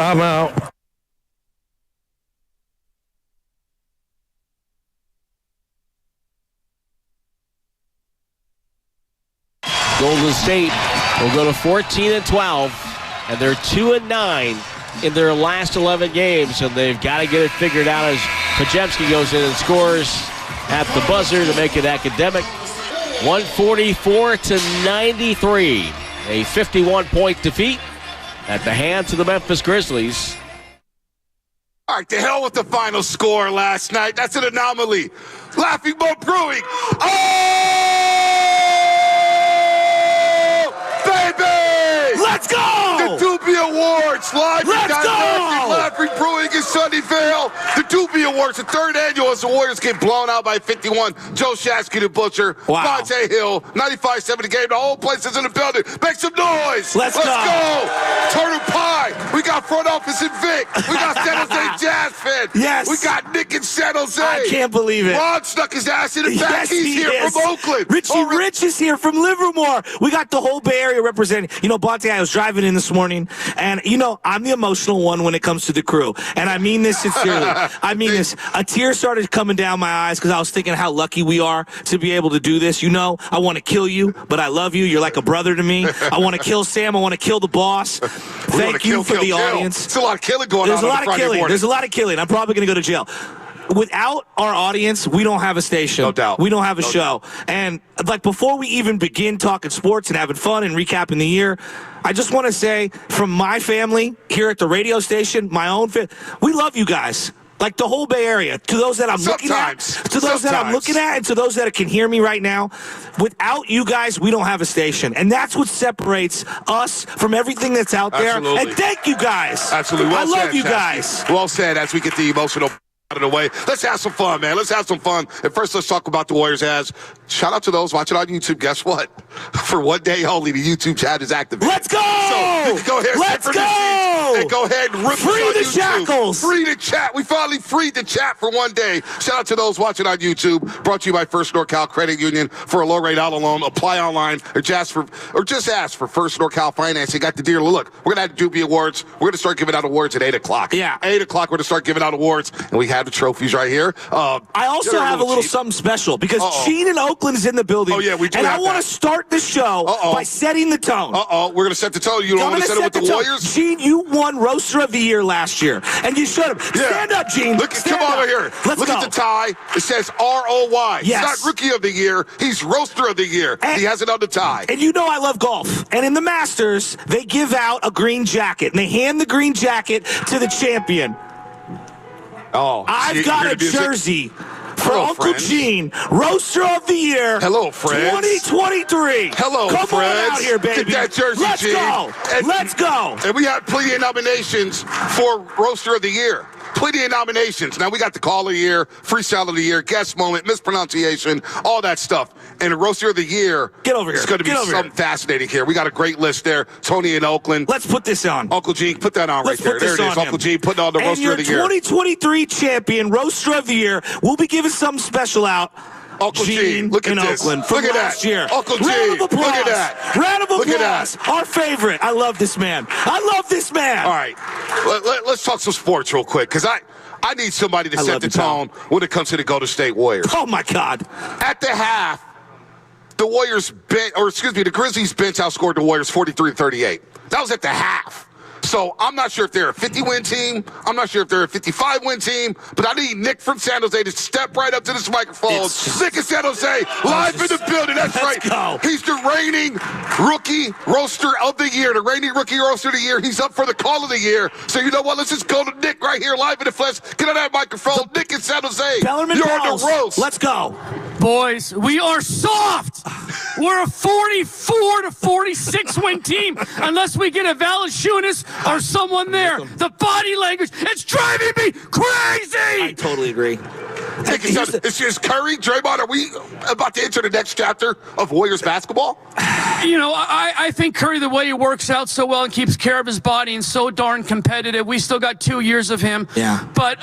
Timeout. Golden State will go to 14-12, and they're 2-9 in their last 11 games, and they've got to get it figured out as Podziemski goes in and scores at the buzzer to make it academic. 144-93, a 51-point defeat at the hands of the Memphis Grizzlies. All right, to hell with the final score last night. That's an anomaly. Laughing Boat Brewing. Oh, baby! Let's go! The Doobie Awards live. Let's go! Laughing Brewing in Sunnyvale. The Doobie Awards, the third annual, as the Warriors get blown out by 51. Joe Shasky, the Butcher. Wow. Vontae Hill, 95-70 game. The whole place is in the building. Make some noise. Let's go. Turtle Pie. We got front office and Vic. We got San Jose Jazz fan. Yes. We got Nick in San Jose. I can't believe it. Ron stuck his ass in the back. Yes, He's he here is. from Oakland. Richie Rich is here from Livermore. We got the whole Bay Area representing. You know, Bonte, I was driving in this morning, and, you know, I'm the emotional one when it comes to the crew. And I mean this sincerely. I mean this. A tear started coming down my eyes because I was thinking how lucky we are to be able to do this. You know, I want to kill you, but I love you. You're like a brother to me. I want to kill Sam. I want to kill the boss. Thank you for the audience. There's a lot of killing going on. There's a lot of killing. There's a lot of killing. I'm probably going to go to jail. Without our audience, we don't have a station. No doubt. We don't have a show. And, like, before we even begin talking sports and having fun and recapping the year, I just want to say, from my family here at the radio station, my own family, we love you guys. Like the whole Bay Area. To those that I'm looking at, and to those that can hear me right now, without you guys, we don't have a station. And that's what separates us from everything that's out there. Absolutely. And thank you guys. Absolutely. Well I love said, you Chasky. guys. Well said. As we get the emotional out of the way, let's have some fun, man. Let's have some fun. And first, let's talk about the Warriors. As shout out to those watching on YouTube. Guess what? For one day only, the YouTube chat is activated. Let's go! So you can go ahead and go ahead and rip free on the YouTube. shackles. Free the chat. We finally freed the chat for one day. Shout out to those watching on YouTube. Brought to you by First NorCal Credit Union. For a low rate auto loan, apply online or just ask for First NorCal Financing. Got the deal. Look, we're gonna have the Doobie Awards. We're gonna start giving out awards at 8 o'clock. Yeah, 8 o'clock. We're gonna start giving out awards, and we have the trophies right here. I also have a little something special because Gene in Oakland is in the building. Oh yeah, we do. And have I want to start the show by setting the tone. We're gonna set the tone. You don't want to set it with the Warriors? Gene, you won Roaster of the Year last year, and you should have. Yeah. Stand up, Gene. Come over here. Look at the tie. It says ROY. Yes. He's not Rookie of the Year. He's Roaster of the Year. He has it on the tie. And you know I love golf. And in the Masters, they give out a green jacket, and they hand the green jacket to the champion. I've got a jersey for Uncle Gene, Roaster of the Year. Hello, friends. 2023. Hello, Come friends. on out here, baby. Get that jersey, Let's Gene. go. Let's go. And we have plenty of nominations for Roaster of the Year. Plenty of nominations. Now, we got the Call of the Year, Freestyle of the Year, Guest Moment, Mispronunciation, all that stuff. And the Roaster of the Year. Get over here. It's going to be something fascinating here. We got a great list there. Tony in Oakland. Let's put this on. Uncle Gene, put that on right there. There it is. Uncle Gene putting on the Roaster of the Year. And your 2023 champion, Roaster of the Year, we'll be giving something special out. Uncle Gene, look at this. Oakland from Look at last that. year. Uncle Gene, Round of applause. look at that. Round of applause. Look at that. Our favorite. I love this man. I love this man. All right. Let's talk some sports real quick, because I need somebody to set the tone when it comes to the Golden State Warriors. Oh, my God. At the half, the Grizzlies bench outscored the Warriors 43-38. That was at the half. So I'm not sure if they're a 50-win team. I'm not sure if they're a 55-win team. But I need Nick from San Jose to step right up to this microphone. Nick in San Jose, live in the building. That's right. Go. He's the reigning Rookie Roaster of the Year. The reigning Rookie Roaster of the Year. He's up for the Call of the Year. So you know what? Let's just go to Nick right here, live in the flesh. Get on that microphone. Nick in San Jose. Bellarmine You're Bells. on the roast. Let's go. Boys, we are soft. We're a 44 to 46 win team unless we get a Valanciunas or someone there. The body language, it's driving me crazy. I totally agree. Is Curry, Draymond, are we about to enter the next chapter of Warriors basketball? You know, I think Curry, the way he works out so well and keeps care of his body and so darn competitive, we still got 2 years of him. Yeah. But,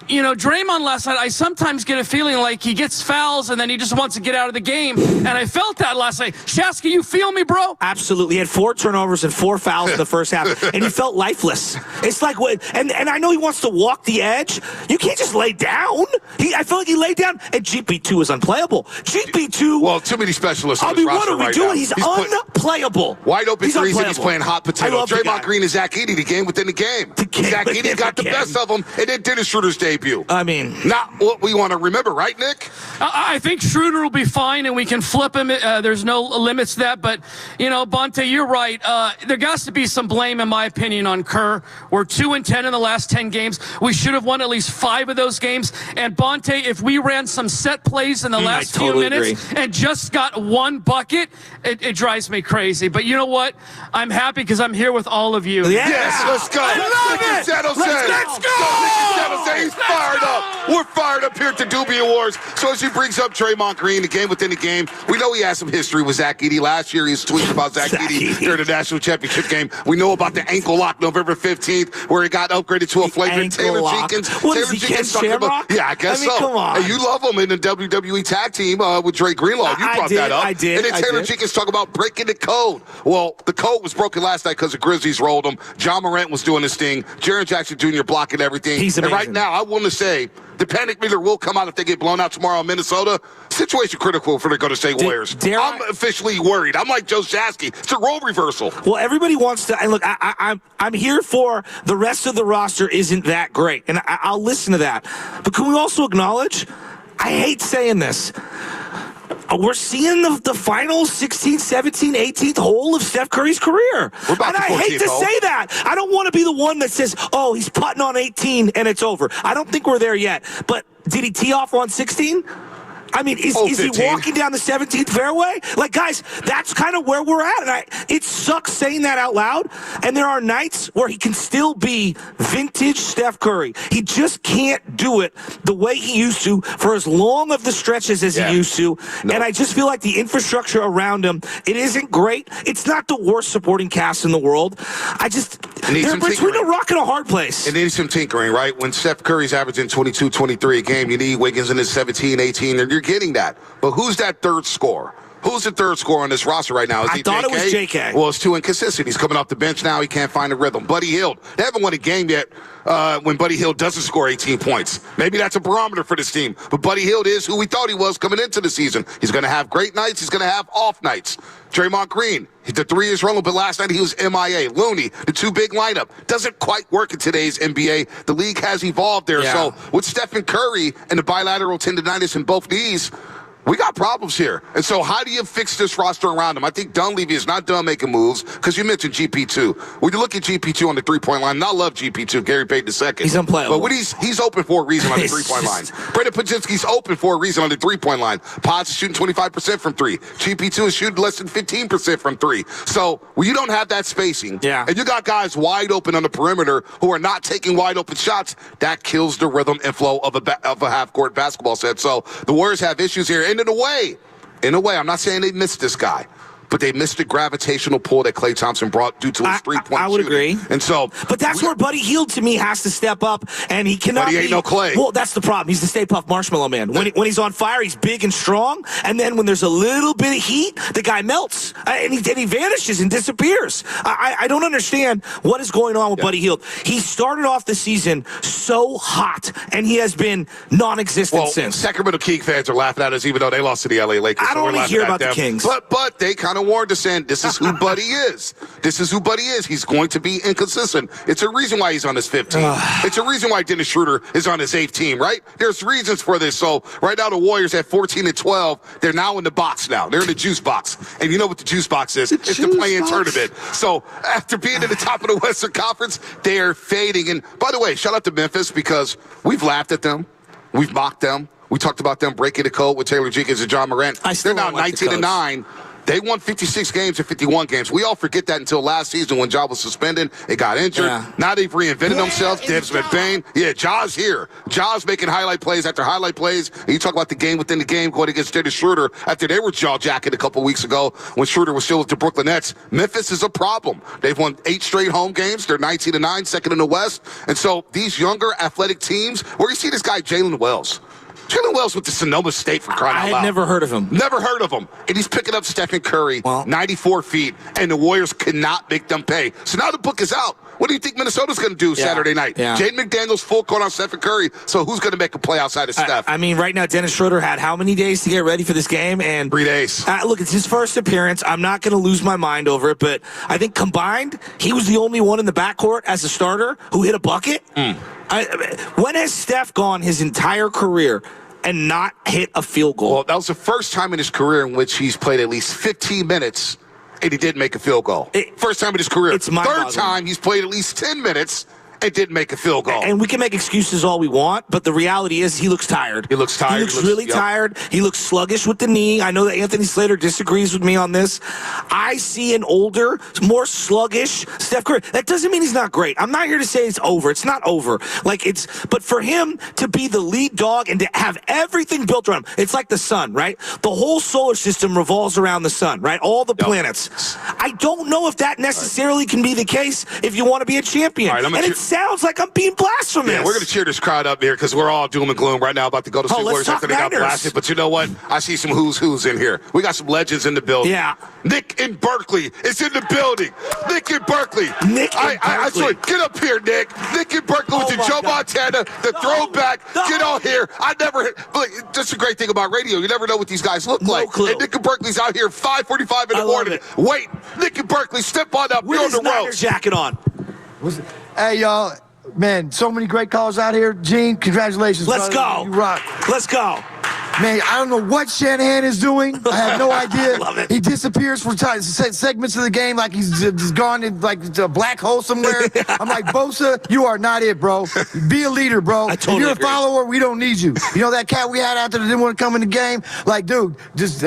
you know, Draymond last night, I sometimes get a feeling like he gets fouls and then he just wants to get out of the game. And I felt that last night. Shasky, you feel me, bro? Absolutely. He had 4 turnovers and 4 fouls in the first half, and he felt lifeless. It's like, and I know he wants to walk the edge. You can't just lay down. I felt like he laid down, and GP2 was unplayable. GP2. Well, too many specialists. I mean, what are we doing? He's unplayable. Wide open threes, and he's playing hot potato. Draymond Green and Zach Edey, the game within the game. Zach Edey got the best of them, and then Dennis Schroeder's debut. I mean, not what we want to remember, right, Nick? I think Schröder will be fine, and we can flip him. There's no limits to that. But, you know, Bonte, you're right. There has to be some blame, in my opinion, on Kerr. We're 2-10 in the last 10 games. We should have won at least 5 of those games. And, Bonte, if we ran some set plays in the last few minutes and just got 1 bucket, it drives me crazy. But you know what? I'm happy because I'm here with all of you. Yes, let's go. I love it. Let's go. He's fired up. We're fired up here at the Doobie Awards. So as he brings up Draymond Green, the game within the game, we know he has some history with Zach Edey. Last year he was tweeting about Zach Edey during the national championship game. We know about the ankle lock November 15th where he got upgraded to a flagrant. Taylor Jenkins. What is he, Ken Shamrock? Yeah, I guess so. Come on. And you love him in the WWE tag team with Dre Greenlaw. You brought that up. I did. And then Taylor Jenkins talk about breaking the code. Well, the code was broken last night because the Grizzlies rolled him. John Morant was doing his thing. Jaren Jackson Jr. blocking everything. He's amazing. And right now, I want to say the panic meter will come out if they get blown out tomorrow in Minnesota. Situation critical for the Golden State Warriors. I'm officially worried. I'm like Joe Shasky. It's a role reversal. Well, everybody wants to. And look, I'm here for the rest of the roster isn't that great, and I'll listen to that. But can we also acknowledge? I hate saying this. We're seeing the final 16th, 17th, 18th hole of Steph Curry's career. And I hate to say that. I don't want to be the one that says, oh, he's putting on 18 and it's over. I don't think we're there yet. But did he tee off on 16? I mean, is he walking down the 17th fairway? Like, guys, that's kind of where we're at. And it sucks saying that out loud. And there are nights where he can still be vintage Steph Curry. He just can't do it the way he used to for as long of the stretches as he used to. No. And I just feel like the infrastructure around him, it isn't great. It's not the worst supporting cast in the world. They're between a rock and a hard place. It needs some tinkering, right? When Steph Curry's averaging 22, 23 a game, you need Wiggins in his 17, 18, and you're getting that. But who's that third scorer? Who's the third scorer on this roster right now? I thought it was JK. Well, it's too inconsistent. He's coming off the bench now. He can't find a rhythm. Buddy Hield. They haven't won a game yet when Buddy Hield doesn't score 18 points. Maybe that's a barometer for this team. But Buddy Hield is who we thought he was coming into the season. He's going to have great nights. He's going to have off nights. Draymond Green, the 3 is rolling, but last night he was MIA. Looney, the 2 big lineup. Doesn't quite work in today's NBA. The league has evolved there. Yeah. So with Stephen Curry and the bilateral tendinitis in both knees, we got problems here. And so how do you fix this roster around him? I think Dunleavy is not done making moves because you mentioned GP2. When you look at GP2 on the three-point line, and I love GP2, Gary Payton II. He's unplayable. But when he's open for a reason on the three-point line. Brendan Pajinski's open for a reason on the three-point line. Pods is shooting 25% from 3. GP2 is shooting less than 15% from 3. So when you don't have that spacing, and you got guys wide open on the perimeter who are not taking wide open shots, that kills the rhythm and flow of a half-court basketball set. So the Warriors have issues here. And in a way, I'm not saying they missed this guy, but they missed the gravitational pull that Klay Thompson brought due to his three-point I would agree. And so, but that's where Buddy Hield, to me, has to step up, and he cannot But he ain't no Klay. Well, that's the problem. He's the Stay Puft Marshmallow Man. When he's on fire, he's big and strong, and then when there's a little bit of heat, the guy melts, and he vanishes and disappears. I don't understand what is going on with Buddy Hield. He started off the season so hot, and he has been non-existent since. Sacramento King fans are laughing at us, even though they lost to the LA Lakers. I don't want to hear about the Kings. But they kind of warned us, saying this is who Buddy is. This is who Buddy is. He's going to be inconsistent. It's a reason why he's on his 5th team. It's a reason why Dennis Schroeder is on his 8th team, right? There's reasons for this. So right now the Warriors at 14 and 12, they're now in the box now. They're in the juice box. And you know what the juice box is? It's the play-in tournament. So after being in the top of the Western Conference, they are fading. And by the way, shout out to Memphis because we've laughed at them. We've mocked them. We talked about them breaking the code with Taylor Jenkins and John Morant. They're now 19 and 9. They won 56 games in 51 games. We all forget that until last season when Ja was suspended. It got injured. Yeah. Now they've reinvented themselves. Dibs McBain. Yeah, Ja's here. Ja's making highlight plays after highlight plays. And you talk about the game within the game going against Dennis Schröder after they were jaw-jacking a couple weeks ago when Schröder was still with the Brooklyn Nets. Memphis is a problem. They've won 8 straight home games. They're 19-9, second in the West. And so these younger athletic teams, where you see this guy Jalen Wells. Jalen Wells went to Sonoma State for crying out loud. I had never heard of him. Never heard of him. And he's picking up Stephen Curry, 94 feet, and the Warriors cannot make them pay. So now the book is out. What do you think Minnesota's going to do Saturday night? Yeah. Jaden McDaniels full court on Stephen Curry. So who's going to make a play outside of Steph? I mean, right now, Dennis Schröder had how many days to get ready for this game? And 3 days. Look, it's his first appearance. I'm not going to lose my mind over it, but I think combined, he was the only one in the backcourt as a starter who hit a bucket. When has Steph gone his entire career and not hit a field goal? Well, that was the first time in his career in which he's played at least 15 minutes and he did make a field goal. First time in his career. It's mind-boggling. Third time he's played at least 10 minutes and didn't make a field goal. And we can make excuses all we want, but the reality is he looks tired. He looks tired. He looks really tired. He looks sluggish with the knee. I know that Anthony Slater disagrees with me on this. I see an older, more sluggish Steph Curry. That doesn't mean he's not great. I'm not here to say it's over. It's not over. But for him to be the lead dog and to have everything built around him, it's like the sun, right? The whole solar system revolves around the sun, right? All the planets. I don't know if that necessarily can be the case if you want to be a champion. And it sounds like I'm being blasphemous. Yeah, we're going to cheer this crowd up here because we're all doom and gloom right now about to go to see Warriors after they got blasted. But you know what? I see some who's in here. We got some legends in the building. Yeah. Nick in Berkeley is in the building. Nick in Berkeley. I swear, get up here, Nick. Nick in Berkeley with the Joe Montana, the throwback. Get on here. That's a great thing about radio. You never know what these guys look like. Clue. And Nick in Berkeley's out here 5:45 in the morning. Wait, Nick in Berkeley, step on up. With his Niner jacket on. Hey, y'all. Man, so many great calls out here. Gene, congratulations. Let's brother. go. You rock. Let's go. Man, I don't know what Shanahan is doing. I have no idea. Love it. He disappears for segments of the game like he's just gone in to a black hole somewhere. I'm like, Bosa, you are not it, bro. Be a leader, bro. I totally if you're agree. a follower, we don't need you. You know that cat we had out there that didn't want to come in the game? Like, dude, just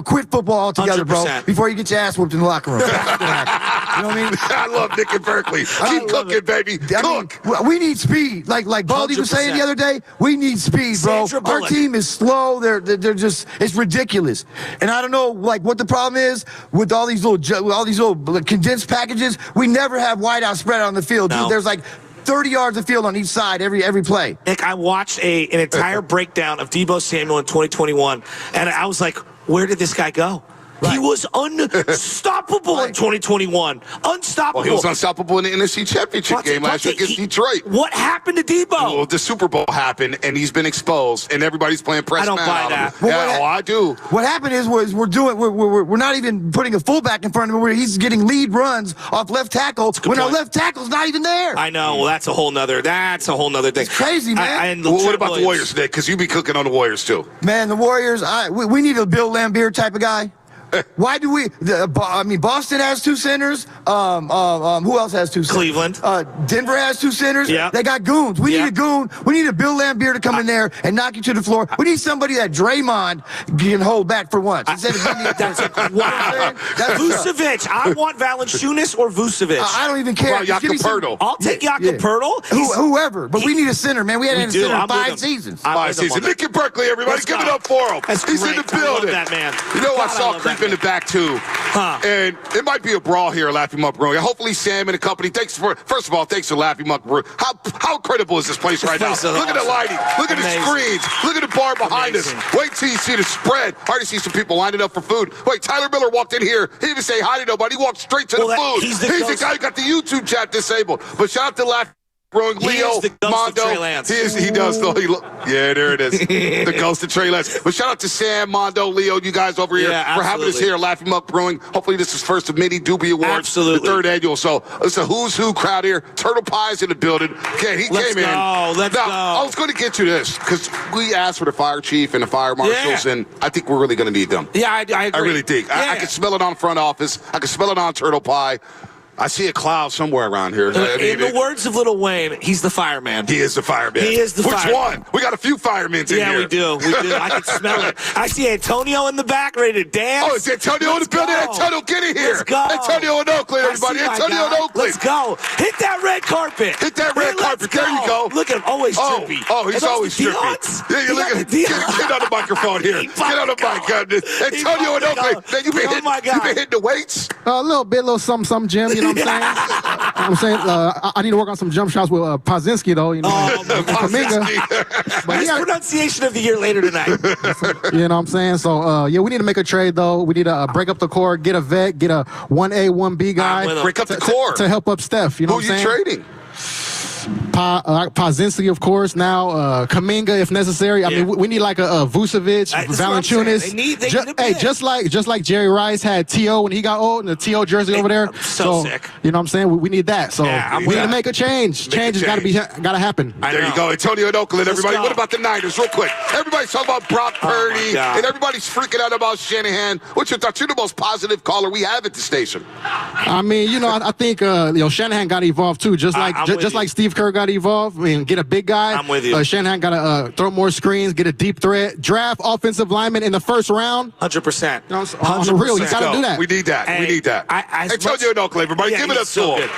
quit football altogether, 100%. bro, before you get your ass whooped in the locker room. You know what I mean? I love Nick in Berkeley. Keep cooking, baby. Cook. We need speed. Like Baldy was saying the other day, we need speed, bro. Sandra Our Bullock. team is slow. They're just, it's ridiculous. And I don't know what the problem is with all these little condensed packages. We never have wide out spread on the field. No. Dude, there's like 30 yards of field on each side every play. Nick, I watched an entire breakdown of Deebo Samuel in 2021, and I was like, where did this guy go? Right. He was unstoppable in 2021. Unstoppable. Well, he was unstoppable in the NFC Championship game last year against Detroit. What happened to Deebo? Well, the Super Bowl happened, and he's been exposed, and everybody's playing press man. I don't buy that. Well, I do. What happened is we're not even putting a fullback in front of him. He's getting lead runs off left tackle when our left tackle's not even there. I know. Well, that's a whole nother thing. It's crazy, man. Well, what about the Warriors, Nick? Because you be cooking on the Warriors, too. Man, the Warriors, we need a Bill Laimbeer type of guy. Why do we? Boston has 2 centers. Who else has 2 centers? Cleveland. Denver has 2 centers. Yeah. They got goons. We need a goon. We need a Bill Laimbeer to come in there and knock you to the floor. We need somebody that Draymond can hold back for once. Instead of That's wow. Vucevic. I want Valanciunas or Vucevic. I don't even care. Well, Jakob Poeltl. I'll take Jakob Poeltl. Whoever. But we need a center, man. We hadn't had a center in I'm with 5 him. seasons. I'm 5 with him on seasons. that. Nick in Berkeley, everybody. Let's Give go. it up for him. That's He's great. in the I love building. that man. You know, God, I saw love creep that in the back, too. And it might be a brawl here, Laffy Muck Brewing. Hopefully, Sam and the company. First of all, thanks to Laffy Muck Brewing. How incredible is this place right now? Place is Look at the awesome. lighting. Look at the screens. Look at the bar behind us. Wait till you see the spread. I already see some people lining up for food. Wait, Tyler Miller walked in here. He didn't even say hi to nobody. He walked straight to the food. He's the guy who got the YouTube chat disabled. But shout out to Laffy. Leo, the ghost Mondo, of Trey Lance. He does though. Yeah, there it is. The ghost of Trey Lance. But shout out to Sam, Mondo, Leo, you guys over here for having us here, Laughing Muck Brewing. Hopefully this is first of many Doobie Awards, Absolutely. the 3rd annual. So it's a who's who crowd here. Turtle Pie's in the building. Okay, he came in. Let's go. I was going to get you this because we asked for the fire chief and the fire marshals, and I think we're really going to need them. Yeah, I agree. I really think. I can smell it on front office. I can smell it on Turtle Pie. I see a cloud somewhere around here. In the words of Lil Wayne, he's the fireman. He is the fireman. He is the fireman. Which one? We got a few firemen in here. Yeah, we do. I can smell it. I see Antonio in the back ready to dance. Oh, it's Antonio in the building. Antonio, get in here. Let's go. Antonio in Oakland, everybody. Antonio in Oakland. Let's go. Hit that red carpet. Hit that red carpet. There you go. Look at him, always trippy. Oh, he's always trippy. Yeah, you look at get on the microphone here. Get on the mic, goodness. Antonio in Oakland. Man, you been hitting the weights? A little something, Jim. You know what I'm saying? I need to work on some jump shots with Pazinski, though. You know, Pazinski. But his pronunciation of the year later tonight. You know what I'm saying? So, we need to make a trade, though. We need to break up the core, get a vet, get a 1A, 1B guy. Break up the core. To help up Steph. You know what I'm saying? Who are you trading? Pazinski, of course. Now Kuminga, if necessary. I mean, we need like a Vucevic, Valanciunas. Just like Jerry Rice had T.O. when he got old, and the T.O. jersey over there. So sick. You know what I'm saying? We need that. So we need to make a change. Change has got to happen. There you go, Antonio in Oakland. Everybody, what about the Niners, real quick? Everybody's talking about Brock Purdy, and everybody's freaking out about Shanahan. What's your thoughts? You're the most positive caller we have at the station. I mean, I think Shanahan got to evolve too, just like Steve Kerr got to evolve. I mean, get a big guy. I'm with you. Shanahan got to throw more screens, get a deep threat, draft offensive linemen in the first round. 100%. On the real, you got to do that. We need that. We need that. Antonio in Oakland, everybody, give it up to him.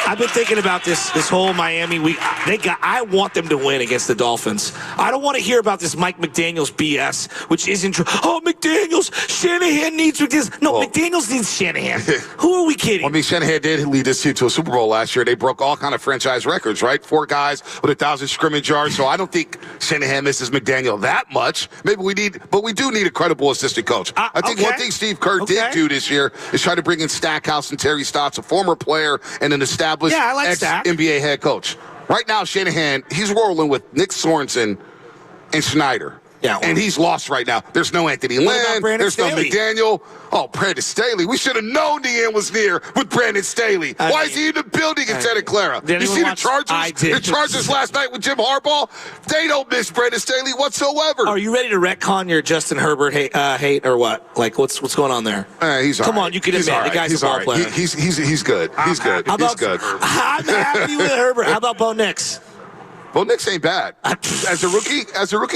I've been thinking about this whole Miami week. I want them to win against the Dolphins. I don't want to hear about this Mike McDaniels BS, which isn't true. Oh, McDaniels, Shanahan needs McDaniels. No, McDaniels needs Shanahan. Who are we kidding? I mean, Shanahan did lead this team to a Super Bowl last year. They broke all kind of franchise records, right? 4 guys with 1,000 scrimmage yards. So I don't think Shanahan misses McDaniel that much. Maybe we do need a credible assistant coach. I think one thing Steve Kerr did do this year is try to bring in Stackhouse and Terry Stotts, a former player and an established ex-NBA head coach. Right now, Shanahan, he's rolling with Nick Sorensen and Schneider. Yeah, and he's lost right now. There's no Anthony Lynn. There's Staley? no McDaniel. Oh, Brandon Staley. We should have known the end was near with Brandon Staley. Why is he in the building in Santa Clara? You see the Chargers? The Chargers last night with Jim Harbaugh? They don't miss Brandon Staley whatsoever. Are you ready to retcon your Justin Herbert hate or what? Like, what's going on there? He's all right. Come on, you can admit the guy's a ball player. He's good. He's good. He's good. I'm happy with Herbert. How about Bo Nix? Well, Nix ain't bad. As a rookie,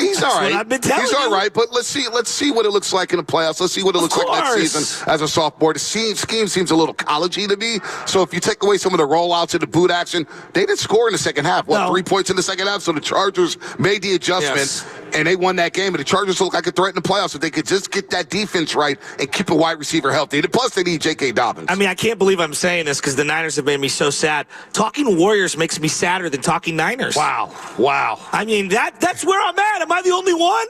he's all right. What I've been telling he's all right, but let's see what it looks like in the playoffs. Let's see what it looks like next season as a sophomore. The scheme seems a little collegey to me. So if you take away some of the rollouts and the boot action, they didn't score in the second half. 3 points in the second half? So the Chargers made the adjustment, and they won that game. And the Chargers look like a threat in the playoffs if they could just get that defense right and keep a wide receiver healthy. And plus, they need J.K. Dobbins. I mean, I can't believe I'm saying this because the Niners have made me so sad. Talking Warriors makes me sadder than talking Niners. Wow. I mean, that's where I'm at. Am I the only one?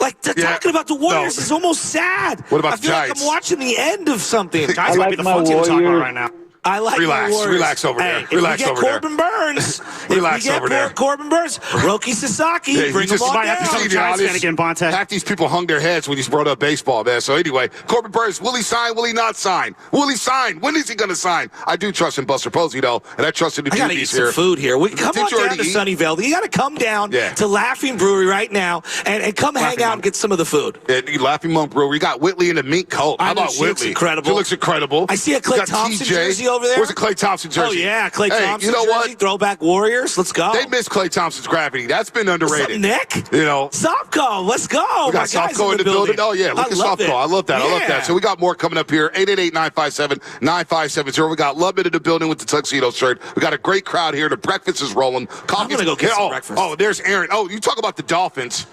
Like, talking about the Warriors is almost sad. What about I feel like I'm watching the end of something. Guys might be the fun team to talk about right now. I like Relax over there. Relax over there. Corbin Burns. Relax over there. Corbin Burns, Roki Sasaki, bring them all down. Half these people hung their heads when he's brought up baseball, man. So anyway, Corbin Burns, will he sign? Will he not sign? Will he sign? When is he going to sign? I do trust in Buster Posey, though, and I trust in the I got to eat some food here. Come on down to Sunnyvale. You got to come down to Laughing Brewery right now and come hang out and get some of the food. Laughing Monk Brewery. We got Whitley in the mink coat. How about Whitley? Looks incredible. She looks incredible. I see a Clay Thompson jersey over there. Where's the Clay Thompson jersey? Oh, yeah, Clay Thompson you know jersey, what? Throwback Warriors. Let's go. They miss Clay Thompson's gravity. That's been underrated. What's up, Nick? You know. Sopco, let's go. We got Sopco in the building. Oh, yeah, look at Sopco. I love that. Yeah. I love that. So we got more coming up here. 888-957-9570. We got Lubman in the building with the tuxedo shirt. We got a great crowd here. The breakfast is rolling. I'm going to go get some breakfast. Oh, there's Aaron. Oh, you talk about the Dolphins.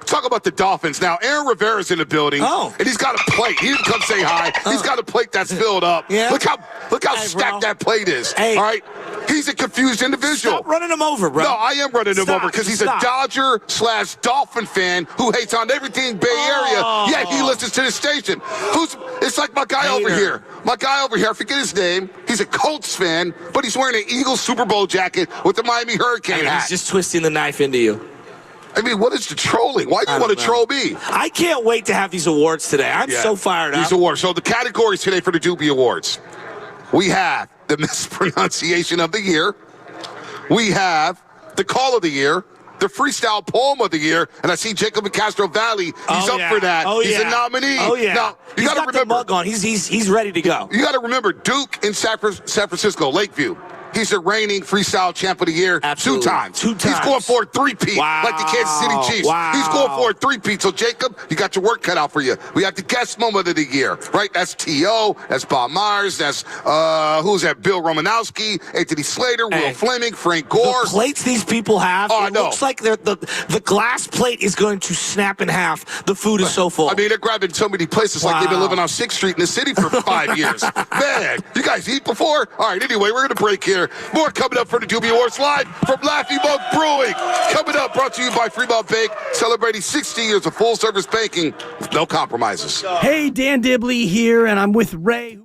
Talk about the Dolphins. Now, Aaron Rivera's in the building, and he's got a plate. He didn't come say hi. He's got a plate that's filled up. Yeah. Look how stacked that plate is. Hey. All right? He's a confused individual. Stop running him over, bro. No, I am running him over because he's a Dodger/Dolphin fan who hates on everything Bay Area, yet he listens to the station. It's like my guy over here. My guy over here, I forget his name. He's a Colts fan, but he's wearing an Eagles Super Bowl jacket with the Miami Hurricane hat. He's just twisting the knife into you. I mean, what is the trolling? Why do you want to troll me? I can't wait to have these awards today. I'm so fired up. These awards. So the categories today for the Doobie Awards. We have the mispronunciation of the year. We have the call of the year. the freestyle poem of the year, and I see Jacob in Castro Valley. He's up for that. He's a nominee. Oh yeah. Now you He's got to got the remember, mug on. He's ready to go. you got to remember Duke in San Francisco, Lakeview. He's the reigning freestyle champ of the year. Absolutely. 2 times. 2 times. He's going for a 3-peat, like the Kansas City Chiefs. Wow. He's going for a 3-peat. So, Jacob, you got your work cut out for you. We have the guest moment of the year, right? That's T.O., that's Bob Myers, that's, who's that? Bill Romanowski, Anthony Slater, Will Fleming, Frank Gore. The plates these people have, I it know. looks like the glass plate is going to snap in half. The food is so full. I mean, they're grabbing so many places like they've been living on 6th Street in the city for 5 years. Man, you guys eat before? All right, anyway, we're going to break here. More coming up for the Doobie Awards live from Laughing Mug Brewing. Coming up, brought to you by Fremont Bank, celebrating 60 years of full-service banking with no compromises. Hey, Dan Dibley here, and I'm with Ray.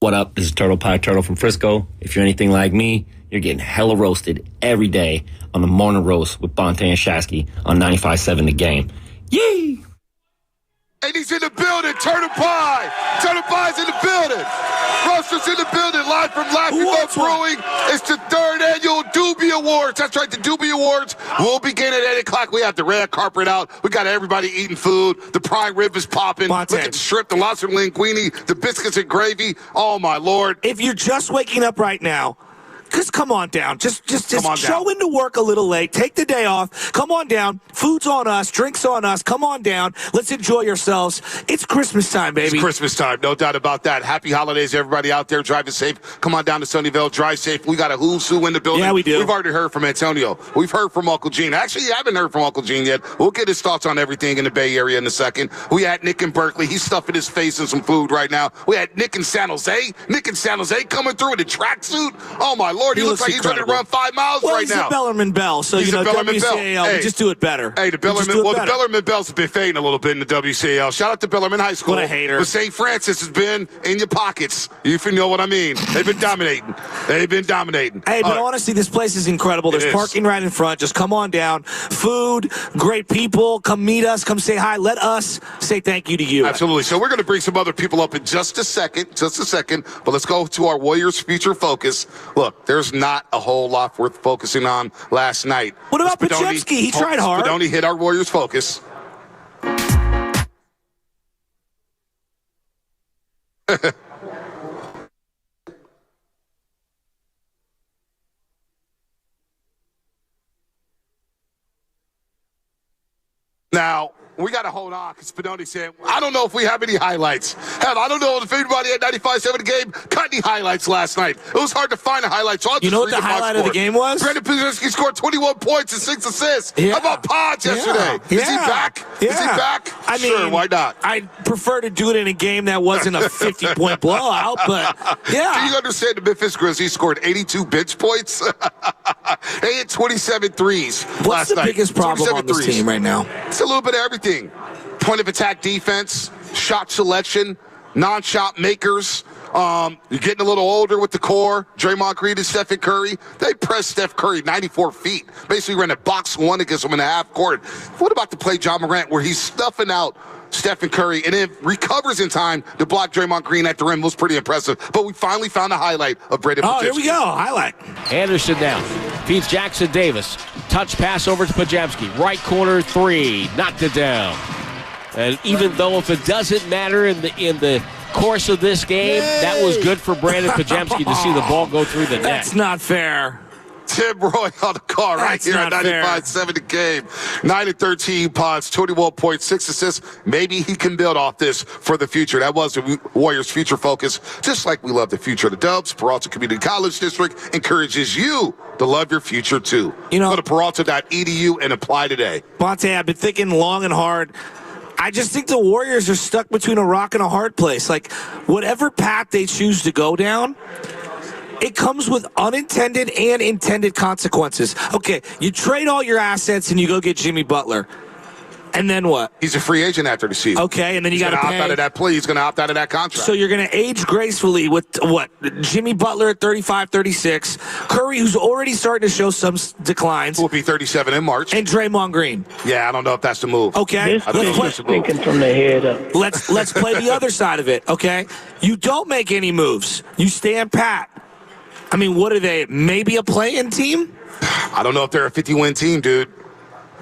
What up? This is Turtle Pie Turtle from Frisco. If you're anything like me, you're getting hella roasted every day on the morning roast with Bonte and Shasky on 95.7 The Game. Yee! And he's in the building. Turtle Pie. Turtle Pie's in the building. Roasters in the building. Live from Laughing Buck Brewing. It's the 3rd annual Doobie Awards. That's right, the Doobie Awards will begin at 8 o'clock. We have the red carpet out. We got everybody eating food. The prime rib is popping. Look at the shrimp, the lobster linguine, the biscuits and gravy. Oh, my Lord. If you're just waking up right now, just come on down. Just show into work a little late. Take the day off. Come on down. Food's on us. Drinks on us. Come on down. Let's enjoy yourselves. It's Christmas time, baby. It's Christmas time. No doubt about that. Happy holidays, everybody out there. Driving safe. Come on down to Sunnyvale. Drive safe. We got a who's who in the building. Yeah, we do. We've already heard from Antonio. We've heard from Uncle Gene. Actually, you haven't heard from Uncle Gene yet. We'll get his thoughts on everything in the Bay Area in a second. We had Nick in Berkeley. He's stuffing his face in some food right now. We had Nick in San Jose. Nick in San Jose coming through in a tracksuit. Oh, my Lord. He looks like he's ready to run 5 miles right now. He's a Bellarmine Bell, so he's a Bellarmine WCAL, Bell. we just do it better. Hey, the Bellarmine Bells have been fading a little bit in the WCAL. Shout out to Bellarmine High School. What a hater. But St. Francis has been in your pockets, if you know what I mean. They've been dominating. They've been dominating. Hey, but honestly, this place is incredible. There's parking right in front. Just come on down. Food, great people. Come meet us. Come say hi. Let us say thank you to you. Absolutely. So we're going to bring some other people up in just a second. But let's go to our Warriors future focus. Look, there's not a whole lot worth focusing on last night. What about Pajemski? He tried hard. Spadoni hit our Warriors focus. Now, we got to hold on because Spadoni said, I don't know if we have any highlights. Hell, I don't know if anybody at 95.7 The Game cut any highlights last night. It was hard to find a highlight. So you know what the highlight of the game was? Brandon Pajemski scored 21 points and 6 assists. Yeah. How about Pods yesterday? Yeah. Is he back? Yeah. Is he back? I mean, sure, why not? I'd prefer to do it in a game that wasn't a 50-point blowout, but yeah. Do you understand the Memphis Grizzlies scored 82 bench points? They hit 27 threes last night. What's the biggest problem on this team right now? It's a little bit of everything. Point of attack defense, shot selection, non-shot makers. You're getting a little older with the core. Draymond Green and Stephen Curry. They pressed Steph Curry 94 feet. Basically ran a box one against him in the half court. What about the play John Morant where he's stuffing out Stephen Curry and then recovers in time to block Draymond Green at the rim? Was pretty impressive. But we finally found a highlight of Brandon Pajemski. Here we go. Highlight. Anderson now. Feeds Jackson Davis. Touch pass over to Pajemski. Right corner three. Knocked it down. And even though if it doesn't matter in the course of this game, that was good for Brandon Pajemski to see the ball go through the net. That's not fair. Tim Roy on the call right here at 95.7 The Game. 9-13 pods, 21.6 assists. Maybe he can build off this for the future. That was the Warriors' future focus. Just like we love the future of the Dubs, Peralta Community College District encourages you to love your future too. You know, go to Peralta.edu and apply today. Bonte, I've been thinking long and hard. I just think the Warriors are stuck between a rock and a hard place. Like, whatever path they choose to go down, it comes with unintended and intended consequences. Okay, you trade all your assets and you go get Jimmy Butler. And then what? He's a free agent after the season. Okay, and then you got to opt out of that plea. He's going to opt out of that contract. So you're going to age gracefully with what? Jimmy Butler at 35, 36. Curry, who's already starting to show some declines. Will be 37 in March. And Draymond Green. Yeah, I don't know if that's the move. Okay, This thinking from the head up. Let's play the other side of it. Okay, you don't make any moves. You stand pat. I mean, what are they? Maybe a play-in team? I don't know if they're a 50-win team, dude.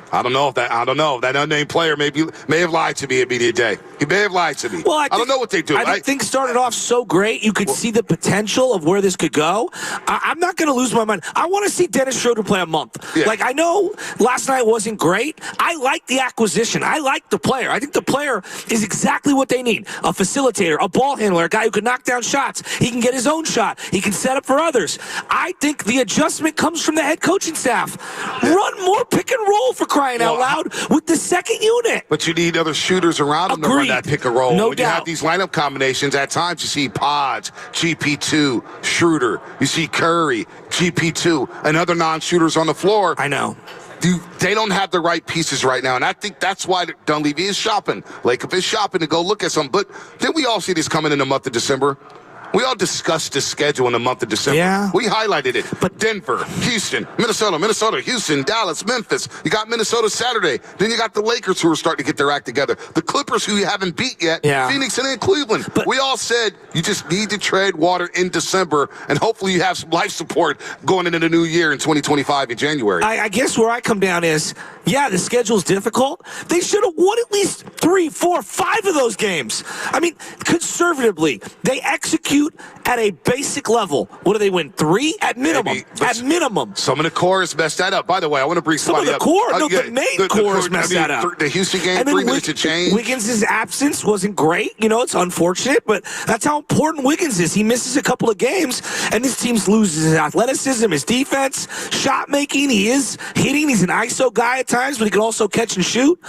I don't know. That unnamed player may have lied to me at media day. He may have lied to me. Well, I don't know what they do. I think things started off so great. You could see the potential of where this could go. I'm not going to lose my mind. I want to see Dennis Schröder play a month. Yeah. Like, I know last night wasn't great. I like the acquisition. I like the player. I think the player is exactly what they need. A facilitator, a ball handler, a guy who can knock down shots. He can get his own shot. He can set up for others. I think the adjustment comes from the head coaching staff. Run more pick and roll for crying out loud with the second unit. But you need other shooters around him to run that pick and roll. No when doubt. You have these lineup combinations, at times you see Pods, GP2, Schröder. You see Curry, GP2, and other non-shooters on the floor. I know. They don't have the right pieces right now, and I think that's why Dunleavy is shopping. Lacob is shopping to go look at some. But then we all see this coming in the month of December. We all discussed the schedule in the month of December. Yeah. We highlighted it. But Denver, Houston, Minnesota, Houston, Dallas, Memphis. You got Minnesota Saturday. Then you got the Lakers who are starting to get their act together. The Clippers who you haven't beat yet. Yeah. Phoenix and then Cleveland. But we all said you just need to tread water in December, and hopefully you have some life support going into the new year in 2025 in January. I guess where I come down is, yeah, the schedule's difficult. They should have won at least 3, 4, 5 of those games. I mean, conservatively, they execute at a basic level. What do they win? 3 at minimum. Maybe, at minimum. Some of the cores messed that up. By the way, I want to bring somebody up. The main cores messed that up. The Houston game, 3 minutes to change. Wiggins' absence wasn't great. You know, it's unfortunate, but that's how important Wiggins is. He misses a couple of games, and this team loses his athleticism, his defense, shot making. He is hitting. He's an ISO guy at times, but he can also catch and shoot.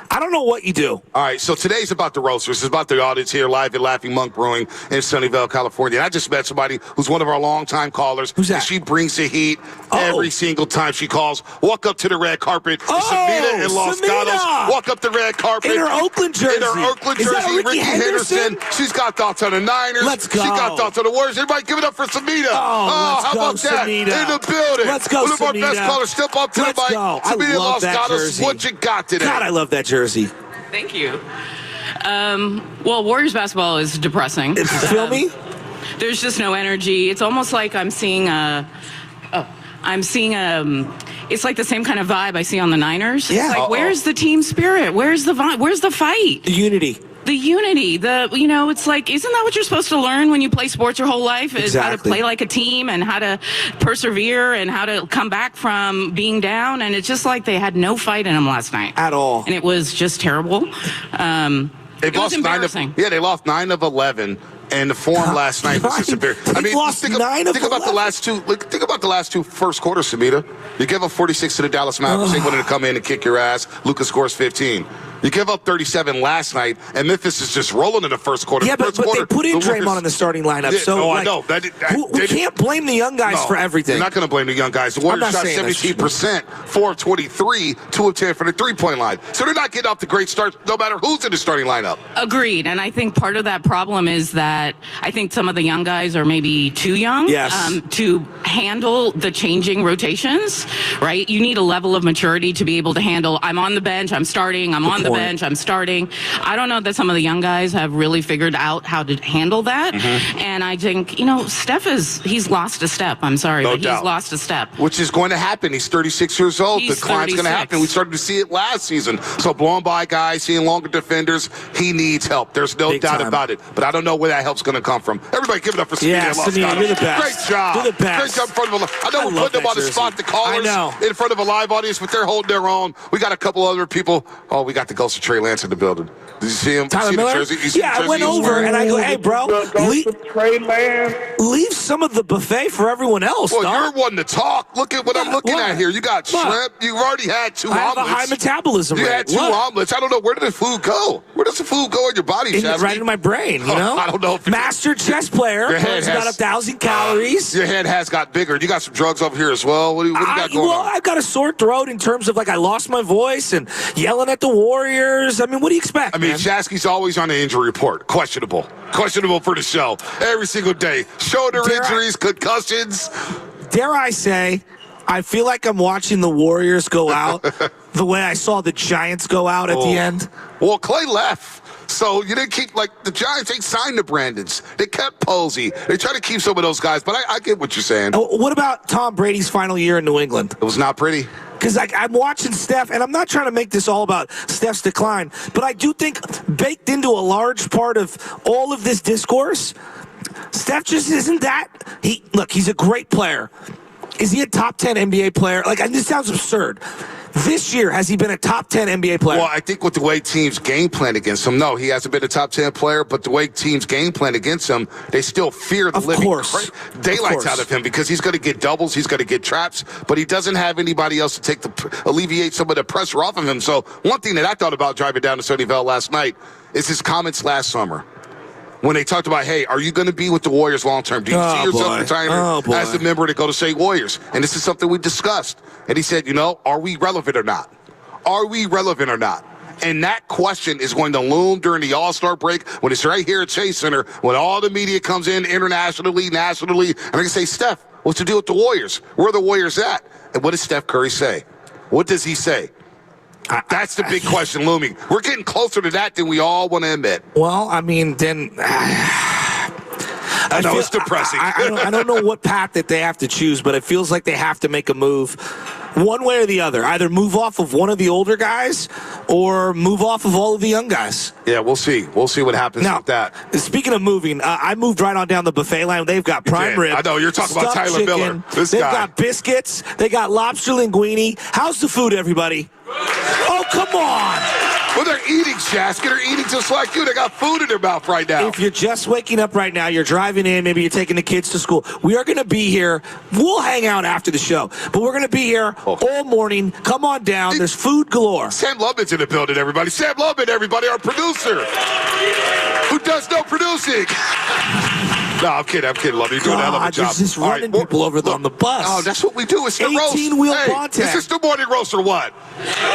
I don't know what you do. All right, so today's about the roasters. It's about the audience here live at Laughing Monk Brewing in Sunnyvale, California. And I just met somebody who's one of our longtime callers. Who's that? And she brings the heat every single time she calls. Walk up to the red carpet. Samita in Los Gatos. Walk up the red carpet. In her Oakland jersey. In her Oakland jersey. Ricky Henderson. She's got thoughts on the Niners. Let's go. She got thoughts on the Warriors. Everybody give it up for Samita. How about that? Samita. In the building. Let's go, One of our Samita. best callers. Step up to the mic. Samita in Los Gatos. What you got today? God, I love that jersey. Thank you. Well, Warriors basketball is depressing. Feel me? There's just no energy. It's almost like I'm seeing it's like the same kind of vibe I see on the Niners. Yeah. It's like, where's the team spirit? Where's the vibe? Where's the fight? The unity. The unity, it's like, isn't that what you're supposed to learn when you play sports your whole life? Is how to play like a team and how to persevere and how to come back from being down. And it's just like they had no fight in them last night. At all. And it was just terrible. It was embarrassing. They lost 9 of 11. And the form last night was just embarrassing. Think about the last two. Think about the last 2 first quarters, Samita. You give up 46 to the Dallas Mavericks. They wanted to come in and kick your ass. Luka scores 15. You give up 37 last night, and Memphis is just rolling in the first quarter. Yeah, but they put in Draymond in the starting lineup. So I know. We can't blame the young guys for everything. You're not going to blame the young guys. The Warriors shot 17%, 4 of 23, 2 of 10 from the three-point line. So they're not getting off the great start, no matter who's in the starting lineup. Agreed. And I think part of that problem is that I think some of the young guys are maybe too young to handle the changing rotations, right? You need a level of maturity to be able to handle, I'm on the bench, I'm starting, I'm on the bench, I'm starting. I don't know that some of the young guys have really figured out how to handle that. And I think, Steph he's lost a step. I'm sorry, but he's lost a step. Which is going to happen. He's 36 years old. The decline's going to happen. We started to see it last season. So blowing by guys, seeing longer defenders, he needs help. There's no doubt about it. But I don't know where that help's going to come from. Everybody give it up for Samita. Samita, you're the best. Great job. You're the best. Great job in front of I know we're putting them on the spot, the callers, in front of a live audience, but they're holding their own. We got a couple other people. Oh, we got the ghost of Trey Lance in the building. Did you see him? Tyler Miller? I went over and I go, hey, bro, leave some of the buffet for everyone else. Well, you're one to talk. Look at what I'm looking at here. You got shrimp. You've already had 2 omelets. I have a high metabolism rate. You had 2 omelets. I don't know. Where did the food go? Where does the food go in your body, right in my brain, I don't know. Master chess player. Burns about 1,000 calories. Your head has got bigger. You got some drugs over here as well. What do you got going on? I've got a sore throat in terms of, I lost my voice and yelling at the Warriors. I mean, what do you expect, man? Shasky's always on the injury report. Questionable for the show. Every single day. Shoulder injuries, concussions. Dare I say, I feel like I'm watching the Warriors go out the way I saw the Giants go out at the end. Well, Clay left. So you didn't keep, the Giants ain't signed the Brandons. They kept Posey. They try to keep some of those guys, but I get what you're saying. What about Tom Brady's final year in New England? It was not pretty. Because I'm watching Steph, and I'm not trying to make this all about Steph's decline, but I do think baked into a large part of all of this discourse, Steph just isn't that. He's a great player. Is he a top 10 NBA player? This sounds absurd. This year, has he been a top 10 NBA player? Well, I think with the way teams game plan against him, no, he hasn't been a top 10 player, but the way teams game plan against him, they still fear the living daylights out of him because he's going to get doubles, he's going to get traps, but he doesn't have anybody else to alleviate some of the pressure off of him. So one thing that I thought about driving down to Sunnyvale last night is his comments last summer. When they talked about, hey, are you going to be with the Warriors long term? Do you see yourself retiring as the member to go to State Warriors? And this is something we discussed. And he said, are we relevant or not? Are we relevant or not? And that question is going to loom during the All-Star break when it's right here at Chase Center, when all the media comes in internationally, nationally, and they can say, Steph, what's the deal with the Warriors? Where are the Warriors at? And what does Steph Curry say? What does he say? That's the big question looming. We're getting closer to that than we all want to admit. Well, I mean, then... I know it's depressing. I don't know what path that they have to choose, but it feels like they have to make a move one way or the other. Either move off of one of the older guys or move off of all of the young guys. Yeah, we'll see. We'll see what happens with that. Speaking of moving, I moved right on down the buffet line. They've got prime rib. I know, you're talking about Tyler chicken. Miller. They've got biscuits. They got lobster linguine. How's the food, everybody? Oh, come on. Well, they're eating, Shasky. They're eating just like you. They got food in their mouth right now. If you're just waking up right now, you're driving in, maybe you're taking the kids to school, we are going to be here. We'll hang out after the show, but we're going to be here all morning. Come on down. There's food galore. Sam Lubman's in the building, everybody. Sam Lubman, everybody, our producer, who does no producing. No, I'm kidding, Lubman. You're doing a hell of a job. Just running people over on the bus. Oh, that's what we do. It's the roast. 18-wheel hey, contact. Is this the morning roast or what?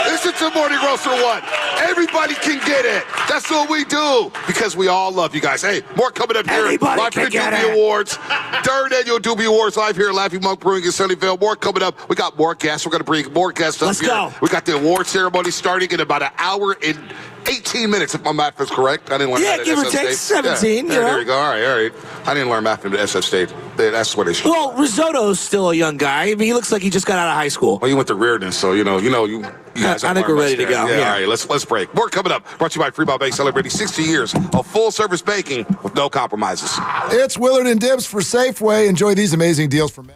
Is it the morning roast or what? Everybody can get it. That's what we do because we all love you guys. Hey, more coming up here. Everybody live can from the get Doobie it. Awards. Third annual Doobie Awards live here at Laughing Monk Brewing in Sunnyvale. More coming up. We got more guests. We're going to bring more guests up Let's here. go. We got the award ceremony starting in about an hour and 18 minutes, if my math is correct. I didn't learn that at give or SF take State. 17. Yeah, there you go. All right. I didn't learn math at SF State. That's what they should. Well, Risotto's still a young guy. I mean, he looks like he just got out of high school. Well, you went to Reardon, so you guys. I think we're ready to go. Yeah, all right, let's break. More coming up. Brought to you by Freeball Bank, celebrating 60 years of full-service banking with no compromises. It's Willard and Dibs for Safeway. Enjoy these amazing deals for men.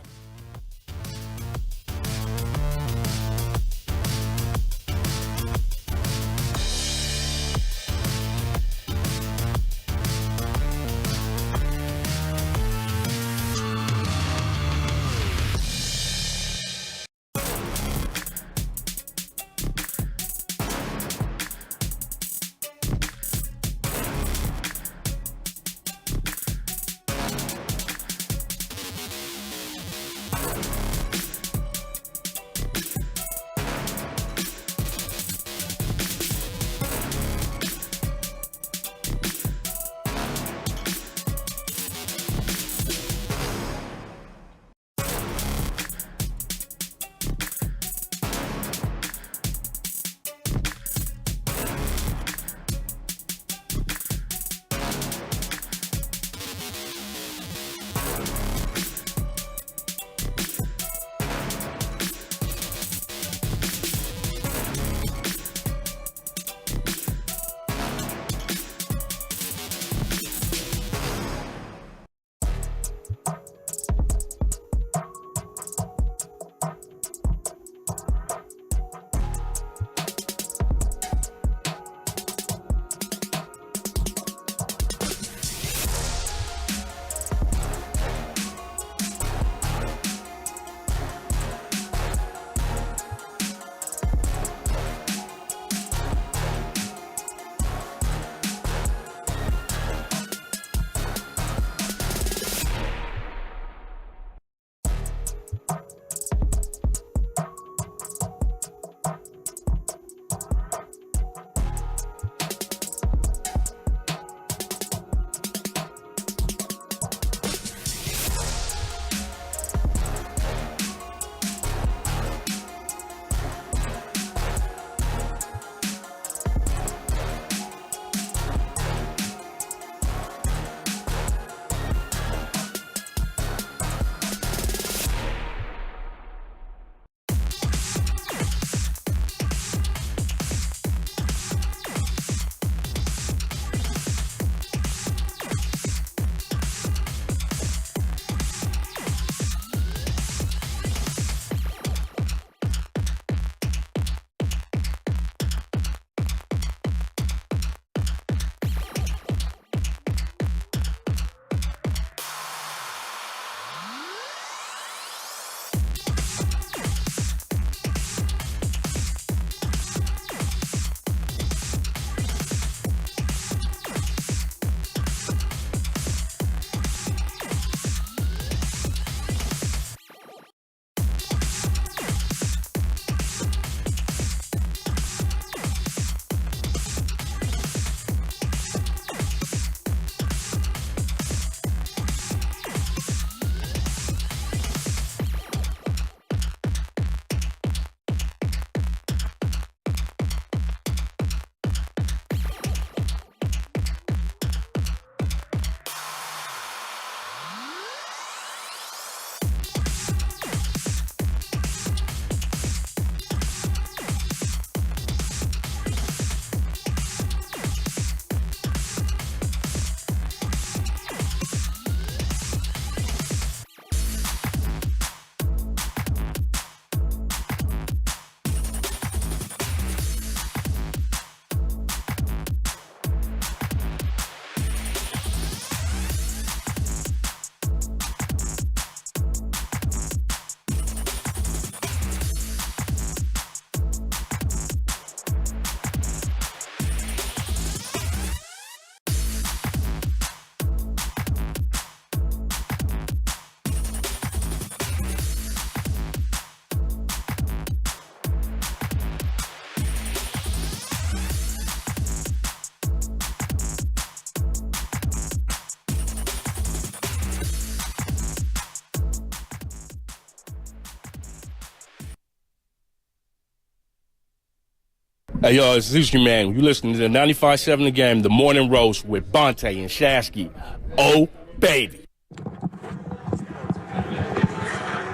Hey, yo, it's Zuchi Man. You listening to the 95.7 The Game, the morning roast with Bonte and Shasky. Oh, baby.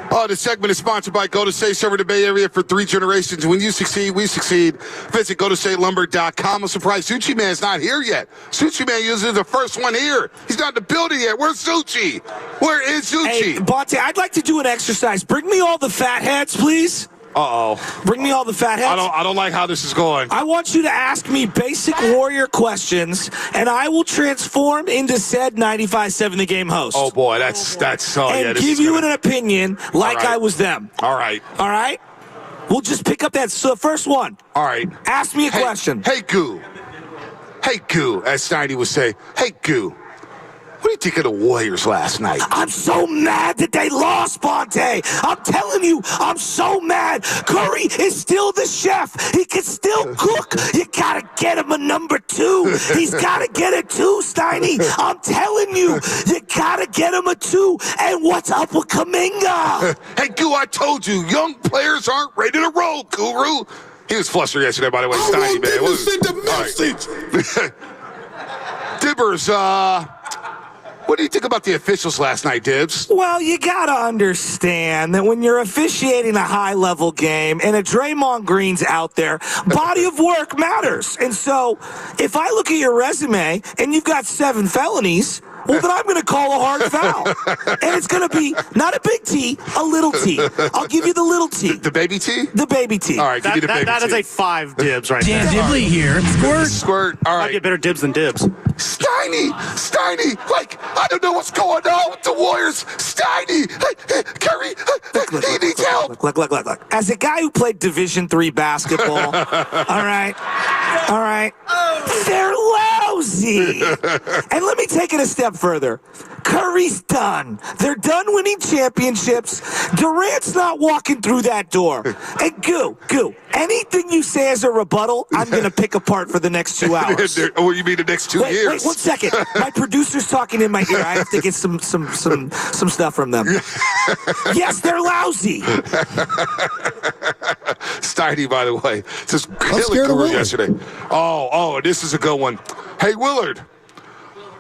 Oh, this segment is sponsored by Go to State, serving the Bay Area for 3 generations. When you succeed, we succeed. Visit GoToStateLumber.com. I'm surprised Zuchi Man's not here yet. Zuchi Man usually the first one here. He's not in the building yet. Where's Zuchi? Where is Zuchi? Hey, Bonte, I'd like to do an exercise. Bring me all the fat heads, please. Uh-oh. Bring me all the fat heads. I don't like how this is going. I want you to ask me basic Warrior questions, and I will transform into said 95.7 The Game host. Oh, boy, that's and give you an opinion like I was them. All right. All right? We'll just pick up that first one. All right. Ask me a question. Hey, Goo. Hey, Goo, as Steiny would say. Hey, Goo. What do you think of the Warriors last night? I'm so mad that they lost, Bonte. I'm telling you, I'm so mad. Curry is still the chef. He can still cook. You gotta get him a number 2. He's gotta get a 2, Steiny. I'm telling you, you gotta get him a 2. And what's up with Kuminga? Hey, Goo, I told you, young players aren't ready to roll, Guru. He was flustered yesterday, by the way. Steiny, man. Send a message. Dibbers, what do you think about the officials last night, Dibs? Well, you gotta understand that when you're officiating a high-level game and a Draymond Green's out there, body of work matters. And so, if I look at your resume and you've got 7 felonies, well, then I'm going to call a hard foul. And it's going to be not a big T, a little T. I'll give you the little T. The baby T? The baby T. All right, give me the baby T. That is a 5 dibs right Dan there. Dibley here. Squirt. Squirt. All right. I get better dibs than dibs. Steiny, like, I don't know what's going on with the Warriors. Steiny, Curry, he needs help. Look. As a guy who played Division III basketball, all right, they're lousy. And let me take it a step further. Curry's done. They're done winning championships. Durant's not walking through that door. And Goo, anything you say as a rebuttal, I'm going to pick apart for the next 2 hours. What you mean the next 2 years? Wait 1 second. My producer's talking in my ear. I have to get some stuff from them. Yes, they're lousy. Steiny, by the way, just killing Guru yesterday. Oh, this is a good one. Hey, Willard,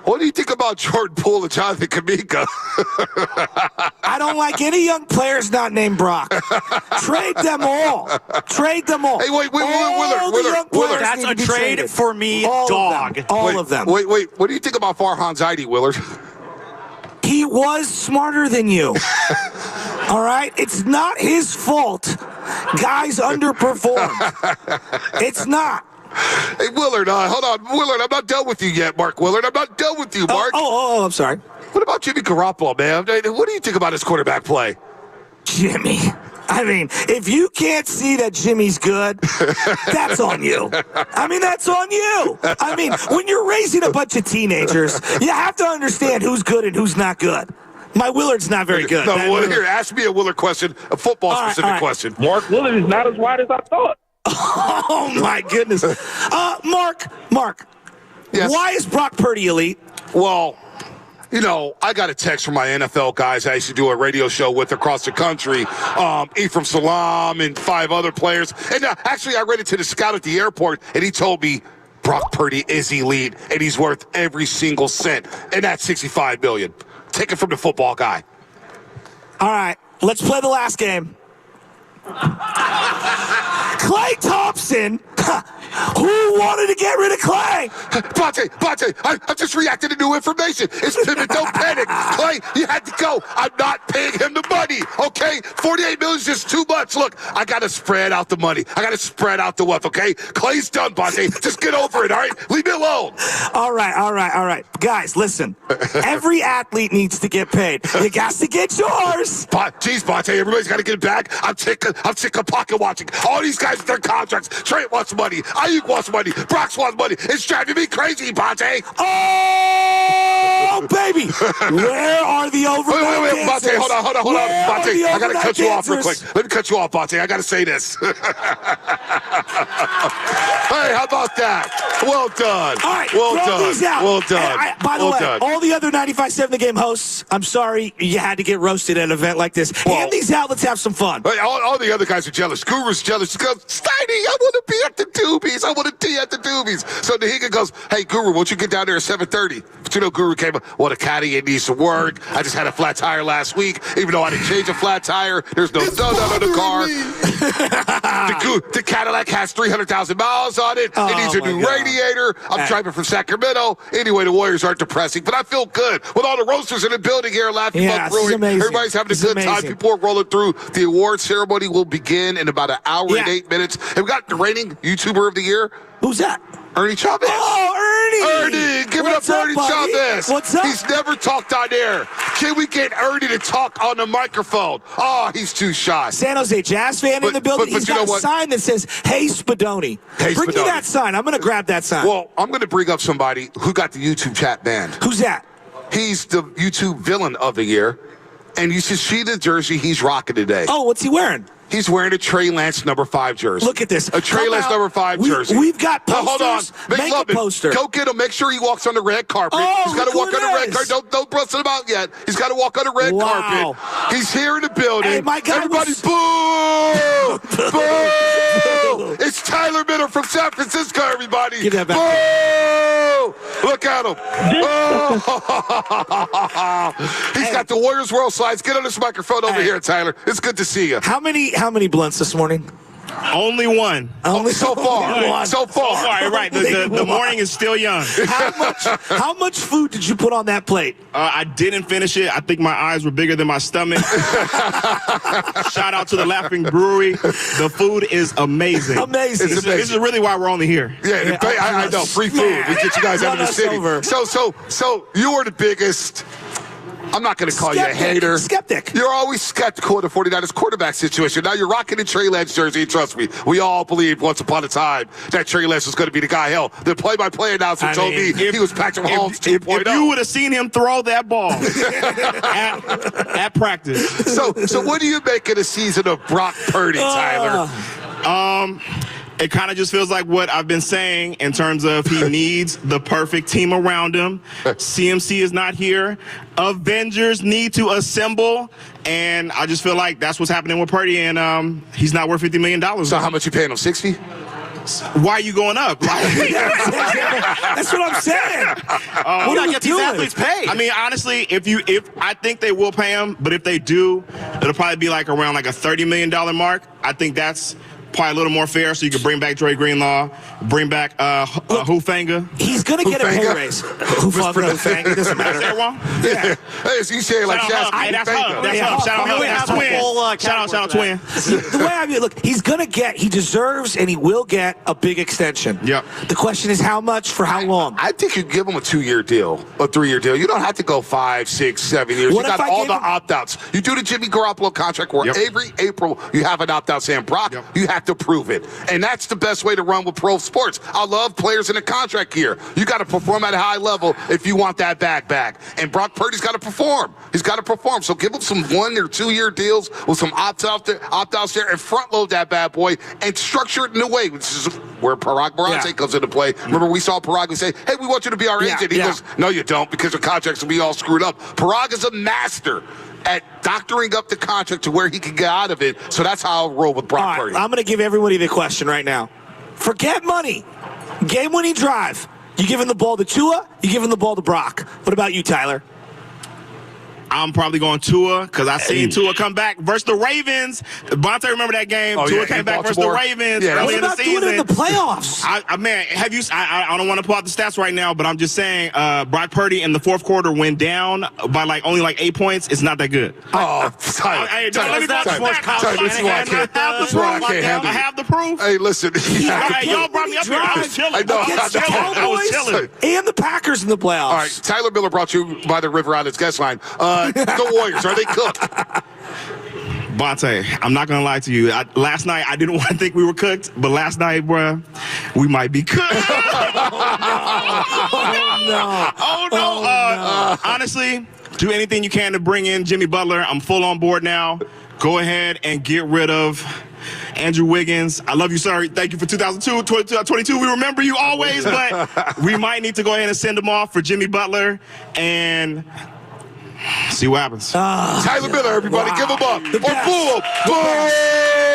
what do you think about Jordan Poole and Jonathan Kuminga? I don't like any young players not named Brock. Trade them all. Hey, wait, Willard. That's a trade for me, dog. All of them. Wait. What do you think about Farhan Zaidi, Willard? He was smarter than you. All right? It's not his fault. Guys underperform. It's not. Hey, Willard, hold on. Willard, I'm not done with you yet, Mark Willard. I'm not done with you, Mark. Oh, I'm sorry. What about Jimmy Garoppolo, man? What do you think about his quarterback play? Jimmy. I mean, if you can't see that Jimmy's good, that's on you. That's on you. When you're raising a bunch of teenagers, you have to understand who's good and who's not good. My Willard's not very good. No, here, ask me a Willard question, a football-specific question. Mark Willard is not as wide as I thought. Oh, my goodness. Mark. Yes? Why is Brock Purdy elite? Well, I got a text from my NFL guys I used to do a radio show with across the country, Ephraim Salam and 5 other players. And actually, I read it to the scout at the airport, and he told me Brock Purdy is elite, and he's worth every single cent. And that's $65 million. Take it from the football guy. All right, let's play the last game. Klay Thompson, who wanted to get rid of Klay? Bonte, I just reacted to new information. It's pivot, don't panic. Klay, you had to go. I'm not paying him the money, okay? $48 million is just too much. Look, I got to spread out the money. I got to spread out the wealth, okay? Clay's done, Bonte. Just get over it, all right? Leave me alone. All right. Guys, listen. Every athlete needs to get paid. You got to get yours. Jeez, Bonte, everybody's got to get it back. I'm sick of pocket watching. All these guys with their contracts. Trent wants money. Ayuk wants money. Brox wants money. It's driving me crazy, Bonte. Oh, baby. Where are the overnight Wait, Bonte, hold on. Bonte, I got to cut you off real quick. Let me cut you off, Bonte. I got to say this. Hey, how about that? Well done. All right, well throw done. these out. Well done. By the well way, done. all the other 95.7 The Game hosts, I'm sorry you had to get roasted at an event like this. Hand these out. Let's have some fun. All the other guys are jealous. Guru's jealous. He goes, Steiny, I want to be at the Doobies. I want to be at the Doobies. So Nahiga goes, hey, Guru, won't you get down there at 7:30? But you know, Guru came up, well, the caddy, it needs to work. I just had a flat tire last week. Even though I didn't change a flat tire, there's no donut on the car. The Cadillac has 300,000 miles on it. It needs a new radiator. I'm driving from Sacramento. Anyway, the Warriors aren't depressing, but I feel good with all the roasters in the building here laughing about Brewing. Everybody's having a good time. People are rolling through. The award ceremony will begin in about an hour and 8 minutes. And we got the reigning YouTuber of the year. Who's that? Ernie Chavez. Oh, Ernie! Give it up for Ernie Chavez. What's up? He's never talked on air. Can we get Ernie to talk on the microphone? Oh, he's too shy. San Jose Jazz fan in the building. He's got a sign that says, hey, Spadoni. Hey, bring me that sign. I'm going to grab that sign. Well, I'm going to bring up somebody who got the YouTube chat banned. Who's that? He's the YouTube villain of the year. And you should see the jersey he's rocking today. Oh, what's he wearing? He's wearing a Trey Lance number 5 jersey. Look at this. A Trey Lance number 5 jersey. We've got posters. Now, hold on. Make a poster. Go get him. Make sure he walks on the red carpet. Oh, he's got to walk on the red carpet. Don't bust him out yet. He's got to walk on the red carpet. He's here in the building. Hey, my guy everybody, boo! Boo! It's Tyler Miller from San Francisco, everybody. Get that back. Boo! Look at him. He's got the Warriors World Slides. Get on this microphone over here, Tyler. It's good to see you. How many blunts this morning? Only one. Only so far. So far, right. The morning is still young. How much food did you put on that plate? I didn't finish it. I think my eyes were bigger than my stomach. Shout out to the Laughing Brewery. The food is amazing. Amazing. This is really why we're only here. Yeah, I know. Free food. We get you guys out of the city. So you are the biggest. I'm not going to call you a hater. Skeptic. You're always skeptical of the 49ers quarterback situation. Now you're rocking the Trey Lance jersey. Trust me, we all believed once upon a time that Trey Lance was going to be the guy. Hell, the play-by-play announcer told me he was Patrick Mahomes 2.0. If you would have seen him throw that ball at practice. So what do you make of the season of Brock Purdy, Tyler? It kind of just feels like what I've been saying in terms of he needs the perfect team around him. CMC is not here. Avengers need to assemble, and I just feel like that's what's happening with Purdy, and he's not worth $50 million. So how much you paying him, 60? Why are you going up? That's what I'm saying. What do I get these athletes paid? I mean, honestly, if I think they will pay him, but if they do, it'll probably be like around like a $30 million mark. I think that's probably a little more fair, so you can bring back Dre Greenlaw, bring back Hufanga. He's going to get a pay raise. Hufanga, doesn't matter. Is that wrong? Yeah. Hey, so you say it like Shasky. That's Hub. Shout out Twin. The way I view it, look, he deserves and he will get a big extension. Yep. The question is how much for how long? I think you give him a 2-year deal, a 3-year deal. You don't have to go 5, 6, 7 years. You got all the opt-outs. You do the Jimmy Garoppolo contract where every April you have an opt-out saying, Brock, you have to prove it. And that's the best way to run with pro sports. I love players in a contract here. You got to perform at a high level if you want that back. And Brock Purdy's got to perform. He's got to perform. So give him some 1 or 2 year deals with some opt-outs there and front load that bad boy and structure it in a way, which is where Parag Barante comes into play. Remember, we saw Parag say, hey, we want you to be our agent. He goes, no, you don't, because the contracts will be all screwed up. Parag is a master at doctoring up the contract to where he can get out of it. So that's how I'll roll with Brock Purdy. I'm going to give everybody the question right now. Forget money. Game-winning drive. You giving the ball to Tua, you giving the ball to Brock. What about you, Tyler? I'm probably going Tua because I seen Tua come back versus the Ravens. Bonte, remember that game? Tua came back versus the Ravens early in the season. Doing it in the playoffs? I don't want to pull out the stats right now, but I'm just saying Brock Purdy in the fourth quarter went down by only 8 points. It's not that good. Oh, Tyler. This is why I can't handle it. I have the proof. Hey, listen. Y'all brought me up here. I was chilling. I was chilling. And the Packers in the playoffs. All right, Tyler Miller brought you by the River Islands guest line. The Warriors, are they cooked? Bonte, I'm not gonna lie to you. Last night I didn't want to think we were cooked, but last night, bruh, we might be cooked. Oh no! Honestly, do anything you can to bring in Jimmy Butler. I'm full on board now. Go ahead and get rid of Andrew Wiggins, I love you, sir. Thank you for 2002, 2022. We remember you always, but we might need to go ahead and send him off for Jimmy Butler and see what happens. Tyler Miller, everybody, give him up. The best. Boom.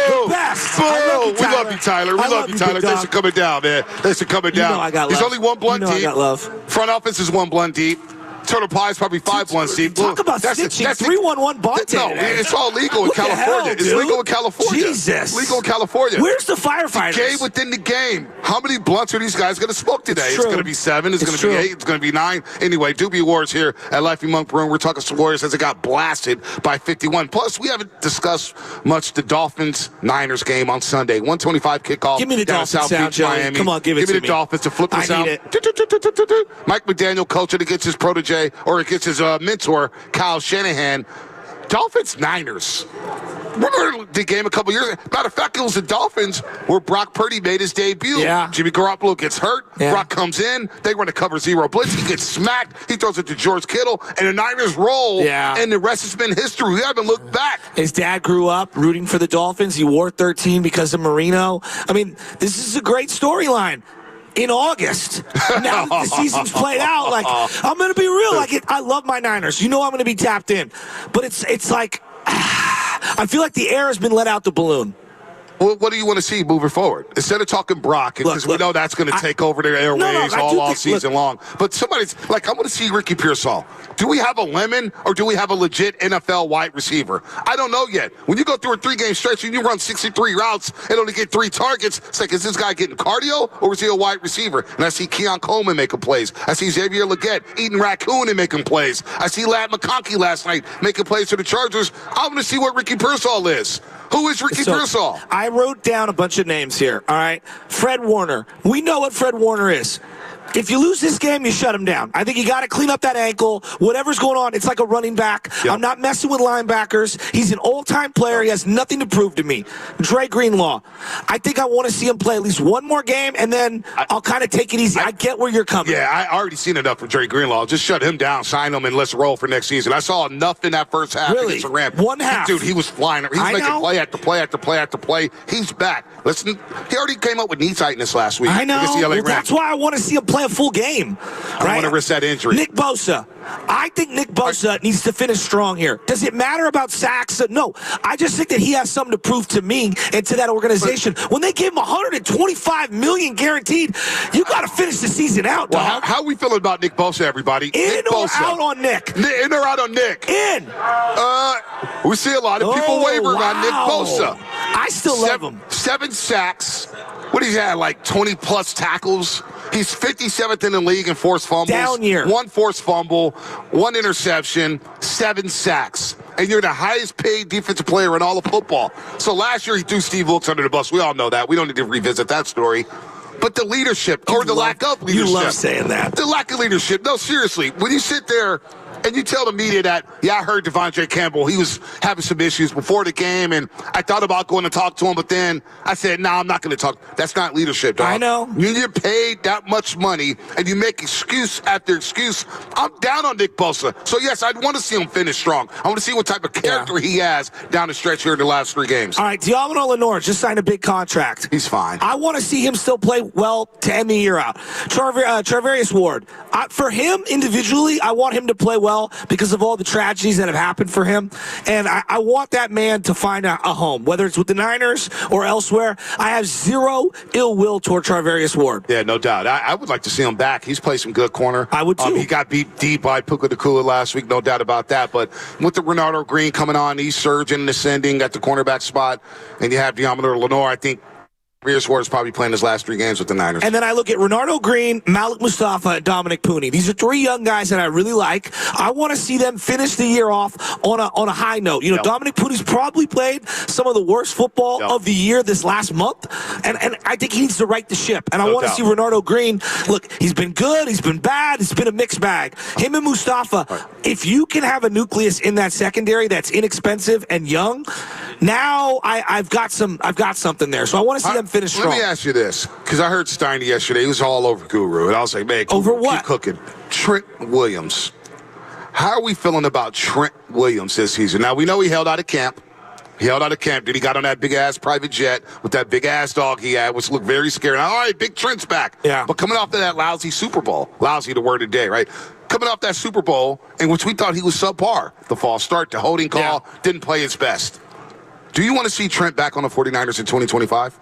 The best. We love you, Tyler. We love you, Tyler. Thanks for coming down, man. Thanks for coming down. You know I got There's love. only one blunt You know I deep. got love. Front office is one blunt deep. Turtle Pie is probably 5 blunts deep. Talk about snitching. 3-1-1 Bonte. No, it's all legal in What the California. hell, It's dude? legal in California. Jesus. Legal in California. Where's the firefighters? Game within the game. How many blunts are these guys going to smoke today? It's true. going to be 7. It's going to be true. 8. It's going to be 9. Anyway, Doobie Awards here at Lifey Monk Room. We're talking some Warriors as it got blasted by 51. Plus, we haven't discussed much the Dolphins-Niners game on Sunday. 125 kickoff. Give me the down Dolphins South sound, Beach, Joey. Miami. Come on, give it to me. me. The Dolphins to flip the I sound. need it. Mike McDaniel coaching against his protege or against his mentor, Kyle Shanahan. Dolphins-Niners. Remember the game a couple years ago? Matter of fact, it was the Dolphins where Brock Purdy made his debut. Yeah. Jimmy Garoppolo gets hurt. Yeah. Brock comes in. They run a cover 0 blitz. He gets smacked. He throws it to George Kittle. And the Niners roll. Yeah. And the rest has been history. We haven't looked back. His dad grew up rooting for the Dolphins. He wore 13 because of Marino. I mean, this is a great storyline. In August, now that the season's played out, like, I'm going to be real. Like, I love my Niners. You know I'm going to be tapped in. But it's like, I feel like the air has been let out the balloon. Well, what do you want to see moving forward? Instead of talking Brock, because we know that's going to take over their airways all season long. But somebody's like, I want to see Ricky Pearsall. Do we have a lemon or do we have a legit NFL wide receiver? I don't know yet. When you go through a 3-game stretch and you run 63 routes and only get 3 targets, it's like, is this guy getting cardio or is he a wide receiver? And I see Keon Coleman making plays. I see Xavier Legette eating raccoon and making plays. I see Ladd McConkey last night making plays for the Chargers. I want to see what Ricky Pearsall is. Who is Ricky Pearsall? I wrote down a bunch of names here, all right? Fred Warner. We know what Fred Warner is. If you lose this game, you shut him down. I think you got to clean up that ankle. Whatever's going on, it's like a running back. Yep. I'm not messing with linebackers. He's an all-time player. He has nothing to prove to me. Dre Greenlaw. I think I want to see him play at least one more game, and then I'll kind of take it easy. I get where you're coming. Yeah, I already seen enough for Dre Greenlaw. Just shut him down, sign him, and let's roll for next season. I saw enough in that first half against the Rams. One half. Dude, he was flying. He was making play after play after play after play. He's back. Listen, he already came up with knee tightness last week. I know. Against the LA Rams. That's why I want to see him play a full game. I don't want to risk that injury. Nick Bosa. I think Nick Bosa needs to finish strong here. Does it matter about sacks? No. I just think that he has something to prove to me and to that organization. When they gave him $125 million guaranteed, you got to finish the season out, dog. Well, how are we feeling about Nick Bosa, everybody? In Nick or Bosa. out on Nick? In or out on Nick? In. We see a lot of people wavering on Nick Bosa. I still love him. 7 sacks. What he's had, like 20-plus tackles. He's 57th in the league in forced fumbles. Down year. 1 forced fumble, 1 interception, 7 sacks. And you're the highest paid defensive player in all of football. So last year he threw Steve Wilkes under the bus. We all know that. We don't need to revisit that story. But the leadership, or the lack of leadership. You love saying that. The lack of leadership. No, seriously. When you sit there and you tell the media that, I heard Devondre Campbell, he was having some issues before the game, and I thought about going to talk to him, but then I said, I'm not going to talk. That's not leadership, dog. I know. You get paid that much money, and you make excuse after excuse. I'm down on Nick Bosa. So, yes, I'd want to see him finish strong. I want to see what type of character he has down the stretch here in the last 3 games. All right, Diamond Lenore just signed a big contract. He's fine. I want to see him still play well to end the year out. Charvarius Ward. For him, individually, I want him to play well because of all the tragedies that have happened for him. And I want that man to find a home, whether it's with the Niners or elsewhere. I have zero ill will toward Charvarius Ward. Yeah, no doubt. I would like to see him back. He's played some good corner. I would too. He got beat deep by Puka Nacua last week, no doubt about that. But with the Renardo Green coming on, he's surging and ascending at the cornerback spot, and you have Diamond Lenore, I think Charvarius Ward is probably playing his last 3 games with the Niners. And then I look at Renardo Green, Malik Mustafa, and Dominic Pooney. These are 3 young guys that I really like. I want to see them finish the year off on a high note. You know, Dominic Pooney's probably played some of the worst football of the year this last month, and I think he needs to right the ship. And I want to see Renardo Green. Look, he's been good, he's been bad, it's been a mixed bag. Him and Mustafa, if you can have a nucleus in that secondary that's inexpensive and young, now I've got something there. So I want to see them finish strong. Let me ask you this, because I heard Steiny yesterday. He was all over Guru, and I was like, man, over what? Keep cooking. Trent Williams. How are we feeling about Trent Williams this season? Now, we know he held out of camp. He held out of camp. Then he got on that big-ass private jet with that big-ass dog he had, which looked very scary. All right, Big Trent's back. Yeah. But coming off of that lousy Super Bowl, lousy the word of the day, right? Coming off that Super Bowl, in which we thought he was subpar. The false start, the holding call, didn't play his best. Do you want to see Trent back on the 49ers in 2025?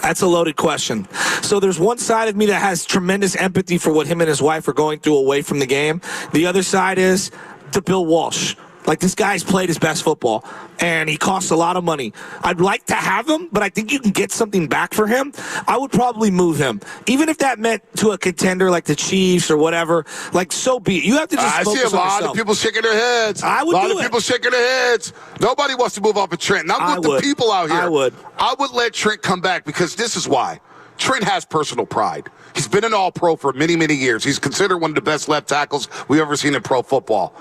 That's a loaded question. So there's one side of me that has tremendous empathy for what him and his wife are going through away from the game. The other side is the Bill Walsh. Like, this guy's played his best football, and he costs a lot of money. I'd like to have him, but I think you can get something back for him. I would probably move him. Even if that meant to a contender like the Chiefs or whatever, like, so be it. You have to just focus on yourself. I see a lot of people shaking their heads. I would do it. A lot of people shaking their heads. Nobody wants to move off of Trent. Not with the people out here. I would let Trent come back because this is why. Trent has personal pride. He's been an all-pro for many, many years. He's considered one of the best left tackles we've ever seen in pro football.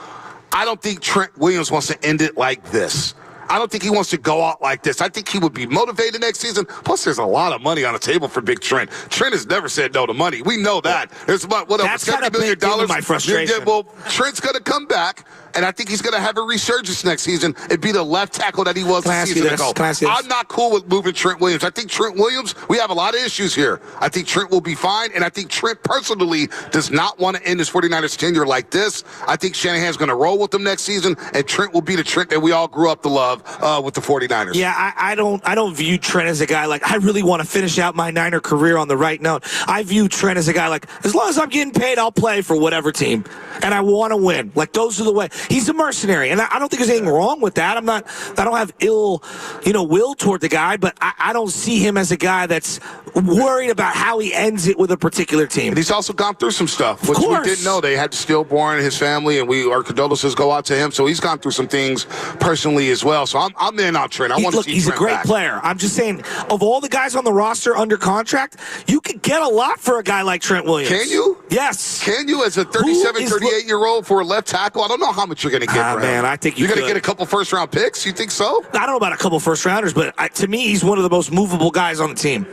I don't think Trent Williams wants to end it like this. I don't think he wants to go out like this. I think he would be motivated next season. Plus, there's a lot of money on the table for Big Trent. Trent has never said no to money. We know that. There's about, $70 million? My frustration. Yeah, well, Trent's going to come back, and I think he's going to have a resurgence next season and be the left tackle that he was a season ago. I'm not cool with moving Trent Williams. I think Trent Williams, we have a lot of issues here. I think Trent will be fine, and I think Trent personally does not want to end his 49ers tenure like this. I think Shanahan's going to roll with him next season, and Trent will be the Trent that we all grew up to love with the 49ers. Yeah, I don't view Trent as a guy like, I really want to finish out my Niner career on the right note. I view Trent as a guy like, as long as I'm getting paid, I'll play for whatever team. And I want to win. Like, those are the way. He's a mercenary, and I don't think there's anything wrong with that. I don't have ill, will toward the guy, but I don't see him as a guy that's worried about how he ends it with a particular team. And he's also gone through some stuff, which we didn't know. They had stillborn, his family, and our condolences go out to him. So he's gone through some things personally as well. So I'm in on Trent. I want to see he's Trent a great back. player. I'm just saying, of all the guys on the roster under contract, you could get a lot for a guy like Trent Williams. Can you? Yes. Can you, as a 37, 38-year-old for a left tackle? I don't know how much you're going to get for him. Man, I think you're going to get a couple first-round picks. You think so? I don't know about a couple first-rounders, but to me, he's one of the most movable guys on the team.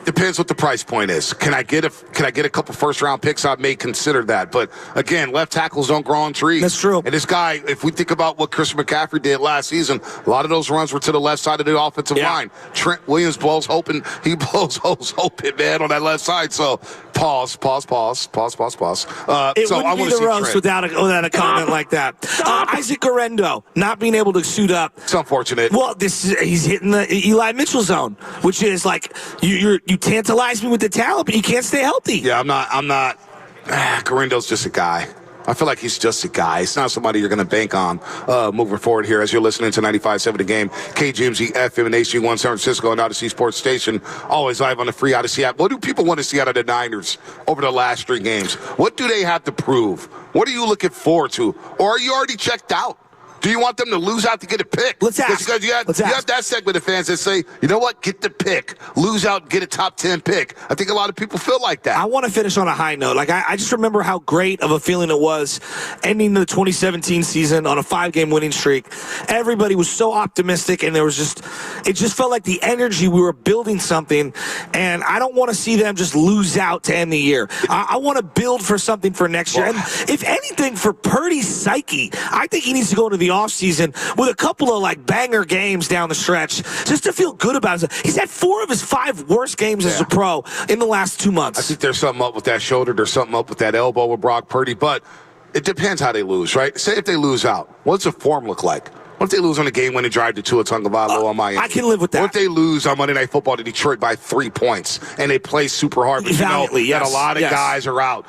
Depends what the price point is. Can I get a couple first-round picks? I may consider that. But, again, left tackles don't grow on trees. That's true. And this guy, if we think about what Christian McCaffrey did last season, a lot of those runs were to the left side of the offensive line. Trent Williams blows open. He blows holes open, man, on that left side. So, pause. It wouldn't be the roast without a comment like that. Isaac Guerrero not being able to suit up. It's unfortunate. Well, he's hitting the Eli Mitchell zone, which is like you tantalize me with the talent, but you can't stay healthy. Yeah, I'm not. Guerrero's just a guy. I feel like he's just a guy. It's not somebody you're going to bank on moving forward here as you're listening to 95.7 The Game, KGMZ FM and HG1 San Francisco and Odyssey Sports Station, always live on the free Odyssey app. What do people want to see out of the Niners over the last 3 games? What do they have to prove? What are you looking forward to? Or are you already checked out? Do you want them to lose out to get a pick? Let's ask. Because you have that segment of fans that say, you know what, get the pick. Lose out, get a top 10 pick. I think a lot of people feel like that. I want to finish on a high note. Like, I just remember how great of a feeling it was ending the 2017 season on a 5-game winning streak. Everybody was so optimistic, and it just felt like the energy, we were building something, and I don't want to see them just lose out to end the year. I want to build for something for next year. And if anything, for Purdy's psyche, I think he needs to go into the offseason with a couple of like banger games down the stretch just to feel good about it. He's had 4 of his 5 worst games as a pro in the last 2 months. I think there's something up with that shoulder. There's something up with that elbow with Brock Purdy, but it depends how they lose, right? Say if they lose out, what's the form look like? What if they lose on a game-winning drive to Tua Tagovailoa on my end? I can live with that. What if they lose on Monday Night Football to Detroit by 3 points and they play super hard, but that a lot of guys are out?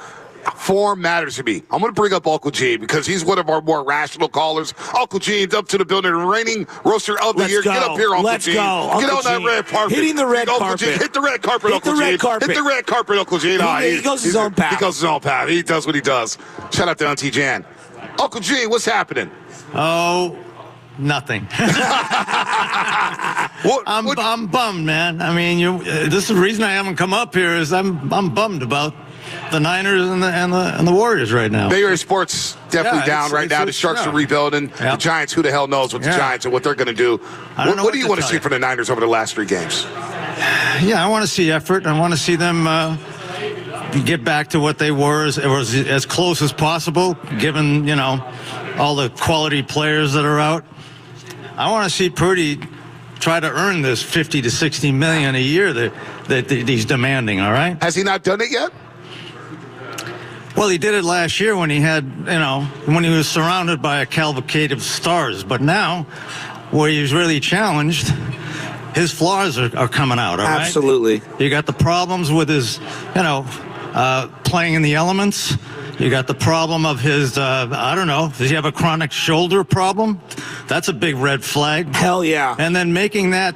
Form matters to me. I'm going to bring up Uncle Gene because he's one of our more rational callers. Uncle Gene's up to the building, reigning roaster of the year. Get up here, Uncle Gene. Get on that red carpet. Hitting the red carpet. Gene. Hit the red carpet, Uncle Gene. Hit the red carpet, Uncle Gene. He goes his own path. He goes his own path. He does what he does. Shout out to Auntie Jan. Uncle Gene, what's happening? Oh, nothing. I'm bummed, man. I mean, this is the reason I haven't come up here is I'm bummed about the Niners and the Warriors right now. Bay Area sports definitely down right now. The Sharks are rebuilding. The Giants, who the hell knows what the Giants and what they're going to do. What do you want to see from the Niners over the last 3 games? Yeah, I want to see effort. I want to see them get back to what they were as close as possible, given all the quality players that are out. I want to see Purdy try to earn this 50 to 60 million a year that he's demanding. All right. Has he not done it yet? Well, he did it last year when he had, when he was surrounded by a cavalcade of stars. But now, where he's really challenged, his flaws are coming out. All right. Absolutely. You got the problems with his, playing in the elements. You got the problem of his, I don't know, does he have a chronic shoulder problem? That's a big red flag. Hell yeah. And then making that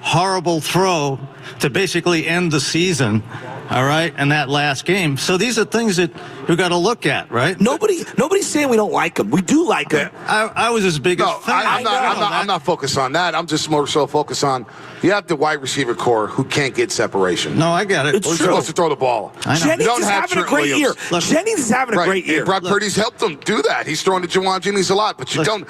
horrible throw to basically end the season, all right, in that last game. So these are things that you got to look at, right? Nobody's saying we don't like him. We do like him. I was his biggest fan. I'm not focused on that. I'm just more so focused on you have the wide receiver core who can't get separation. No, I get it. Who's supposed to throw the ball? Jennings is having a great year. Jennings is having a great year. Brock Purdy's helped them do that. He's throwing to Jawan Jennings a lot, but you don't.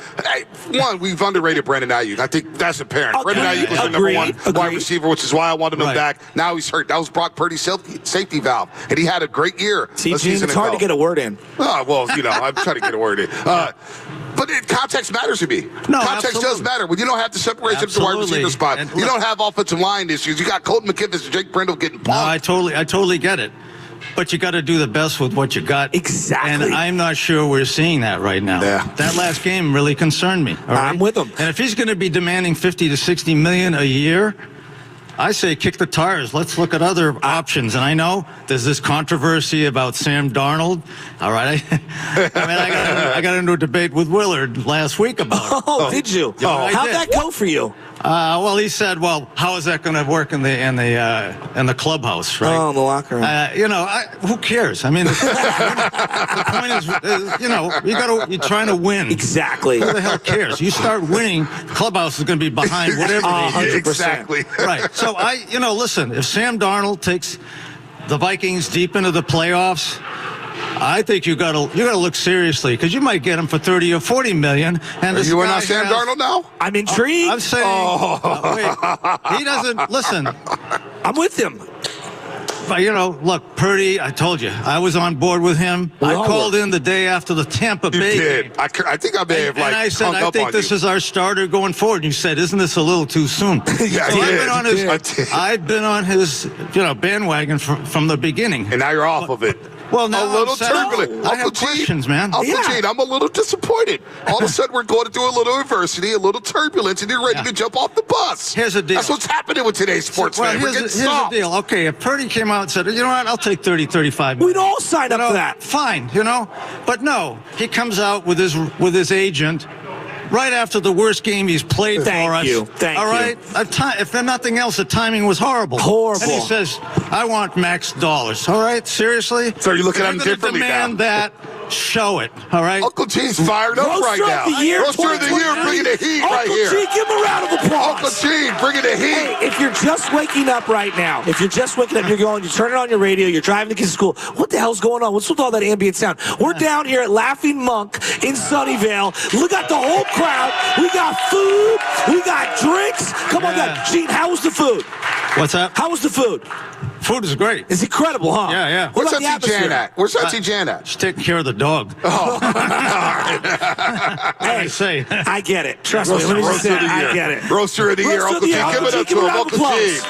One, we've underrated Brandon Ayuk. I think that's apparent. Brandon Ayuk was the number one wide receiver, which is why I wanted him back. Now he's hurt. That was Brock Purdy's safety valve, and he had a great year. See, Gene, it's hard to get a word in. Oh, well, I'm trying to get a word in. But context matters to me. No, context does matter. When you don't have the separation of the wide receiver spot, you don't have offensive line issues. You got Colton McKivitz and Jake Brendel getting pumped. No, I totally get it. But you got to do the best with what you got. Exactly. And I'm not sure we're seeing that right now. Yeah. That last game really concerned me. All right? I'm with him. And if he's going to be demanding 50 to 60 million a year, I say kick the tires. Let's look at other options. And I know there's this controversy about Sam Darnold. All right. I got into a debate with Willard last week about it. Oh, did you? How'd that go for you? Well, he said, "Well, how is that going to work in the clubhouse, right?" Oh, in the locker room. Who cares? I mean, the point is, you're trying to win. Exactly. Who the hell cares? You start winning, the clubhouse is going to be behind whatever they do. 100%. Exactly. Right. So listen, if Sam Darnold takes the Vikings deep into the playoffs, I think you got to look seriously because you might get him for 30 or 40 million. And are you in on Sam Darnold now? I'm intrigued. I'm saying, wait, he doesn't listen. I'm with him. But, look, Purdy, I told you, I was on board with him. I called in the day after the Tampa Bay game. I think I may have, and I said, I think this is our starter going forward. And you said, isn't this a little too soon? Yeah, so I've been on his bandwagon from the beginning. And now you're off of it. Well, now a little turbulent. I have questions, man. Uncle Gene, I'm a little disappointed. All of a sudden, we're going through a little adversity, a little turbulence, and you're ready to jump off the bus. Here's the deal. That's what's happening with today's sports, man. We're getting soft. Here's the deal. Okay, if Purdy came out and said, you know what, I'll take 30, 35 million. We'd all sign up for that. Fine, But no, he comes out with his agent right after the worst game he's played for us. Thank you. All right? If nothing else, the timing was horrible. Horrible. And he says, I want max dollars. All right? Seriously? So you're looking at him differently now. Demand that. Show it. All right? Uncle Gene's fired up right now. Roaster of the year, bringing the heat right here. Uncle Gene, give him a round of applause. Uncle Gene, bringing the heat. Hey, if you're just waking up right now, you're turning on your radio, you're driving the kids to school, what the hell's going on? What's with all that ambient sound? We're down here at Laughing Monk in Sunnyvale. We got the whole crowd. We got food. We got drinks. Come on, guys. Gene, how was the food? What's that? How was the food? Food is great. It's incredible, huh? Yeah. Where's Auntie Jan at? Where's Auntie Jan at? She's taking care of the dog. Oh. Hey, I get it. Trust me. Let me just say, I get it. Roaster of the year, Uncle Gene. Give it up to him, Uncle Gene.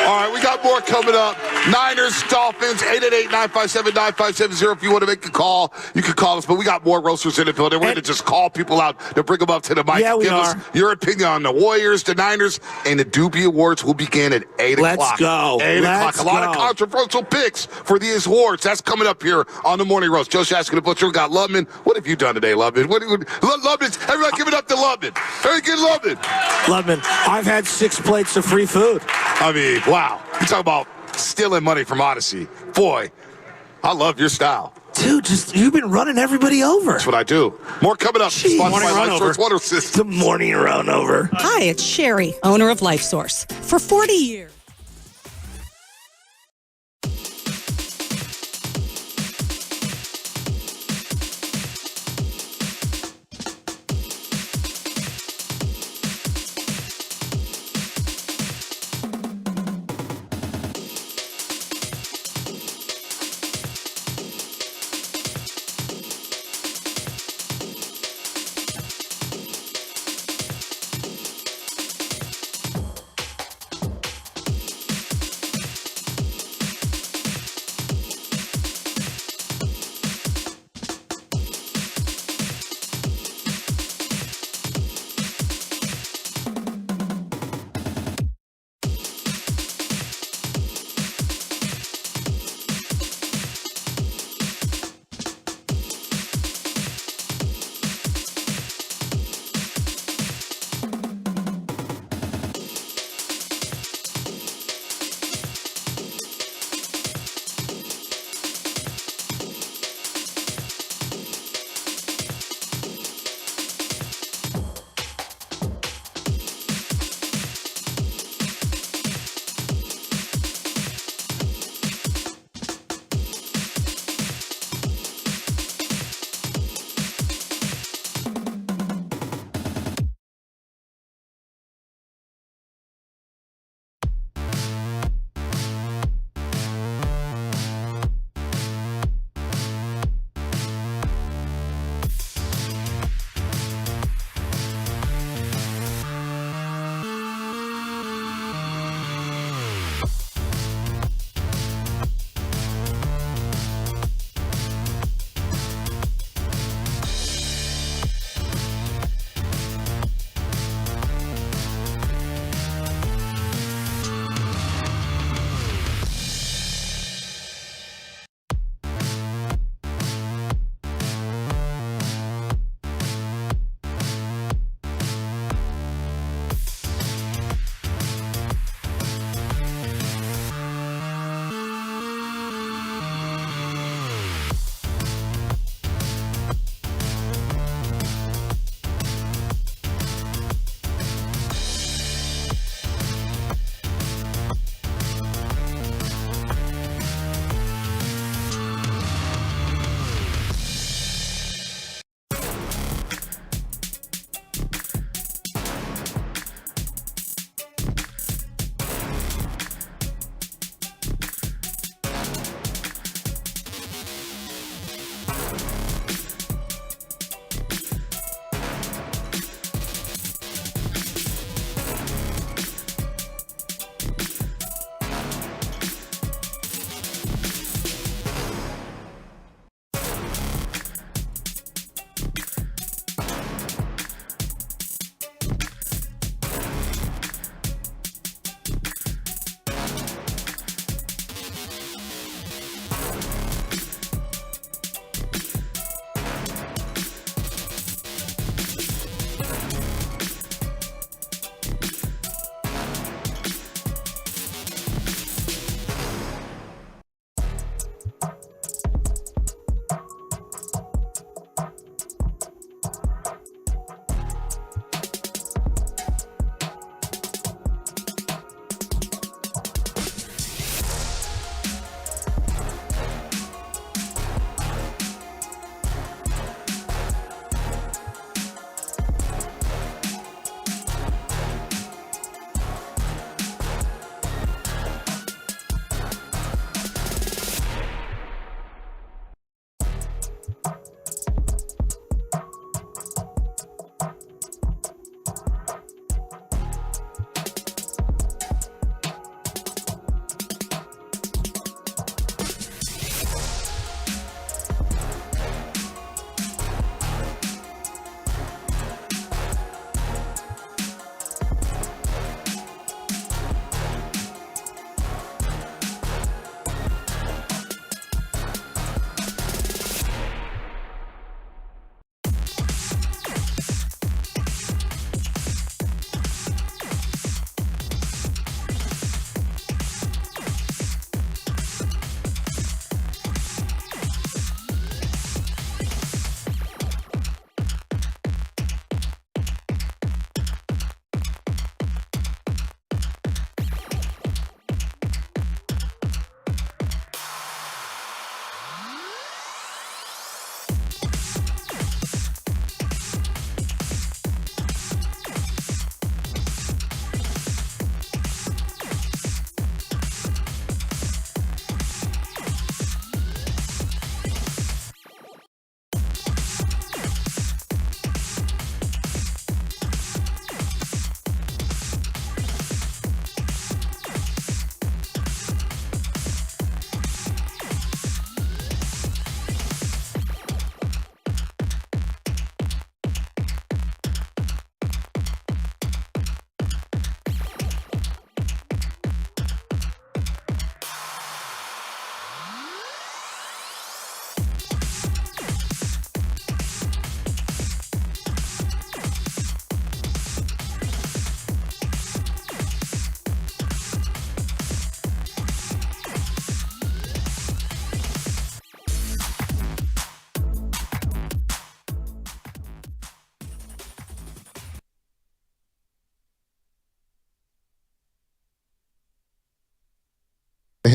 All right, we got more coming up. Niners, Dolphins, 888-957-9570. If you want to make a call, you can call us. But we got more roasters in the building. We're going to just call people out to bring them up to the mic. Yeah, we Give are. us your opinion on the Warriors, the Niners, and the Doobie Awards will begin at 8 o'clock. Let's go. 8 o'clock. A lot of controversial picks for these awards. That's coming up here on the Morning Roast. Joe Shaskin, the Butcher. We got Lubman. What have you done today, Lubman? Lubman. Everyone give it up to Lubman. Very good, Lubman. Lubman, I've had 6 plates of free food. I mean, wow. You talk about stealing money from Odyssey. Boy, I love your style. Dude, you've been running everybody over. That's what I do. More coming up. Sponsored by LifeSource Water System. The morning run over. Hi, it's Sherry, owner of LifeSource. For 40 years.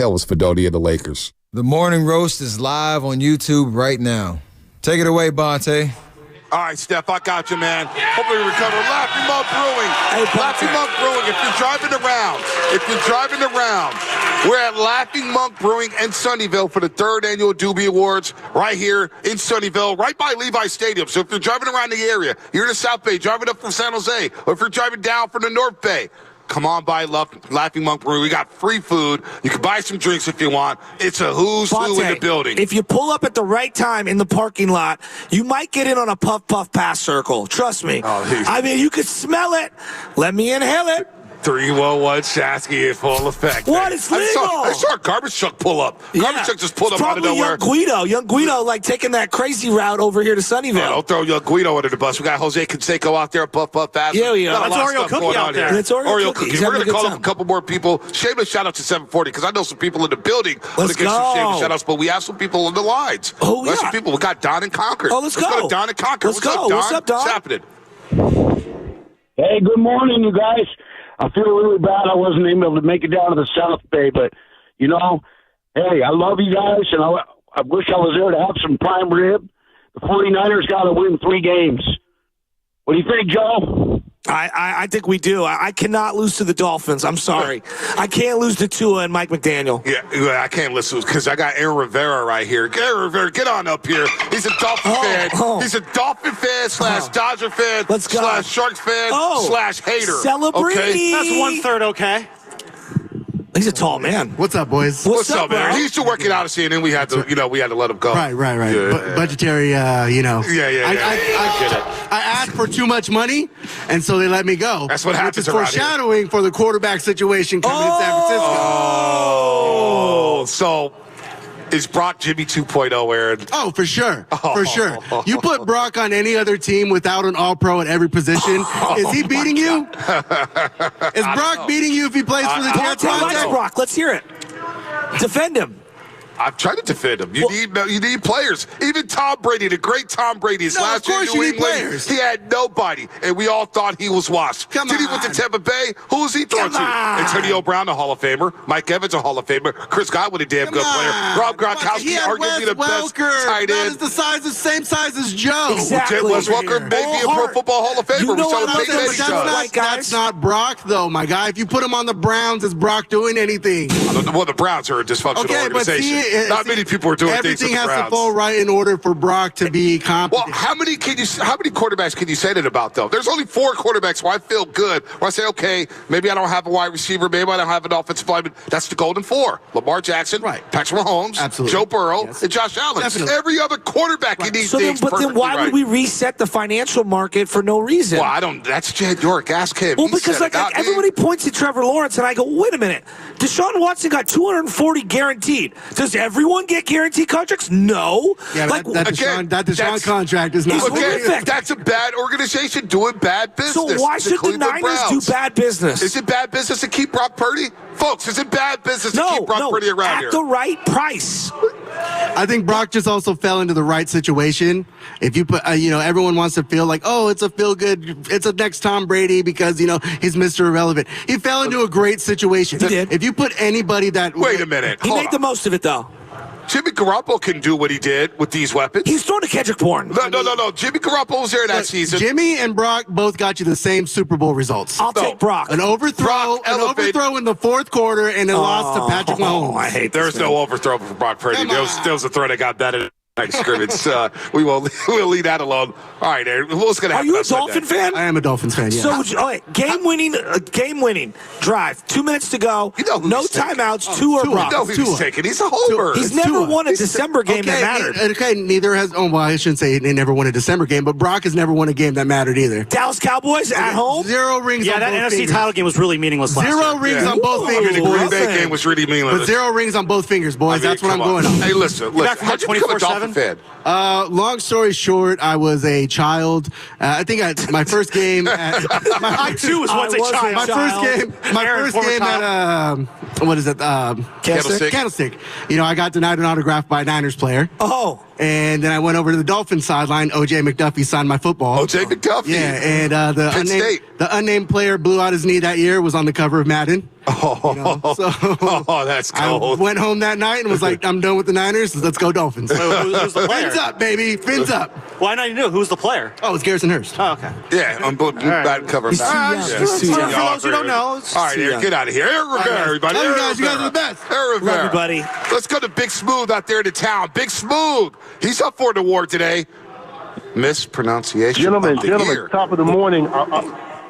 hell was Fedoti of the Lakers? The Morning Roast is live on YouTube right now. Take it away, Bonte. All right, Steph, I got you, man. Hopefully we recover. Laughing Monk Brewing. Laughing Monk Brewing. If you're driving around, we're at Laughing Monk Brewing in Sunnyvale for the 3rd annual Doobie Awards right here in Sunnyvale, right by Levi Stadium. So if you're driving around the area, you're in the South Bay, driving up from San Jose, or if you're driving down from the North Bay, come on by Laughing Monk Brewery. We got free food. You can buy some drinks if you want. It's a who's who in the building. If you pull up at the right time in the parking lot, you might get in on a puff pass circle. Trust me. I mean, you could smell it. Let me inhale it. 311 Shasky in full effect. What? It's legal. I saw a garbage truck pull up. Garbage truck just pulled up out of nowhere. Young Guido, like taking that crazy route over here to Sunnyvale. Don't throw Young Guido under the bus. We got Jose Canseco out there, Puff Fast. Yeah, we are. That's Oreo Cookie out there. It's Oreo Cookie. We're going to call up a couple more people. Shameless shout out to 740 because I know some people in the building. Let's go. Some shameless shout outs, but we have some people on the lines. Oh, yeah. Some people. We got Don and Concord. Oh, let's go to Don and Concord. Let's go. What's up, Don? What's happening? Hey, good morning, you guys. I feel really bad I wasn't able to make it down to the South Bay, but, you know, hey, I love you guys, and I wish I was there to have some prime rib. The 49ers got to win 3 games. What do you think, Joe? I think we do. I cannot lose to the Dolphins. I'm sorry. I can't lose to Tua and Mike McDaniel. Yeah, I can't listen because I got Aaron Rivera right here. Aaron Rivera, get on up here. He's a Dolphin fan. He's a Dolphin fan / Dodger fan / Sharks fan / hater. Celebrate. Okay? That's 1/3 okay. He's a tall man. What's up, boys? What's up, man? He used to work at Odyssey, and then we had to let him go. Right. Yeah. Budgetary, Yeah. I asked for too much money, and so they let me go. That's what happens Which is around foreshadowing for the quarterback situation coming in San Francisco. Oh, so is Brock Jimmy 2.0, Aaron? Oh, for sure. For sure. You put Brock on any other team without an all-pro at every position, is he beating you? Is Brock beating you if he plays for the Jets? Brock, let's hear it. Defend him. I've tried to defend him. You need players. Even Tom Brady, the great Tom Brady, last year in New England, he had nobody, and we all thought he was washed. Then he went to Tampa Bay. Who was he throwing to? Antonio Brown, a Hall of Famer. Mike Evans, a Hall of Famer. Chris Godwin, a damn good player. Rob Gronkowski, arguably the best tight end. That is the same size as Joe. Exactly. Wes Welker, maybe a Pro Football Hall of Famer. You know what That's not Brock, though, my guy. If you put him on the Browns, is Brock doing anything? Well, the Browns are a dysfunctional organization. Not many people are doing things with the Browns. Everything has to fall right in order for Brock to be competent. Well, how many quarterbacks can you say that about, though? There's only 4 quarterbacks where I feel good, where I say, okay, maybe I don't have a wide receiver, maybe I don't have an offensive lineman. That's the golden 4. Lamar Jackson, Patrick Mahomes, Joe Burrow, and Josh Allen. Definitely. Every other quarterback you need things But then why would we reset the financial market for no reason? Well, I don't. That's Jed York. Ask him. Well, because everybody points at Trevor Lawrence, and I go, wait a minute. Deshaun Watson got $240 guaranteed. Does everyone get guaranteed contracts? No. Yeah, that Deshaun contract is not. That's a bad organization doing bad business. So why should the Niners do bad business? Is it bad business to keep Brock Purdy? Folks, is it bad business to keep Brock Purdy around here? At the right price. I think Brock just also fell into the right situation. If you put, everyone wants to feel like, oh, it's a feel-good, it's a next Tom Brady because, he's Mr. Irrelevant. He fell into a great situation. He did. If you put anybody that... Wait a minute. He made the most of it, though. Jimmy Garoppolo can do what he did with these weapons. He's throwing to Kendrick Bourne. No. Jimmy Garoppolo was there that season. Jimmy and Brock both got you the same Super Bowl results. I'll take Brock. An overthrow in the fourth quarter and a loss to Patrick Mahomes. I hate There's no overthrow for Brock Purdy. There was a throw that got better. Scrimmage. We'll leave that alone. All right, Aaron. What's going to happen? Are you a Dolphin fan? I am a Dolphins fan. Yeah. So, game winning drive. 2 minutes to go. No timeouts. Tua or Brock. He's taking. He's a homer. He's never won a December game that mattered. Okay, neither has. Oh, well, I shouldn't say they never won a December game, but Brock has never won a game that mattered either. Dallas Cowboys at home. 0 rings. Yeah, on that both NFC fingers. title game was really meaningless. 0 rings on both fingers. The Green Bay game was really meaningless. But 0 rings on both fingers, boys. That's what I'm going on. Hey, listen. How'd you become a Dolphin fan? Long story short, I was a child. I think my first game. I too was once a child. My first game at what is it? Candlestick. I got denied an autograph by a Niners player. Oh. And then I went over to the Dolphins sideline. O.J. McDuffie signed my football. O.J. McDuffie. Yeah, and the unnamed player blew out his knee that year. Was on the cover of Madden. Oh, that's cold. I went home that night and was like, I'm done with the Niners. Let's go Dolphins. Who's the player? Fins up, baby. Fins up. Well, I know you knew. Who's the player? Oh, it's Garrison Hurst. Oh, okay. Yeah, I'm bad cover. He's too young. He's too young. For those who don't know, it's All right, Eric, get out of here. Eric Rivera, everybody. Love you Eric guys. You guys Rivera. are the best. Eric Rivera. Love you, buddy. Let's go to Big Smooth out there in the town. Big Smooth. He's up for an award today. Mispronunciation. Gentlemen, of the year. top of the morning.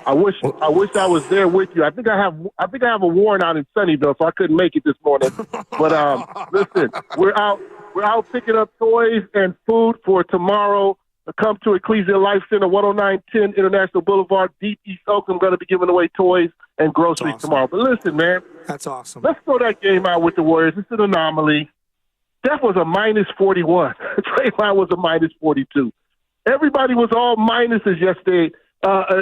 I wish I was there with you. I think I have a warrant out in Sunnyvale, so I couldn't make it this morning. But listen, we're out picking up toys and food for tomorrow. Come to Ecclesia Life Center, 10910 International Boulevard, Deep East Oakland. I'm going to be giving away toys and groceries tomorrow. But listen, man, That's awesome. let's throw that game out with the Warriors. It's an anomaly. Steph was a minus 41. Draymond was a minus 42. Everybody was all minuses yesterday.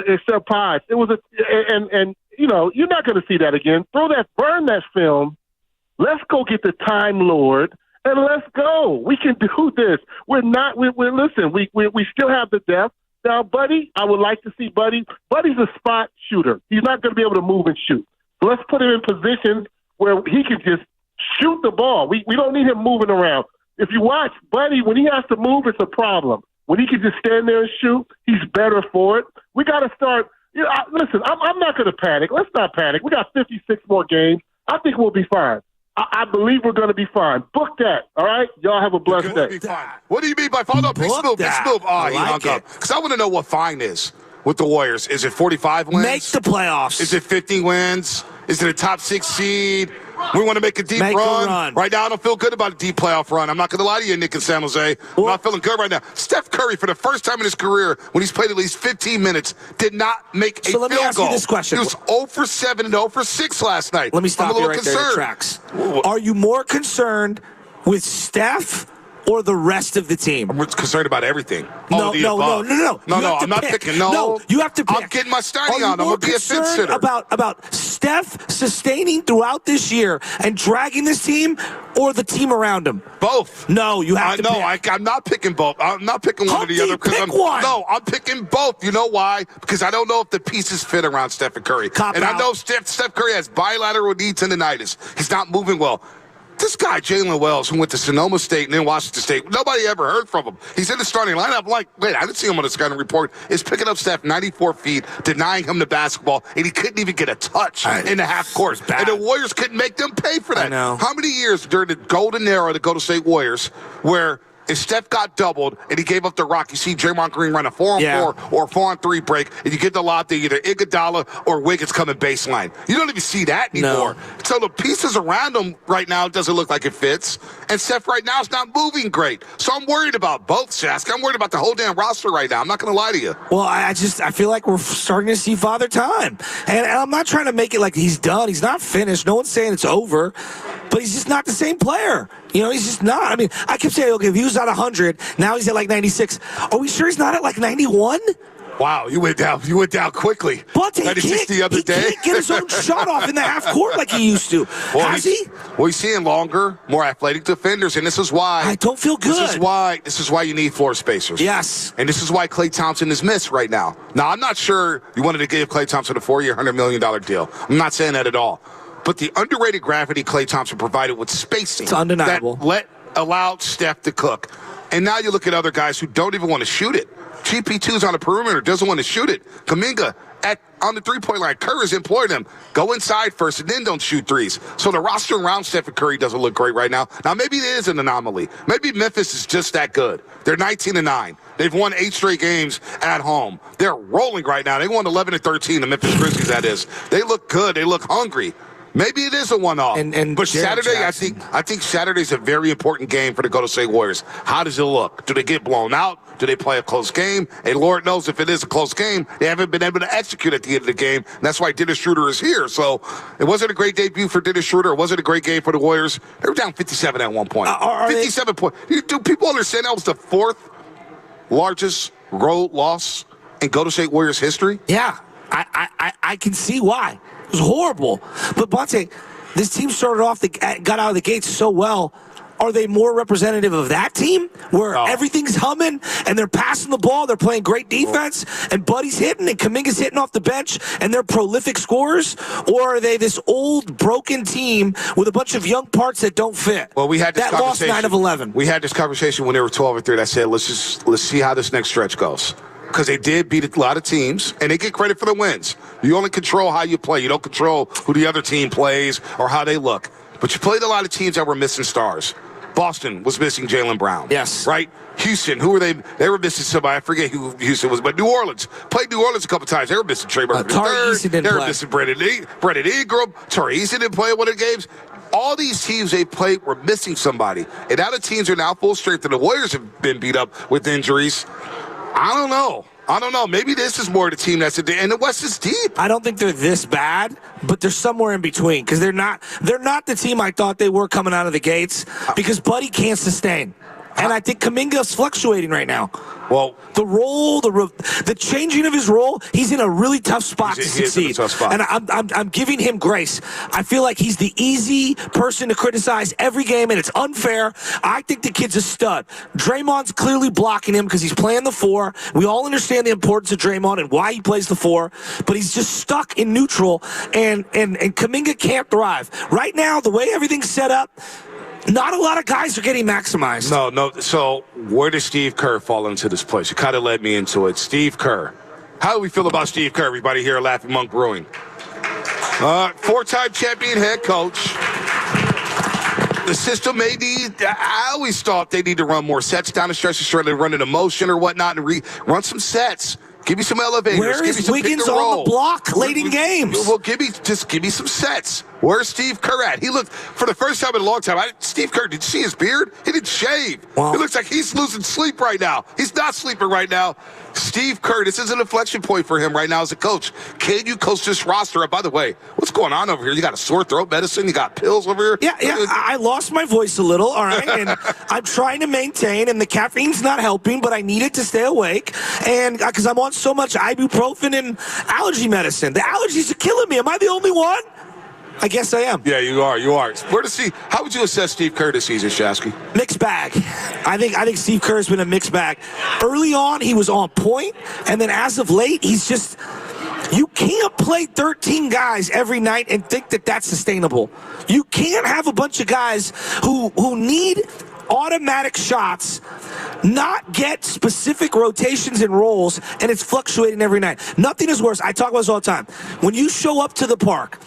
Except Pods. It was and you know, you're not going to see that again. Burn that film. Let's go get the Time Lord and let's go. We can do this. Listen, we still have the depth. Now, Buddy, I would like to see Buddy. Buddy's a spot shooter. He's not going to be able to move and shoot. So let's put him in positions where he can just shoot the ball. We don't need him moving around. If you watch Buddy, when he has to move, it's a problem. When he can just stand there and shoot, he's better for it. We got to start. You know, listen, I'm not going to panic. Let's not panic. We got 56 more games. I think we'll be fine. I believe we're going to be fine. Book that, all right? Y'all have a blessed day. What do you mean by fine? No, Big Smooth, Big Smooth. Oh, he hung up. Because I want to know what fine is with the Warriors. Is it 45 wins? Make the playoffs. Is it 50 wins? Is it a top 6 seed? We want to make a deep run. Right now, I don't feel good about a deep playoff run. I'm not going to lie to you, Nick and San Jose. I'm not feeling good right now. Steph Curry, for the first time in his career, when he's played at least 15 minutes, did not make a field goal. So let me ask you this question. He was 0 for 7 and 0 for 6 last night. Let me stop you right there in tracks. Are you more concerned with Steph or the rest of the team? I'm concerned about everything. No, I'm not picking. No, you have to pick. I'm getting my starting on. I'm going to be a fifth sitter. About Steph sustaining throughout this year and dragging this team, or the team around him? Both. No, you have to pick. I'm not picking both. I'm not picking one or the other. No, I'm picking both. You know why? Because I don't know if the pieces fit around Stephen Curry. I know Steph Curry has bilateral knee tendonitis. He's not moving well. This guy, Jalen Wells, who went to Sonoma State and then Washington State, nobody ever heard from him. He's in the starting lineup. Like, wait, I didn't see him on the scouting report. Is picking up Steph 94 feet, denying him the basketball, and he couldn't even get a touch in the half court. And the Warriors couldn't make them pay for that. I know. How many years during the golden era of the Golden State Warriors where if Steph got doubled and he gave up the rock, you see Draymond Green run a 4-on-4 or a 4-on-3 break, and you get the lob to either Iguodala or Wiggins coming baseline. You don't even see that anymore. No. So the pieces around him right now doesn't look like it fits, and Steph right now is not moving great. So I'm worried about both, Shask. I'm worried about the whole damn roster right now. I'm not going to lie to you. Well, I feel like we're starting to see Father Time, and I'm not trying to make it like he's done. He's not finished. No one's saying it's over, but he's just not the same player. You know, he's just not. I mean, I kept saying, okay, if he was at 100, now he's at like 96. Are we sure he's not at like 91? Wow, you went down quickly. But 96 the other day. He can't get his own shot off in the half court like he used to. Has he? Well, he's seeing longer, more athletic defenders, and this is why I don't feel good. This is why you need floor spacers. Yes. And this is why Klay Thompson is missed right now. Now, I'm not sure you wanted to give Klay Thompson a 4-year, $100 million deal. I'm not saying that at all. But the underrated gravity Klay Thompson provided with spacing, it's undeniable, that allowed Steph to cook. And now you look at other guys who don't even want to shoot it. GP2's on the perimeter, doesn't want to shoot it. Kuminga on the three-point line. Kerr has employed him. Go inside first and then don't shoot threes. So the roster around Stephen Curry doesn't look great right now. Now, maybe it is an anomaly. Maybe Memphis is just that good. They're 19-9. They've won 8 straight games at home. They're rolling right now. They won 11-13, the Memphis Grizzlies, that is. They look good. They look hungry. Maybe it is a one-off. But Saturday, I think Saturday's a very important game for the Golden State Warriors. How does it look? Do they get blown out? Do they play a close game? And Lord knows if it is a close game, they haven't been able to execute at the end of the game. And that's why Dennis Schröder is here. So it wasn't a great debut for Dennis Schröder. It wasn't a great game for the Warriors. They were down 57 at one point. 57 points. Do people understand that was the 4th largest road loss in Golden State Warriors history? Yeah, I can see why. It was horrible. But Bonte, this team started off, got out of the gates so well. are they more representative of that team where everything's humming and they're passing the ball, they're playing great defense, and Buddy's hitting and Kuminga's hitting off the bench and they're prolific scorers? Or are they this old, broken team with a bunch of young parts that don't fit? Well, we had this that lost 9 of 11. We had this conversation when they were 12-3. I said, let's see how this next stretch goes. Because they did beat a lot of teams, and they get credit for the wins. You only control how you play. You don't control who the other team plays or how they look. But you played a lot of teams that were missing stars. Boston was missing Jaylen Brown. Yes. Right? Houston, who were they? They were missing somebody. I forget who Houston was, but New Orleans. Played New Orleans a couple times. They were missing Trey Murphy III. They were missing Brendan Ingram. Torrey Eason didn't play one of the games. All these teams they played were missing somebody. And now the teams are now full strength, and the Warriors have been beat up with injuries. I don't know. Maybe this is more the team that's in and the West is deep. I don't think they're this bad, but they're somewhere in between because they're not the team I thought they were coming out of the gates because Buddy can't sustain. And I think Kuminga's fluctuating right now. Well, the role, the changing of his role, he's in a really tough spot to succeed. And I'm giving him grace. I feel like he's the easy person to criticize every game, and it's unfair. I think the kid's a stud. Draymond's clearly blocking him because he's playing the 4. We all understand the importance of Draymond and why he plays the 4, but he's just stuck in neutral, and Kuminga can't thrive. Right now, the way everything's set up, not a lot of guys are getting maximized. No. So where does Steve Kerr fall into this place? You kind of led me into it. Steve Kerr. How do we feel about Steve Kerr, everybody here at Laughing Monk Brewing? 4-time champion head coach. The system may need, I always thought they need to run more sets down the stretch to try to run an emotion or whatnot and run some sets. Give me some elevators. Where is Wiggins on the block late in games? Well, give me some sets. Where's Steve Kerr at? He looked, for the first time in a long time, Steve Kerr, did you see his beard? He didn't shave. Wow. It looks like he's losing sleep right now. He's not sleeping right now. Steve Kerr, this is an inflection point for him right now as a coach. Can you coach this roster? By the way, what's going on over here? You got a sore throat medicine? You got pills over here? Yeah. I lost my voice a little, all right? And I'm trying to maintain, and the caffeine's not helping, but I need it to stay awake. And because I'm on so much ibuprofen and allergy medicine. The allergies are killing me. Am I the only one? I guess I am. Yeah, you are. Where to see? How would you assess Steve Kerr this season, Shasky? Mixed bag. I think Steve Kerr's been a mixed bag. Early on, he was on point, and then as of late, he's just. You can't play 13 guys every night and think that that's sustainable. You can't have a bunch of guys who need automatic shots, not get specific rotations and roles, and it's fluctuating every night. Nothing is worse. I talk about this all the time. When you show up to the park,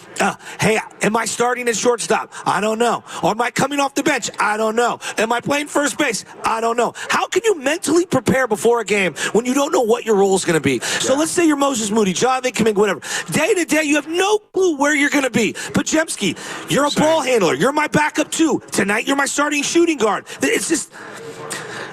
hey, am I starting at shortstop? I don't know. Or am I coming off the bench? I don't know. Am I playing first base? I don't know. How can you mentally prepare before a game when you don't know what your role is going to be? So let's say you're Moses Moody, Jonathan Kuminga, whatever. Day to day, you have no clue where you're going to be. Pajemski, you're a ball handler. You're my backup too. Tonight, you're my starting shooting guard. It's just,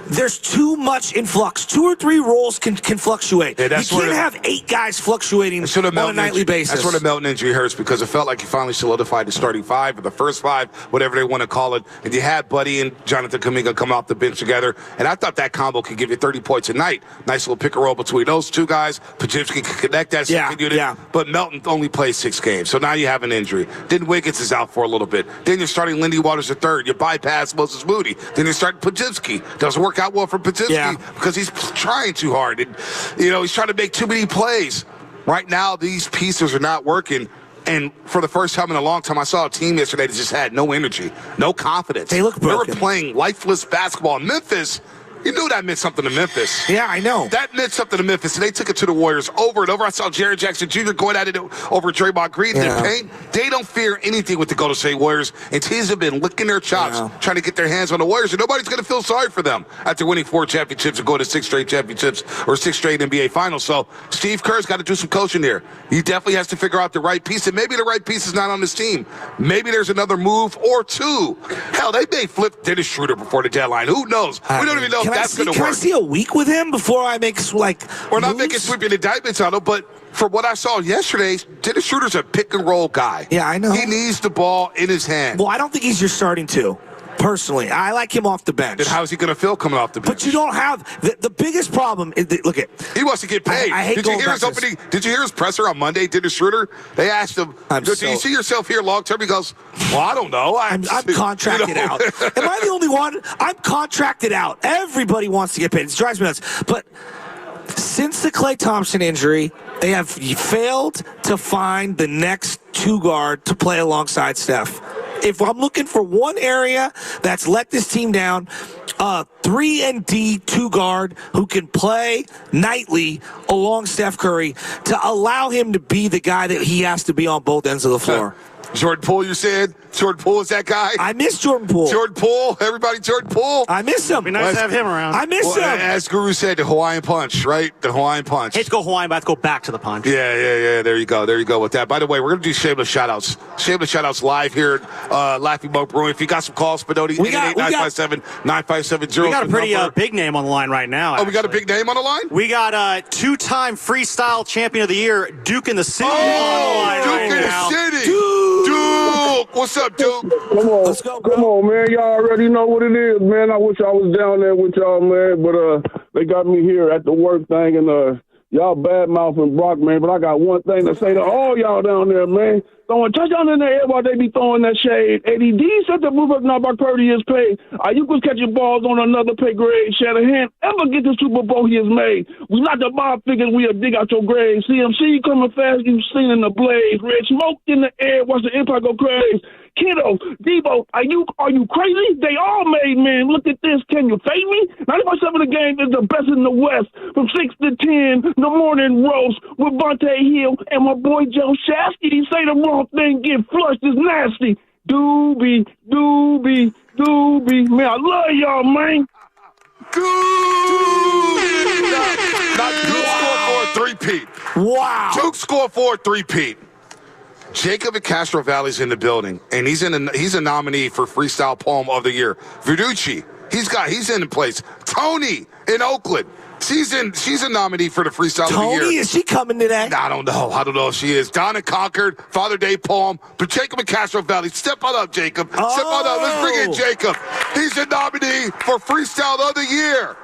there's too much in flux. 2 or 3 roles can fluctuate. Yeah, you can't have 8 guys fluctuating on a nightly basis. That's where the Melton injury hurts because it felt like you finally solidified the starting 5 or the first 5, whatever they want to call it. And you had Buddy and Jonathan Kuminga come off the bench together. And I thought that combo could give you 30 points a night. Nice little pick and roll between those 2 guys. Pajemski could connect that second unit. Yeah. But Melton only played 6 games. So now you have an injury. Then Wiggins is out for a little bit. Then you're starting Lindy Waters III. You bypass Moses Moody. Then you're starting Pajemski. Doesn't work out well for Pajemski because he's trying too hard. And, he's trying to make too many plays. Right now, these pieces are not working. And for the first time in a long time, I saw a team yesterday that just had no energy, no confidence. They look broken. They were playing lifeless basketball. In Memphis, you knew that meant something to Memphis. Yeah, I know. That meant something to Memphis, and they took it to the Warriors over and over. I saw Jaren Jackson Jr. going at it over Draymond Green in the paint. They don't fear anything with the Golden State Warriors, and teams have been licking their chops trying to get their hands on the Warriors, and nobody's going to feel sorry for them after winning 4 championships and going to 6 straight championships or 6 straight NBA finals. So Steve Kerr's got to do some coaching there. He definitely has to figure out the right piece, and maybe the right piece is not on this team. Maybe there's another move or 2. Hell, they may flip Dennis Schröder before the deadline. Who knows? We don't even know if that's going to work. Can I see a week with him before I make We're not making sweeping indictments on him, but from what I saw yesterday, Dennis Schroeder's a pick and roll guy. Yeah, I know. He needs the ball in his hand. Well, I don't think he's your starting 2. Personally, I like him off the bench. Then how's he going to feel coming off the bench? But you don't have the biggest problem. Look at he wants to get paid. I hate Did you hear his opening? Did you hear his presser on Monday? Did Schröder? They asked him, "Do you see yourself here long term?" He goes, "Well, I don't know. I'm contracted out. Am I the only one? I'm contracted out. Everybody wants to get paid. It drives me nuts. But since the Klay Thompson injury, they have failed to find the next two guard to play alongside Steph. If I'm looking for one area that's let this team down, 3-and-D 2 guard who can play nightly along Steph Curry to allow him to be the guy that he has to be on both ends of the floor. Jordan Poole, you said? Jordan Poole is that guy? I miss Jordan Poole. Jordan Poole. Everybody, Jordan Poole. I miss him. Be nice to have him around. I miss him. As Guru said, the Hawaiian punch, right? The Hawaiian punch. Hate to go Hawaiian, but I have to go back to the punch. Yeah. There you go. There you go with that. By the way, we're going to do shameless shout-outs. Shameless shout-outs live here at Laughing Mug Brewing. If you got some calls, Spinoni, 888-957-9570. We got a pretty big name on the line right now. Oh, we got a big name on the line? We got two-time freestyle champion of the year, Duke in the City on the line right now. Duke in the City. Duke. What's up, Duke? Come on. Let's go, bro. Come on, man. Y'all already know what it is, man. I wish I was down there with y'all, man. But they got me here at the work thing, and y'all bad-mouthing Brock, man. But I got one thing to say to all y'all down there, man. Throwing touchdown in the air while they be throwing that shade. ADD set the move up now by courteous pay. You could catch your balls on another pay grade. Shanahan ever get the Super Bowl he has made. We not the mob figures, we'll dig out your grave. CMC coming fast, you seen in the blaze. Red smoke in the air, watch the empire go crazy. Kiddo, Debo, are you crazy? They all made, man. Look at this. Can you fade me? 95.7 The Game is the best in the West. From 6 to 10, the morning roast with Bonte Hill and my boy Joe Shasky. Say the wrong thing, get flushed. It's nasty. Doobie. Man, I love y'all, man. Duke scored for a three-peat. Wow. Duke scored for a three-peat. Jacob at Castro Valley's in the building, and he's a nominee for Freestyle Poem of the Year. Verducci, he's in place. Tony in Oakland, she's a nominee for the Freestyle of the Year. Tony, is she coming today? I don't know if she is. Donna Concord, Father Day Poem, but Jacob at Castro Valley. Step on up, Jacob. Step on up. Let's bring in Jacob. He's a nominee for Freestyle of the Year.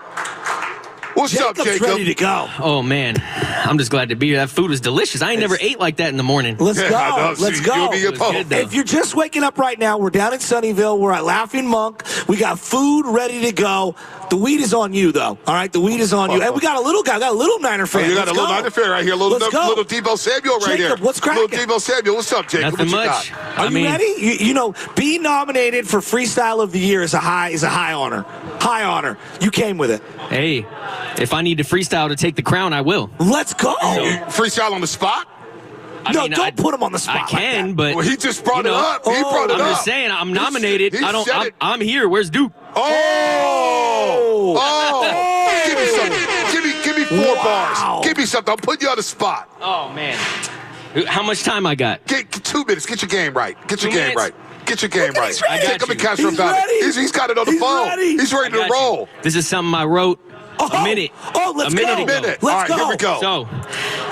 What's Jacob's up, Jacob? ready to go. Oh, man. I'm just glad to be here. That food is delicious. I ain't never ate like that in the morning. Let's go. Let's go. If you're just waking up right now, we're down in Sunnyvale. We're at Laughing Monk. We got food ready to go. The weed is on you, though. All right? The weed is on you. And we got a little guy. We got a little Niner fan. You got a little Niner fan right here. Little Debo Samuel right here. Jacob, what's cracking? Little Debo Samuel. What's up, Jacob? Nothing what much. You got? Are you ready? You know, being nominated for Freestyle of the Year is a high honor. High honor. You came with it. Hey, if I need to freestyle to take the crown, I will. Let's go. Freestyle on the spot? Don't put him on the spot. I can, but well, he just brought it up. He brought it up. I'm just saying, I'm nominated. I'm here. Where's Duke? Give me something. Give me 4 bars. Give me something. I'm putting you on the spot. Oh man, how much time I got? Get 2 minutes. Get your game right. Get your game right. Get your game right. I got you. He's got it on the phone. He's ready to roll. This is something I wrote a minute. Let's go. Let's All right, here we go. So,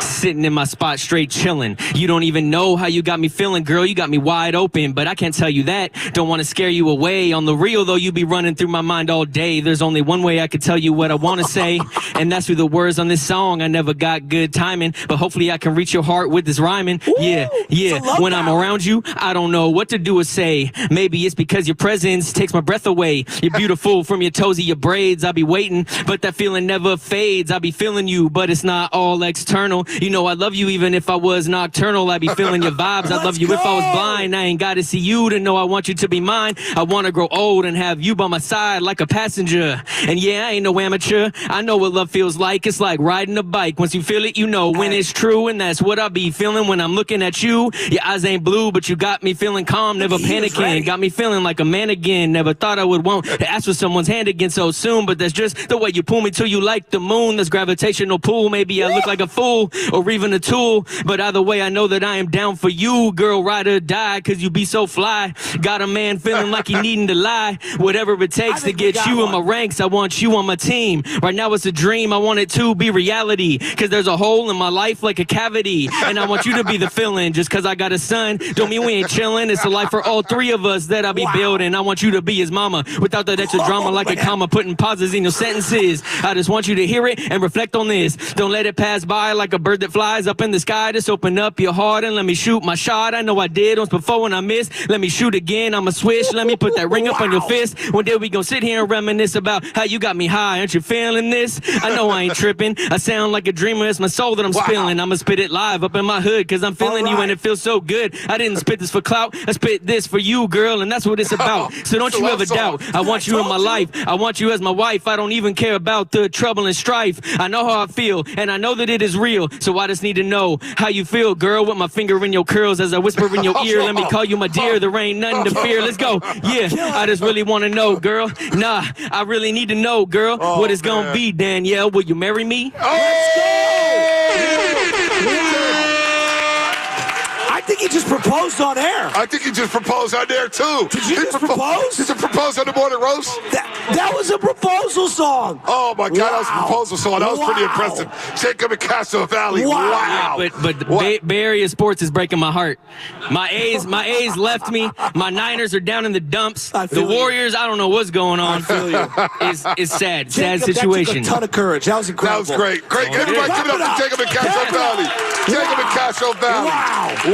sitting in my spot, straight chilling. You don't even know how you got me feeling, girl. You got me wide open, but I can't tell you that. Don't want to scare you away. On the real, though, you be running through my mind all day. There's only one way I could tell you what I want to say, and that's through the words on this song. I never got good timing, but hopefully I can reach your heart with this rhyming. Yeah. When I'm around you, I don't know what to do or say. Maybe it's because your presence takes my breath away. You're beautiful from your toes to your braids. I'll be waiting, but that feeling never fades. I'll be feeling you, but it's not all external. You know I love you even if I was nocturnal. I'd be feeling your vibes. I love you if I was blind. I ain't gotta see you to know I want you to be mine. I wanna grow old and have you by my side like a passenger. And yeah, I ain't no amateur. I know what love feels like. It's like riding a bike. Once you feel it, you know when it's true. And that's what I be feeling when I'm looking at you. Your eyes ain't blue, but you got me feeling calm, never panicking. Got me feeling like a man again. Never thought I would want to ask for someone's hand again so soon, but that's just the way you pull me till you like the moon. This gravitational pull. Maybe I look like a fool, or even a tool. But either way, I know that I am down for you, girl, ride or die, cause you be so fly. Got a man feeling like he needing to lie. Whatever it takes to get you in my ranks, I want you on my team. Right now it's a dream, I want it to be reality. Cause there's a hole in my life like a cavity. And I want you to be the fill-in. Just cause I got a son, don't mean we ain't chillin'. It's a life for all three of us that I'll be building. I want you to be his mama without that extra drama like a comma, putting pauses in your sentences. I just want you to hear it and reflect on this. Don't let it pass by like a bird that flies up in the sky. Just open up your heart and let me shoot my shot. I know I did once before and I missed. Let me shoot again, I'ma switch. Let me put that ring up on your fist. One day we gon' sit here and reminisce about how you got me high. Aren't you feeling this? I know I ain't tripping. I sound like a dreamer. It's my soul that I'm spilling. I'ma spit it live up in my hood cause I'm feeling you and it feels so good. I didn't spit this for clout. I spit this for you, girl, and that's what it's about. So don't you ever doubt. I want you in my life. I want you as my wife. I don't even care about the trouble and strife. I know how I feel and I know that it is real. So I just need to know how you feel, girl, with my finger in your curls as I whisper in your ear. Let me call you my dear. There ain't nothing to fear. Let's go. Yeah, I just really want to know, girl. Nah, I really need to know, girl, what it's gonna be, Danielle. Will you marry me? I think he just proposed on air. I think he just proposed on air, too. Did you just propose? Did you propose on the morning roast? That was a proposal song. Oh, my God, that was a proposal song. That was pretty impressive. Jacob and Castro Valley. Wow. Yeah, but the Bay Area sports is breaking my heart. My A's left me. My Niners are down in the dumps. The Warriors, I don't know what's going on. It's sad. Sad situation. That took a ton of courage. That was incredible. That was great. Great. Everybody give it up for Jacob and Castro Valley. Jacob and Castro Valley.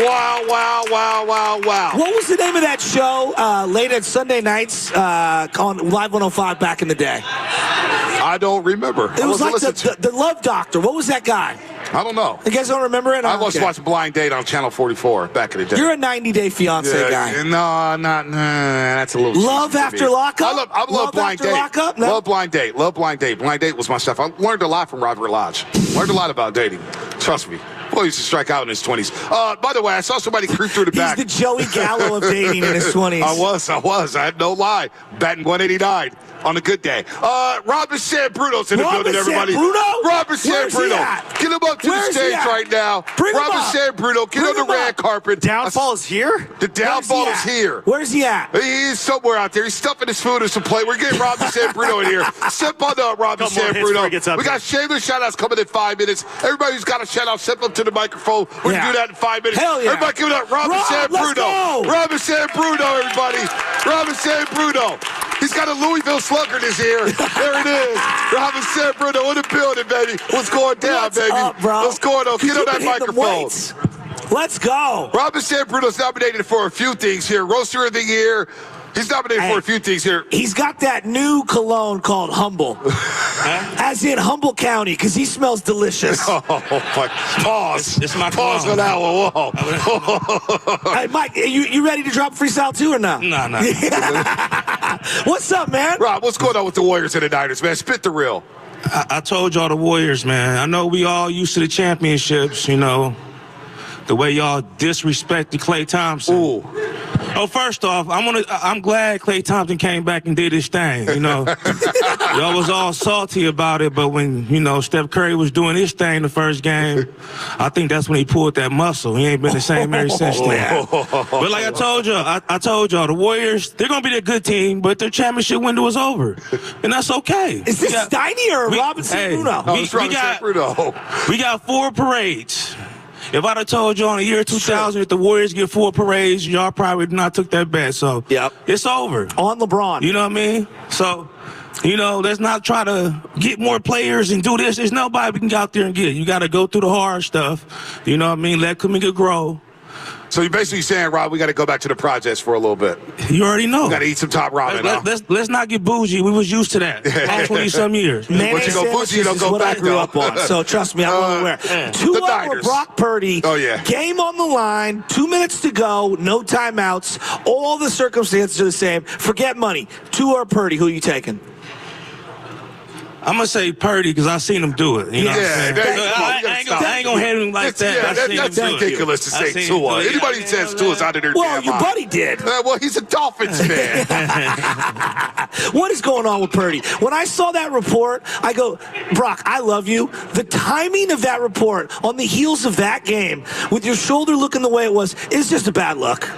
Wow. What was the name of that show late at Sunday nights on Live 105 back in the day? I don't remember. It was like the Love Doctor. What was that guy? I don't know. You guys don't remember it? I was watching Blind Date on Channel 44 back in the day. You're a 90-Day Fiancé guy. No, that's a little Love After Lockup? I love Blind Date. Lockup? No? Love Blind Date. Blind Date was my stuff. I learned a lot from Robert Lodge. Learned a lot about dating. Trust me. Well, he used to strike out in his 20s. By the way, I saw somebody creep through the back. He's the Joey Gallo of dating in his 20s. I was. I had no lie. Batting 189 on a good day. Robin Sambruno's in the building, everybody. Robin Sambruno. Get him up to the stage right now. Robin Sambruno, get on the red carpet. Downfall is here? The downfall is here. Where's he at? He's somewhere out there. He's stuffing his food in some plate. We're getting Robin Sambruno in here. Step on up, Robin Sambruno. We got shameless shout-outs coming in 5 minutes. Everybody who's got a shout-out, step up to the microphone. We're going to do that in 5 minutes. Hell yeah. Everybody give it up. Robin Sambruno. Robin Sambruno, everybody. Robin Sambruno. He's got a Louisville slugger in his ear. There it is. Robin Sambruno in the building, baby. What's going down, baby? What's going on? Get on that microphone. Let's go. Robin Sambruno's nominated for a few things here. Roaster of the Year. He's nominated for a few things here. He's got that new cologne called Humble. As in Humble County, because he smells delicious. Oh, my. Pause. It's my Pause for that one. Whoa. Hey, Mike, you ready to drop freestyle too or not? No. What's up, man? Rob, what's going on with the Warriors and the Niners, man? Spit the real. I told y'all the Warriors, man. I know we all used to the championships, you know. The way y'all disrespected Klay Thompson. Ooh. Oh, first off, I'm glad Klay Thompson came back and did his thing, you know. Y'all was all salty about it, but when, you know, Steph Curry was doing his thing the first game, I think that's when he pulled that muscle. He ain't been the same ever since then. But like I told y'all, the Warriors, they're going to be a good team, but their championship window is over. And that's okay. Is this Steiny or Robinson Bruno? We got 4 parades. If I'd have told you on the year 2000 if the Warriors get 4 parades, y'all probably not took that bet. So it's over. On LeBron. You know what I mean? So, you know, let's not try to get more players and do this. There's nobody we can go out there and get. You got to go through the hard stuff. You know what I mean? Let Kuminga grow. So you're basically saying, Rob, we got to go back to the projects for a little bit. You already know. We got to eat some top ramen. Let's not get bougie. We was used to that. All 20-some years. Once you go bougie, you don't go back, I grew up on. So trust me, I'm well aware. 2-0 for Brock Purdy. Oh, yeah. Game on the line. 2 minutes to go. No timeouts. All the circumstances are the same. Forget money. 2-0 Purdy. Who are you taking? I'm gonna say Purdy because I seen him do it. You know what I'm saying? I ain't gonna hit him like that. That's ridiculous to say Tua. Anybody who says Tua's out of their damn your mind. buddy did. Well, he's a Dolphins fan. What is going on with Purdy? When I saw that report, I go, Brock, I love you. The timing of that report on the heels of that game, with your shoulder looking the way it was, is just a bad look.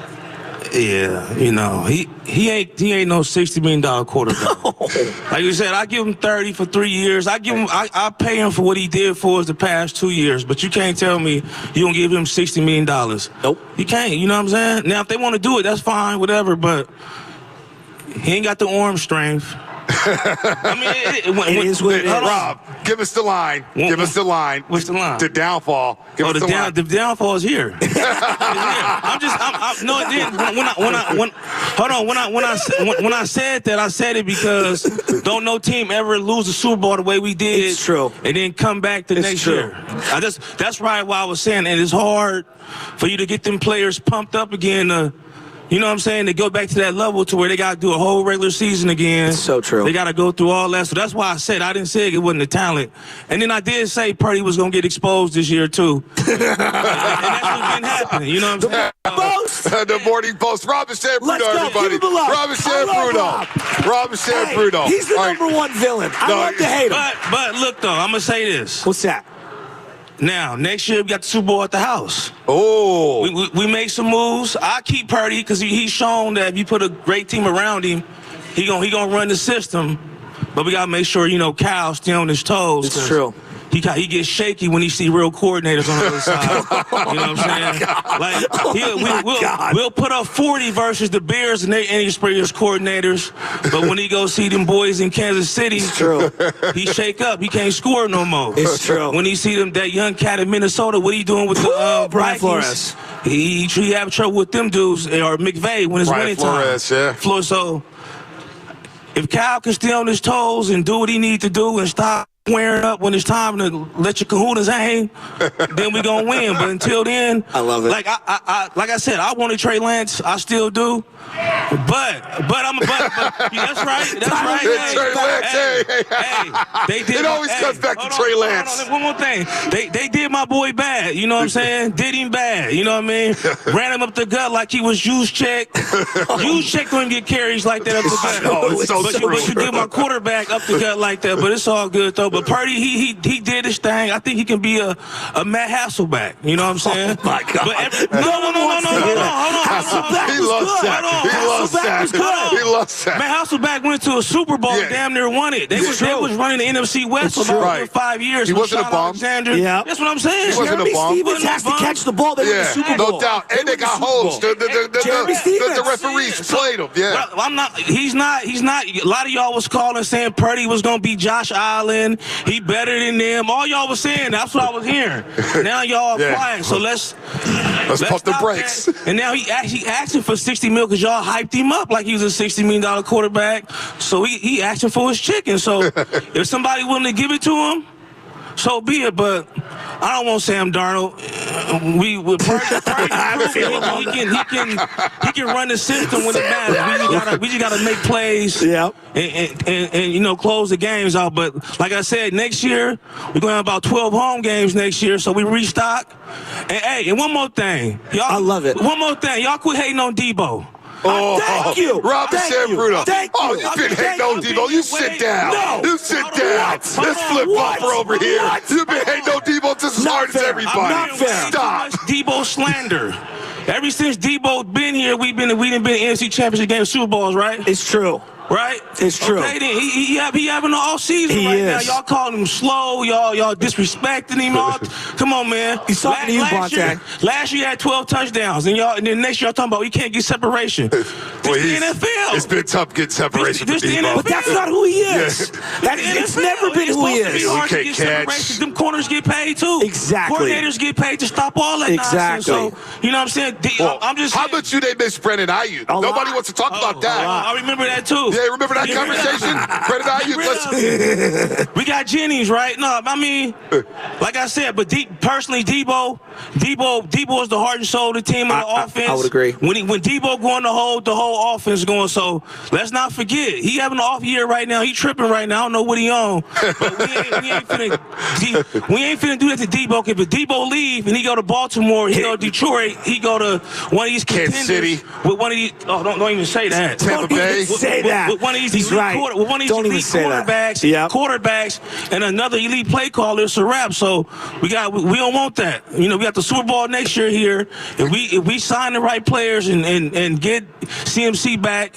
Yeah, you know, he ain't no $60 million quarterback. Like you said, I give him 30 for 3 years. I pay him for what he did for us the past 2 years. But you can't tell me you don't give him $60 million. Nope. You can't. You know what I'm saying? Now, if they want to do it, that's fine, whatever. But he ain't got the arm strength. I mean, it is what it is. Rob, give us the line. Give us the line. What's the line? The downfall. Give us the line. The downfall is here. It's here. No, it didn't. When I said that, I said it because don't no team ever lose the Super Bowl the way we did. It's true. And then come back the next year. That's right. Why I was saying, and it's hard for you to get them players pumped up again. You know what I'm saying? They go back to that level to where they got to do a whole regular season again. It's so true. They got to go through all that. So that's why I said I didn't say it wasn't the talent. And then I did say Purdy was going to get exposed this year, too. And that's what's been happening. You know what I'm saying? The Morning Post. Robin Shamfruto, everybody. Robin Shamfruto. Robin Shamfruto. He's the number one villain. I love to hate him. But look, though, I'm going to say this. What's that? Now, next year, we got the Super Bowl at the house. Oh. We make some moves. I keep Purdy because he's shown that if you put a great team around him, he gonna run the system. But we got to make sure, Cal's still on his toes. It's true. He gets shaky when he see real coordinators on the other side. You know what I'm saying? Like we'll put up 40 versus the Bears and their inexperienced coordinators, but when he goes see them boys in Kansas City, it's true. He shake up. He can't score no more. It's true. When he see that young cat in Minnesota, what he doing with the Brian Vikings? Flores? He have trouble with them dudes or McVay when it's winning time. Flores, yeah. So if Cal can stay on his toes and do what he need to do and stop wearing up when it's time to let your kahunas hang, then we gonna win. But until then, I love it. Like I said, I wanted Trey Lance. I still do. But that's right. That's right. Trey Lance. Hey, they did. It always comes back to Trey Lance. One more thing. They did my boy bad. You know what I'm saying? Did him bad. You know what I mean? Ran him up the gut like he was use check. Use check don't get carries like that up the gut. But you did my quarterback up the gut like that. But it's all good though. But Purdy, he did his thing. I think he can be a Matt Hasselbeck. You know what I'm saying? Oh my God. No. Hold on. Hasselbeck He loves that. He loves that. Man, Hasselbeck went to a Super Bowl and damn near won it. They was running the NFC West for about 5 years. He wasn't a bum. Yeah. That's what I'm saying. He wasn't a bum. Stevens has to catch the ball. They win the Super Bowl. No doubt. And they got holes. The referees played him. Yeah. I'm not. He's not. A lot of y'all was calling saying Purdy was gonna be Josh Allen. He better than them. All y'all was saying. That's what I was hearing. Now y'all are quiet. So let's pump the brakes. That. And now he actually asking for $60 million because y'all hyped him up like he was a $60 million quarterback. So he asking for his chicken. So if somebody willing to give it to him, so be it. But I don't want Sam Darnold. He can run the system when it matters. We just gotta make plays. And close the games out. But like I said, next year we're gonna have about 12 home games next year. So we restock. And one more thing, y'all. I love it. One more thing, y'all quit hating on Debo. Thank you. Robin Shamfruto. Oh, you've been hating on Debo. You sit down. No. You sit down. Let's flip flopper over here. You've been hating on Debo just as hard as everybody. Not fair. Stop. Debo slander. Ever since Debo been here, we done been in NFC Championship game, Super Bowls, right? It's true. Right? It's true. Okay, then he having an all season now. Y'all calling him slow. Y'all disrespecting him. Come on, man. He's talking to you, Bonte. Last year he had 12 touchdowns, and then next year y'all talking about he can't get separation. This the NFL. It's been tough getting separation for Debo. But that's not who he is. It's never been who he is. Hard to get separation. Them corners get paid too. Exactly. Coordinators get paid to stop all that nonsense. So you know what I'm saying? I'm just. How about you? They missed Brandon Ayuk. Nobody wants to talk about that. I remember that too. Yeah, remember that conversation? Brandon Ayuk, we got Jennings, right? No, I mean, like I said, but personally, Debo is the heart and soul of the team of the offense. I would agree. When Debo going the whole offense going. So let's not forget, he having an off year right now. He tripping right now. I don't know what he on. But we ain't finna do that to Debo. If Debo leave and he go to Baltimore, he go to Detroit, he go to one of these contenders. Kansas City. With one of these, don't even say that. Tampa Bay. Say that. With one of these He's right. With one of these elite quarterbacks, and another elite play caller, it's a wrap. So we don't want that. You know, we got the Super Bowl next year here. If we sign the right players and get CMC back,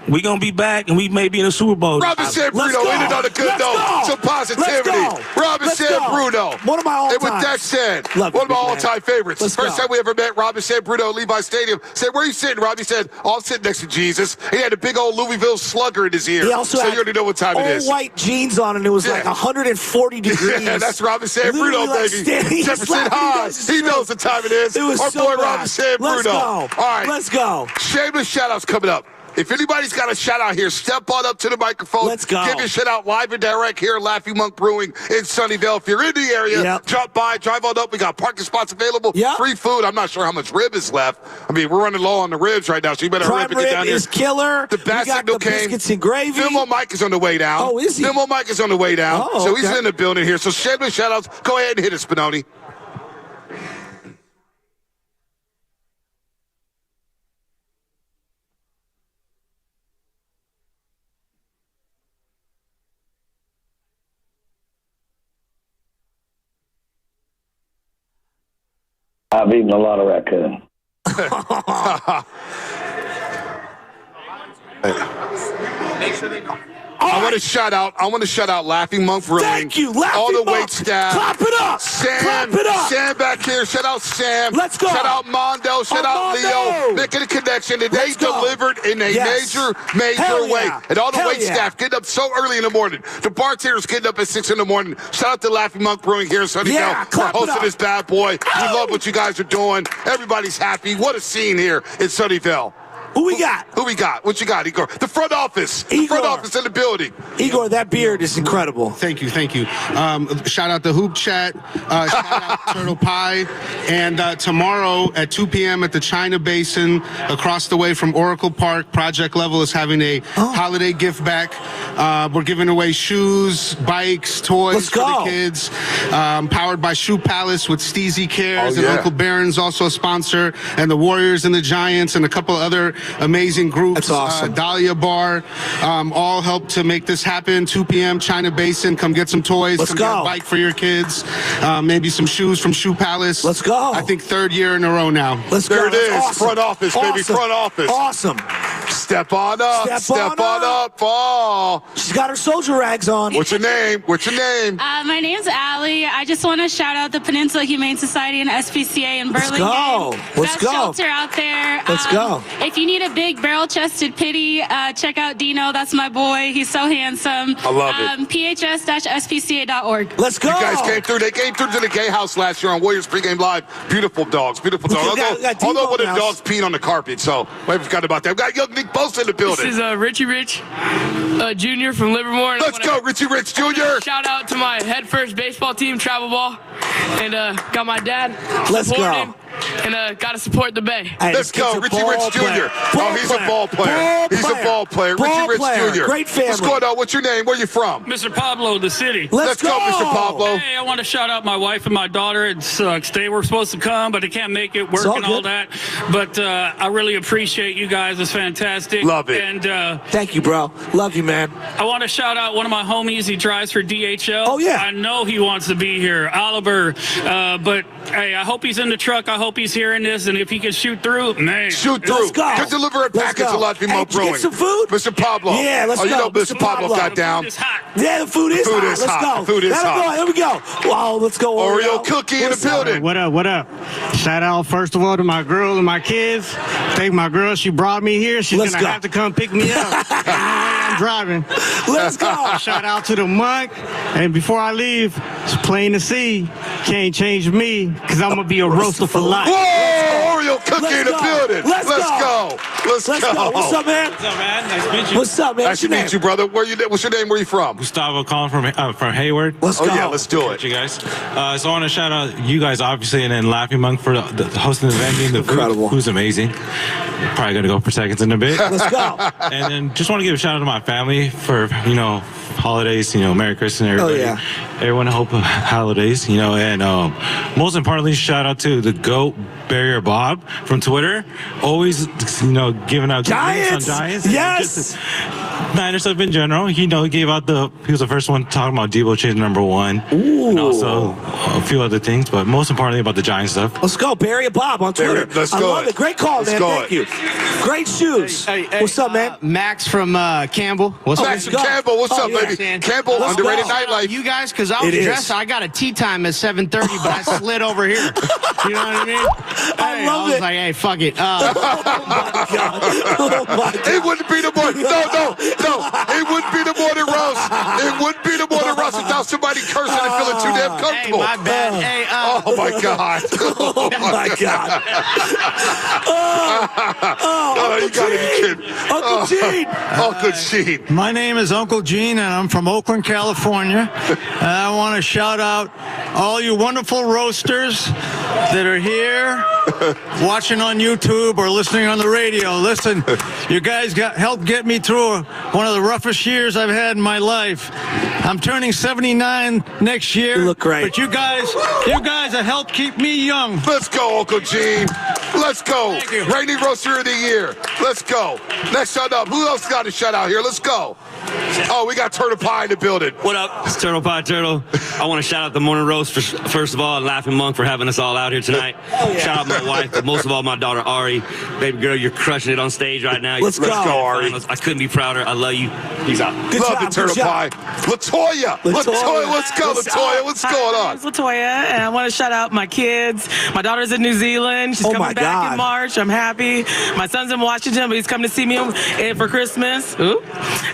we're going to be back, and we may be in the Super Bowl. Robin said Bruno ended on a good note. Some positivity. Robin said Bruno. One of my all-time. And with that said, one of my all-time favorites. First time we ever met, Robin said Bruno at Levi Stadium. Said, where are you sitting, Robbie? Said, oh, I'm sitting next to Jesus. He had a big old Louisville slugger in his ear. He also so had you already know what time it is. all white jeans on, and it was like 140 degrees. Yeah, that's Robin said Bruno, baby. Jefferson High. He knows the time it is. It was Our so boy bad. Robin said Bruno. Let's go. All right. Let's go. Shameless shout-outs coming up. If anybody's got a shout-out here, step on up to the microphone. Let's go. Give your shout-out live and direct here at Laughing Monk Brewing in Sunnyvale. If you're in the area, drop by, drive on up. We got parking spots available. Free food. I'm not sure how much rib is left. I mean, we're running low on the ribs right now, so you better hurry up and get down here. Prime rib is killer. The bat signal came. Biscuits and gravy. Filmo Mike is on the way down. Oh, is he? Filmo Mike is on the way down. Oh, so he's okay. in the building here. So shameless shout-outs. Go ahead and hit it, Spinoni. I've eaten a lot of raccoon. I want to shout out Laughing Monk Brewing. Thank you, Laughing all the Monk. wait staff. Clap it up. Sam, Clap it up. Sam back here. Shout out Sam. Let's go. Shout out Mondo. Shout out Leo. Making a connection. And they delivered in a major way. Yeah. And all the Hell wait staff getting up so early in the morning. The bartenders getting up at 6 in the morning. Shout out to Laughing Monk Brewing here in Sunnyvale for hosting this bad boy. We love what you guys are doing. Everybody's happy. What a scene here in Sunnyvale. Who we got? What you got, Igor? The front office. The front office in the building. Igor, that beard is incredible. Thank you. Shout out to Hoop Chat. Shout out Turtle Pie. And tomorrow at 2 p.m. at the China Basin, across the way from Oracle Park, Project Level is having a holiday gift back. We're giving away shoes, bikes, toys for the kids. Powered by Shoe Palace with Steezy Cares and Uncle Barron's also a sponsor, and the Warriors and the Giants and a couple other amazing groups. That's awesome. Dahlia Bar, all help to make this happen. 2 p.m. China Basin. Come get some toys. Let's come go. get a bike for your kids. Maybe some shoes from Shoe Palace. Let's go. I think 3rd year in a row now. Let's go. There it is. Awesome. Front office, baby. Awesome. Front office. Awesome. Step on up. Step on up. Oh. She's got her soldier rags on. What's your name? My name's Allie. I just want to shout out the Peninsula Humane Society and SPCA in Burlingame. Let's Best go. shelter out there. Let's go. If you need a big barrel-chested pitty, check out Dino. That's my boy. He's so handsome. I love it. PHS-SPCA.org. Let's go. You guys came through. They came through to the Gay House last year on Warriors Pregame Live. Beautiful dogs. Beautiful dogs. Although one of the dogs peed on the carpet, so I forgot about that. We got young Nick Bosa in the building. This is Richie Rich Jr. from Livermore. Let's go, Richie Rich Jr. Shout out to my head first baseball team, Travel Ball, and got my dad. Let's go. And got to support the Bay. Hey, Let's go, Richie Rich Jr. He's a ball player. He's a ball player. Richie Rich Jr. Great family. What's going on? What's your name? Where you from? Mr. Pablo, the city. Let's go, Mr. Pablo. Hey, I want to shout out my wife and my daughter. It sucks. They were supposed to come, but they can't make it, work and all that. But I really appreciate you guys. It's fantastic. Love it. And thank you, bro. Love you, man. I want to shout out one of my homies. He drives for DHL. Oh, yeah. I know he wants to be here, Oliver. But hey, I hope he's in the truck. I hope he's hearing this. And if he can shoot through, man. Shoot through. Let's go. Can deliver a package a lot of people brewing. Get some food? Mr. Pablo. Yeah, let's go. You know Mr. Pablo got down. Yeah, the food is hot. Let's go. Food is hot. Here we go. Wow, let's go. Oreo cookie in the building. What up? Shout out, first of all, to my girl and my kids. Thank my girl. She brought me here. She's going to have to come pick me up. I'm driving. Let's go. Shout out to the monk. And before I leave, it's plain to see. Can't change me because I'm going to be a roaster for life. Whoa! Oreo cookie in the building. Let's go. Let's go. What's up, man? What's up, man? Nice to meet you. What's up, man? Nice to meet you, brother. What's your name? Where you from? Gustavo calling from Hayward. Let's go. Yeah, let's do it. You guys. So I want to shout out you guys, obviously, and then Laughing Monk for the hosting the venue. Incredible. Who's amazing. Probably going to go for seconds in a bit. Let's go. And then just want to give a shout out to my family for, holidays, Merry Christmas, everybody. Oh, yeah. Everyone, hope holidays, and most importantly, shout out to the GOAT, Barrier Bob from Twitter. Always, giving out Giants on Giants. Yes. Niners stuff in general. He gave out he was the first one talking about Debo changing #1. Ooh. And also a few other things, but most importantly about the Giants stuff. Let's go, Barrier Bob on Twitter. Let's I go. love it. Great call, man. Thank you. Great shoes. Hey, What's up, man? Max from Campbell. What's Max from Campbell. What's up, baby? Campbell, Let's underrated go. nightlife. You guys, because I was dressed, I got a tea time at 7:30, but I slid over here. You know what I mean? I love was it. like, hey, fuck it. Oh my God. It wouldn't be the morning. No. It wouldn't be the morning roast. It wouldn't be the morning roast without somebody cursing and feeling too damn Hey, comfortable. my bad. Hey, Oh my God. Oh my God. You gotta be kidding. Uncle Gene. Uncle Gene. My name is Uncle Gene, and I'm from Oakland, California. And I want to shout out all you wonderful roasters that are here, watching on YouTube or listening on the radio. Listen, you guys helped get me through one of the roughest years I've had in my life. I'm turning 79 next year. You look great. But you guys have helped keep me young. Let's go, Uncle Gene. Let's go. Thank you. Rainy Roaster of the Year. Let's go. Next shut up. Who else got a shout out here? Let's go. Oh, we got Turtle Pie in the building. What up? It's Turtle Pie Turtle. I want to shout out the Morning Roast, first of all, and Laughing Monk for having us all out here tonight. Oh, yeah. Shout out my wife, but most of all, my daughter, Ari. Baby girl, you're crushing it on stage right now. Let's go, Ari. I couldn't be prouder. I love you. Peace out. Good Love job, it, Turtle good Pie. job. Latoya. Let's go, Latoya. What's going on? It's Latoya, and I want to shout out my kids. My daughter's in New Zealand. She's Oh, my coming back God. in March. I'm happy. My son's in Washington, but he's coming to see me for Christmas. Ooh.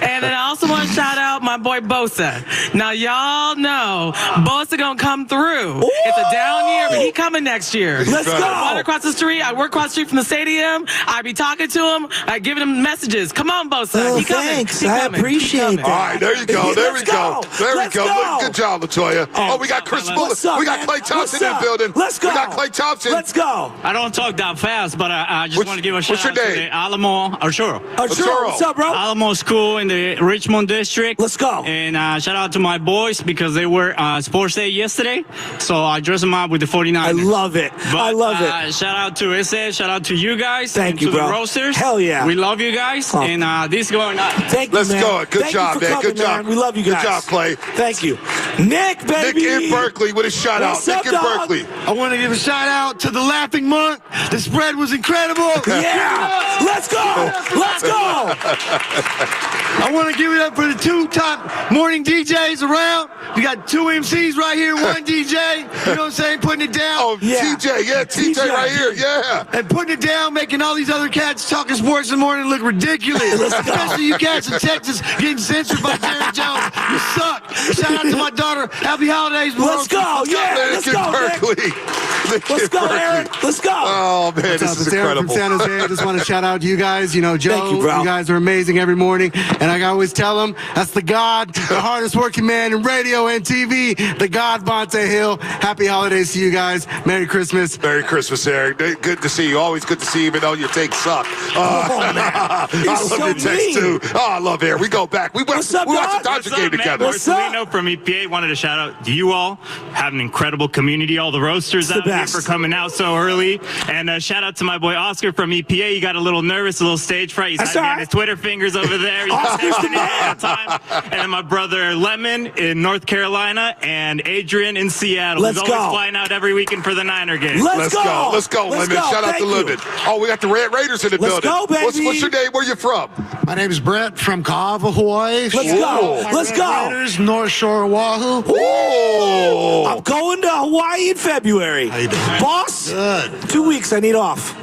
And then I also want to shout out my boy Bosa. Now, y'all know Bosa gonna come through. Ooh. It's a down year, but he coming next year. Let's go. I walk across the street. I work across the street from the stadium. I be talking to him. I giving him messages. Come on, Bosa. Oh, he coming. thanks. He I coming. appreciate He that. All right, there you go. There we Let's go. go. There we Let's go. go. Good job, Latoya. Oh, we got Chris Muller. What's up, We got man? Clay Thompson What's in the up? building. Let's go. We got Clay Thompson. Let's go. I don't talk that fast, but I just want to give a shout what's your out to name? the Alamo, Arturo. Arturo, what's up, bro? Alamo School in the Richmond district. Let's go. And shout out to my boys because they were sports day yesterday, so I dressed them up with the 49ers. I love it. But, I love it. Shout out to SS, shout out to you guys. Thank and you, to bro. the roasters. Hell yeah. We love you guys, Oh. and this is going on. Thank you, Let's man. go. Good Thank job, you for man. coming, Good job. man. We love you guys. Good job, Clay. Thank you. Nick, baby. Nick in Berkeley with a shout out. What's up, Nick in dog? Berkeley. I want to give a shout out to the Laughing Monk. The spread was incredible. Yeah. Let's go. Let's go. I want to give it up for the 2 top morning DJs around. We got 2 MCs right here, 1 DJ. You know what I'm saying? Putting it down. Oh, Yeah. TJ right here. Yeah. And putting it down, making all these other cats talking sports in the morning look ridiculous. Especially you cats in Texas getting censored by Jerry Jones. You suck. Shout out to my daughter. Happy holidays. Let's go. Yeah. Let's Nick in go, Nick. Berkeley. Nick Let's in go, Berkeley. Aaron. Let's go. Oh, man, What's this up? is It's Aaron incredible. from San Jose. I just want to shout out to you guys. You know, Joe, Thank you, bro. guys are amazing every morning. And I always tell them, that's the God, the hardest working man in radio and TV, the God, Vontae Hill. Happy holidays to you guys. Merry Christmas. Merry Christmas, Eric. Good to see you. Always good to see you, even though your takes suck. Oh, man. I love so your takes, mean. too. Oh, I love Eric. We go back. We watched up, the dog? Dodger game together. What's up? Marcelino from EPA wanted to shout out to you all. Have an incredible community. All the roasters It's the out here best. for coming out so early. And shout out to my boy Oscar from EPA. You got a little nervous, a little stage fright. He's That's hiding all behind right. his Twitter fingers over there. He's Oscar's the texting me all man. the time. And then my brother Lemon in North Carolina and Adrian in Seattle. Let's who's go. always flying out every weekend for the Niner game. Let's go. Let's go, Let's Lemon. go. Shout out Thank to you. Lemon. Oh, we got the Raiders in the Let's building. go, baby. What's your name? Where you from? My name is Brett from Kaava, Hawaii. Let's go. Let's go. Raiders, North Shore, Oahu. Oh. I'm going to Hawaii in February. How you doing? Boss, weeks. Good. 2 weeks. I need off.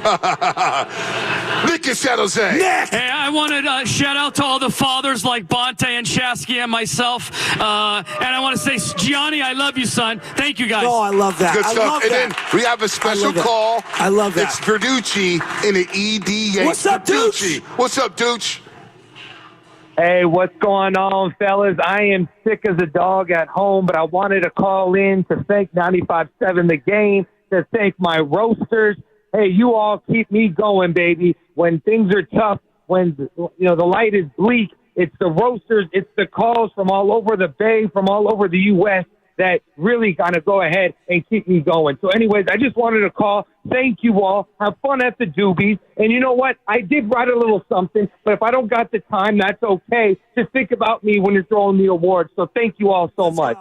Nick in San Jose. Nick. Hey, I wanted to shout out to all the fathers like Bonte and Shasky and myself. And I want to say, Gianni, I love you, son. Thank you, guys. Oh, I love that. Good I stuff. love And that. then we have a special call. I love that. It's Verducci in the EDA. What's up, Dooch? What's up, Dooch? Hey, what's going on, fellas? I am sick as a dog at home, but I wanted to call in to thank 95.7 The Game, to thank my roasters. Hey, you all keep me going, baby. When things are tough, when the light is bleak, it's the roasters, it's the calls from all over the Bay, from all over the U.S. that really kind of go ahead and keep me going. So anyways, I just wanted to call. Thank you all. Have fun at the Doobies. And you know what? I did write a little something, but if I don't got the time, that's okay. Just think about me when you're throwing the awards. So thank you all so much.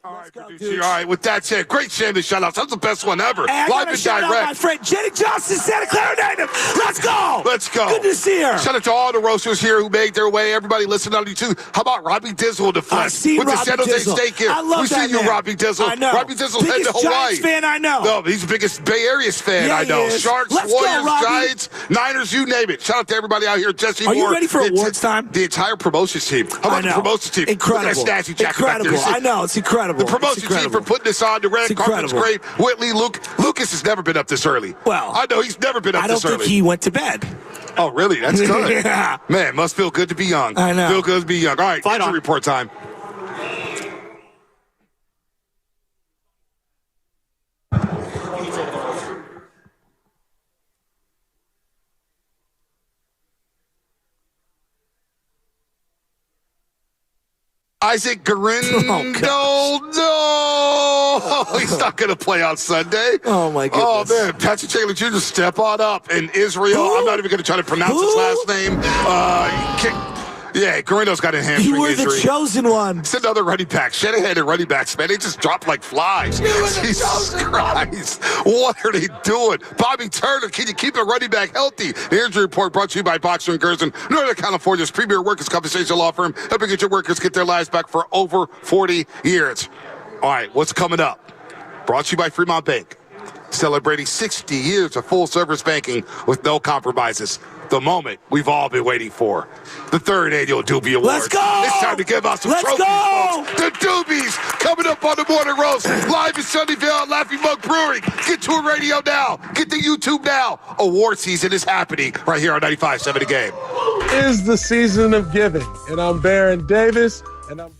All right, with that said, great shameless shout-outs. That's the best one ever. Hey, I Live gotta and shout out direct. my friend Jenny Johnson, Santa Clara native. Let's go. Let's go. Good to see her. Shout out to all the roasters here who made their way. Everybody listening on YouTube. How about Robbie Dizzle in the flesh? I've seen with the Robbie San Jose Dizzle. Steak here. I love We've that seen you, man. Robbie Dizzle. I know. Robbie Dizzle's heading to Biggest Hawaii. Giants fan I know. No, he's the biggest Bay Areas fan Yeah, I know. he is. Sharks, Let's go, Warriors, Robbie. Giants, Niners, you name it. Shout out to everybody out here. Jesse Are Moore. you ready for awards time? The entire promotions team. How about the promotions team? Incredible. Look at that snazzy jacket back there. Incredible. I know. It's incredible. The promotion team for putting this on. The red It's carpet's incredible. great. Whitley, Lucas has never been up this early. Well, I know he's never been up I don't this early. think he went to bed. Oh, really? That's good. Yeah. Man, must feel good to be young. I know. Feel good to be young. All right, injury report time. Isaac Garindo, no, he's not going to play on Sunday. Oh my goodness! Oh man, Patrick Taylor Jr. step on up in Israel. I'm not even going to try to pronounce his last name. Yeah, Garindo's got a hamstring You were injury. the chosen one. It's another running back. Shanahan and running backs, man, they just drop like flies. Jesus Christ. What are they doing? Bobby Turner, can you keep a running back healthy? The injury report brought to you by Boxer & Gerson, Northern California's premier workers' compensation law firm, helping get your workers get their lives back for over 40 years. All right, what's coming up? Brought to you by Fremont Bank. Celebrating 60 years of full-service banking with no compromises. The moment we've all been waiting for. The third annual Doobie Awards. Let's go! It's time to give out some trophies, folks. The Doobies coming up on the Morning Roast. Live in Sunnyvale at Laughing Monk Brewing. Get to a radio now. Get to YouTube now. Award season is happening right here on 95.7 The Game. Is the season of giving. And I'm Baron Davis, and I'm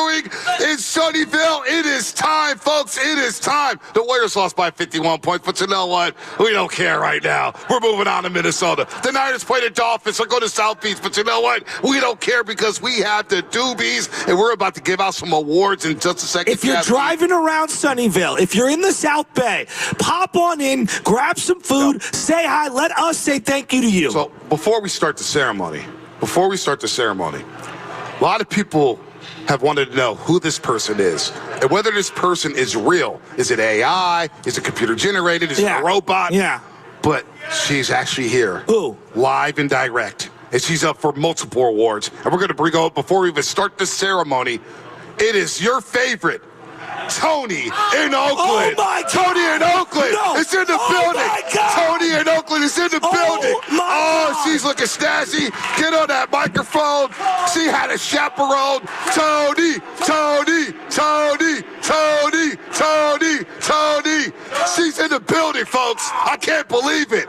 Brewing in Sunnyvale. It is time, folks. It is time. The Warriors lost by 51 points, but you know what? We don't care right now. We're moving on to Minnesota. The Niners play the Dolphins. They're going to South Beach, but you know what? We don't care because we have the doobies, and we're about to give out some awards in just a second. If you're driving around Sunnyvale, if you're in the South Bay, pop on in, grab some food, say hi, let us say thank you to you. So before we start the ceremony, a lot of people have wanted to know who this person is and whether this person is real. Is it AI? Is it computer generated? Is it a robot? Yeah. But she's actually here. Ooh. Live and direct. And she's up for multiple awards. And we're going to bring her up before we even start the ceremony. It is your favorite, Tony in Oakland. Oh my God. Tony in Oakland is in the building. My God. Tony in Oakland is in the building. She's looking snazzy. Get on that microphone. She had a chaperone. Tony. She's in the building, folks. I can't believe it.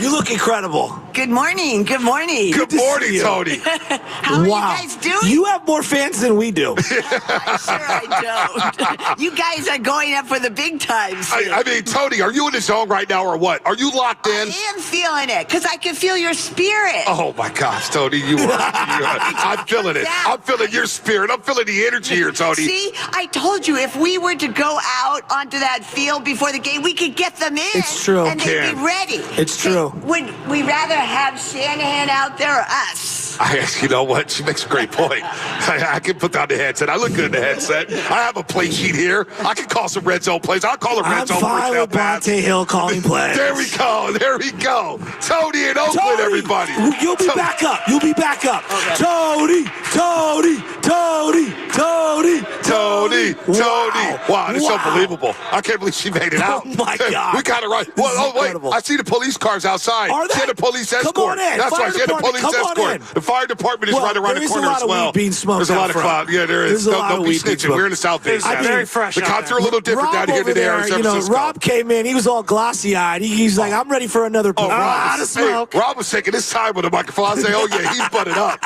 You look incredible. Good morning. Good morning. Good morning, Tony. How are you guys doing? You have more fans than we do. Sure I don't. You guys are going up for the big times. I mean, Tony, are you in the zone right now or what? Are you locked in? I am feeling it because I can feel your spirit. Oh, my gosh, Tony, you are. I'm feeling it. I'm feeling your spirit. I'm feeling the energy here, Tony. See, I told you if we were to go out onto that field before the game, we could get them in. It's true. And they'd be ready. It's true. Would we rather have Shanahan out there or us? You know what? She makes a great point. I can put down the headset. I look good in the headset. I have a play sheet here. I can call some red zone plays. I'll call a red zone fine with Bonte Hill calling plays. There we go. Tony in Oakland, everybody. You'll be back up. Okay. Tony. Wow, this is unbelievable. I can't believe she made it out. Oh, my God. We got it right. Well, wait. I see the police cars outside. Are they? She had a police escort. Come on in. That's right. She had a police escort. The fire department is right around the corner as well. There's a lot of cloud. Yeah, there is. Don't be snitching. We're in the South Bay. Very fresh. The cops are a little different down here in the area. You know, Rob came in. He was all glossy-eyed. He's like, I'm ready for another smoke. Rob was taking his time with the microphone. I say, oh yeah, he's butted up.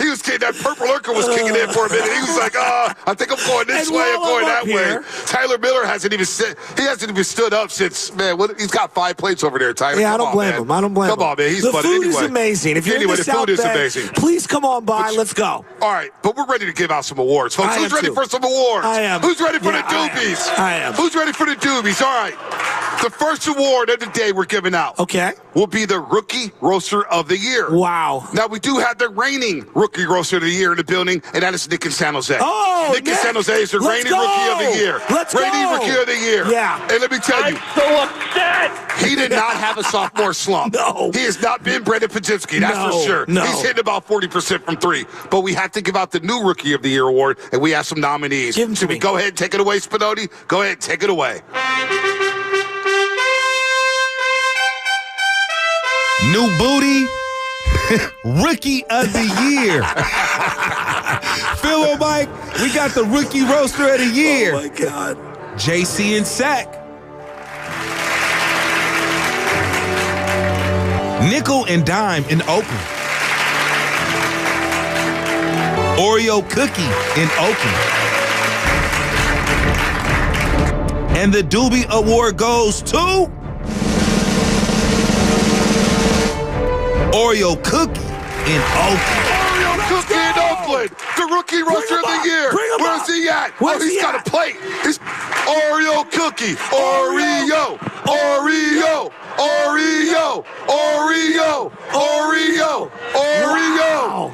He was kidding. That purple lurker was kicking in for a minute. He was like, I think I'm going this way. I'm going that way. Tyler Miller hasn't even stood up since, man. He's got 5 plates over there, Tyler. Yeah, I don't blame him. Come on, man. He's the butted food anyway. is amazing. If you're in the South food is Bay, amazing. Please come on by. Let's go. All right, but we're ready to give out some awards, folks. Who's ready for some awards? I am. Who's ready for the doobies? I am. Who's ready for the doobies? All right. The first award of the day we're giving out. Okay. Will be the Rookie Roaster of the Year. Wow. Now, we do have the reigning Rookie Roaster of the Year in the building, and that is Nick in San Jose. Oh, Nick in San Jose is the reigning Rookie of the Year. Reigning Rookie of the Year. Yeah. And let me tell you. I'm so upset. He did not have a sophomore slump. No. He has not been Brendan Pajimski, that's for sure. No. He's hitting about 40% from 3. But we have to give out the new Rookie of the Year award, and we have some nominees. Give them to me. Go ahead and take it away, Spinotti. Go ahead and take it away. New booty, Rookie of the Year. Phil Mike, we got the Rookie Roaster of the Year. Oh, my God. JC and Sack. Nickel and Dime in Oakland. Oreo Cookie in Oakland. And the Doobie Award goes to Oreo Cookie in Oakland. Oreo Cookie in Oakland, the Rookie Roaster of the Year. Where's he at? He's got a plate. It's Oreo Cookie. Oreo.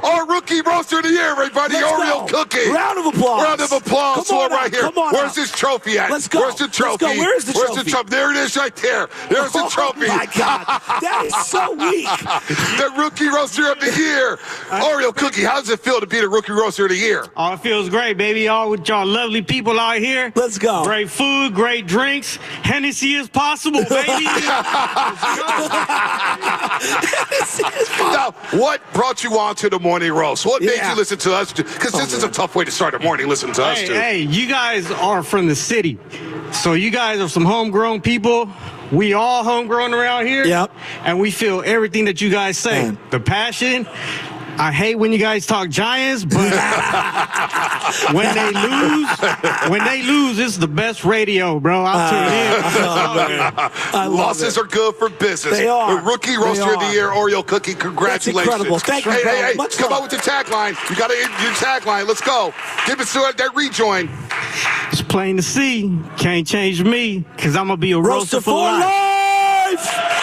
Our Rookie Roaster of the Year, everybody. Oreo Cookie. Round of applause. Round of applause. Come on right here. Where's his trophy at? Let's go. Where's the trophy? Let's go. Where's the trophy? There it is right there. There's the trophy. Oh, my God. That is so weak. The Rookie Roaster of the Year. Oreo Cookie, how does it feel to be the Rookie Roaster of the Year? Oh, it feels great, baby. All with y'all lovely people out here. Let's go. Great food, great drinks. Hennessy is possible, baby. Now, what brought you on to the morning roast? What made you listen to us? Because this is a tough way to start a morning. Listen to us, too. Hey, you guys are from the city. So you guys are some homegrown people. We all homegrown around here. Yep. And we feel everything that you guys say. Man. The passion. I hate when you guys talk Giants, but when they lose, it's the best radio, bro. I'll tell you. Losses are good for business. They are. The rookie roaster of the year, Oreo Cookie. Congratulations. That's incredible. Thank you, Hey, Much come love. on with your tagline. You got to your tagline. Let's go. Give us that rejoin. It's plain to see. Can't change me, because I'm going to be a roaster for life.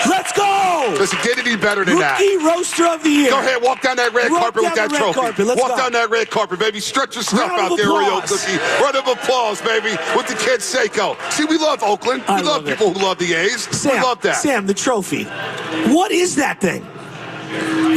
Let's go! Listen, get any better than that. Rookie roaster of the year. Go ahead, walk down that red carpet with that trophy. Walk down that red carpet, baby. Stretch your stuff out there, Oreo Cookie. Round of applause, baby, with the kid Seiko. See, we love Oakland. We love people who love the A's. Sam, we love that. Sam, the trophy. What is that thing?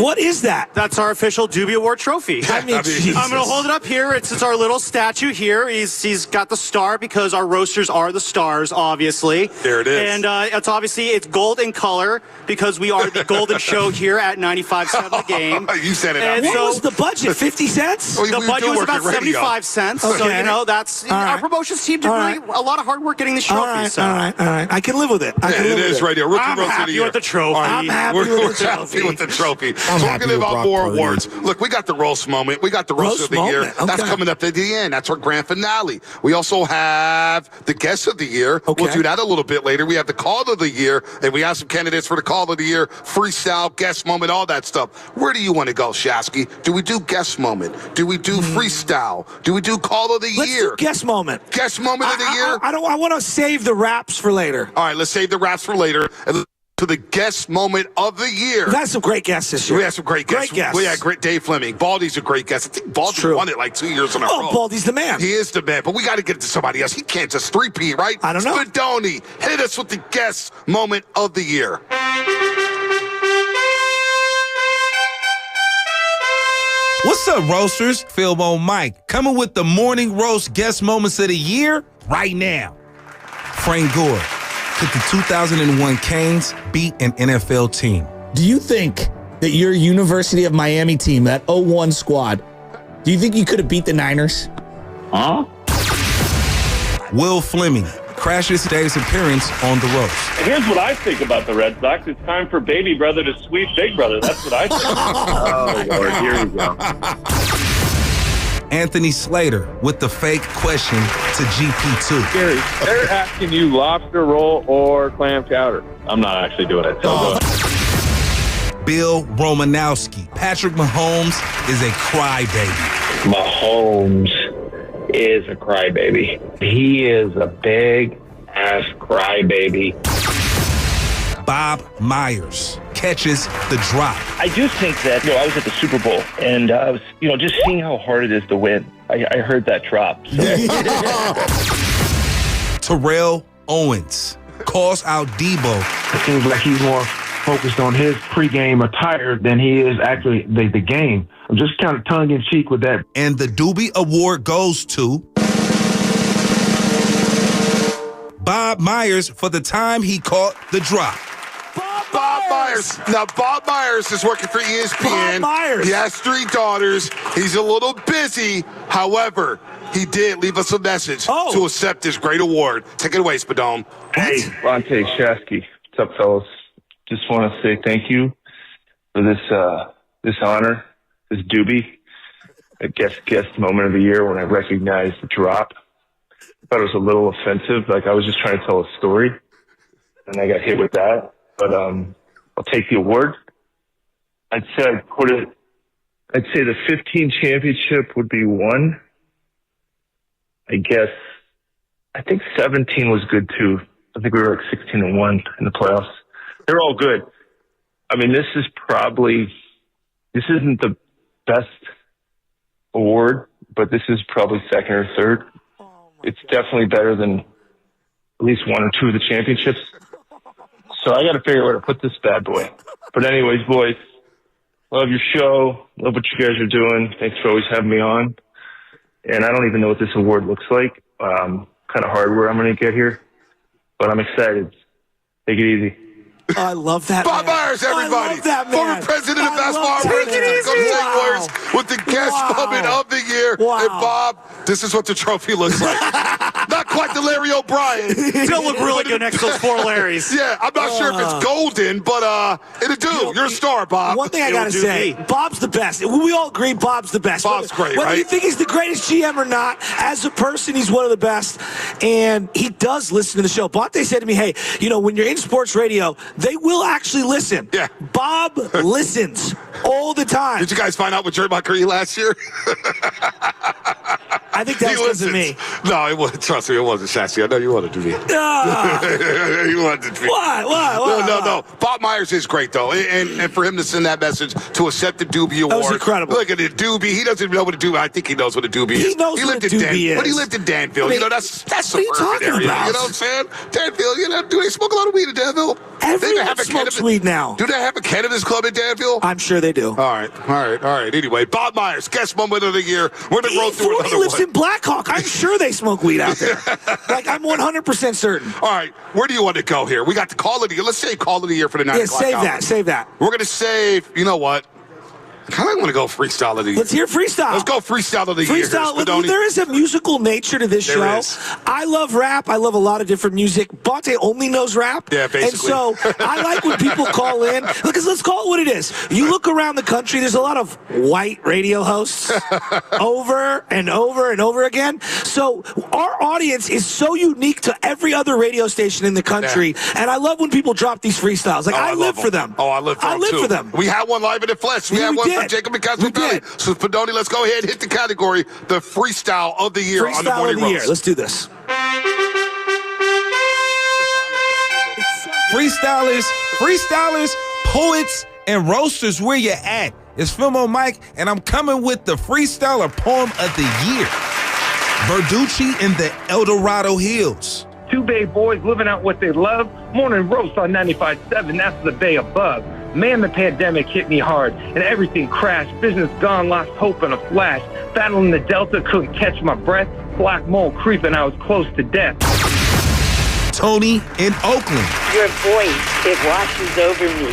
What is that? That's our official Doobie Award trophy. I mean, Jesus. I'm going to hold it up here. It's our little statue here. He's got the star because our roasters are the stars, obviously. There it is. And it's gold in color because we are the golden show here at 95.7 The Game. You said it. And What was the budget? 50 cents? Well, the we budget do was work about at radio. 75 cents. Okay. So, that's our promotions team did really a lot of hard work getting this trophy. All right. I can live with it. It is radio. Rookie I'm roaster of the happy year. with the trophy. I'm happy with the trophy. Happy with the trophy. I'm So we're happy going to give with out Brock more Purdy. awards. Look, we got the roast moment. We got the roast of the year. Roast moment. That's Okay. coming up at the end. That's our grand finale. We also have the guest of the year. We'll do that a little bit later. We have the call of the year, and we have some candidates for the call of the year, freestyle, guest moment, all that stuff. Where do you want to go, Shasky? Do we do guest moment? Do we do freestyle? Do we do call of the Let's year? do guest moment. Guest moment of the year? I want to save the raps for later. All right, let's save the raps for later. And to the guest moment of the year. We've had some great guests this year. We had some great guests. Great guests. We had great Dave Fleming. Baldy's a great guest. I think Baldy won it like 2 years in a row. Oh, Baldy's the man. He is the man, but we got to get it to somebody else. He can't just three-peat, right? I don't know. Spadoni, hit us with the guest moment of the year. What's up, roasters? Phil on Mike, coming with the morning roast guest moments of the year right now. Frank Gore, could the 2001 Canes beat an NFL team? Do you think that your University of Miami team, that 01 squad, do you think you could have beat the Niners? Huh? Will Fleming crashes Dave's appearance on the roast. Here's what I think about the Red Sox. It's time for baby brother to sweep big brother. That's what I think. Oh, Lord, here we go. Anthony Slater with the fake question to GP2. Gary, they're asking you lobster roll or clam chowder. I'm not actually doing it. So Bill Romanowski. Patrick Mahomes is a crybaby. Mahomes is a crybaby. He is a big ass crybaby. Bob Myers catches the drop. I do think that, I was at the Super Bowl, and I was, just seeing how hard it is to win. I heard that drop. So. Terrell Owens calls out Debo. It seems like he's more focused on his pregame attire than he is actually the game. I'm just kind of tongue-in-cheek with that. And the Doobie Award goes to Bob Myers for the time he caught the drop. Bob Myers. Now, Bob Myers is working for ESPN. Bob Myers. He has 3 daughters. He's a little busy. However, he did leave us a message to accept this great award. Take it away, Spadone. Hey, Vontae Shasky. What's up, fellas? Just want to say thank you for this honor, this doobie, a guest moment of the year when I recognized the drop. I thought it was a little offensive. Like I was just trying to tell a story, and I got hit with that. But I'll take the award. I'd say the 15 championship would be 1. I think 17 was good too. I think we were like 16-1 in the playoffs. They're all good. I mean, this isn't the best award, but this is probably second or third. It's definitely better than at least 1 or 2 of the championships. So I got to figure out where to put this bad boy. But anyways, boys, love your show. Love what you guys are doing. Thanks for always having me on. And I don't even know what this award looks like. Kind of hardware I'm going to get here. But I'm excited. Take it easy. I love that Bob man. Myers, everybody. I love that man. Former president of basketball operations of the Golden State Warriors with the guest moment of the year. Wow. And Bob, this is what the trophy looks like. Not quite the Larry O'Brien. He'll look really good next to those 4 Larrys. Yeah, I'm not sure if it's golden, but it'll do. You're a star, Bob. One thing I got to say, Bob's the best. We all agree Bob's the best. Bob's great, Whether right? you think he's the greatest GM or not, as a person, he's one of the best. And he does listen to the show. Bonte said to me, hey, when you're in sports radio, they will actually listen. Yeah. Bob listens all the time. Did you guys find out what Jerry McCurry last year? I think that's because of me. No, it wasn't. Trust me, it wasn't Shatsy. I know you wanted to be. You wanted to be. What? No. Bob Myers is great, though. And for him to send that message to accept the Doobie Award. That was incredible. Look at the Doobie. He doesn't even know what a Doobie. I think he knows what a Doobie is. He knows what a Doobie is. But he lived in Danville. That's what are you talking area. about? You know what I'm saying? Danville, do they smoke a lot of weed in Danville? Everyone smokes weed now. Do they have a cannabis club in Danville? I'm sure they do. All right. Anyway, Bob Myers, guest moment of the year. We're going to roll through another one. He lives in Blackhawk. I'm sure they smoke weed out there. I'm 100% certain. All right, where do you want to go here? We got the call of the year. Let's save call of the year for the 9 o'clock hour. Save that. We're going to save, you know what? I kind of want to go freestyle of the year. Let's hear freestyle. Let's go freestyle of the year. There is a musical nature to this show. I love rap. I love a lot of different music. Bonte only knows rap. Yeah, basically. And so I like when people call in. Because let's call it what it is. You look around the country, there's a lot of white radio hosts over and over and over again. So our audience is so unique to every other radio station in the country. Yeah. And I love when people drop these freestyles. I live for them. Oh, I live for them. We had one live in the flesh. We had one for Jacob and Castro Valley. So, Padoni, let's go ahead and hit the category, the freestyle of the year on the Morning Roast. Let's do this. Freestylers, poets, and roasters, where you at? It's Filmo Mike, and I'm coming with the freestyler poem of the year. Verducci in the El Dorado Hills. 2 Bay boys living out what they love. Morning Roast on 95.7. That's the Bay above. Man, the pandemic hit me hard, and everything crashed. Business gone, lost hope in a flash. Battling the Delta, couldn't catch my breath. Black mold creeping, I was close to death. Tony in Oakland. Your voice, it washes over me,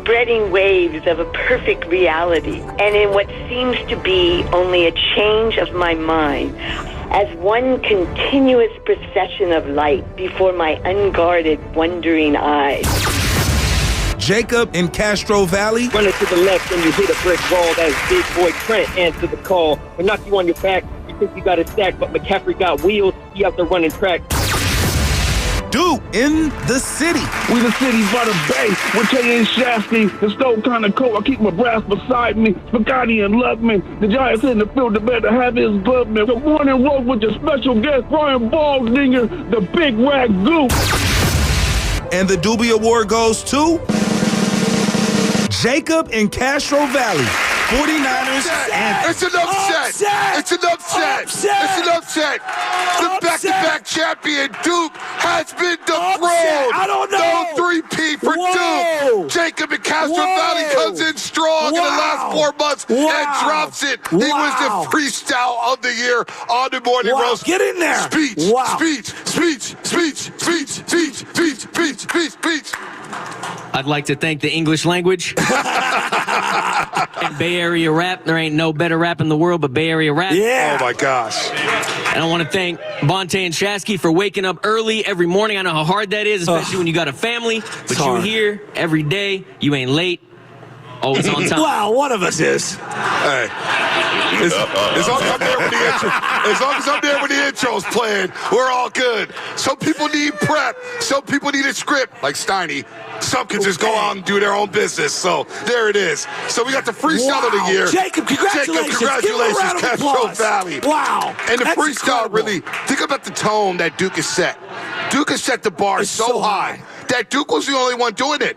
spreading waves of a perfect reality. And in what seems to be only a change of my mind, as one continuous procession of light before my unguarded, wondering eyes. Jacob in Castro Valley. Running to the left and you hit a brick wall. That's big boy Trent. Answer the call. We knock you on your back. You think you got a stack, but McCaffrey got wheels. He out there running track. Duke in the city. We the city by the bay. With K and Shasty. The stove kind of cold. I keep my brass beside me. Spaghetti and Lubman. The Giants in the field. The better have his Glubman. The Morning Roast with the special guest Brian Balddinger. The big rag goop. And the Doobie Award goes to Jacob in Castro Valley. 49ers. It's an upset. It's an upset. It's an upset. The back-to-back champion Duke has been dethroned. I don't know. No 3P for Duke. Jacob in Castro Valley comes in strong in the last 4 months and drops it. He was the freestyle of the year on the Morning Roast. Get in there. Speech. I'd like to thank the English language and Bay Area rap. There ain't no better rap in the world but Bay Area rap. Yeah. Oh, my gosh. And I want to thank Bonte and Shasky for waking up early every morning. I know how hard that is, especially when you got a family. But you're here every day. You ain't late. Always on time. Wow, one of us is. Hey. As long as I'm there when the intro, as long as I'm there when the intro's playing, we're all good. Some people need prep. Some people need a script, like Steiny. Some can just go out and do their own business. So there it is. So we got the freestyle of the year. Jacob, congratulations. Castro Valley. Wow. And the freestyle really, think about the tone that Duke has set. Duke has set the bar so high that Duke was the only one doing it.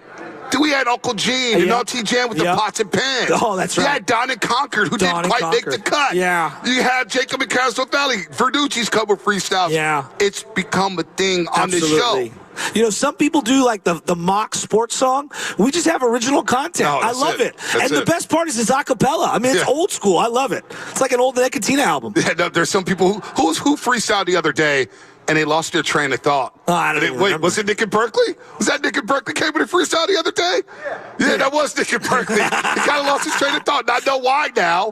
We had Uncle Gene and LT Jan with the pots and pans. Oh, that's right. You had Don and Concord, who didn't quite make the cut. Yeah. You had Jacob and Castro Valley. Verducci's cover freestyles. Yeah. It's become a thing on this show. You know, some people do like the mock sports song. We just have original content. I love it. And the best part is it's a cappella. I mean, it's old school. I love it. It's like an old Nicotina album. Yeah, no, there's some people who freestyled the other day and they lost their train of thought. I don't even remember. Was it Nick and Berkeley? Was that Nick and Berkeley came with a freestyle the other day? Yeah, that was Nick and Berkeley. He kind of lost his train of thought. And I know why now.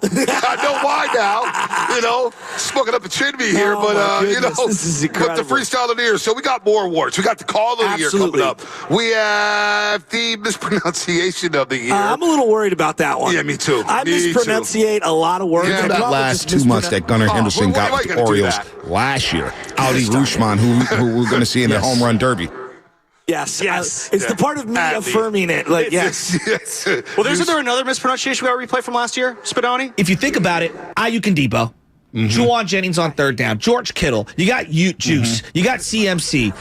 You know, smoking up a chin me here, you know, this is incredible. But the freestyle of the year. So we got more awards. We got the call of the year coming up. We have the mispronunciation of the year. I'm a little worried about that one. Yeah, me too. I mispronunciate a lot of words. Yeah, that last 2 months that Gunnar Henderson got with the Orioles last year. Ali Rushman, who we're going to see in the home run derby. Yes. It's the part of me affirming it. Like, yes. Well, isn't there another mispronunciation we got to replay from last year, Spadoni? If you think about it, Ayuk and Debo, Juwan Jennings on third down, George Kittle, you got Ute Juice, you got CMC.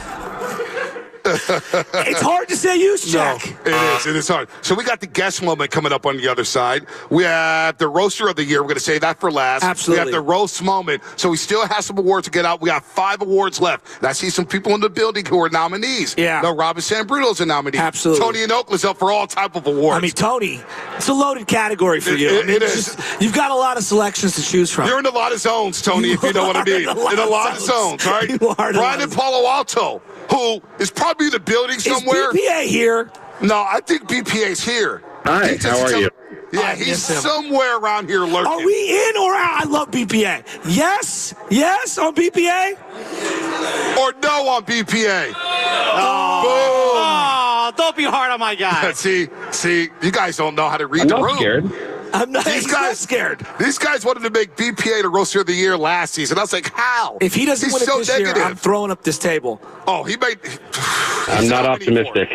It's hard to say use check. No, it is hard. So we got the guest moment coming up on the other side. We have the roaster of the year. We're going to say that for last. Absolutely. We have the roast moment. So we still have some awards to get out. We got 5 awards left. And I see some people in the building who are nominees. Yeah. No, Robin Sanbruno's a nominee. Absolutely. Tony and Oakland's up for all type of awards. I mean, Tony, it's a loaded category for you. It is. You've got a lot of selections to choose from. You're in a lot of zones, Tony, if you know what I mean. In a lot of zones, right? Brian in Palo Alto, who is probably in the building somewhere. Is BPA here? No, I think BPA's here. Hi, how are you? Yeah, he's somewhere around here lurking. Are we in or out? I love BPA. Yes on BPA? Or no on BPA? Oh, don't be hard on my guy. See, you guys don't know how to read the room. Scared. I'm not not scared. These guys wanted to make BPA the roaster of the year last season. I was like, how? If he doesn't win it this year, I'm throwing up this table. Oh, he made. I'm not optimistic.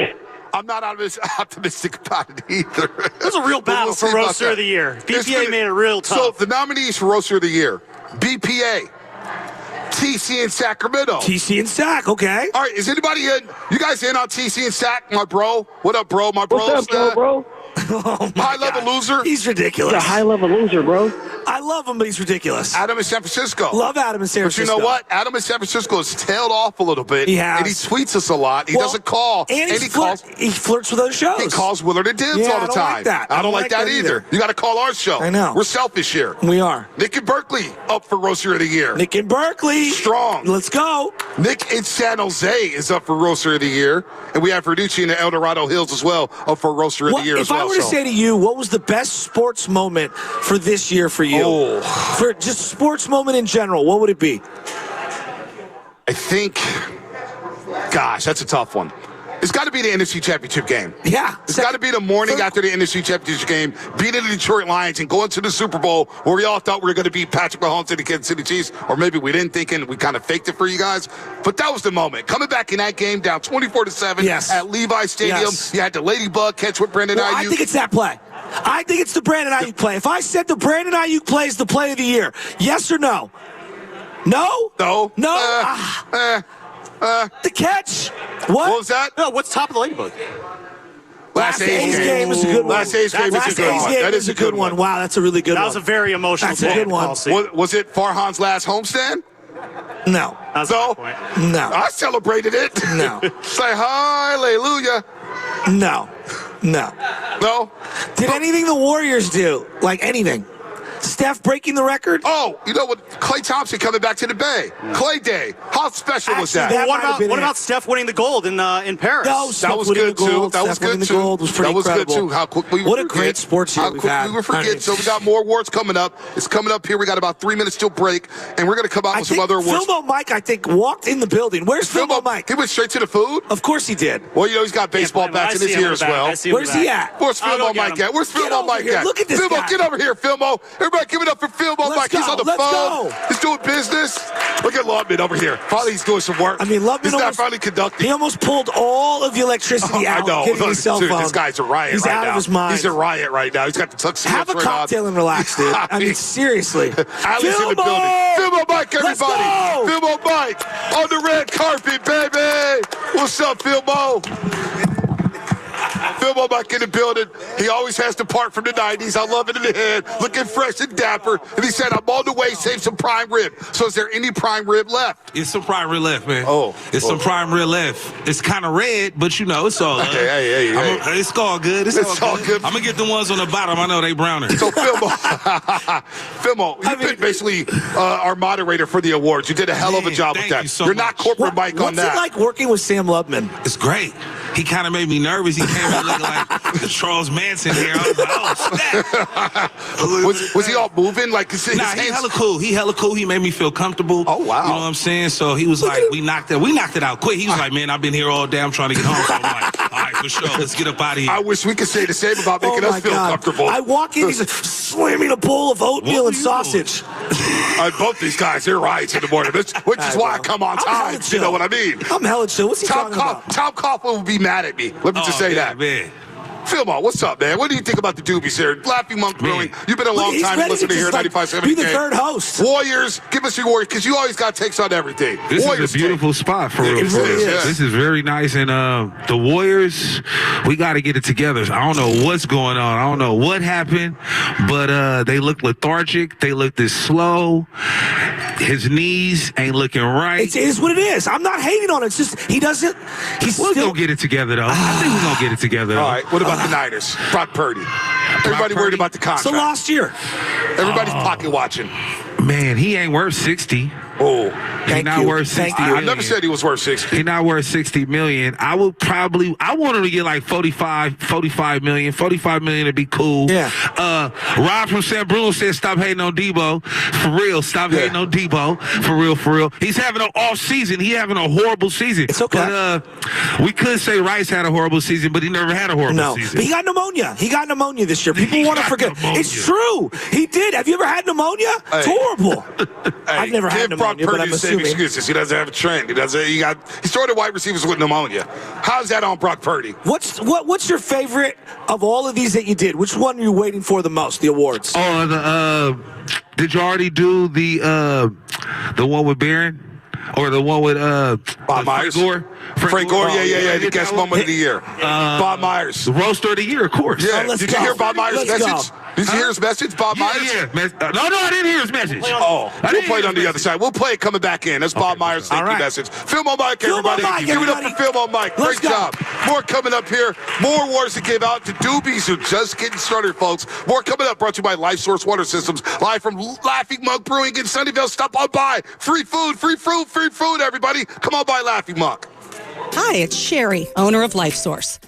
I'm not optimistic about it either. It was a real battle for roaster of the year. BPA made it real tough. So the nominees for roaster of the year: BPA, TC and Sacramento. TC and Sac, okay. All right, is anybody in? You guys in on TC and Sac, my bro? What up, bro? My bro. What's up, bro? High-level loser? He's ridiculous. He's a high-level loser, bro. I love him, but he's ridiculous. Adam in San Francisco. Love Adam in San Francisco. But you know what? Adam in San Francisco has tailed off a little bit. He has. And he tweets us a lot. He doesn't call. And he flirts with other shows. He calls Willard and Dibs all the time. I don't like that. I don't like that either. You got to call our show. I know. We're selfish here. We are. Nick and Berkeley up for roaster of the year. Nick and Berkeley. Strong. Let's go. Nick in San Jose is up for roaster of the year. And we have Verducci in the El Dorado Hills as well up for roaster of the year as well. If I were to say to you, what was the best sports moment for this year for you? For just sports moment in general, what would it be? I think, gosh, that's a tough one. It's got to be the NFC Championship game. Yeah. It's got to be the morning after the NFC Championship game, beating the Detroit Lions and going to the Super Bowl where we all thought we were going to beat Patrick Mahomes and the Kansas City Chiefs, or maybe we didn't think and we kind of faked it for you guys. But that was the moment. Coming back in that game down 24-7 at Levi Stadium. You had the Ladybug catch with Brandon Ayuk. I think it's that play. I think it's the Brandon Ayuk play. If I said the Brandon Ayuk play is the play of the year, yes or no? No? No. No? The catch. What was that? No, what's top of the Ladybug? Last A's game is a good one. Last A's game is a good one. That is a good one. Wow, that's a really good one. That was a very emotional That's a good one. Was it Farhan's last homestand? No. No? No. I celebrated it. No. Say hallelujah. No. No? Did anything the Warriors do? Like anything? Steph breaking the record? Oh, you know what? Klay Thompson coming back to the Bay. Clay Day. How special was that? Well, what about Steph winning the gold in Paris? No, that was good too. That was good too. Gold was pretty incredible. Good too. How quickly we What a great sports year we've had. We were forgetting. So we got more awards coming up. It's coming up here. We got about 3 minutes till break, and we're going to come out with some other awards. Filmo Mike, I think, walked in the building. Where's Filmo Mike? He went straight to the food? Of course he did. Well, you know, he's got baseball bats in his ear as well. Where's he at? Where's Filmo Mike at? Where's Filmo Mike at? Look at this Filmo, guy. get over here, Filmo. Everybody give it up for Filmo Mike. He's on the phone. He's doing business. Look at Lubman over here. Finally, he's doing some work. I mean, Lubman he's not finally conducting. He almost pulled all of the electricity out. I know. Getting his cell phone. This guy's a riot He's right now. out of his mind. He's a riot right now. He's got the tuxedo Have a cocktail and relax, dude. I mean, seriously. Ali's in the building. Filmo Mike, everybody. Filmo Mike on the red carpet, baby. What's up, Filmo? Philmo Mike in the building. He always has to part from the 90s. I love it in the head. Looking fresh and dapper. And he said, I'm on the way, save some prime rib. So is there any prime rib left? It's some prime rib left, man. Oh. It's some prime rib left. It's kind of red, but you know, it's all good. Hey. It's all good. It's all good. I'm going to get the ones on the bottom. I know they browner. So, Philmo, you've been basically our moderator for the awards. You did a hell of a job with that. You're not corporate Mike on that. What's it like working with Sam Lubman? It's great. He kind of made me nervous. He came in looking like the Charles Manson here. I was like, oh, snap. Was he all moving? Like, his he hella cool. He hella cool. He made me feel comfortable. Oh, wow. You know what I'm saying? So he was like, we knocked it out quick. He was like, man, I've been here all day. I'm trying to get home. So I'm like, all right, for sure. Let's get up out of here. I wish we could say the same about making us feel comfortable. I walk in, he's slamming a bowl of oatmeal and sausage. Both these guys, they're riots in the morning, which is why I come on time. You know what I mean? I'm hella chill. What's he talking about? Tom Coughlin will be mad at me. Let me just say that. Man. Philmo, what's up, man? What do you think about the Doobies here? Laughing Monk Brewing. You've been a long time listening here at 95.7. Be the third host. Warriors, give us your Warriors, because you always got takes on everything. This Warriors is a beautiful spot for real. It really is. This is very nice. And the Warriors, we got to get it together. I don't know what's going on. I don't know what happened, but they look lethargic. They look this slow. His knees ain't looking right. It is what it is. I'm not hating on it. It's just he's We're still going to get it together, though. I think we're going to get it together. All right, what about the Niners? Brock Purdy. Everybody worried about the contract. It's a lost year. Everybody's pocket watching. Man, he ain't worth 60. Oh, he's not worth 60 million. I never said he was worth 60. He's not worth 60 million. I want him to get like 45 million. 45 million would be cool. Yeah. Rob from San Bruno said, stop hating on Debo. For real, stop hating on Debo. For real. He's having an off season. He's having a horrible season. It's okay. But we could say Rice had a horrible season, but he never had a horrible season. But he got pneumonia. He got pneumonia this year. People want to forget. Pneumonia. It's true. He did. Have you ever had pneumonia? It's horrible. I've never had pneumonia, but I'm assuming. Excuses. He doesn't have a trend. He started wide receivers with pneumonia. How's that on Brock Purdy? What's your favorite of all of these that you did? Which one are you waiting for the most? The awards. Oh, did you already do the one with Barron? Or the one with Bob Myers? Frank Gore, yeah. The guest moment of the year. Bob Myers. The roaster of the year, of course. Yeah. Did you hear Bob Myers' message? Did you hear his message, Bob Myers? Yeah. No, I didn't hear his message. We'll play it on the other side. We'll play it coming back in. That's Bob Myers' thank you message. Philmo Mike, everybody. Give it up for Philmo Mike. Great job. More coming up here. More awards to give out to Doobies who are just getting started, folks. More coming up, brought to you by Life Source Water Systems. Live from Laughing Monk Brewing in Sunnyvale. Stop on by. Free food, everybody. Come on by Laughing Monk. Hi, it's Sherry, owner of Life Source.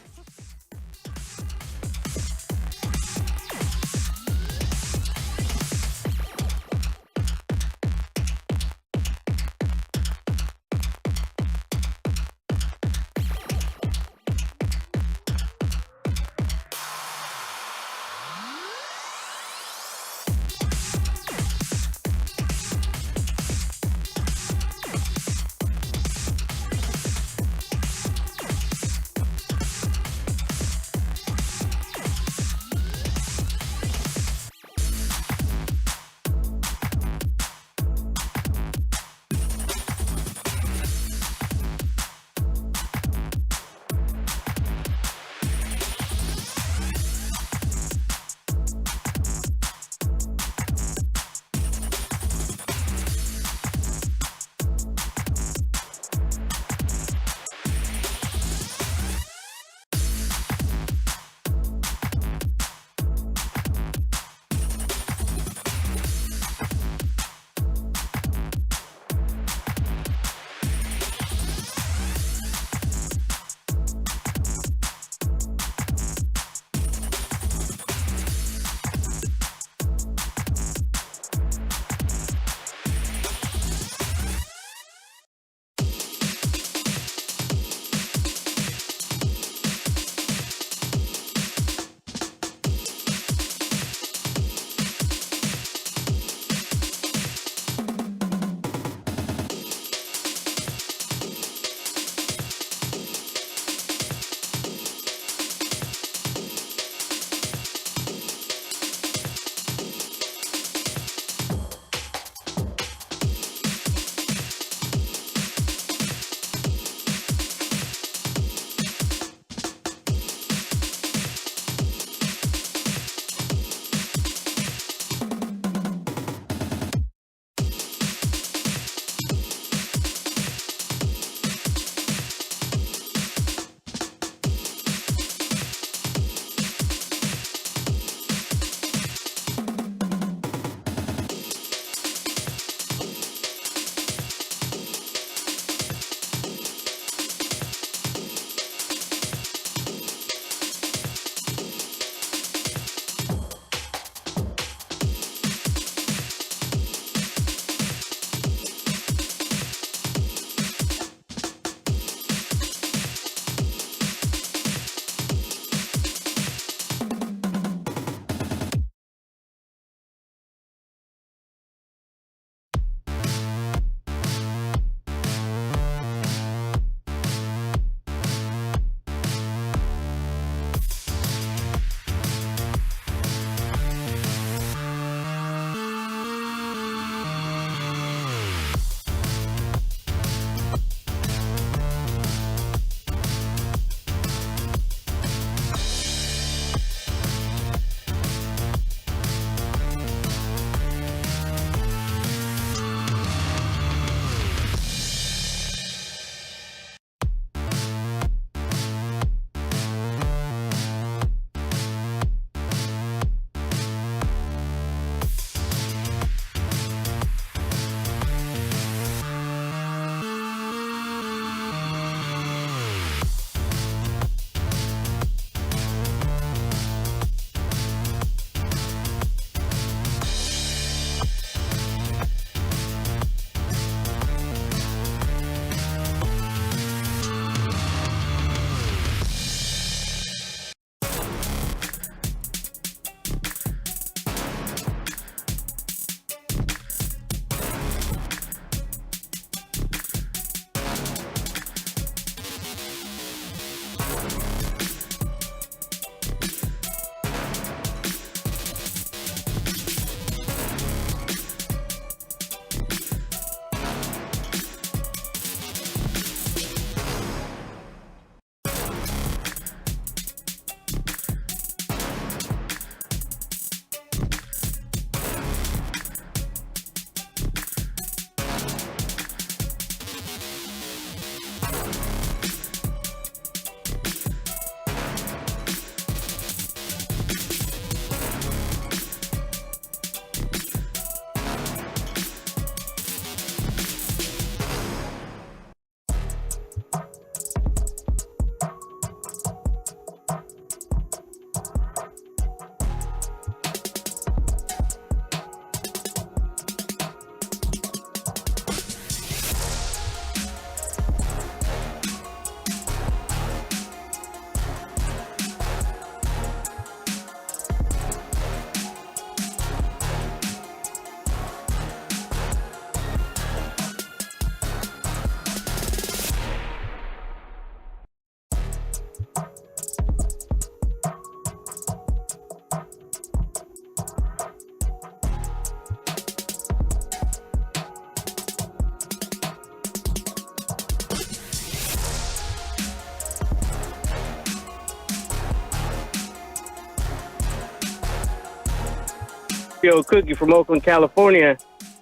Oreo cookie from Oakland, California,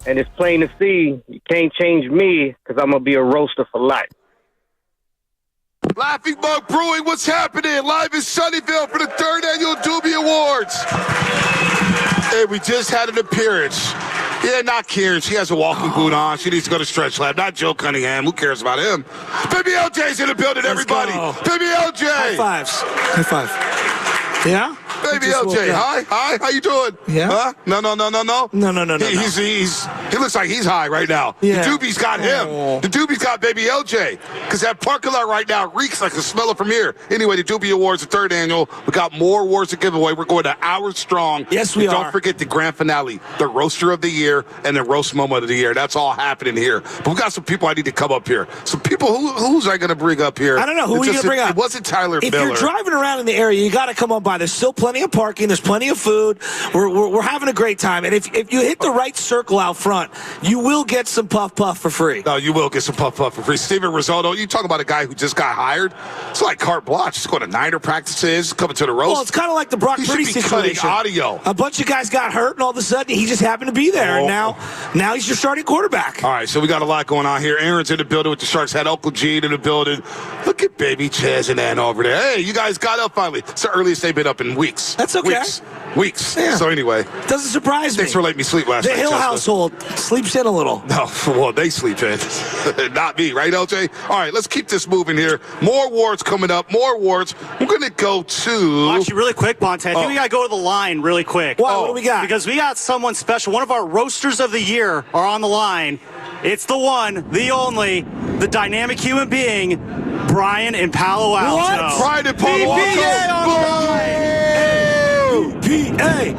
and it's plain to see you can't change me because I'm going to be a roaster for life. Laughing Mug Brewing, what's happening? Live in Sunnyvale for the 3rd annual Doobie Awards. Hey, we just had an appearance. Yeah, not Kieran. She has a walking boot on. She needs to go to Stretch Lab. Not Joe Cunningham. Who cares about him? Baby LJ's in the building, everybody. Baby LJ. High fives. High five. Yeah? Baby LJ, hi, how you doing? Yeah. Huh? No. No. He looks like he's high right now. Yeah. The Doobie's got him. The Doobie's got Baby LJ. Because that parking lot right now reeks like a smell it from here. Anyway, the Doobie Awards, the 3rd annual. We got more awards to give away. We're going to hours strong. Yes, we and are. Don't forget the grand finale, the Roaster of the Year and the Roast Moment of the Year. That's all happening here. But we got some people I need to come up here. Some people, who's I going to bring up here? I don't know. Who are you going to bring up? It wasn't Tyler If Miller. you're driving around in the area, you got to come on by. There's still plenty of parking. There's plenty of food. We're having a great time. And if you hit the right circle out front, you will get some puff for free. No, you will get some puff for free. Steven Risotto, you talk about a guy who just got hired. It's like carte blanche. He's going to Niner practices, coming to the roast. Well, it's kind of like the Brock Purdy situation. Cutting audio. A bunch of guys got hurt, and all of a sudden he just happened to be there. And now he's your starting quarterback. All right, so we got a lot going on here. Aaron's in the building with the Sharks. Had Uncle Gene in the building. Look at baby Chaz and Ann over there. Hey, you guys got up finally. It's the earliest they've been up in weeks. That's okay. Weeks. Yeah. So anyway. Doesn't surprise me. Thanks for letting me sleep last night. The Hill Chester. household sleeps in a little. No, well, they sleep in. Not me, right, LJ? All right, let's keep this moving here. More awards coming up. More awards. We're going to go to... Actually, really quick, Bonte. I think we got to go to the line really quick. What do we got? Because we got someone special. One of our roasters of the year are on the line. It's the one, the only, the dynamic human being, Brian in Palo Alto. What? Brian in Palo Alto. BPA on the line. BPA.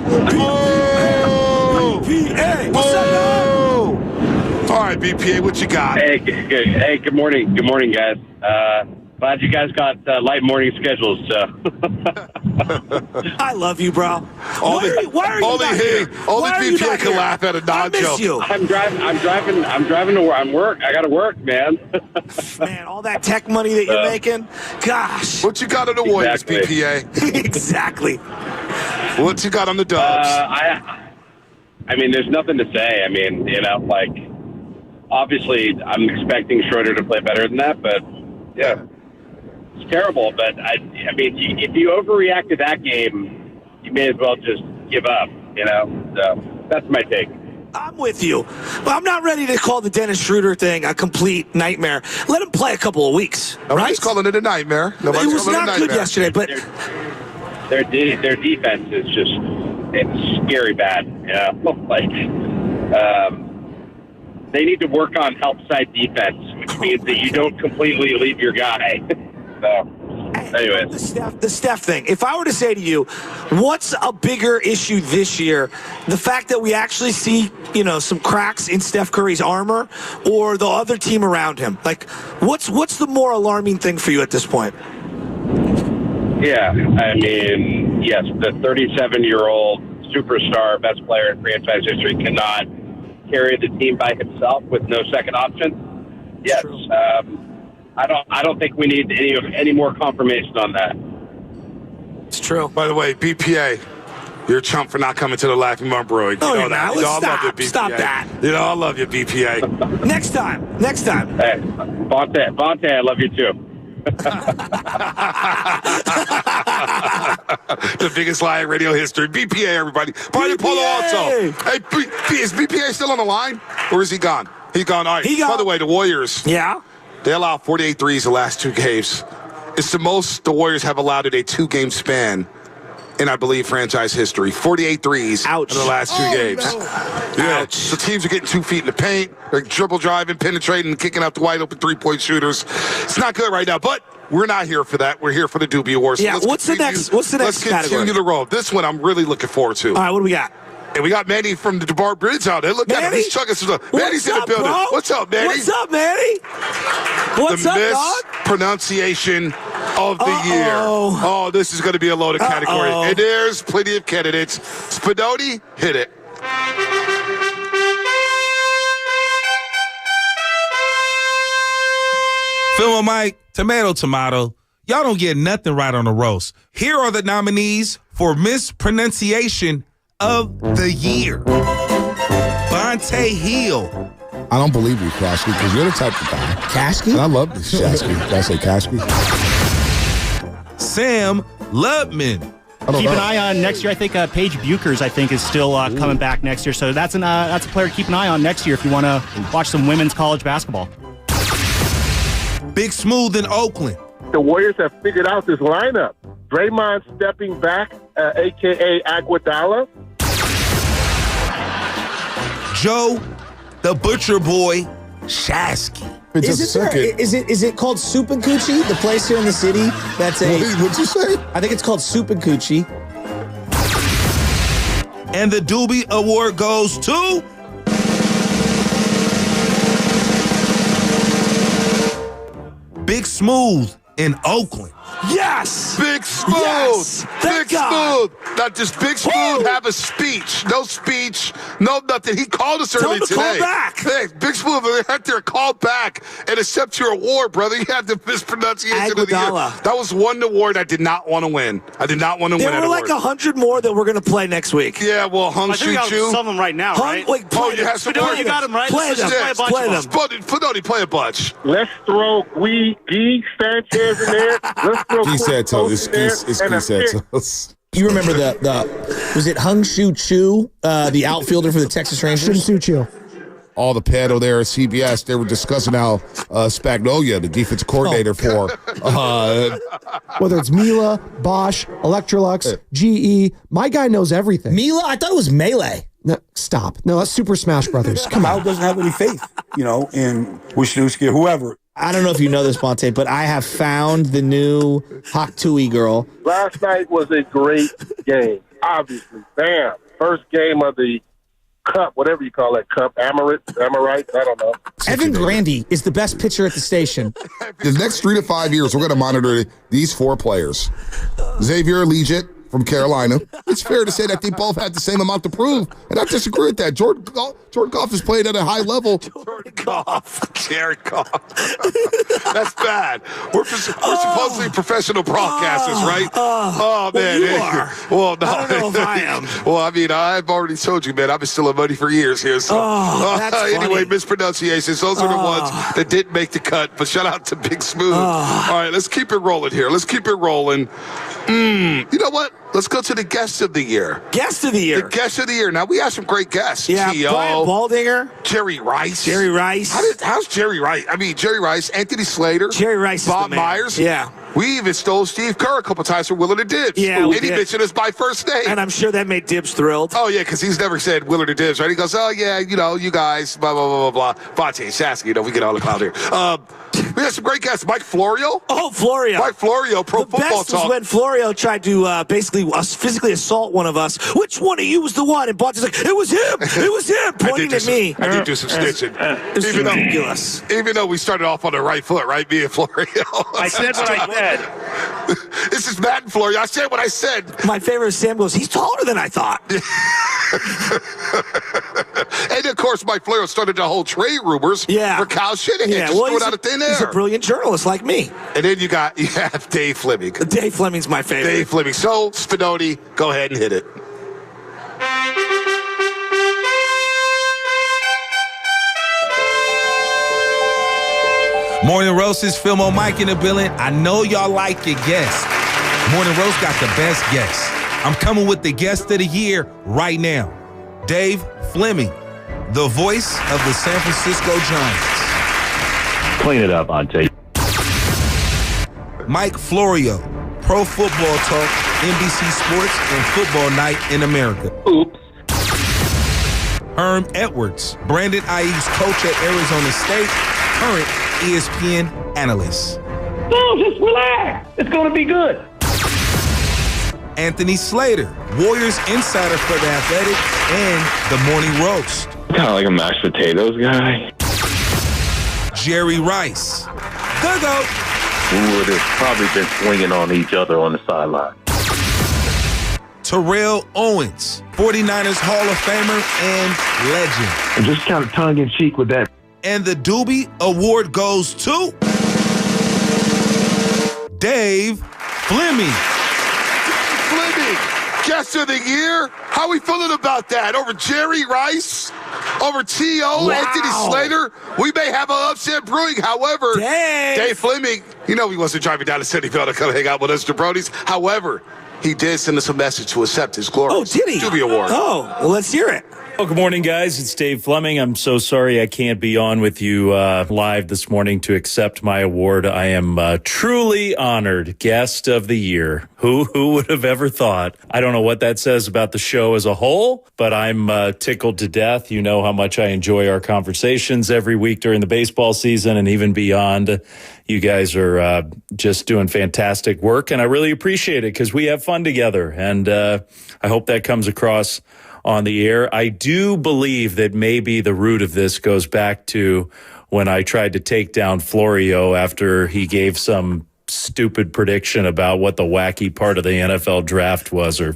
What's up, man? All right, BPA, what you got? Hey, good. Hey, good morning. Good morning, guys. Glad you guys got light morning schedules. I love you, bro. Why are you only not here? Only Why are you BPA not can here? laugh at a non-joke. I miss you. I'm driving to work. I got to work, man. Man, all that tech money that you're making. Gosh. What you got on the Warriors, Exactly. BPA? Exactly. What you got on the Dubs? I mean, there's nothing to say. I mean, obviously, I'm expecting Schröder to play better than that, but yeah, it's terrible. But I mean, if you overreact to that game, you may as well just give up. So that's my take. I'm with you. But I'm not ready to call the Dennis Schröder thing a complete nightmare. Let him play a couple of weeks. Nobody's calling it a nightmare. It was not good yesterday, but Their defense is just it's scary bad. They need to work on help side defense, which means that you don't completely leave your guy. So, anyways. the Steph thing. If I were to say to you, what's a bigger issue this year? The fact that we actually see, some cracks in Steph Curry's armor, or the other team around him? Like, what's the more alarming thing for you at this point? Yeah, I mean, yes, the 37-year-old superstar, best player in franchise history, cannot carry the team by himself with no second option. Yes, I don't think we need any more confirmation on that. It's true. By the way, BPA, you're a chump for not coming to the Laughing Mug Brewing. No, you know you're that. not. I love you, BPA. Stop that. I love you, BPA. Next time. Hey, Bonte, I love you too. The biggest lie in radio history. BPA, everybody. Brian Polo also. Hey, is BPA still on the line? Or is he gone? He's gone. All right. By the way, the Warriors. Yeah. They allowed 48 threes the last 2 games. It's the most the Warriors have allowed in a 2-game span in, I believe, franchise history. 48 threes in the last 2 games. No. Yeah. Ouch. So teams are getting 2 feet in the paint. They're dribble driving, penetrating, kicking out the wide open 3-point shooters. It's not good right now, but we're not here for that. We're here for the Doobie Awards. Yeah, So what's the next category? Let's continue the road. This one I'm really looking forward to. All right, what do we got? And we got Manny from the DeBar Bridge out there. Look at him. He's chugging some stuff. Manny's in the building. Bro? What's up, Manny? What's up, Manny? What's up, dog? Pronunciation of the year. Oh, this is going to be a loaded category. And there's plenty of candidates. Spadoni, hit it. Phil Mike, tomato. Y'all don't get nothing right on the roast. Here are the nominees for mispronunciation of the Year. Bonte Hill. I don't believe you, Kashki, because you're the type of guy. Kashki? I love this Shasky. Did I say Kashki? Sam Lubman. Keep an eye on next year. I think Paige Buchers, is still coming back next year. So that's a player to keep an eye on next year if you want to watch some women's college basketball. Big Smooth in Oakland. The Warriors have figured out this lineup. Draymond stepping back, a.k.a. Iguodala. Joe, the Butcher Boy, Shasky. Is it called Soup and Coochie? The place here in the city that's What'd you say? I think it's called Soup and Coochie. And the Doobie Award goes to Big Smooth in Oakland. Yes! Big Smooth! Yes! Big Smooth! Not just Big Smooth have a speech. No speech. No nothing. He called us earlier today. Call back. Hey, Big Smooth, they had to call back and accept your award, brother. You had the mispronunciation of the year. That was one award I did not want to win. I did not want to win that award. There were like 100 more that we're going to play next week. Yeah, well, Hung Shoo Choo. Some of them right now, right? Wait, you have some more? You got them, right? Play them. Play them. Fedoti, play a bunch. Let's throw Guy Sanchez in there. Let's throw Guy Santos. It's Guy Santos. You remember was it Hung Shoo Choo, the outfielder for the Texas Rangers? Shoo Choo. All the panel there at CBS, they were discussing how Spagnolia, the defensive coordinator for whether it's Mila, Bosch, Electrolux, GE, my guy knows everything. Mila? I thought it was Melee. No, stop. No, that's Super Smash Brothers. Come on. doesn't have any faith, in Wisniewski or whoever. I don't know if you know this, Bonte, but I have found the new Haktui girl. Last night was a great game, obviously. Bam. First game of the Cup, whatever you call that Cup, Amorites, I don't know. Evan Grandy is the best pitcher at the station. The next 3 to 5 years, we're going to monitor these 4 players. Xavier Legit from Carolina. It's fair to say that they both had the same amount to prove, and I disagree with that. Jordan Goff has played at a high level. Jared Goff. That's bad. We're supposedly professional broadcasters, right? Oh, man. Well, you are. Well, no. I don't know if I am. Well, I mean, I've already told you, man, I've been stealing money for years here. So. That's anyway, funny. mispronunciations. Those are the ones that didn't make the cut, but shout out to Big Smooth. All right, let's keep it rolling here. You know what? Let's go to the guest of the year. Guest of the year. The guest of the year. Now, we have some great guests. Yeah, T.O., Brian Baldinger. Jerry Rice. How's Jerry Rice? I mean, Jerry Rice, Anthony Slater. Jerry Rice Bob is the man. Myers. Yeah. We even stole Steve Kerr a couple times for Willard and Dibbs. Yeah, and he mentioned us by first name. And I'm sure that made Dibbs thrilled. Oh, yeah, because he's never said Willard and Dibbs, right? He goes, oh, yeah, you guys, blah, blah, blah, blah, blah. Bonte, Shasky, we get all the clout here. We had some great guests. Mike Florio. Oh, Florio. Mike Florio, Pro Football Talk. The best was when Florio tried to basically physically assault one of us. Which one of you was the one? And Bonte's like, it was him. It was him, pointing at me. I did do some snitching. It's ridiculous. Even though we started off on the right foot, right? Me and Florio. I said what I said. This is Matt and Florio. I said what I said. My favorite is Sam goes, he's taller than I thought. And, of course, Mike Florio started the whole trade rumors for Kyle Shanahan. Yeah, Just threw it out of thin air. He's a brilliant journalist like me. And then you have Dave Fleming. Dave Fleming's my favorite. Dave Fleming. So, Spinoni, go ahead and hit it. Morning Roast is Film on Mike in the building. I know y'all like your guests. Morning Roast got the best guests. I'm coming with the guest of the year right now. Dave Fleming, the voice of the San Francisco Giants. Clean it up, Bonte. Mike Florio, Pro Football Talk, NBC Sports, and Football Night in America. Oops. Herm Edwards, Brandon Ayuk's coach at Arizona State, current ESPN analyst. No, just relax. It's going to be good. Anthony Slater, Warriors insider for The Athletic and The Morning Roast. Kind of like a mashed potatoes guy. Jerry Rice, the GOAT. We would have probably been swinging on each other on the sideline. Terrell Owens, 49ers Hall of Famer and legend. And just kind of tongue-in-cheek with that. And the Doobie Award goes to Dave Fleming. Guest of the year? How we feeling about that? Over Jerry Rice? Over T.O. Anthony Slater? We may have an upset brewing. However, Dave Fleming, he wasn't driving down to Cityville to come hang out with us jabronis. However, he did send us a message to accept his glorious Doobie Award. Oh, well, let's hear it. Well, good morning, guys. It's Dave Fleming. I'm so sorry I can't be on with you live this morning to accept my award. I am truly honored. Guest of the year. Who would have ever thought? I don't know what that says about the show as a whole, but I'm tickled to death. You know how much I enjoy our conversations every week during the baseball season and even beyond. You guys are just doing fantastic work, and I really appreciate it because we have fun together, and I hope that comes across on the air. I do believe that maybe the root of this goes back to when I tried to take down Florio after he gave some stupid prediction about what the wacky part of the NFL draft was or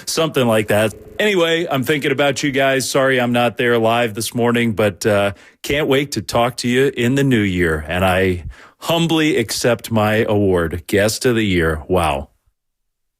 something like that. Anyway, I'm thinking about you guys. Sorry I'm not there live this morning, but can't wait to talk to you in the new year. And I humbly accept my award, Guest of the Year. Wow.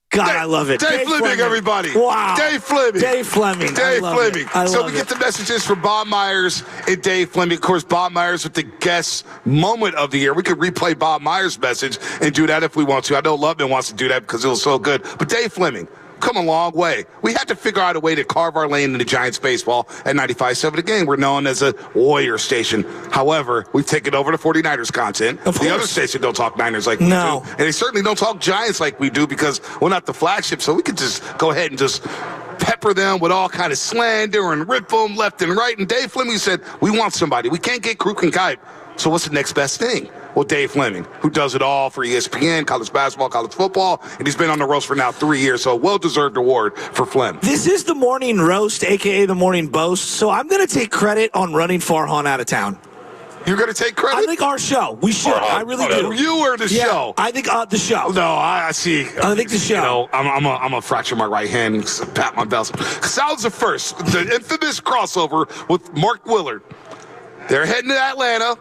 God, I love it. Dave Fleming, everybody. Wow. Dave Fleming. Dave Fleming. Dave Fleming. So we get the messages from Bob Myers and Dave Fleming. Of course, Bob Myers with the guest moment of the year. We could replay Bob Myers' message and do that if we want to. I know Loveman wants to do that because it was so good. But Dave Fleming, come a long way. We had to figure out a way to carve our lane in the Giants baseball at 95.7 The Game. We're known as a Warrior station. However, we've taken over the 49ers content. The other station don't talk Niners like we do. And they certainly don't talk Giants like we do because we're not the flagship. So we could just go ahead and just pepper them with all kind of slander and rip them left and right. And Dave Fleming said, we want somebody. We can't get Kruk and Kipe. So what's the next best thing? Well, Dave Fleming, who does it all for ESPN, college basketball, college football, and he's been on the roast for now 3 years, so a well-deserved award for Flem. This is the morning roast, a.k.a. the morning boast, so I'm going to take credit on running Farhan out of town. You're going to take credit? I think our show. We should. I really do. You or the show? I think the show. No, I see. I think the show. I'm a fracture my right hand, pat my belt. Because that was the first, the infamous crossover with Mark Willard. They're heading to Atlanta.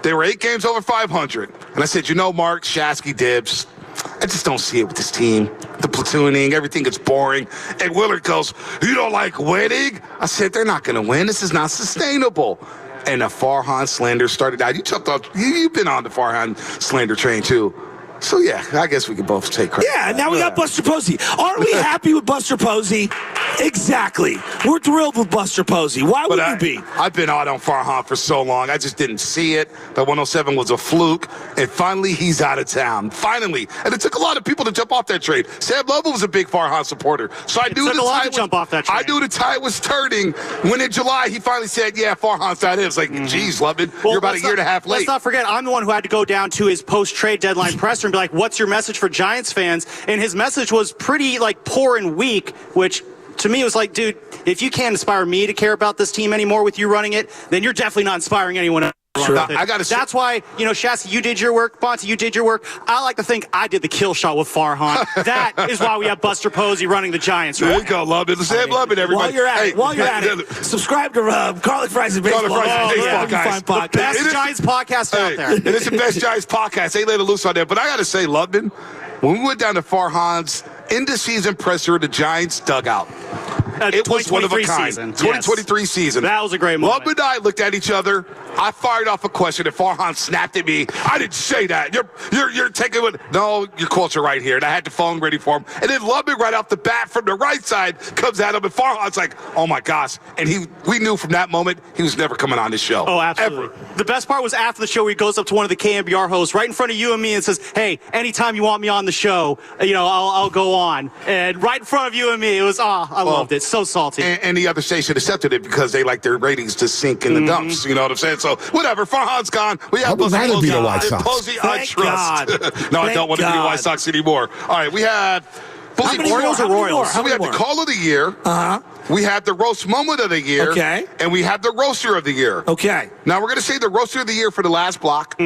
They were 8 games over 500. And I said, Mark, Shasky, Dibs, I just don't see it with this team. The platooning, everything gets boring. And Willard goes, you don't like winning? I said, they're not going to win. This is not sustainable. And the Farhan slander started out. You've been on the Farhan slander train, too. So, yeah, I guess we can both take credit. Yeah, and now we got Buster Posey. Aren't we happy with Buster Posey? Exactly. We're thrilled with Buster Posey. Why would you be? I've been out on Farhan for so long. I just didn't see it. That 107 was a fluke. And finally, he's out of town. Finally. And it took a lot of people to jump off that train. Sam Lobo was a big Farhan supporter. So I knew I knew the tide was turning when in July he finally said, yeah, Farhan's not it. It's like, geez, Lovin, you're about a year and a half late. Let's not forget, I'm the one who had to go down to his post-trade deadline presser and be like, what's your message for Giants fans? And his message was pretty, poor and weak, which to me was like, dude, if you can't inspire me to care about this team anymore with you running it, then you're definitely not inspiring anyone else. Sure. That's why, Shasky, you did your work. Bonte, you did your work. I like to think I did the kill shot with Farhan. That is why we have Buster Posey running the Giants. Right? There you go, Love it. Sam Love it, everybody. While you're at it, subscribe to Garlic Fries and Baseball. The best Giants podcast out there. It is the best Giants podcast. They let it loose on there. But I got to say, Loveman, when we went down to Farhan's end-of-season presser, the Giants dugout. It was one of a kind. 2023 season. That was a great moment. Love and I looked at each other. I fired off a question and Farhan snapped at me. I didn't say that. You're taking it. No, your quotes are right here. And I had the phone ready for him. And then Lubbock right off the bat from the right side comes at him. And Farhan's like, oh my gosh. And we knew from that moment he was never coming on this show. Oh, absolutely. Ever. The best part was after the show where he goes up to one of the KMBR hosts right in front of you and me and says, hey, anytime you want me on the show, I'll go on. And right in front of you and me, it was, I loved it. So salty. And the other station accepted it because they like their ratings to sink in the dumps. You know what I'm saying? So whatever. Farhan's gone. We have Posey. I trust. No, I don't want to be the White Sox anymore. All right, we have Orioles or Royals. So we have the Call of the Year. We have the Roast Moment of the Year. Okay. And we have the Roaster of the Year. Okay. Now we're going to say the Roaster of the Year for the last block.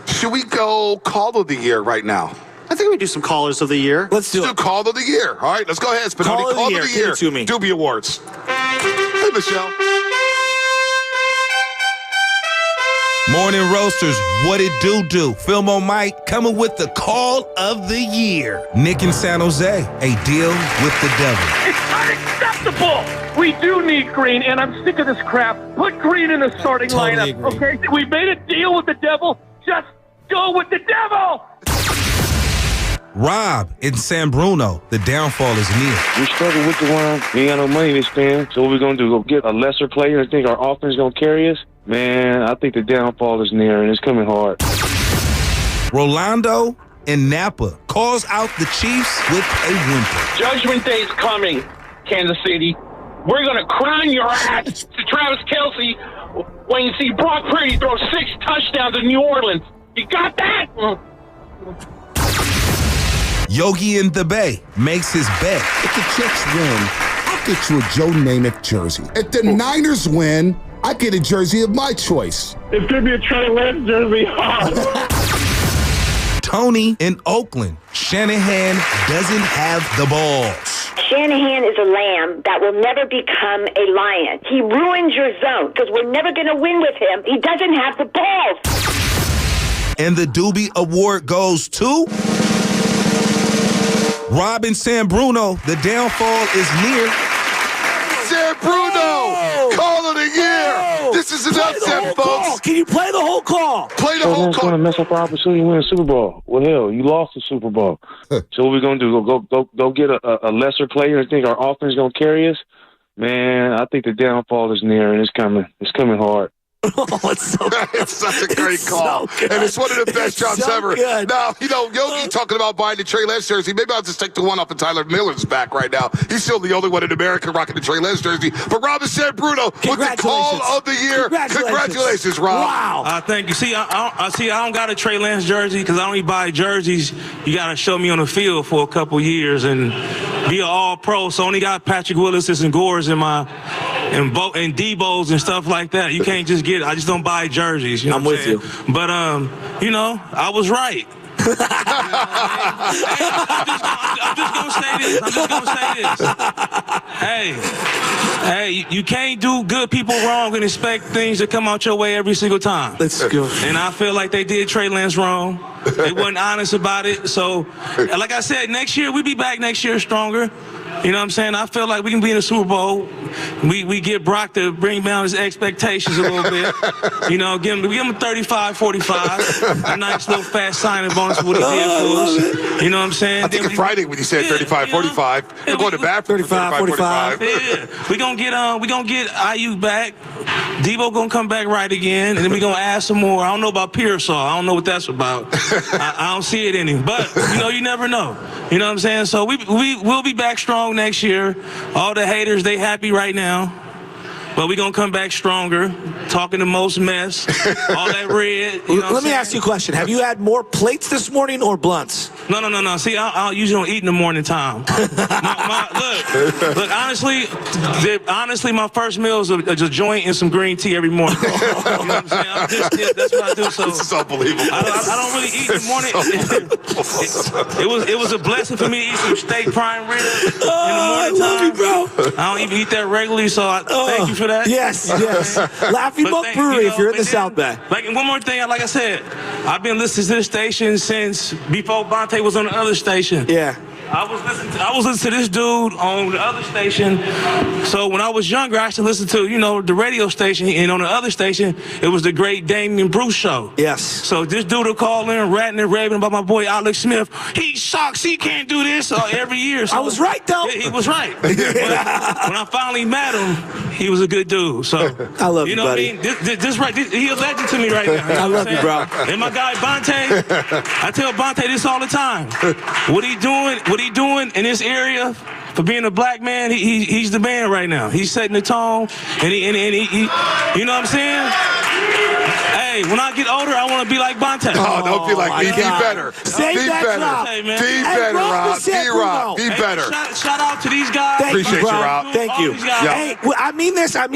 Should we go Call of the Year right now? I think we do some Callers of the Year. Let's do Call of the Year. All right, let's go ahead. Spinoni, Call of the Year. Give it to me. Doobie Awards. Hey, Michelle. Morning Roasters, what it do? Fillmo Mike coming with the call of the year. Nick in San Jose, a deal with the devil. It's unacceptable. We do need Green, and I'm sick of this crap. Put Green in the starting lineup, okay? We made a deal with the devil. Just go with the devil. Rob in San Bruno, the downfall is near. We struggle with the run. We ain't got no money to spend. So what we going to do? Go get a lesser player and think our offense going to carry us? Man, I think the downfall is near, and it's coming hard. Rolando in Napa calls out the Chiefs with a whimper. Judgment Day is coming, Kansas City. We're going to crown your ass to Travis Kelce when you see Brock Purdy throw 6 touchdowns in New Orleans. You got that? Yogi in the Bay makes his bet. If the Jets win, I'll get you a Joe Namath jersey. If the Niners win, I get a jersey of my choice. It's going to be a Trey Lance jersey. Tony in Oakland. Shanahan doesn't have the balls. Shanahan is a lamb that will never become a lion. He ruins your zone because we're never going to win with him. He doesn't have the balls. And the Doobie Award goes to Robin San Bruno. The downfall is near. San Bruno, call of the year. This is an upset, folks. Can you play the whole call? Play the whole That's call. going to mess up our opportunity to win a Super Bowl. Well, hell, you lost the Super Bowl. So what we going to do? Go get a lesser player and think our offense is going to carry us? Man, I think the downfall is near, and it's coming. It's coming hard. Oh, it's so good. It's such a great call. So and it's one of the best jobs so ever. Good. Now, Yogi talking about buying the Trey Lance jersey. Maybe I'll just take the one off of Tyler Miller's back right now. He's still the only one in America rocking the Trey Lance jersey. But Robin San Bruno with the call of the year. Congratulations, Rob. Wow. Thank you. See, I don't got a Trey Lance jersey because I only buy jerseys. You got to show me on the field for a couple years and be an all-pro. So I only got Patrick Willis's and Gores in my and Debo's and stuff like that. You can't just get it. I just don't buy jerseys. You know I'm with you. But, I was right. I'm just going to say this. Hey, you can't do good people wrong and expect things to come out your way every single time. Let's go. And I feel like they did Trey Lance wrong. They wasn't honest about it. So, like I said, next year, we'll be back next year stronger. You know what I'm saying? I feel like we can be in the Super Bowl. We get Brock to bring down his expectations a little bit. You know, give him 35-45. A nice little fast signing bonus for what he did for us. You know what I'm saying? I think it's Friday when you said 35-45. They're going to bat for 35-45. Yeah. We gonna get IU back. Debo gonna come back right again, and then we gonna add some more. I don't know about Pearsall. I don't know what that's about. I don't see it in him. But you never know. You know what I'm saying? So we'll be back strong next year. All the haters, they happy right now. But we're going to come back stronger, talking the most mess, all that red. Let me ask you a question. Have you had more plates this morning or blunts? No. See, I usually don't eat in the morning time. Look, honestly, my first meal is a joint and some green tea every morning. You know what I'm saying? That's what I do. So this is unbelievable. I don't really eat in the morning. It was a blessing for me to eat some steak prime rib in the morning time. I love you, bro. I don't even eat that regularly, so thank you for that. Yes. Laughing Buck Brewery if you're in the South Bay. Like, and one more thing, like I said, I've been listening to this station since before Bonte was on the other station. Yeah. I was listening to this dude on the other station. So when I was younger, I used to listen to, the radio station. And on the other station, it was the great Damian Bruce show. Yes. So this dude will call in, ratting and raving about my boy Alex Smith. He sucks. He can't do this every year. So I was right, though. He was right. But when I finally met him, he was a good dude. So I love you, know buddy. what I mean? He a legend to me right now. I love you, bro. And my guy Bonte, I tell Bonte this all the time. What he doing in this area for being a black man, he's the man right now. He's setting the tone, and he you know what I'm saying? Hey, when I get older, I want to be like Bonte. Oh, don't be like me. Be better. Save Be that better. drop. Be better, Rob. B-Rob. Be better. Shout out to these guys. Appreciate you, Rob. Thank you. Hey, I mean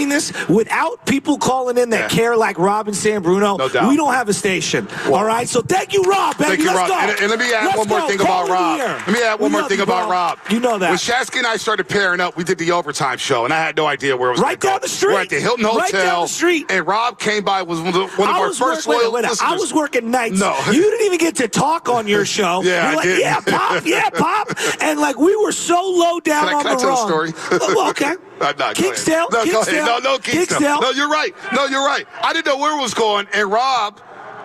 this. Without people calling in that care like Rob and San Bruno, we don't have a station. All right? So thank you, Rob, baby. Thank you, Let's Rob. go. And let me add one more thing about Rob. Let me add one more thing about Rob. You know that. When Shasky and I started pairing up, we did the overtime show, and I had no idea where it was right down the street. We're at the Hilton Hotel. Right down the street. And Rob came by, was one of I first loyal listeners. I was working nights. No. You didn't even get to talk on your show. Yeah, You're I did. Yeah, Pop. And like we were so low down on Can I the tell wrong. a story? Oh, okay. Kingsdale. No, go ahead. No, Kingsdale. No, you're right. I didn't know where it was going. And Rob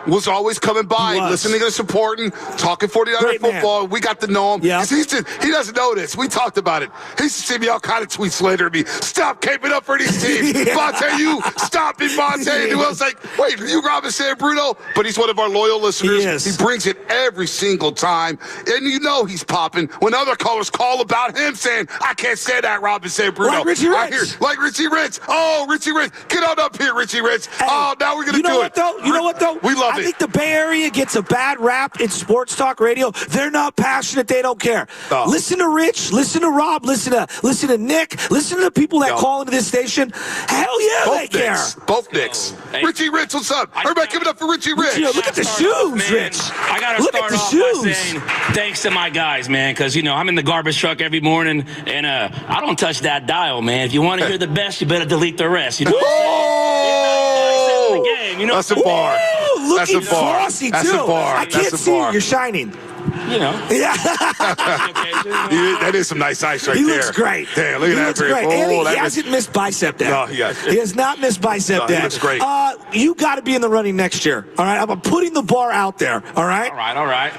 was always coming by, listening and supporting, talking 49er football. We got to know him. Yeah. He doesn't know this. We talked about it. He used to send me all kind of tweets later to me. Stop caping up for these teams. Monte, you stop it, Monte. And I was like, wait, you Robin San Bruno? But he's one of our loyal listeners. He brings it every single time. And you know he's popping when other callers call about him saying, I can't say that, Robin San Bruno. Like Richie Rich. Like Richie Rich. Oh, Richie Rich. Get on up here, Richie Rich. Hey, oh, now we're going to do it. You know what, though? We love I think the Bay Area gets a bad rap in sports talk radio. They're not passionate. They don't care. Oh. Listen to Rich. Listen to Rob. Listen to Nick. Listen to the people that call into this station. Hell yeah, both they care. Both Nicks. Hey. Richie Rich, what's up? Everybody give it up for Richie Rich. Look at the shoes, Rich. I got to start off by saying thanks to my guys, man, because, I'm in the garbage truck every morning, and I don't touch that dial, man. If you want to hear the best, you better delete the rest. You know what I'm saying? Game, That's a bar. Looking flossy, That's too. a bar. I can't see you. You're shining. Yeah. That is some nice ice right there. He looks great. Damn, look at that. Great. And he hasn't missed bicep day. No, he has not missed bicep day. He looks great. You got to be in the running next year. All right? I'm putting the bar out there. All right? All right.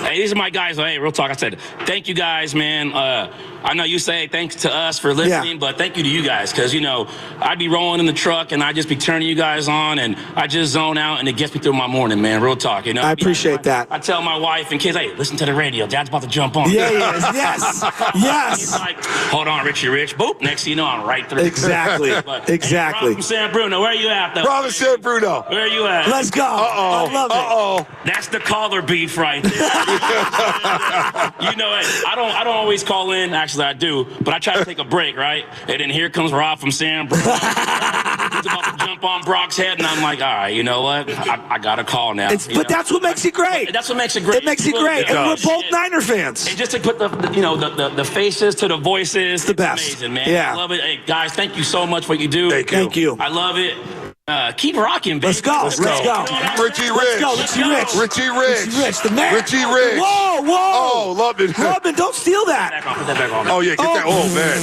Hey, these are my guys. Hey, real talk. I said, thank you guys, man. I know you say thanks to us for listening, but thank you to you guys because, I'd be rolling in the truck and I'd just be turning you guys on and I just zone out and it gets me through my morning, man. Real talk, I appreciate that. I tell my wife and kids, hey, listen to the radio. Dad's about to jump on. Yeah, he is. Yes. He's like, hold on, Richie Rich. Boop. Next thing you know, I'm right through. Exactly. Exactly. Hey, Rob from San Bruno, where you at, though? Rob from San Bruno. Where you at? Let's go. I love it. That's the caller beef right there. I don't always call in. Actually, I do. But I try to take a break, right? And then here comes Rob from San Bruno. He's about to jump on Brock's head, and I'm like, all right, you know what? I got to call now. But that's what makes it great. That's what makes it great. It makes it great. And we're both Niner fans. And just to put the faces to the voices, it's the best. Amazing, man. Yeah. I love it. Hey, guys, thank you so much for what you do. Thank you. I love it. Keep rocking, baby. Let's go. Richie Rich. Richie Rich. The man. Richie Rich. Whoa. Oh, Lubman. Lubman, don't steal that. Put that back on. Oh, yeah, get that. Oh, man.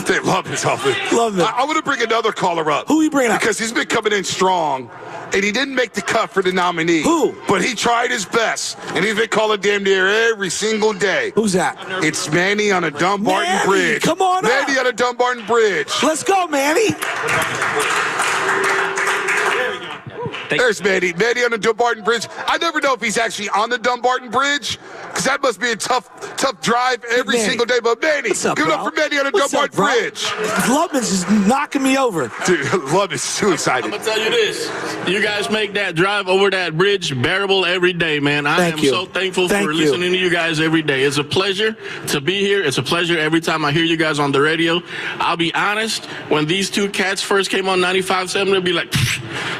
Damn, Lubman's off it. Love it. I want to bring another caller up. Who are you bringing up? Because he's been coming in strong, and he didn't make the cut for the nominee. Who? But he tried his best, and he's been calling damn near every single day. Who's that? It's Manny on a Dumbarton Bridge. Come on up. Manny on a Dumbarton Bridge. Let's go, Manny. There's Manny. Manny on the Dumbarton Bridge. I never know if he's actually on the Dumbarton Bridge, because that must be a tough drive every single day. But Manny, give it up for Manny on the Dumbarton Bridge. Lubman's just knocking me over. Dude, Lubman's too excited. I'm going to tell you this. You guys make that drive over that bridge bearable every day, man. I am so thankful for listening to you guys every day. It's a pleasure to be here. It's a pleasure every time I hear you guys on the radio. I'll be honest, when these two cats first came on 95.7, they'd be like,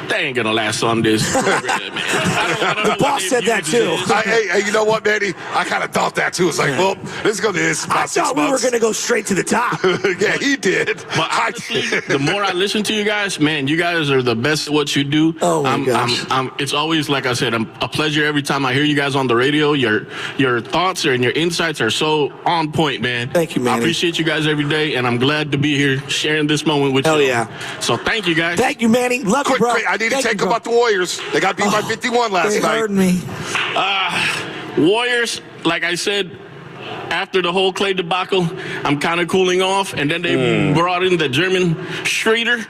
they ain't going to last on this program, man. The boss said that too. Hey, you know what, Manny? I kind of thought that too. It's like, well, let's go to this. I thought we were going to go straight to the top. Yeah, he did. But honestly, the more I listen to you guys, man, you guys are the best at what you do. Oh my gosh. It's always, like I said, a pleasure every time I hear you guys on the radio. Your thoughts and your insights are so on point, man. Thank you, Manny. I appreciate you guys every day, and I'm glad to be here sharing this moment with you. Hell yeah. So thank you, guys. Thank you, Manny. Love you, bro. I need to take about the Warriors. They got beat by 51 last night. They heard me. Warriors, like I said, after the whole Clay debacle, I'm kind of cooling off, and then they brought in the German Schröder.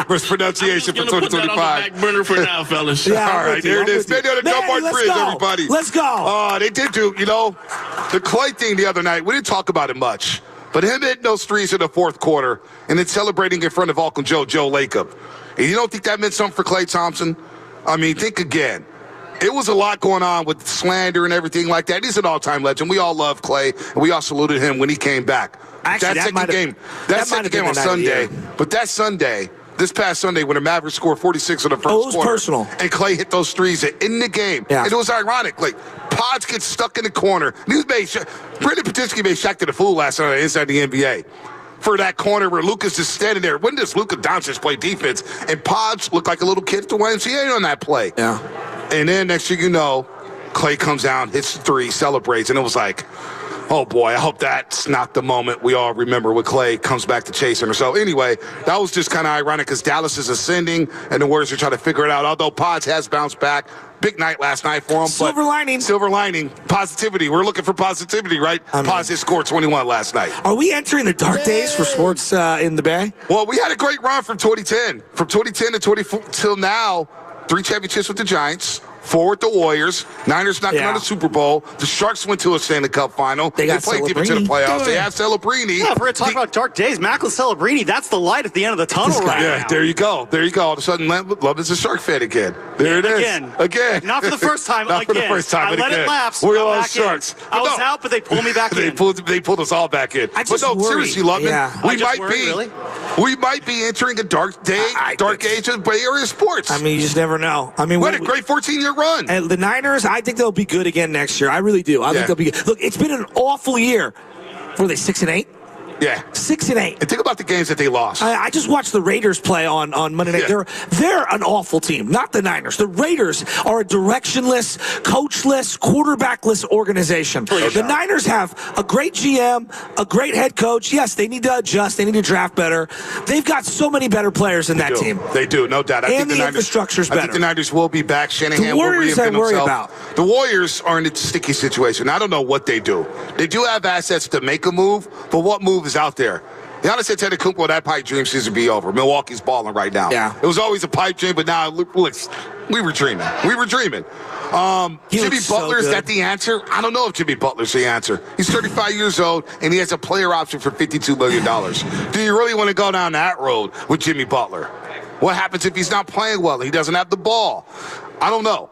First pronunciation for 2025. Put that on the back burner for now, fellas. Yeah, all right, there it is. Manny on the Dumbarton Bridge, everybody. Let's go. Oh, they did do, the Clay thing the other night. We didn't talk about it much. But him hitting those threes in the fourth quarter and then celebrating in front of Uncle Joe Lacob. And you don't think that meant something for Klay Thompson? I mean, think again. It was a lot going on with slander and everything like that. He's an all-time legend. We all love Klay, and we all saluted him when he came back. Actually, that second game on Sunday. But that Sunday, this past Sunday, when the Mavericks scored 46 in the first quarter. It was personal. And Klay hit those threes in the game. Yeah. And it was ironic. Like, Pods gets stuck in the corner. Brendan Patinsky made Shaq to the fool last night inside the NBA. for that corner where Lucas is standing there. When does Luka Doncic play defense? And Pods looked like a little kid at the YMCA on that play. Yeah. And then next thing you know, Clay comes down, hits the three, celebrates, and it was like, oh boy, I hope that's not the moment we all remember when Clay comes back to chasing her. So anyway, that was just kind of ironic because Dallas is ascending and the Warriors are trying to figure it out. Although Pods has bounced back. Big night last night for him. Silver lining. Silver lining. Positivity. We're looking for positivity, right? Pods has scored 21 last night. Are we entering the dark days for sports in the Bay? Well, we had a great run from 2010. From 2010 to 24 till now, 3 championships with the Giants. 4 with the Warriors. Niners knocking on the Super Bowl. The Sharks went to a Stanley Cup final. They played deep into the playoffs. They have Celebrini. Yeah, if we're going to talk about dark days, Macklin Celebrini, that's the light at the end of the tunnel right now. There you go. There you go. All of a sudden, Love is a Shark fan again. There it is. Again. Not for the first time. Not for the first time. I let it lapse. We're all Sharks. I was out, but they pulled me back in. They pulled us all back in. But no, seriously, Loveman, we might be entering a dark age of Bay Area sports. I mean, you just never know. I mean, we had a great 14-year run. And the Niners, I think they'll be good again next year. I really do. I think they'll be good. Look, it's been an awful year. Were they 6-8? Yeah. 6-8. And think about the games that they lost. I just watched the Raiders play on Monday night. Yeah. They're an awful team, not the Niners. The Raiders are a directionless, coachless, quarterbackless organization. The Niners have a great GM, a great head coach. Yes, they need to adjust. They need to draft better. They've got so many better players in that team. They do, no doubt. And the infrastructure's better. I think the Niners will be back. Shanahan will reinvent himself. The Warriors are in a sticky situation. I don't know what they do. They do have assets to make a move, but what move is out there? Giannis Antetokounmpo, that pipe dream seems to be over. Milwaukee's balling right now. Yeah. It was always a pipe dream, but now, look, we were dreaming. We were dreaming. Jimmy Butler, is that the answer? I don't know if Jimmy Butler's the answer. He's 35 years old, and he has a player option for $52 million. Do you really want to go down that road with Jimmy Butler? What happens if he's not playing well and he doesn't have the ball? I don't know.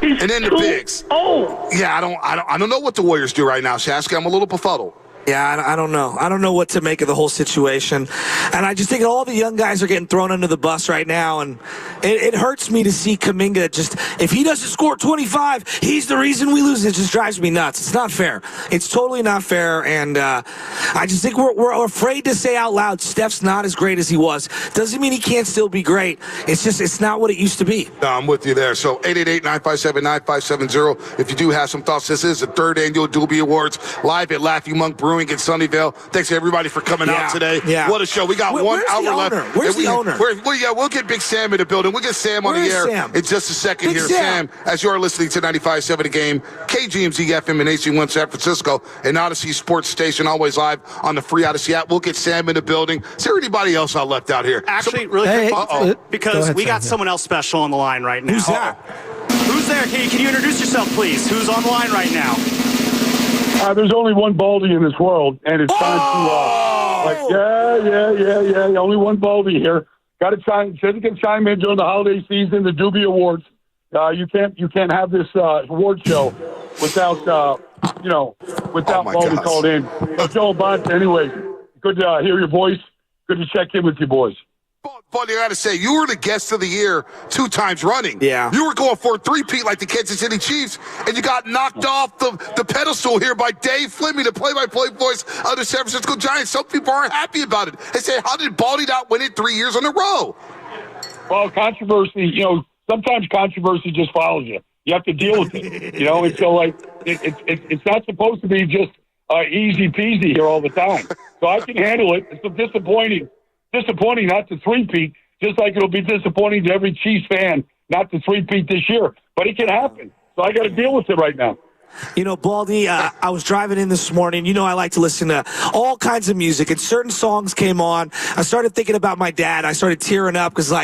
And then the bigs. Yeah, I don't know what the Warriors do right now, Shasky. I'm a little befuddled. Yeah, I don't know. I don't know what to make of the whole situation. And I just think all the young guys are getting thrown under the bus right now. And it hurts me to see Kuminga just, if he doesn't score 25, he's the reason we lose. It just drives me nuts. It's not fair. It's totally not fair. And I just think we're afraid to say out loud, Steph's not as great as he was. Doesn't mean he can't still be great. It's just, it's not what it used to be. No, I'm with you there. So 888-957-9570. If you do have some thoughts, this is the 3rd annual Doobie Awards live at Laughing Monk Brewing in Sunnyvale. Thanks to everybody for coming out today. Yeah. What a show. We got 1 hour left. Where's the owner? We'll get Big Sam in the building. We'll get Sam on the air in just a second here. Sam, as you are listening to 95.7 The Game, KGMZ FM in AC1 San Francisco, and Odyssey Sports Station, always live on the free Odyssey app. We'll get Sam in the building. Is there anybody else I left out here? Actually, really quick, because we got someone else special on the line right now. Who's that? Who's there? Can you introduce yourself, please? Who's on the line right now? There's only one Baldy in this world, and it's time to, only one Baldy here. Got to chime, said you can chime in during the holiday season, the Doobie Awards. You can't have this award show without Baldy called in. Joe Bont, anyway, good to hear your voice. Good to check in with you boys. But I got to say, you were the guest of the year 2 times running. Yeah. You were going for a 3-peat like the Kansas City Chiefs, and you got knocked off the pedestal here by Dave Fleming, the play-by-play voice of the San Francisco Giants. Some people aren't happy about it. They say, how did Baldy not win it 3 years in a row? Well, controversy, sometimes controversy just follows you. You have to deal with it, and so, it's not supposed to be just easy peasy here all the time. So I can handle it. It's disappointing not to 3-peat, just like it'll be disappointing to every Chiefs fan not to 3-peat this year. But it can happen. So I got to deal with it right now. Baldy, I was driving in this morning. I like to listen to all kinds of music, and certain songs came on. I started thinking about my dad. I started tearing up because,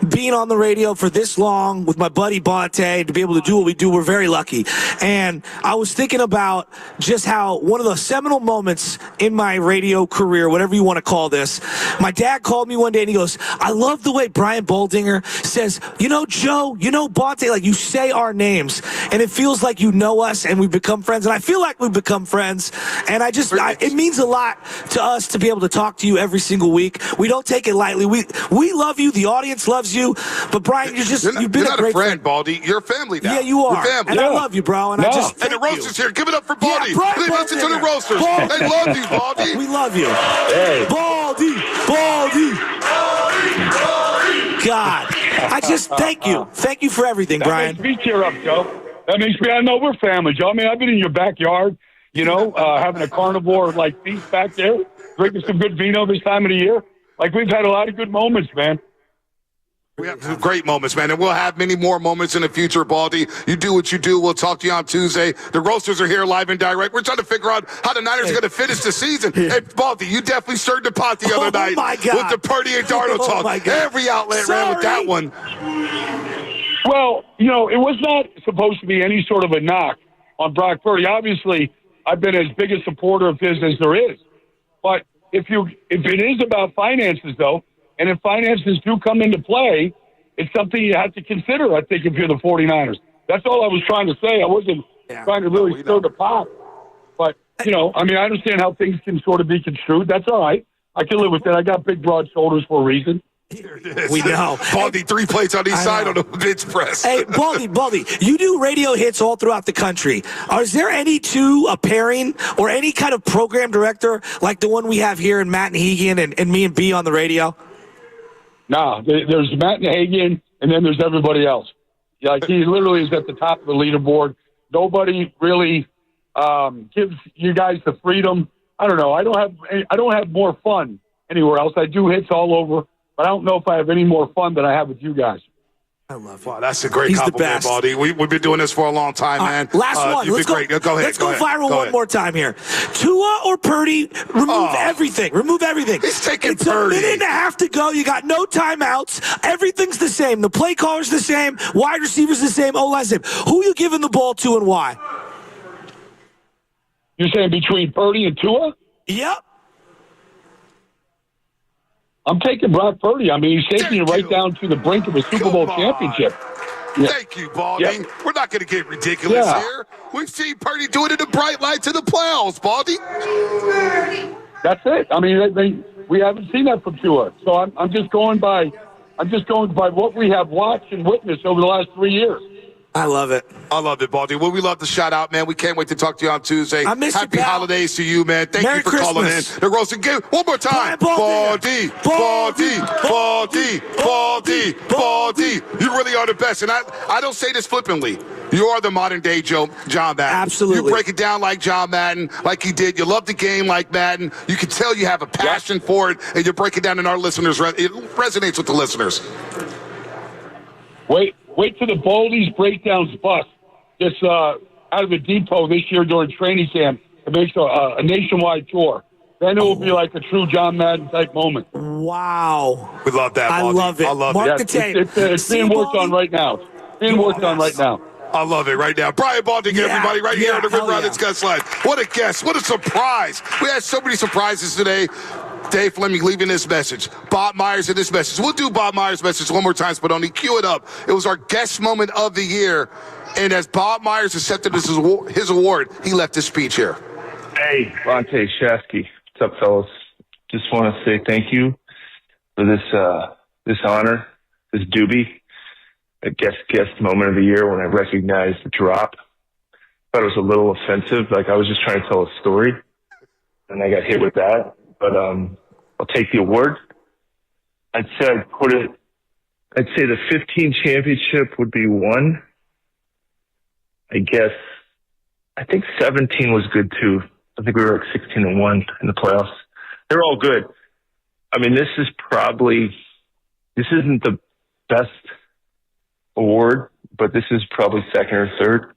being on the radio for this long with my buddy Bonte, to be able to do what we do, we're very lucky. And I was thinking about just how one of the seminal moments in my radio career, whatever you want to call this, my dad called me one day and he goes, I love the way Brian Boldinger says, Joe, Bonte, you say our names, and it feels like you know us. and we've become friends, and I feel like we've become friends. And it means a lot to us to be able to talk to you every single week. We don't take it lightly. We love you. The audience loves you. But Brian, you've been not a great friend, Baldy. You're family now. Yeah, you are. You're family. And I love you, bro. And and the Roasters here. Give it up for Baldy. Please listen to the Roasters. They love you, Baldy. We love you. Hey. Baldy. God, thank you. Thank you for everything, Brian. That makes me cheer up, Joe. That makes me, I know we're family, Joe. I mean, I've been in your backyard, having a carnivore feast back there, drinking some good vino this time of the year. We've had a lot of good moments, man. We have some great moments, man, and we'll have many more moments in the future, Baldy. You do what you do. We'll talk to you on Tuesday. The Roasters are here live and direct. We're trying to figure out how the Niners are going to finish the season. Hey, Baldy, you definitely stirred the pot the other night with the Purdy and Darnold talk. Every outlet ran with that one. Well, it was not supposed to be any sort of a knock on Brock Purdy. Obviously, I've been as big a supporter of his as there is. But if it is about finances, though, and if finances do come into play, it's something you have to consider, I think, if you're the 49ers. That's all I was trying to say. I wasn't trying to really stir the pot. But, I understand how things can sort of be construed. That's all right. I can live with that. I got big, broad shoulders for a reason. We know. Baldy, 3 plates on each side on the bench press. Hey, Baldy, you do radio hits all throughout the country. Is there any a pairing or any kind of program director like the one we have here in Matt Nahigian and me and B on the radio? No, there's Matt Nahigian, and then there's everybody else. He literally is at the top of the leaderboard. Nobody really gives you guys the freedom. I don't know. I don't have more fun anywhere else. I do hits all over, but I don't know if I have any more fun than I have with you guys. I love you. Wow, that's a great compliment, Baldy. We've been doing this for a long time, man. Last one. Let's go. Let's go viral one more time here. Tua or Purdy? Remove everything. Remove everything. He's taking It's Purdy. a minute and a half to go. You got no timeouts. Everything's the same. The play caller's the same. Wide receiver's the same. O-line's the same. Who are you giving the ball to and why? You're saying between Purdy and Tua? Yep. I'm taking Brock Purdy. I mean, he's taking you right down to the brink of a Super Bowl championship. Yeah. Thank you, Baldy. Yeah. We're not going to get ridiculous here. We've seen Purdy do it in the bright lights of the playoffs, Baldy. That's it. I mean, we haven't seen that from Tua. So I'm just going by what we have watched and witnessed over the last 3 years. I love it. I love it, Baldy. Well, we love the shout out, man. We can't wait to talk to you on Tuesday. I miss Happy you, pal. holidays to you, man. Thank Merry you for Christmas. calling in. The roasting game. One more time. Baldy. You really are the best. And I don't say this flippantly. You are the modern day John Madden. Absolutely. You break it down like John Madden, like he did. You love the game like Madden. You can tell you have a passion for it, and you break it down, and our listeners, it resonates with the listeners. Wait till the Baldy's breakdowns bust. Just out of the depot this year during training camp. It makes a nationwide tour. Then it will be like a true John Madden type moment. Wow. We love that, Baldy. I love it. I love Mark it. the tape. It's being worked on right now. I love it right now. Brian Baldy, everybody, right here on the River Islands Guest Line. What a guest. What a surprise. We had so many surprises today. Dave Fleming leaving this message. Bob Myers in this message. We'll do Bob Myers' message one more time, but only cue it up. It was our guest moment of the year. And as Bob Myers accepted his award, he left his speech here. Hey, Vontae Shasky. What's up, fellas? Just want to say thank you for this honor, this doobie, a guest moment of the year when I recognized the drop. Thought it was a little offensive, like I was just trying to tell a story, and I got hit with that. But I'll take the award. I'd say the 15 championship would be 1. I think 17 was good too. I think we were like 16-1 in the playoffs. They're all good. I mean, this isn't the best award, but this is probably second or third.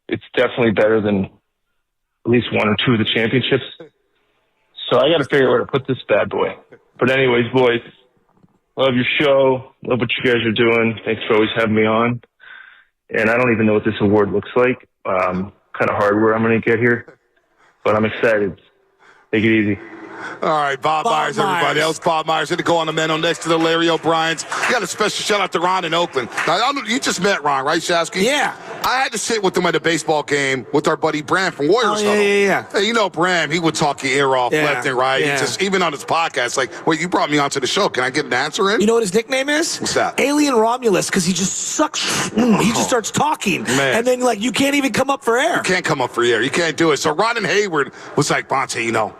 It's definitely better than at least 1 or 2 of the championships. So I got to figure out where to put this bad boy. But anyways, boys, love your show. Love what you guys are doing. Thanks for always having me on. And I don't even know what this award looks like. Kind of hardware I'm going to get here. But I'm excited. Take it easy. All right, Bob Myers, everybody. That was Bob Myers. Here to go on the men on next to the Larry O'Briens. You got a special shout out to Ron in Oakland. Now, you just met Ron, right, Shasky? Yeah. I had to sit with him at a baseball game with our buddy Bram from Warriors Huddle. Yeah. Hey, you know Bram, he would talk your ear off left and right. Yeah. He just, even on his podcast, like, well, you brought me onto the show. Can I get an answer in? You know what his nickname is? What's that? Alien Romulus, because he just sucks. He just starts talking. Man. And then, like, you can't even come up for air. You can't come up for air. You can't do it. So Rodden Hayward was like, Bonte, you know,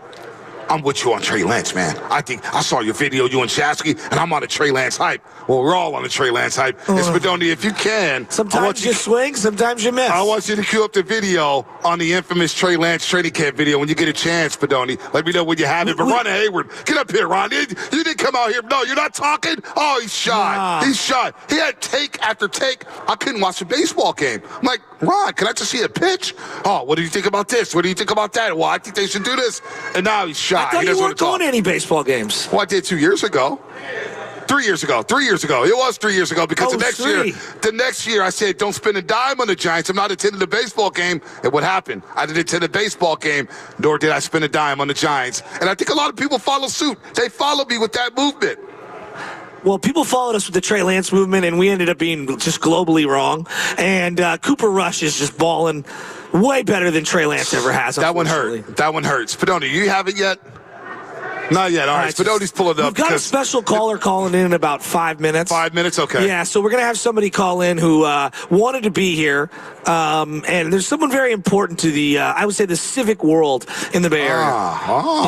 I'm with you on Trey Lance, man. I think I saw your video, you and Shasky, and I'm on a Trey Lance hype. Well, we're all on a Trey Lance hype. And Spadoni, if you can, sometimes you swing, sometimes you miss. I want you to cue up the video on the infamous Trey Lance training camp video when you get a chance, Spadoni. Let me know when you have it. But Ron Hayward, get up here, Ron. You didn't come out here. No, you're not talking. Oh, he's shot. Nah. He's shot. He had take after take. I couldn't watch a baseball game. I'm like, Ron, can I just see a pitch? Oh, what do you think about this? What do you think about that? Well, I think they should do this. And now he's shot. I thought you weren't going to any baseball games. Well, I did 2 years ago. 3 years ago. 3 years ago. It was 3 years ago because the next year I said, don't spend a dime on the Giants. I'm not attending the baseball game. And what happened? I didn't attend a baseball game, nor did I spend a dime on the Giants. And I think a lot of people follow suit. They follow me with that movement. Well, people followed us with the Trey Lance movement, and we ended up being just globally wrong. And Cooper Rush is just balling way better than Trey Lance ever has. That one hurt. That one hurts. Spadoni, you have it yet? Not yet. All right. Spadoni's pulling up. We've got a special caller calling in about 5 minutes. 5 minutes? Okay. Yeah, so we're going to have somebody call in who wanted to be here. And there's someone very important to the, I would say, the civic world in the Bay Area.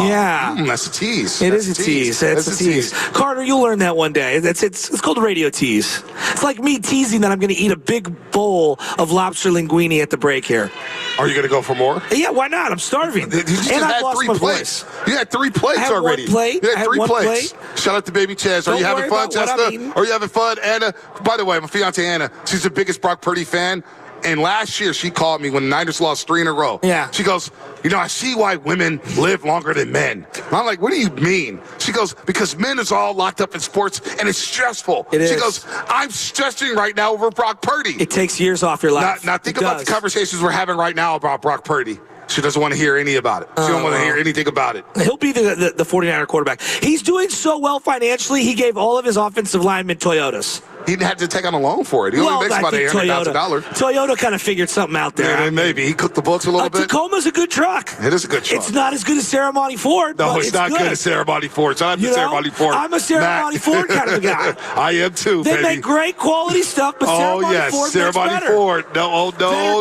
Yeah. That's a tease. It is a tease. It's a tease. Carter, you'll learn that one day. It's called a radio tease. It's like me teasing that I'm going to eat a big bowl of lobster linguine at the break here. Are you going to go for more? Yeah, why not? I'm starving. You just had 3 plates. You had 3 plates already. Plate. You had 3 plates. Shout out to Baby Chaz. Are you having fun, Jessica? Are you having fun? Anna, by the way, my fiance Anna, she's the biggest Brock Purdy fan. And last year, she called me when the Niners lost 3 in a row. Yeah. She goes, you know, I see why women live longer than men. And I'm like, what do you mean? She goes, because men is all locked up in sports, and it's stressful. She goes, I'm stressing right now over Brock Purdy. It takes years off your life. Now think about the conversations we're having right now about Brock Purdy. She doesn't want to hear any about it. She don't want to hear anything about it. He'll be the 49er quarterback. He's doing so well financially, he gave all of his offensive linemen Toyotas. He had to take on a loan for it. He only makes about $800,000. Toyota kind of figured something out there. Yeah, maybe. He cooked the books a little bit. Tacoma's a good truck. It is a good truck. It's not as good as Ceremony Ford. No, but it's not good as Ceremony Ford. So I'm the Ceremony Ford. I'm a Ceremony Ford kind of a guy. I am too, They make great quality stuff, but Ceremony Ford Ceremony makes better. Ford. No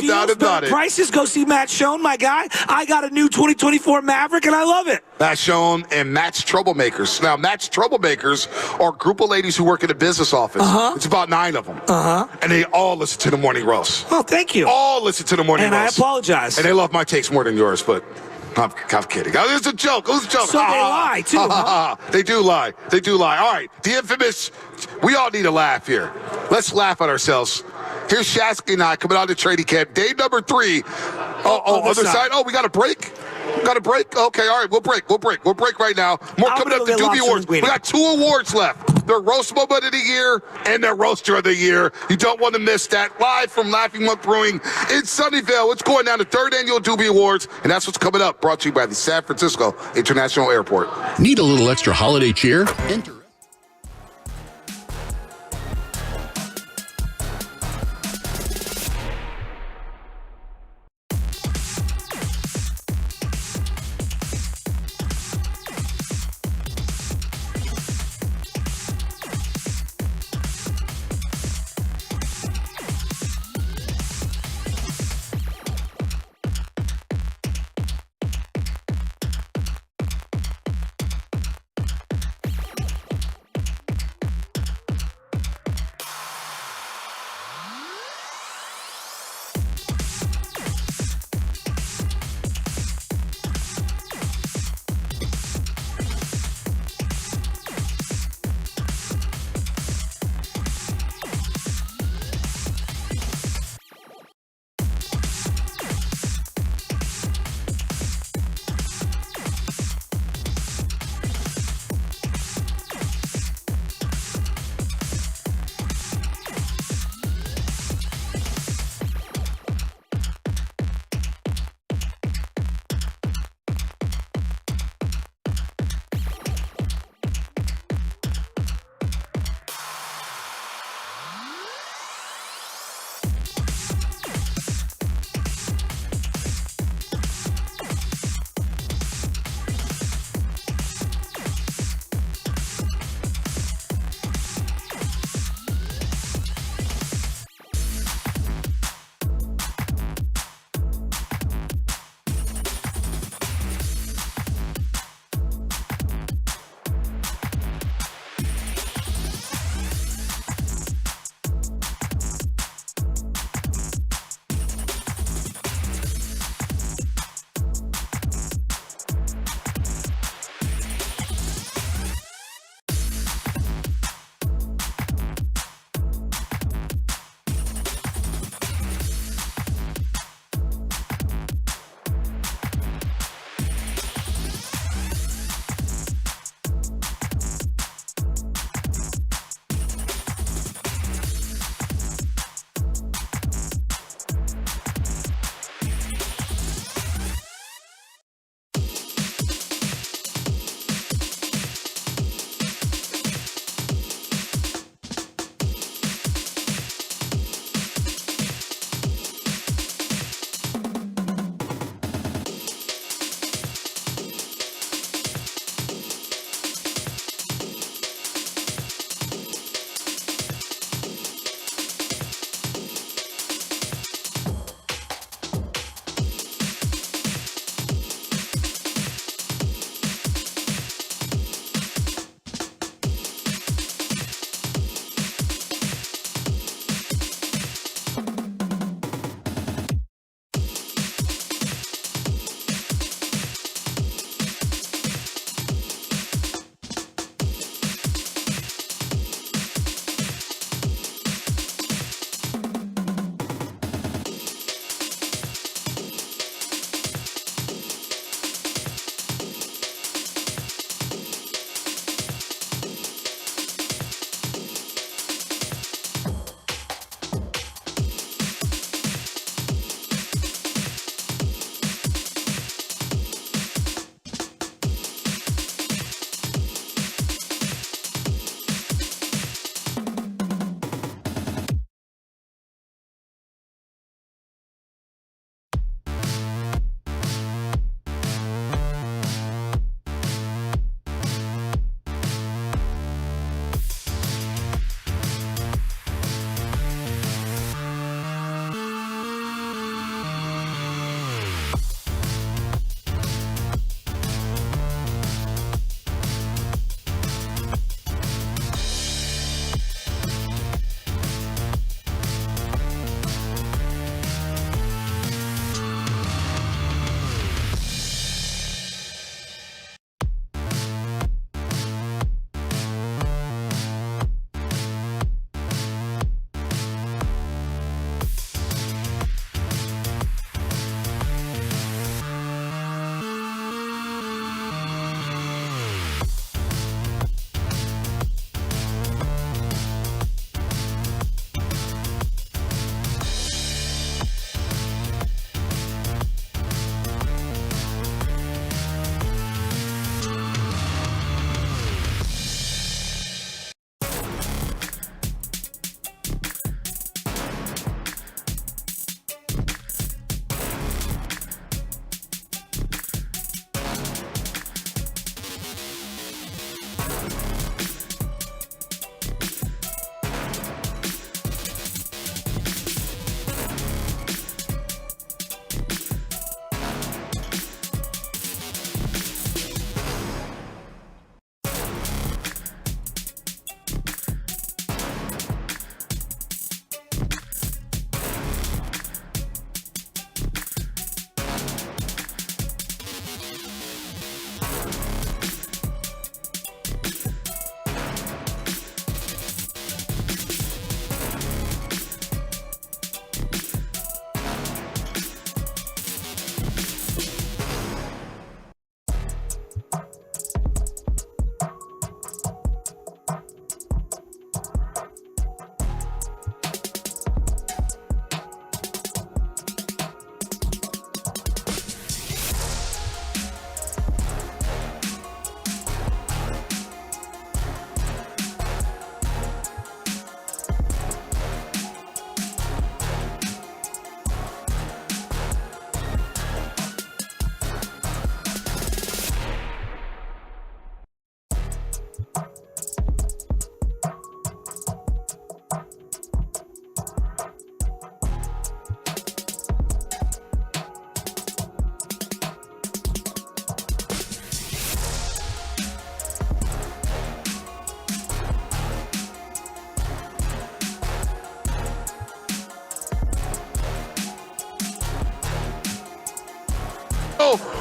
doubt about it. Prices, go see Matt Schoen, my guy. I got a new 2024 Maverick, and I love it. Matt Schoen and Matt's Troublemakers. Now, Matt's Troublemakers are a group of ladies who work in a business office. It's about 9 of them. And they all listen to the Morning Roast. Oh, thank you. All listen to the Morning Roast. And I apologize. And they love my takes more than yours, but I'm kidding. It was a joke. It was a joke. So they lie, too. They do lie. They do lie. All right. The infamous, we all need a laugh here. Let's laugh at ourselves. Here's Shasky and I coming out of training camp. Day number 3. Other side. Oh, we got a break? Got a break? Okay, all right. We'll break right now. More coming up. The Doobie Awards. We got 2 awards left. Their Roast Moment of the Year and their Roaster of the Year. You don't want to miss that. Live from Laughing Monk Brewing in Sunnyvale. It's going down to 3rd Annual Doobie Awards, and that's what's coming up. Brought to you by the San Francisco International Airport. Need a little extra holiday cheer? Enter.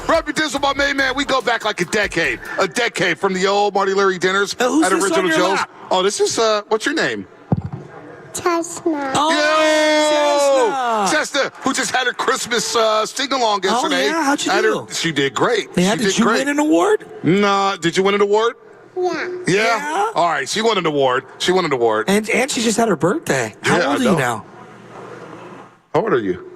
Rub your dizzle, my main man. We go back like a decade from the old Marty Larry dinners who's at this Original on your Joe's. lap? Oh, this is, what's your name? Chestnut. Oh, Chestnut, who just had her Christmas sing-along yesterday. yeah? How'd you do? She did great. Yeah, did you win an award? No, did you win an award? Yeah. Yeah? All right, she won an award. And she just had her birthday. How old are you now? How old are you?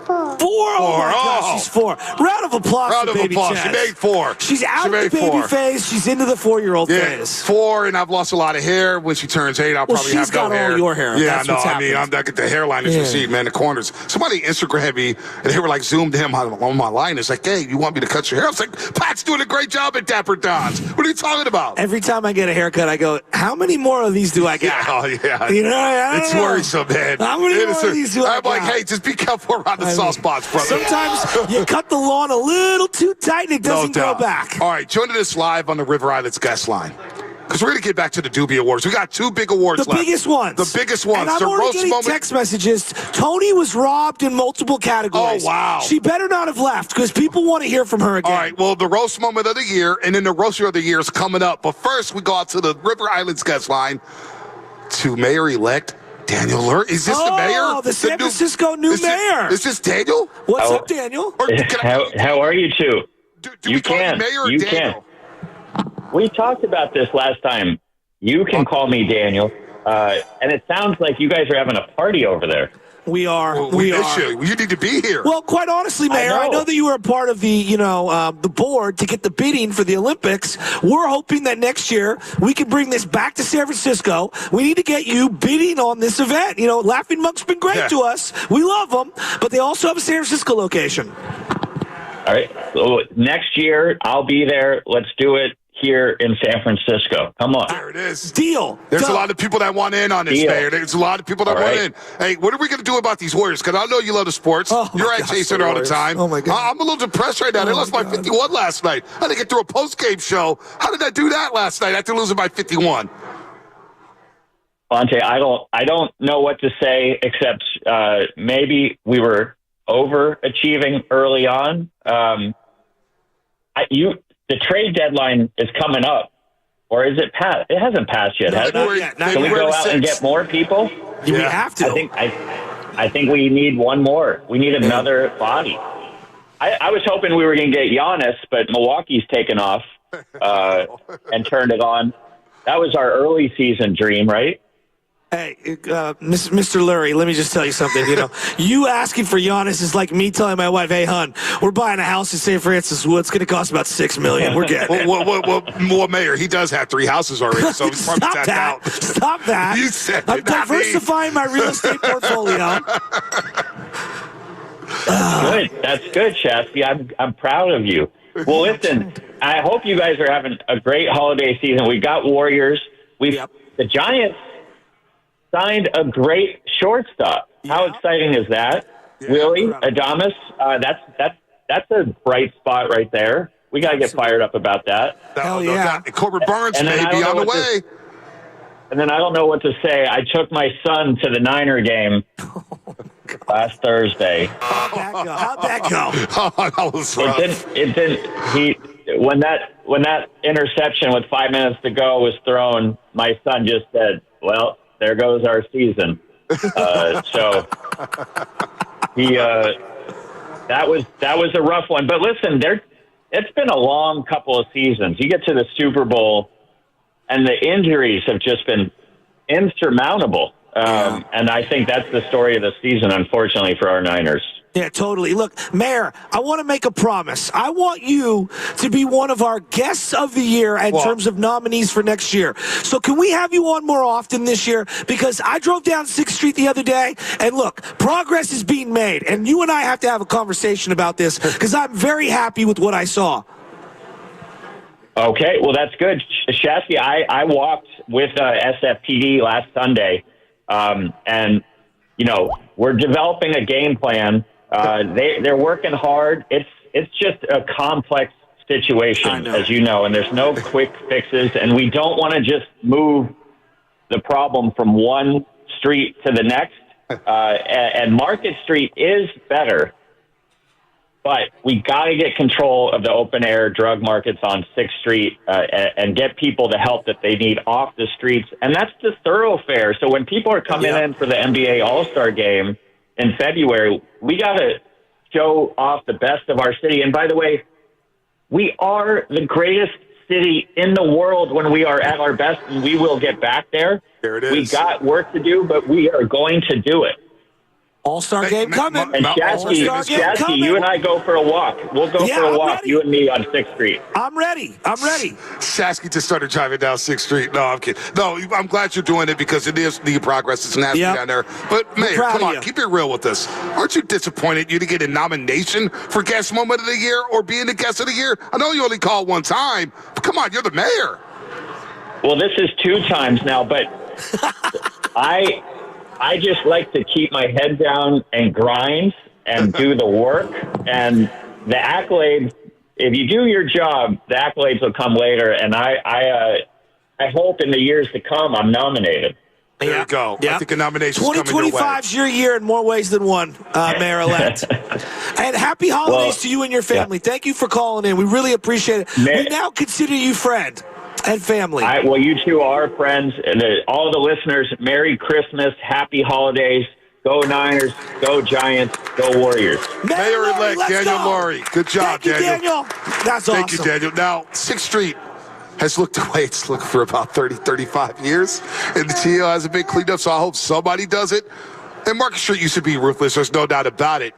4. Oh my gosh, she's 4. Round of applause Round for of baby applause. Chaz. She made 4. She's out She of the made baby 4. phase. She's into the 4-year-old Yeah, phase. 4, and I've lost a lot of hair. When she turns 8, I'll probably have no hair. She's got all your hair. Yeah, That's no, what's I mean, happened. I get the hairline as you see, man, the corners. Somebody Instagrammed me, and they were like zoomed in on my line. It's like, hey, you want me to cut your hair? I was like, Pat's doing a great job at Dapper Don's. What are you talking about? Every time I get a haircut, I go, how many more of these do I get? Yeah, yeah. You know, I It's don't know. worrisome, man. How many more of these do I I'm like, got? hey, just be careful around the soft spots, brother. Sometimes you cut the lawn a little too tight and it doesn't grow back. All right, joining us live on the River Islands guest line. Because we're going to get back to the Doobie Awards. We got 2 big awards The left. biggest ones. The biggest ones. And I'm the already roast getting moment. text messages. Tony was robbed in multiple categories. Oh, wow. She better not have left because people want to hear from her again. All right, well, the roast moment of the year and then the roaster of the year is coming up. But first, we go out to the River Islands guest line to Mayor-elect Daniel Lurie. Is this the mayor? Oh, the San Francisco new mayor. Is this Daniel? What's up, Daniel? How are you two? Do we call you Mayor or you Daniel? can. We talked about this last time. You can call me Daniel, and it sounds like you guys are having a party over there. We are. Well, we miss are. you. You need to be here. Well, quite honestly, Mayor, I know that you were a part of the, the board to get the bidding for the Olympics. We're hoping that next year we can bring this back to San Francisco. We need to get you bidding on this event. You know, Laughing Monk's been great to us. We love them, but they also have a San Francisco location. All right. So next year, I'll be there. Let's do it here in San Francisco. Come on. There it is. Deal. There's a lot of people that want in on this, Deal. Mayor. There's a lot of people that All want right. in. Hey, what are we going to do about these Warriors? Because I know you love the sports. You're at Chase Center all the time. Oh, my God. I'm a little depressed right now. They lost by 51 last night. I had to get through a post-game show. How did I do that last night after losing by 51? Bonte, I don't know what to say except maybe we were overachieving early on. The trade deadline is coming up, or is it passed? It hasn't passed yet, has it? Can we go out and get more people? We have to. I think we need one more. We need another body. I was hoping we were going to get Giannis, but Milwaukee's taken off and turned it on. That was our early season dream, right? Hey, Mr. Lurie, let me just tell you something. You asking for Giannis is like me telling my wife, "Hey, hon, we're buying a house in St. Francis Woods. It's going to cost about $6 million. We're getting it." Well, Mayor, he does have 3 houses already, so he's probably tapped out. Stop that. You said I'm it, not me. diversifying my real estate portfolio. Good. That's good, Shasky. I'm proud of you. Well, listen, I hope you guys are having a great holiday season. We got Warriors. The Giants signed a great shortstop. How exciting is that? Willie Adames, that's a bright spot right there. We got to get fired up about that. Hell yeah. Corbett Burns may be on the way. And then I don't know what to say. I took my son to the Niner game last Thursday. How'd that go? That was rough. It didn't. When that interception with 5 minutes to go was thrown, my son just said, "Well, there goes our season." So that was a rough one. But listen, it's been a long couple of seasons. You get to the Super Bowl, and the injuries have just been insurmountable. And I think that's the story of the season, unfortunately, for our Niners. Yeah, totally. Look, Mayor, I want to make a promise. I want you to be one of our guests of the year in terms of nominees for next year. So can we have you on more often this year? Because I drove down 6th Street the other day, and look, progress is being made. And you and I have to have a conversation about this because I'm very happy with what I saw. Okay, well, that's good. Shasky, I walked with SFPD last Sunday, and, we're developing a game plan. They're working hard. It's just a complex situation, as you know, and there's no quick fixes, and we don't want to just move the problem from one street to the next. And Market Street is better, But we got to get control of the open-air drug markets on 6th Street and get people the help that they need off the streets. And that's the thoroughfare. So when people are coming in for the NBA All-Star Game in February, we got to show off the best of our city. And by the way, we are the greatest city in the world when we are at our best, and we will get back there. There it is. We got work to do, but we are going to do it. All-Star game coming. And Shasky, you and I go for a walk. We'll go for a walk, you and me, on 6th Street. I'm ready. Shasky just started driving down 6th Street. No, I'm kidding. No, I'm glad you're doing it because it is the progress. It's nasty down there. But, Mayor, come on, keep it real with us. Aren't you disappointed you didn't get a nomination for Guest Moment of the Year or being the Guest of the Year? I know you only called one time, but come on, you're the mayor. Well, this is 2 times now, but I just like to keep my head down and grind and do the work. And the accolades, if you do your job, the accolades will come later. And I hope in the years to come I'm nominated. There you go. I think a nomination's coming your way. 2025's your year in more ways than one, Mayor-elect. And happy holidays to you and your family. Thank you for calling in. We really appreciate it. We now consider you friend and family. Well, you two are friends. And all the listeners, Merry Christmas, Happy Holidays. Go Niners, go Giants, go Warriors. Mayor-elect Daniel Laurie. Good job, Daniel. That's awesome. Thank you, Daniel. Now, 6th Street has looked the way it's looked for about 30, 35 years. And the TL hasn't been cleaned up, so I hope somebody does it. And Market Street used to be ruthless. There's no doubt about it.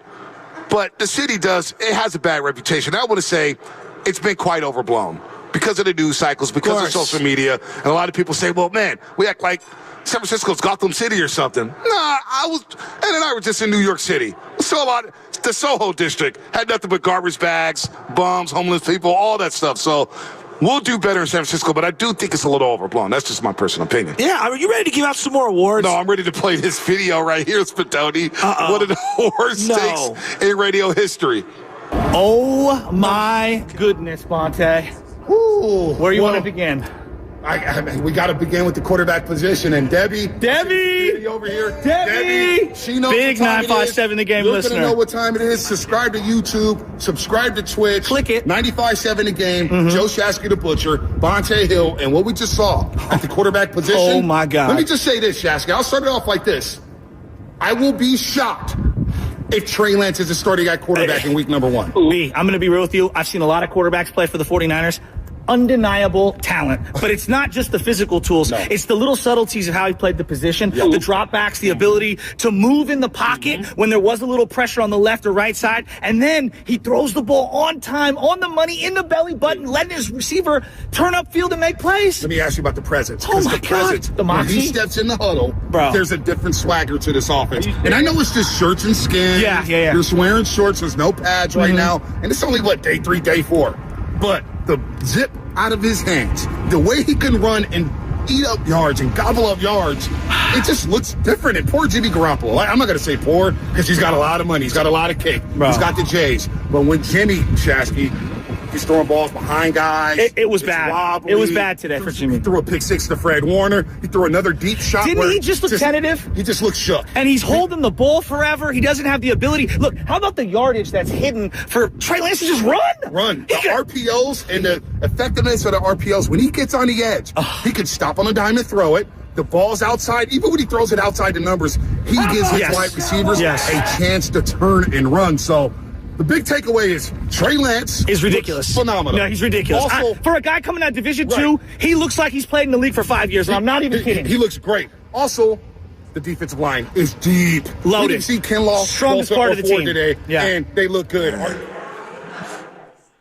But the city it has a bad reputation. I want to say it's been quite overblown because of the news cycles, because of social media. And a lot of people say, well, man, we act like San Francisco's Gotham City or something. Ed and I were just in New York City. So the Soho district had nothing but garbage bags, bums, homeless people, all that stuff. So we'll do better in San Francisco, but I do think it's a little overblown. That's just my personal opinion. Yeah, are you ready to give out some more awards? No, I'm ready to play this video right here, Spadoni. One of the worst takes in radio history. Oh, my goodness, Bonte. Where you want to begin? We got to begin with the quarterback position. And Debbie over here. Debbie, she knows Big what time 957 The Game You're listener. You're going to know what time it is. Subscribe to YouTube. Subscribe to Twitch. Click it. 95.7 The Game. Joe Shasky the Butcher. Bonte Hill. And what we just saw at the quarterback position. Oh, my God. Let me just say this, Shasky. I'll start it off like this. I will be shocked if Trey Lance is a starting at quarterback in week number 1. I'm going to be real with you. I've seen a lot of quarterbacks play for the 49ers. Undeniable talent, but it's not just the physical tools. No. It's the little subtleties of how he played the position, the dropbacks, the ability to move in the pocket when there was a little pressure on the left or right side, and then he throws the ball on time, on the money, in the belly button, letting his receiver turn upfield and make plays. Let me ask you about the presence. Oh my God, the moxie. When he steps in the huddle, there's a different swagger to this offense. And I know it's just shirts and skins. Yeah. You're wearing shorts. There's no pads right now, and it's only day 3, day 4. But the zip out of his hands, the way he can run and eat up yards and gobble up yards, it just looks different. And poor Jimmy Garoppolo, I'm not going to say poor because he's got a lot of money. He's got a lot of cake. He's got the J's. But when Jimmy Shasky, he's throwing balls behind guys. It was bad. Wobbly. It was bad today for Jimmy. He threw a pick 6 to Fred Warner. He threw another deep shot. Didn't he just look tentative? He just looks shook. And he's holding the ball forever. He doesn't have the ability. Look, how about the yardage that's hidden for Trey Lance to just run? The RPOs and the effectiveness of the RPOs, when he gets on the edge, he can stop on a dime and throw it. The ball's outside. Even when he throws it outside the numbers, he gives his wide receivers a chance to turn and run. So the big takeaway is Trey Lance is ridiculous. Phenomenal. No, he's ridiculous. Also, for a guy coming out of Division II, he looks like he's played in the league for 5 years, and I'm not even kidding. He looks great. Also, the defensive line is deep. Loaded. We didn't see Kinlaw strongest part of the team today, and they look good.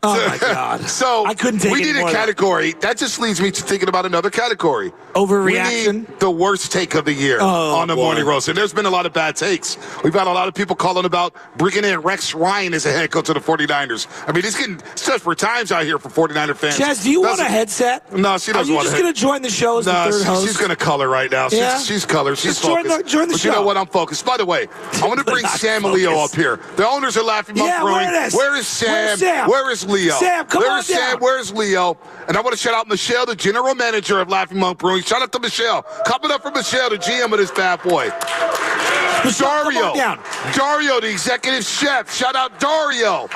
Oh, my God. So I couldn't take we need a category. That just leads me to thinking about another category. Overreaction? We need the worst take of the year on the Morning Roast. And there's been a lot of bad takes. We've had a lot of people calling about bringing in Rex Ryan as a head coach of the 49ers. I mean, it's getting stuff for times out here for 49er fans. Chaz, do you want a headset? No, she doesn't want a headset. Are you just going to join the show as the third host? She's going to color right now. Yeah? She's color. She's just focused. Join the but show. You know what? I'm focused. By the way, I want to bring Sam and Leo up here. The owners are Laughing Monk Brewing. Where is Sam? Where is Leo? Sam, come on. Where's Sam? Where's Leo? And I want to shout out Michelle, the general manager of Laughing Monk Brewing. Shout out to Michelle. Coming up for Michelle, the GM of this bad boy. Dario, the executive chef. Shout out Dario.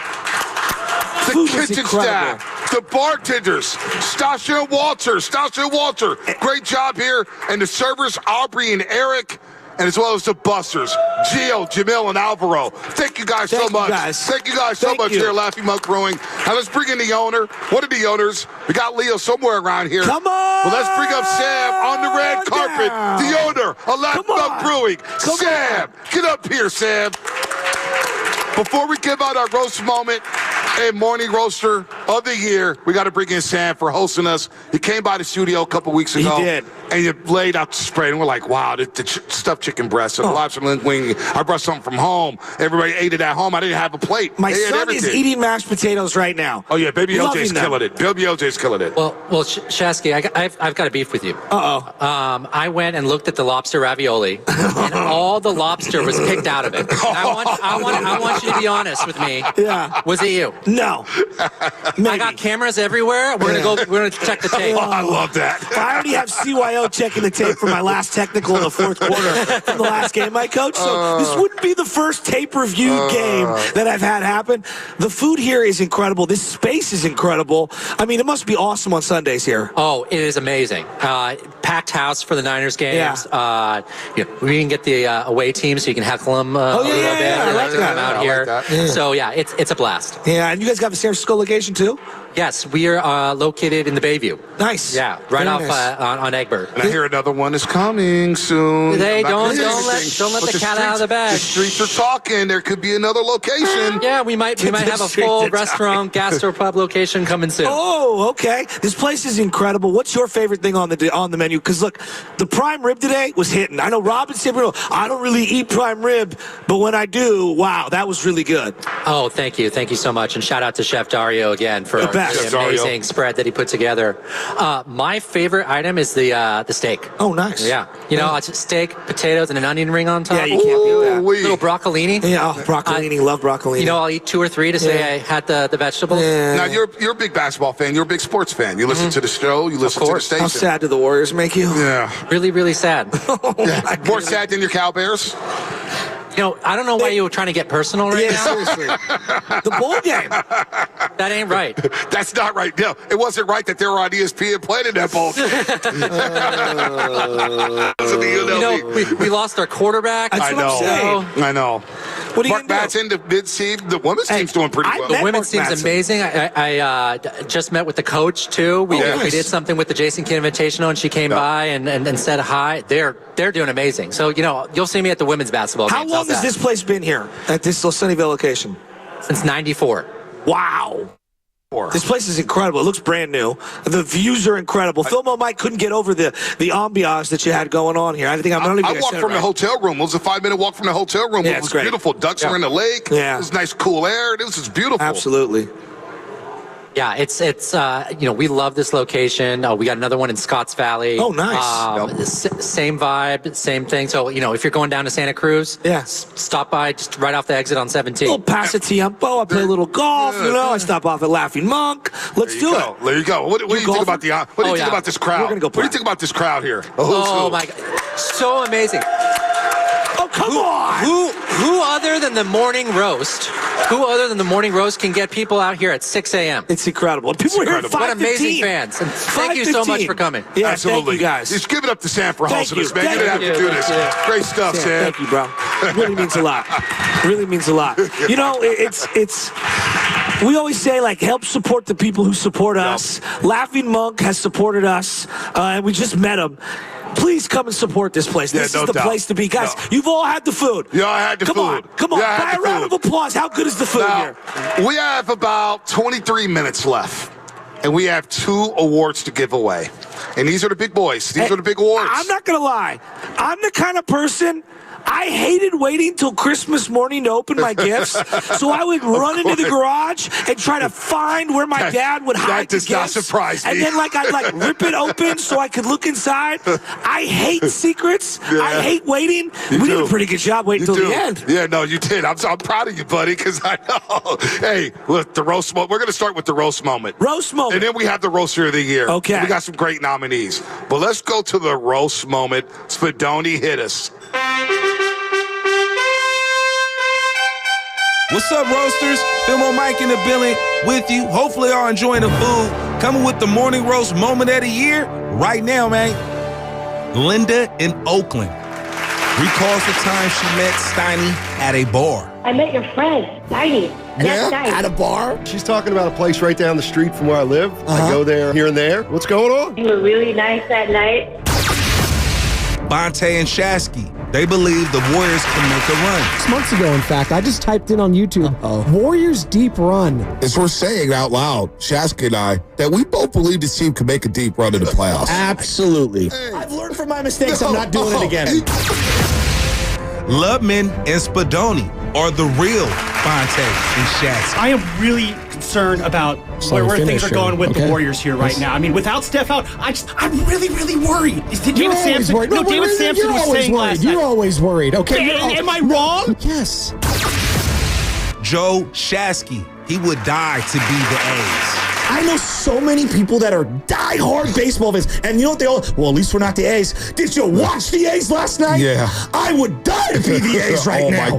The kitchen staff, the bartenders, Stasha and Walter. Great job here. And the servers, Aubrey and Eric. And as well as the busters, Gio, Jamil, and Alvaro. Thank you guys so much. Thank you guys so much here at Laughing Monk Brewing. Now let's bring in the owner. One of the owners. We got Leo somewhere around here. Come on! Well, let's bring up Sam on the red carpet. The owner of Laughing Monk Brewing. Sam, get up here, Sam. Before we give out our roast moment and morning roaster of the year, we got to bring in Sam for hosting us. He came by the studio a couple weeks ago. He did. And you laid out the spread, and we're like, wow, the stuffed chicken breast and the lobster wing. I brought something from home. Everybody ate it at home. I didn't have a plate. My son is eating mashed potatoes right now. Oh, yeah, Baby OJ's killing it. Baby OJ's killing it. Well, Shasky, I've got a beef with you. Uh-oh. I went and looked at the lobster ravioli, and all the lobster was picked out of it. I want you to be honest with me. Yeah. Was it you? No. I got cameras everywhere. We're gonna check the tape. Oh, I love that. I already have CYO checking the tape for my last technical in the fourth quarter from the last game I coached. So this wouldn't be the first tape review game that I've had happen. The food here is incredible. This space is incredible. I mean, it must be awesome on Sundays here. Oh, it is amazing. Packed house for the Niners games. Yeah. We can get the away team so you can heckle them a little bit. I like to come out here. Yeah. So, yeah, it's a blast. Yeah, and you guys got the San Francisco location, too? Yes, we are located in the Bayview. Nice. Yeah, right off on Egbert. And I hear another one is coming soon. Hey, don't let the cat out of the bag. The streets are talking. There could be another location. Yeah, we might have a full restaurant, gastropub location coming soon. Oh, okay. This place is incredible. What's your favorite thing on the menu? Because look, the prime rib today was hitting. I know Robin said, I don't really eat prime rib, but when I do, wow, that was really good. Oh, thank you so much, and shout out to Chef Dario again for the amazing spread that he put together. My favorite item is the steak. Oh, nice. Yeah. It's steak, potatoes, and an onion ring on top. Yeah, you can't beat that. Little broccolini. Yeah, broccolini. Love broccolini. I'll eat 2 or 3 to say I had the vegetables. Yeah. Now, you're a big basketball fan. You're a big sports fan. You listen to the show. You listen to the station. How sad do the Warriors make you? Yeah. Really, really sad. More sad than your Cal Bears? I don't know why you were trying to get personal right now. Seriously. The bowl game. That ain't right. That's not right. No, it wasn't right that they were on ESPN playing in that bowl game. We lost our quarterback. That's what I'm saying. I know. What are you Mark Batson, the mid team, the women's team's doing pretty well. The women's team's amazing. I just met with the coach too. We did something with the Jason Kidd Invitational, and she came by and said hi. They're doing amazing. So you'll see me at the women's basketball games. How long has this place been here at this Sunnyvale location? Since '94. Wow. This place is incredible. It looks brand new. The views are incredible. Philmo Mike couldn't get over the ambiance that you had going on here. I walked from the hotel room. It was a 5-minute walk from the hotel room. Yeah, it was great. beautiful. Ducks were in the lake. Yeah. It was nice, cool air. It was just beautiful. Absolutely. Yeah, it's we love this location. We got another one in Scotts Valley. Oh, nice. Same vibe, same thing. So, if you're going down to Santa Cruz, stop by just right off the exit on 17. A little Paso Tiempo. I play a little golf, I stop off at Laughing Monk. Let's do it. There you go. What do you think about about this crowd? We're gonna go what do you think about this crowd here? Oh my God. So amazing. Oh, come on. Who other than the morning roast? Who other than the morning roast can get people out here at 6 a.m.? It's incredible. People are here at 5:15. What amazing fans. And thank you so much for coming. Yeah, absolutely. Thank you guys. Just give it up to Sam for hosting us, man. You didn't have to do this. Great stuff, Sam. Thank you, bro. It really means a lot. Really means a lot. It's we always say, help support the people who support us. Laughing Monk has supported us, and we just met him. Please come and support this place. This is the place to be. Guys, you've all had the food. Yeah, I had the food. Come on. By a round of applause. How good is the food here? We have about 23 minutes left, and we have 2 awards to give away. And these are the big boys. These are the big awards. I'm not going to lie. I'm the kind of person... I hated waiting till Christmas morning to open my gifts, so I would run into the garage and try to find where my dad would hide the gifts. That does not surprise me. And then, I'd rip it open so I could look inside. I hate secrets. Yeah. I hate waiting. We did a pretty good job waiting till the end. Yeah, no, you did. I'm proud of you, buddy, because I know. Hey, look, the roast moment. We're going to start with the roast moment. Roast moment. And then we have the roaster of the year. Okay. And we got some great nominees. But let's go to the roast moment. Spadoni, hit us. What's up, roasters? Philmo Mike in the building. with you. Hopefully y'all enjoying the food. Coming with the morning roast moment of the year right now, man. Linda in Oakland recalls the time she met Steiny at a bar. I met your friend, Steiny. Yeah, at a bar? She's talking about a place right down the street from where I live. I go there here and there. What's going on? You were really nice that night. Bonte and Shasky, they believe the Warriors can make a run. 6 months ago, in fact, I just typed in on YouTube, Warriors deep run. It's worth saying out loud, Shasky and I, that we both believe this team can make a deep run in the playoffs. Absolutely. I've learned from my mistakes. I'm not doing it again. Lubman and Spadoni are the real Bonte and Shasky. I am really concerned about where things are going with the Warriors here right now. I mean, without Steph out, I'm really, really worried. David Sampson was saying last night. You're always worried. Okay. Am I wrong? Yes. Joe Shasky, he would die to be the A's. I know so many people that are die-hard baseball fans, and you know what they all, well, at least we're not the A's. Did you watch the A's last night? Yeah. I would die to be the A's right now.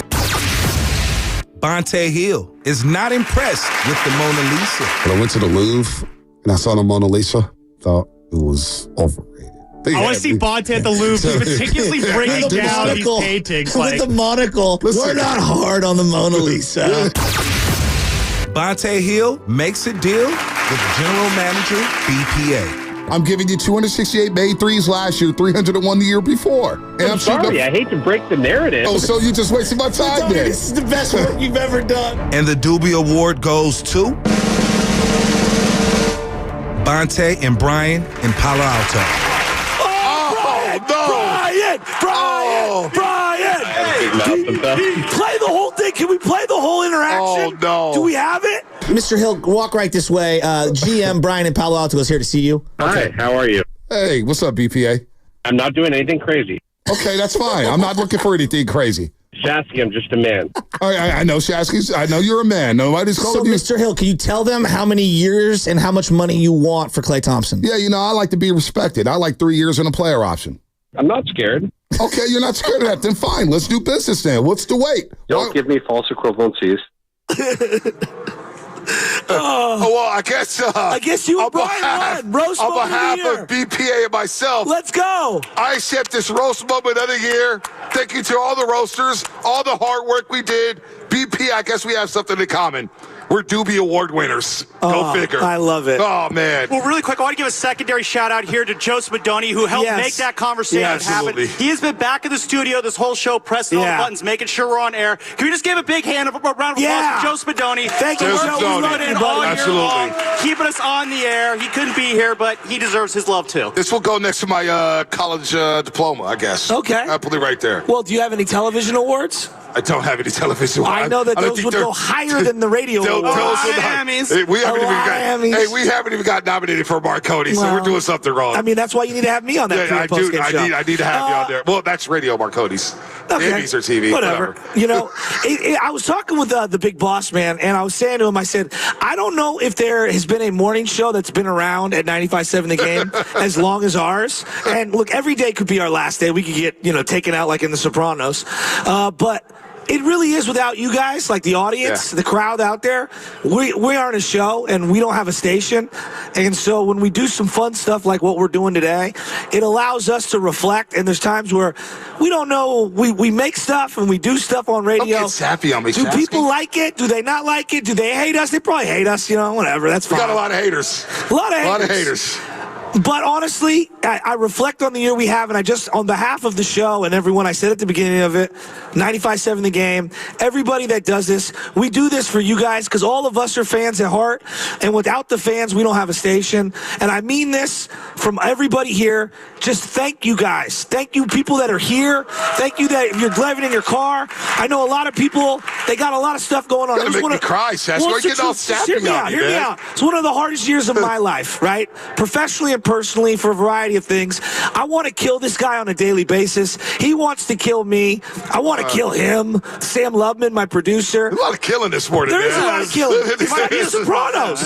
Bonte Hill is not impressed with the Mona Lisa. When I went to the Louvre and I saw the Mona Lisa, thought it was overrated. I want to see Bonte at the Louvre meticulously breaking down these paintings. With the monocle. Listen. We're not hard on the Mona Lisa. Bonte Hill makes a deal with general manager BPA. I'm giving you 268 made threes last year, 301 the year before. And I'm sorry, I hate to break the narrative. Oh, so you just wasted my time there. This is the best work you've ever done. And the Doobie Award goes to Bonte and Brian in Palo Alto. Play the whole thing. Can we play the whole interaction? Oh, no. Do we have it? Mr. Hill, walk right this way. GM Brian in Palo Alto is here to see you. Hi, how are you? Hey, what's up, BPA? I'm not doing anything crazy. Okay, that's fine. I'm not looking for anything crazy. Shasky, I'm just a man. I know, Shasky. I know you're a man. Nobody's calling you. So, Mr. Hill, can you tell them how many years and how much money you want for Klay Thompson? Yeah, I like to be respected. I like 3 years and a player option. I'm not scared. Okay, you're not scared of that. Then fine. Let's do business then. What's the wait? Don't give me false equivalencies. Well, I guess you and Brian won. Roast on moment behalf of the year. of BPA and myself, Let's go. I accept this roast moment of the year. Thank you to all the roasters, all the hard work we did. BP, I guess we have something in common. We're Doobie Award winners. Go figure. I love it. Oh, man. Well, really quick, I want to give a secondary shout-out here to Joe Spadoni, who helped make that conversation happen. He has been back in the studio this whole show, pressing all the buttons, making sure we're on air. Can we just give a big round of applause to Joe Spadoni? Thank you, Joe. Joe. We in all year long, keeping us on the air. He couldn't be here, but he deserves his love, too. This will go next to my college diploma, I guess. Okay. I'll put it right there. Well, do you have any television awards? I don't have any television awards. I know that those would go higher than the radio awards. Hey, we haven't even got nominated for Marconi, so we're doing something wrong. I mean, that's why you need to have me on that pre-post-game show. I need to have you on there. Well, that's radio Marconi's. Okay. Emmys or TV. Whatever. I was talking with the big boss man, and I was saying to him, I said, I don't know if there has been a morning show that's been around at 95.7 The Game as long as ours. And look, every day could be our last day. We could get, taken out like in The Sopranos. But it really is without you guys, like the audience, the crowd out there. We aren't a show, and we don't have a station. And so when we do some fun stuff like what we're doing today, it allows us to reflect. And there's times where we don't know. We make stuff and we do stuff on radio. Don't get sappy on me, Do Shasky. people like it? Do they not like it? Do they hate us? They probably hate us. Whatever. That's fine. We got a lot of haters. A lot of haters. But honestly, I reflect on the year we have, and I just, on behalf of the show and everyone, I said at the beginning of it, 95.7 The Game, everybody that does this, we do this for you guys because all of us are fans at heart, and without the fans, we don't have a station. And I mean this from everybody here. Just thank you guys. Thank you people that are here. Thank you that you're driving in your car. I know a lot of people, they got a lot of stuff going on. You're going to make me cry, Seth. You're getting all sappy on me, Hear me out. It's one of the hardest years of my life, right? Professionally and personally, for a variety variety of things. I want to kill this guy on a daily basis. He wants to kill me. I want to kill him. Sam Loveman, my producer. There's a lot of killing this morning. There is a lot of killing. It's like The Sopranos.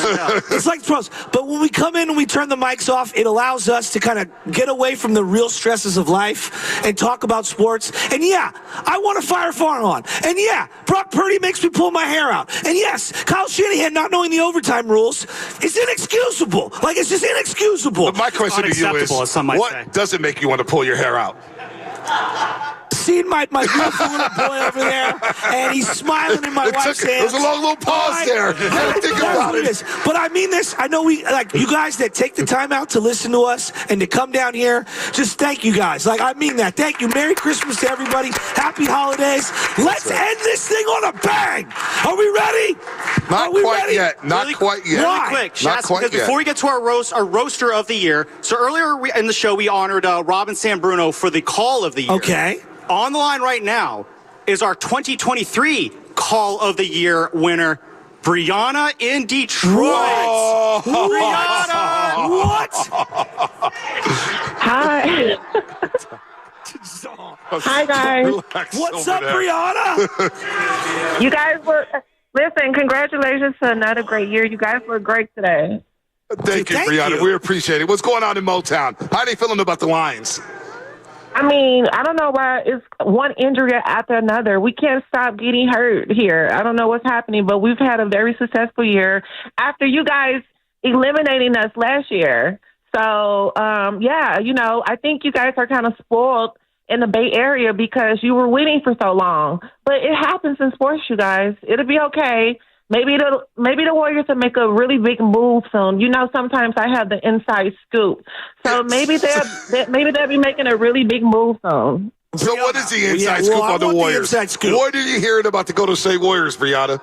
It's like The Sopranos. But when we come in and we turn the mics off, it allows us to kind of get away from the real stresses of life and talk about sports. And yeah, I want to fire Farhan. And yeah, Brock Purdy makes me pull my hair out. And yes, Kyle Shanahan not knowing the overtime rules is inexcusable. Like, it's just inexcusable. But my question to you is, what does it make you want to pull your hair out? Seen my beautiful little boy over there, and he's smiling in my wife's hands. There's a long little pause there. Think about it. But I mean this. I know we, like, you guys that take the time out to listen to us and to come down here, just thank you guys. Like, I mean that. Thank you. Merry Christmas to everybody. Happy holidays. Let's end this thing on a bang. Are we ready? Not quite yet. Not quite yet. Really quick, Shaz, because before we get to our roaster of the year, so earlier in the show we honored Robin Sambruno for the call of the year. Okay. On the line right now is our 2023 Call of the Year winner, Brianna in Detroit. Whoa. Brianna! What? Hi. Hi, guys. What's up, Brianna? You guys were, listen, congratulations to another great year. You guys were great today. Thank you, Brianna. We appreciate it. What's going on in Motown? How are they feeling about the Lions? I mean, I don't know why it's one injury after another. We can't stop getting hurt here. I don't know what's happening, but we've had a very successful year after you guys eliminating us last year. So, yeah, you know, I think you guys are kind of spoiled in the Bay Area because you were winning for so long. But it happens in sports, you guys. It'll be okay. Maybe the Warriors will make a really big move soon. You know, sometimes I have the inside scoop. So maybe they'll be making a really big move soon. So what is the inside scoop on the Warriors? What are you hearing about the Golden State Warriors, Brianna?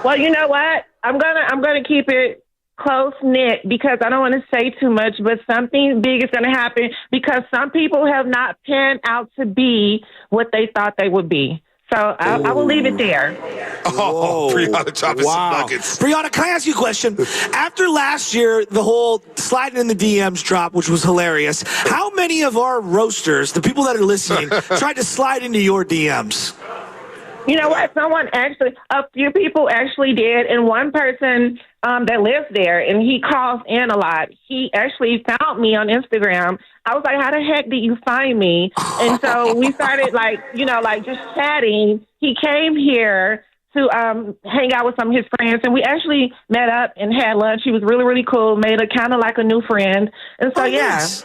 Well, you know what? I'm gonna keep it close knit because I don't want to say too much, but something big is going to happen because some people have not panned out to be what they thought they would be. So I will leave it there. Oh, Brianna dropping some nuggets. Brianna, can I ask you a question? After last year, the whole sliding in the DMs drop, which was hilarious, how many of our roasters, the people that are listening, tried to slide into your DMs? You know what? A few people actually did, and one person that lives there, and he calls in a lot. He actually found me on Instagram. I was like, how the heck did you find me? And so we started, just chatting. He came here to hang out with some of his friends, and we actually met up and had lunch. He was really, really cool, made a kind of like a new friend. And so, nice.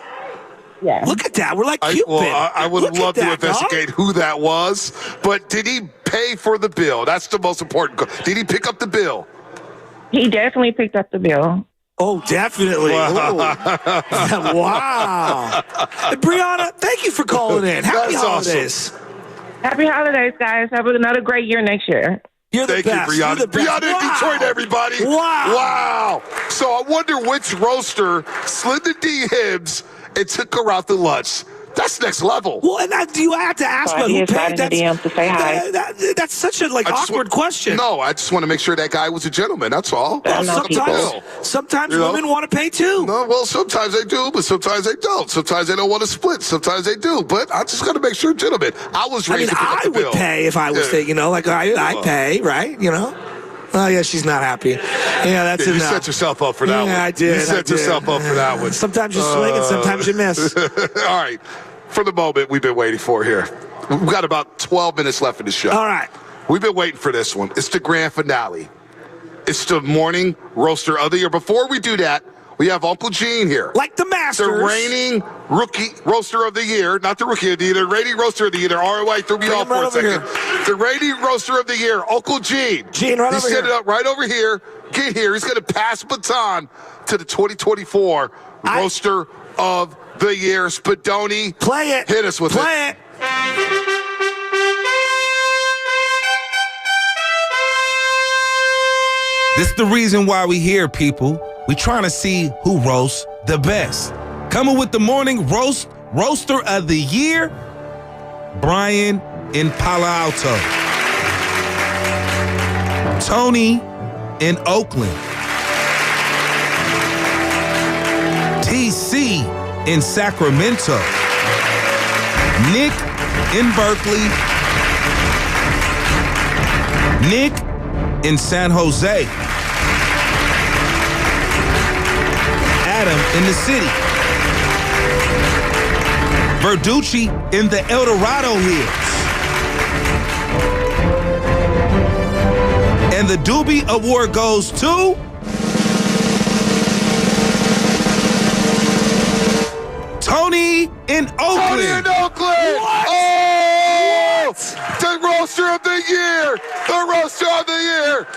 Yeah. Look at that. We're like Cupid. I would love to investigate who that was, but did he pay for the bill? That's the most important. Did he pick up the bill? He definitely picked up the bill. Oh, definitely. Wow. Wow. Brianna, thank you for calling in. Happy holidays. Awesome. Happy holidays, guys. Have another great year next year. You're the Thank best. you, Brianna. You're the best. Brianna in Detroit, everybody. Wow. So I wonder which roaster slid the DMs and took her out to lunch. That's next level. Well, and you have to ask about who paid. To say hi. That's such a awkward question. No, I just want to make sure that guy was a gentleman. That's all. Sometimes women want to pay too. No, well, sometimes they do, but sometimes they don't. Sometimes they don't want to split. Sometimes they do. But I just got to make sure, gentlemen. I was raised to pick up the bill. I would pay if I was thinking, I pay, right? Oh, yeah, she's not happy. Yeah, that's enough. You set yourself up for that one. Yeah, I did. You set yourself up for that one. Sometimes you swing and sometimes you miss. All right. For the moment we've been waiting for here. We've got about 12 minutes left in the show. All right. We've been waiting for this one. It's the grand finale. It's the morning roaster of the year. Before we do that, we have Uncle Gene here. Like the Masters. The reigning rookie roaster of the year. Not the rookie of the year, the reigning roaster of the year. The ROI threw me off for a second. The reigning roaster of the year, Uncle Gene. Gene, right over here. He's set it up right over here. Get here. He's going to pass baton to the 2024 roaster of the year. Spadoni. Play it. Hit us with it. Play it. This is the reason why we here, people. We trying to see who roasts the best. Coming with the morning roaster of the year, Brian in Palo Alto. Tony in Oakland. TC in Sacramento. Nick in Berkeley. Nick in San Jose. Adam in the city. Verducci in the El Dorado Hills. And the Doobie Award goes to Tony in Oakland. Tony in Oakland. What? Oh, What? the roaster of the year. The roaster of the year.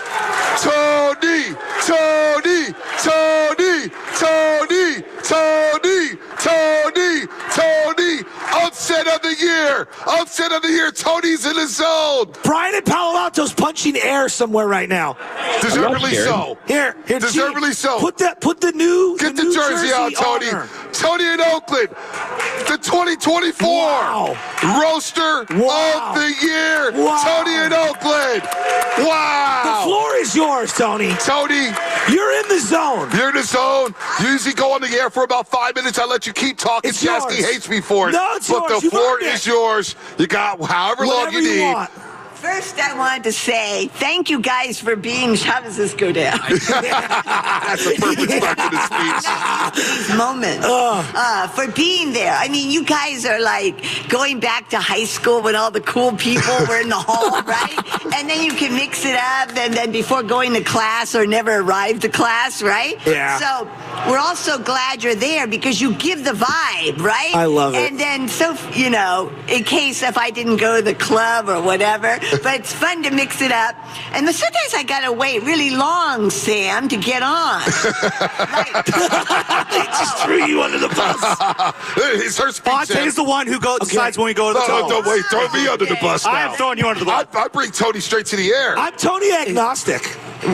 Tony, Tony, Tony, Tony, Tony, Tony, Tony. Upset of the year. Upset of the year. Tony's in the zone. Brian in Palo Alto's punching air somewhere right now. Deservedly so. Here, Deservedly Chief, so. Put the new Get the new jersey out, Tony. on her. Tony in Oakland. The 2024 Wow. roaster of the year. Wow. Tony in Oakland. Wow. The floor is yours, Tony. Tony, You're in the zone. you're in the zone. You usually go on the air for about 5 minutes. I let you keep talking. It's Jasky yours. hates me for it. No, it's but yours. the You've floor earned is it. yours. You got however long Whatever you need. want. First, I wanted to say thank you guys for being. How does this go down? That's a perfect start to the speech. Moment for being there. I mean, you guys are like going back to high school when all the cool people were in the hall, right? And then you can mix it up, and then before going to class or never arrived to class, right? Yeah. So we're also glad you're there because you give the vibe, right? I love it. And then, so you know, in case if I didn't go to the club or whatever, but it's fun to mix it up. And sometimes I gotta wait really long, Sam, to get on. He just threw you under the bus. It's her speech. Bonte is the one who decides when we go to the No, tunnel. wait, throw me under the bus now. I am throwing you under the bus. I bring Tony straight to the air. I'm Tony agnostic.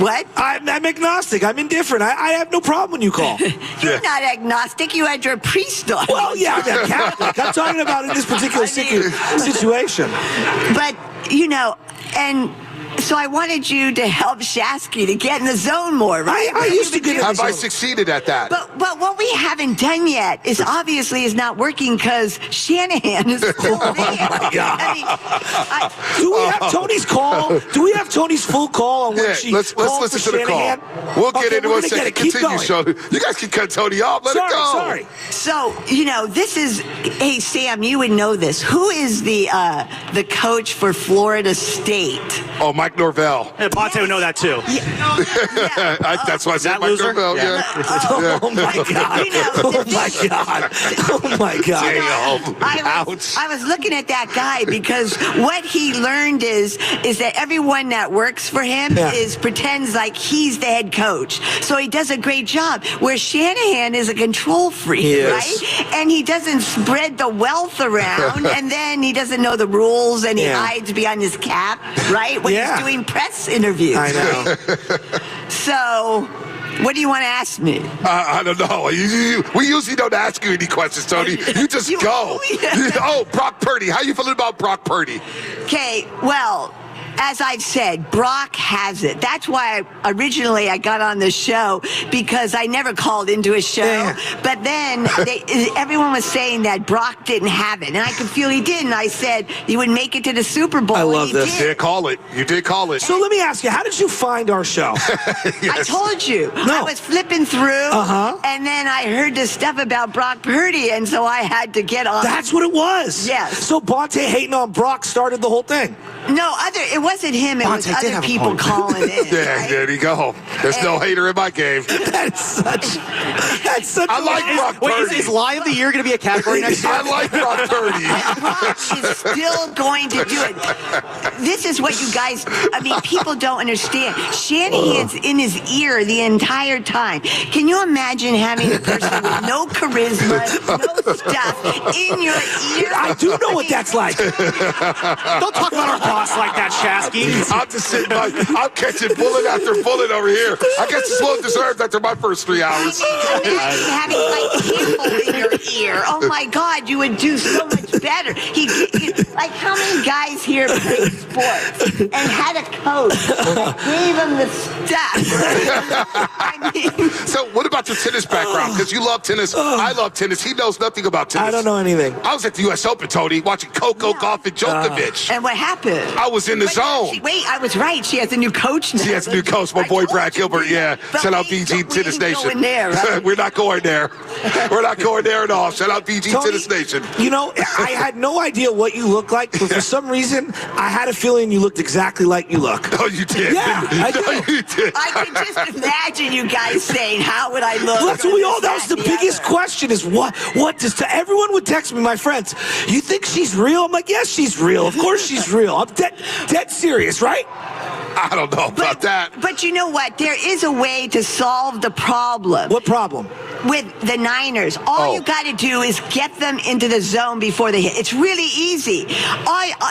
What? I'm agnostic. I'm indifferent. I have no problem when you call. You're not agnostic. You had your priest on. Well, yeah, I'm a Catholic. I'm talking about in this particular situation. But, you know, and so I wanted you to help Shasky to get in the zone more, right? I used to get in the Have I zone. succeeded at that? But what we haven't done yet is obviously is not working because Shanahan is still there. my God. I mean, Do we have Tony's call? Do we have Tony's full call on when Yeah, she let's called listen for to the call. Shanahan? We'll get Okay, into we're one gonna second. get it. Keep Continue, going. show. You guys can cut Tony off. Let it go. Sorry. So, you know, this is, hey, Sam, you would know this. Who is the coach for Florida State? Oh, Mike Norvell. Yeah, Bonte would know that too. That's why I said That Mike loser? Norvell. Yeah. Oh my God! You know, Oh my God! Oh my God! I was looking at that guy because what he learned is that everyone that works for him pretends like he's the head coach. So he does a great job. Where Shanahan is a control freak, right? And he doesn't spread the wealth around, and then he doesn't know the rules, and he hides behind his cap, right? When he's doing press interviews. I know. Right? So, what do you want to ask me? I don't know. We usually don't ask you any questions, Tony. You just go. Oh, Brock Purdy. How you feeling about Brock Purdy? Okay, well, as I've said, Brock has it. That's why originally I got on the show, because I never called into a show. Yeah. But then everyone was saying that Brock didn't have it, and I could feel he didn't. I said he would make it to the Super Bowl. I love this. You did call it. You did call it. So let me ask you, how did you find our show? I told you. No. I was flipping through, and then I heard this stuff about Brock Purdy, and so I had to get on. That's what it was. Yes. So Bonte hating on Brock started the whole thing. No, it wasn't him. It was other people calling in. Yeah, right? there you go. There's no hater in my game. That's such. I like Brock Purdy. Is Lie of the Year going to be a category next year? I like Brock Purdy. Brock is still going to do it. This is what you guys, I mean, people don't understand. Shanahan's in his ear the entire time. Can you imagine having a person with no charisma, no stuff in your ear? I do know what that's like. Don't talk about our boss like that, Shasky. I'm just sitting back. I'm catching bullet after bullet over here. I guess it's well deserved after my first 3 hours. Imagine having like Campbell in your ear. Oh my God, you would do so much better. Like how many guys here played sports and had a coach that gave them the stuff? I mean, so what about your tennis background? Because you love tennis. I love tennis. He knows nothing about tennis. I don't know anything. I was at the U.S. Open, Tony, watching Coco Gauff and Djokovic. And what happened? I was in the zone. I was right. She has a new coach now. She has a new coach, my boy Brad Gilbert. Yeah. Shout out BG Tennis Nation. There, right? We're not going there. We're not going there at all. Shout out BG Tennis Nation. You know, I had no idea what you look like, but for some reason, I had a feeling you looked exactly like you look. Oh, you did? Yeah, I do. No, you did. I can just imagine you guys saying, how would I look? That's what we all, that was the biggest question is what does, to everyone would text me, my friends, you think she's real? I'm like, yes, she's real. Of course she's real. I'm dead serious, right? I don't know about that. But you know what? There is a way to solve the problem. What problem? With the Niners. All you got to do is get them into the zone before they hit. It's really easy.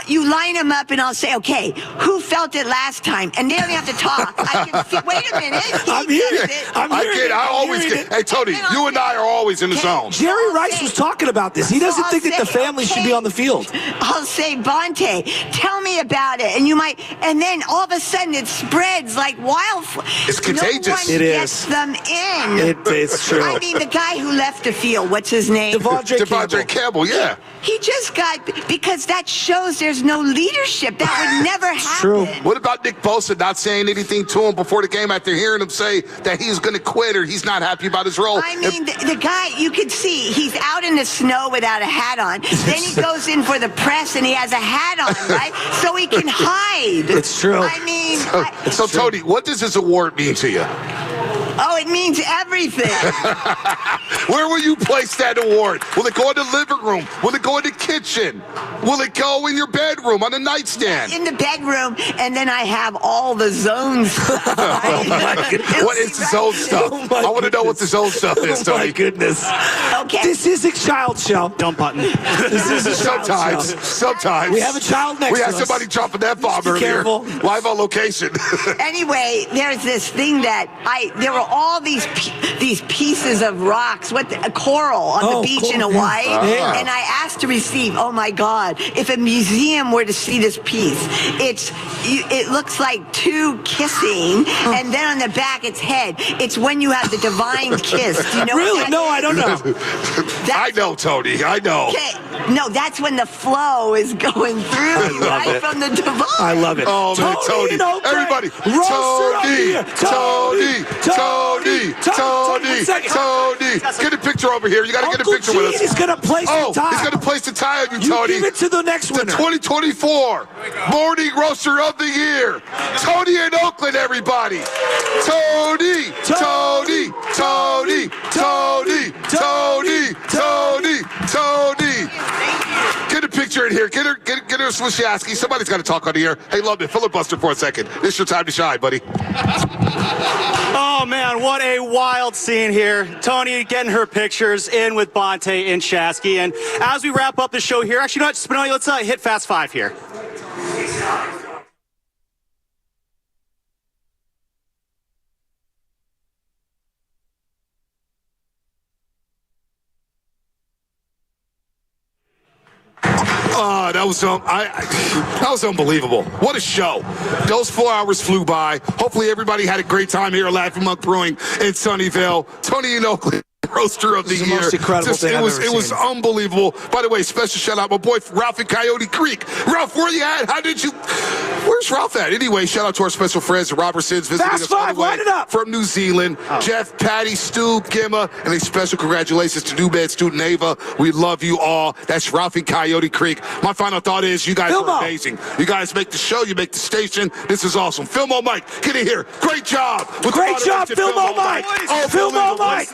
You line them up and I'll say, okay, who felt it last time? And they don't have to talk. I can see, wait a minute. I'm hearing it. I always get. Hey, Tony, you and I are always in the zone. Jerry Rice was talking about this. He doesn't think that the family should be on the field. I'll say, Bonte, tell me about it. And you might, and then all of a sudden it spreads like wildfire. It's contagious. No one gets them in. It's true. I mean, the guy who left the field, what's his name? Devondre Campbell, yeah. He just got, because that shows there's no leadership. That would never happen. True. What about Nick Bosa not saying anything to him before the game after hearing him say that he's going to quit or he's not happy about his role? I mean, the guy, you can see, he's out in the snow without a hat on. Then he goes in for the press and he has a hat on, right? So he can hide. It's true. I mean... So Tony, what does this award mean to you? Oh, it means everything. Where will you place that award? Will it go in the living room? Will it go in the kitchen? Will it go in your bedroom on the nightstand? In the bedroom, and then I have all the zone stuff. Oh my goodness. What is the zone stuff? I want to know what the zone stuff is, Tony. Oh my goodness. Okay. This is a child show. Dump button. This is a child show. Sometimes. We have a child next to us. We had somebody dropping that bomb earlier. Careful. Live on location. Anyway, there's this thing that there were all these pieces of rocks, a coral on the beach in Hawaii, and I asked to receive. Oh my God! If a museum were to see this piece, it looks like two kissing, and then on the back it's head. It's when you have the divine kiss. Do you know? Really? No, I don't know. I know, Tony. I know. Okay. No, that's when the flow is going through right from the divine. I love it. Oh man, Tony! Everybody, Tony! Get a picture over here. You got to get a picture with us. He's going to place the tie. He's going to place the tie on you, Tony. Give it to the next winner. The 2024 Morning Roaster of the Year, Tony in Oakland. Everybody, Tony. Get a picture in here. Get her a Swishaski. Somebody's got to talk on the air. Hey, London, filibuster for a second. This is your time to shine, buddy. Oh, man, what a wild scene here. Tony getting her pictures in with Bonte and Shasky. And as we wrap up the show here, actually, you know what, Spinelli, let's hit Fast Five here. That was unbelievable. What a show. Those 4 hours flew by. Hopefully everybody had a great time here at Laughing Monk Brewing in Sunnyvale. Tony in Oakland. Roaster of the year. Most incredible thing I've ever seen. It was unbelievable. By the way, special shout out my boy Ralph in Coyote Creek. Ralph, where you at? Where's Ralph at? Anyway, shout out to our special friends, the Robertsons, visiting us all the way from New Zealand. Jeff, Patty, Stu, Gemma, and a special congratulations to New Bed student Ava. We love you all. That's Ralph in Coyote Creek. My final thought is you guys are amazing. You guys make the show. You make the station. This is awesome. Filmo Mike, get in here. Great job. Great job, Filmo Mike. Filmo Mike.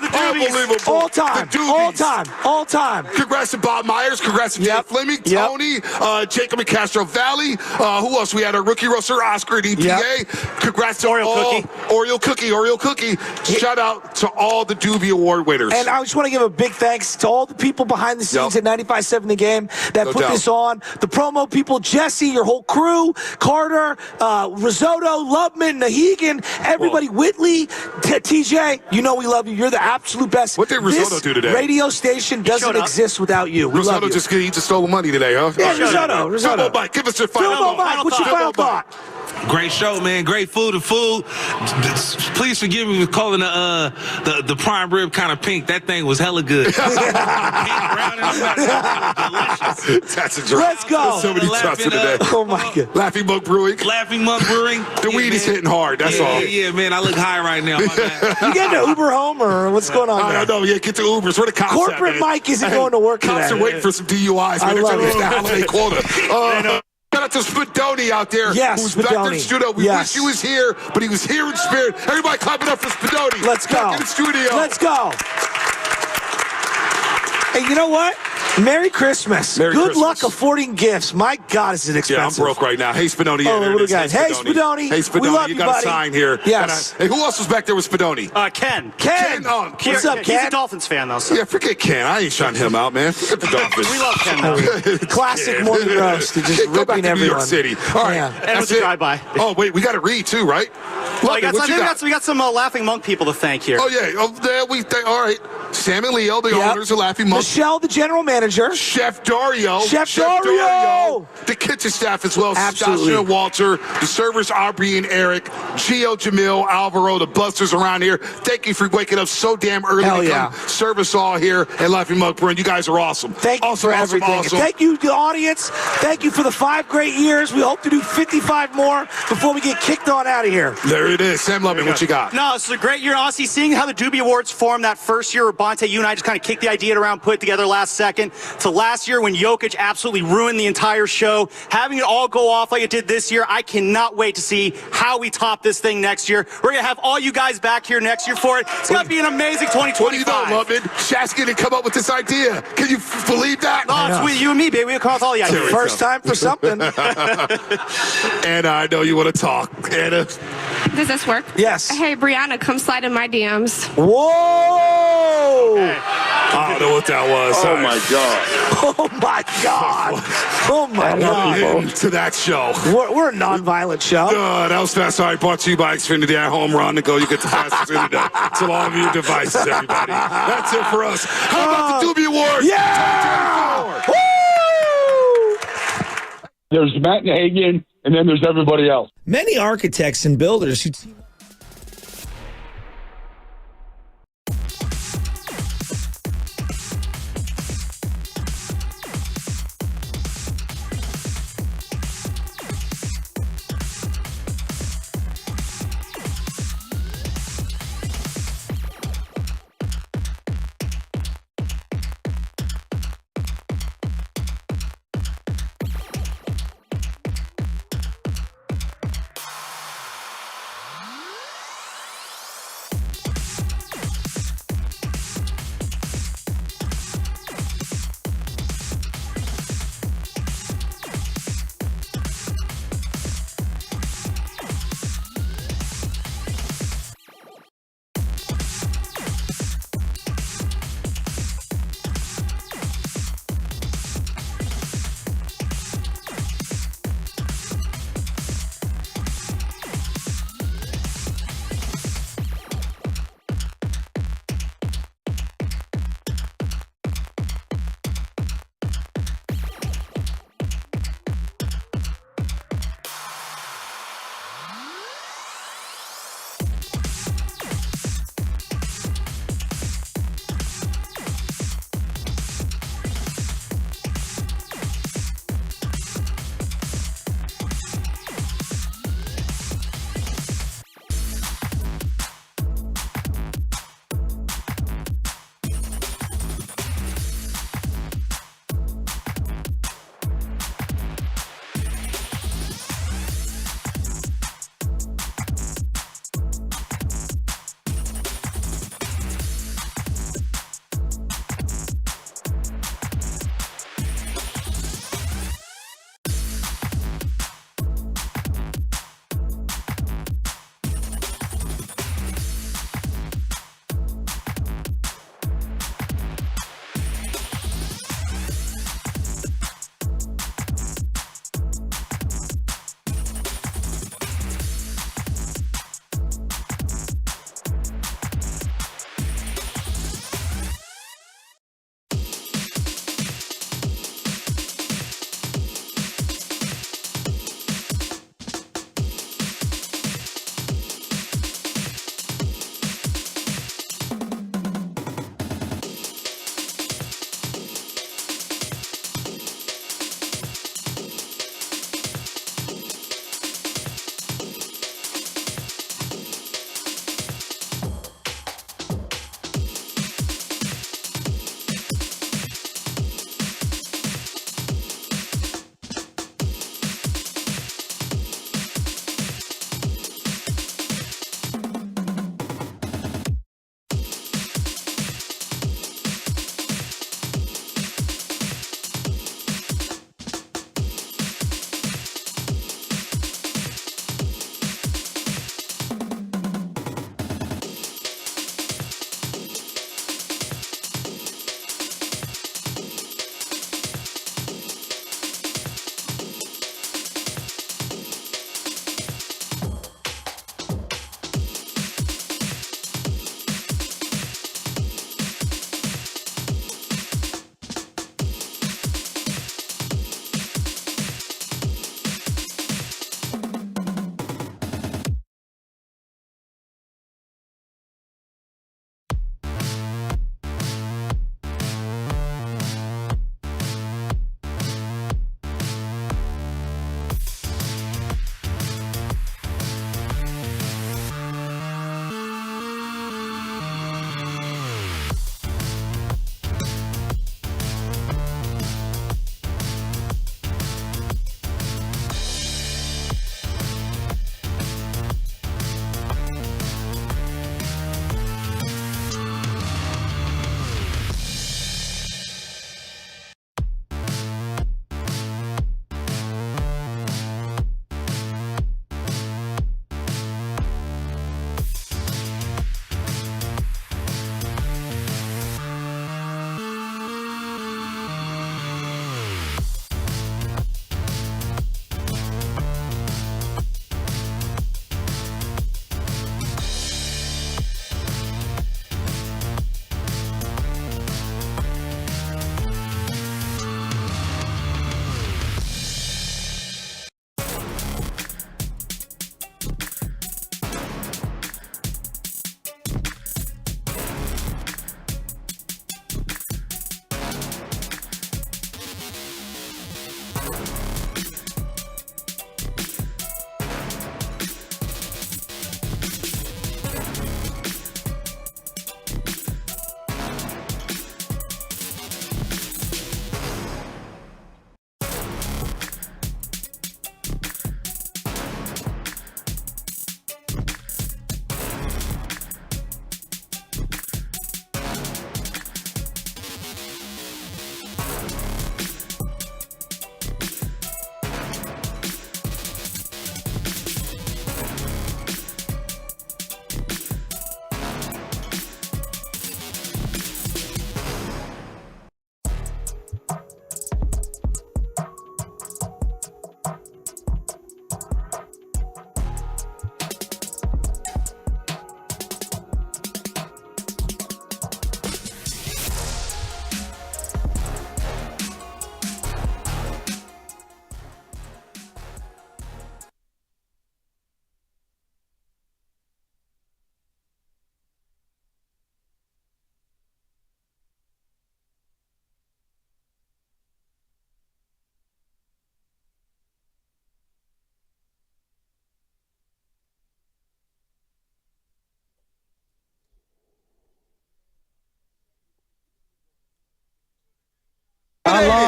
Unbelievable. All time. The All doobies. time. All time. Congrats to Bob Myers. Congrats to Dave Fleming, Tony, Jacob and Castro Valley. Who else? We had our rookie roaster, Oscar and EPA. Congrats to Oreo Cookie. Shout out to all the Doobie Award winners. And I just want to give a big thanks to all the people behind the scenes at 95.7 The Game that put this on. The promo people, Jesse, your whole crew, Carter, Risotto, Lubman, Nahegan, everybody, Whitley, TJ, you know we love you. You're the absolute best. What did Risotto do today? Radio station doesn't exist without you. We love you. Just stole money today, huh? Yeah, Risotto. Filmo Mike, give us your final thought. What's your final thought? Great show, man. Great food. The food. Please forgive me for calling the prime rib kind of pink. That thing was hella good. Pink, brown, and delicious. That's a drop. Let's go. There's so many drops in today. Oh my God. Laughing Mug Brewing. The weed is hitting hard. That's all. Yeah, man. I look high right now. My bad. You getting to Uber home or what's going on? I don't know. Yeah, get the Ubers. Where the cops Corporate at, Mike isn't going to work Cops today. are waiting for some DUIs. I Man, love they're it. trying to hit the holiday quota. Shout out to Spadoni out there. Yes, who's back there in the Spadoni. studio. We wish he was here, but he was here in spirit. Everybody clap it up for Spadoni. Let's go. Back in the studio. Let's go. Hey, you know what? Merry Christmas. Merry Good Christmas. luck affording gifts. My God, is it expensive. Yeah, I'm broke right now. Hey, Spadoni. Oh, there what it is. do we got? Hey, Spadoni. Hey, Spadoni. We love you you, got buddy. a sign here. Yes. Hey, who else was back there with Spadoni? Ken. Ken. What's up, He's Ken? a Dolphins fan, though. So. Yeah, forget Ken. I ain't shutting him out, man. Forget the Dolphins. We love Ken, though. Classic morning roast. Just Go back ripping to New everyone. York City. All right. Yeah. And with the drive-by. Oh, wait. We got to read, too, right? We got some Laughing Monk people to thank here. Oh, yeah. Oh, there we thank. All right. Sam and Leo, the owners of Laughing Monk. Michelle, the general manager. Chef Dario. Chef Dario. The kitchen staff as well. Absolutely. Stasha and Walter. The servers, Aubrey and Eric. Gio, Jamil, Alvaro, the busters around here. Thank you for waking up so damn early Hell to yeah. come serve us all here at Laughing Monk Brewing. You guys are awesome. Thank you awesome, for awesome, everything. awesome. Thank you, the audience. Thank you for the 5 great years. We hope to do 55 more before we get kicked on out of here. There it is. Sam Lubman, what you got? No, this is a great year. Honestly, seeing how the Doobie Awards formed that first year where Bonte, you and I just kind of kicked the idea around, put it together last second, to last year when Jokic absolutely ruined the entire show, having it all go off like it did this year. I cannot wait to see how we top this thing next year. We're going to have all you guys back here next year for it. It's going to be an amazing 2025. What do you know, Lubman? Shasky didn't come up with this idea. Can you believe that? No, it's with you and me, baby. We'll come with all the ideas. First time for something. Anna, I know you want to talk. Anna. Does this work? Yes. Hey, Brianna, come slide in my DMs. Whoa! Okay. I don't know what that was. Oh my God. Oh my God! Oh my God! To that show. We're a non-violent show. That was fast. All right, brought to you by Xfinity at home run to go. You get the fastest internet to all of your devices, everybody. That's it for us. How about the Doobie Awards? Yeah! Woo! There's Matt Nahagian, and then there's everybody else. Many architects and builders who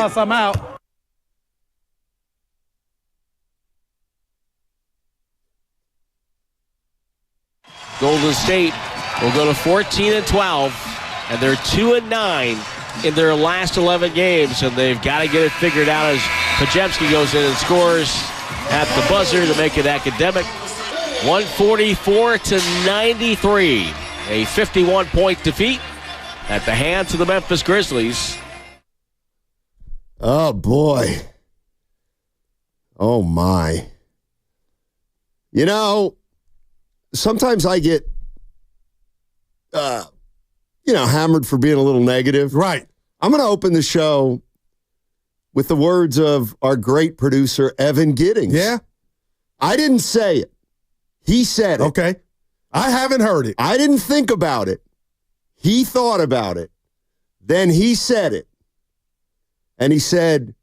house. I'm out. Golden State will go to 14-12, and they're 2-9 in their last 11 games, and they've got to get it figured out as Podziemski goes in and scores at the buzzer to make it academic. 144-93, a 51-point defeat at the hands of the Memphis Grizzlies. Oh, boy. Oh, my. You know, sometimes I get, hammered for being a little negative. Right. I'm going to open the show with the words of our great producer, Evan Giddings. Yeah? I didn't say it. He said it. Okay. I haven't heard it. I didn't think about it. He thought about it. Then he said it. And he said,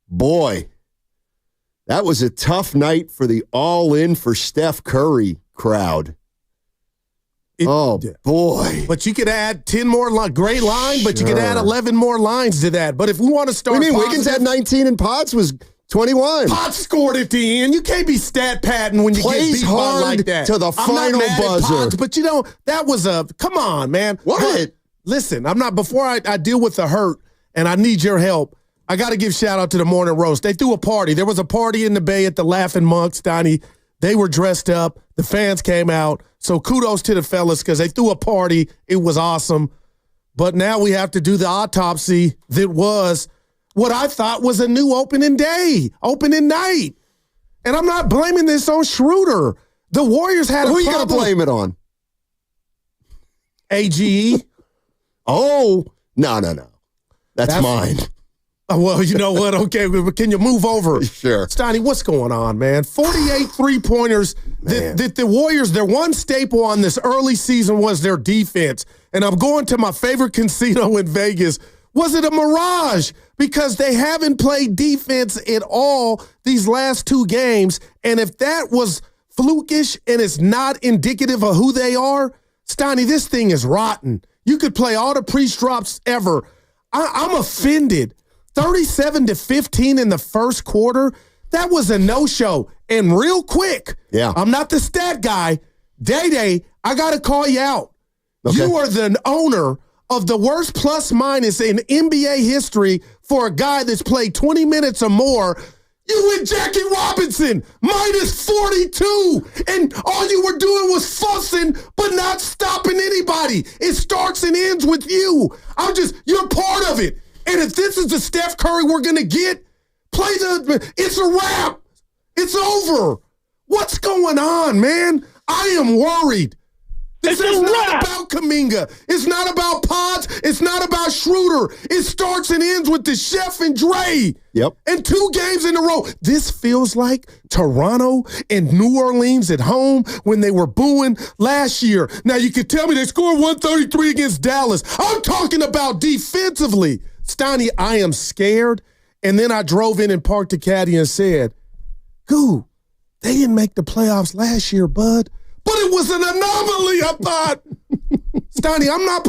boy, that was a tough night for the all-in for Steph Curry crowd. Boy. But you could add 10 more great line, but you could add 11 more lines to that. But if we want to start, What do you mean? Wiggins had 19 and Potts was 21. Potts scored at the end. You can't be stat padding when you Plays get beat hard like that. to the final buzzer. Potts, but that was come on, man. What? But listen, I'm not, before I deal with the hurt, and I need your help, I got to give shout out to the Morning Roast. They threw a party. There was a party in the Bay at the Laughing Monks, Donnie. They were dressed up. The fans came out. So kudos to the fellas because they threw a party. It was awesome. But now we have to do the autopsy that was what I thought was a new opening night. And I'm not blaming this on Schröder. The Warriors had Who a are you going to problem. blame it on? AGE. Oh, no. That's mine. Well, you know what? Okay, can you move over? Sure. Stoney, what's going on, man? 48 three-pointers. That the Warriors, their one staple on this early season was their defense. And I'm going to my favorite casino in Vegas. Was it a mirage? Because they haven't played defense at all these last two games. And if that was flukish and it's not indicative of who they are, Stoney, this thing is rotten. You could play all the pre-drops ever. I'm offended. 37-15 in the first quarter. That was a no-show. And real quick, I'm not the stat guy. Day, I got to call you out. Okay. You are the owner of the worst plus-minus in NBA history for a guy that's played 20 minutes or more. You and Jackie Robinson, minus 42. And all you were doing was fussing, but not stopping anybody. It starts and ends with you. You're part of it. And if this is the Steph Curry we're going to get, it's a wrap. It's over. What's going on, man? I am worried. This is not about Kuminga. It's not about Pods. It's not about Schröder. It starts and ends with the Chef and Dre. Yep. And 2 games in a row. This feels like Toronto and New Orleans at home when they were booing last year. Now, you could tell me they scored 133 against Dallas. I'm talking about defensively. Stoney, I am scared. And then I drove in and parked the caddy and said, Goo, they didn't make the playoffs last year, bud. But it was an anomaly, I thought. Stoney,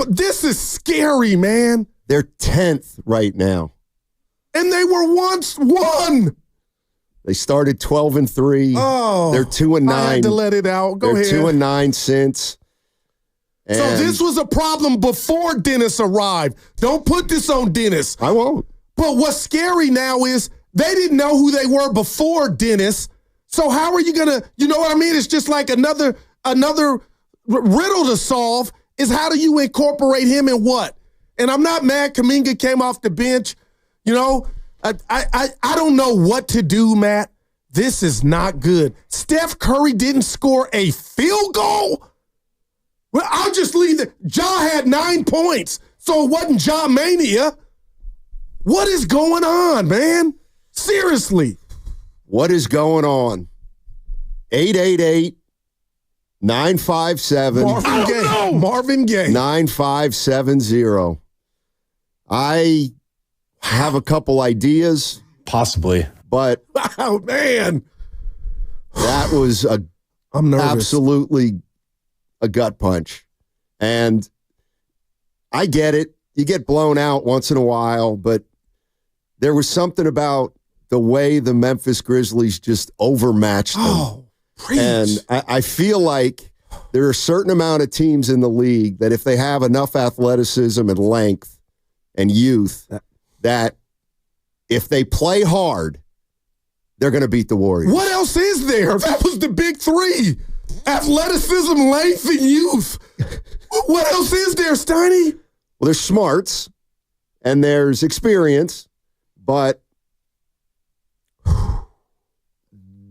this is scary, man. They're 10th right now. And they were once 1. They started 12-3. Oh. They're 2-9. I had to let it out. Go ahead. They're 2-9 since. And so this was a problem before Dennis arrived. Don't put this on Dennis. I won't. But what's scary now is they didn't know who they were before Dennis. So how are you going to, you know what I mean? It's just like another riddle to solve is how do you incorporate him in what? And I'm not mad Kuminga came off the bench. You know, I don't know what to do, Matt. This is not good. Steph Curry didn't score a field goal? Well, I'll just leave it. Ja had 9 points, so it wasn't Ja Mania. What is going on, man? Seriously. What is going on? 888-957. Marvin Gaye. 9570. I have a couple ideas. Possibly. But oh, man. That was I'm nervous. Absolutely a gut punch. And I get it. You get blown out once in a while, but there was something about the way the Memphis Grizzlies just overmatched them. Oh, preach. And I feel like there are a certain amount of teams in the league that if they have enough athleticism and length and youth, that if they play hard, they're going to beat the Warriors. What else is there? That was the big three. Athleticism, length, and youth. What else is there, Steiny? Well, there's smarts and there's experience, but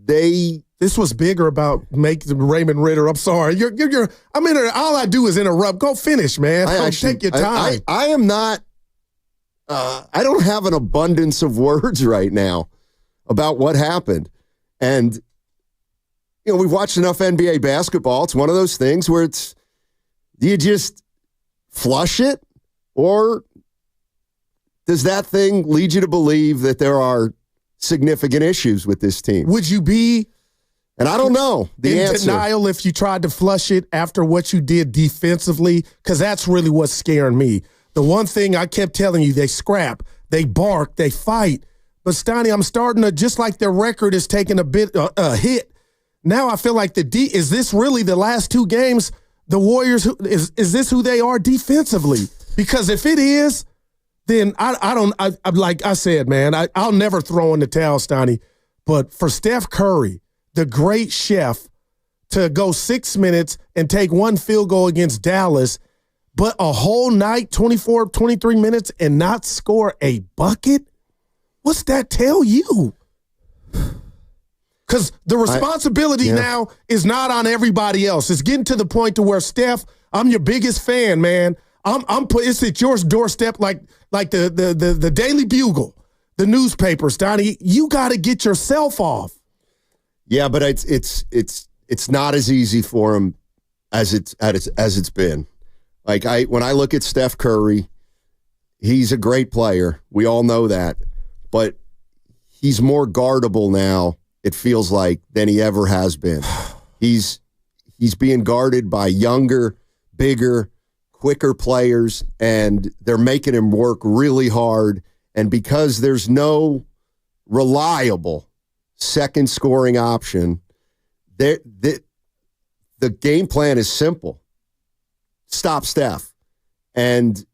this was bigger about making Raymond Ritter. I'm sorry. All I do is interrupt. Go finish, man. Take your time. I am not. I don't have an abundance of words right now about what happened, and we've watched enough NBA basketball. It's one of those things where do you just flush it, or does that thing lead you to believe that there are significant issues with this team? Would you be, and I don't know the answer, denial if you tried to flush it after what you did defensively? Because that's really what's scaring me. The one thing I kept telling you, they scrap, they bark, they fight. But Steiny, I'm starting to, just like their record is taking a bit a hit. Now I feel like is this really the last two games? The Warriors, is this who they are defensively? Because if it is, then I'm like I said, man, I'll never throw in the towel, Steiny. But for Steph Curry, the great chef, to go 6 minutes and take one field goal against Dallas, but a whole night, 24, 23 minutes, and not score a bucket, what's that tell you? Because the responsibility now is not on everybody else. It's getting to the point to where, Steph, I'm your biggest fan, man. It's at your doorstep like the Daily Bugle, the newspaper, Steiny. You got to get yourself off. Yeah, but it's not as easy for him as it's been. Like when I look at Steph Curry, he's a great player. We all know that, but he's more guardable now, it feels like, than he ever has been. He's being guarded by younger, bigger, quicker players, and they're making him work really hard. And because there's no reliable second scoring option, the game plan is simple. Stop Steph. And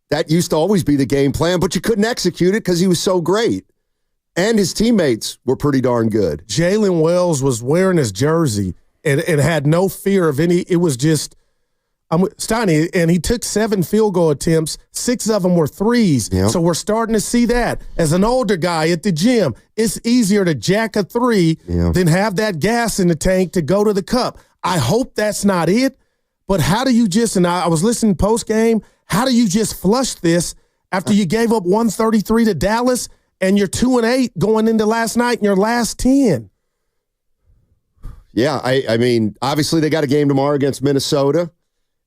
that used to always be the game plan, but you couldn't execute it because he was so great. And his teammates were pretty darn good. Jalen Wells was wearing his jersey and had no fear of any. It was just, Steiny, and he took 7 field goal attempts. 6 of them were threes. Yep. So we're starting to see that. As an older guy at the gym, it's easier to jack a 3 than have that gas in the tank to go to the cup. I hope that's not it. But how do you just, and I was listening post-game, how do you just flush this after you gave up 133 to Dallas and you're 2-8 going into last night in your last 10? Yeah, I mean, obviously they got a game tomorrow against Minnesota,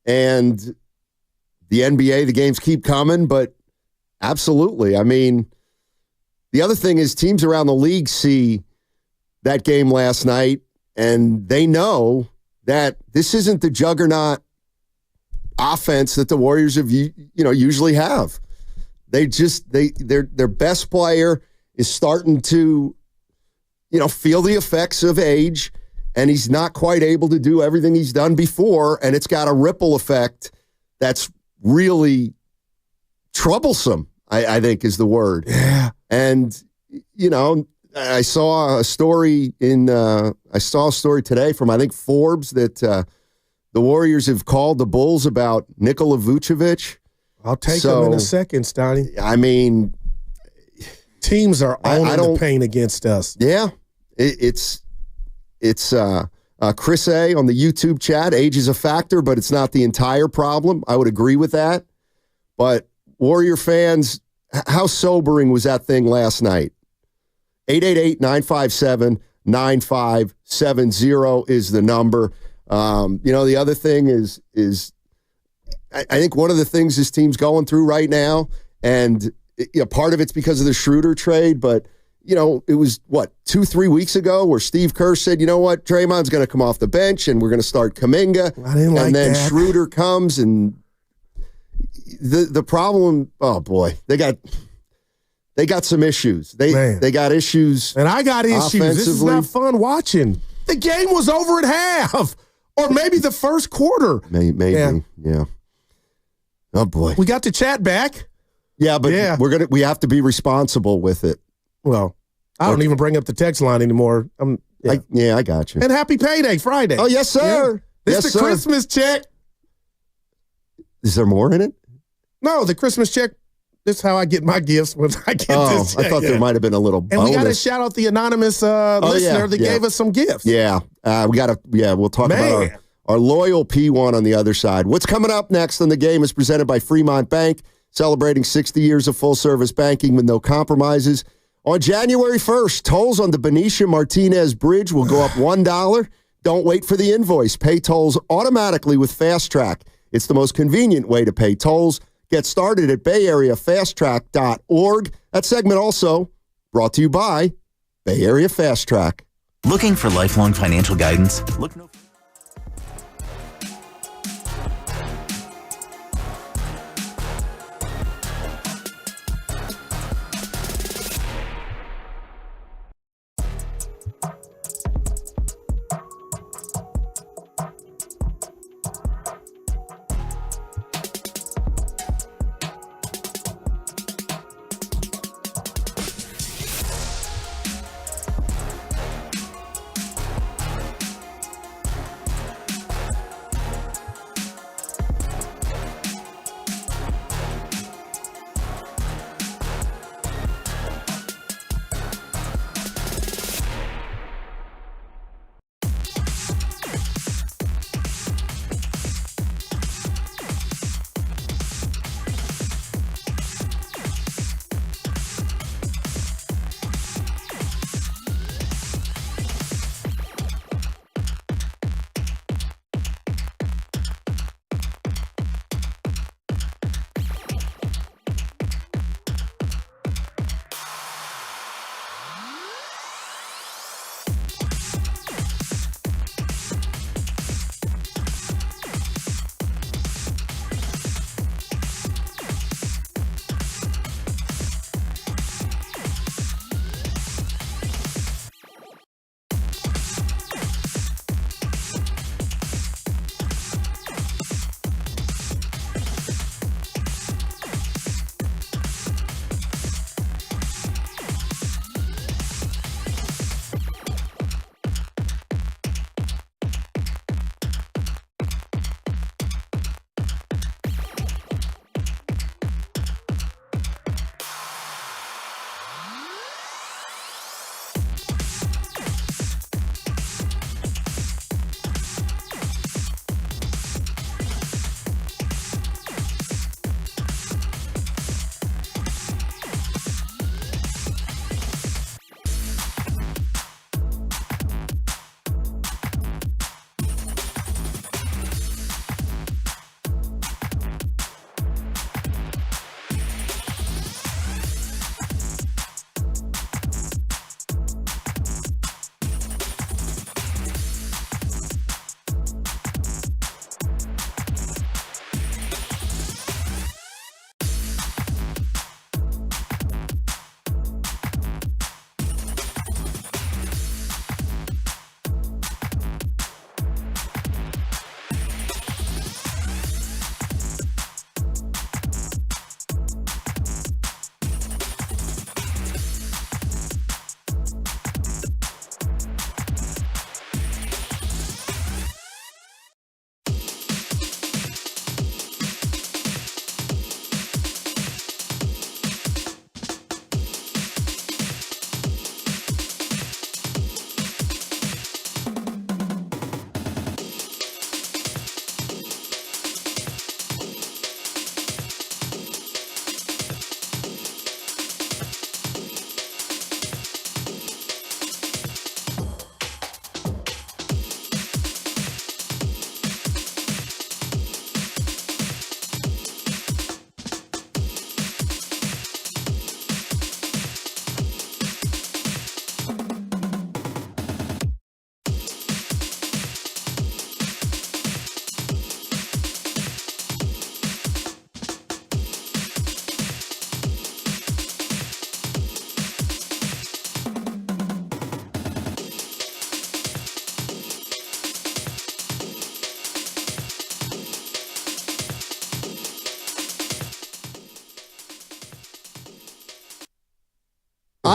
and the NBA, the games keep coming, but absolutely. I mean, the other thing is teams around the league see that game last night, and they know that this isn't the juggernaut offense that the Warriors have usually have. Their best player is starting to feel the effects of age, and he's not quite able to do everything he's done before, and it's got a ripple effect that's really troublesome, I think is the word. Yeah. And I saw a story today from, I think, Forbes that the Warriors have called the Bulls about Nikola Vucevic. I'll take him in a second, Steiny. I mean, teams are owning the pain against us. Yeah, it's Chris A on the YouTube chat. Age is a factor, but it's not the entire problem. I would agree with that. But Warrior fans, how sobering was that thing last night? 888-957-9570 is the number. The other thing is I think one of the things this team's going through right now, and part of it's because of the Schröder trade, but it was 2-3 weeks ago where Steve Kerr said, you know what, Draymond's going to come off the bench and we're going to start Kuminga. I didn't like and then that. Schröder comes, and the problem, oh boy, they got They got some issues. They got issues. And I got issues. This is not fun watching. The game was over at half, or maybe the first quarter. Maybe, yeah. Oh boy, we got the chat back. Yeah, but we have to be responsible with it. Well, I don't even bring up the text line anymore. I got you. And happy payday Friday. Oh yes, sir. Yeah. This is the Christmas check. Is there more in it? No, the Christmas check. This is how I get my gifts when I get this check. I thought there might have been a little bonus. And we got to shout out the anonymous listener that gave us some gifts. Yeah, we'll talk about our loyal P1 on the other side. What's coming up next on The Game is presented by Fremont Bank, celebrating 60 years of full-service banking with no compromises. On January 1st, tolls on the Benicia-Martinez Bridge will go up $1. Don't wait for the invoice. Pay tolls automatically with Fast Track. It's the most convenient way to pay tolls. Get started at BayAreaFastTrack.org. That segment also brought to you by Bay Area Fast Track. Looking for lifelong financial guidance? Look no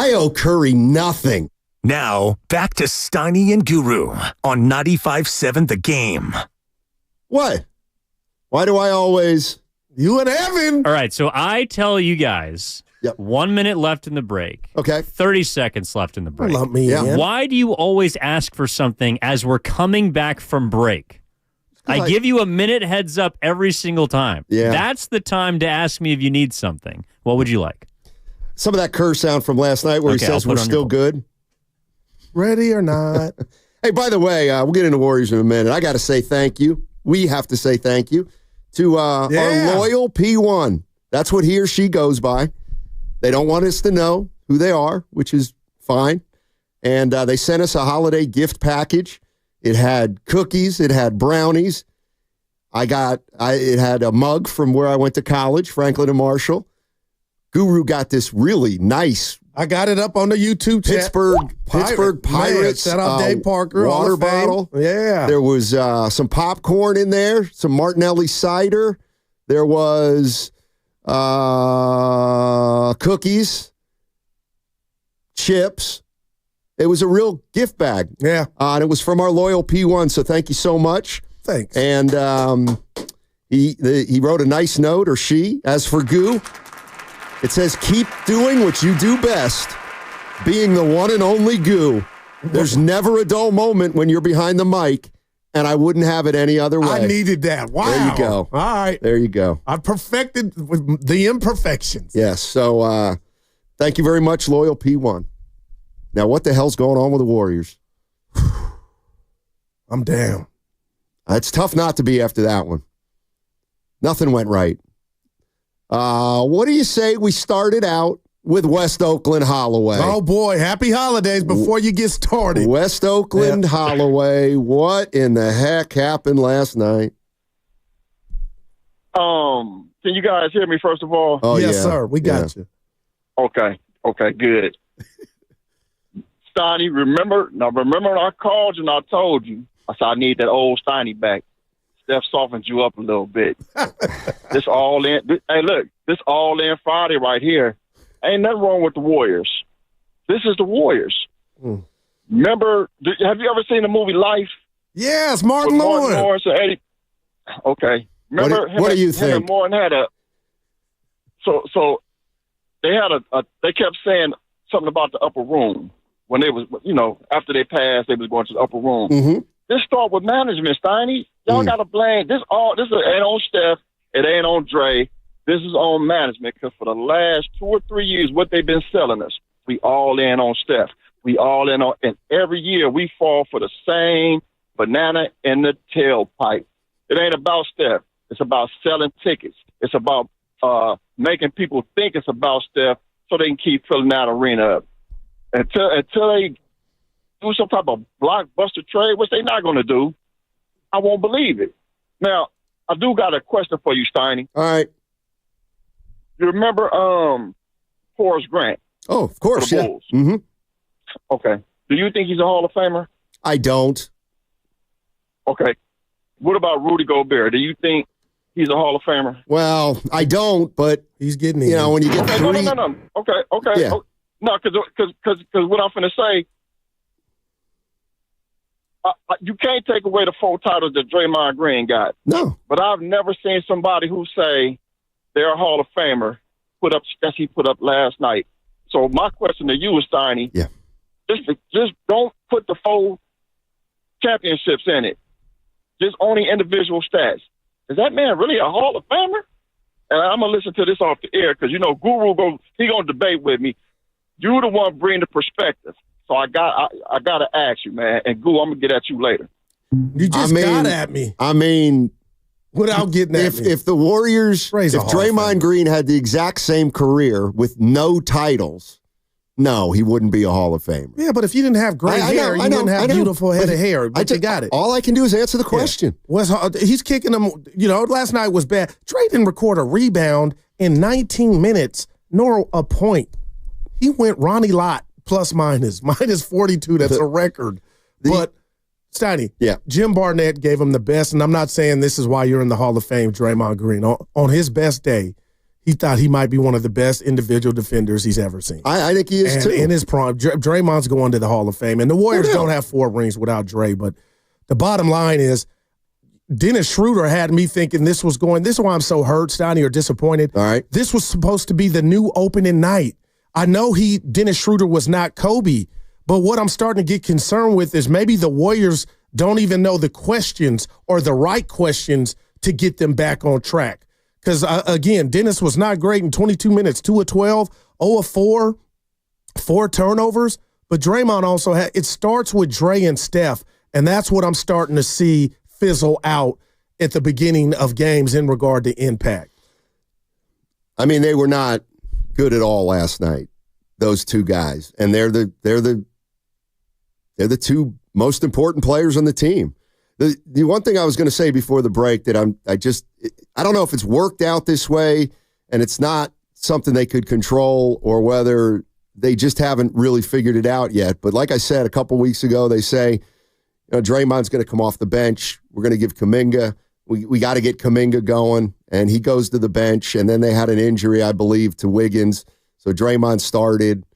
I owe Curry nothing. Now, back to Steiny and Guru on 95.7 The Game. What? Why do I always... You and Evan. All right, so I tell you guys, 1 minute left in the break. Okay. 30 seconds left in the break. Lump me in. Why do you always ask for something as we're coming back from break? I give you a minute heads up every single time. Yeah. That's the time to ask me if you need something. What would you like? Some of that curse sound from last night where he says we're still good. Ready or not. Hey, by the way, we'll get into Warriors in a minute. I got to say thank you. We have to say thank you to our loyal P1. That's what he or she goes by. They don't want us to know who they are, which is fine. And they sent us a holiday gift package. It had cookies. It had brownies. It had a mug from where I went to college, Franklin and Marshall. Guru got this really nice. I got it up on the YouTube chat. Pittsburgh Pirates. Man, shout out Dave Parker. Water bottle. Yeah. There was some popcorn in there, some Martinelli cider. There was cookies, chips. It was a real gift bag. Yeah. And it was from our loyal P1, so thank you so much. Thanks. And he wrote a nice note, or she. As for Goo, it says, keep doing what you do best, being the one and only Goo. There's never a dull moment when you're behind the mic, and I wouldn't have it any other way. I needed that. Wow. There you go. All right. There you go. I perfected the imperfections. Yes. So thank you very much, loyal P1. Now, what the hell's going on with the Warriors? I'm down. It's tough not to be after that one. Nothing went right. What do you say we started out with West Oakland Holloway? Oh, boy. Happy holidays before you get started. West Oakland Holloway. What in the heck happened last night? Can you guys hear me, first of all? Oh, yes, sir. We got you. Okay, good. Steiny, remember when I called you and I told you, I said I need that old Steiny back. Steph softened you up a little bit. This all in Friday right here. Ain't nothing wrong with the Warriors. This is the Warriors. Remember, have you ever seen the movie Life? Yes, Martin Lawrence. And Eddie. Okay. Remember what do you think? Him and Martin had they kept saying something about the upper room. When they was, after they passed, they was going to the upper room. Mm-hmm. This start with management, Steiny. Y'all got to blame. This ain't on Steph. It ain't on Dre. This is on management because for the last 2 or 3 years, what they've been selling us, we all in on Steph. We all in on, and every year we fall for the same banana in the tailpipe. It ain't about Steph. It's about selling tickets. It's about making people think it's about Steph so they can keep filling that arena up. Until they do some type of blockbuster trade, which they're not going to do, I won't believe it. Now, I do got a question for you, Steiny. All right. You remember Forrest Grant? Oh, of course, the yeah. Bulls? Mm-hmm. Okay. Do you think he's a Hall of Famer? I don't. Okay. What about Rudy Gobert? Do you think he's a Hall of Famer? Well, I don't, but he's getting in. When you get three... No. Okay. Yeah. No, because what I'm finna say, you can't take away the 4 titles that Draymond Green got. No. But I've never seen somebody who say they're a Hall of Famer put up last night. So my question to you is, Steiny, just don't put the 4 championships in it. Just only individual stats. Is that man really a Hall of Famer? And I'm gonna listen to this off the air because Guru he gonna debate with me. You're the one bringing the perspective. So I gotta ask you, man. And Goo, I'm gonna get at you later. You just got at me. I mean, without getting at me. If the Warriors, if Draymond Green had the exact same career with no titles, no, he wouldn't be a Hall of Famer. Yeah, but if you didn't have gray hair, you wouldn't have beautiful head of hair. But you got it. All I can do is answer the question. Yeah. He's kicking them. Last night was bad. Dre didn't record a rebound in 19 minutes, nor a point. He went Ronnie Lott plus minus 42. That's a record. But Steiny, Jim Barnett gave him the best, and I'm not saying this is why you're in the Hall of Fame, Draymond Green. On his best day, he thought he might be one of the best individual defenders he's ever seen. I think he is, too. In his prime, Draymond's going to the Hall of Fame. And the Warriors don't have 4 rings without Dre, but the bottom line is Dennis Schröder had me thinking this is why I'm so hurt, Stoney, or disappointed. All right. This was supposed to be the new opening night. I know Dennis Schröder was not Kobe, but what I'm starting to get concerned with is maybe the Warriors don't even know the questions or the right questions to get them back on track. Because, again, Dennis was not great in 22 minutes, 2 of 12, 0 of 4, 4 turnovers. But Draymond also it starts with Dre and Steph, and that's what I'm starting to see fizzle out at the beginning of games in regard to impact. I mean, they were not good at all last night, those two guys. And they're the 2 most important players on the team. The one thing I was going to say before the break that I don't know if it's worked out this way and it's not something they could control or whether they just haven't really figured it out yet. But like I said, a couple weeks ago, they say, Draymond's going to come off the bench. We're going to give Kuminga. We got to get Kuminga going. And he goes to the bench. And then they had an injury, I believe, to Wiggins. So Draymond started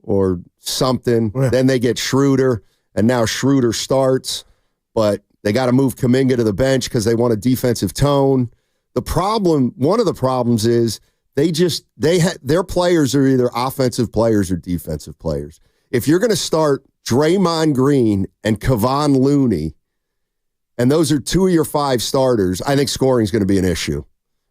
or something. Yeah. Then they get Schröder. And now Schröder starts. But they got to move Kuminga to the bench because they want a defensive tone. One of the problems is their players are either offensive players or defensive players. If you're going to start Draymond Green and Kevon Looney, and those are 2 of your 5 starters, I think scoring is going to be an issue,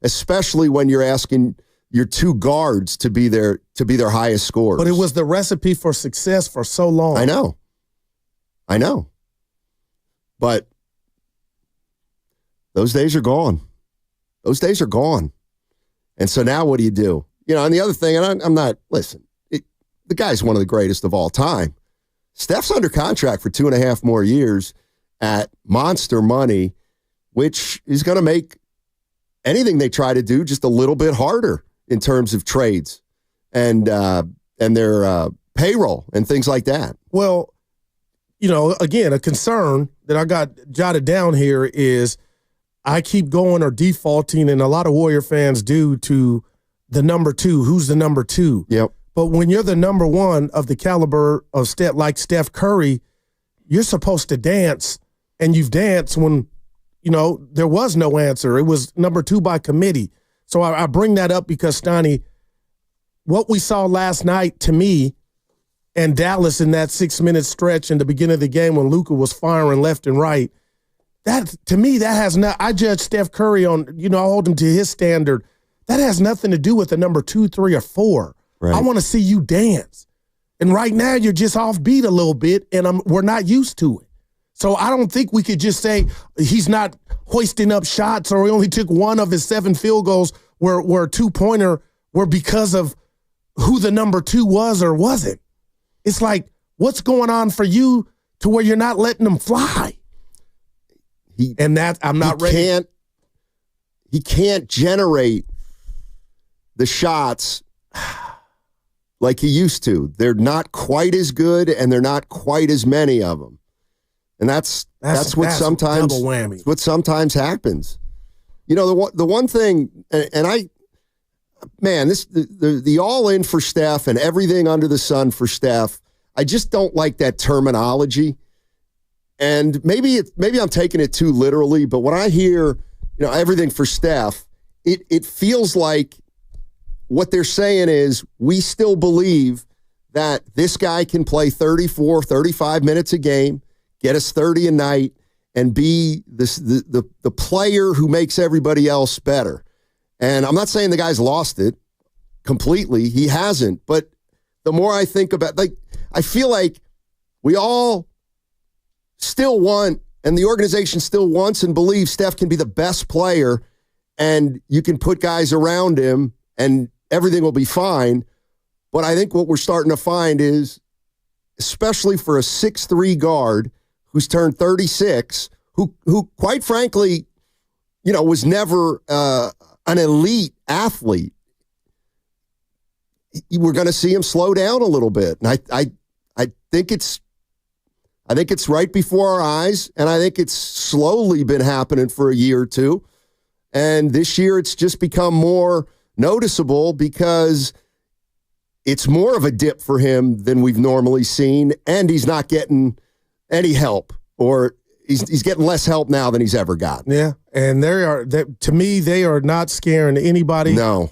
especially when you're asking your 2 guards to be their highest scorers. But it was the recipe for success for so long. I know. But those days are gone. And so now what do you do? And the other thing, and I'm not, listen, the guy's one of the greatest of all time. Steph's under contract for 2.5 more years at monster money, which is going to make anything they try to do just a little bit harder in terms of trades and their payroll and things like that. Well, again, a concern that I got jotted down here is I keep going or defaulting, and a lot of Warrior fans do, to the number 2. Who's the number 2? Yep. But when you're the number 1 of the caliber of like Steph Curry, you're supposed to dance, and you've danced when, there was no answer. It was number 2 by committee. So I bring that up because, Stoney, what we saw last night to me and Dallas in that 6-minute stretch in the beginning of the game when Luka was firing left and right, that to me, that has not. I judge Steph Curry on, I hold him to his standard. That has nothing to do with the number 2, 3, or 4. Right. I want to see you dance. And right now, you're just offbeat a little bit, and we're not used to it. So I don't think we could just say he's not hoisting up shots or he only took 1 of his 7 field goals where a 2-pointer were because of who the number 2 was or wasn't. It's like, what's going on for you to where you're not letting him fly? I'm not ready. He can't generate the shots like he used to. They're not quite as good, and they're not quite as many of them. And that's what sometimes double whammy. What sometimes happens. The one thing, and the all in for Steph and everything under the sun for Steph, I just don't like that terminology. And maybe I'm taking it too literally, but when I hear, everything for Steph, it feels like what they're saying is we still believe that this guy can play 34, 35 minutes a game, get us 30 a night, and be the player who makes everybody else better. And I'm not saying the guy's lost it completely. He hasn't. But the more I think about, I feel like we all still want, and the organization still wants and believes Steph can be the best player, and you can put guys around him, and everything will be fine. But I think what we're starting to find is, especially for a 6'3" guard who's turned 36, who quite frankly, was never an elite athlete, we're going to see him slow down a little bit. And I think it's right before our eyes, and I think it's slowly been happening for a year or two. And this year it's just become more noticeable because it's more of a dip for him than we've normally seen, and he's not getting any help, or he's getting less help now than he's ever gotten. Yeah, and to me, they are not scaring anybody. No.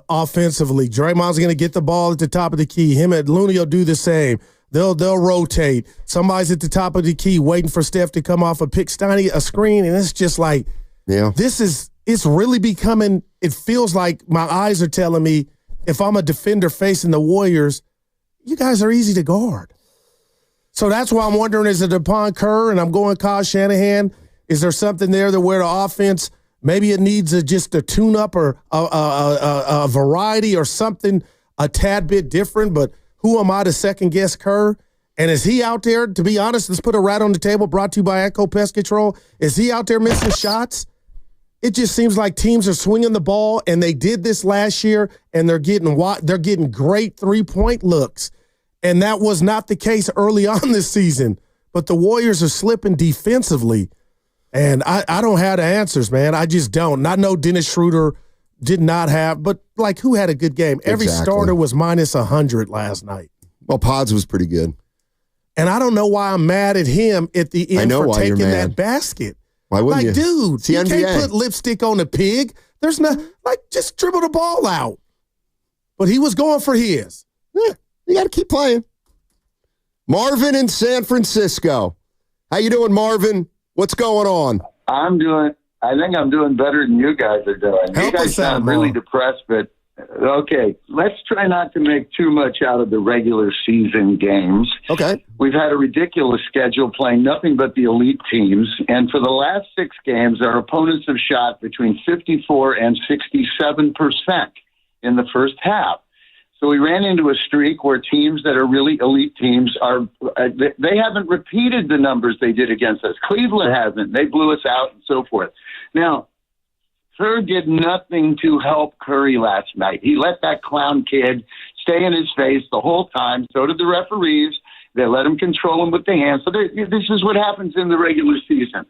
Offensively, Draymond's going to get the ball at the top of the key. Him and Looney will do the same. They'll rotate. Somebody's at the top of the key waiting for Steph to come off a pick, Steiny, a screen, and it's just like, it's really becoming, it feels like my eyes are telling me, if I'm a defender facing the Warriors, you guys are easy to guard. So that's why I'm wondering, is it upon Kerr, and I'm going Kyle Shanahan, is there something there that where the offense, maybe it needs just a tune-up or a variety or something a tad bit different, but who am I to second-guess Kerr? And is he out there, to be honest, let's put a rat on the table, brought to you by Echo Pest Control, is he out there missing shots? It just seems like teams are swinging the ball, and they did this last year, and they're getting great three-point looks. And that was not the case early on this season. But the Warriors are slipping defensively. And I don't have the answers, man. I just don't. I know Dennis Schröder did not have, but like, who had a good game? Every starter was minus 100 last night. Well, Pods was pretty good. And I don't know why I'm mad at him at the end for taking that basket. Why wouldn't you? Dude, you can't put lipstick on a pig. There's not, just dribble the ball out. But he was going for his. Yeah, you got to keep playing. Marvin in San Francisco. How you doing, Marvin? What's going on? I think I'm doing better than you guys are doing. You guys sound really depressed, but okay, let's try not to make too much out of the regular season games. Okay. We've had a ridiculous schedule playing nothing but the elite teams, and for the last 6 games, our opponents have shot between 54 and 67% in the first half. So we ran into a streak where teams that are really elite teams they haven't repeated the numbers they did against us. Cleveland hasn't. They blew us out and so forth. Now, Kerr did nothing to help Curry last night. He let that clown kid stay in his face the whole time. So did the referees. They let him control him with the hands. So this is what happens in the regular season.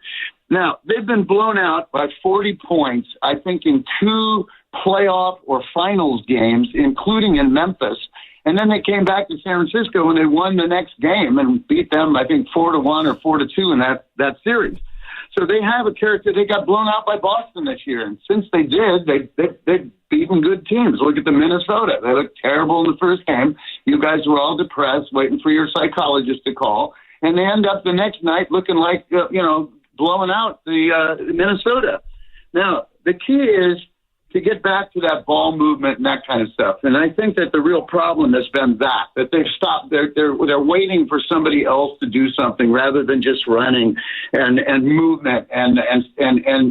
Now, they've been blown out by 40 points, I think, in 2 playoff or finals games, including in Memphis. And then they came back to San Francisco and they won the next game and beat them, I think, 4-1 or 4-2 in that series. So they have a character. They got blown out by Boston this year. And since they did, they've beaten good teams. Look at the Minnesota. They looked terrible in the first game. You guys were all depressed, waiting for your psychologist to call. And they end up the next night looking like, blowing out the Minnesota. Now, the key is to get back to that ball movement and that kind of stuff. And I think that the real problem has been that they've stopped. They're waiting for somebody else to do something rather than just running and movement. And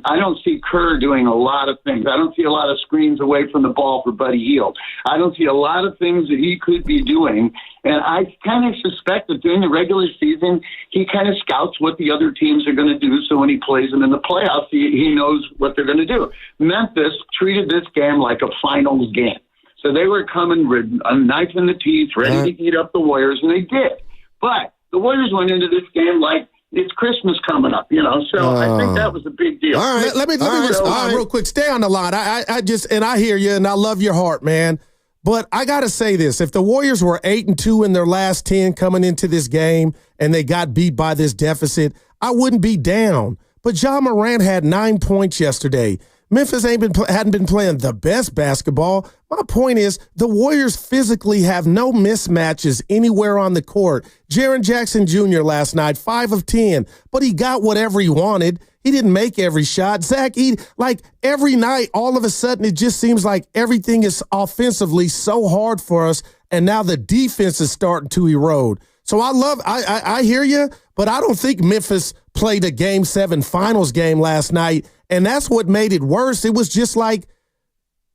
I don't see Kerr doing a lot of things. I don't see a lot of screens away from the ball for Buddy Hield. I don't see a lot of things that he could be doing. And I kind of suspect that during the regular season, he kind of scouts what the other teams are going to do. So when he plays them in the playoffs, he knows what they're going to do. Memphis treated this game like a finals game. So they were coming with a knife in the teeth, ready to eat up the Warriors, and they did. But the Warriors went into this game like it's Christmas coming up, So I think that was a big deal. All right, let me respond real quick. Stay on the line. I hear you, and I love your heart, man. But I got to say this. If the Warriors were 8-2 in their last 10 coming into this game and they got beat by this deficit, I wouldn't be down. But Ja Morant had 9 points yesterday. Memphis hadn't been playing the best basketball. My point is the Warriors physically have no mismatches anywhere on the court. Jaren Jackson Jr. last night, 5 of 10, but he got whatever he wanted. He didn't make every shot. Zach, every night, all of a sudden, it just seems like everything is offensively so hard for us, and now the defense is starting to erode. So I hear you, but I don't think Memphis played a Game 7 finals game last night, and that's what made it worse. It was just like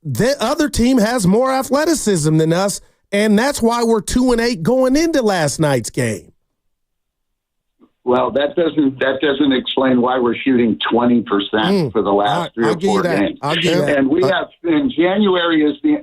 the other team has more athleticism than us, and that's why we're 2-8 going into last night's game. Well, that doesn't explain why we're shooting 20% for the last 3 or 4 games. And we have in January is the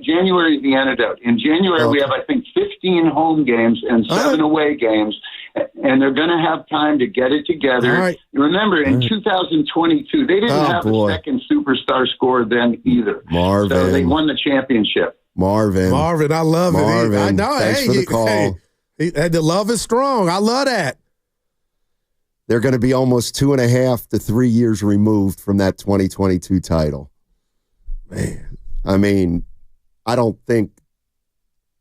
antidote. In January we have I think 15 home games and 7 away games, and they're going to have time to get it together. Right. Remember, in 2022, they didn't have a second superstar scorer then either. Marvin. So they won the championship. Marvin, I love it. I know. Thanks for the call. The love is strong. I love that. They're going to be almost 2.5 to 3 years removed from that 2022 title. Man, I mean, I don't think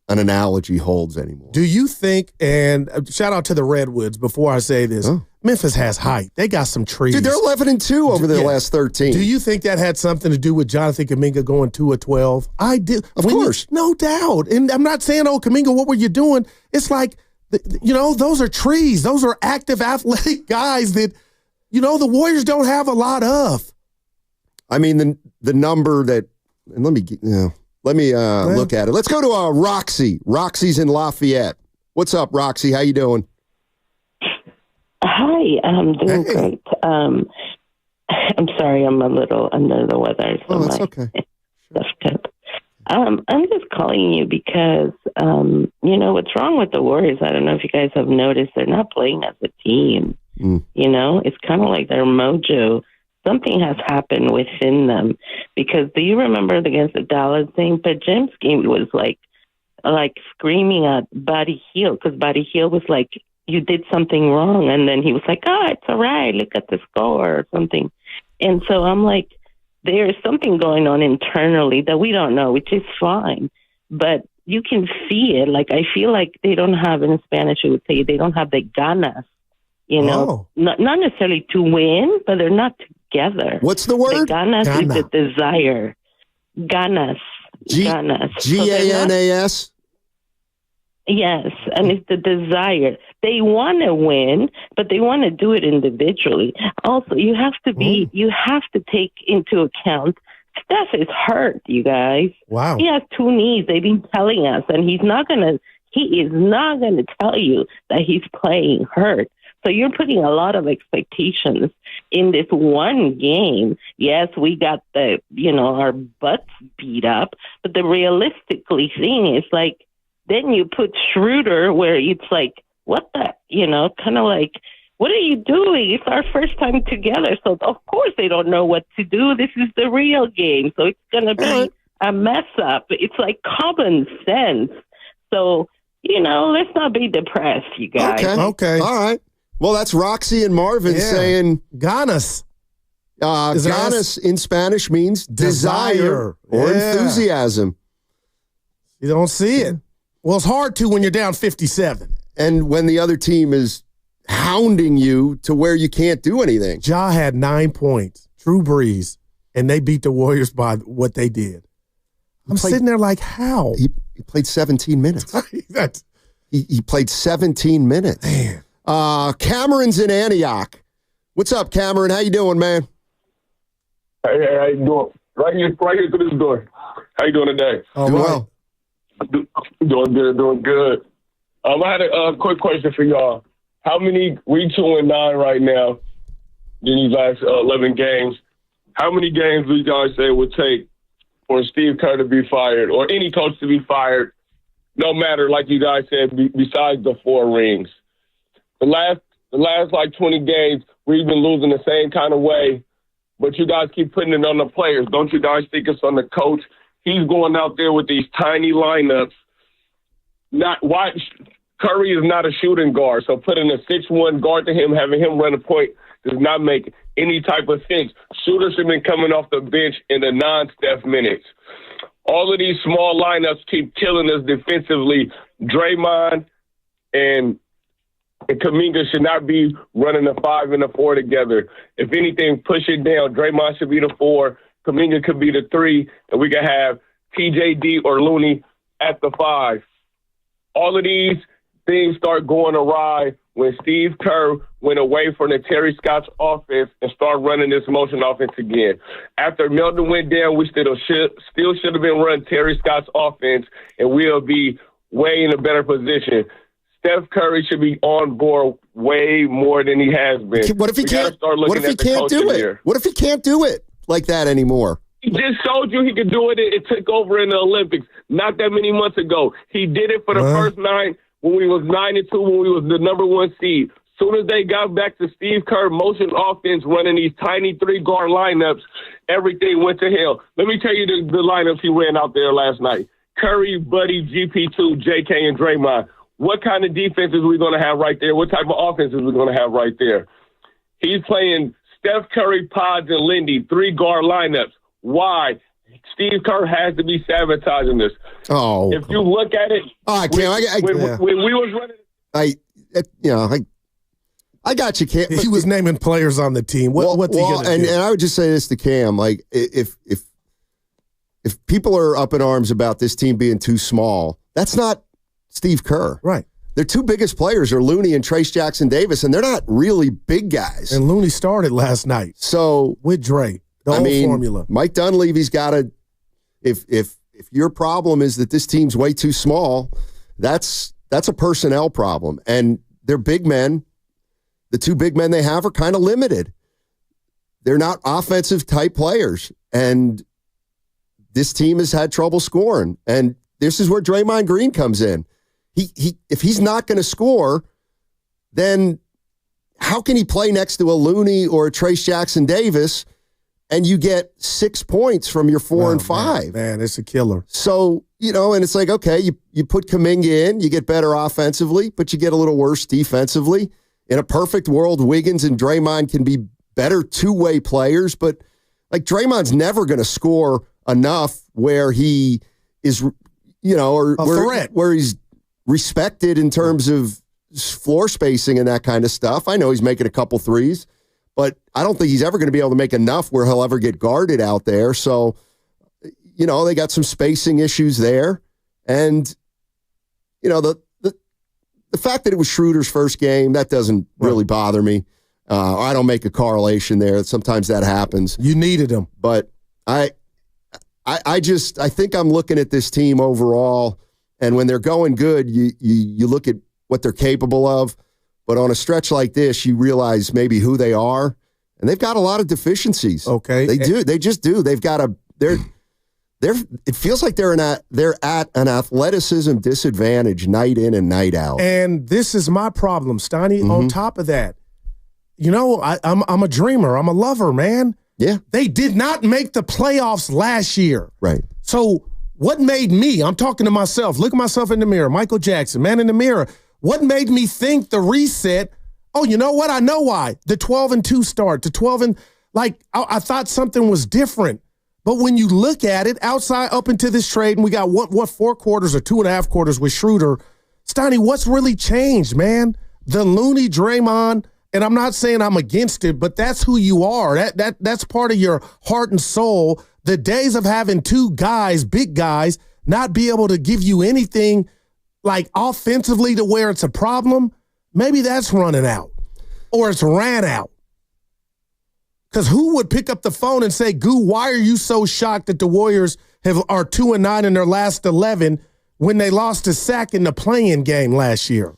an analogy holds anymore. Do you think, and shout out to the Redwoods before I say this, Memphis has height. They got some trees. Dude, they're 11-2 over their last 13. Do you think that had something to do with Jonathan Kuminga going 2-12? I did. Of course. No doubt. And I'm not saying, Kuminga, what were you doing? It's like, those are trees. Those are active, athletic guys that, the Warriors don't have a lot of. I mean, the number that, and let me look at it. Let's go to Roxy. Roxy's in Lafayette. What's up, Roxy? How you doing? Hi, I'm doing great. I'm sorry, I'm a little under the weather. So that's okay. I'm just calling you because, what's wrong with the Warriors? I don't know if you guys have noticed, they're not playing as a team. It's kind of like their mojo. Something has happened within them. Because do you remember against the Dallas thing? But Jemski was like screaming at Buddy Hield, because Buddy Hield was like, you did something wrong. And then he was like, it's all right. Look at the score or something. And so I'm like, there's something going on internally that we don't know, which is fine. But you can see it. Like, I feel like they don't have, in Spanish, I would say, they don't have the ganas, not necessarily to win, but they're not together. What's the word? The ganas is the desire. Ganas. Ganas. Ganas? Yes, and it's the desire. They want to win, but they want to do it individually. Also, you have to take into account Steph is hurt, you guys. Wow. He has 2 knees. They've been telling us, and he is not gonna tell you that he's playing hurt. So you're putting a lot of expectations in this one game. Yes, we got our butts beat up, but the realistically thing is like, then you put Schröder where it's like, what the, kind of like, what are you doing? It's our first time together. So, of course, they don't know what to do. This is the real game. So it's going to be a mess up. It's like common sense. So, let's not be depressed, you guys. Okay. All right. Well, that's Roxy and Marvin saying ganas. Ganas in Spanish means desire or enthusiasm. You don't see it. Well, it's hard to when you're down 57. And when the other team is hounding you to where you can't do anything. Ja had 9 points, Drew Brees, and they beat the Warriors by what they did. I'm sitting there like, how? He played 17 minutes. He played 17 minutes. Man. Cameron's in Antioch. What's up, Cameron? How you doing, man? Hey, how you doing? Right here through this door. How you doing today? Doing well. Doing good. I had a quick question for y'all. How many, we 2-9 right now in these last 11 games. How many games do you guys say it would take for Steve Kerr to be fired or any coach to be fired, no matter, like you guys said, besides the 4 rings? The last like 20 games, we've been losing the same kind of way, but you guys keep putting it on the players. Don't you guys think it's on the coach? He's going out there with these tiny lineups. Curry is not a shooting guard, so putting a 6'1" guard to him, having him run a point, does not make any type of sense. Shooters have been coming off the bench in the non-Steph minutes. All of these small lineups keep killing us defensively. Draymond and Kuminga should not be running a 5 and a 4 together. If anything, push it down. Draymond should be the 4. Kuminga could be the 3, and we could have TJD or Looney at the 5. All of these things start going awry when Steve Kerr went away from the Terry Stotts offense and started running this motion offense again. After Melton went down, we still should have been running Terry Stotts offense, and we'll be way in a better position. Steph Curry should be on board way more than he has been. What if he can't? What if he can't do it? What if he can't do it like that anymore? He just showed you he could do it. It took over in the Olympics not that many months ago. He did it for the first 9. when we was 9-2, when we was the number 1 seed. Soon as they got back to Steve Kerr motion offense running these tiny 3-guard lineups, everything went to hell. Let me tell you the lineups he ran out there last night. Curry, Buddy, GP2, JK, and Draymond. What kind of defense is we going to have right there? What type of offense is we going to have right there? He's playing Steph Curry, Pods, and Lindy, 3-guard lineups. Why? Steve Kerr has to be sabotaging this. Oh. If you look at it, I can't. when we was running. I got you, Cam. He was naming players on the team. What's he going to do? And I would just say this to Cam, like, if people are up in arms about this team being too small, that's not Steve Kerr. Right. Their 2 biggest players are Looney and Trace Jackson-Davis, and they're not really big guys. And Looney started last night. So with Dre, the whole formula. Mike Dunleavy's got to. If your problem is that this team's way too small, that's a personnel problem, and they're big men. The 2 big men they have are kind of limited. They're not offensive type players, and this team has had trouble scoring. And this is where Draymond Green comes in. If he's not going to score, then how can he play next to a Looney or a Trace Jackson-Davis and you get 6 points from your 4 and 5? Man, it's a killer. So, and it's like, okay, you put Kuminga in, you get better offensively, but you get a little worse defensively. In a perfect world, Wiggins and Draymond can be better 2-way players, but like Draymond's never going to score enough where he is, or where he's respected in terms of floor spacing and that kind of stuff. I know he's making a couple threes, but I don't think he's ever going to be able to make enough where he'll ever get guarded out there. So, they got some spacing issues there. And, the fact that it was Schröder's first game, that doesn't really bother me. I don't make a correlation there. Sometimes that happens. You needed him. But I think I'm looking at this team overall, and when they're going good, you look at what they're capable of. But on a stretch like this, you realize maybe who they are, and they've got a lot of deficiencies. Okay. They do. They just do. They've got it feels like they're at an athleticism disadvantage night in and night out. And this is my problem, Stoney. On top of that, I'm a dreamer. I'm a lover, man. Yeah. They did not make the playoffs last year. Right. So what made me, I'm talking to myself, look at myself in the mirror, Michael Jackson, man in the mirror. What made me think the reset, oh, you know what? I know why. The 12-2 start, I thought something was different. But when you look at it, outside up into this trade, and we got what 4 quarters or 2.5 quarters with Schröder, Stoney, what's really changed, man? The Looney, Draymond, and I'm not saying I'm against it, but that's who you are. That's part of your heart and soul. The days of having 2 guys, big guys, not be able to give you anything like offensively to where it's a problem, maybe that's running out or it's ran out. Because who would pick up the phone and say, Goo, why are you so shocked that the Warriors are 2-9 in their last 11 when they lost to Sac in the play-in game last year?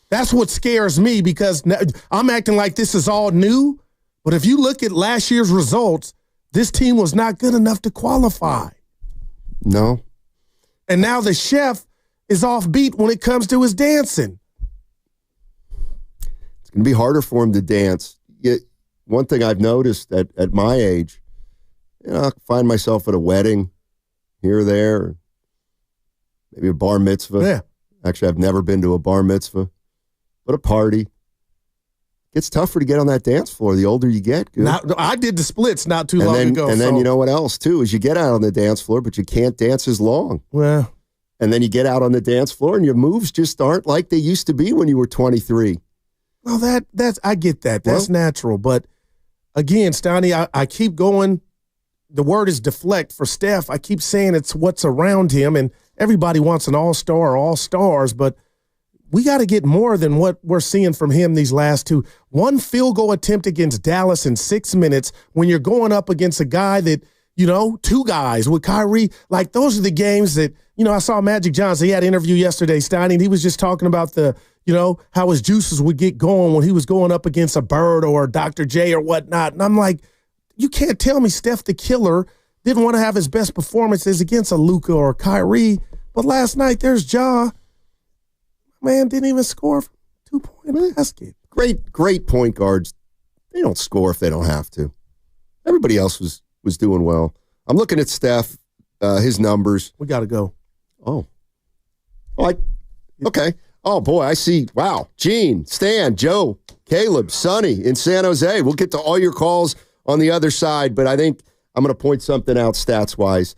That's what scares me, because I'm acting like this is all new. But if you look at last year's results, this team was not good enough to qualify. No. And now the chef is offbeat when it comes to his dancing. It's going to be harder for him to dance. One thing I've noticed at my age, I find myself at a wedding here or there, maybe a bar mitzvah. Yeah. Actually, I've never been to a bar mitzvah, but a party. It's tougher to get on that dance floor the older you get. I did the splits not too long ago. And then you know what else, too, is you get out on the dance floor, but you can't dance as long. Well. And then you get out on the dance floor, and your moves just aren't like they used to be when you were 23. Well, that's I get that. That's natural. But, again, Stoney, I keep going. The word is deflect for Steph. I keep saying it's what's around him, and everybody wants an all-star or all-stars, but we got to get more than what we're seeing from him these last 2. 1 field goal attempt against Dallas in 6 minutes when you're going up against a guy that, 2 guys with Kyrie. Like, those are the games that, I saw Magic Johnson. He had an interview yesterday, Stoney, and he was just talking about how his juices would get going when he was going up against a Bird or a Dr. J or whatnot. And I'm like, you can't tell me Steph the Killer didn't want to have his best performances against a Luka or a Kyrie. But last night, there's Ja. Man didn't even score from 2-point basket. Great point guards. They don't score if they don't have to. Everybody else was doing well. I'm looking at Steph, his numbers. We got to go. Oh. Okay. Oh, boy, I see. Wow. Gene, Stan, Joe, Caleb, Sonny in San Jose. We'll get to all your calls on the other side, but I think I'm going to point something out stats-wise,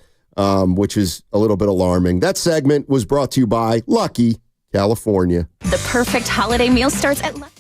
which is a little bit alarming. That segment was brought to you by Lucky, California. The perfect holiday meal starts at Lucky.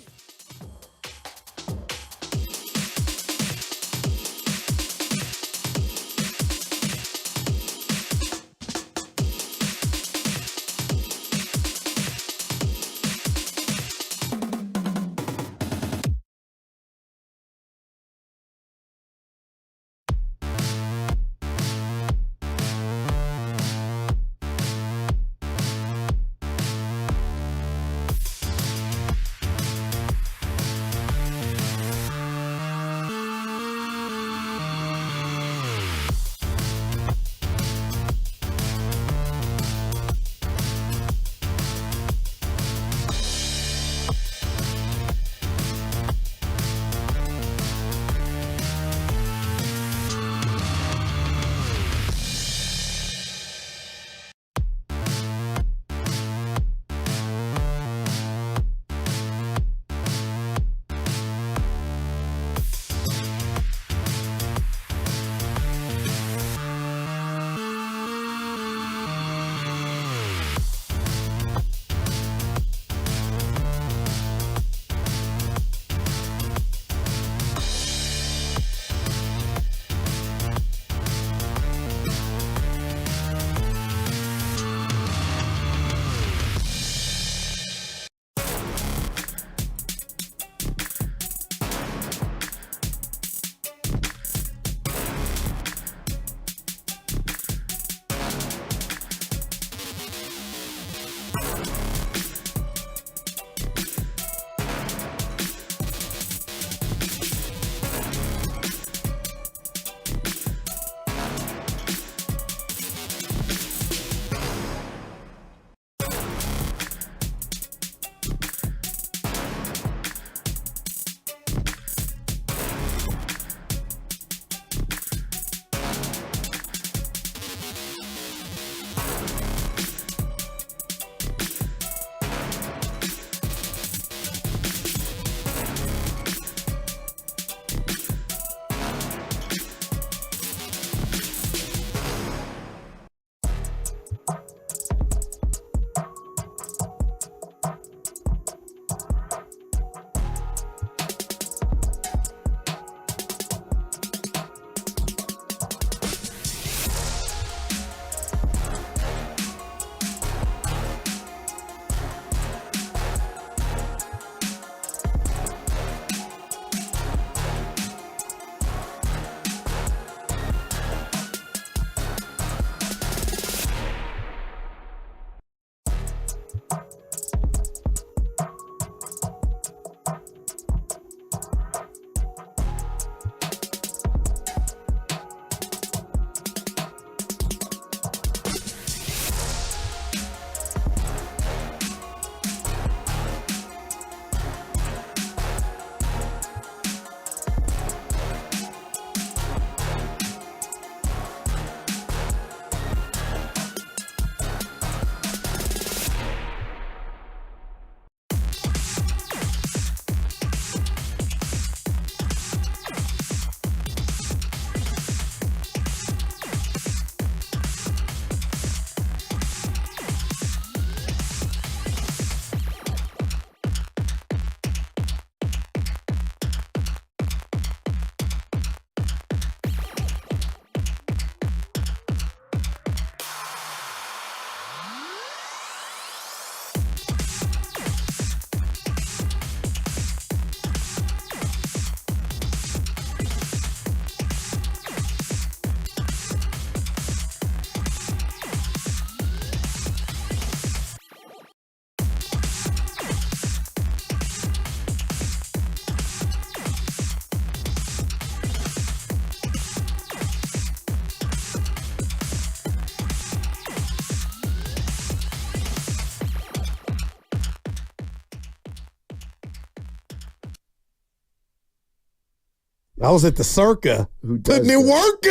I was at the Circa. Putting in work.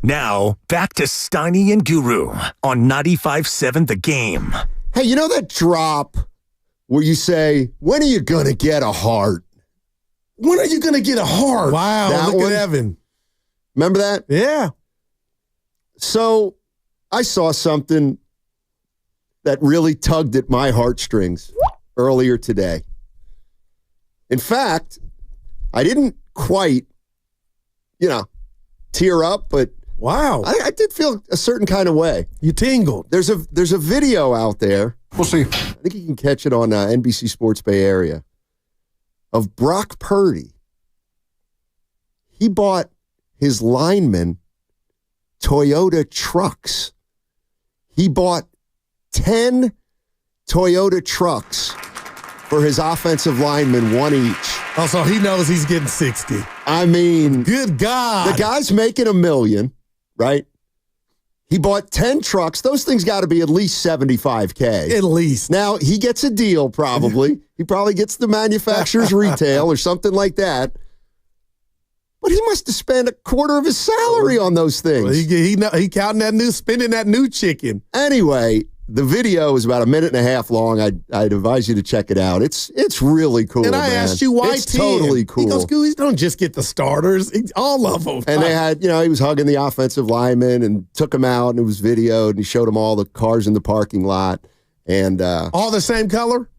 Now, back to Steiny and Guru on 95.7 The Game. Hey, you know that drop where you say, when are you going to get a heart? When are you going to get a heart? Wow, That look one? at Evan. Remember that? Yeah. So I saw something that really tugged at my heartstrings earlier today. In fact, I didn't quite, tear up, but wow, I did feel a certain kind of way. You tingled. There's a video out there. We'll see. I think you can catch it on NBC Sports Bay Area of Brock Purdy. He bought his linemen Toyota trucks. He bought 10 Toyota trucks for his offensive linemen, one each. Also, he knows he's getting 60. I mean, good God. The guy's making $1 million, right? He bought 10 trucks. Those things got to be at least $75K. At least. Now, he gets a deal probably. He probably gets the manufacturer's retail or something like that. But he must have spent a quarter of his salary on those things. Well, he counting spending that new chicken. Anyway, the video is about 1.5 minutes long. I'd advise you to check it out. It's really cool. And I asked you why it's 10? Totally cool. He goes, Goose, don't just get the starters. All of them. And they had, he was hugging the offensive lineman and took him out, and it was videoed, and he showed him all the cars in the parking lot. And all the same color?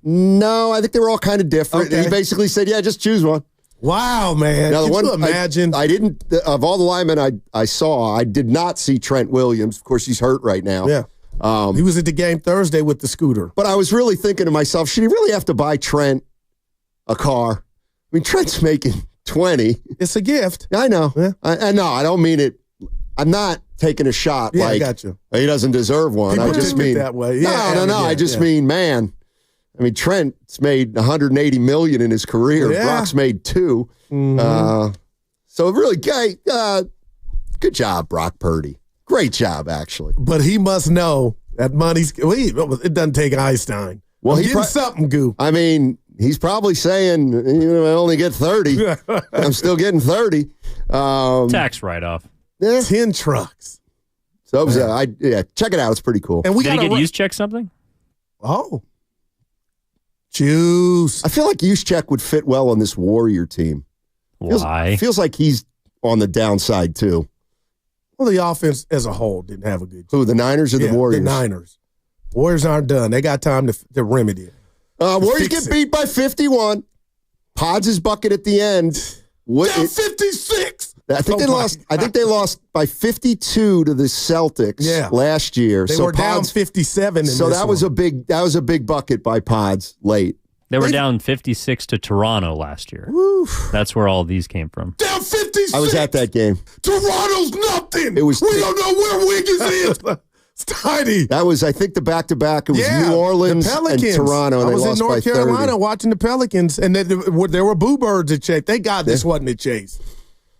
No, I think they were all kind of different. Okay. And he basically said, yeah, just choose one. Wow, man. Now, Can you imagine? I didn't, of all the linemen I saw, I did not see Trent Williams. Of course, he's hurt right now. Yeah. He was at the game Thursday with the scooter. But I was really thinking to myself, should he really have to buy Trent a car? I mean, Trent's making 20. It's a gift. I know. Yeah. I know. I don't mean it. I'm not taking a shot Yeah, like I got you. He doesn't deserve one. People I just took it mean that way. No, Yeah, no. yeah, I just yeah. mean, man. I mean, Trent's made $180 million in his career. Yeah. Brock's made $2. Mm-hmm. So really, good job, Brock Purdy. Great job, actually. But he must know that money's. It doesn't take Einstein. Well, I'm he getting something, Goo. I mean, he's probably saying, I only get 30. I'm still getting 30. Tax write-off. Yeah. 10 trucks. So check it out. It's pretty cool. And we Did he got get use check something? Oh. Juice. I feel like Juszczyk would fit well on this Warrior team. Why? Feels like he's on the downside, too. Well, the offense as a whole didn't have a good Who, the Niners or the Warriors? The Niners. Warriors aren't done. They got time to remedy it. Warriors get beat by 51. Pods' bucket at the end. Down 56. I think they lost. I think they lost by 52 to the Celtics last year. They were down 57. So that was a big bucket by Pods late. They were down 56 to Toronto last year. Oof. That's where all these came from. Down 56. I was at that game. Toronto's nothing. It was. We don't know where Wiggins is. It's tiny. That was, I think, the back-to-back. It was New Orleans and Toronto. And I was they in lost North by Carolina 30. watching the Pelicans, and there were boo birds at Chase. Thank God this wasn't a Chase.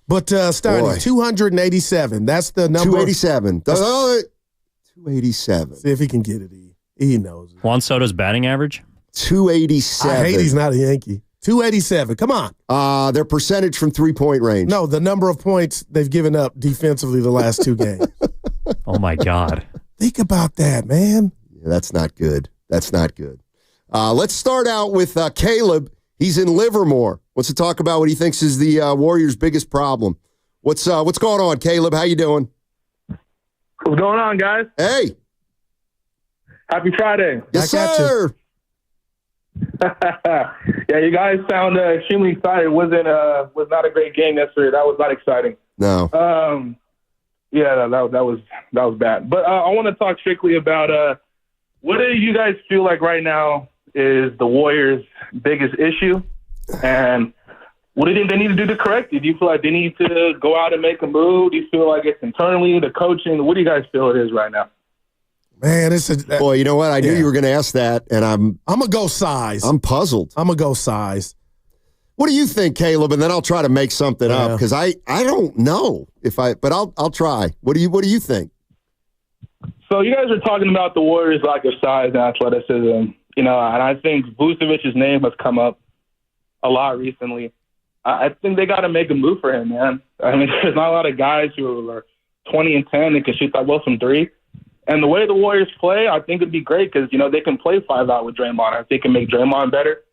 But Steiny, 287. That's the number. 287. 287. See if he can get it. He knows it. Juan Soto's batting average? 287. I hate he's not a Yankee. 287. Come on. Their percentage from three-point range. No, the number of points they've given up defensively the last 2 games. Oh, my God. Think about that, man. Yeah, that's not good. That's not good. Let's start out with Caleb. He's in Livermore. Wants to talk about what he thinks is the Warriors' biggest problem. What's going on, Caleb? How you doing? What's going on, guys? Hey. Happy Friday. Yes, sir. Yeah, you guys sound extremely excited. It was not a great game yesterday. That was not exciting. No. Yeah, that was bad. But I want to talk strictly about what do you guys feel like right now is the Warriors' biggest issue, and what do you think they need to do to correct it? Do you feel like they need to go out and make a move? Do you feel like it's internally, the coaching? What do you guys feel it is right now? Man, boy. You know what? I knew you were going to ask that, and I'm gonna go size. I'm puzzled. I'm gonna go size. What do you think, Caleb? And then I'll try to make something up because I don't know but I'll try. What do you think? So you guys are talking about the Warriors' lack of size and athleticism, and I think Vucevic's name has come up a lot recently. I think they got to make a move for him, man. I mean, there's not a lot of guys who are 20-10 and can shoot that well from three. And the way the Warriors play, I think it'd be great because, they can play 5 out with Draymond. I think it can make Draymond better.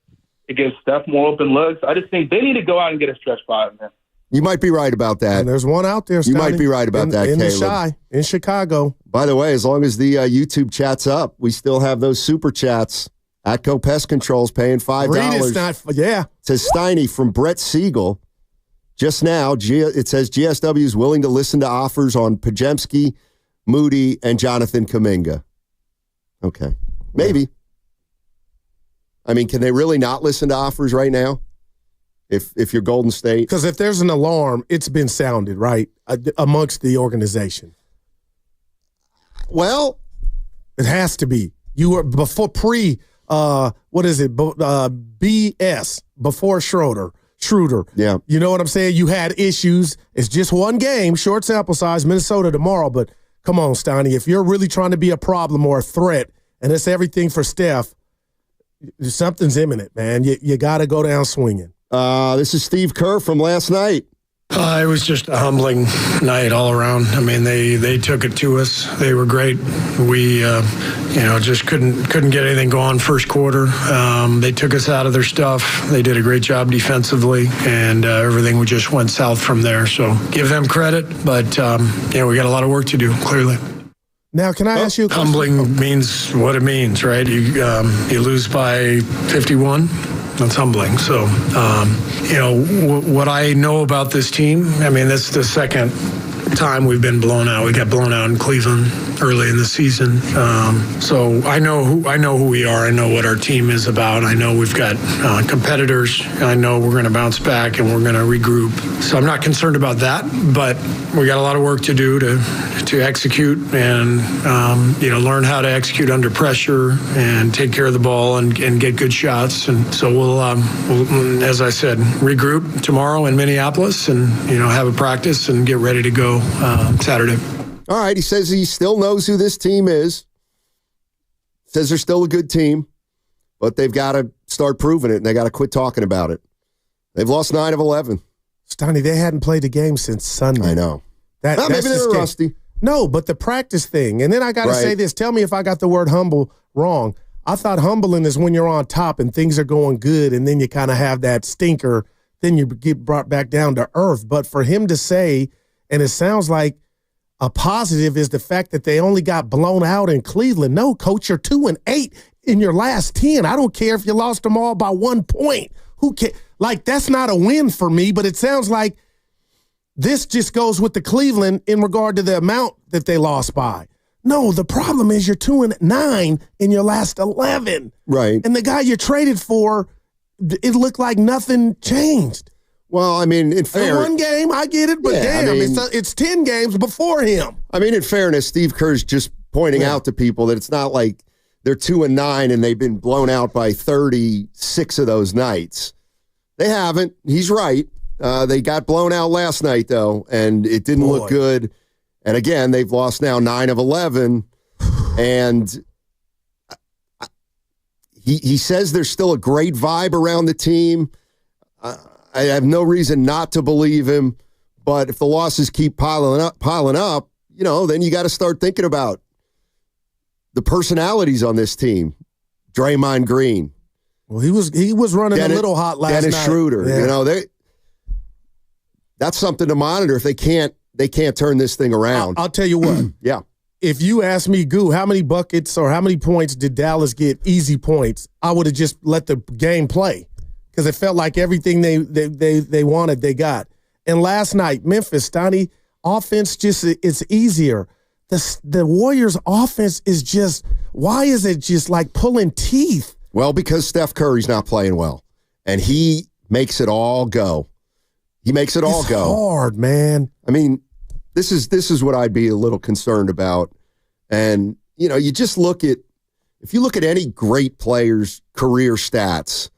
It gives Steph more open looks. I just think they need to go out and get a stretch 5, man. You might be right about that. And there's one out there, You might be right about that, in Caleb. in Chicago. By the way, as long as the YouTube chat's up, we still have those super chats. Atco Pest Control's paying $5. Read it's not, yeah. It says Steiny from Brett Siegel. Just now, it says GSW is willing to listen to offers on Pajemski, Moody, and Jonathan Kuminga. Okay. Maybe. I mean, can they really not listen to offers right now? If you're Golden State? Because if there's an alarm, it's been sounded, right, amongst the organization. Well, it has to be. You were before BS, before Schröder. Yeah. You know what I'm saying? You had issues. It's just one game, short sample size, Minnesota tomorrow. But come on, Steiny, if you're really trying to be a problem or a threat, and it's everything for Steph, something's imminent, man. You got to go down swinging. This is Steve Kerr from last night. It was just a humbling night all around. I mean, they took it to us. They were great. We, just couldn't get anything going first quarter. They took us out of their stuff. They did a great job defensively, and everything just went south from there. So give them credit, but we got a lot of work to do. Clearly. Now, can I ask you a question? Humbling means what it means, right? You lose by 51. That's humbling. So, what I know about this team, I mean, this is the second time we've been blown out. We got blown out in Cleveland early in the season. So I know who we are. I know what our team is about. I know we've got competitors. I know we're going to bounce back and we're going to regroup. So I'm not concerned about that, but we got a lot of work to do to execute and, learn how to execute under pressure and take care of the ball and get good shots. And so we'll, as I said, regroup tomorrow in Minneapolis and, have a practice and get ready to go Saturday. All right, he says he still knows who this team is. Says they're still a good team, but they've got to start proving it, and they got to quit talking about it. They've lost 9 of 11. Stoney, they hadn't played a game since Sunday. I know. Maybe they were rusty. No, but the practice thing. And then I got to say this. Tell me if I got the word humble wrong. I thought humbling is when you're on top and things are going good, and then you kind of have that stinker, then you get brought back down to earth. But for him to say, and it sounds like a positive is the fact that they only got blown out in Cleveland. No, coach, you're 2-8 in your last 10. I don't care if you lost them all by 1 point. Who cares? Like, that's not a win for me, but it sounds like this just goes with the Cleveland in regard to the amount that they lost by. No, the problem is you're 2-9 in your last 11. Right. And the guy you traded for, it looked like nothing changed. Well, I mean, in fairness, one game, I get it, but it's 10 games before him. I mean, in fairness, Steve Kerr's just pointing out to people that it's not like they're 2-9 and they've been blown out by 36 of those nights. They haven't. He's right. They got blown out last night, though, and it didn't look good. And again, they've lost now 9 of 11. And he says there's still a great vibe around the team. I have no reason not to believe him, but if the losses keep piling up, then you got to start thinking about the personalities on this team. Draymond Green. Well, he was running a little hot last night. Dennis Schröder. Yeah. That's something to monitor if they can't turn this thing around. I'll tell you what. Yeah. If you ask me, Goo, how many buckets or how many points did Dallas get, easy points, I would have just let the game play. Because it felt like everything they wanted, they got. And last night, Memphis, Stoney, offense it's easier. The Warriors' offense is just, why is it just like pulling teeth? Well, because Steph Curry's not playing well. And he makes it all go. It's hard, man. I mean, this is what I'd be a little concerned about. And, you just if you look at any great player's career stats,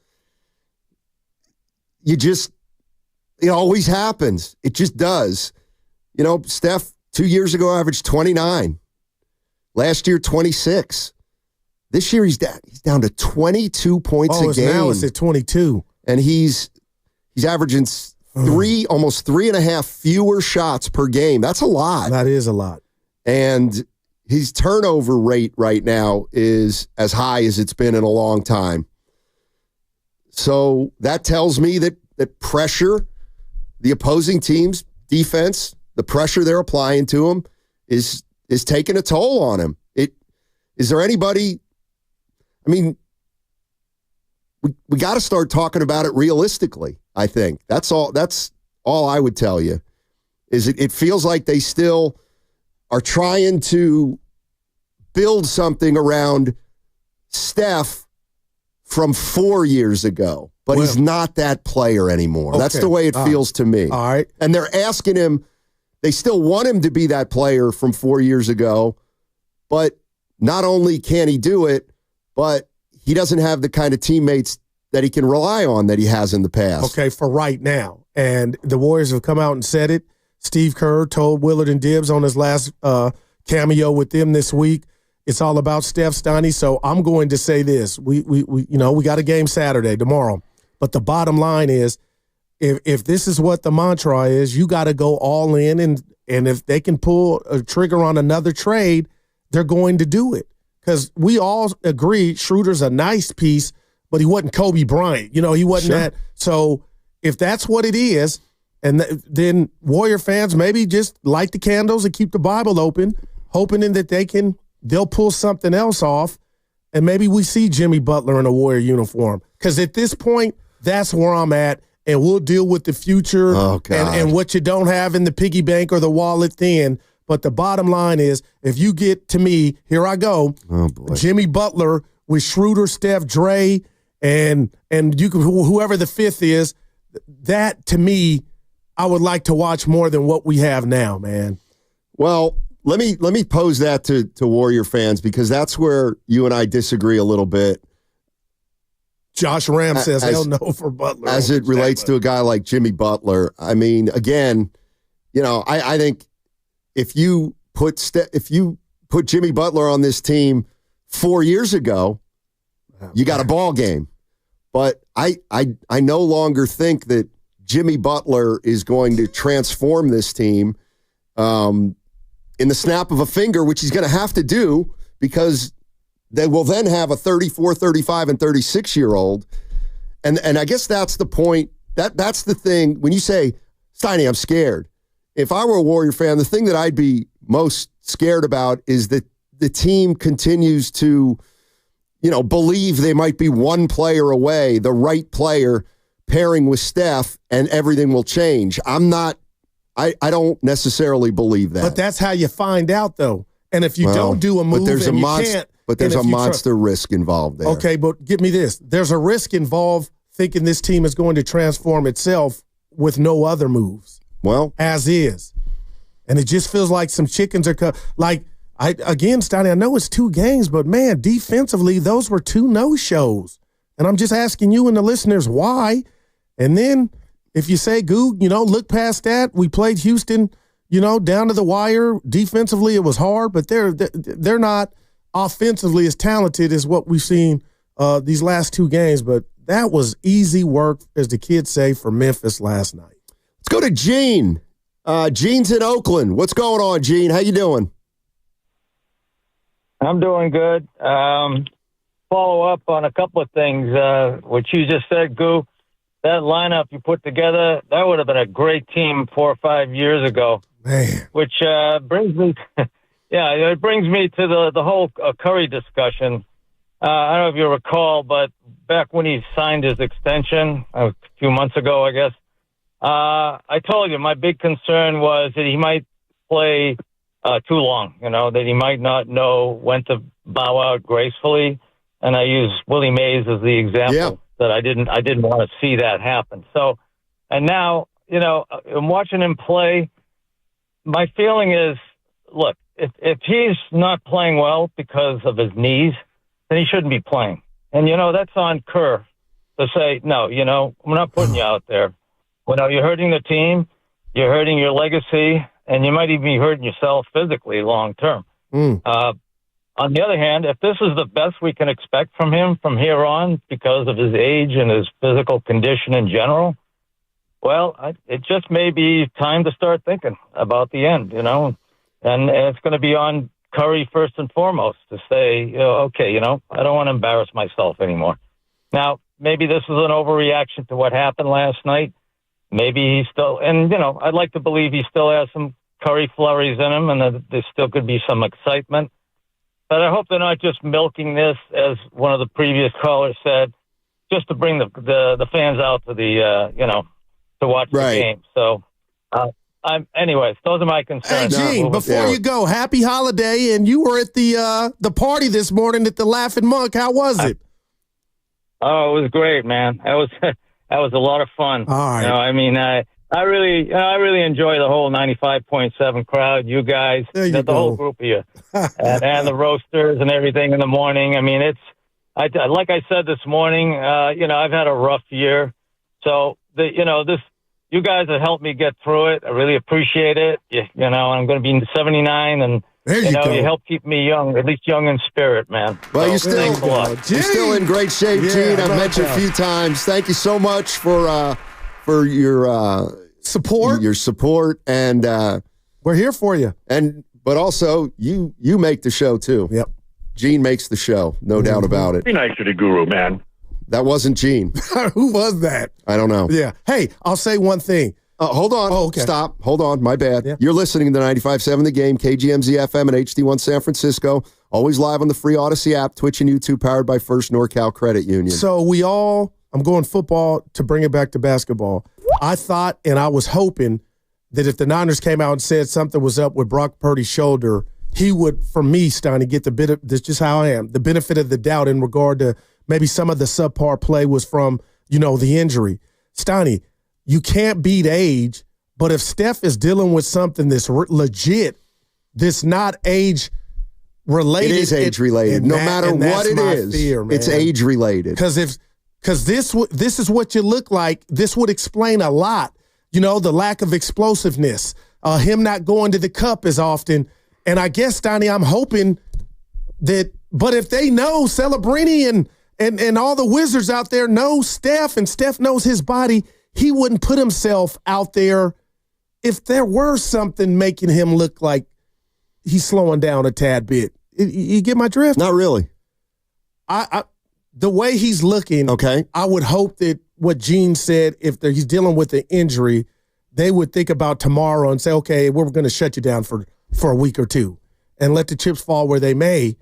it always happens. It just does. Steph 2 years ago averaged 29. Last year, 26. This year, he's down to 22 points a game. Now it's at 22. And he's He's averaging almost 3.5 fewer shots per game. That's a lot. That is a lot. And his turnover rate right now is as high as it's been in a long time. So that tells me that pressure, the opposing team's defense, the pressure they're applying to him is taking a toll on him. Is there anybody? I mean, we got to start talking about it realistically. I think that's all. That's all I would tell you. Is it feels like they still are trying to build something around Steph from 4 years ago, but he's not that player anymore. Okay. That's the way it feels to me. All right. And they're asking him, they still want him to be that player from 4 years ago, but not only can he do it, but he doesn't have the kind of teammates that he can rely on that he has in the past. Okay, for right now. And the Warriors have come out and said it. Steve Kerr told Willard and Dibbs on his last cameo with them this week, it's all about Steph, Steiny. So I'm going to say this. We got a game Saturday, tomorrow. But the bottom line is, if this is what the mantra is, you got to go all in. And if they can pull a trigger on another trade, they're going to do it. Because we all agree Schröder's a nice piece, but he wasn't Kobe Bryant. He wasn't that. So if that's what it is, and then Warrior fans maybe just light the candles and keep the Bible open, hoping that they'll pull something else off, and maybe we see Jimmy Butler in a Warrior uniform. Because at this point, that's where I'm at, and we'll deal with the future and what you don't have in the piggy bank or the wallet then. But the bottom line is, if you get to me, here I go, Jimmy Butler with Schröder, Steph, Dre, and you can, whoever the fifth is, that to me, I would like to watch more than what we have now, man. Well, let me pose that to Warrior fans, because that's where you and I disagree a little bit. Josh Ram says hell no for Butler. As it relates to a guy like Jimmy Butler. I mean, again, I think if you put Jimmy Butler on this team 4 years ago, you got a ball game. But I no longer think that Jimmy Butler is going to transform this team in the snap of a finger, which he's going to have to do, because they will then have a 34, 35, and 36-year-old. And I guess that's the point. That's the thing. When you say, Steiny, I'm scared. If I were a Warrior fan, the thing that I'd be most scared about is that the team continues to, believe they might be one player away, the right player, pairing with Steph, and everything will change. I don't necessarily believe that. But that's how you find out, though. And if you don't do a move, there's a monster risk involved there. Okay, but give me this. There's a risk involved thinking this team is going to transform itself with no other moves. Well, as is. And it just feels like some chickens are Steiny, I know it's 2 games, but man, defensively, those were 2 no-shows. And I'm just asking you and the listeners why. And then if you say, Goog, look past that. We played Houston, down to the wire. Defensively, it was hard, but they're not offensively as talented as what we've seen these last 2 games. But that was easy work, as the kids say, for Memphis last night. Let's go to Gene. Gene's in Oakland. What's going on, Gene? How you doing? I'm doing good. Follow up on a couple of things. What you just said, Goo, that lineup you put together, that would have been a great team 4 or 5 years ago. Man. Which brings me, it brings me to the whole Curry discussion. I don't know if you recall, but back when he signed his extension a few months ago, I guess, I told you my big concern was that he might play too long, that he might not know when to bow out gracefully. And I use Willie Mays as the example that I didn't want to see that happen. So, and now, I'm watching him play. My feeling is, look, if he's not playing well because of his knees, then he shouldn't be playing. And, that's on Kerr to say, no, we're not putting you out there. Well, you're hurting the team, you're hurting your legacy, and you might even be hurting yourself physically long term. On the other hand, if this is the best we can expect from him from here on because of his age and his physical condition in general, well, it just may be time to start thinking about the end, and it's going to be on Curry first and foremost to say, okay, I don't want to embarrass myself anymore. Now, maybe this is an overreaction to what happened last night. Maybe he still, and I'd like to believe he still has some Curry flurries in him, and that there still could be some excitement. But I hope they're not just milking this, as one of the previous callers said, just to bring the fans out to the to watch the game. So, anyways, those are my concerns. Hey, Gene, before you go, happy holiday! And you were at the party this morning at the Laughing Monk. How was it? Oh, it was great, man. That was a lot of fun. All right. I really enjoy the whole 95.7 crowd. You guys, the whole group of you, and the roasters and everything in the morning. I mean, like I said this morning. I've had a rough year, so you guys have helped me get through it. I really appreciate it. I'm going to be 79, and you help keep me young, at least young in spirit, man. Well, so, thanks a lot. You're still in great shape, Gene. I've met you a few times. Thank you so much for your support. Your support, and we're here for you. But also, you make the show too. Yep. Gene makes the show, no doubt about it. Be nice to the guru, man. That wasn't Gene. Who was that? I don't know. Yeah. Hey, I'll say one thing. Hold on. Oh, okay. Stop. Hold on. My bad. Yeah. You're listening to 95.7 The Game, KGMZ FM and HD1 San Francisco. Always live on the free Odyssey app, Twitch and YouTube, powered by First NorCal Credit Union. So I'm going football to bring it back to basketball. I thought and I was hoping that if the Niners came out and said something was up with Brock Purdy's shoulder, he would, for me, Steiny, get this is just how I am, the benefit of the doubt in regard to maybe some of the subpar play was from, the injury. Steiny, you can't beat age, but if Steph is dealing with something that's legit, that's not age-related. It is age-related. No matter what it is, it's age-related. Because this is what you look like. This would explain a lot. The lack of explosiveness, him not going to the cup as often. And I guess, Steiny, I'm hoping that, but if they know Celebrini and all the Wizards out there know Steph and Steph knows his body, he wouldn't put himself out there if there were something making him look like he's slowing down a tad bit. You get my drift? Not really. The way he's looking, okay, I would hope that what Gene said, if he's dealing with an injury, they would think about tomorrow and say, okay, we're going to shut you down for a week or two and let the chips fall where they may.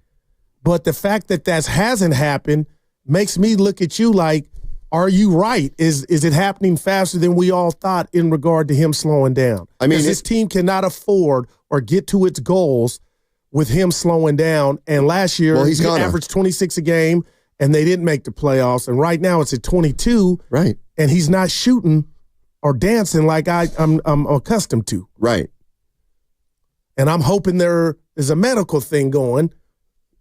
But the fact that hasn't happened makes me look at you like, are you right? Is it happening faster than we all thought in regard to him slowing down? I mean, this team cannot afford or get to its goals with him slowing down. And last year, he averaged 26 a game, and they didn't make the playoffs. And right now, it's at 22. Right. And he's not shooting or dancing like I'm accustomed to. Right. And I'm hoping there is a medical thing going.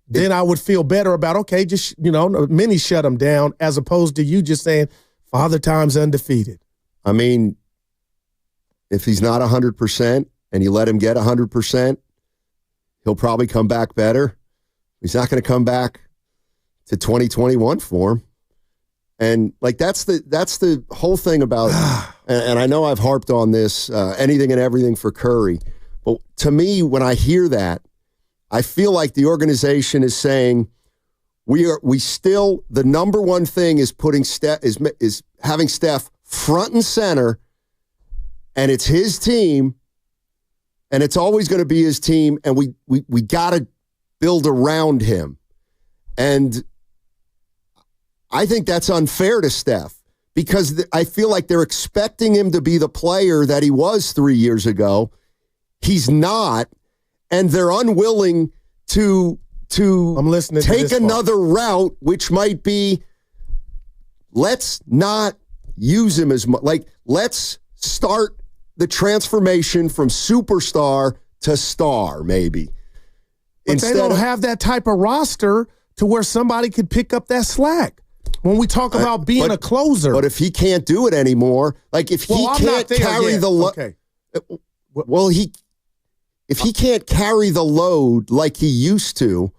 Then I would feel better about, okay, just, many shut him down, as opposed to you just saying, Father Time's undefeated. I mean, if he's not 100% and you let him get 100%, he'll probably come back better. He's not going to come back to 2021 form. And that's the whole thing about, and I know I've harped on this, anything and everything for Curry. But to me, when I hear that, I feel like the organization is saying we still, the number one thing is putting is having Steph front and center, and it's his team, and it's always going to be his team, and we got to build around him. And I think that's unfair to Steph, because I feel like they're expecting him to be the player that he was 3 years ago. He's not, and they're unwilling to take another route, which might be, let's not use him as much. Like, let's start the transformation from superstar to star, maybe. But they don't have that type of roster to where somebody could pick up that slack. When we talk about being a closer. But if he can't do it anymore, like if he can't carry the load. Okay. Well, if he can't carry the load like he used to,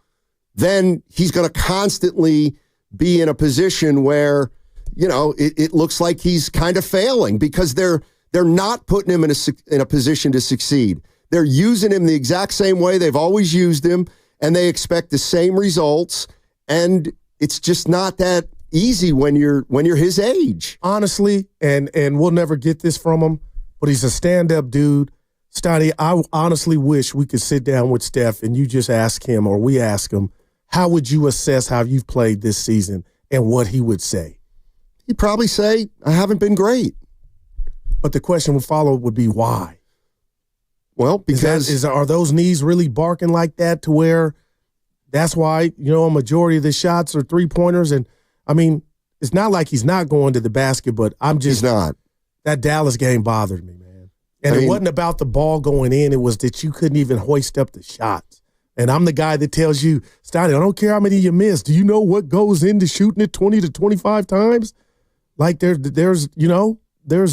then he's going to constantly be in a position where, it looks like he's kind of failing because they're not putting him in a position to succeed. They're using him the exact same way they've always used him, and they expect the same results. And it's just not that easy when you're his age. Honestly, and we'll never get this from him, but he's a stand-up dude. Stotty, I honestly wish we could sit down with Steph and you just ask him, or we ask him, how would you assess how you've played this season and what he would say? He'd probably say, I haven't been great. But the question would follow would be why? Well, because are those knees really barking like that to where that's why, a majority of the shots are three-pointers? And, I mean, it's not like he's not going to the basket, but he's not. That Dallas game bothered me, man. And it wasn't about the ball going in. It was that you couldn't even hoist up the shots. And I'm the guy that tells you, Stotty, I don't care how many you miss. Do you know what goes into shooting it 20 to 25 times? Like there's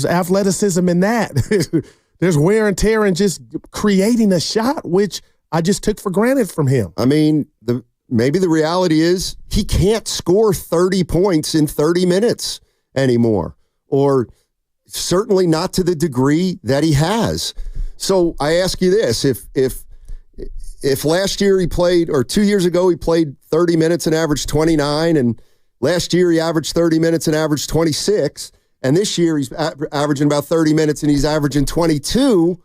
athleticism in that. There's wear and tear in just creating a shot, which I just took for granted from him. I mean, maybe the reality is he can't score 30 points in 30 minutes anymore, or certainly not to the degree that he has. So I ask you this, if last year he played, or 2 years ago he played 30 minutes and averaged 29, and last year he averaged 30 minutes and averaged 26, and this year he's averaging about 30 minutes and he's averaging 22.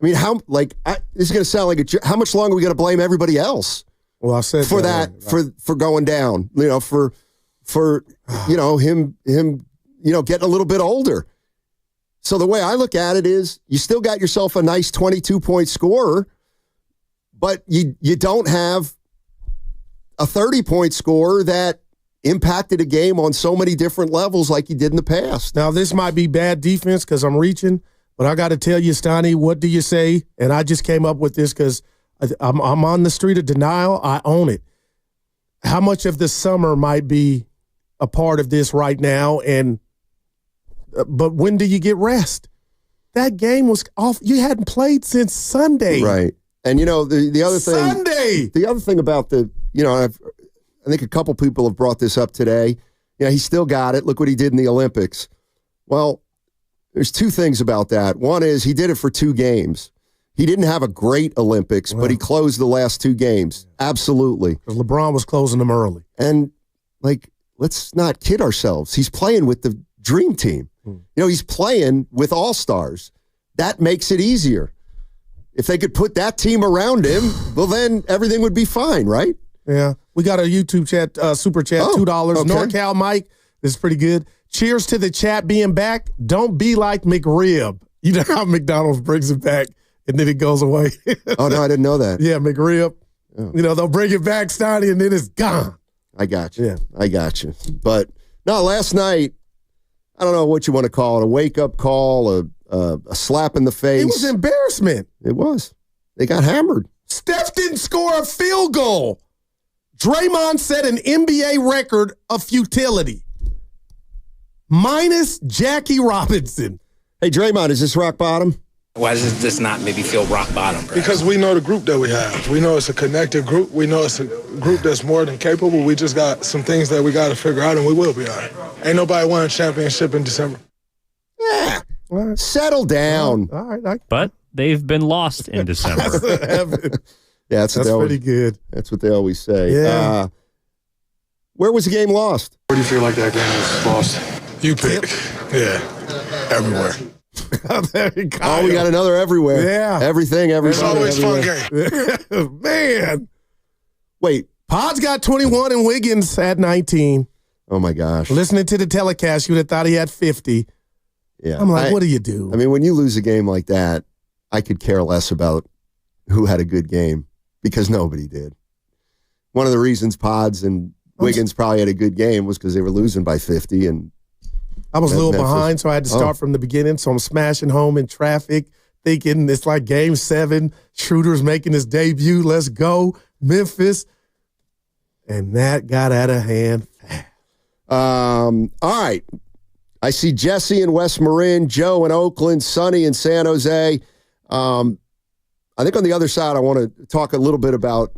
I mean, this is going to sound like how much longer are we going to blame everybody else? Well, I said for that, for going down, for him getting a little bit older. So the way I look at it is you still got yourself a nice 22-point scorer, but you don't have a 30-point scorer that impacted a game on so many different levels like he did in the past. Now, this might be bad defense because I'm reaching, but I got to tell you, Stoney, what do you say? And I just came up with this because I'm on the street of denial. I own it. How much of the summer might be a part of this right now? But when do you get rest? That game was off. You hadn't played since Sunday. Right. And, the other thing. Sunday! The other thing about I think a couple people have brought this up today. He still got it. Look what he did in the Olympics. Well, there's two things about that. One is he did it for 2 games. He didn't have a great Olympics, but he closed the last 2 games. Absolutely. LeBron was closing them early. And, let's not kid ourselves. He's playing with the dream team. He's playing with all-stars. That makes it easier. If they could put that team around him, well, then everything would be fine, right? Yeah. We got a YouTube chat, super chat, $2. Okay. NorCal Mike, this is pretty good. Cheers to the chat being back. Don't be like McRib. You know how McDonald's brings it back and then it goes away. Oh, no, I didn't know that. Yeah, McRib. Oh. They'll bring it back, Stoney, and then it's gone. I got you. Yeah. I got you. But, no, last night, I don't know what you want to call it, a wake-up call, a slap in the face. It was embarrassment. It was. They got hammered. Steph didn't score a field goal. Draymond set an NBA record of futility. Minus Jackie Robinson. Hey, Draymond, is this rock bottom? Why does this not maybe feel rock bottom, bro? Because we know the group that we have. We know it's a connected group. We know it's a group that's more than capable. We just got some things that we got to figure out, and we will be all right. Ain't nobody won a championship in December. Yeah. Right. Settle down. All right. But they've been lost in December. Yeah, that's pretty good. That's what they always say. Yeah. Where was the game lost? Where do you feel like that game was lost? You pick. Yeah, everywhere. Oh, we got another everywhere. Yeah. Everything, everywhere. It's always everywhere. Fun game. Man. Wait. Pod's got 21 and Wiggins at 19. Oh, my gosh. Listening to the telecast, you would have thought he had 50. Yeah. I'm like, what do you do? I mean, when you lose a game like that, I could care less about who had a good game because nobody did. One of the reasons Pods and Wiggins probably had a good game was because they were losing by 50. And I was a little behind, so I had to start from the beginning. So I'm smashing home in traffic, thinking it's like Game 7. Schröder's making his debut. Let's go, Memphis. And that got out of hand fast. All right. I see Jesse in West Marin, Joe in Oakland, Sonny in San Jose. I think on the other side, I want to talk a little bit about,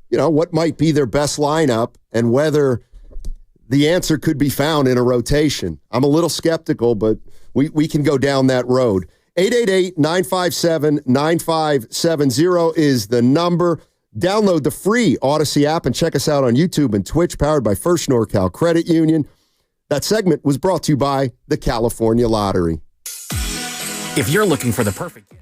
what might be their best lineup and whether the answer could be found in a rotation. I'm a little skeptical, but we can go down that road. 888-957-9570 is the number. Download the free Odyssey app and check us out on YouTube and Twitch, powered by First NorCal Credit Union. That segment was brought to you by the California Lottery. If you're looking for the perfect gift,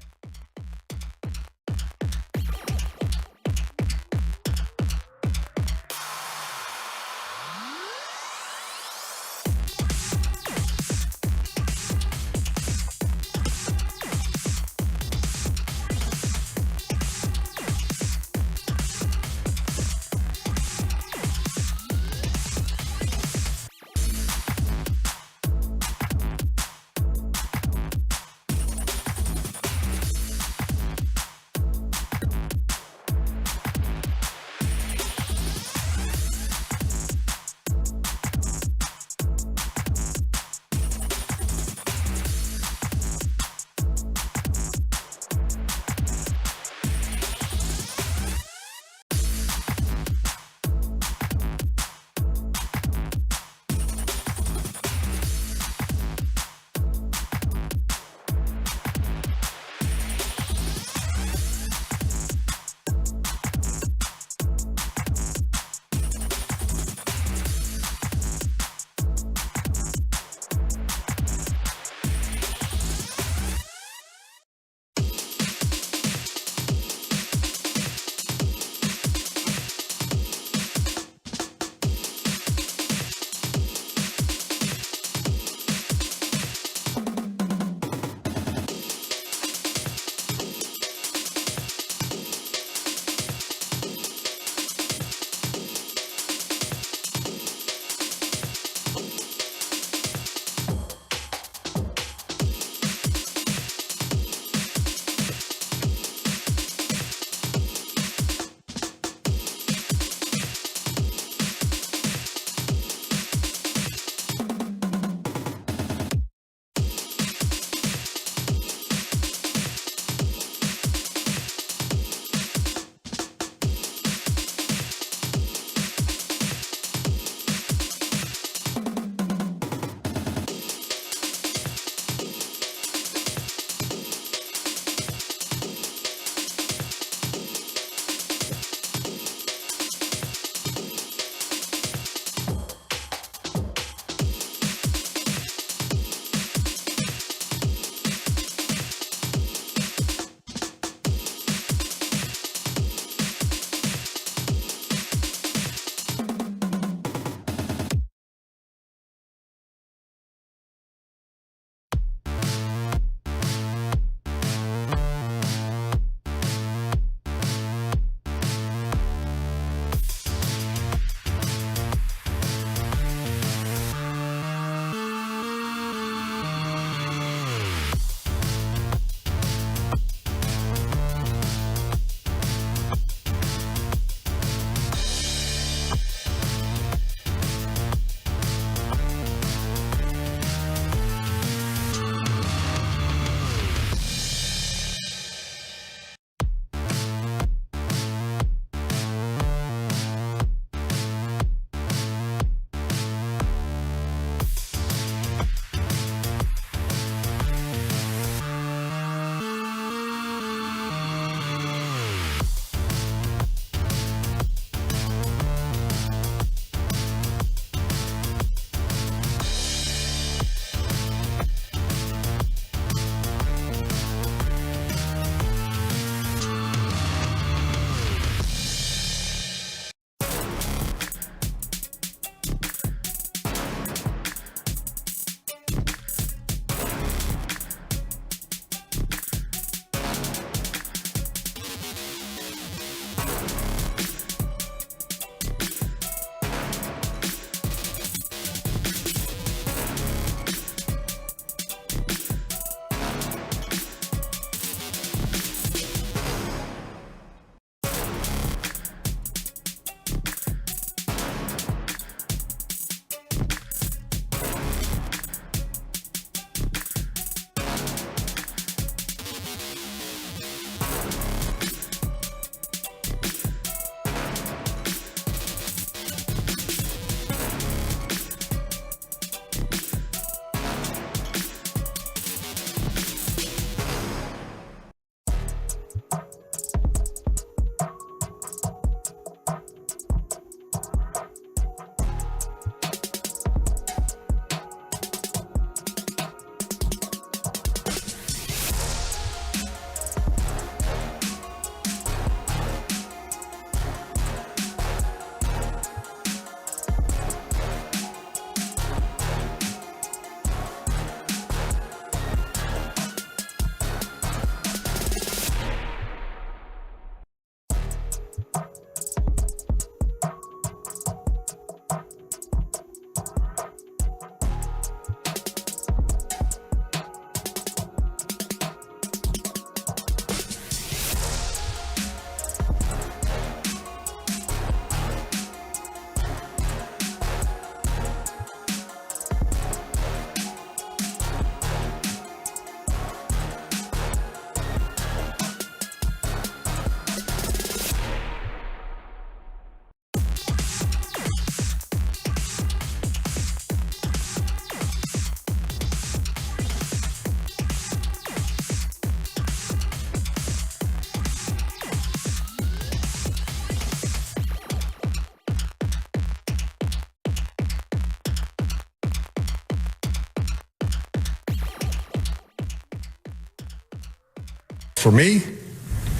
For me,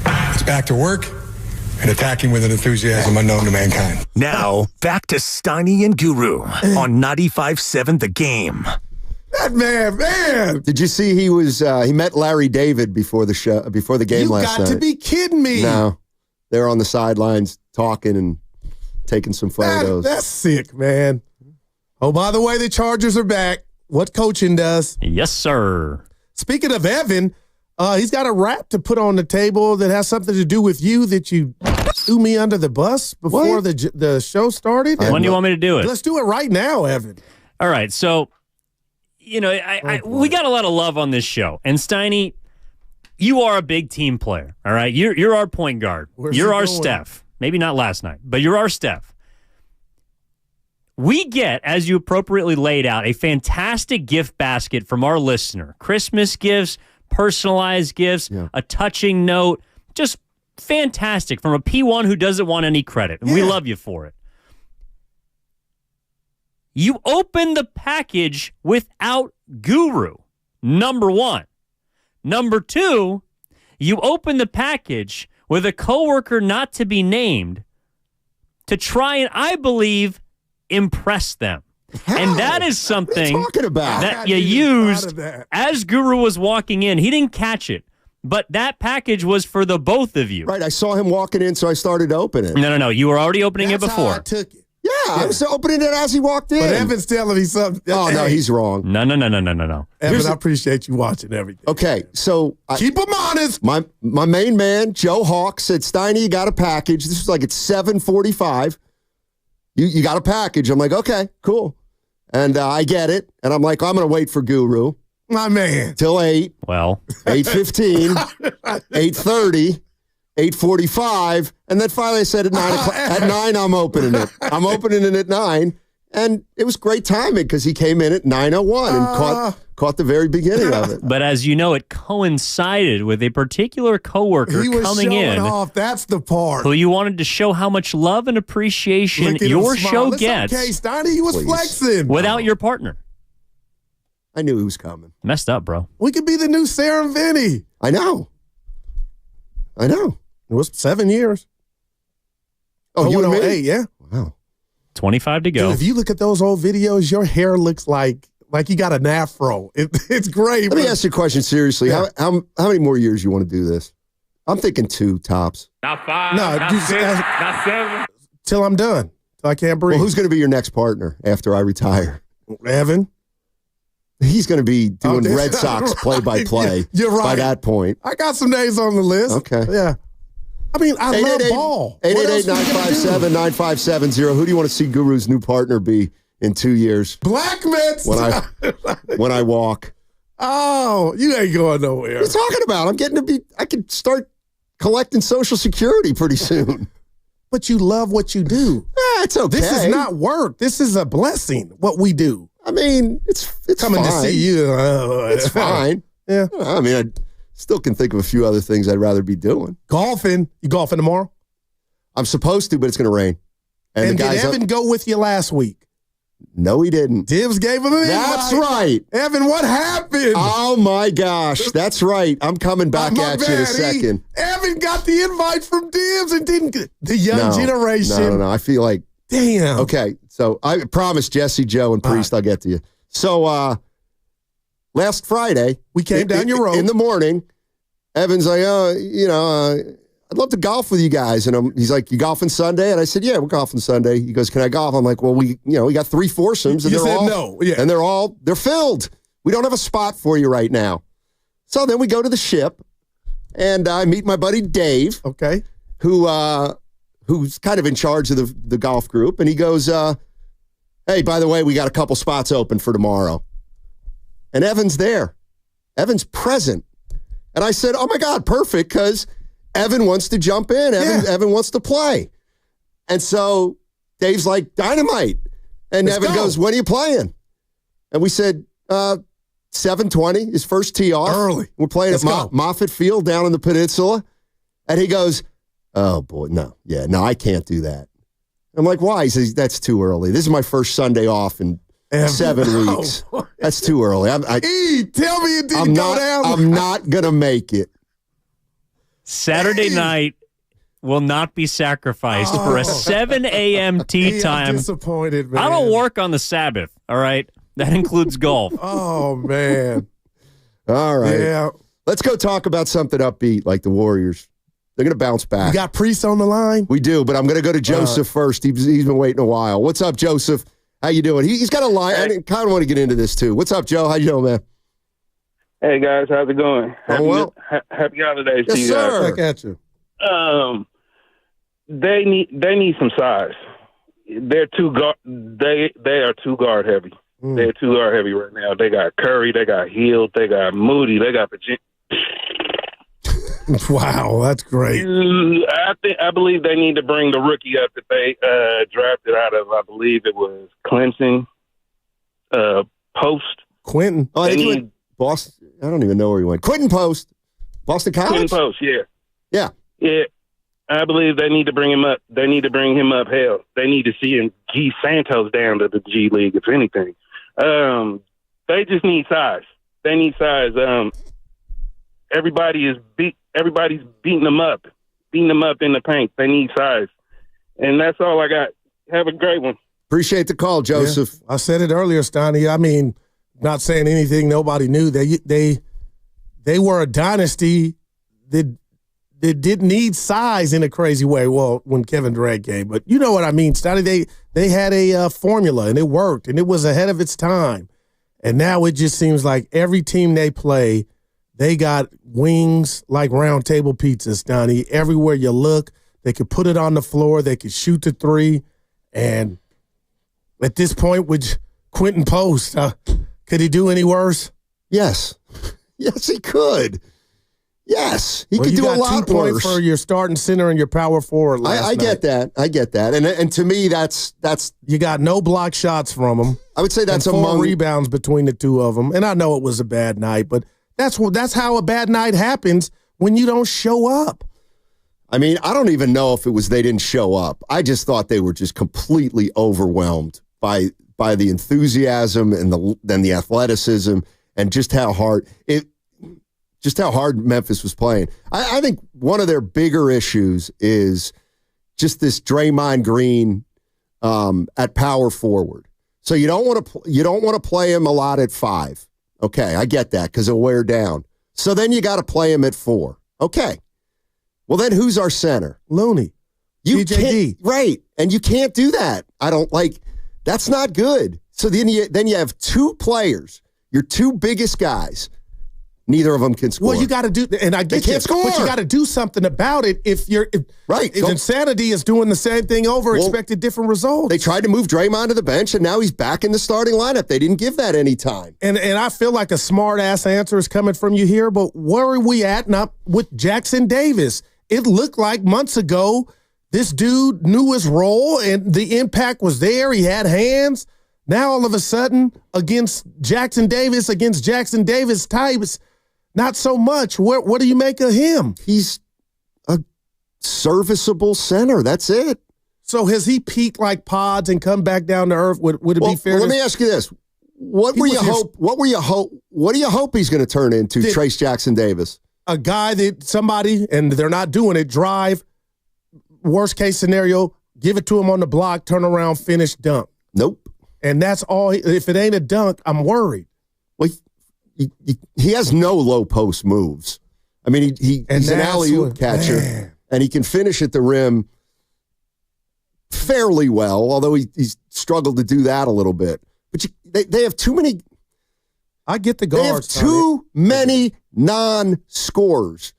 it's back to work and attacking with an enthusiasm unknown to mankind. Now, back to Steiny and Guru on 95.7 The Game. That man. Did you see he met Larry David before the game last night? You got to be kidding me. No. They're on the sidelines talking and taking some photos. That's sick, man. Oh, by the way, the Chargers are back. What coaching does. Yes, sir. Speaking of Evan, he's got a rap to put on the table that has something to do with you that you threw me under the bus before the show started. When do you want me to do it? Let's do it right now, Evan. All right, so, we got a lot of love on this show. And Steiny, you are a big team player, all right? You're our point guard. You're our Steph. Maybe not last night, but you're our Steph. We get, as you appropriately laid out, a fantastic gift basket from our listener. Christmas gifts, personalized gifts, a touching note, just fantastic from a P1 who doesn't want any credit. And we love you for it. You open the package without Guru, number one. Number two, you open the package with a coworker not to be named to try and, I believe, impress them. How? And that is something what are you talking about? that you used as Guru was walking in. He didn't catch it, but that package was for the both of you. Right, I saw him walking in, so I started to open it. No. You were already opening it before. How I took it. Yeah, I was opening it as he walked in. But Evan's telling me something. Oh, no, he's wrong. No. Evan, I appreciate you watching everything. Okay, so keep him honest. My main man, Joe Hawk, said, Steiny, you got a package. This was like at 7:45. You got a package. I'm like, okay, cool. And I get it. And I'm like, I'm going to wait for Guru. My man. Till 8. Well. 8:15. 8:30. 8:45. And then finally I said at 9 o'clock. At 9, I'm opening it. I'm opening it at 9. And it was great timing because he came in at 9:01 and caught the very beginning of it. But as you know, it coincided with a particular coworker He was coming showing in off. That's the part. who you wanted to show how much love and appreciation Look at him your smile. show It's gets okay, Steiny, he was flexing. without your partner. I knew he was coming. Messed up, bro. We could be the new Sarah and Vinny. I know. It was 7 years. Oh, you and me? 8, yeah. Wow. 25 to go. Dude, if you look at those old videos, your hair looks like you got an afro. It's great. Let me ask you a question seriously. Yeah. How many more years you want to do this? I'm thinking 2 tops. Not 5, No, not dude, 6, not 7. Till I'm done. Till I can't breathe. Well, who's going to be your next partner after I retire? Evan? He's going to be doing Red Sox play-by-play You're right. by that point. I got some names on the list. Okay. Yeah. I mean, I love ball. 888-957-9570. Who do you want to see Guru's new partner be in 2 years? Black Mets. When I walk. Oh, you ain't going nowhere. What are you talking about? I could start collecting Social Security pretty soon. But you love what you do. Yeah, it's okay. This is not work. This is a blessing, what we do. I mean, it's coming fine. to see you. It's fine. Yeah. I mean, I still can think of a few other things I'd rather be doing. Golfing. You golfing tomorrow? I'm supposed to, but it's going to rain. And did Evan go with you last week? No, he didn't. Dibs gave him an That's invite. right. Evan, what happened? Oh, my gosh. That's right. I'm coming back at you in a second. Evan got the invite from Dibs and didn't get the young generation. No. I feel like, damn. Okay, so I promised Jesse, Joe, and Priest I'll get to you. So last Friday, we came down your road. In the morning, Evan's like, I'd love to golf with you guys. And he's like, you golfing Sunday? And I said, yeah, we're golfing Sunday. He goes, can I golf? I'm like, well, we got 3 foursomes. And you said no. Yeah. And they're filled. We don't have a spot for you right now. So then we go to the ship, and I meet my buddy Dave. Okay. Who's kind of in charge of the golf group. And he goes, hey, by the way, we got a couple spots open for tomorrow. And Evan's there. Evan's present. And I said, oh, my God, perfect, because Evan wants to jump in. Evan wants to play. And so Dave's like, dynamite. And Evan goes, when are you playing? And we said, 7:20, his first tee off. Early. We're playing at Moffett Field down in the peninsula. And he goes, oh, boy, no, I can't do that. I'm like, why? He says, that's too early. This is my first Sunday off in 7 weeks. That's too early. Tell me it didn't go down. I'm not going to make it. Saturday night will not be sacrificed for a 7 a.m. tee time. I'm disappointed, man. I don't work on the Sabbath, all right? That includes golf. Oh, man. All right. Yeah. Let's go talk about something upbeat like the Warriors. They're going to bounce back. You got Priest on the line? We do, but I'm going to go to Joseph first. He's been waiting a while. What's up, Joseph? How you doing? He's got a line. I kind of want to get into this, too. What's up, Joe? How you doing, man? Hey, guys. How's it going? Happy holidays to you guys. Sir. Back at you. They need some size. They're they are too guard heavy. They're too guard heavy right now. They got Curry, they got Hield, they got Moody, they got Wow, that's great. I believe they need to bring the rookie up that they drafted out of. I believe it was Clemson. Post Quentin. Oh, he went Boston. I don't even know where he went. Quentin Post, Boston College. Quentin Post, yeah. I believe they need to bring him up. They need to bring him up. Hell, they need to see him G Santos down to the G League, if anything. They just need size. They need size. Everybody's beating them up in the paint. They need size, and that's all I got. Have a great one. Appreciate the call, Joseph. Yeah, I said it earlier, Stoney. I mean, not saying anything nobody knew. They were a dynasty that didn't need size in a crazy way. Well, when Kevin Durant came, but you know what I mean, Stoney. They had a formula and it worked and it was ahead of its time. And now it just seems like every team they play, they got wings like round table pizzas, Stoney. Everywhere you look, they could put it on the floor. They could shoot the three. And at this point, with Quentin Post, could he do any worse? Yes. Yes, he could. Yes, he could do a lot 2 points worse. for your starting center and your power forward last I get that. I get that. And to me, that's you got no block shots from him. I would say that's and 4 among rebounds between the two of them. And I know it was a bad night, but that's how a bad night happens when you don't show up. I mean, I don't even know if it was they didn't show up. I just thought they were just completely overwhelmed by the enthusiasm and the athleticism and just how hard Memphis was playing. I think one of their bigger issues is just this Draymond Green at power forward. So you don't want to play him a lot at 5. Okay, I get that because he'll wear down. So then you got to play him at 4. Okay. Well, then who's our center? Looney. CJD. Right. And you can't do that. That's not good. So then you have 2 players, your 2 biggest guys. Neither of them can score. Well, you got to do, and I get they can't score. But you got to do something about it. If insanity is doing the same thing over, expected different results. They tried to move Draymond to the bench, and now he's back in the starting lineup. They didn't give that any time. And I feel like a smart ass answer is coming from you here. But where are we at now with Jackson Davis? It looked like months ago this dude knew his role and the impact was there. He had hands. Now all of a sudden against Jackson Davis types. Not so much. What do you make of him? He's a serviceable center. That's it. So has he peaked like Pods and come back down to earth? Would it be fair? Let me ask you this: What do you hope he's going to turn into, Trace Jackson Davis? A guy that somebody, and they're not doing it, drive, worst case scenario, give it to him on the block, turn around, finish, dunk. Nope. And that's all. If it ain't a dunk, I'm worried. Well, he has no low post moves. I mean, he's an alley-oop catcher, and he can finish at the rim fairly well, although he's struggled to do that a little bit. But they have too many. I get the guards. They have too many non-scorers.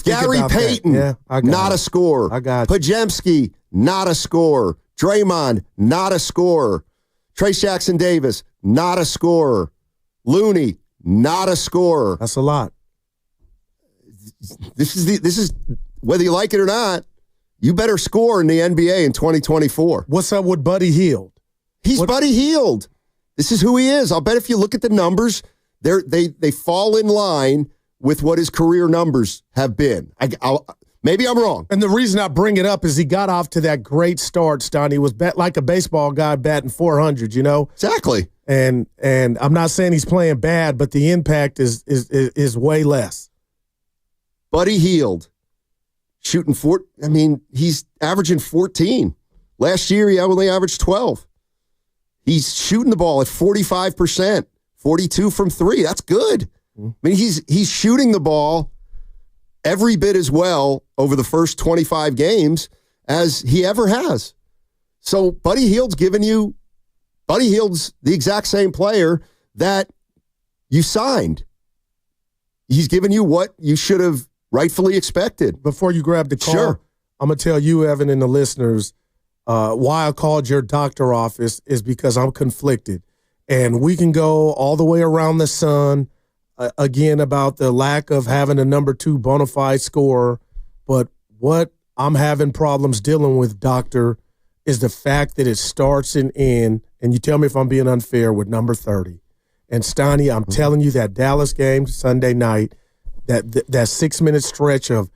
Gary Payton, not a scorer. I got you. Podziemski, not a scorer. Draymond, not a scorer. Trace Jackson Davis, not a scorer. Looney, not a scorer. That's a lot. This is whether you like it or not, you better score in the NBA in 2024. What's up with Buddy Hield? He's Buddy Hield. This is who he is. I'll bet if you look at the numbers, they fall in line with what his career numbers have been. Maybe I'm wrong. And the reason I bring it up is he got off to that great start, Ston. He was like a baseball guy batting 400, you know? Exactly. And I'm not saying he's playing bad, but the impact is way less. Buddy Hield, shooting he's averaging 14. Last year, he only averaged 12. He's shooting the ball at 45%, 42 from 3. That's good. I mean, he's shooting the ball every bit as well over the first 25 games as he ever has. So Buddy Hield's the exact same player that you signed. He's given you what you should have rightfully expected. Before you grab the call, sure. I'm going to tell you, Evan, and the listeners, why I called your doctor office is because I'm conflicted. And we can go all the way around the sun, again, about the lack of having a number 2 bona fide scorer. But what I'm having problems dealing with, doctor, is the fact that it starts and ends, and you tell me if I'm being unfair, with number 30. And Steiny, I'm telling you, that Dallas game Sunday night, that 6-minute stretch of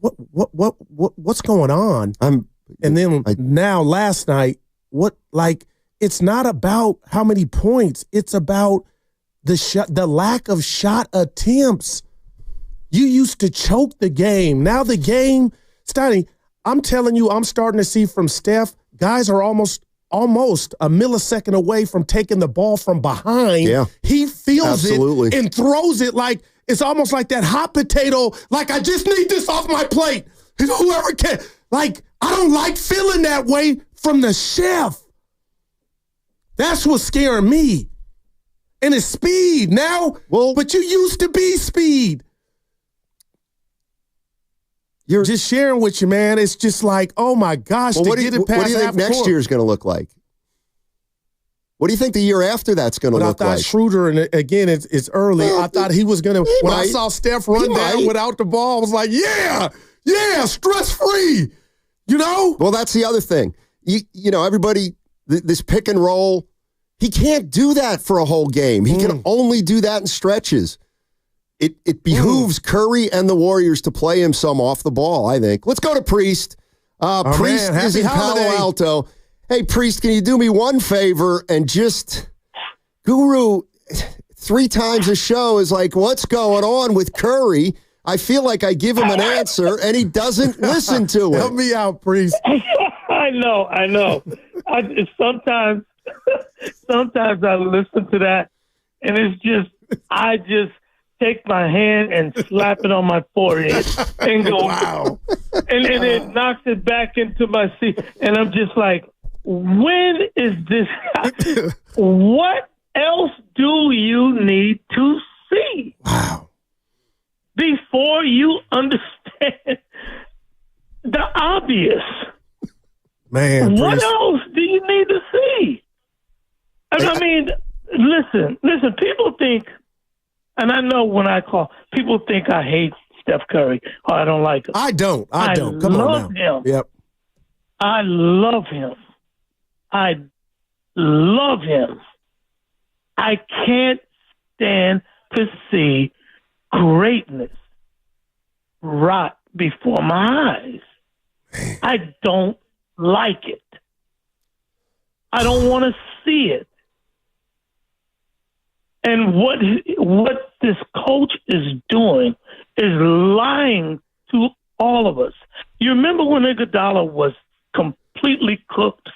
what's going on? Now last night, it's not about how many points. It's about the lack of shot attempts. You used to choke the game. Now the game, Steiny, I'm telling you, I'm starting to see from Steph, guys are almost a millisecond away from taking the ball from behind. Yeah, he feels absolutely. It and throws it like it's almost like that hot potato, like I just need this off my plate. Whoever can. Like, I don't like feeling that way from the chef. That's what's scaring me. And it's speed now. But you used to be speed. You're just sharing with you, man. It's just like, oh my gosh, what do you think next year is going to look like? What do you think the year after that's going to look like? I thought Schröder, and again, it's early. I thought he was going to. When I saw Steph run down without the ball, I was like, yeah, stress free. You know? Well, that's the other thing. You know, everybody, this pick and roll, he can't do that for a whole game. He can only do that in stretches. It behooves Curry and the Warriors to play him some off the ball, I think. Let's go to Priest. Priest is in Palo Alto. Hey, Priest, can you do me one favor and just, Guru, 3 times a show is like, what's going on with Curry? I feel like I give him an answer, and he doesn't listen to it. Help me out, Priest. I know. Sometimes I listen to that, and it's just, I just take my hand and slap it on my forehead and go, wow. And it knocks it back into my seat. And I'm just like, when is this? What else do you need to see? Wow. Before you understand the obvious. Man, what Priest. else do you need to see? And I mean, listen, people think, and I know when I call, people think I hate Steph Curry or I don't like him. I don't. Come on now. Him. Yep. I love him. I can't stand to see greatness rot before my eyes. I don't like it. I don't want to see it. And what this coach is doing is lying to all of us. You remember when Iguodala was completely cooked?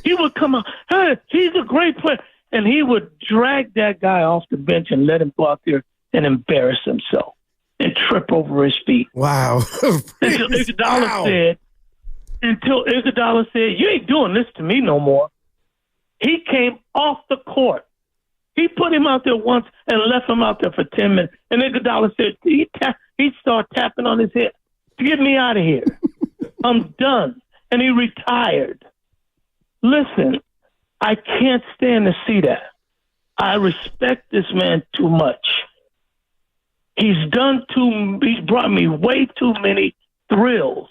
He would come out, hey, he's a great player. And he would drag that guy off the bench and let him go out there and embarrass himself and trip over his feet. Wow. Until Iguodala said, you ain't doing this to me no more. He came off the court. He put him out there once and left him out there for 10 minutes. And Iguodala said, he started tapping on his head. Get me out of here. I'm done. And he retired. Listen, I can't stand to see that. I respect this man too much. He's brought me way too many thrills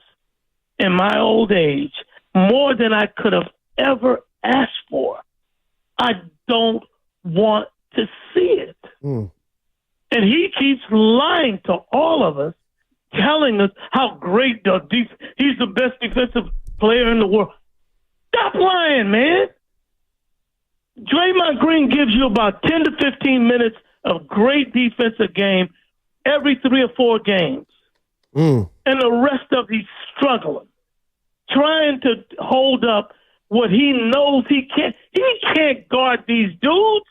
in my old age, more than I could have ever asked for. I don't want to see it. And he keeps lying to all of us, telling us how great he's the best defensive player in the world. Stop lying, man. Draymond Green gives you about 10 to 15 minutes of great defensive game every 3 or 4 games. And the rest of he's struggling, trying to hold up what he knows he can't. He can't guard these dudes.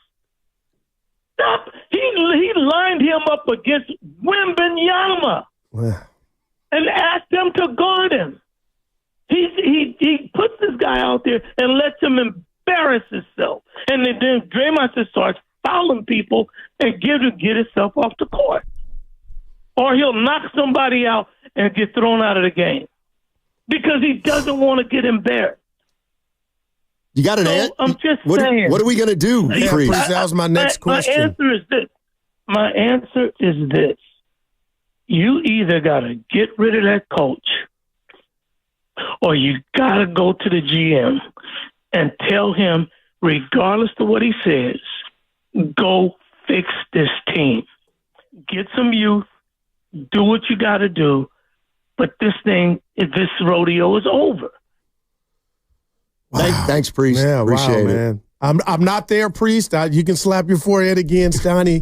Stop. He lined him up against Wembanyama and asked him to guard him. He puts this guy out there and lets him embarrass himself. And then Draymond just starts fouling people and get himself off the court. Or he'll knock somebody out and get thrown out of the game because he doesn't want to get embarrassed. You got an answer? I'm just saying. What are we going to do, Priest? That was my next question. My answer is this. You either got to get rid of that coach or you got to go to the GM and tell him, regardless of what he says, go fix this team. Get some youth. Do what you got to do. But this rodeo is over. Wow. Thanks, Priest. Yeah, Appreciate it. Man. I'm not there, Priest. You can slap your forehead again, Stoney.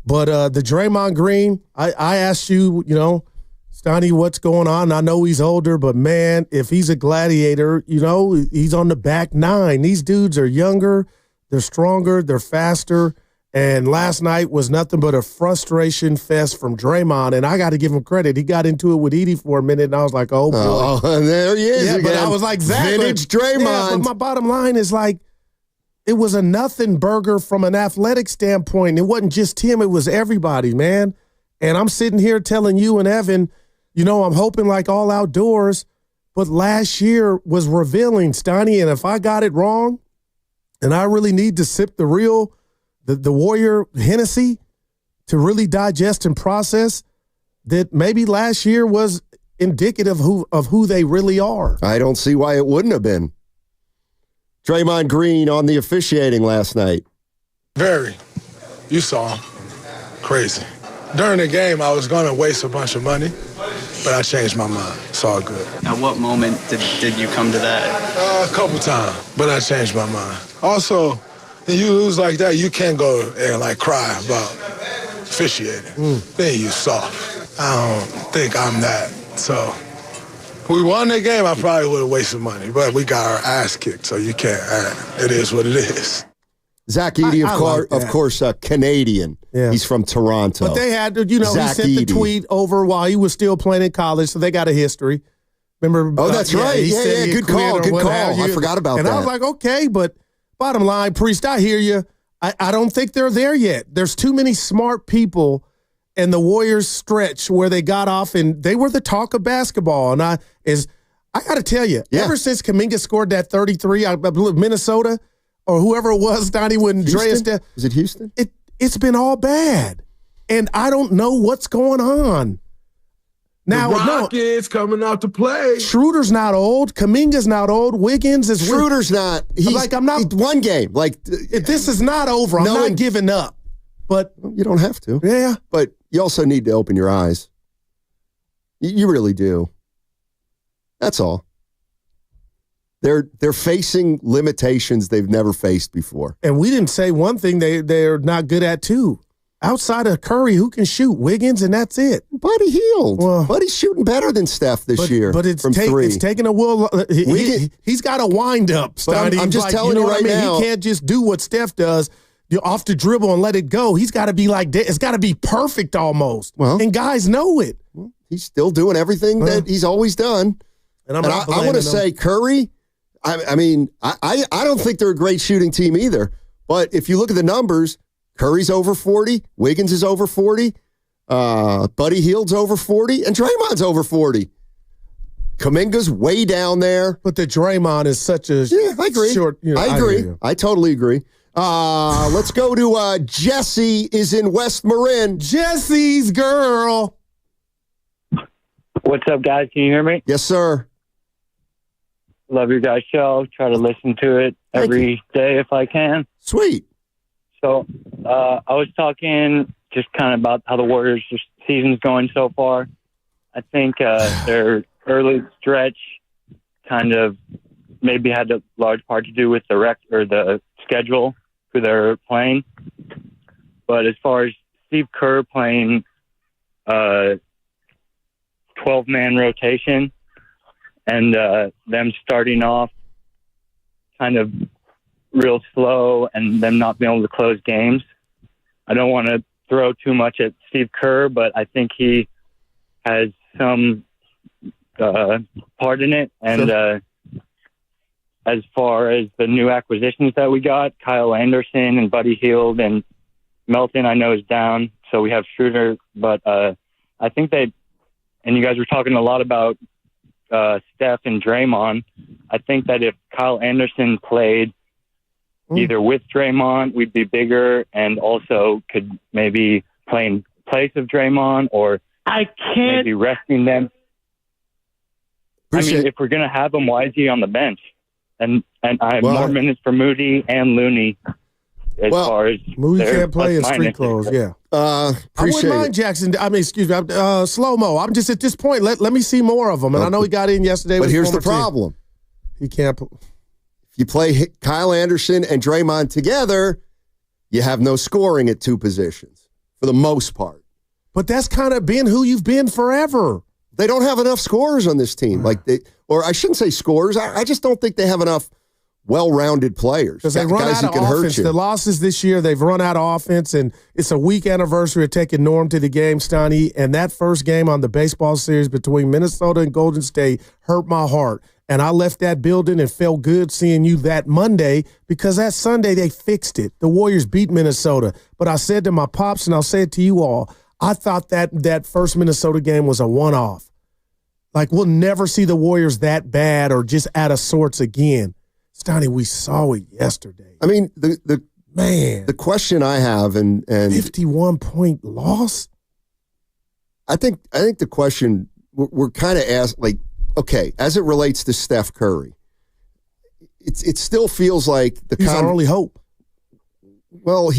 But the Draymond Green, I asked you, Stoney, what's going on? I know he's older, but, man, if he's a gladiator, he's on the back nine. These dudes are younger, they're stronger, they're faster. And last night was nothing but a frustration fest from Draymond, and I got to give him credit. He got into it with Edie for a minute, and I was like, oh, boy. Oh, there he is again. But I was like, vintage Draymond. Yeah, but my bottom line is, it was a nothing burger from an athletic standpoint. It wasn't just him. It was everybody, man. And I'm sitting here telling you and Evan, I'm hoping all outdoors, but last year was revealing, Stoney, and if I got it wrong and I really need to sip the real – the Warrior Hennessy to really digest and process that maybe last year was indicative of who they really are. I don't see why it wouldn't have been. Draymond Green on the officiating last night. Very. You saw him. Crazy. During the game, I was going to waste a bunch of money, but I changed my mind. It's all good. At what moment did you come to that? A couple times, but I changed my mind. Also, when you lose like that, you can't go and cry about officiating. Then you soft. I don't think I'm that. So, if we won the game, I probably would have wasted money. But we got our ass kicked, so you can't. It is what it is. Zach Edey, of course, Canadian. Yeah. He's from Toronto. But they had, he Zach sent the Edey. tweet over while he was still playing in college, so they got a history. Remember? Oh, that's right. He said he good quit call. or Good what call. have you. I forgot about and that. I was like, okay, but bottom line, Priest, I hear you. I don't think they're there yet. There's too many smart people in the Warriors stretch where they got off, and they were the talk of basketball. And I got to tell you, ever since Kuminga scored that 33 out of Minnesota or whoever it was, Donnie, when Andreas – is it Houston? It's been all bad. And I don't know what's going on. Now, the Rockets coming out to play. Schröder's not old. Kuminga's not old. Wiggins is. Schröder's not. I'm not. One game. This is not over. I'm not giving up. But you don't have to. Yeah. But you also need to open your eyes. You really do. That's all. They're facing limitations they've never faced before. And we didn't say one thing they're not good at too. Outside of Curry, who can shoot? Wiggins, and that's it. Buddy Hield. Well, Buddy's shooting better than Steph this year. But it's three. It's taking a will. He's got a wind up. I'm just telling you right now. He can't just do what Steph does. You're off the dribble and let it go. He's got to be like that. It's got to be perfect almost. Well, and guys know it. Well, he's still doing everything that he's always done. And I want to say Curry. I mean, I don't think they're a great shooting team either. But if you look at the numbers. Curry's over 40. Wiggins is over 40. Buddy Hield's over 40. And Draymond's over 40. Kuminga's way down there. But the Draymond is such a I agree. short... I agree. I totally agree. Let's go to Jesse is in West Marin. Jesse's girl. What's up, guys? Can you hear me? Yes, sir. Love your guys' show. Try to listen to it every day if I can. Sweet. So I was talking just kind of about how the Warriors' season's going so far. I think their early stretch kind of maybe had a large part to do with the schedule who they're playing. But as far as Steve Kerr playing 20 12-man rotation and them starting off kind of real slow and them not being able to close games. I don't want to throw too much at Steve Kerr, but I think he has some part in it. And as far as the new acquisitions that we got, Kyle Anderson and Buddy Hield and Melton, I know is down. So we have Schröder, but I think and you guys were talking a lot about Steph and Draymond. I think that if Kyle Anderson played either with Draymond, we'd be bigger and also could maybe play in place of Draymond or maybe resting them. I mean, if we're going to have him, why is he on the bench? And I have more minutes for Moody and Looney as far as Moody can't play in street clothes, yeah. I wouldn't mind Jackson. I mean, excuse me, slow-mo. I'm just at this point, let me see more of him. And I know he got in yesterday. But here's the problem. He can't. If you play Kyle Anderson and Draymond together, you have no scoring at two positions for the most part. But that's kind of been who you've been forever. They don't have enough scorers on this team. Or I shouldn't say scorers. I just don't think they have enough well-rounded players. Because they run out of offense. The losses this year, they've run out of offense, and it's a week anniversary of taking Norm to the game, Steiny, and that first game on the baseball series between Minnesota and Golden State hurt my heart. And I left that building and felt good seeing you that Monday because that Sunday they fixed it. The Warriors beat Minnesota. But I said to my pops, and I'll say it to you all, I thought that first Minnesota game was a one-off. Like, we'll never see the Warriors that bad or just out of sorts again. Steiny, we saw it yesterday. I mean, the question I have and 51-point loss. I think the question we're kind of asked, like, okay, as it relates to Steph Curry, it still feels like he's our only hope. Well,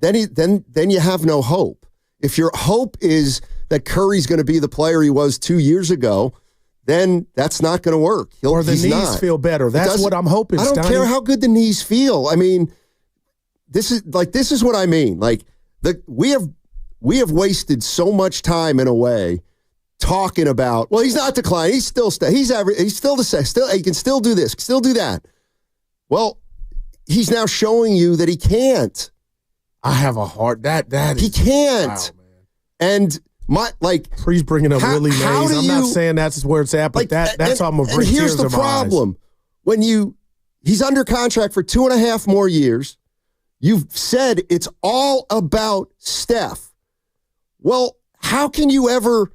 then you have no hope. If your hope is that Curry's going to be the player he was 2 years ago, then that's not going to work. Or the knees feel better. That's what I'm hoping. I don't care how good the knees feel. I mean, this is what I mean. Like, we have wasted so much time in a way talking about, well, he's not declining. He's still he's still the same. Still, he can still do this, still do that. Well, he's now showing you that he can't. I have a heart that he can't. Wow, man. And he's bringing up Willie Mays. I'm not saying that's where it's at, but that's how I'm gonna bring tears to my eyes. Here's the problem: when he's under contract for 2.5 more years, you've said it's all about Steph. Well, how can you ever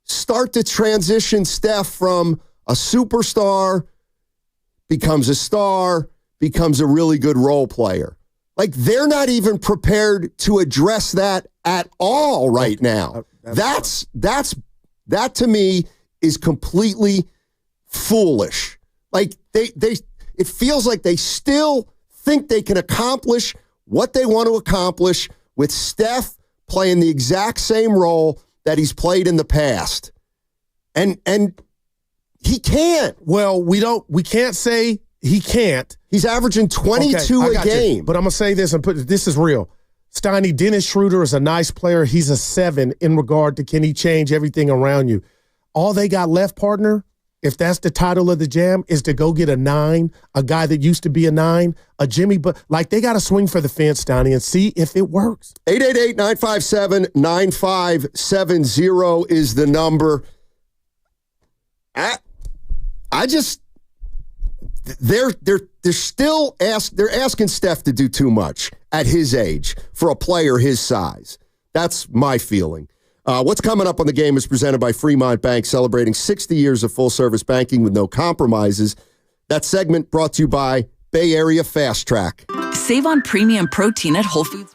start to transition Steph from a superstar, becomes a star, becomes a really good role player? Like, they're not even prepared to address that at all right now. That to me is completely foolish. Like, it feels like they still think they can accomplish what they want to accomplish with Steph playing the exact same role that he's played in the past. And he can't. Well, we can't say he can't. He's averaging 22 a game. But I'm going to say this, and this is real. Steiny, Dennis Schröder is a nice player. He's a 7 in regard to can he change everything around you. All they got left, partner, if that's the title of the jam, is to go get a 9, a guy that used to be a 9, a Jimmy. But like, they got to swing for the fence, Steiny, and see if it works. 888-957-9570 is the number. I just... They're still asking Steph to do too much at his age for a player his size. That's my feeling. What's coming up on the game is presented by Fremont Bank, celebrating 60 years of full-service banking with no compromises. That segment brought to you by Bay Area Fast Track. Save on premium protein at Whole Foods.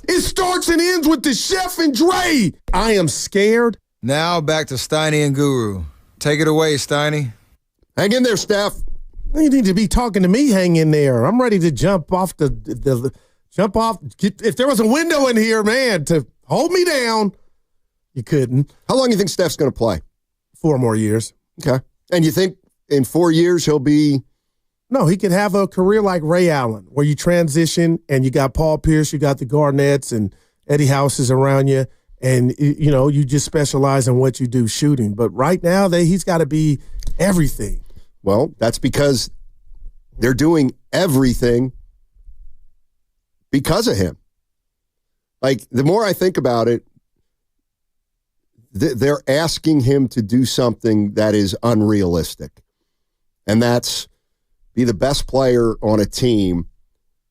It starts and ends with the Chef and Dre. I am scared. Now back to Steiny and Guru. Take it away, Steiny. Hang in there, Steph. You need to be talking to me. Hang in there. I'm ready to jump off jump off. If there was a window in here, man, to hold me down, you couldn't. How long do you think Steph's going to play? 4 more years. Okay. And you think in 4 years he'll be... No, he could have a career like Ray Allen, where you transition and you got Paul Pierce, you got the Garnetts and Eddie Houses around you, and you just specialize in what you do shooting. But right now, he's got to be everything. Well, that's because they're doing everything because of him. Like, the more I think about it, they're asking him to do something that is unrealistic, and that's be the best player on a team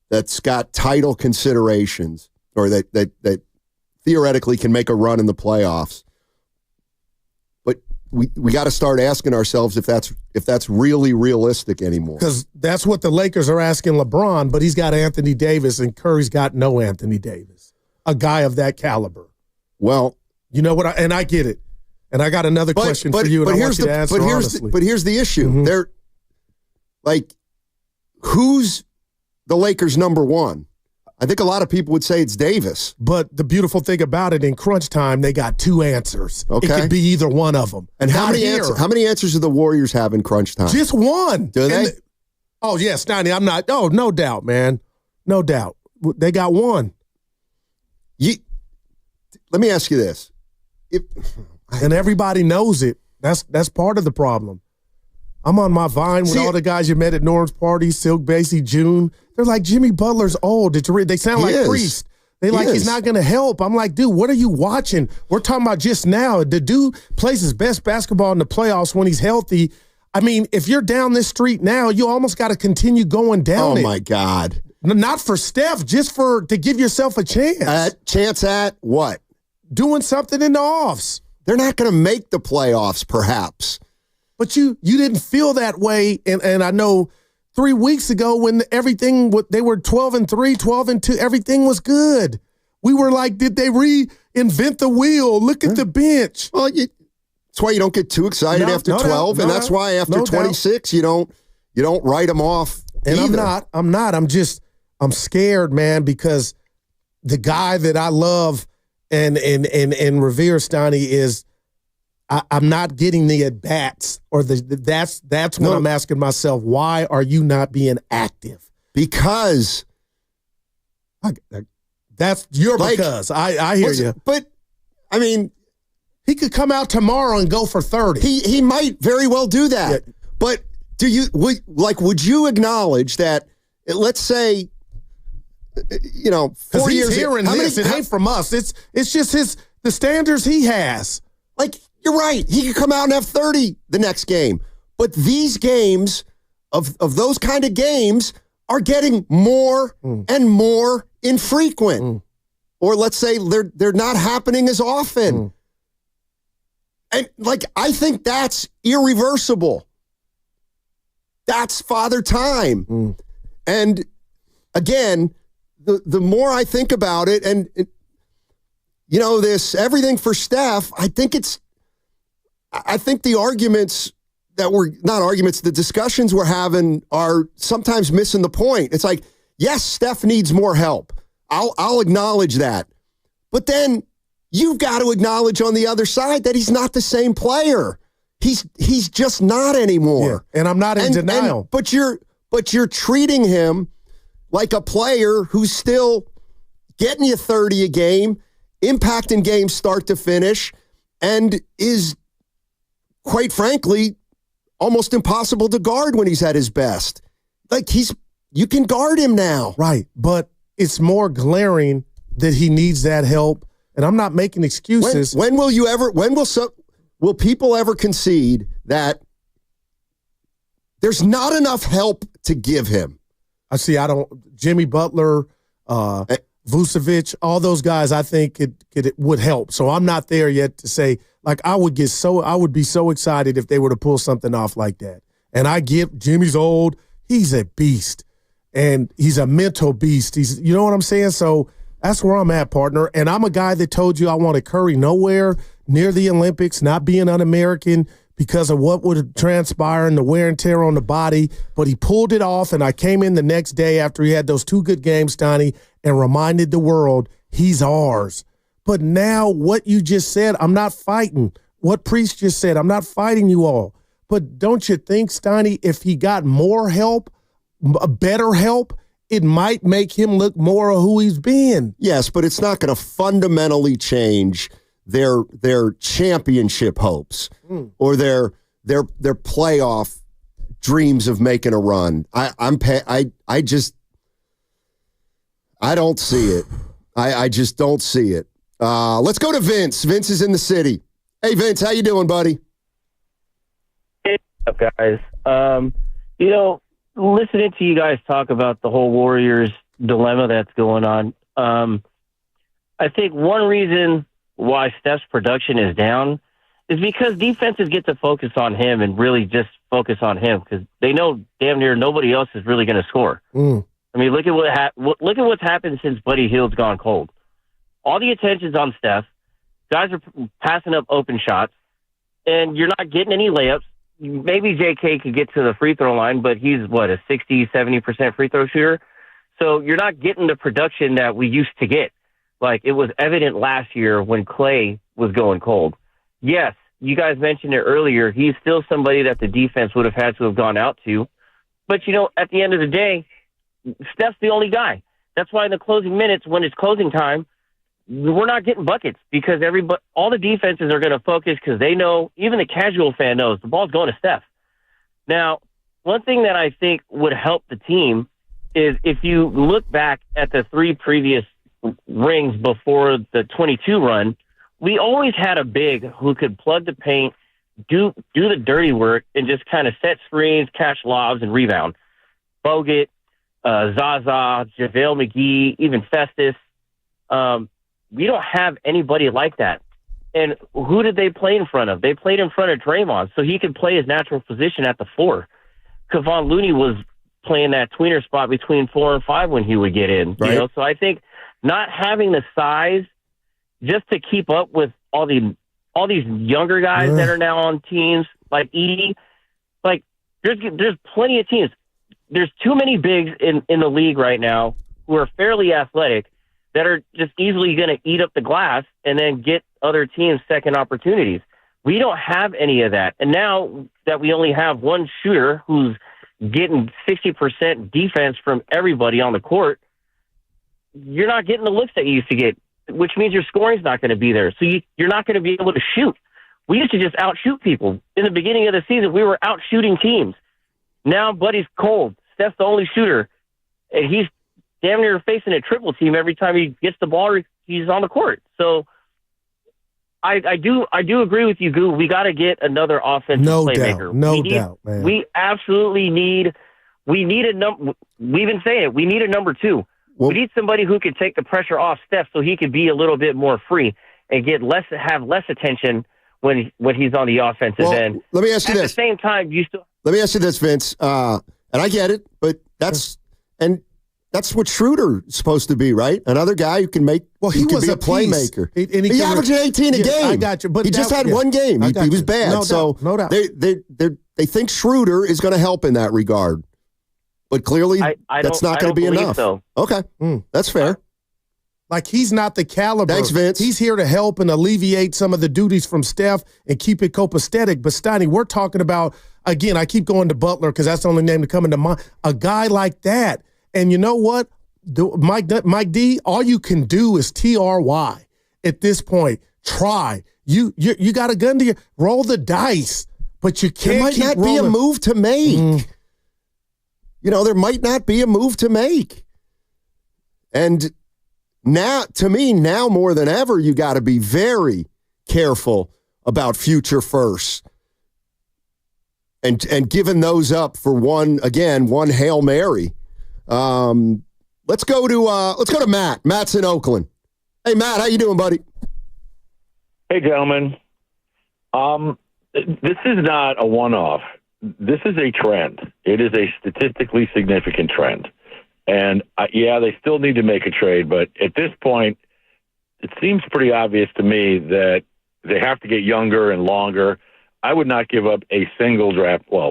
that's got title considerations or that theoretically can make a run in the playoffs. But we got to start asking ourselves if that's really realistic anymore. Because that's what the Lakers are asking LeBron, but he's got Anthony Davis and Curry's got no Anthony Davis, a guy of that caliber. Well, you know what? And I get it. And I got another question for you, and I want you to answer honestly. But here's the issue. Mm-hmm. They're like, who's the Lakers' number one? I think a lot of people would say it's Davis. But the beautiful thing about it, in crunch time, they got 2 answers. Okay. It could be either one of them. And how many answers do the Warriors have in crunch time? Just one. Do they? Oh, yes, Steiny, I'm not. Oh, no doubt, man. No doubt. They got one. Let me ask you this. And everybody knows it. That's part of the problem. I'm on my Vine with all the guys you met at Norm's party, Silk Basie, June. They're like, Jimmy Butler's old. They sound like Priest. He's not going to help. I'm like, dude, what are you watching? We're talking about just now. The dude plays his best basketball in the playoffs when he's healthy. I mean, if you're down this street now, you almost got to continue going down it. Oh, my God. Not for Steph, just to give yourself a chance. Chance at what? Doing something in the offs. They're not going to make the playoffs, perhaps. But you didn't feel that way, and I know 3 weeks ago when they were 12-3, 12-2, everything was good. We were like, did they reinvent the wheel? Look at the bench. Well, that's why you don't get too excited after 12, and that's why after 26 you don't write them off. And either. I'm not. I'm scared, man, because the guy that I love and revere, Steiny, is. I'm not getting the at-bats, or that's when I'm asking myself, why are you not being active? Because. That's your because. I hear you. But, I mean. He could come out tomorrow and go for 30. He might very well do that. Yeah. But would you acknowledge that, let's say, 4 years. Hearing this, it ain't from us. It's just the standards he has. Like, you're right. He could come out and have 30 the next game. But these games, of those kind of games, are getting more and more infrequent. Or let's say they're not happening as often. And, I think that's irreversible. That's father time. And, again, the more I think about it, and you know, this everything for Steph, I think the arguments that we're not arguments, the discussions we're having are sometimes missing the point. It's like, yes, Steph needs more help. I'll acknowledge that. But then you've got to acknowledge on the other side that he's not the same player. He's just not anymore. Yeah, and I'm not in denial. But you're treating him like a player who's still getting you 30 a game, impacting games start to finish, and is, quite frankly, almost impossible to guard when he's at his best. Like, you can guard him now. Right, but it's more glaring that he needs that help, and I'm not making excuses. When will people ever concede that there's not enough help to give him? Jimmy Butler, Vucevic, all those guys, I think it would help. So I'm not there yet to say, like, I would be so excited if they were to pull something off like that. And I get Jimmy's old. He's a beast. And he's a mental beast. You know what I'm saying? So that's where I'm at, partner. And I'm a guy that told you I wanted Curry nowhere near the Olympics, not being un-American because of what would transpire and the wear and tear on the body. But he pulled it off, and I came in the next day after he had those 2 good games, Donnie, and reminded the world he's ours. But now what you just said, I'm not fighting. What Priest just said, I'm not fighting you all. But don't you think, Steiny, if he got more help, better help, it might make him look more of who he's been? Yes, but it's not going to fundamentally change their championship hopes or their playoff dreams of making a run. I don't see it. I just don't see it. Let's go to Vince. Vince is in the city. Hey, Vince, how you doing, buddy? Hey, what's up, guys? Listening to you guys talk about the whole Warriors dilemma that's going on, I think one reason why Steph's production is down is because defenses get to focus on him and really just focus on him because they know damn near nobody else is really going to score. I mean, look at what's happened since Buddy Hield's gone cold. All the attention's on Steph. Guys are passing up open shots, and you're not getting any layups. Maybe JK could get to the free throw line, but he's, a 60, 70% free throw shooter? So you're not getting the production that we used to get. Like, it was evident last year when Clay was going cold. Yes, you guys mentioned it earlier. He's still somebody that the defense would have had to have gone out to. But, at the end of the day, Steph's the only guy. That's why in the closing minutes, when it's closing time, we're not getting buckets because all the defenses are going to focus because they know, even the casual fan knows, the ball's going to Steph. Now, one thing that I think would help the team is if you look back at the 3 previous rings before the 22 run, we always had a big who could plug the paint, do the dirty work, and just kind of set screens, catch lobs, and rebound. Bogut, Zaza, JaVale McGee, even Festus. We don't have anybody like that. And who did they play in front of? They played in front of Draymond, so he could play his natural position at the 4. Kevon Looney was playing that tweener spot between 4 and 5 when he would get in. Right. So I think not having the size just to keep up with all these younger guys that are now on teams like Edie, like there's plenty of teams. There's too many bigs in the league right now who are fairly athletic that are just easily going to eat up the glass and then get other teams second opportunities. We don't have any of that. And now that we only have one shooter who's getting 60% defense from everybody on the court, you're not getting the looks that you used to get, which means your scoring's not going to be there. So you're not going to be able to shoot. We used to just outshoot people. In the beginning of the season, we were outshooting teams. Now Buddy's cold. Steph's the only shooter, and he's damn near facing a triple team every time he gets the ball or he's on the court. So I do agree with you, Goo. We got to get another offensive playmaker. No doubt, man. We absolutely need a number. We've been saying it. We need a number 2. We need somebody who can take the pressure off Steph so he can be a little bit more free and have less attention when he's on the offensive end. Let me ask you this. At the same time, Let me ask you this, Vince. And I get it, but that's and That's what Schröder is supposed to be, right? Another guy who can make. Well, he was be a playmaker. He averaged 18 a game. I got you, but he just had one game. He was bad. No doubt. They think Schröder is going to help in that regard, but clearly that's not going to be enough. So. Okay, that's fair. Like, he's not the caliber. Thanks, Vince. He's here to help and alleviate some of the duties from Steph and keep it copacetic. But, Steiny, we're talking about, again, I keep going to Butler because that's the only name to come into mind. A guy like that. And you know what? Mike D, all you can do is TRY at this point. Try. You got a gun to you. Roll the dice. But you can't. There might not be a move to make. There might not be a move to make. And now, to me, now more than ever, you got to be very careful about future firsts. And giving those up for one Hail Mary. Let's go to Matt. Matt's in Oakland. Hey, Matt, how you doing, buddy? Hey, gentlemen. This is not a one-off. This is a trend. It is a statistically significant trend. And, they still need to make a trade, but at this point, it seems pretty obvious to me that they have to get younger and longer. I would not give up a single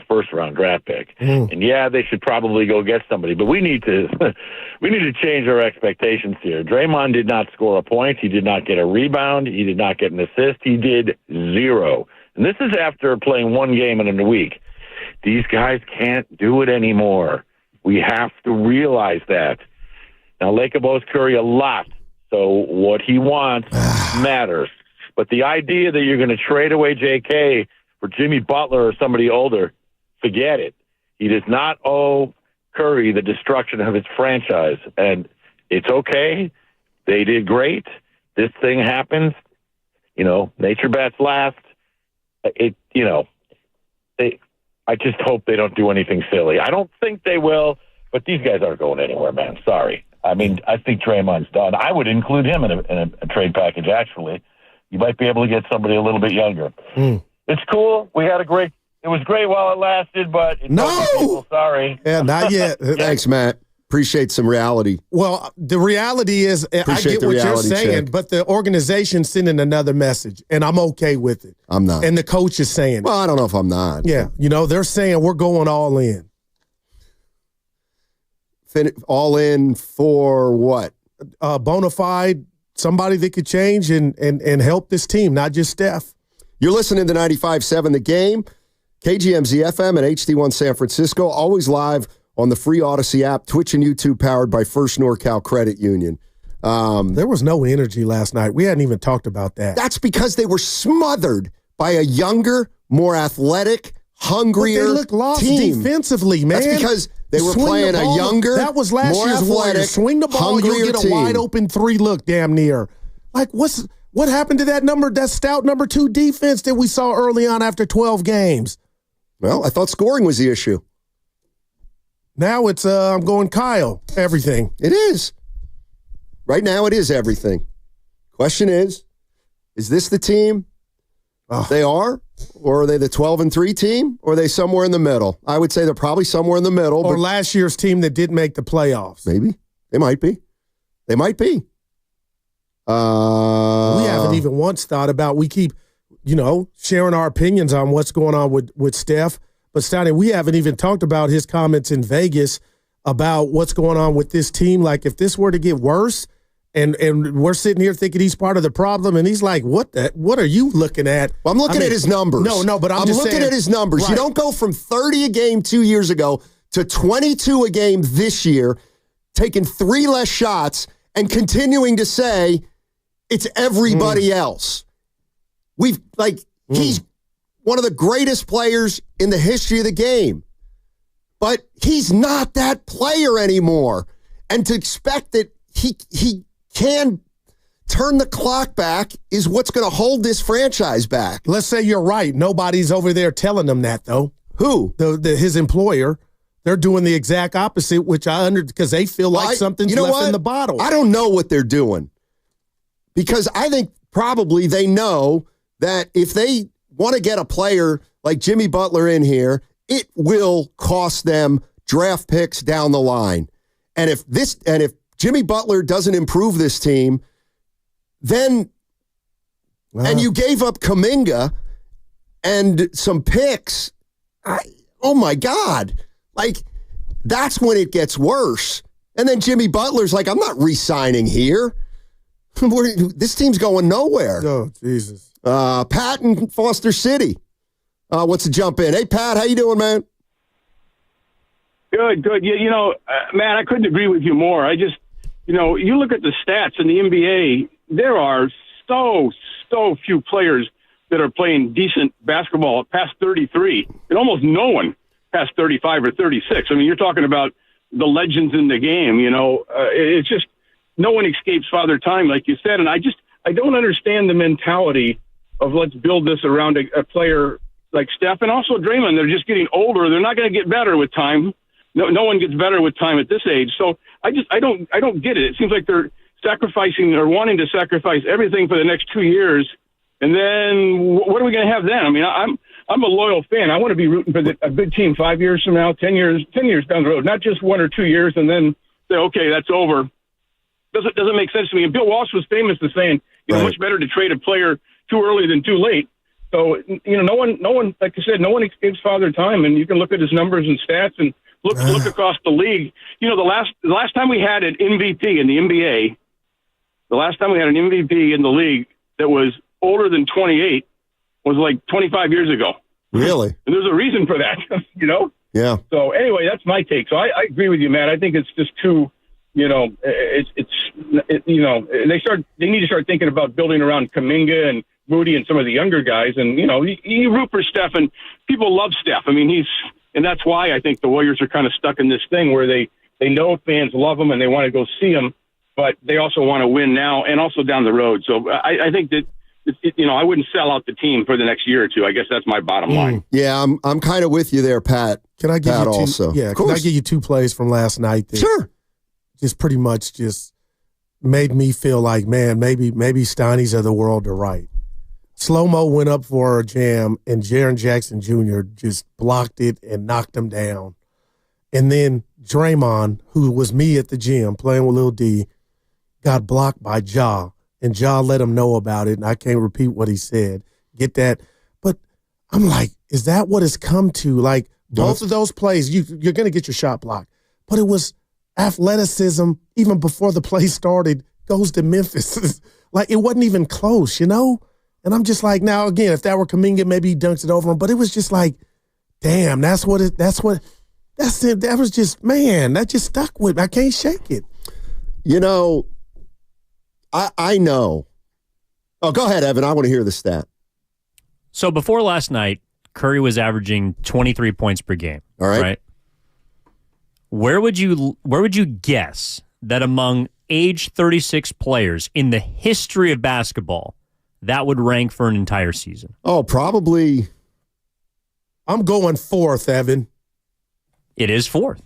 first-round draft pick. And, they should probably go get somebody, but we need to change our expectations here. Draymond did not score a point. He did not get a rebound. He did not get an assist. He did 0. And this is after playing one game in a week. These guys can't do it anymore. We have to realize that. Now, Lacob owes Curry a lot, so what he wants matters. But the idea that you're going to trade away J.K. for Jimmy Butler or somebody older, forget it. He does not owe Curry the destruction of his franchise, and it's okay. They did great. This thing happens. Nature bats last. I just hope they don't do anything silly. I don't think they will, but these guys aren't going anywhere, man. Sorry. I mean, I think Draymond's done. I would include him in a trade package, actually. You might be able to get somebody a little bit younger. It's cool. It was great while it lasted, but people, sorry. Yeah, not yet. Thanks, Matt. Appreciate some reality. Well, the reality is, I get what you're saying, but the organization's sending another message, and I'm okay with it. I'm not. And the coach is saying it. Well, I don't know if I'm not. Yeah, they're saying we're going all in. All in for what? Bona fide, somebody that could change and help this team, not just Steph. You're listening to 95.7 The Game, KGMZ FM and HD1 San Francisco, always live on the free Odyssey app, Twitch and YouTube, powered by First NorCal Credit Union. There was no energy last night. We hadn't even talked about that. That's because they were smothered by a younger, more athletic, hungrier they look lost team. Defensively, man. That's because they were playing a younger, that was last more year's athletic, Warriors. Swing the ball, you'll get a wide open 3 look damn near. Like, what happened to that stout number 2 defense that we saw early on after 12 games? Well, I thought scoring was the issue. Now it's I'm going Kyle, everything. It is. Right now it is everything. Question is this the team they are? Or are they the 12-3 team? Or are they somewhere in the middle? I would say they're probably somewhere in the middle. Or last year's team that didn't make the playoffs. Maybe. They might be. We haven't even once thought about, we keep, sharing our opinions on what's going on with Steph. But, Steiny, we haven't even talked about his comments in Vegas about what's going on with this team. Like, if this were to get worse, and we're sitting here thinking he's part of the problem, and he's like, what are you looking at? Well, I'm looking at his numbers. No, but I'm just looking saying, at his numbers. Right. You don't go from 30 a game 2 years ago to 22 a game this year, taking 3 less shots, and continuing to say it's everybody else. He's one of the greatest players in the history of the game. But he's not that player anymore. And to expect that he can turn the clock back is what's going to hold this franchise back. Let's say you're right. Nobody's over there telling them that, though. Who? His employer. They're doing the exact opposite, which because they feel like something's left in the bottle. I don't know what they're doing. Because I think probably they know that if they want to get a player like Jimmy Butler in here, it will cost them draft picks down the line. And if Jimmy Butler doesn't improve this team, then and you gave up Kuminga and some picks, oh my God. Like, that's when it gets worse. And then Jimmy Butler's like, I'm not re-signing here. This team's going nowhere. Oh, Jesus. Pat in Foster City wants to jump in. Hey, Pat, how you doing, man? Good. Yeah, Matt, I couldn't agree with you more. I just, you look at the stats in the NBA, there are so few players that are playing decent basketball past 33, and almost no one past 35 or 36. I mean, you're talking about the legends in the game, it's just no one escapes Father Time, like you said. And I don't understand the mentality of let's build this around a player like Steph and also Draymond. They're just getting older. They're not going to get better with time. No one gets better with time at this age. So I don't get it. It seems like they're sacrificing or wanting to sacrifice everything for the next 2 years. And then what are we going to have then? I mean, I'm a loyal fan. I want to be rooting for a good team 5 years from now, 10 years down the road, not just 1 or 2 years and then say, okay, that's over. Doesn't make sense to me. And Bill Walsh was famous for saying, much better to trade a player too early than too late. So, no one, like I said, no one escapes Father Time, and you can look at his numbers and stats and look across the league. The last time we had an MVP in the NBA, the last time we had an MVP in the league that was older than 28 was like 25 years ago. Really? And there's a reason for that, Yeah. So anyway, that's my take. So I agree with you, Matt. I think it's just too, they need to start thinking about building around Kuminga and Moody and some of the younger guys. And, you root for Steph, and people love Steph. I mean, and that's why I think the Warriors are kind of stuck in this thing where they know fans love him and they want to go see him, but they also want to win now and also down the road. So I think that, I wouldn't sell out the team for the next year or two. I guess that's my bottom line. Yeah, I'm kind of with you there, Pat. Can I give Pat you two? Also? Yeah, can I give you 2 plays from last night? That sure. Just pretty much just made me feel like, man, maybe Steinies of the world are right. Slow-mo went up for a jam, and Jaren Jackson Jr. just blocked it and knocked him down. And then Draymond, who was me at the gym playing with Lil D, got blocked by Ja, and Ja let him know about it, and I can't repeat what he said. Get that? But I'm like, is that what it's come to? Like, both of those plays, you're going to get your shot blocked. But it was athleticism, even before the play started, goes to Memphis. Like, it wasn't even close, And I'm just like, now, again, if that were Kuminga, maybe he dunks it over him. But it was just like, damn, that was just, man, that just stuck with me. I can't shake it. I know. Oh, go ahead, Evan. I want to hear the stat. So before last night, Curry was averaging 23 points per game. All right. Where would you guess that among age 36 players in the history of basketball, that would rank for an entire season? Oh, probably. I'm going 4th, Evan. It is 4th.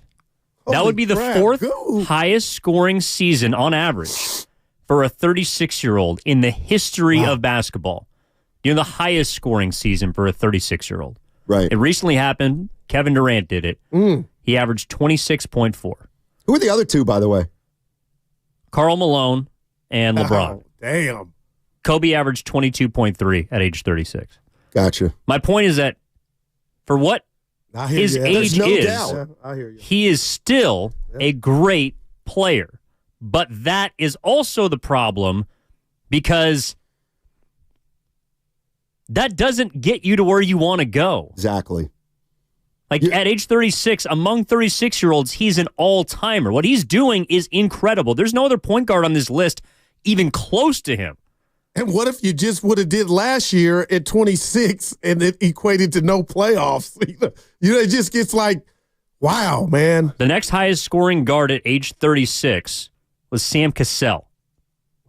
That would be the 4th highest scoring season on average for a 36-year-old in the history of basketball. The highest scoring season for a 36-year-old. Right. It recently happened. Kevin Durant did it. He averaged 26.4. Who are the other two, by the way? Karl Malone and LeBron. Oh, damn. Kobe averaged 22.3 at age 36. Gotcha. My point is that for what his age is, he is still a great player. But that is also the problem because that doesn't get you to where you want to go. Exactly. Like at age 36, among 36-year-olds, he's an all-timer. What he's doing is incredible. There's no other point guard on this list even close to him. And what if you just would have did last year at 26 and it equated to no playoffs? It just gets like, wow, man. The next highest scoring guard at age 36 was Sam Cassell.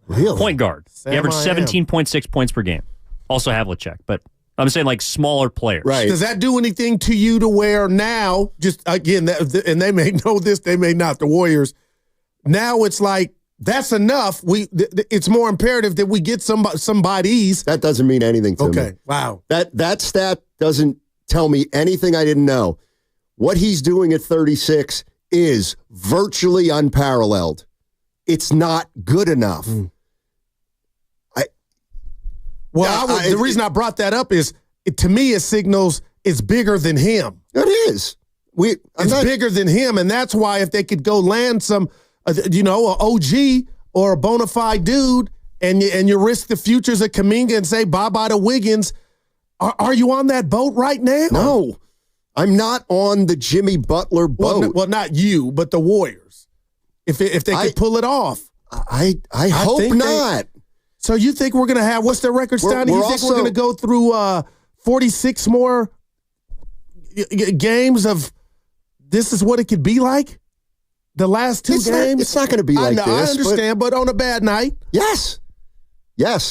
Really? Point guard. He averaged 17.6 points per game. Also Havlicek, but I'm saying like smaller players. Right. Does that do anything to you to where now, just again, and they may know this, they may not, the Warriors, now it's like, that's enough. It's more imperative that we get somebody's. That doesn't mean anything to me. Okay, wow. That stat doesn't tell me anything I didn't know. What he's doing at 36 is virtually unparalleled. It's not good enough. The reason I brought that up is, to me, it signals it's bigger than him. It is. It's bigger than him, and that's why if they could go land some, an OG or a bona fide dude, and you risk the futures of Kuminga and say bye-bye to Wiggins, are you on that boat right now? No. I'm not on the Jimmy Butler boat. Well, not you, but the Warriors. If they could pull it off. I hope not. So you think we're going to have, what's their record, Steiny? You think we're going to go through 46 more games of this is what it could be like? The last two games? It's not going to be like this. I understand, but on a bad night. Yes.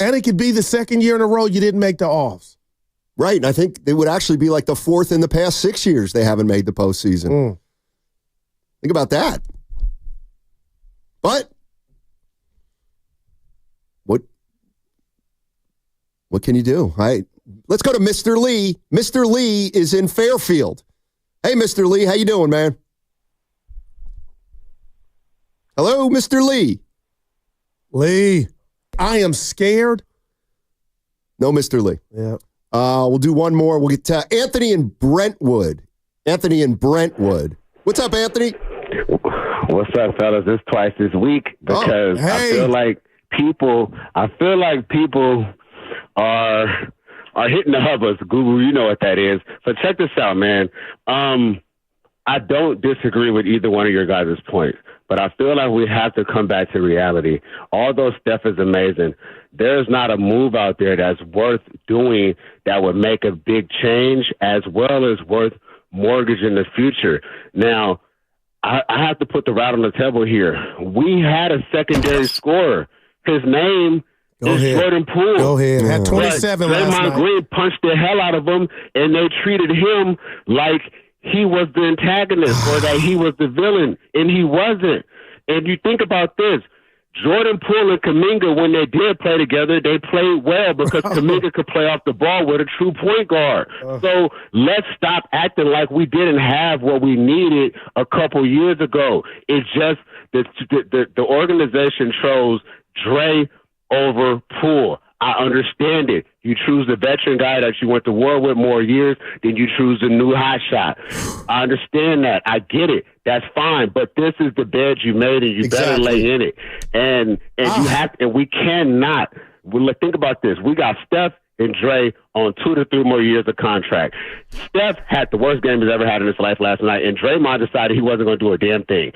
And it could be the second year in a row you didn't make the offs. Right, and I think it would actually be like the fourth in the past 6 years they haven't made the postseason. Think about that. But what can you do? Let's go to Mr. Lee. Mr. Lee is in Fairfield. Hey, Mr. Lee, how you doing, man? Hello, Mr. Lee. Lee, I am scared. No, Mr. Lee. Yeah. We'll do one more. We'll get to Anthony in Brentwood. What's up, Anthony? What's up, fellas? It's twice this week because I feel like people are hitting the hubbas. Guru, you know what that is. So check this out, man. I don't disagree with either one of your guys' points, but I feel like we have to come back to reality. Although Steph is amazing, there's not a move out there that's worth doing that would make a big change as well as worth mortgaging the future. Now, I have to put the route on the table here. We had a secondary scorer. His name is Jordan Poole. Go ahead. Had 27 last night. Draymond Green punched the hell out of him, and they treated him like he was the antagonist or that he was the villain, and he wasn't. And you think about this. Jordan Poole and Kuminga, when they did play together, they played well because Kuminga could play off the ball with a true point guard. So let's stop acting like we didn't have what we needed a couple years ago. It's just the organization chose Dre over Poole. I understand it. You choose the veteran guy that you went to war with more years than you choose the new hot shot. I understand that. I get it. That's fine. But this is the bed you made, and you better lay in it. And you have, and we cannot. Think about this. We got Steph and Dre on 2 to 3 more years of contract. Steph had the worst game he's ever had in his life last night, and Draymond decided he wasn't going to do a damn thing.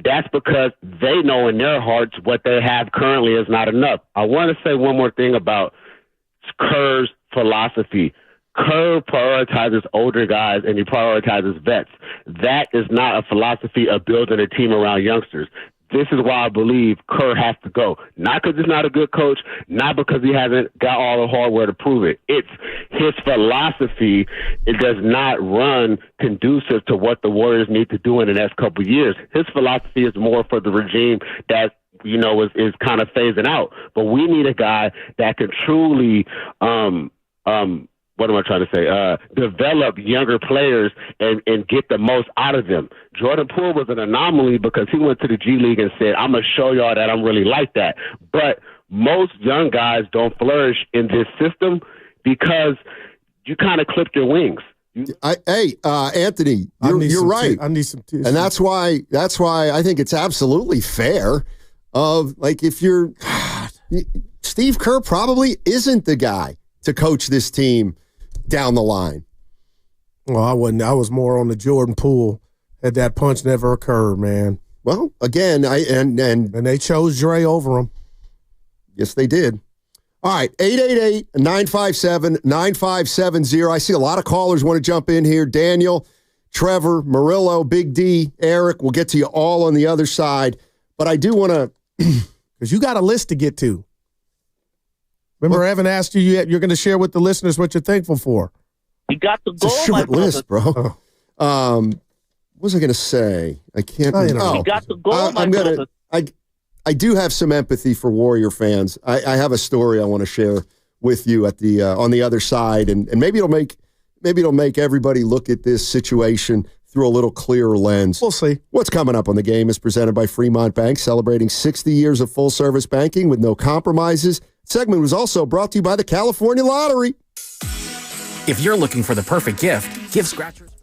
That's because they know in their hearts what they have currently is not enough. I want to say one more thing about Kerr's philosophy. Kerr prioritizes older guys and he prioritizes vets. That is not a philosophy of building a team around youngsters. This is why I believe Kerr has to go. Not because he's not a good coach, not because he hasn't got all the hardware to prove it. It's his philosophy. It does not run conducive to what the Warriors need to do in the next couple of years. His philosophy is more for the regime that, you know, is kind of phasing out. But we need a guy that can truly what am I trying to say? Develop younger players and get the most out of them. Jordan Poole was an anomaly because he went to the G League and said, I'm going to show y'all that I'm really like that. But most young guys don't flourish in this system because you kind of clip your wings. Anthony, you're right. I need some tissue. And that's why I think it's absolutely fair of, like, if you're Steve Kerr probably isn't the guy to coach this team down the line. Well, I wasn't. I was more on the Jordan Poole. Had that punch never occurred, man. Well, again, and they chose Dre over him. Yes, they did. All right, 888-957-9570. I see a lot of callers want to jump in here. Daniel, Trevor, Murillo, Big D, Eric. We'll get to you all on the other side. But I do want to, because you got a list to get to. Remember, Evan asked you're going to share with the listeners what you're thankful for. You got the goal, it's a short list, bro. What was I going to say? I can't. You got the goal, my brother. I do have some empathy for Warrior fans. I have a story I want to share with you at the on the other side, and maybe it'll make everybody look at this situation through a little clearer lens. We'll see. What's coming up on the game is presented by Fremont Bank, celebrating 60 years of full-service banking with no compromises. Segment was also brought to you by the California Lottery. If you're looking for the perfect gift, give Scratchers.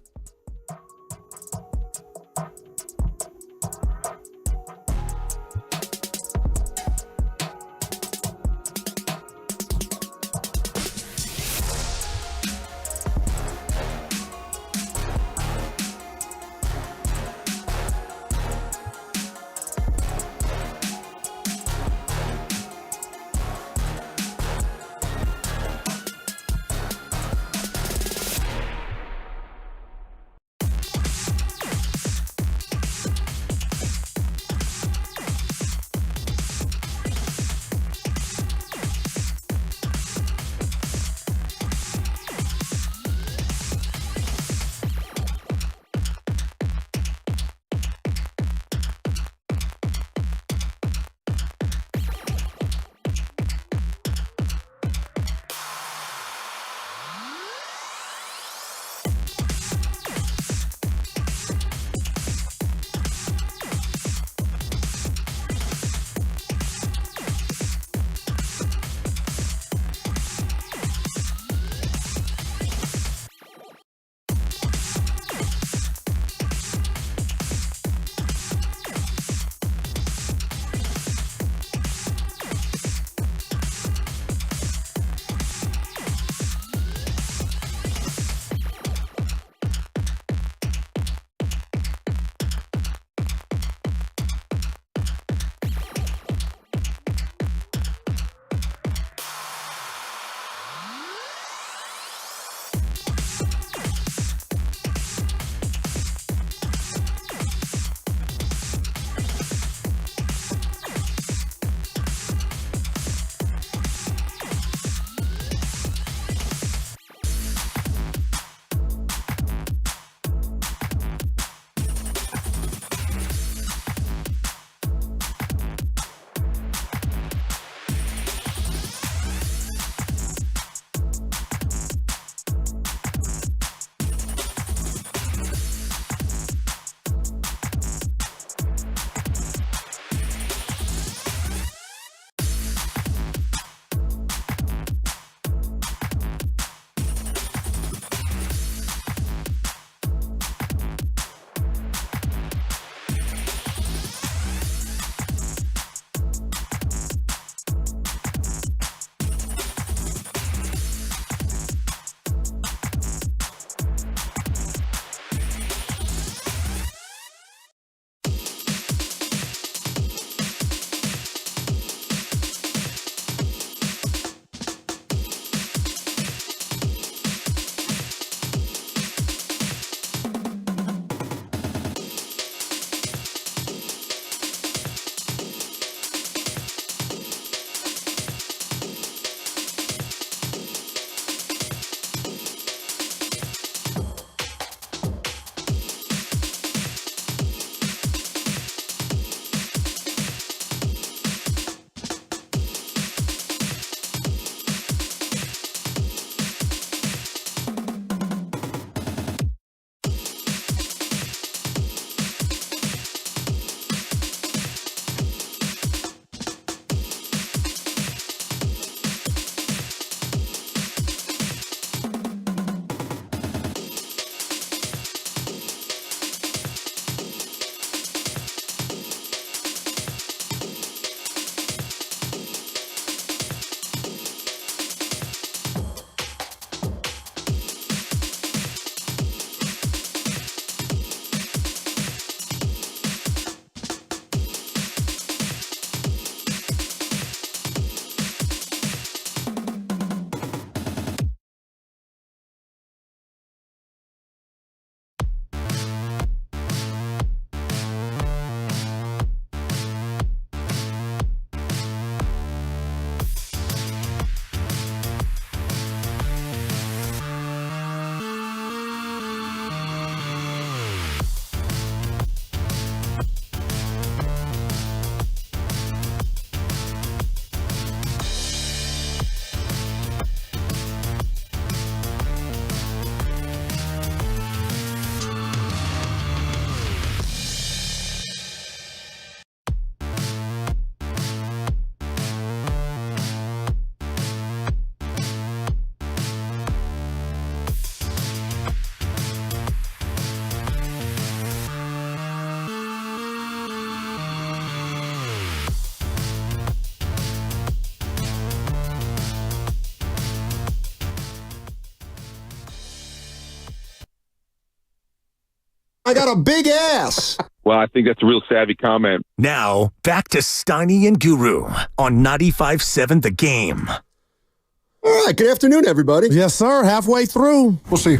I got a big ass. Well, I think that's a real savvy comment. Now, back to Steiny and Guru on 95.7 The Game. All right, good afternoon, everybody. Yes, sir. Halfway through. We'll see.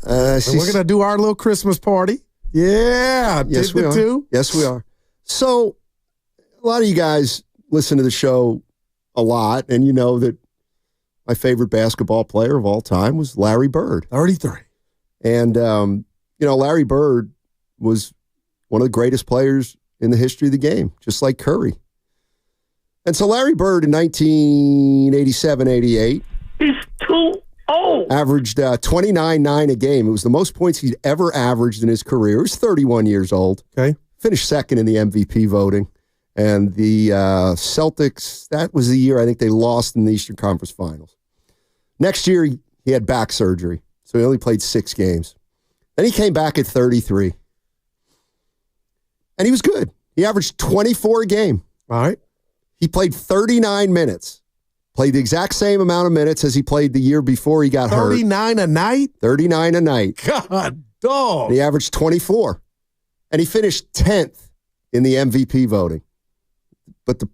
And we're going to do our little Christmas party. Yeah. Yes, we are. Too. Yes, we are. So, a lot of you guys listen to the show a lot, and you know that my favorite basketball player of all time was Larry Bird. 33. And, Larry Bird was one of the greatest players in the history of the game, just like Curry. And so Larry Bird in 1987-88 He's too old. averaged 29.9 a game. It was the most points he'd ever averaged in his career. He was 31 years old. Okay. Finished second in the MVP voting. And the Celtics, that was the year I think they lost in the Eastern Conference Finals. Next year, he had back surgery, so he only played 6 games. Then he came back at 33. And he was good. He averaged 24 a game. All right. He played 39 minutes. Played the exact same amount of minutes as he played the year before he got 39 hurt. a night? 39 a night. God, dog. And he averaged 24. And he finished 10th in the MVP voting. But the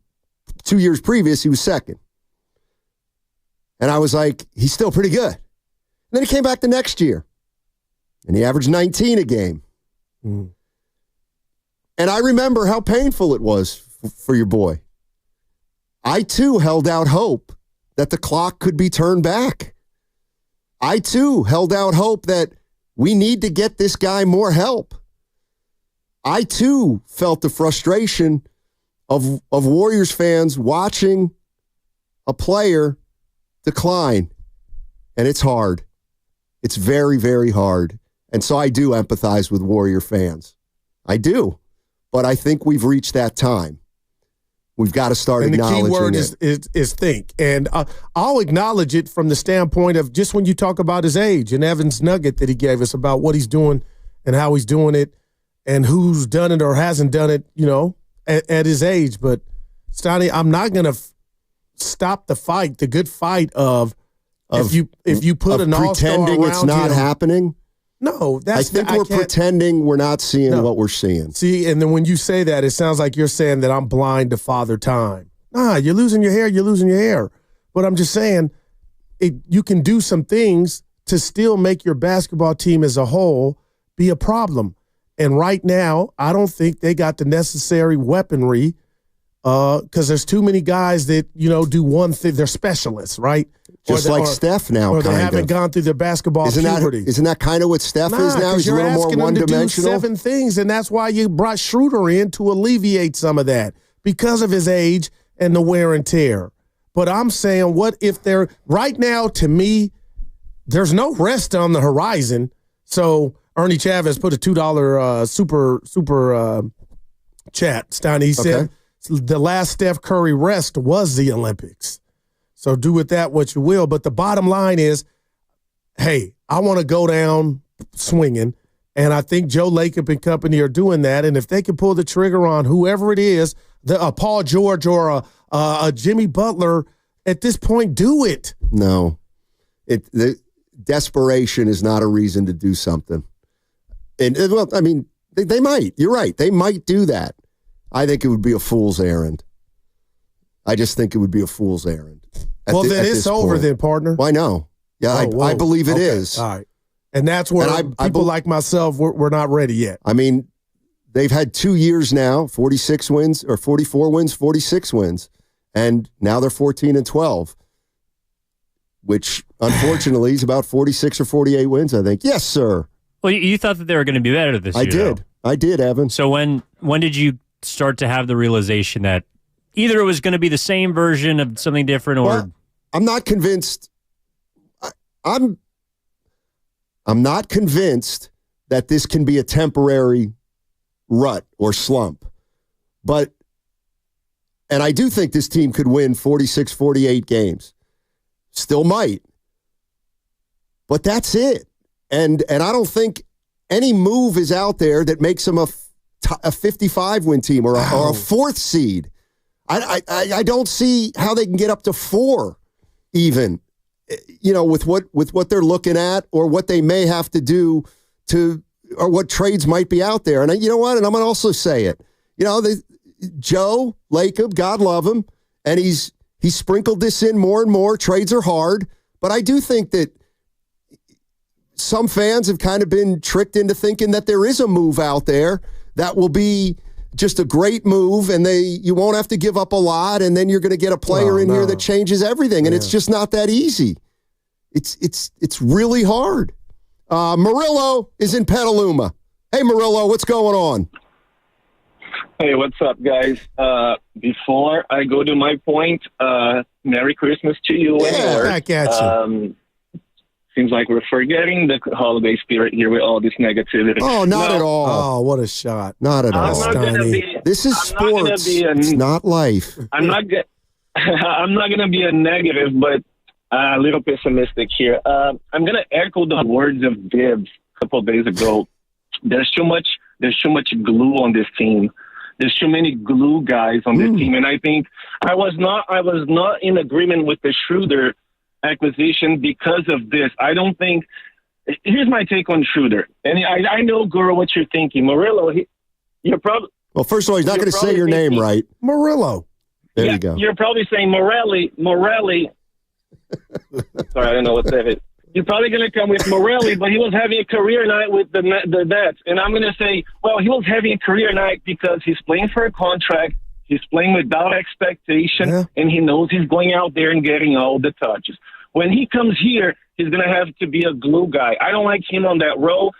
2 years previous, he was second. And I was like, he's still pretty good. And then he came back the next year. And he averaged 19 a game. Mm. And I remember how painful it was for your boy. I, too, held out hope that the clock could be turned back. I, too, held out hope that we need to get this guy more help. I, too, felt the frustration of Warriors fans watching a player decline. And it's hard. It's very, very hard. And so I do empathize with Warrior fans. I do. But I think we've reached that time. We've got to start acknowledging it. And the key word is think. And I'll acknowledge it from the standpoint of just when you talk about his age and Evan's nugget that he gave us about what he's doing and how he's doing it and who's done it or hasn't done it, at his age. But, Steiny, I'm not going to stop the fight, the good fight of if you put an all-star around pretending it's not happening. No, I think we're pretending we're not seeing what we're seeing. See, and then when you say that, it sounds like you're saying that I'm blind to Father Time. Nah, you're losing your hair. But I'm just saying, you can do some things to still make your basketball team as a whole be a problem. And right now, I don't think they got the necessary weaponry because there's too many guys that, do one thing. They're specialists, right? Just like Steph now, or they haven't gone through their basketball puberty. Isn't that kind of what Steph is now? He's a little more one-dimensional. Do 7 things, and that's why you brought Schröder in to alleviate some of that because of his age and the wear and tear. But I'm saying, what if they're right now? To me, there's no rest on the horizon. So Ernie Chavez put a $2 super chat. Steiny, he said the last Steph Curry rest was the Olympics. So do with that what you will. But the bottom line is, hey, I want to go down swinging, and I think Joe Lacob and company are doing that. And if they can pull the trigger on whoever it is, Paul George or a Jimmy Butler, at this point, do it. No. The desperation is not a reason to do something. And, well, I mean, they might. You're right. They might do that. I think it would be a fool's errand. I just think it would be a fool's errand. Well, then it's over then, partner. Well, I know. Yeah, I believe it is. All right. And that's where people like myself, we're not ready yet. I mean, they've had 2 years now, 46 wins, or 44 wins, 46 wins. And now they're 14-12, which unfortunately is about 46 or 48 wins, I think. Yes, sir. Well, you thought that they were going to be better this year. I did, Evan. So when did you start to have the realization that either it was going to be the same version of something different, or well, I'm not convinced. I'm not convinced that this can be a temporary rut or slump. And I do think this team could win 46, 48 games. Still might. But that's it. And I don't think any move is out there that makes them a 55-win team or a 4th seed. I don't see how they can get up to 4 even, with what they're looking at or what they may have to do or what trades might be out there. And you know what? And I'm going to also say it. Joe Lacob, God love him, and he's sprinkled this in more and more. Trades are hard, but I do think that some fans have kind of been tricked into thinking that there is a move out there that will be just a great move, and you won't have to give up a lot, and then you're going to get a player here that changes everything, and it's just not that easy. It's really hard. Murillo is in Petaluma. Hey, Murillo, what's going on? Hey, what's up, guys? Before I go to my point, Merry Christmas to you. Yeah, back at you. Seems like we're forgetting the holiday spirit here with all this negativity. Oh, not at all. Oh, what a shot. Not at all. This is sports. It's not life. I'm not going to be a negative, but a little pessimistic here. I'm going to echo the words of Gibbs a couple of days ago. There's too much glue on this team. There's too many glue guys on this team, and I think I was not in agreement with the Schröder acquisition because of this. I don't think. Here's my take on Schröder, and I know, Guru, what you're thinking. Murillo, you're probably. Well, first of all, he's not going to say your name right. Murillo. There you go. You're probably saying Morelli. Sorry, I don't know what that is. You're probably going to come with Morelli, but he was having a career night with the Nets. And I'm going to say, well, he was having a career night because he's playing for a contract, he's playing without expectation, and he knows he's going out there and getting all the touches. When he comes here, he's going to have to be a glue guy. I don't like him on that role.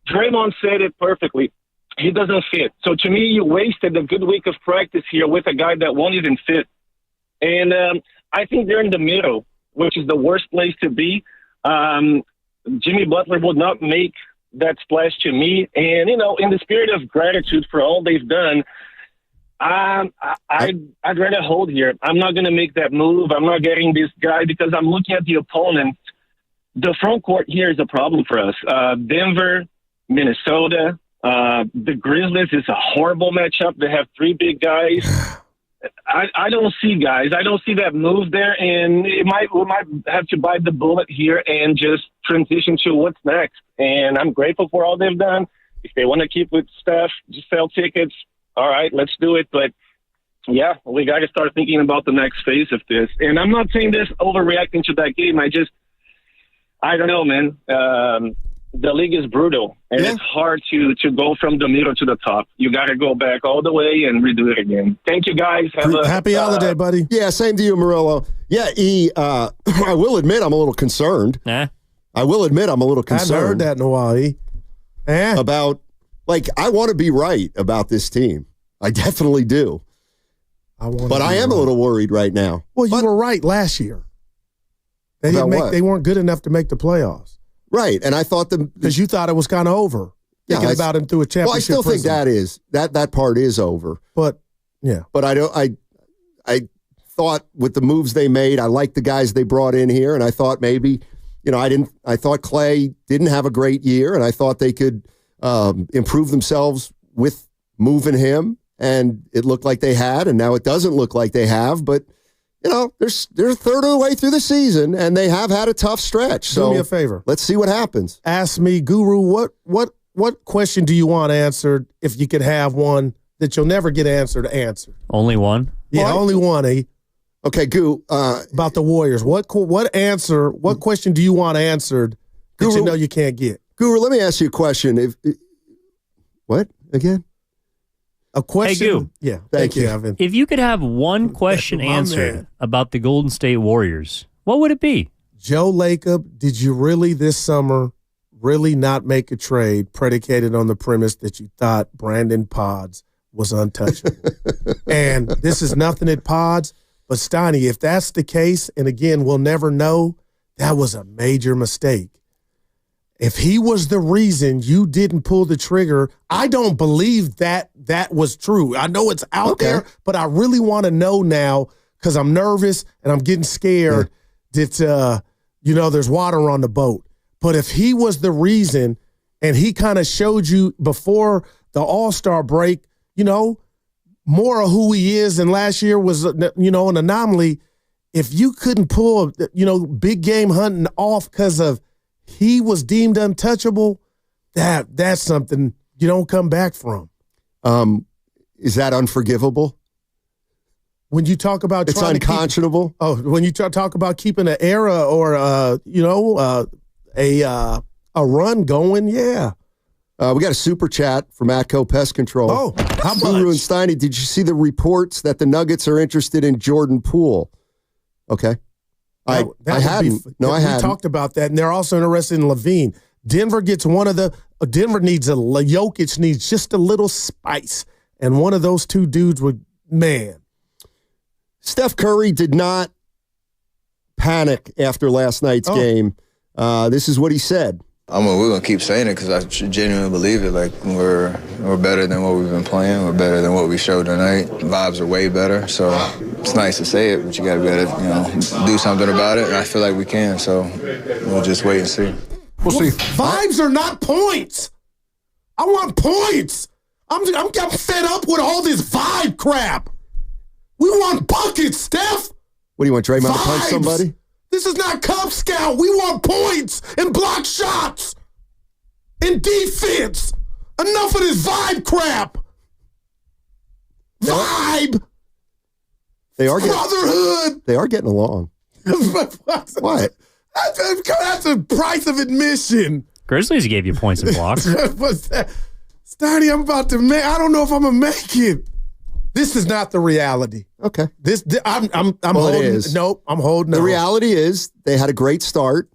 Draymond said it perfectly. He doesn't fit. So to me, you wasted a good week of practice here with a guy that won't even fit. And I think they're in the middle, which is the worst place to be. Jimmy Butler would not make that splash to me. And, in the spirit of gratitude for all they've done, I'd rather hold here. I'm not going to make that move. I'm not getting this guy because I'm looking at the opponent. The front court here is a problem for us. Denver, Minnesota, the Grizzlies is a horrible matchup. They have three big guys. I don't see guys. I don't see that move there, and we might have to bite the bullet here and just transition to what's next. And I'm grateful for all they've done. If they want to keep with Steph, just sell tickets. All right, let's do it. But yeah, we got to start thinking about the next phase of this. And I'm not saying this overreacting to that game. I don't know, man. The league is brutal, and it's hard to go from the middle to the top. You got to go back all the way and redo it again. Thank you, guys. Have a happy holiday, buddy. Yeah, same to you, Murillo. Yeah, I will admit I'm a little concerned. I will admit I'm a little concerned. I haven't heard that in a while, About, I want to be right about this team. I definitely do. But I am a little worried right now. Well, you were right last year. They weren't good enough to make the playoffs. Right, and I thought because you thought it was kind of over. Thinking about him through a championship. Well, I still think that part is over. But yeah, but I thought with the moves they made, I liked the guys they brought in here, and I thought maybe, I thought Clay didn't have a great year, and I thought they could improve themselves with moving him, and it looked like they had, and now it doesn't look like they have, but. They're a third of the way through the season, and they have had a tough stretch. So do me a favor. Let's see what happens. Ask me, Guru, what question do you want answered if you could have one that you'll never get answered? Only one? Yeah, only one, eh? Okay, Goo. About the Warriors. What question do you want answered that Guru, you know you can't get? Guru, let me ask you a question. What, again? A question? Hey, Goo. Yeah, thank you, Evan. If you could have one question answered about the Golden State Warriors, what would it be? Joe Lacob, did you really this summer not make a trade predicated on the premise that you thought Brandon Pods was untouchable? And this is nothing at Pods, but Steiny, if that's the case, and again, we'll never know, that was a major mistake. If he was the reason you didn't pull the trigger, I don't believe that was true. I know it's out there, but I really want to know now because I'm nervous and I'm getting scared that, there's water on the boat. But if he was the reason and he kind of showed you before the All-Star break, more of who he is, and last year was, an anomaly, if you couldn't pull, big game hunting off because of he was deemed untouchable, that's something you don't come back from. Is that unforgivable? When you talk about it's unconscionable. When you talk about keeping an era or a run going, yeah. We got a super chat from Atco Pest Control. Oh, how much? Guru and Steiny, did you see the reports that the Nuggets are interested in Jordan Poole? Okay. I hadn't. I hadn't. We talked about that, and they're also interested in Levine. Denver needs Jokic needs just a little spice, and one of those two dudes would, man. Steph Curry did not panic after last night's game. This is what he said. We're going to keep saying it because I genuinely believe it. Like, we're better than what we've been playing. We're better than what we showed tonight. Vibes are way better. So it's nice to say it, but you got to be able to, do something about it. And I feel like we can. So we'll just wait and see. We'll see. Vibes are not points. I want points. I'm fed up with all this vibe crap. We want buckets, Steph. What do you want, Draymond to punch somebody? This is not Cub Scout. We want points and block shots and defense. Enough of this vibe crap. Vibe. Brotherhood. They are getting along. What? That's a price of admission. Grizzlies gave you points and blocks. Steiny, I'm about to make. I don't know if I'm gonna make it. This is not the reality. Okay. I'm holding. It is. Nope, I'm holding. The reality is they had a great start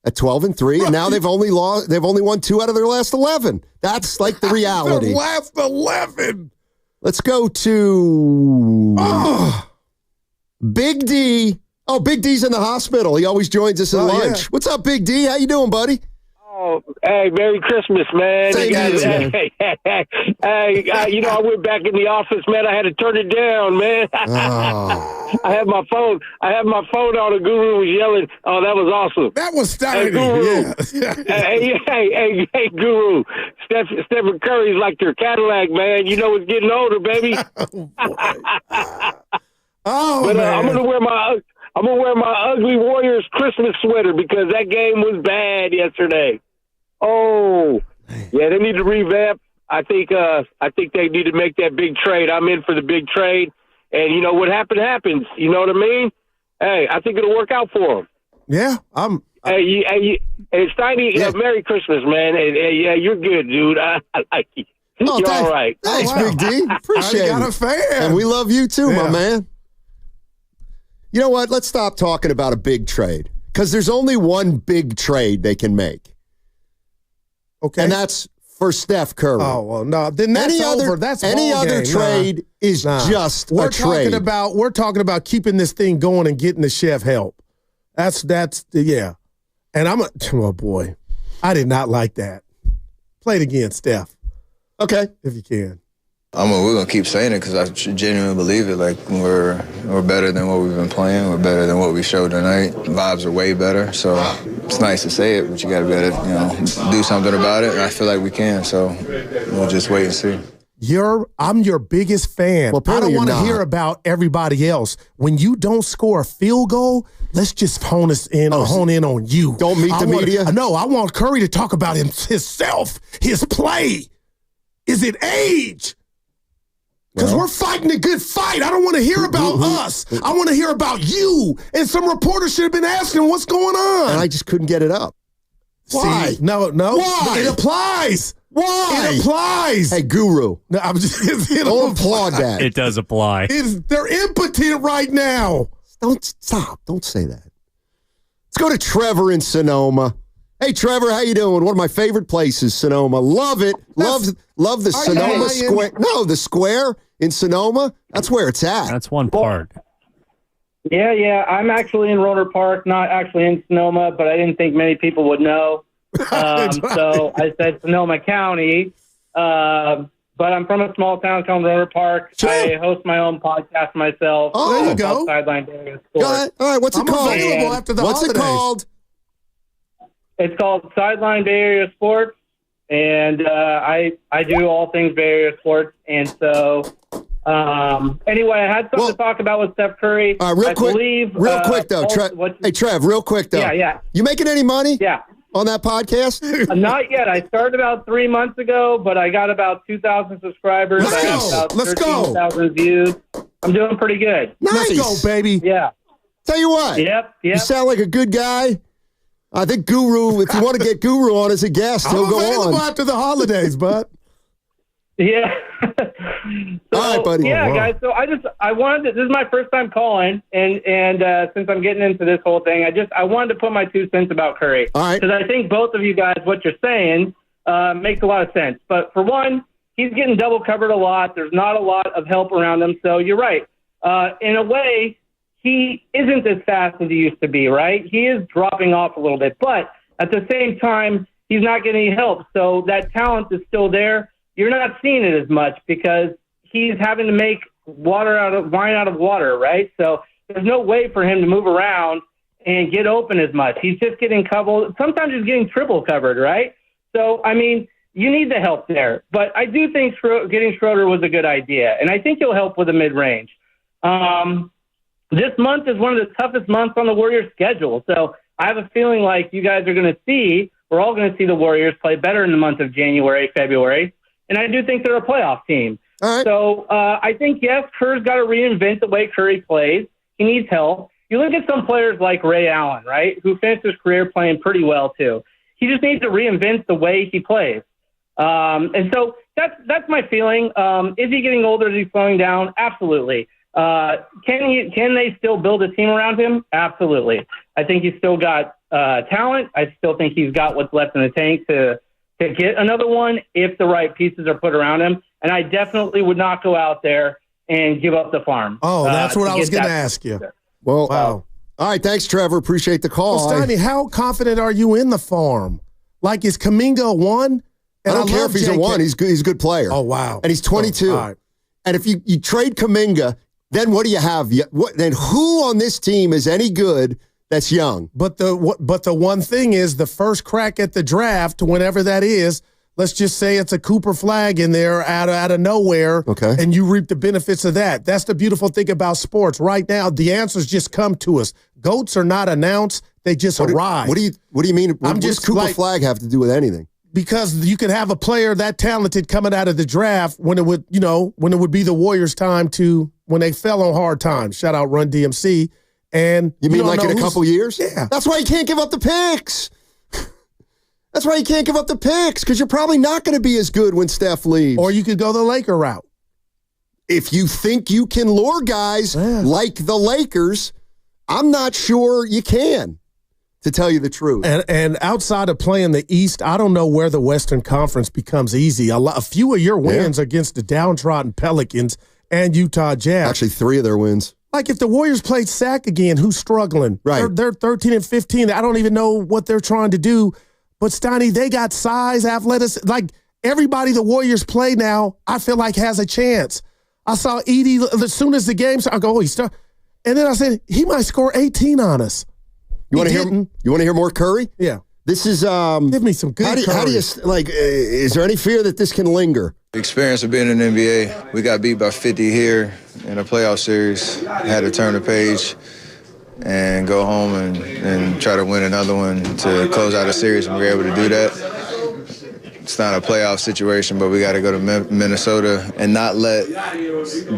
at 12-3, and now they've only won 2 out of their last 11. That's like the reality. Their last 11. Let's go to Big D. Oh, Big D's in the hospital. He always joins us at lunch. Yeah. What's up, Big D? How you doing, buddy? Oh, hey, Merry Christmas, man. Hey, I went back in the office, man. I had to turn it down, man. I had my phone on, and Guru was yelling. Oh, that was awesome. That was Steiny. Hey, hey, Guru. Stephen Curry's like your Cadillac, man. You know it's getting older, baby. Man. I'm gonna wear my ugly Warriors Christmas sweater because that game was bad yesterday. Oh, yeah, they need to revamp. I think they need to make that big trade. I'm in for the big trade, and what happens. You know what I mean? Hey, I think it'll work out for them. Yeah, Hey, Steiny, Merry Christmas, man. Yeah, you're good, dude. I like you. You're all right. Thanks, Big D. Appreciate it. Got a fan, and we love you too, my man. You know what? Let's stop talking about a big trade because there's only one big trade they can make. Okay. And that's for Steph Curry. Oh, well, no. Then that's over. That's any other trade is just a trade. We're talking about keeping this thing going and getting the chef help. That's yeah. And oh, boy. I did not like that. Play it again, Steph. Okay. If you can. We're going to keep saying it because I genuinely believe it. Like, we're better than what we've been playing. We're better than what we showed tonight. Vibes are way better. So it's nice to say it, but you got to be able to, do something about it. And I feel like we can. So we'll just wait and see. I'm your biggest fan. Well, I don't want to hear about everybody else. When you don't score a field goal, let's just hone in on you. Don't meet the media? No, I want Curry to talk about himself, his play. Is it age? Because we're fighting a good fight. I don't want to hear about us. I want to hear about you. And some reporters should have been asking what's going on. And I just couldn't get it up. Why? See? No. Why? It applies. Why? It applies. Hey, Guru. No, I'm just. Don't applaud that. It does apply. They're impotent right now. Don't stop. Don't say that. Let's go to Trevor in Sonoma. Hey, Trevor, how you doing? One of my favorite places, Sonoma. Love it. Love the Sonoma Square. No, the square in Sonoma. That's where it's at. That's one part. Yeah. I'm actually in Rotor Park, not actually in Sonoma, but I didn't think many people would know. So I said Sonoma County. But I'm from a small town called Rotor Park. Sure. I host my own podcast myself. Oh, there you go. Sideline Daily Sports. All right, what's it called? Available after the What's holidays. it called? It's called Sideline Bay Area Sports, and I do all things Bay Area sports. And so, anyway, I had something to talk about with Steph Curry. Real quick though, Trev, real quick though. Yeah. You making any money? Yeah. on that podcast? Not yet. I started about 3 months ago, but I got about 2,000 subscribers. I have about 13,000 views. I'm doing pretty good. Nice. Let's go, baby. Yeah. Tell you what. Yep. You sound like a good guy. I think Guru, if you want to get Guru on as a guest, he'll go available on. after the holidays, bud. Yeah. All right, buddy. Yeah, guys. So I wanted to, this is my first time calling, and since I'm getting into this whole thing, I wanted to put my 2 cents about Curry. All right. Because I think both of you guys, what you're saying, makes a lot of sense. But for one, he's getting double covered a lot. There's not a lot of help around him. So you're right. In a way, he isn't as fast as he used to be, right? He is dropping off a little bit. But at the same time, he's not getting any help. So that talent is still there. You're not seeing it as much because he's having to make wine out of water, right? So there's no way for him to move around and get open as much. He's just getting covered. Sometimes he's getting triple covered, right? So, I mean, you need the help there. But I do think getting Schröder was a good idea, and I think he'll help with the mid-range. This month is one of the toughest months on the Warriors' schedule. So I have a feeling like you guys are going to see, we're all going to see the Warriors play better in the month of January, February. And I do think they're a playoff team. All right. So I think, yes, Kerr's got to reinvent the way Curry plays. He needs help. You look at some players like Ray Allen, right, who finished his career playing pretty well, too. He just needs to reinvent the way he plays. And so that's my feeling. Is he getting older? Is he slowing down? Absolutely. Can they still build a team around him? Absolutely. I think he's still got talent. I still think he's got what's left in the tank to get another one if the right pieces are put around him. And I definitely would not go out there and give up the farm. Oh, that's what I was going to ask you. Well, wow. All right, thanks, Trevor. Appreciate the call. Well, Steiny, how confident are you in the farm? Like, is Kuminga a 1? I don't care if he's a 1. He's good. He's a good player. Oh, wow. And he's 22. Right. And if you trade Kuminga, then what do you have? Then who on this team is any good that's young? But the one thing is, the first crack at the draft, whenever that is, let's just say it's a Cooper Flag in there out of nowhere, okay, and you reap the benefits of that. That's the beautiful thing about sports. Right now, the answers just come to us. GOATs are not announced; they just arrive. What do you mean? What does Cooper Flag have to do with anything? Because you could have a player that talented coming out of the draft when it would be the Warriors' time when they fell on hard times. Shout out Run DMC. And you mean like in a couple years? Yeah. That's why you can't give up the picks. That's why you can't give up the picks, because you're probably not going to be as good when Steph leaves. Or you could go the Laker route. If you think you can lure guys like the Lakers, I'm not sure you can, to tell you the truth. And outside of playing the East, I don't know where the Western Conference becomes easy. A few of your wins against the downtrodden Pelicans and Utah Jazz. Actually, 3 of their wins. Like, if the Warriors played Sac again, who's struggling? Right. They're 13 and 15. I don't even know what they're trying to do. But, Steiny, they got size, athleticism. Like, everybody the Warriors play now, I feel like has a chance. I saw Edie, as soon as the game started, I go, he's starting. And then I said, he might score 18 on us. You want to hear more Curry? Yeah. This is give me some good Curry. How do you is there any fear that this can linger? The experience of being in the NBA, we got beat by 50 here in a playoff series. Had to turn the page and go home and try to win another one to close out a series, and we were able to do that. It's not a playoff situation, but we got to go to Minnesota and not let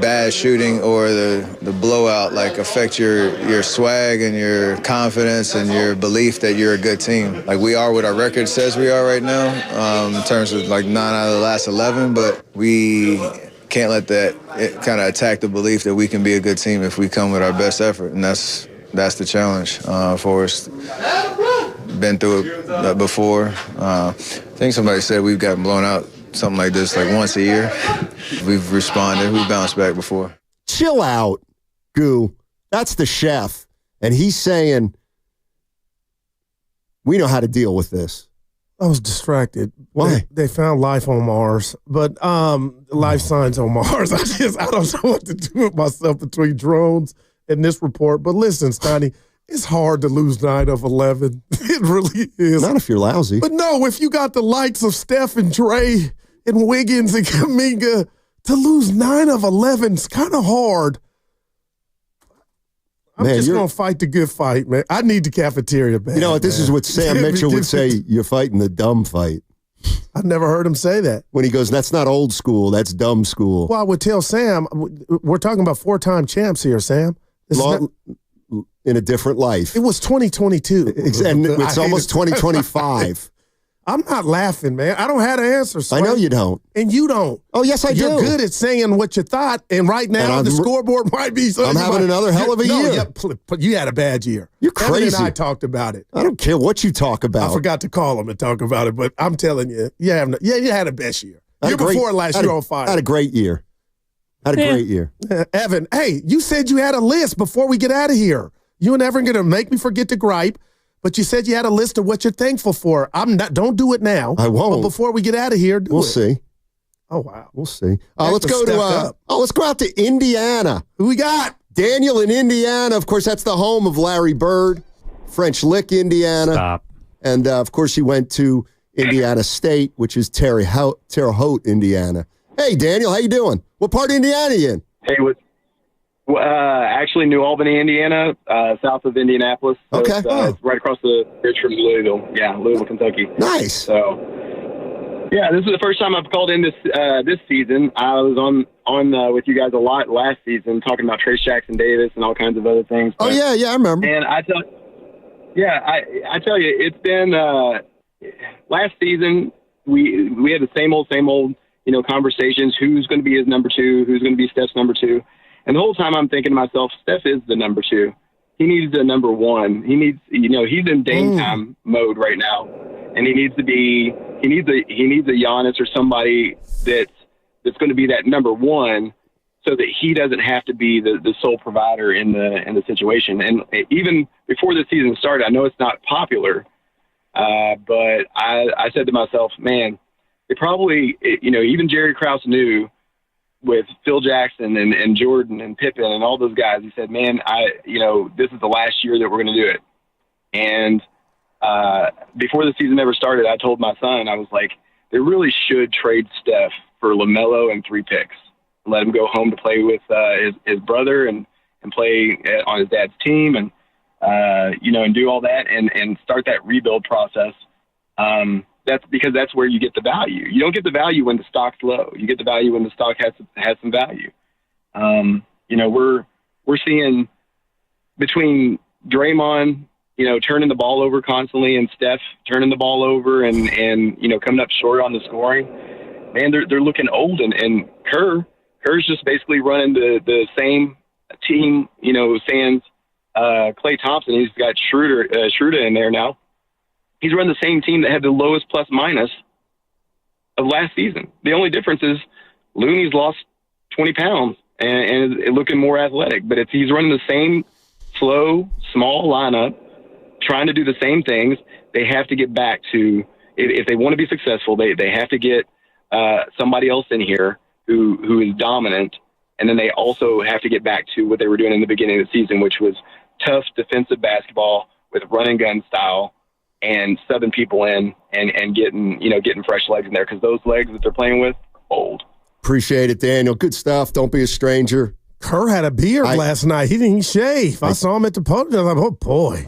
bad shooting or the blowout affect your swag and your confidence and your belief that you're a good team. Like we are what our record says we are right now, in terms of 9 out of the last 11, but we can't let that kind of attack the belief that we can be a good team if we come with our best effort, and that's the challenge for us. Been through it before. I think somebody said we've gotten blown out something like this once a year. We've responded. We've bounced back before. Chill out, Goo. That's the chef. And he's saying, we know how to deal with this. I was distracted. Why? They found life on Mars, but life signs on Mars. I don't know what to do with myself between drones and this report. But listen, Steiny, it's hard to lose 9 of 11. It really is. Not if you're lousy. But no, if you got the likes of Steph and Dre and Wiggins and Kuminga, to lose 9 of 11 is kind of hard. I'm Man, just you're- going to fight the good fight, man. I need the cafeteria back. You know what? This is what Sam Mitchell would say. You're fighting the dumb fight. I've never heard him say that. When he goes, that's not old school. That's dumb school. Well, I would tell Sam, we're talking about 4-time champs here, Sam. This is not- In a different life. it was 2022. And it's almost 2025. I'm not laughing, man. I don't have an answer. I know you don't. And you don't. Oh, yes, I do. You're good at saying what you thought, and right now And the scoreboard might be. I'm having another hell of a year. Yeah, you had a bad year. You're Evan crazy. and I talked about it. I don't care what you talk about. I forgot to call him and talk about it, but I'm telling you, you had a best year. I had Year a great- before last I had year a- on fire. I had a great year. Had a great year. Evan, hey, you said you had a list before we get out of here. You and Evan going to make me forget to gripe, but you said you had a list of what you're thankful for. I'm not. Don't do it now. I won't. But before we get out of here, We'll it. see. Oh wow. We'll see. Heck, Let's go stepped to up. let's go out to Indiana. Who we got? Daniel in Indiana. Of course, that's the home of Larry Bird, French Lick, Indiana. Stop. And of course, he went to Indiana State, which is Terre Haute, Indiana. Hey, Daniel, how you doing? What part of Indiana you in? Hey, actually New Albany, Indiana, south of Indianapolis. So Okay. it's right across the bridge from Louisville. Yeah, Louisville, Kentucky. Nice. So, yeah, this is the first time I've called in this season. I was on with you guys a lot last season, talking about Trace Jackson Davis and all kinds of other things. Oh yeah, I remember. And I tell you, it's been last season. We had the same old, conversations. Who's going to be his number two? Who's going to be Steph's number two? And the whole time I'm thinking to myself, Steph is the number two. He needs the number one. He needs, he's in Dame time mode right now, and he needs a Giannis or somebody that's going to be that number one, so that he doesn't have to be the sole provider in the situation. And even before the season started, I know it's not popular, but I said to myself, man, they probably, even Jerry Krause knew with Phil Jackson and Jordan and Pippen and all those guys, he said, man, this is the last year that we're going to do it. And before the season ever started, I told my son, I was like, they really should trade Steph for LaMelo and 3 picks. Let him go home to play with his brother and play on his dad's team and do all that and start that rebuild process. That's because that's where you get the value. You don't get the value when the stock's low. You get the value when the stock has some value. We're seeing between Draymond, turning the ball over constantly, and Steph turning the ball over and coming up short on the scoring. Man, they're looking old, and Kerr's just basically running the same team. Sans Klay Thompson. He's got Schröder in there now. He's run the same team that had the lowest plus minus of last season. The only difference is Looney's lost 20 pounds and is looking more athletic. But he's running the same slow, small lineup, trying to do the same things. They have to get back to, if they want to be successful, they have to get somebody else in here who is dominant. And then they also have to get back to what they were doing in the beginning of the season, which was tough defensive basketball with run and gun style, and subbing people in and getting fresh legs in there, because those legs that they're playing with are old. Appreciate it, Daniel. Good stuff. Don't be a stranger. Kerr had a beard last night. He didn't shave. I saw him at the podium. I was like, oh boy.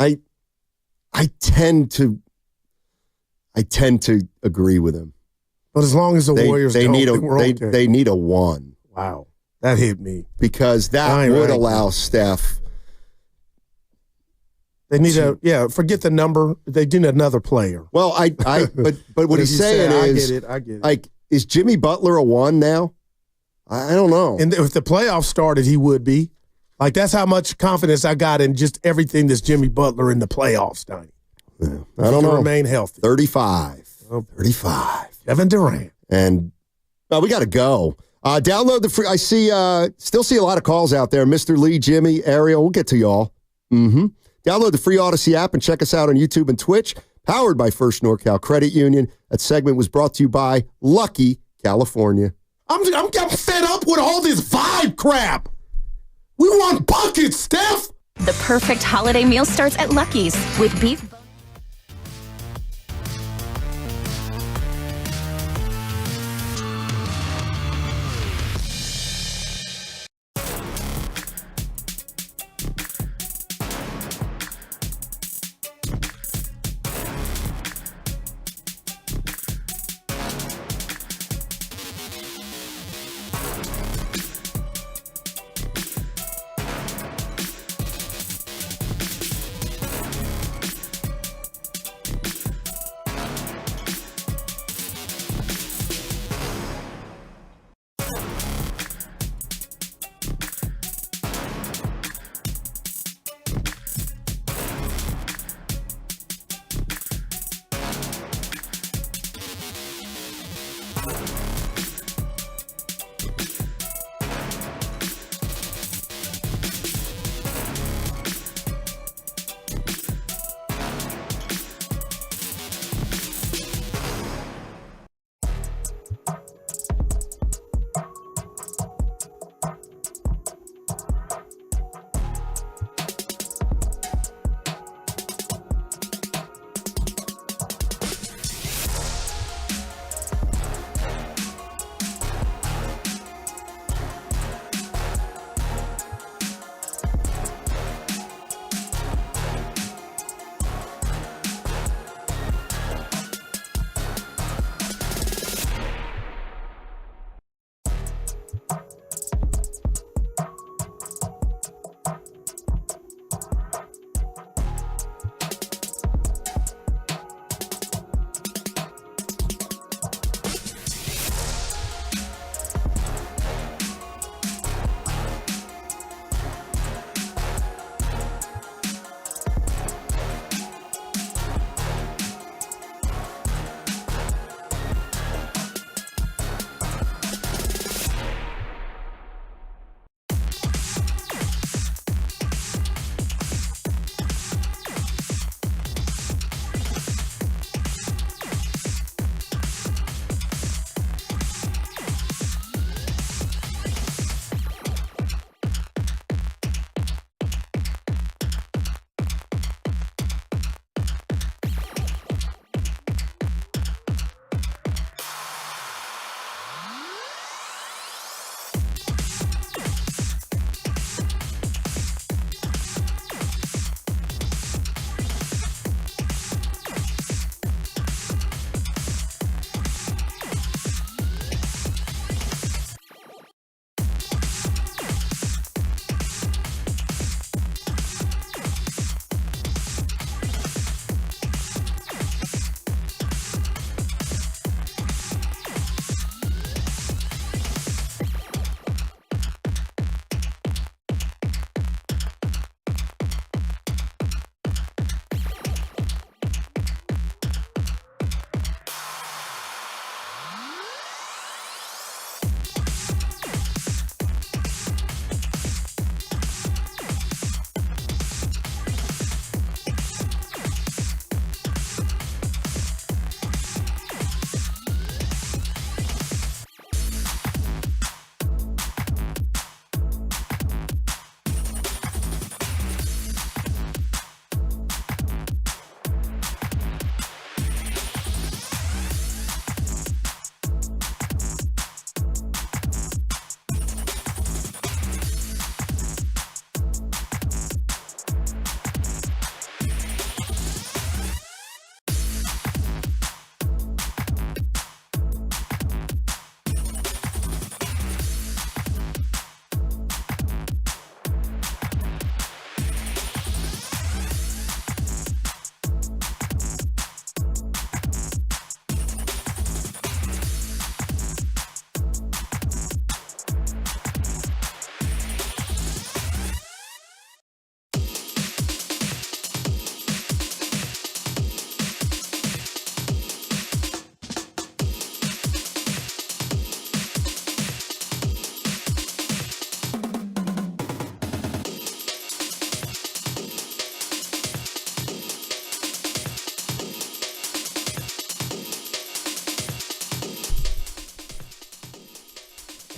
I tend to agree with him. But as long as the Warriors they don't, need we're okay. they need a one. Wow, that hit me, because that would allow Steph. They need forget the number. They need another player. Well, but what he's saying is, I get it. Like, is Jimmy Butler a one now? I don't know. And if the playoffs started, he would be. Like, that's how much confidence I got in just everything that's Jimmy Butler in the playoffs, Donnie. Yeah, I don't know. Remain healthy. 35. 35. Kevin Durant. And we got to go. Download the free. I still see a lot of calls out there. Mr. Lee, Jimmy, Ariel. We'll get to y'all. Download the free Odyssey app and check us out on YouTube and Twitch. Powered by First NorCal Credit Union. That segment was brought to you by Lucky, California. I'm fed up with all this vibe crap. We want buckets, Steph. The perfect holiday meal starts at Lucky's with beef.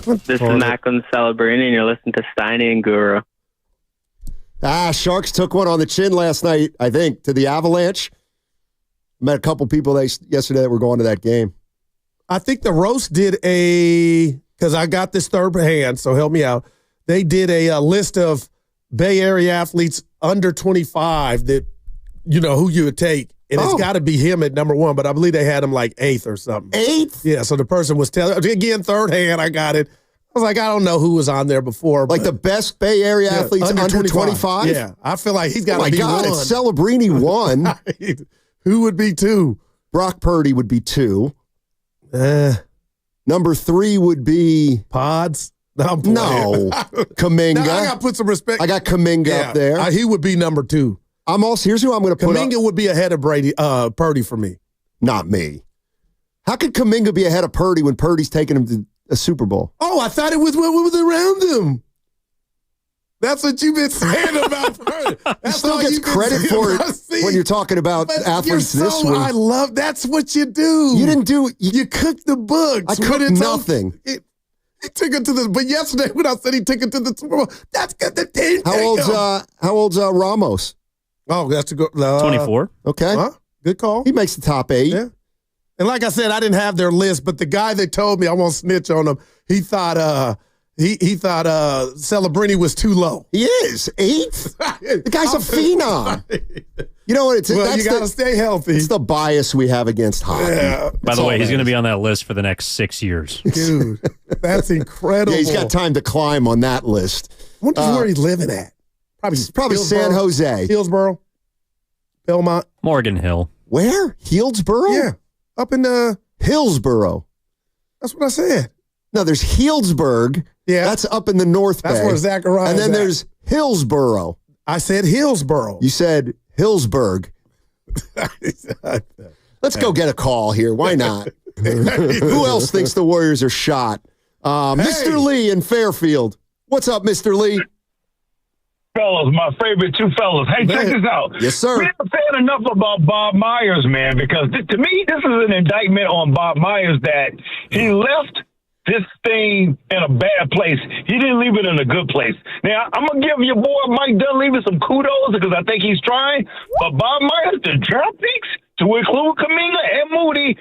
This is Macklin Celebrini, and you're listening to Steiny and Guru. Sharks took one on the chin last night, I think, to the Avalanche. Met a couple people yesterday that were going to that game. I think the Roast did because I got this third hand, so help me out. They did a list of Bay Area athletes under 25 that, who you would take. And it's got to be him at number one, but I believe they had him like 8th or something. 8th? Yeah, so the person was telling, again, third hand, I got it. I was like, I don't know who was on there before. Like the best Bay Area athletes under 25? Yeah, I feel like he's got to be one. Oh, my God, it's Celebrini 1. Who would be 2? Brock Purdy would be 2. Number 3 would be... Pods? No. Kaminga. I got to put some respect. I got Kaminga up there. He would be number 2. Here's who I'm going to put Kaminga would be ahead of Purdy for me. Not me. How could Kaminga be ahead of Purdy when Purdy's taking him to a Super Bowl? Oh, I thought it was what was around him. That's what you've been saying about Purdy. He still gets credit for it when you're talking about athletes this week. I love that's what you do. You didn't do you cooked the books. I cooked nothing. He took it to the. But yesterday when I said he took it to the Super Bowl, that's good. The team. How old's Ramos? Oh, that's a good. 24. Okay. Good call. He makes the top 8. Yeah. And like I said, I didn't have their list, but the guy that told me, I won't snitch on him, he thought he thought Celebrini was too low. He is. 8th? The guy's a phenom. You know what? You got to stay healthy. It's the bias we have against hockey. Yeah. By the way, he's going to be on that list for the next 6 years. Dude, that's incredible. Yeah, he's got time to climb on that list. I wonder where he's living at. Probably San Jose. Hillsboro. Belmont. Morgan Hill. Where? Hillsboro? Yeah. Up in Hillsboro. That's what I said. No, there's Healdsburg. Yeah. That's up in the North Bay. That's where Zachariah And then is at. there's Hillsboro. I said Hillsboro. You said Hillsburg. Let's go get a call here. Why not? Who else thinks the Warriors are shot? Mr. Lee in Fairfield. What's up, Mr. Lee? Fellas, my favorite 2 fellas. Hey, check this out. Yes, sir. We haven't said enough about Bob Myers, man, because to me, this is an indictment on Bob Myers that he left this thing in a bad place. He didn't leave it in a good place. Now, I'm going to give your boy Mike Dunleavy some kudos because I think he's trying. But Bob Myers, the draft picks, to include Kaminga and Moody,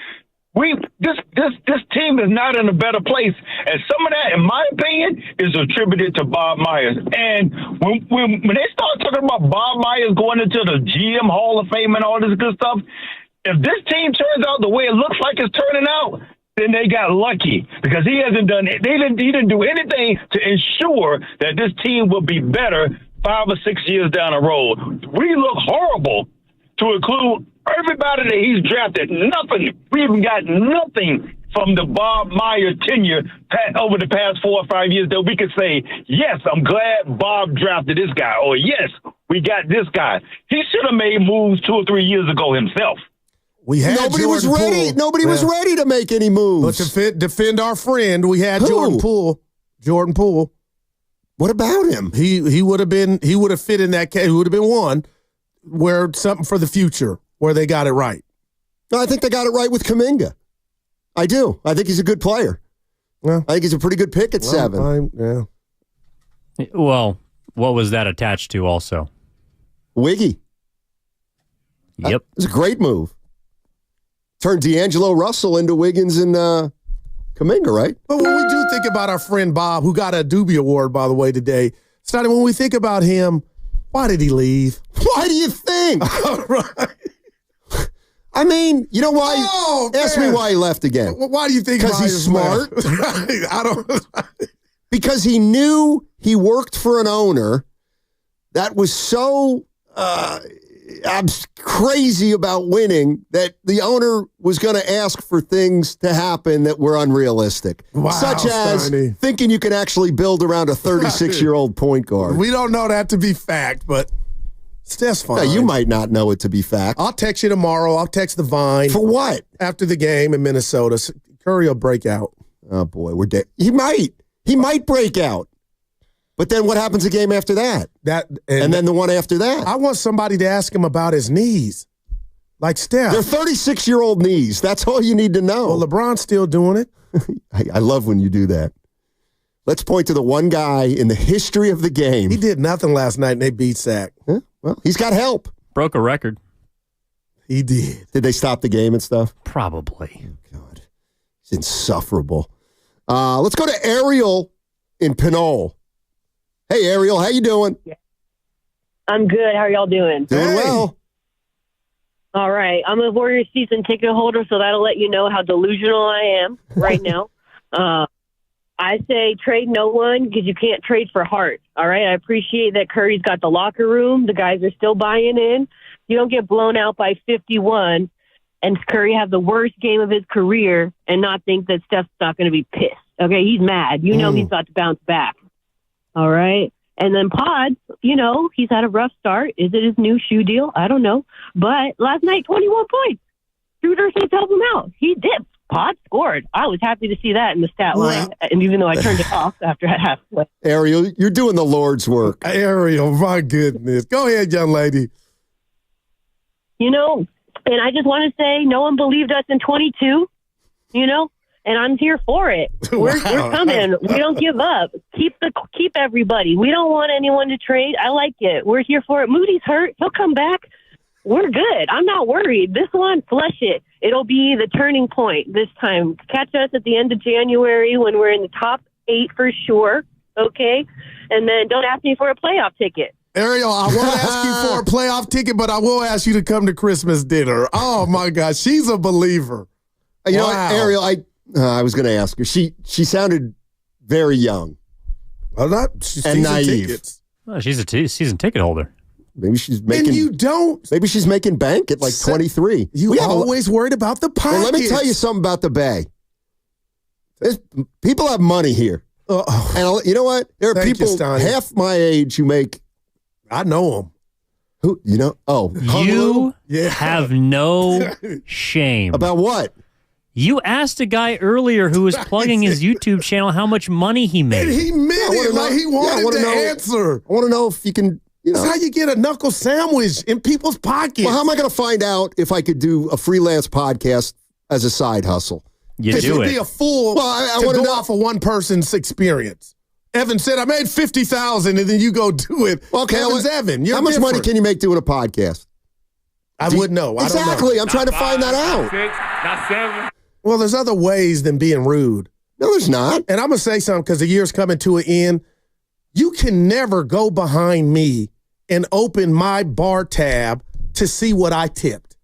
this team is not in a better place. And some of that, in my opinion, is attributed to Bob Myers. And when they start talking about Bob Myers going into the GM Hall of Fame and all this good stuff, if this team turns out the way it looks like it's turning out, then they got lucky because he didn't do anything to ensure that this team will be better 5 or 6 years down the road. We look horrible to include everybody that he's drafted. Nothing. We haven't got nothing from the Bob Myers tenure over the past 4 or 5 years that we could say, yes, I'm glad Bob drafted this guy, or yes, we got this guy. He should have made moves 2 or 3 years ago himself. Nobody was ready. Nobody was ready to make any moves. But to defend our friend, we had Jordan Poole. Jordan Poole. What about him? He would have fit in that case. He would have been one where something for the future where they got it right. No, I think they got it right with Kaminga. I do. I think he's a good player. I think he's a pretty good pick at 7. Well, what was that attached to also? Wiggy. Yep. It was a great move. Turned D'Angelo Russell into Wiggins and Kaminga, right? But when we do think about our friend Bob, who got a Doobie Award, by the way, today, starting when we think about him, why did he leave? Why do you think? I mean, you know why? Ask me why he left again. Why do you think? Because he's smart. I don't. Because he knew he worked for an owner that was so crazy about winning that the owner was going to ask for things to happen that were unrealistic. Wow, such as Steiny. thinking you can actually build around a 36-year-old point guard. We don't know that to be fact, but that's fine. Now, you might not know it to be fact. I'll text you tomorrow. I'll text the Vine. For what? After the game in Minnesota. Curry will break out. Oh, boy. We're dead. He might break out. But then what happens the game after that? And then the one after that? I want somebody to ask him about his knees. Like Steph. They're 36-year-old knees. That's all you need to know. Well, LeBron's still doing it. I love when you do that. Let's point to the one guy in the history of the game. He did nothing last night, and they beat Sac. Huh? Well, he's got help. Broke a record. He did. Did they stop the game and stuff? Probably. Oh, God. It's insufferable. Let's go to Ariel in Pinole. Hey, Ariel, how you doing? I'm good. How are y'all doing? Doing well. All right. I'm a Warriors season ticket holder, so that'll let you know how delusional I am right now. I say trade no one because you can't trade for heart. All right. I appreciate that Curry's got the locker room. The guys are still buying in. You don't get blown out by 51 and Curry have the worst game of his career and not think that Steph's not going to be pissed. Okay. He's mad. You know he's about to bounce back. All right. And then Pod, he's had a rough start. Is it his new shoe deal? I don't know. But last night, 21 points. Schröder said help him out. He did. Pod scored. I was happy to see that in the stat line, and even though I turned it off after halfway. Ariel, you're doing the Lord's work. Ariel, my goodness. Go ahead, young lady. And I just want to say no one believed us in 22, and I'm here for it. We're coming. We don't give up. Keep everybody. We don't want anyone to trade. I like it. We're here for it. Moody's hurt. He'll come back. We're good. I'm not worried. This one, flush it. It'll be the turning point this time. Catch us at the end of January when we're in the top 8 for sure, okay? And then don't ask me for a playoff ticket. Ariel, I won't ask you for a playoff ticket, but I will ask you to come to Christmas dinner. Oh, my God. She's a believer. You know what, Ariel, I was going to ask her. She sounded very young. Well, and naive. Oh, she's a season ticket holder. Maybe she's making. And you don't. Maybe she's making bank at like 23. You always worried about the pockets. Well, let me tell you something about the Bay. People have money here. And you know what? There are people half my age who make. I know them. Who? You have no shame. About what? You asked a guy earlier who was plugging his YouTube channel how much money he made. And he meant it like he wanted the answer. I want to know if you can. That's how you get a knuckle sandwich in people's pockets. Well, how am I going to find out if I could do a freelance podcast as a side hustle? You do it. Be a fool I to want go off of one person's experience. Evan said, I made $50,000, and then you go do it. Okay, Evan's Evan. You're how much different. money can you make doing a podcast? I wouldn't know. I don't know. Exactly. I'm trying to find that out. 6, not 7. Well, there's other ways than being rude. No, there's not. And I'm going to say something because the year's coming to an end. You can never go behind me and open my bar tab to see what I tipped.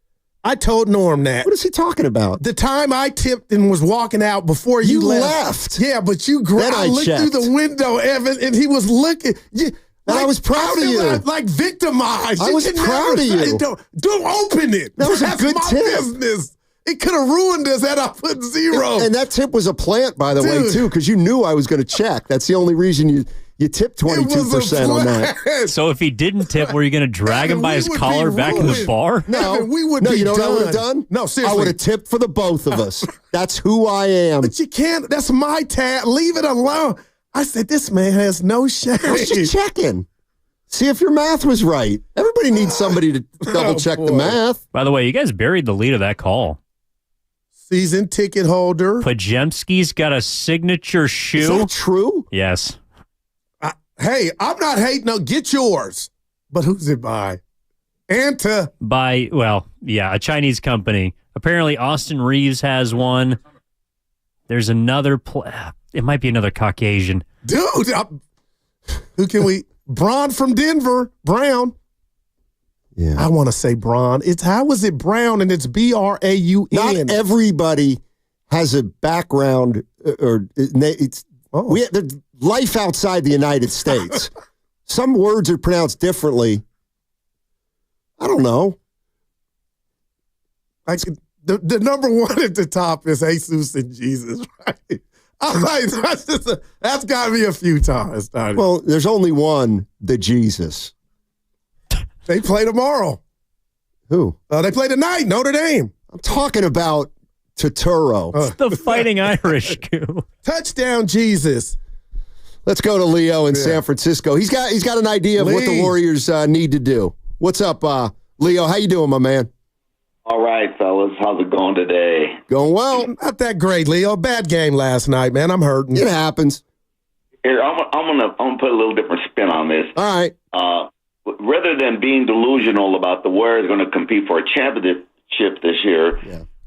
I told Norm that. What is he talking about? The time I tipped and was walking out before you left. Yeah, but you I looked through the window, Evan, and he was looking. And I was proud of you. Like victimized. I was proud of you. Don't open it. That was a good tip. Business. It could have ruined us had I put 0. And that tip was a plant, by the way, too, because you knew I was going to check. That's the only reason you tipped 22% on that. So if he didn't tip, were you going to drag him by his collar back in the bar? No, we would you know what I would have done? No, seriously. I would have tipped for the both of us. That's who I am. But you can't. That's my tab. Leave it alone. I said, this man has no shame. I was just checking. See if your math was right. Everybody needs somebody to double check the math. By the way, you guys buried the lead of that call. Season ticket holder. Pajemski's got a signature shoe. Is that true? Yes. Hey, I'm not hating. No, get yours. But who's it by? Anta. By, a Chinese company. Apparently, Austin Reeves has one. There's another. It might be another Caucasian. Dude, who can we? Braun from Denver. Brown. Yeah. I want to say Braun. How is it Brown and it's Braun? Not everybody has a background there's life outside the United States. Some words are pronounced differently. I don't know. The number one at the top is Jesus and Jesus, right? I'm like, that's got to be a few times. Well, there's only one, the Jesus. They play tomorrow. Who? They play tonight, Notre Dame. I'm talking about Turturro. It's the Fighting Irish goo. Touchdown, Jesus. Let's go to Leo in San Francisco. He's got an idea of what the Warriors need to do. What's up, Leo? How you doing, my man? All right, fellas. How's it going today? Going well. Not that great, Leo. Bad game last night, man. I'm hurting. It happens. Here, I'm gonna put a little different spin on this. All right. Rather than being delusional about the Warriors going to compete for a championship this year,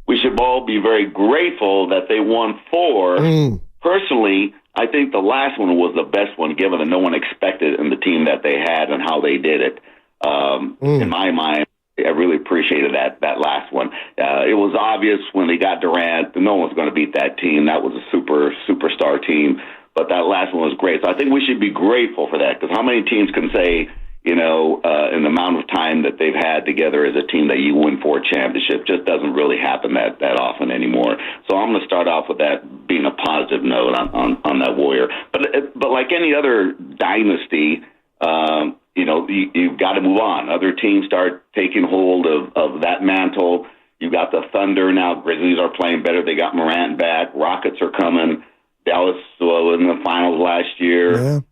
we should all be very grateful that they won 4. Personally, I think the last one was the best one, given that no one expected in the team that they had and how they did it. In my mind, I really appreciated that last one. It was obvious when they got Durant that no one's going to beat that team. That was a superstar team. But that last one was great. So I think we should be grateful for that, because how many teams can say, in the amount of time that they've had together as a team that you win 4 championships just doesn't really happen that often anymore. So I'm going to start off with that being a positive note on that Warrior. But like any other dynasty, you've got to move on. Other teams start taking hold of that mantle. You've got the Thunder now. Grizzlies are playing better. They got Morant back. Rockets are coming. Dallas was in the finals last year.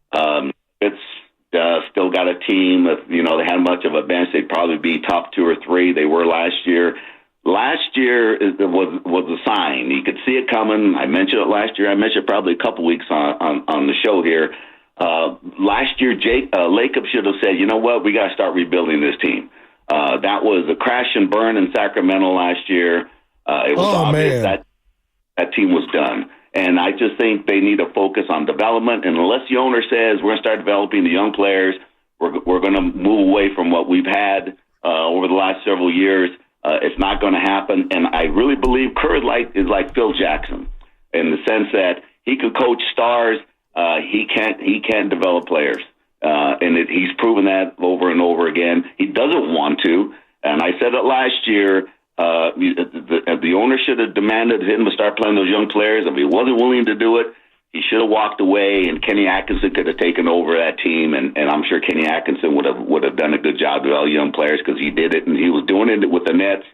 It's still got a team. If they had much of a bench, they'd probably be top 2 or 3. They were last year. Last year was a sign. You could see it coming. I mentioned it last year. I mentioned it probably a couple weeks on the show here. Last year, Lacob should have said, you know what, we got to start rebuilding this team. That was a crash and burn in Sacramento last year. It was obvious that team was done. And I just think they need to focus on development. And unless the owner says we're going to start developing the young players, we're going to move away from what we've had over the last several years, it's not going to happen. And I really believe Kerr is like Phil Jackson in the sense that he could coach stars. He can't develop players. And he's proven that over and over again. He doesn't want to. And I said it last year. The owner should have demanded him to start playing those young players. If he wasn't willing to do it, he should have walked away, and Kenny Atkinson could have taken over that team. And I'm sure Kenny Atkinson would have done a good job with all young players, because he did it, and he was doing it with the Nets,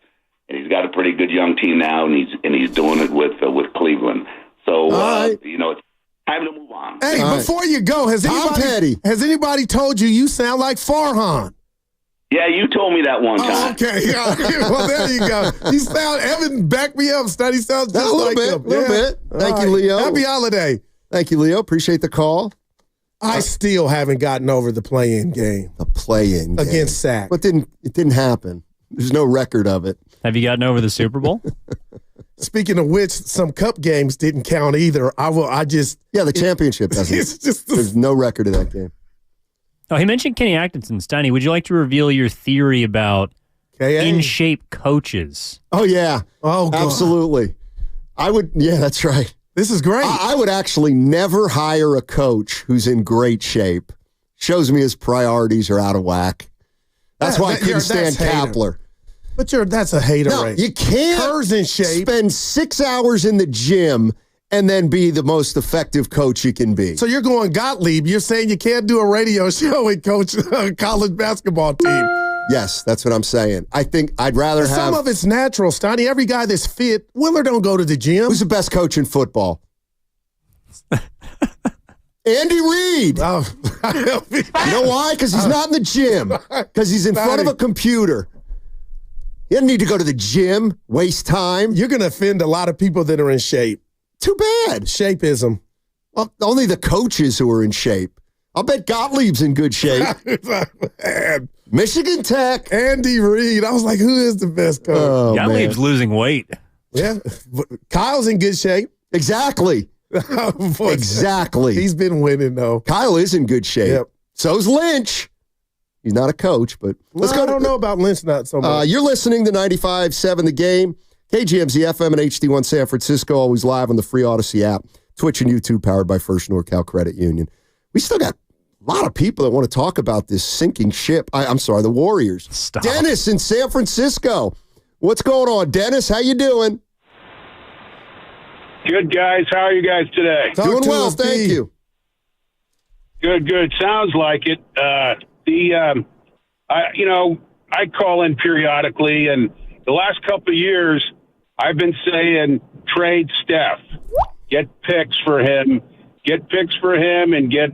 and he's got a pretty good young team now, and he's doing it with Cleveland. So it's time to move on. Hey, before you go, has anybody told you sound like Farhan? Yeah, you told me that one time. Okay. Well, there you go. Evan, back me up, Study. Sounds just like him. A little bit. Thank you, Leo. Happy holiday. Thank you, Leo. Appreciate the call. I still haven't gotten over the play-in game. The play-in game. Against Sac. But it didn't happen. There's no record of it. Have you gotten over the Super Bowl? Speaking of which, some cup games didn't count either. The championship doesn't. There's no record of that game. Oh, he mentioned Kenny Atkinson. Steiny, would you like to reveal your theory about in-shape coaches? Oh, yeah. Oh, God. Absolutely. I would. Yeah, that's right. This is great. I would actually never hire a coach who's in great shape. Shows me his priorities are out of whack. That's why I couldn't stand Kapler. But that's a hater rate. You can't Kerr's in shape. Spend 6 hours in the gym and then be the most effective coach you can be. So you're going Gottlieb. You're saying you can't do a radio show and coach a college basketball team. Yes, that's what I'm saying. I think I'd rather have... Some of it's natural, Steiny. Every guy that's fit, Willer don't go to the gym. Who's the best coach in football? Andy Reid. Oh. You know why? Because he's not in the gym. Because he's in front of a computer. He doesn't need to go to the gym, waste time. You're going to offend a lot of people that are in shape. Too bad. Shapeism. Well, only the coaches who are in shape. I'll bet Gottlieb's in good shape. Michigan Tech. Andy Reid. I was like, who is the best coach? Oh, Gottlieb's losing weight. Yeah. Kyle's in good shape. Exactly. Exactly. He's been winning, though. Kyle is in good shape. Yep. So's Lynch. He's not a coach, but let's go. I don't know about Lynch not so much. You're listening to 95.7 The Game. KGMZ FM and HD1 San Francisco, always live on the free Odyssey app. Twitch and YouTube powered by First NorCal Credit Union. We still got a lot of people that want to talk about this sinking ship. I'm sorry, the Warriors. Stop. Dennis in San Francisco. What's going on, Dennis? How you doing? Good, guys. How are you guys today? Doing well, thank you. Good. Sounds like it. I call in periodically, and the last couple of years, I've been saying trade Steph, get picks for him, and get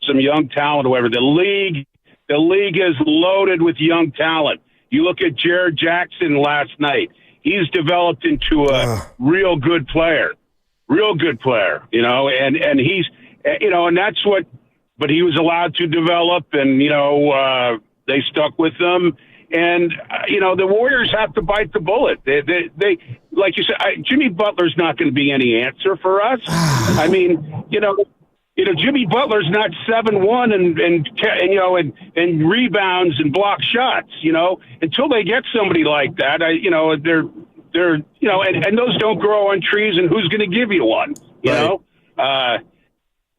some young talent. Whatever the league is loaded with young talent. You look at Jared Jackson last night; he's developed into a real good player, and And that's what. But he was allowed to develop, and they stuck with them. And the Warriors have to bite the bullet. They like you said, Jimmy Butler's not going to be any answer for us. I mean, Jimmy Butler's not 7-1 and rebounds and block shots. Until they get somebody like that, they're and those don't grow on trees. And who's going to give you one?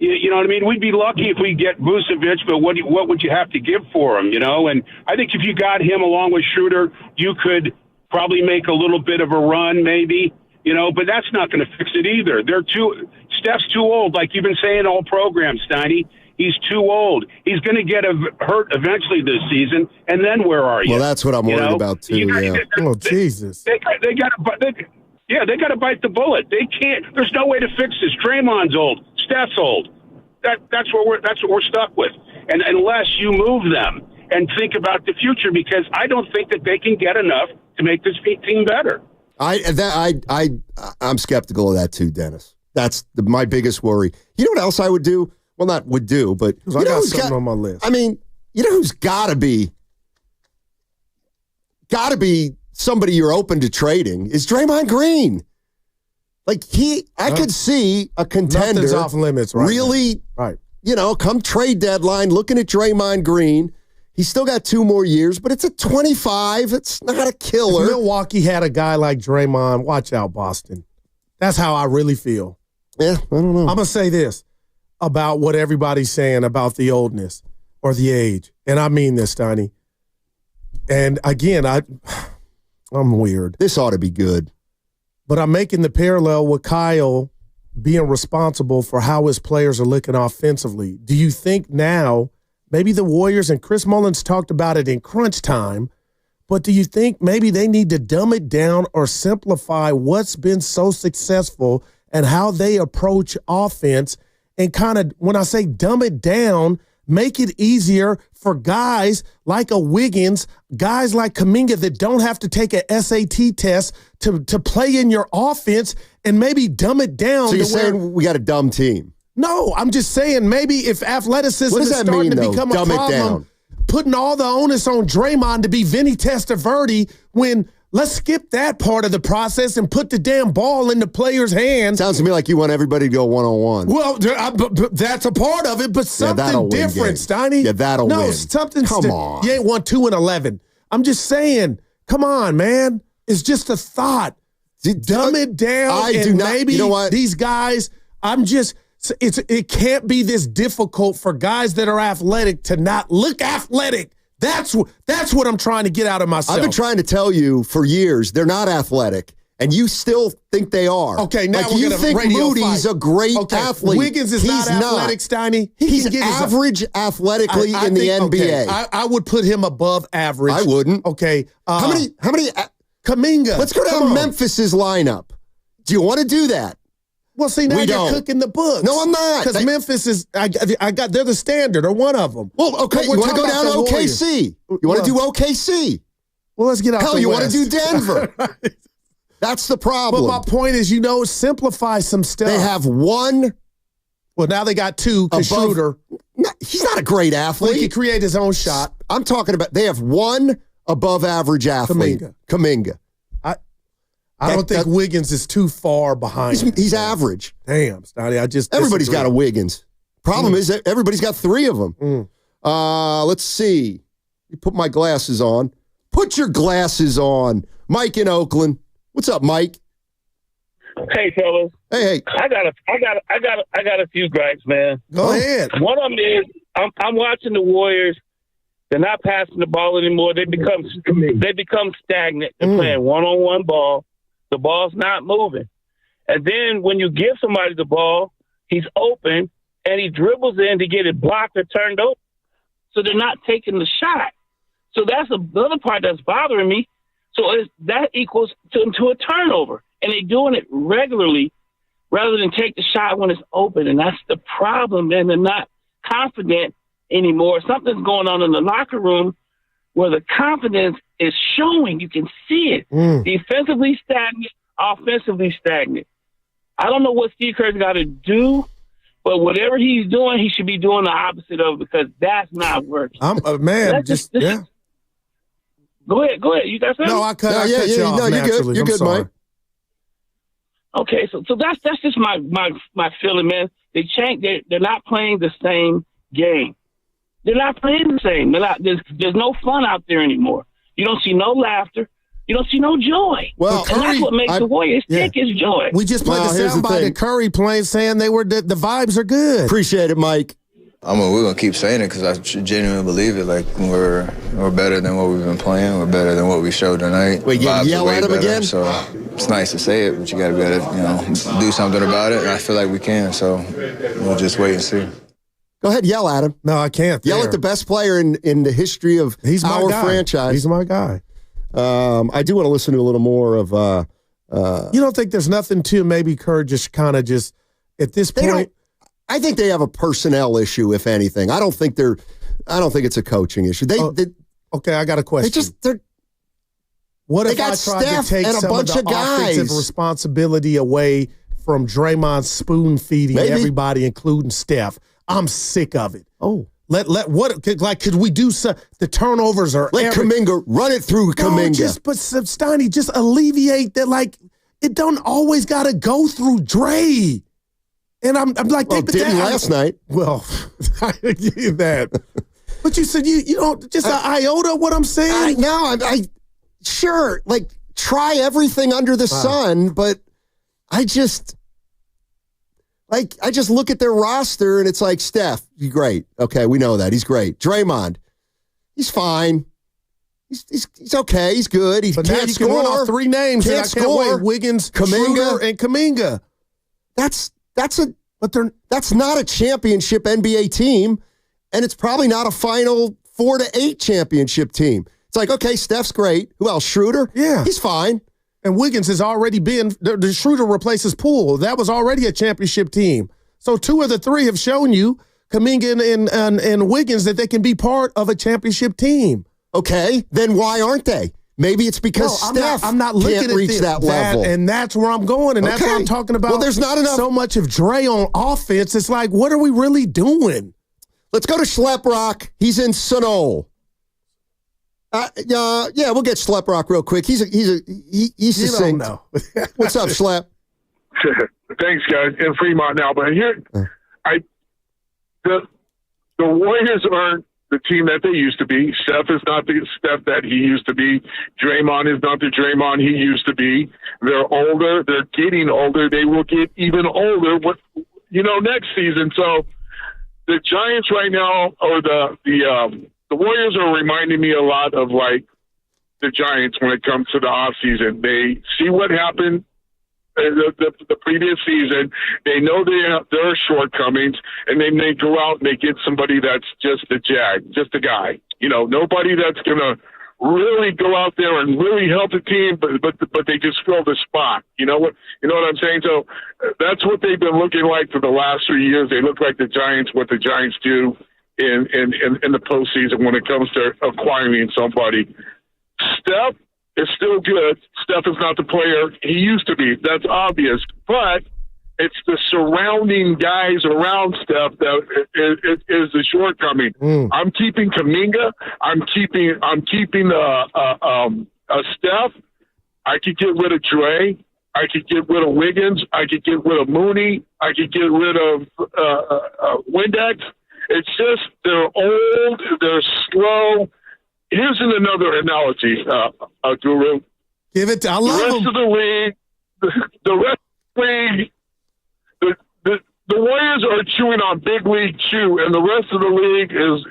You know what I mean? We'd be lucky if we get Vucevic, but what would you have to give for him? And I think if you got him along with Schröder, you could probably make a little bit of a run, maybe. But that's not going to fix it either. Steph's too old, like you've been saying all program, Steiny. He's too old. He's going to get hurt eventually this season, and then where are you? Well, that's what I'm worried about too. Oh, Jesus! They got to bite the bullet. They can't. There's no way to fix this. Draymond's old. Steph's old. That's what we're stuck with. And unless you move them and think about the future, because I don't think that they can get enough to make this team better. I'm skeptical of that too, Dennis. That's my biggest worry. You know what else I would do? Well, not would do, but I got something on my list. I mean, who's got to be somebody you're open to trading is Draymond Green. Like I could see a contender. Nothing's off limits, right? Really, right? Come trade deadline, looking at Draymond Green. He's still got 2 more years, but it's a 25. It's not a killer. If Milwaukee had a guy like Draymond, watch out, Boston. That's how I really feel. Yeah, I don't know. I'm going to say this about what everybody's saying about the oldness or the age. And I mean this, Steiny. And again, I'm weird. This ought to be good. But I'm making the parallel with Kyle being responsible for how his players are looking offensively. Do you think now, maybe the Warriors, and Chris Mullins talked about it in crunch time, but do you think maybe they need to dumb it down or simplify what's been so successful and how they approach offense, and kind of, when I say dumb it down, make it easier for guys like a Wiggins, guys like Kuminga that don't have to take a SAT test to play in your offense, and maybe dumb it down? So you're saying we got a dumb team? No, I'm just saying maybe if athleticism is starting to become a problem, putting all the onus on Draymond to be Vinny Testaverde, when let's skip that part of the process and put the damn ball in the player's hands. Sounds to me like you want everybody to go one-on-one. Well, that's a part of it, but something different, Steiny. Yeah, that'll win. No, something. Come on. You ain't won 2 and 11. I'm just saying, come on, man. It's just a thought. Dumb it down. Maybe these guys, it can't be this difficult for guys that are athletic to not look athletic. That's what I'm trying to get out of myself. I've been trying to tell you for years they're not athletic, and you still think they are. Okay, now we're you think Moody's a great athlete. Wiggins is not athletic, Steiny. He's average athletically in the NBA. Okay, I would put him above average. I wouldn't. Okay. How many? Kaminga. Let's go down Memphis's lineup. Do you want to do that? Well, see, now you're cooking the books. No, I'm not. Because Memphis is, they're the standard, or one of them. Well, okay, you want to go down to OKC. You want to do OKC. Well, let's get out Hell, the you West. want to do Denver. That's the problem. But my point is, simplify some stuff. They have one. Well, now they got 2, because Schröder. No, he's not a great athlete. He can create his own shot. I'm talking about, they have one above average athlete. Kuminga. I don't think Wiggins is too far behind. He's average. Damn, Stoddy, everybody's got a Wiggins. Problem is that everybody's got 3 of them. Let's see. You put my glasses on. Put your glasses on. Mike in Oakland. What's up, Mike? Hey, fellas. Hey. I got a few gripes, man. Go ahead. One of them is I'm watching the Warriors. They're not passing the ball anymore. They become stagnant. They're playing one-on-one ball. The ball's not moving. And then when you give somebody the ball, he's open, and he dribbles in to get it blocked or turned over. So they're not taking the shot. So that's another part that's bothering me. So that equals to a turnover. And they're doing it regularly rather than take the shot when it's open. And that's the problem, man. They're not confident anymore. Something's going on in the locker room where the confidence is showing. You can see it. Defensively stagnant, offensively stagnant. I don't know what Steve Kerr's got to do But whatever he's doing, he should be doing the opposite of, because that's not working. I'm yeah. Go ahead. You got something? No, I cut you off. No, you're good. You're good, Mike. Okay, so that's just my feeling, man. They change. They're not playing the same game. They're not playing the same. There's no fun out there anymore. You don't see no laughter. You don't see no joy. Well, and that's what makes the Warriors stick is joy. We just played the soundbite that Curry playing, saying the vibes are good. Appreciate it, Mike. We're gonna keep saying it because I genuinely believe it. Like we're better than what we've been playing. We're better than what we showed tonight. Wait, you yell at him again? So it's nice to say it, but you got to be able to, do something about it. And I feel like we can. So we'll just wait and see. Go ahead, yell at him. No, I can't. Yell at the best player in the history of our franchise. He's my guy. I do want to listen to a little more of. You don't think there's nothing to maybe Kerr just kind of just at this point? I think they have a personnel issue, if anything. I don't think it's a coaching issue. Okay, I got a question. What if I tried to take some of the offensive responsibility away from Draymond spoon feeding everybody, including Steph? I'm sick of it. Oh. Could we do the turnovers or let Kuminga run it through Kuminga? But Steiny, just alleviate that. It don't always got to go through Dre. And I'm like, didn't last night. Well, I give you that. But you said you don't just an iota of what I'm saying. Sure, try everything under the sun, but I just look at their roster and it's like, Steph, he's great. Okay, we know that. He's great. Draymond, he's fine. He's okay. He's good. He can't score. Can run off three names. Can't score. Wiggins, Kuminga, Schröder, and Kuminga. That's not a championship NBA team, and it's probably not a final 4 to 8 championship team. It's like, okay, Steph's great. Who else? Schröder? Yeah. He's fine. And Wiggins has already been, the Schröder replaces Poole. That was already a championship team. So 2 of the 3 have shown you, Kuminga and Wiggins, that they can be part of a championship team. Okay, then why aren't they? Maybe it's because Steph can't reach that level. And that's where I'm going, and that's what I'm talking about. Well, there's not enough. So much of Dre on offense. It's like, what are we really doing? Let's go to Schleprock. He's in Sunol. Yeah, we'll get Schleprock real quick. He's succinct. Don't know. What's up, Schlep? Thanks, guys. In Fremont now, but here, the Warriors aren't the team that they used to be. Steph is not the Steph that he used to be. Draymond is not the Draymond he used to be. They're older. They're getting older. They will get even older next season. So the Giants right now, or the Warriors are reminding me a lot of the Giants when it comes to the offseason. They see what happened the previous season. They know there are shortcomings, and then they go out and they get somebody that's just a guy. Nobody that's going to really go out there and really help the team, but they just fill the spot. You know what I'm saying? So that's what they've been looking like for the last 3 years. They look like the Giants, what the Giants do in the postseason when it comes to acquiring somebody. Steph is still good. Steph is not the player he used to be. That's obvious. But it's the surrounding guys around Steph that is the shortcoming. I'm keeping Kuminga. I'm keeping Steph. I could get rid of Dre. I could get rid of Wiggins. I could get rid of Mooney. I could get rid of Windex. It's just they're old. They're slow. Here's another analogy, Guru. Give it. I love the rest of the league. The rest of the league. The Warriors are chewing on big league chew, and the rest of the league is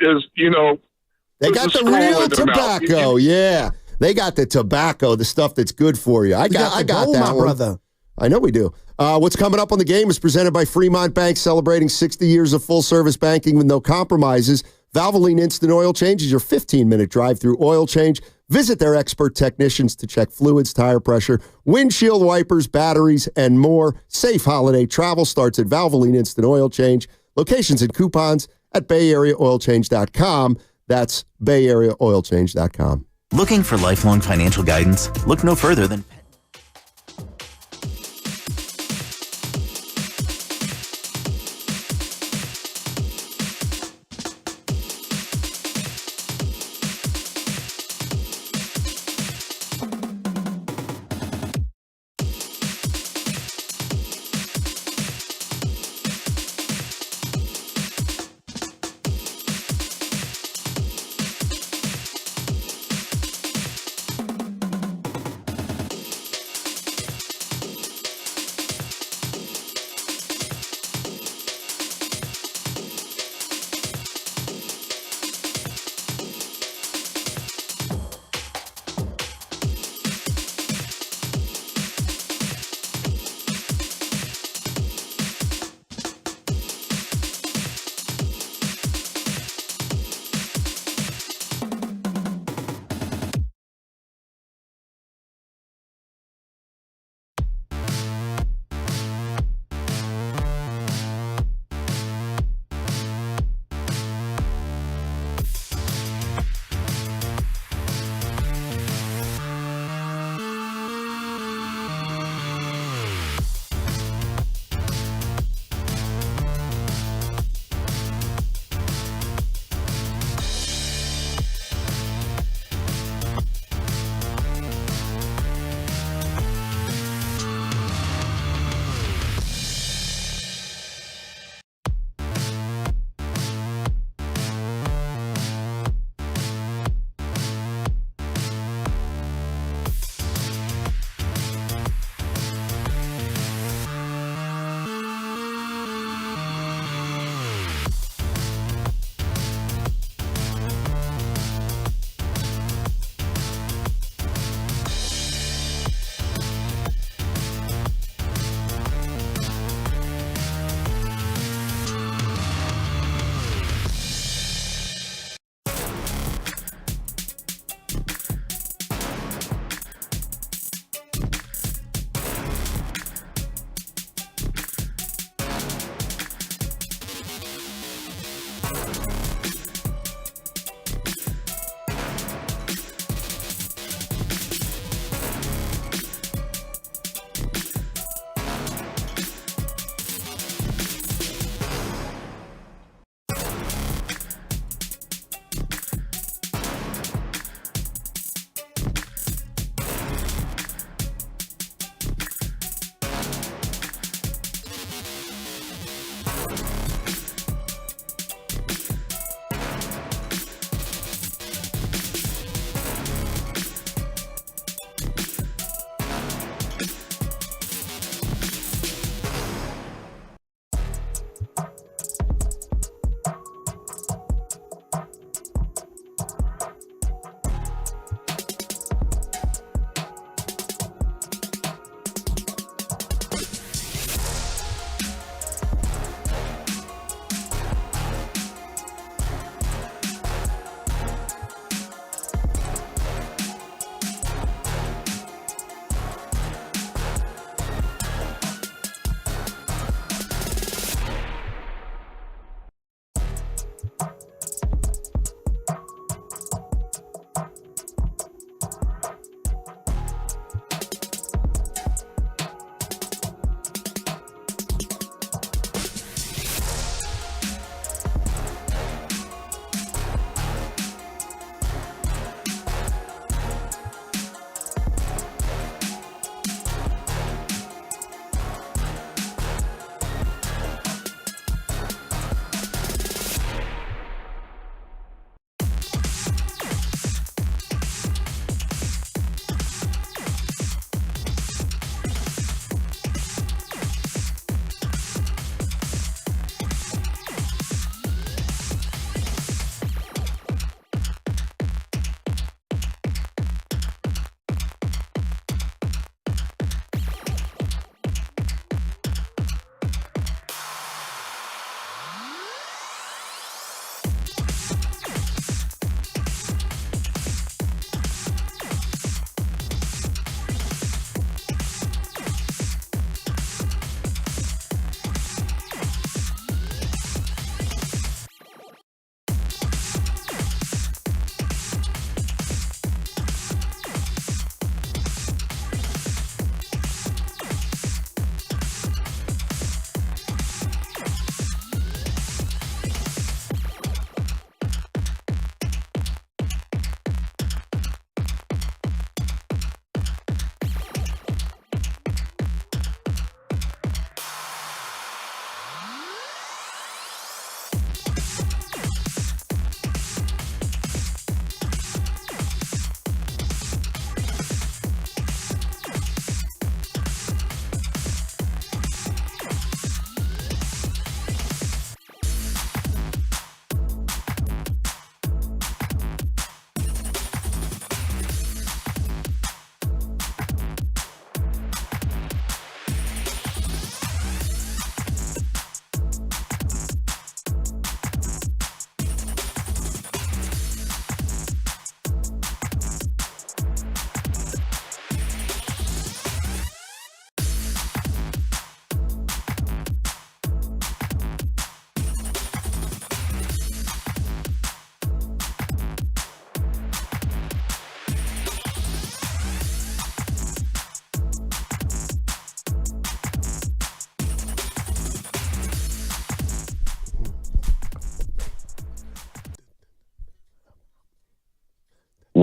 they got the real tobacco. Yeah, they got the tobacco, the stuff that's good for you. I got that, my brother. I know we do. What's coming up on the game is presented by Fremont Bank, celebrating 60 years of full-service banking with no compromises. Valvoline Instant Oil Change is your 15-minute drive-through oil change. Visit their expert technicians to check fluids, tire pressure, windshield wipers, batteries, and more. Safe holiday travel starts at Valvoline Instant Oil Change. Locations and coupons at BayAreaOilChange.com. That's BayAreaOilChange.com. Looking for lifelong financial guidance? Look no further than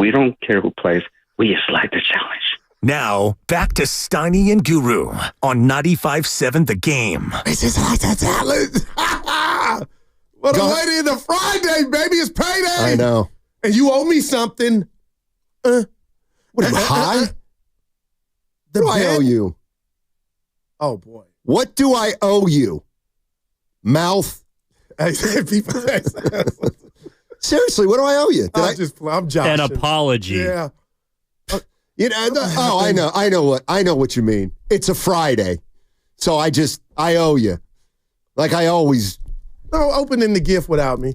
We don't care who plays. We just like the challenge. Now, back to Steiny and Guru on 95.7 The Game. This is like the challenge. But I'm waiting to Friday, baby. It's payday. I know. And you owe me something. What are you, high? What do I owe you? Oh, boy. What do I owe you? Mouth? Seriously, what do I owe you? I'm joshing. An apology. Yeah. I know what you mean. It's a Friday. So I owe you. Like I always. No, opening the gift without me.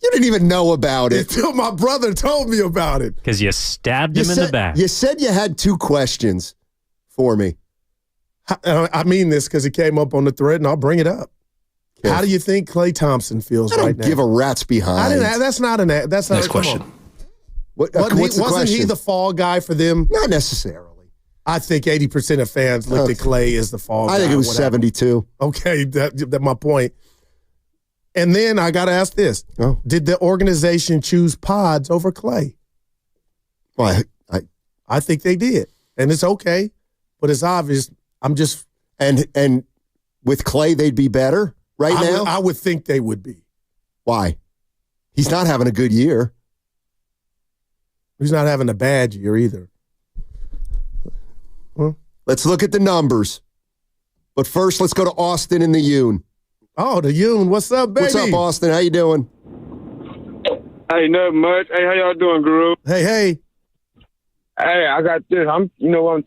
You didn't even know about it. Until my brother told me about it. Because you stabbed him in the back. You said you had 2 questions for me. I mean this because it came up on the thread, and I'll bring it up. How do you think Klay Thompson feels right now? I don't give a rat's behind. That's not Next question. What's the wasn't question? he the fall guy for them? Not necessarily. I think 80% of fans looked at Klay as the fall guy. I think it was 72. Okay, that's my point. And then I got to ask this. Oh. Did the organization choose Pods over Klay? Well, I think they did. And it's okay, but it's obvious. I'm just... And with Klay, they'd be better now? I would think they would be. Why? He's not having a good year. He's not having a bad year either. Huh? Let's look at the numbers. But first, let's go to Austin in the Yoon. Oh, the Yoon. What's up, baby? What's up, Austin? How you doing? Hey, not much. Hey, how y'all doing, Guru? Hey. Hey, I got this. I'm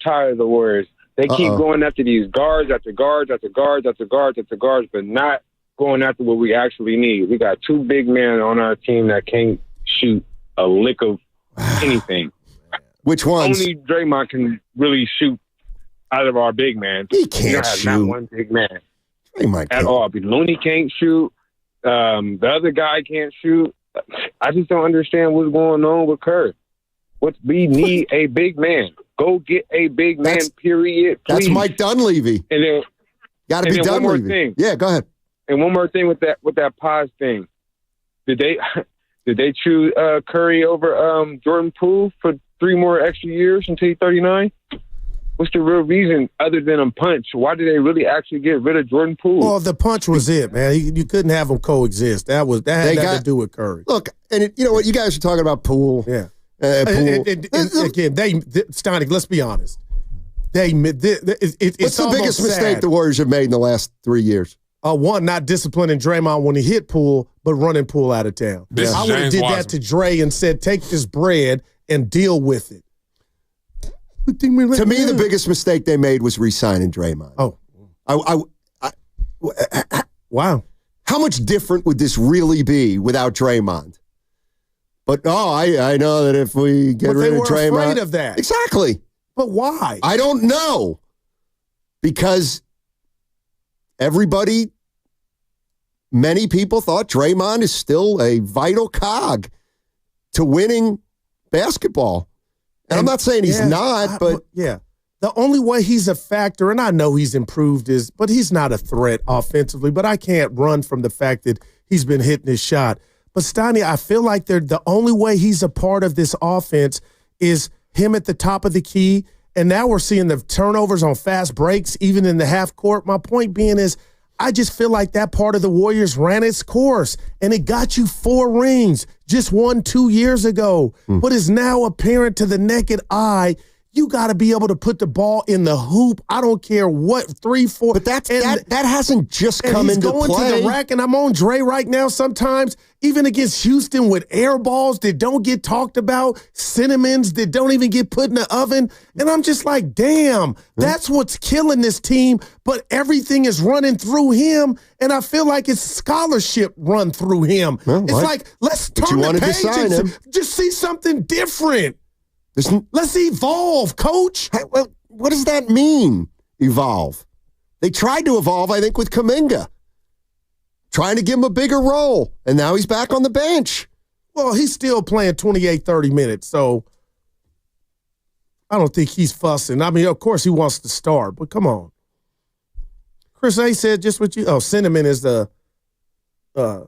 tired of the Warriors. They keep going after these guards after guards after guards after guards after guards, but not going after what we actually need. We got 2 big men on our team that can't shoot a lick of anything. Which ones? Only Draymond can really shoot out of our big man. He can't shoot. Not one big man. Draymond at all. Looney can't shoot. The other guy can't shoot. I just don't understand what's going on with Kerr. We need a big man. Go get a big man, period. Please. That's Mike Dunleavy. And then got to be Dunleavy. One more thing. Yeah, go ahead. And one more thing with that pause thing. Did they choose Curry over Jordan Poole for 3 more extra years until he's 39? What's the real reason other than a punch? Why did they really actually get rid of Jordan Poole? Well, the punch was it, man. You couldn't have them coexist. That had nothing to do with Curry. Look, and you know what? You guys are talking about Poole. Yeah. Poole. And again, Steiny, let's be honest. What's the biggest mistake the Warriors have made in the last 3 years? One, not disciplining Draymond when he hit Poole, but running Poole out of town. I would have did that to Dre and said, take this bread and deal with it. To me, the biggest mistake they made was re-signing Draymond. Oh. Wow. How much different would this really be without Draymond? But, I know that if we get rid of Draymond. They were afraid of that. Exactly. But why? I don't know. Because many people thought Draymond is still a vital cog to winning basketball. And I'm not saying he's not, but... Yeah. The only way he's a factor, and I know he's improved, but he's not a threat offensively, but I can't run from the fact that he's been hitting his shot. But Steiny, I feel like the only way he's a part of this offense is him at the top of the key, and now we're seeing the turnovers on fast breaks, even in the half court. My point being is I just feel like that part of the Warriors ran its course, and it got you 4 rings, just won 2 years ago. But is now apparent to the naked eye. You got to be able to put the ball in the hoop. I don't care what, 3, 4. But that hasn't just come into play. He's going to the rack, and I'm on Dre right now sometimes, even against Houston with air balls that don't get talked about, cinnamons that don't even get put in the oven. And I'm just like, damn, that's what's killing this team. But everything is running through him, and I feel like it's scholarship run through him. It's like, let's turn the page and just see something different. Let's evolve, coach. Well, what does that mean, evolve? They tried to evolve, I think, with Kuminga, trying to give him a bigger role, and now he's back on the bench. Well, he's still playing 28, 30 minutes, so I don't think he's fussing. I mean, of course he wants to start, but come on. Chris A. said just what you – cinnamon is the and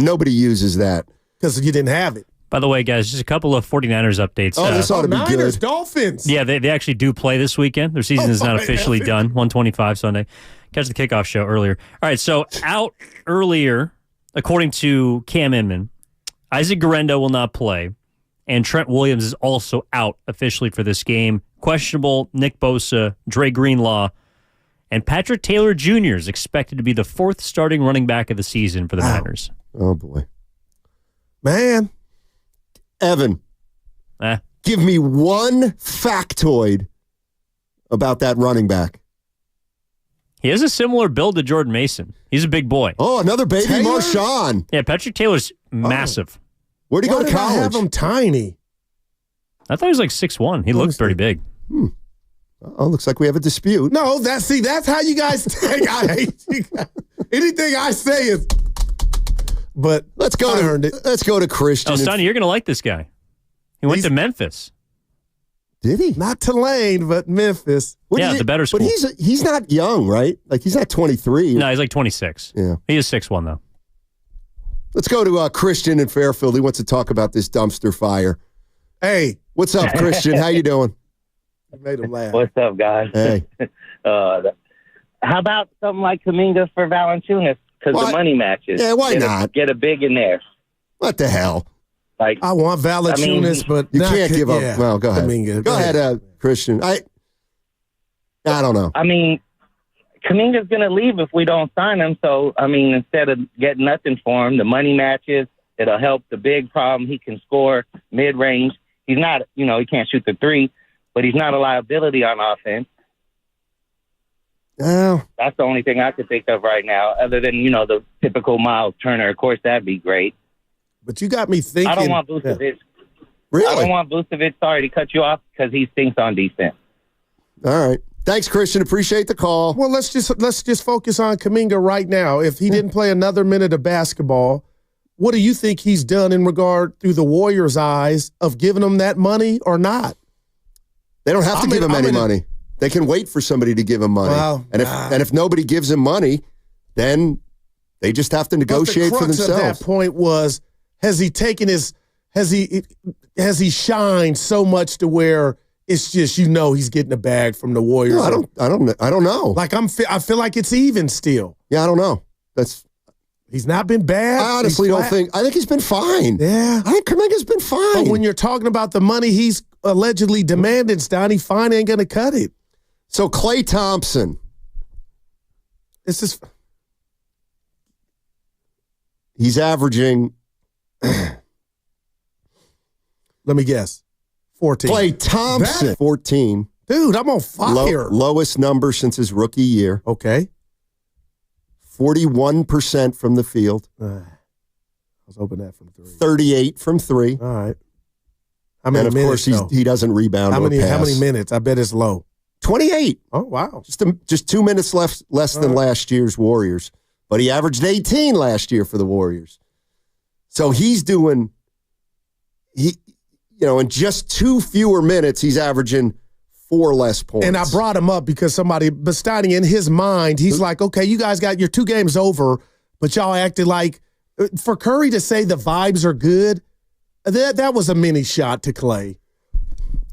nobody uses that. Because you didn't have it. By the way, guys, just a couple of 49ers updates. Oh, this ought to be Niners, good. Dolphins. Yeah, they actually do play this weekend. Their season is not officially done. 125 Sunday. Catch the kickoff show earlier. All right, so out earlier, according to Cam Inman, Isaac Guerrero will not play, and Trent Williams is also out officially for this game. Questionable Nick Bosa, Dre Greenlaw, and Patrick Taylor Jr. is expected to be the 4th starting running back of the season for the Niners. Oh, boy. Man. Evan, give me one factoid about that running back. He has a similar build to Jordan Mason. He's a big boy. Oh, another baby Taylor? Marshawn. Yeah, Patrick Taylor's massive. Where'd he go to college? I have him tiny? I thought he was like 6'1". He looks pretty big. Oh, looks like we have a dispute. No, that's how you guys think. I hate you guys. Anything I say is. But let's go to Christian. Oh, Sonny, you're going to like this guy. He went to Memphis. Did he? Not Tulane, but Memphis. The better school. But he's not young, right? Like, he's not 23. No, he's like 26. Yeah. He is 6'1", though. Let's go to Christian in Fairfield. He wants to talk about this dumpster fire. Hey. What's up, Christian? How you doing? Made him laugh. What's up, guys? Hey. How about something like Kaminga for Valanciunas? Because the money matches. Yeah, why not? Get a big in there. What the hell? Like, I want Valanciunas, but you can't give up. Well, go ahead. Kaminga. Go ahead, Christian. I don't know. I mean, Kaminga's going to leave if we don't sign him. So, I mean, instead of getting nothing for him, the money matches, it'll help the big problem. He can score mid-range. He's not, he can't shoot the three, but he's not a liability on offense. Oh. That's the only thing I could think of right now, other than, the typical Miles Turner. Of course, that'd be great. But you got me thinking. I don't want Vucevic. Yeah. Really? I don't want Vucevic. Sorry to cut you off because he stinks on defense. All right. Thanks, Christian. Appreciate the call. Well, let's just focus on Kaminga right now. If he didn't play another minute of basketball, what do you think he's done in regard through the Warriors' eyes of giving him that money or not? They don't have to give him any money. They can wait for somebody to give him money. Well, and if nobody gives him money, then they just have to negotiate for themselves. The crux of that point was, has he shined so much to where it's just he's getting a bag from the Warriors? No, I don't know. Like I feel like it's even still. Yeah, I don't know. He's not been bad. I honestly don't think. I think he's been fine. Yeah, I think Kaminga's been fine. But when you're talking about the money he's allegedly demanding, Stoney, fine ain't gonna cut it. So Klay Thompson, this is he's averaging. Let me guess, 14. Klay Thompson, 14. Dude, I'm on fire. Lowest number since his rookie year. Okay. 41% from the field. I was hoping that from 3. 38 from 3. All right. How many minutes? Of course, he doesn't rebound. How many pass. minutes? I bet it's low. 28. Oh, wow. Just 2 minutes less than last year's Warriors. But he averaged 18 last year for the Warriors. So he's doing, in just 2 fewer minutes, he's averaging 4 less points. And I brought him up because Bastani, in his mind, he's like, okay, you guys got your 2 games over, but y'all acted like, for Curry to say the vibes are good, that was a mini shot to Klay.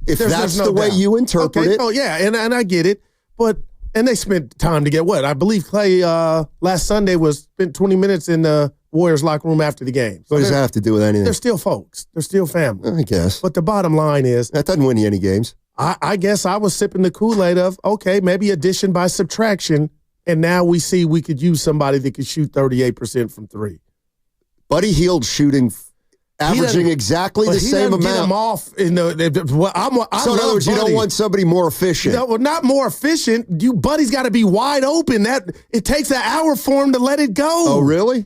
If that's the way you interpret it. Oh, yeah, and I get it. And they spent time to get what? I believe Klay last Sunday spent 20 minutes in the Warriors locker room after the game. So what does that have to do with anything? They're still folks. They're still family. I guess. But the bottom line is. That doesn't win you any games. I guess I was sipping the Kool-Aid of, okay, maybe addition by subtraction, and now we see we could use somebody that could shoot 38% from 3. Buddy Hield shooting, averaging exactly the same amount. Get him off in so in other words, you don't want somebody more efficient. No, well, not more efficient. Buddy's got to be wide open. It takes an hour for him to let it go. Oh, really?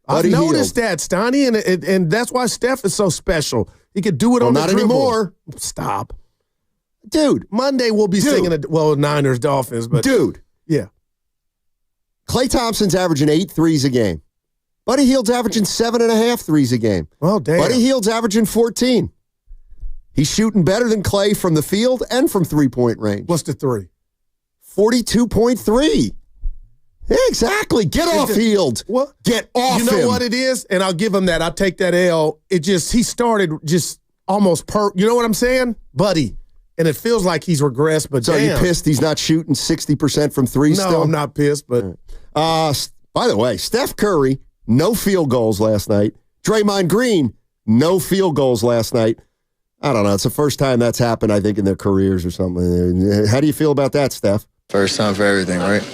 I've noticed that, Stoney, and that's why Steph is so special. He could do it on the not dribble. Anymore. Stop. Dude. Monday we'll be singing, Niners, Dolphins. But dude. Yeah. Klay Thompson's averaging 8 threes a game. Buddy Hield's averaging 7.5 threes a game. Well, damn. Buddy Hield's averaging 14. He's shooting better than Klay from the field and from 3-point range. What's the 3? 42.3. Exactly. Get off field. Well, get off You know him. what it is? And I'll give him that. I'll take that L. He started just almost you know what I'm saying? Buddy. And it feels like he's regressed, but so damn. you pissed he's not shooting 60% from three No, still? I'm not pissed, but. By the way, Steph Curry, no field goals last night. Draymond Green, no field goals last night. I don't know. It's the first time that's happened, I think, in their careers or something. How do you feel about that, Steph? First time for everything, right?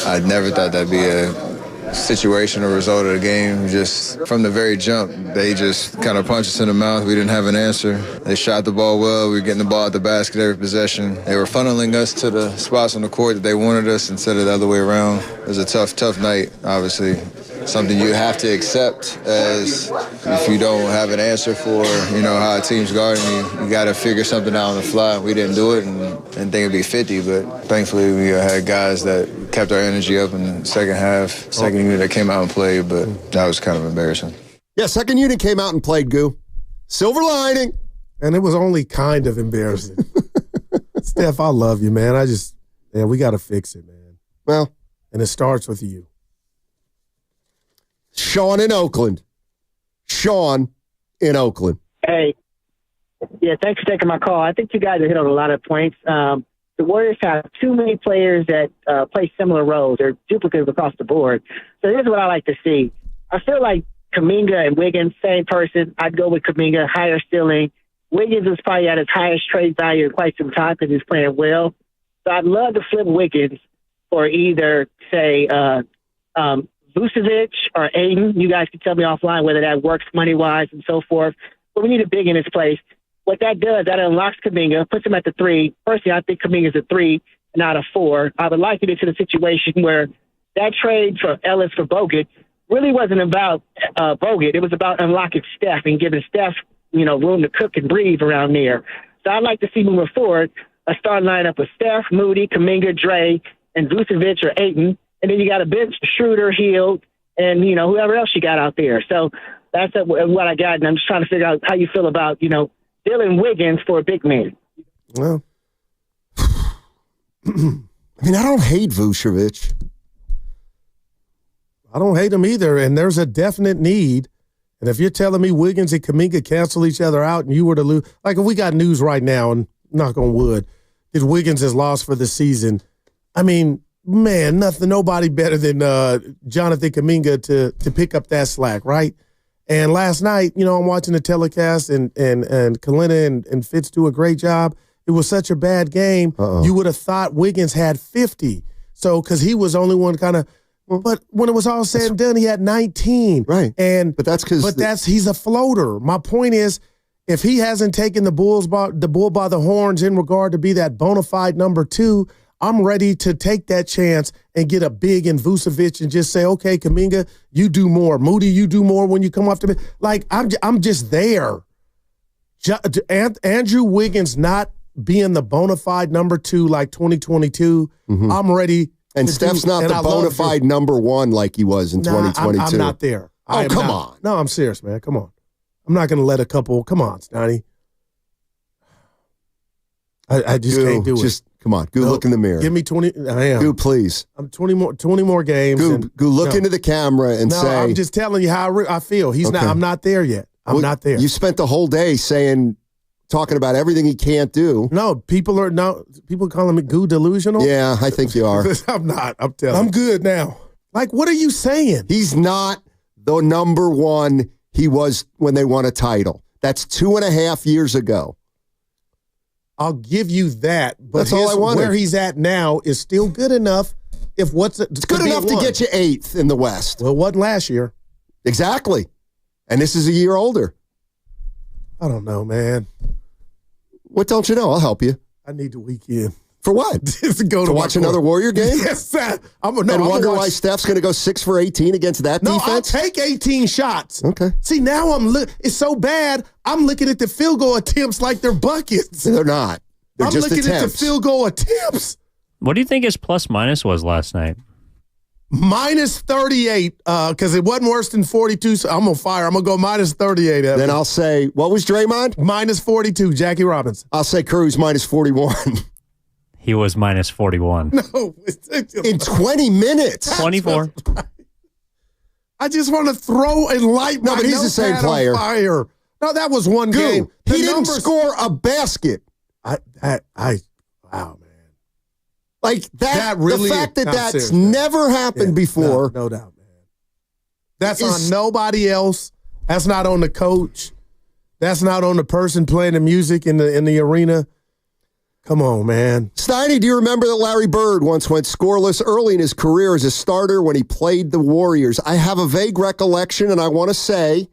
I never thought that'd be a situation or result of the game. Just from the very jump, they just kind of punched us in the mouth. We didn't have an answer. They shot the ball well. We were getting the ball at the basket every possession. They were funneling us to the spots on the court that they wanted us instead of the other way around. It was a tough night, obviously. Something you have to accept as if you don't have an answer for, how a team's guarding you. You got to figure something out on the fly. We didn't do it and didn't think it'd be 50, but thankfully we had guys that kept our energy up in the second half. Second unit that came out and played, but that was kind of embarrassing. Yeah, second unit came out and played, Goo. Silver lining. And it was only kind of embarrassing. Steph, I love you, man. We got to fix it, man. Well. And it starts with you. Sean in Oakland. Hey. Yeah, thanks for taking my call. I think you guys have hit on a lot of points. The Warriors have too many players that play similar roles. They're duplicates across the board. So here's what I like to see. I feel like Kuminga and Wiggins, same person. I'd go with Kuminga, higher ceiling. Wiggins is probably at his highest trade value in quite some time because he's playing well. So I'd love to flip Wiggins for either, say, Vucevic or Aiden. You guys can tell me offline whether that works money-wise and so forth. But we need a big in his place. What that does, that unlocks Kuminga, puts him at the 3. Personally, I think Kuminga's a 3, not a 4. I would like to get to the situation where that trade for Ellis for Bogut really wasn't about Bogut. It was about unlocking Steph and giving Steph, room to cook and breathe around there. So I'd like to see moving forward a starting lineup with Steph, Moody, Kuminga, Dre, and Vucevic or Ayton. And then you got a bench, Schröder, Hield, and, whoever else you got out there. So that's what I got, and I'm just trying to figure out how you feel about, Dylan Wiggins for a big man. Well, I don't hate Vucevic. I don't hate him either, and there's a definite need. And if you're telling me Wiggins and Kuminga cancel each other out and you were to lose, like if we got news right now, and knock on wood, that Wiggins is lost for the season, man, nobody better than Jonathan Kuminga to pick up that slack, right? And last night, I'm watching the telecast and Kalina and Fitz do a great job. It was such a bad game. You would have thought Wiggins had 50. So, because he was only one kind of, but when it was all said and done, he had 19. Right. But he's a floater. My point is, if he hasn't taken the bull by the horns in regard to be that bona fide number 2, I'm ready to take that chance and get a big in Vucevic and just say, okay, Kuminga, you do more. Moody, you do more when you come off the bench. Like, I'm just there. Andrew Wiggins not being the bona fide number 2 like 2022, I'm ready. And Steph's not the bona fide number 1 like he was in 2022. I'm not there. Come on. No, I'm serious, man. Come on. I'm not going to let a couple. Come on, Stoney. I just can't do it. Come on, Goo, look in the mirror. Give me 20. I am. Goo, please. I'm 20 more games. Goo, look into the camera and say. No, I'm just telling you how I feel. I'm not there yet. I'm not there. You spent the whole day talking about everything he can't do. No, people calling me Goo delusional. Yeah, I think you are. I'm not. I'm telling you. I'm good now. Like, what are you saying? He's not the number 1 he was when they won a title. That's 2.5 years ago. I'll give you that, but that's all I wanted. Where he's at now is still good enough. It's good enough to get you 8th in the West. Well, it wasn't last year. Exactly. And this is a year older. I don't know, man. What don't you know? I'll help you. I need the weekend. For what? Just to go to watch another Warrior game? Yes, I'm wonder why Steph's going to go 6 for 18 against that defense? I'll take 18 shots. Okay. See, now it's so bad, I'm looking at the field goal attempts like they're buckets. They're not. They're just attempts. I'm looking at the field goal attempts. What do you think his plus-minus was last night? Minus 38, because it wasn't worse than 42. So I'm on fire. I'm going to go minus 38. Then I'll say, what was Draymond? Minus 42, Jackie Robinson. I'll say Cruz minus 41. He was minus 41. No. In 20 minutes. 24. I just want to throw and light my but he's the same notepad player. on fire. No, that was one game. He didn't score a basket. Wow, man. Like that really the fact that that's serious, never happened before. No doubt, man. That's on nobody else. That's not on the coach. That's not on the person playing the music in the arena. Come on, man. Steiny, do you remember that Larry Bird once went scoreless early in his career as a starter when he played the Warriors? I have a vague recollection, and I want to say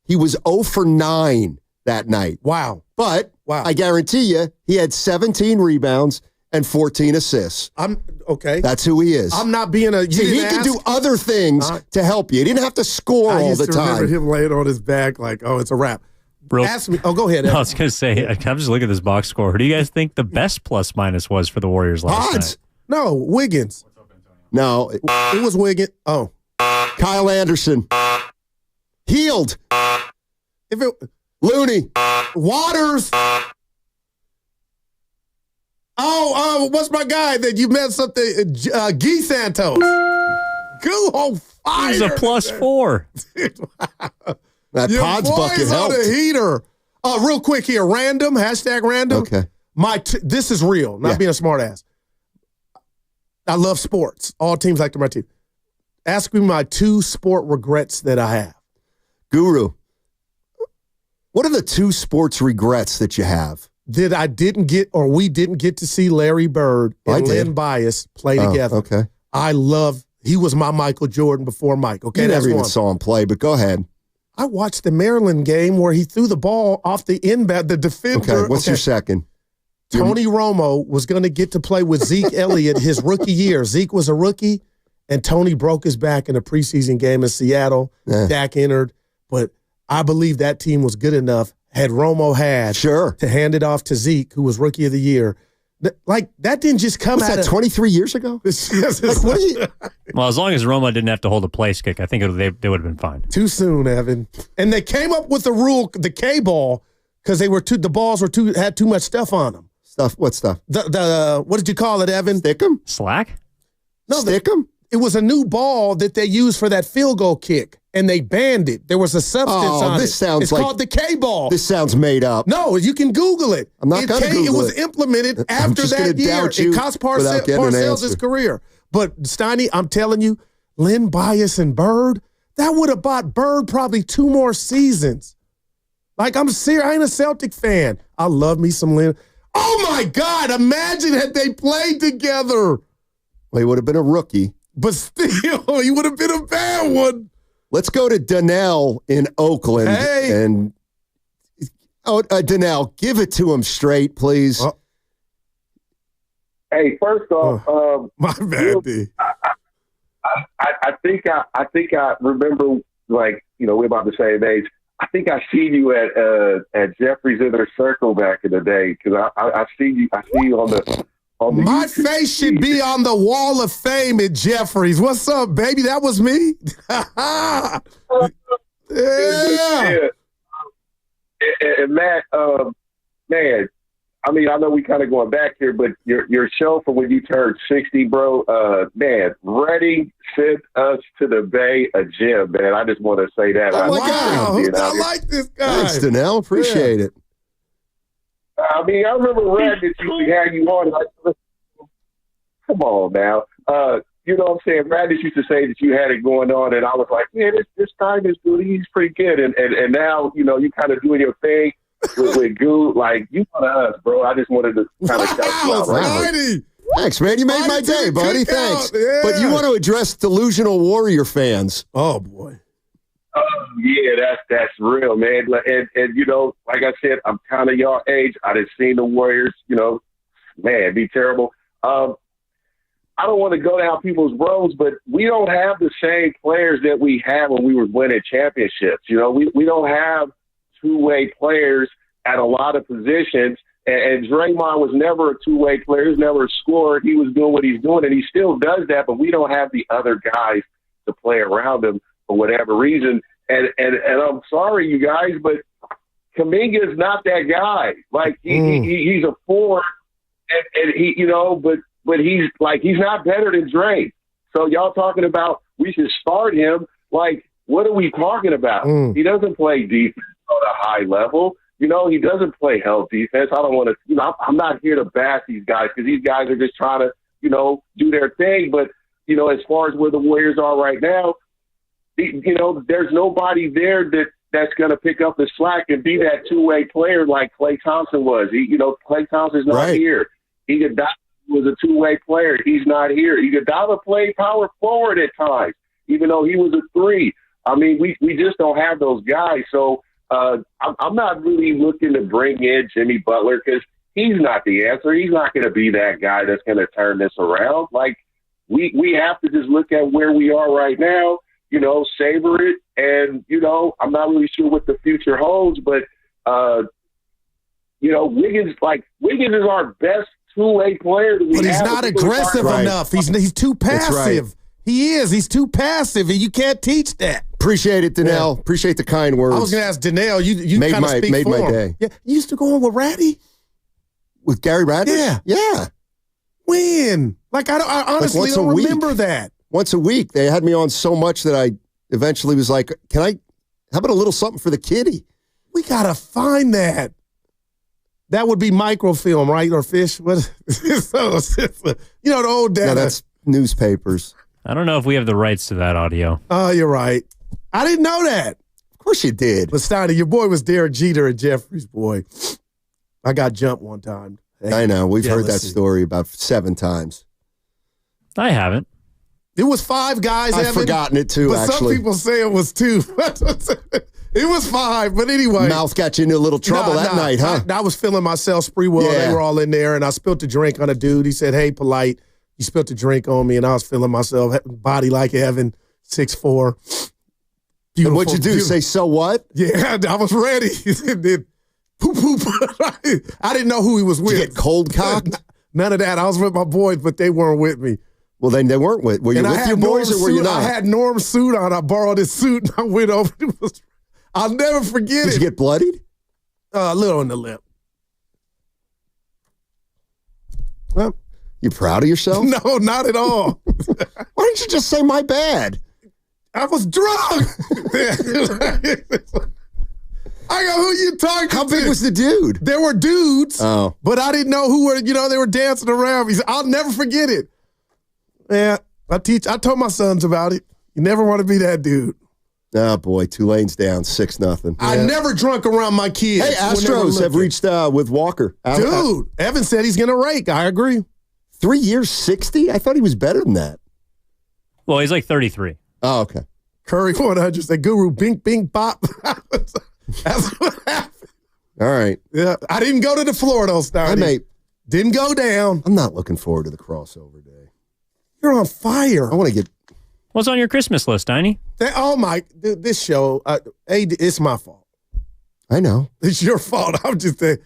he was 0 for 9 that night. Wow. But I guarantee you, he had 17 rebounds and 14 assists. Okay. That's who he is. I'm not being a... See, he could do other things to help you. He didn't have to score all the time. I remember him laying on his back like, oh, it's a wrap. Ask me. Oh, go ahead. I was going to say, I'm just looking at this box score. Who do you guys think the best plus-minus was for the Warriors last night? No, Wiggins. No. It was Wiggins. Oh. Kyle Anderson. Healed. Looney. Waters. Oh, what's my guy that you met something? Guy Santos. Go on fire. He's a +4. That Your Pod's bucket boy's helped. on a heater. Real quick here, random, #random. Okay. This is real, not being a smart ass. I love sports. All teams like to my team. Ask me my 2 sport regrets that I have. Guru, what are the 2 sports regrets that you have? That I didn't get, or we didn't get to see Larry Bird and Len Bias play together. Okay. He was my Michael Jordan before Mike. Okay, You that's never even one. saw him play, but go ahead. I watched the Maryland game where he threw the ball off the inbound, the defender. Okay, what's your second? Tony Romo was going to get to play with Zeke Elliott his rookie year. Zeke was a rookie, and Tony broke his back in a preseason game in Seattle. Dak entered, but I believe that team was good enough, had Romo had, to hand it off to Zeke, who was rookie of the year. Like, that didn't just come What's out that, of... 23 years ago? Well, as long as Roma didn't have to hold a place kick, I think they would have been fine. Too soon, Evan. And they came up with the rule, the K ball, because the balls had too much stuff on them. What stuff? What did you call it, Evan? Stick 'em? Slack? No, Stick 'em? It was a new ball that they used for that field goal kick, and they banned it. There was a substance on it. Sounds it's like called the K ball. This sounds made up. No, you can Google it. I'm not going to Google it. It was implemented after that year. It cost Parcells his career. But, Steiny, I'm telling you, Len Bias and Bird, that would have bought Bird probably 2 more seasons. Like, I'm serious. I ain't a Celtic fan. I love me some Len. Oh, my God. Imagine had they played together. Well, he would have been a rookie. But still, he would have been a bad one. Let's go to Donnell in Oakland. Hey. And Donnell, give it to him straight, please. Hey, first off, my bad, D. I think I remember, like, we're about the same age. I think I seen you at Jeffrey's Inner Circle back in the day, because I see you on the My face should be on the wall of fame at Jeffrey's. What's up, baby? That was me. Yeah. And Matt, man, I mean, I know we kind of going back here, but your show from when you turned 60, bro, man, Ready sent us to the Bay a gym, man. I just want to say that. Oh, wow. I like this guy. Thanks, Donnell. Appreciate it. I mean, I remember Red that we had you on. Like, come on now. You know what I'm saying? Radish used to say that you had it going on, and I was like, man, this guy, this dude, he's pretty good. And now, you kind of doing your thing with Goo. Like, you one of us, bro. I just wanted to kind of shout you out. Right? Thanks, man. You made my day, buddy. Thanks. But you want to address delusional Warrior fans. Oh, boy. Yeah, that's real, man. And like I said, I'm kind of your age. I done seen the Warriors, man, be terrible. I don't want to go down people's roads, but we don't have the same players that we had when we were winning championships. We don't have two-way players at a lot of positions. And Draymond was never a two-way player. He was never a scorer. He was doing what he's doing, and he still does that, but we don't have the other guys to play around him for whatever reason. And I'm sorry, you guys, but Kuminga is not that guy. Like, he's a forward, and he, but he's not better than Dre. So y'all talking about we should start him? Like, what are we talking about? He doesn't play defense on a high level. He doesn't play help defense. I don't want to. I'm not here to bash these guys because these guys are just trying to, do their thing. But as far as where the Warriors are right now, there's nobody there that's going to pick up the slack and be that two-way player like Klay Thompson was. Klay Thompson's not here. Iguodala was a two-way player. He's not here. Iguodala played power forward at times, even though he was a three. I mean, we just don't have those guys. So I'm not really looking to bring in Jimmy Butler because he's not the answer. He's not going to be that guy that's going to turn this around. Like, we have to just look at where we are right now, savor it. And, I'm not really sure what the future holds, but, Wiggins is our best two-way player. But he's not aggressive enough. He's too passive. Right. He is. He's too passive, and you can't teach that. Appreciate it, Danelle. Yeah. Appreciate the kind words. I was going to ask Danelle. You made kind of speak made for my him. day. Yeah, you used to go on with Ratty? With Gary Raddish? Yeah. When? Like, I honestly don't remember that. Once a week. They had me on so much that I eventually was like, how about a little something for the kitty? We got to find that. That would be microfilm, right? Or fish? What? The old data. No, that's newspapers. I don't know if we have the rights to that audio. Oh, you're right. I didn't know that. Of course you did. But Steiner, your boy was Derek Jeter and Jeffrey's boy. I got jumped one time. I know. We've heard that story about 7 times. I haven't. It was 5 guys. I've forgotten it too, but actually. Some people say it was 2. It was 5, but anyway. Mouth got you into a little trouble that night, huh? I was feeling myself spree well. Yeah. They were all in there, and I spilled a drink on a dude. He said, "Hey, polite." He spilled a drink on me, and I was feeling myself, body like heaven, 6'4". And what'd you do? Say, so what? Yeah, I was ready. Then, poop, poop. I didn't know who he was with. Did you get cold cocked? None of that. I was with my boys, but they weren't with me. Well, then they weren't with. Were you with your boys or were you not? I had Norm's suit on. I borrowed his suit, and I went over. I'll never forget it. Did you get bloodied? A little on the lip. Well, you proud of yourself? No, not at all. Why didn't you just say my bad? I was drunk. I go, who you talking to? How big was the dude? There were dudes, but I didn't know who were, they were dancing around. He said, I'll never forget it. Yeah, I told my sons about it. You never want to be that dude. Oh, boy, Tulane's down 6-0. I never drunk around my kids. Hey, Astros have reached with Walker. Dude, Evan said he's going to rake. I agree. 3 years, 60? I thought he was better than that. Well, he's like 33. Oh, okay. Curry 100 said, Guru, bing, bing, bop. That's what happened. All right. Yeah, I didn't go to the floor, though, Stardy. Didn't go down. I'm not looking forward to the crossover day. You're on fire. I want to get... What's on your Christmas list, Tiny? This show, it's my fault. I know. It's your fault. I'm just saying,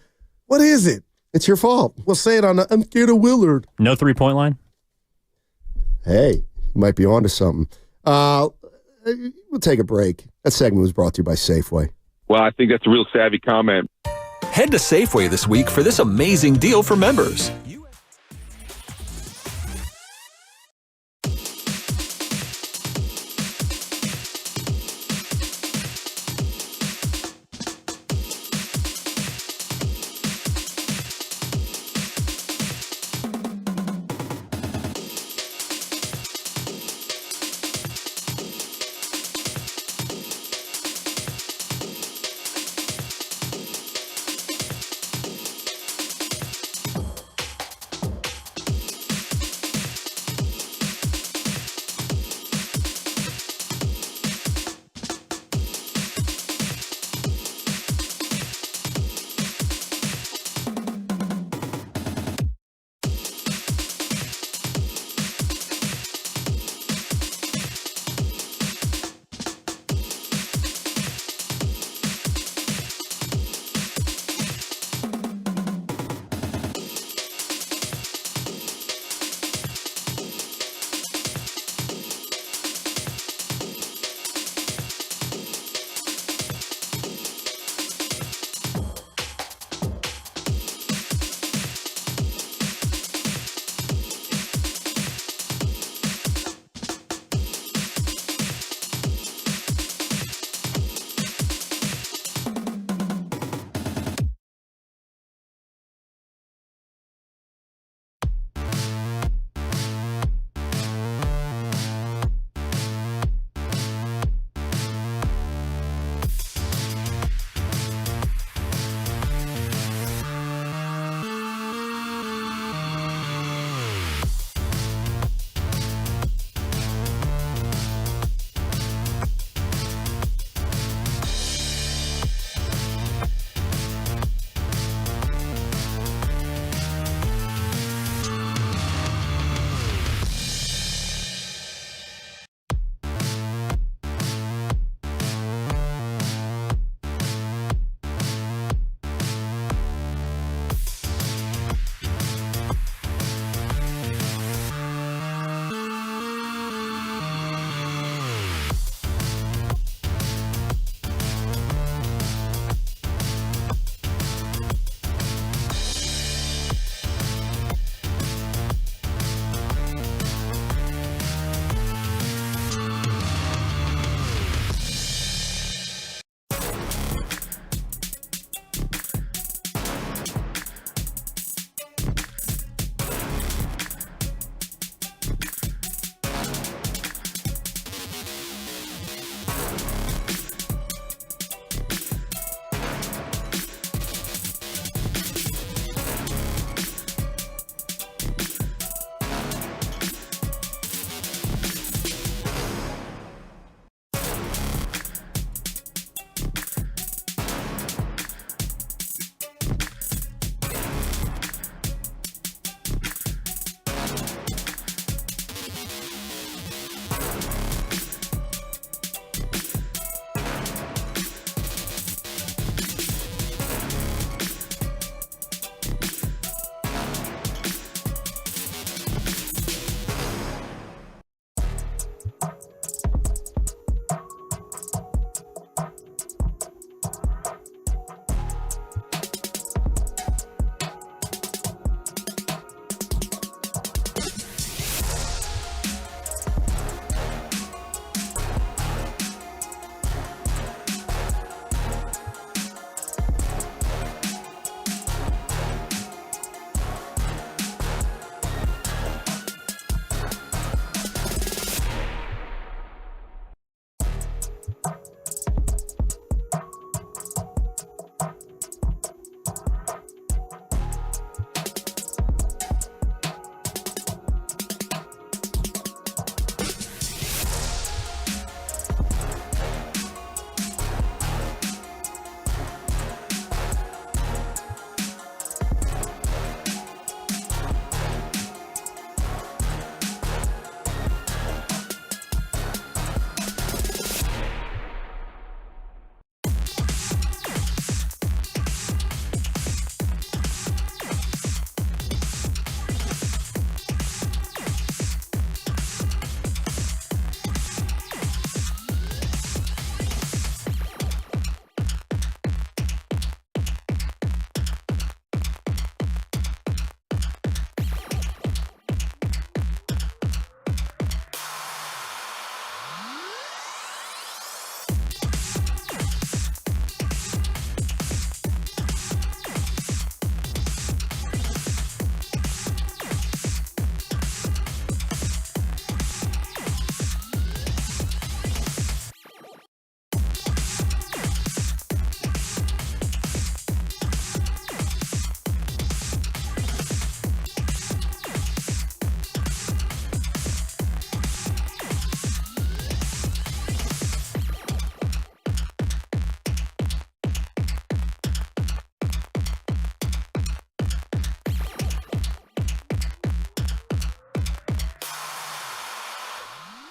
what is it? It's your fault. Well, say it on I'm scared of Willard. No 3-point line? Hey, you might be onto something. We'll take a break. That segment was brought to you by Safeway. Well, I think that's a real savvy comment. Head to Safeway this week for this amazing deal for members.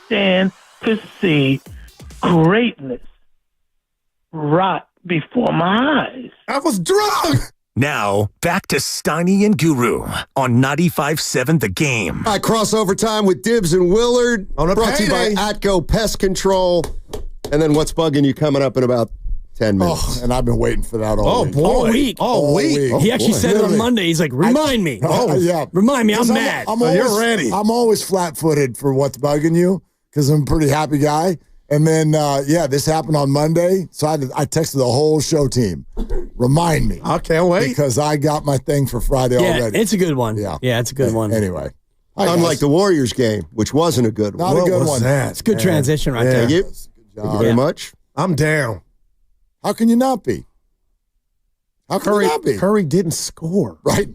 stand to see greatness rot before my eyes. I was drunk. Now, back to Steiny and Guru on 95.7 The Game. All right, crossover time with Dibbs and Willard. On a brought to you by payday. Atco Pest Control. And then what's bugging you coming up in about 10 minutes. Oh, and I've been waiting for that all week. Boy. All week. He actually said it on Monday. He's like, remind me. Yeah. Remind me, I'm 'Cause mad. You're ready. I'm always flat-footed for what's bugging you because I'm a pretty happy guy. And then, this happened on Monday. So I texted the whole show team. Remind me. I can't wait. Because I got my thing for Friday already. It's a good one. Yeah, it's a good one. Anyway. Unlike the Warriors game, which wasn't a good one. Not a good one. It's a good transition right there. Thank you. Thank you very much. I'm down. How can you not be? How can you not be? Curry didn't score. Right.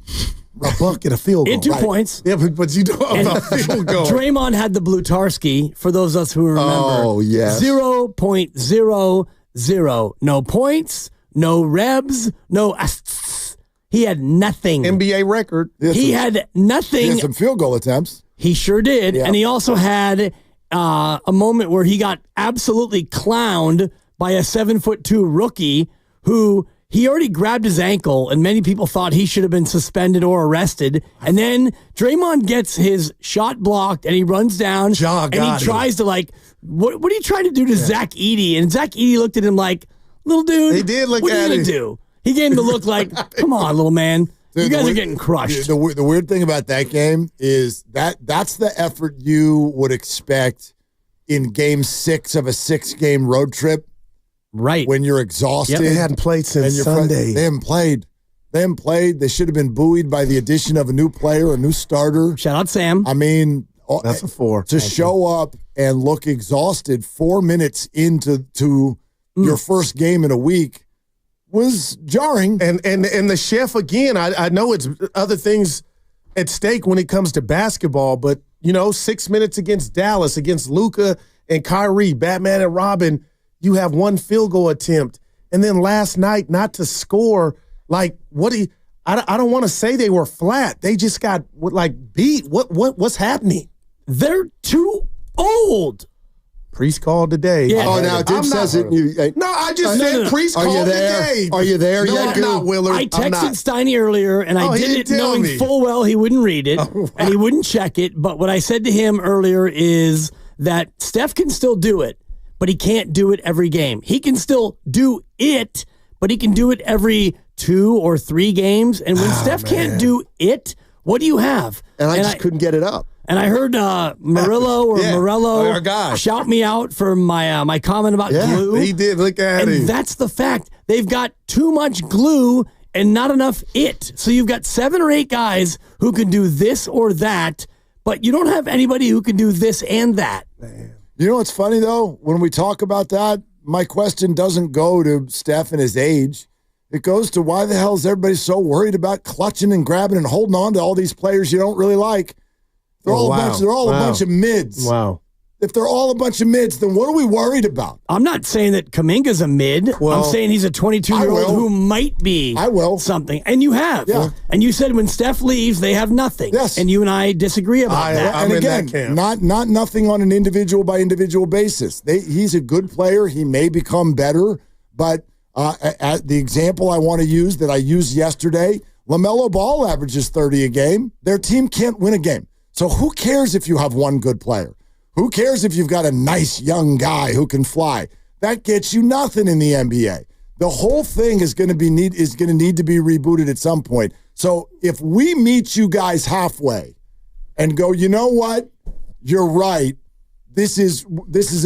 A bucket, a field goal. In 2 points. Yeah, but you know about field goal. Draymond had the Blutarski, for those of us who remember. Oh, yes. 0.00. No points, no rebs, no assists. He had nothing. NBA record. He had nothing. He had some field goal attempts. He sure did. Yeah. And he also had a moment where he got absolutely clowned by a 7'2" rookie who he already grabbed his ankle, and many people thought he should have been suspended or arrested. And then Draymond gets his shot blocked, and he runs down, and he tries to, what are you trying to do to Zach Edey? And Zach Edey looked at him like, little dude, He did look what are at you going him. to do? He gave him the look like, come on, little man. Dude, you guys are getting crushed. The weird thing about that game is that's the effort you would expect in game 6 of a 6-game road trip. Right. When you're exhausted. They hadn't played since Sunday. They haven't played. They should have been buoyed by the addition of a new player, a new starter. Shout out Sam. I mean, that's a 4. To show up and look exhausted 4 minutes into your first game in a week was jarring. And the chef, again, I know it's other things at stake when it comes to basketball, but, 6 minutes against Dallas, against Luka and Kyrie, Batman and Robin, you have one field goal attempt. And then last night, not to score, I don't want to say they were flat. They just got, beat. What's happening? They're too old. Priest called today. Yeah. Oh, now Dib says it. No, I just said Priest called today. Are you there No, yet, I'm not, Willard. I texted Steiny earlier, and I did it knowing full well he wouldn't read it, and he wouldn't check it. But what I said to him earlier is that Steph can still do it, but he can't do it every game. He can still do it, but he can do it every 2 or 3 games. And when Steph can't do it, what do you have? And I just couldn't get it up. And I heard Murillo or Morello our guy. shout me out for my my comment about glue. He did. Look at And him. that's the fact. They've got too much glue and not enough it. So you've got 7 or 8 guys who can do this or that, but you don't have anybody who can do this and that. You know what's funny, though? When we talk about that, my question doesn't go to Steph and his age. It goes to why the hell is everybody so worried about clutching and grabbing and holding on to all these players you don't really like? They're all a bunch of mids. Wow. If they're all a bunch of mids, then what are we worried about? I'm not saying that Kuminga's a mid. I'm saying he's a 22-year-old who might be something. And you have. Yeah. And you said when Steph leaves, they have nothing. Yes. And you and I disagree about that. I'm and in again, that camp. not nothing on an individual by individual basis. He's a good player. He may become better, but at the example I want to use that I used yesterday, LaMelo Ball averages 30 a game. Their team can't win a game. So who cares if you have one good player? Who cares if you've got a nice young guy who can fly? That gets you nothing in the NBA. The whole thing is going to need to be rebooted at some point. So if we meet you guys halfway and go, you know what? You're right. This is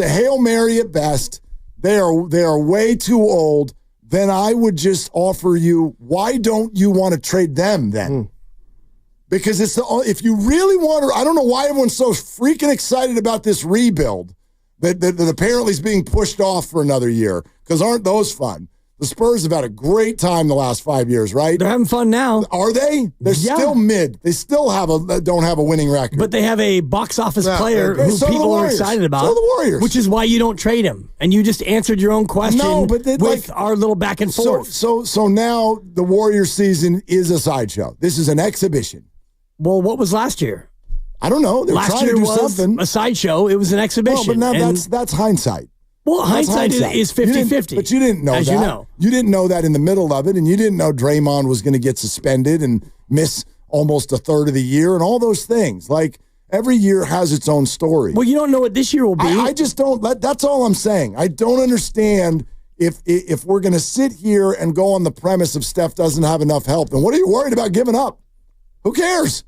a Hail Mary at best. They are way too old. Then I would just offer you, why don't you want to trade them then? Because if you really want to, I don't know why everyone's so freaking excited about this rebuild that apparently is being pushed off for another year. Because aren't those fun? The Spurs have had a great time the last 5 years, right? They're having fun now. Are they? They're still mid. They still don't have a winning record. But they have a box office player who so people are excited about. So the Warriors. Which is why you don't trade him. And you just answered your own question with our little back and forth. So now the Warriors season is a sideshow. This is an exhibition. Well, what was last year? I don't know. They're Last trying year to do was something. a sideshow. It was an exhibition. No, but that's hindsight. Well, That's hindsight is 50-50. But you didn't know as that. you know. You didn't know that in the middle of it, and you didn't know Draymond was going to get suspended and miss almost a third of the year and all those things. Like, every year has its own story. Well, you don't know what this year will be. I just don't. That's all I'm saying. I don't understand if we're going to sit here and go on the premise of Steph doesn't have enough help. Then what are you worried about giving up? Who cares?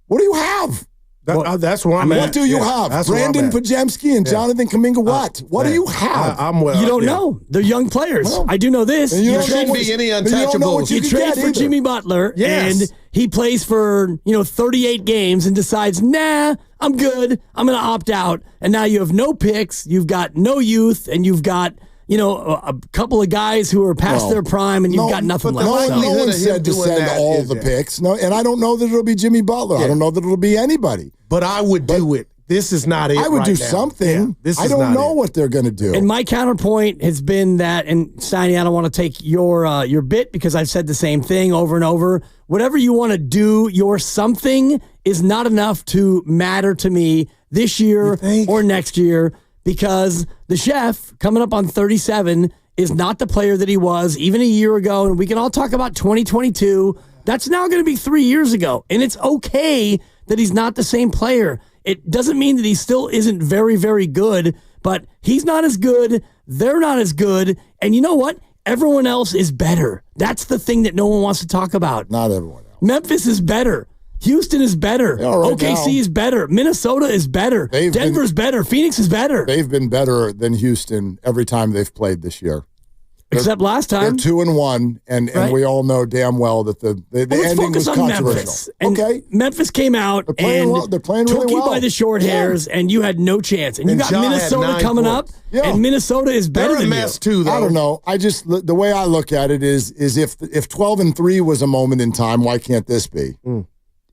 What do you have? That's where I'm at. What do you have? Brandon Pajemski and Jonathan Kuminga. What do you have? You don't know. They're young players. Well, I do know this. You shouldn't be any untouchables. You trade for Jimmy Butler, and he plays for 38 games and decides, nah, I'm good. I'm going to opt out. And now you have no picks. You've got no youth, and you've got a couple of guys who are past their prime, and you've got nothing left. No one said to send all the picks. No, and I don't know that it'll be Jimmy Butler. I don't know that it'll be anybody. But I would do it. This is not it. I would right do now. something. Yeah, I don't know what they're going to do. And my counterpoint has been that, and Steiny, I don't want to take your bit because I've said the same thing over and over. Whatever you want to do, your something is not enough to matter to me this year or next year, because the chef coming up on 37 is not the player that he was even a year ago. And we can all talk about 2022. That's now going to be 3 years ago. And it's okay that he's not the same player. It doesn't mean that he still isn't very, very good, but he's not as good. They're not as good. And you know what? Everyone else is better. That's the thing that no one wants to talk about. Not everyone else. Memphis is better. Houston is better. Right OKC is better. Minnesota is better. Denver's better. Phoenix is better. They've been better than Houston every time they've played this year. Except last time. They're 2-1, and we all know damn well that the ending was controversial. Memphis. And Memphis came out they're playing took really you well. by the short hairs, and you had no chance. And you got Minnesota coming up, and Minnesota is better than you. Too, though. I don't know. The way I look at it is if 12-3 was a moment in time, why can't this be?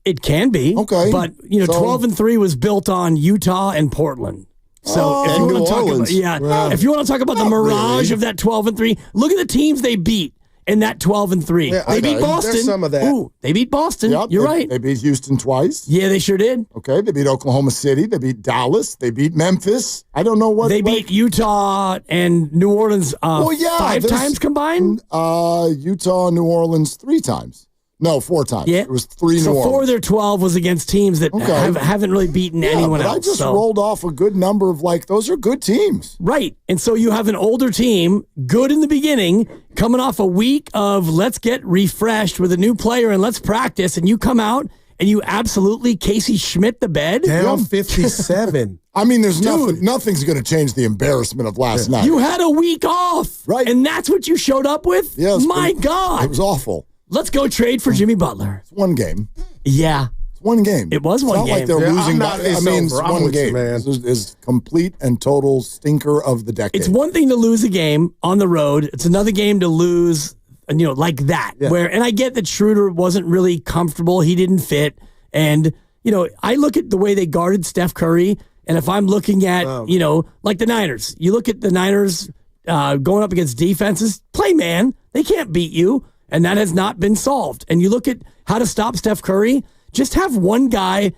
It can be. Okay. But 12-3 was built on Utah and Portland. So if you want to talk about, if you want to talk about the mirage of that 12-3, look at the teams they beat in that 12-3. Yeah, they beat Boston. There's some of that. Ooh, they beat Boston. Yep, You're right. They beat Houston twice. Yeah, they sure did. Okay, they beat Oklahoma City. They beat Dallas. They beat Memphis. I don't know what they beat Utah and New Orleans 5 times combined. Utah, New Orleans 3 times. No, 4 times. Yeah. It was 3 New Orleans. So 4 of their 12 was against teams that haven't really beaten anyone else. I just rolled off a good number of those are good teams. Right. And so you have an older team, good in the beginning, coming off a week of let's get refreshed with a new player and let's practice, and you come out and you absolutely Casey Schmidt the bed. Down 57. I mean, there's nothing's going to change the embarrassment of last night. You had a week off. Right. And that's what you showed up with? Yes. My God. It was awful. Let's go trade for Jimmy Butler. It's one game. Yeah. It's one game. It was one game. It's not like they're losing. It's I'm one with game. you, man. This is complete and total stinker of the decade. It's one thing to lose a game on the road. It's another game to lose, like that. Yeah. And I get that Schröder wasn't really comfortable. He didn't fit. And, I look at the way they guarded Steph Curry. And if I'm looking at, like the Niners, you look at the Niners going up against defenses, play man. They can't beat you. And that has not been solved. And you look at how to stop Steph Curry, just have one guy,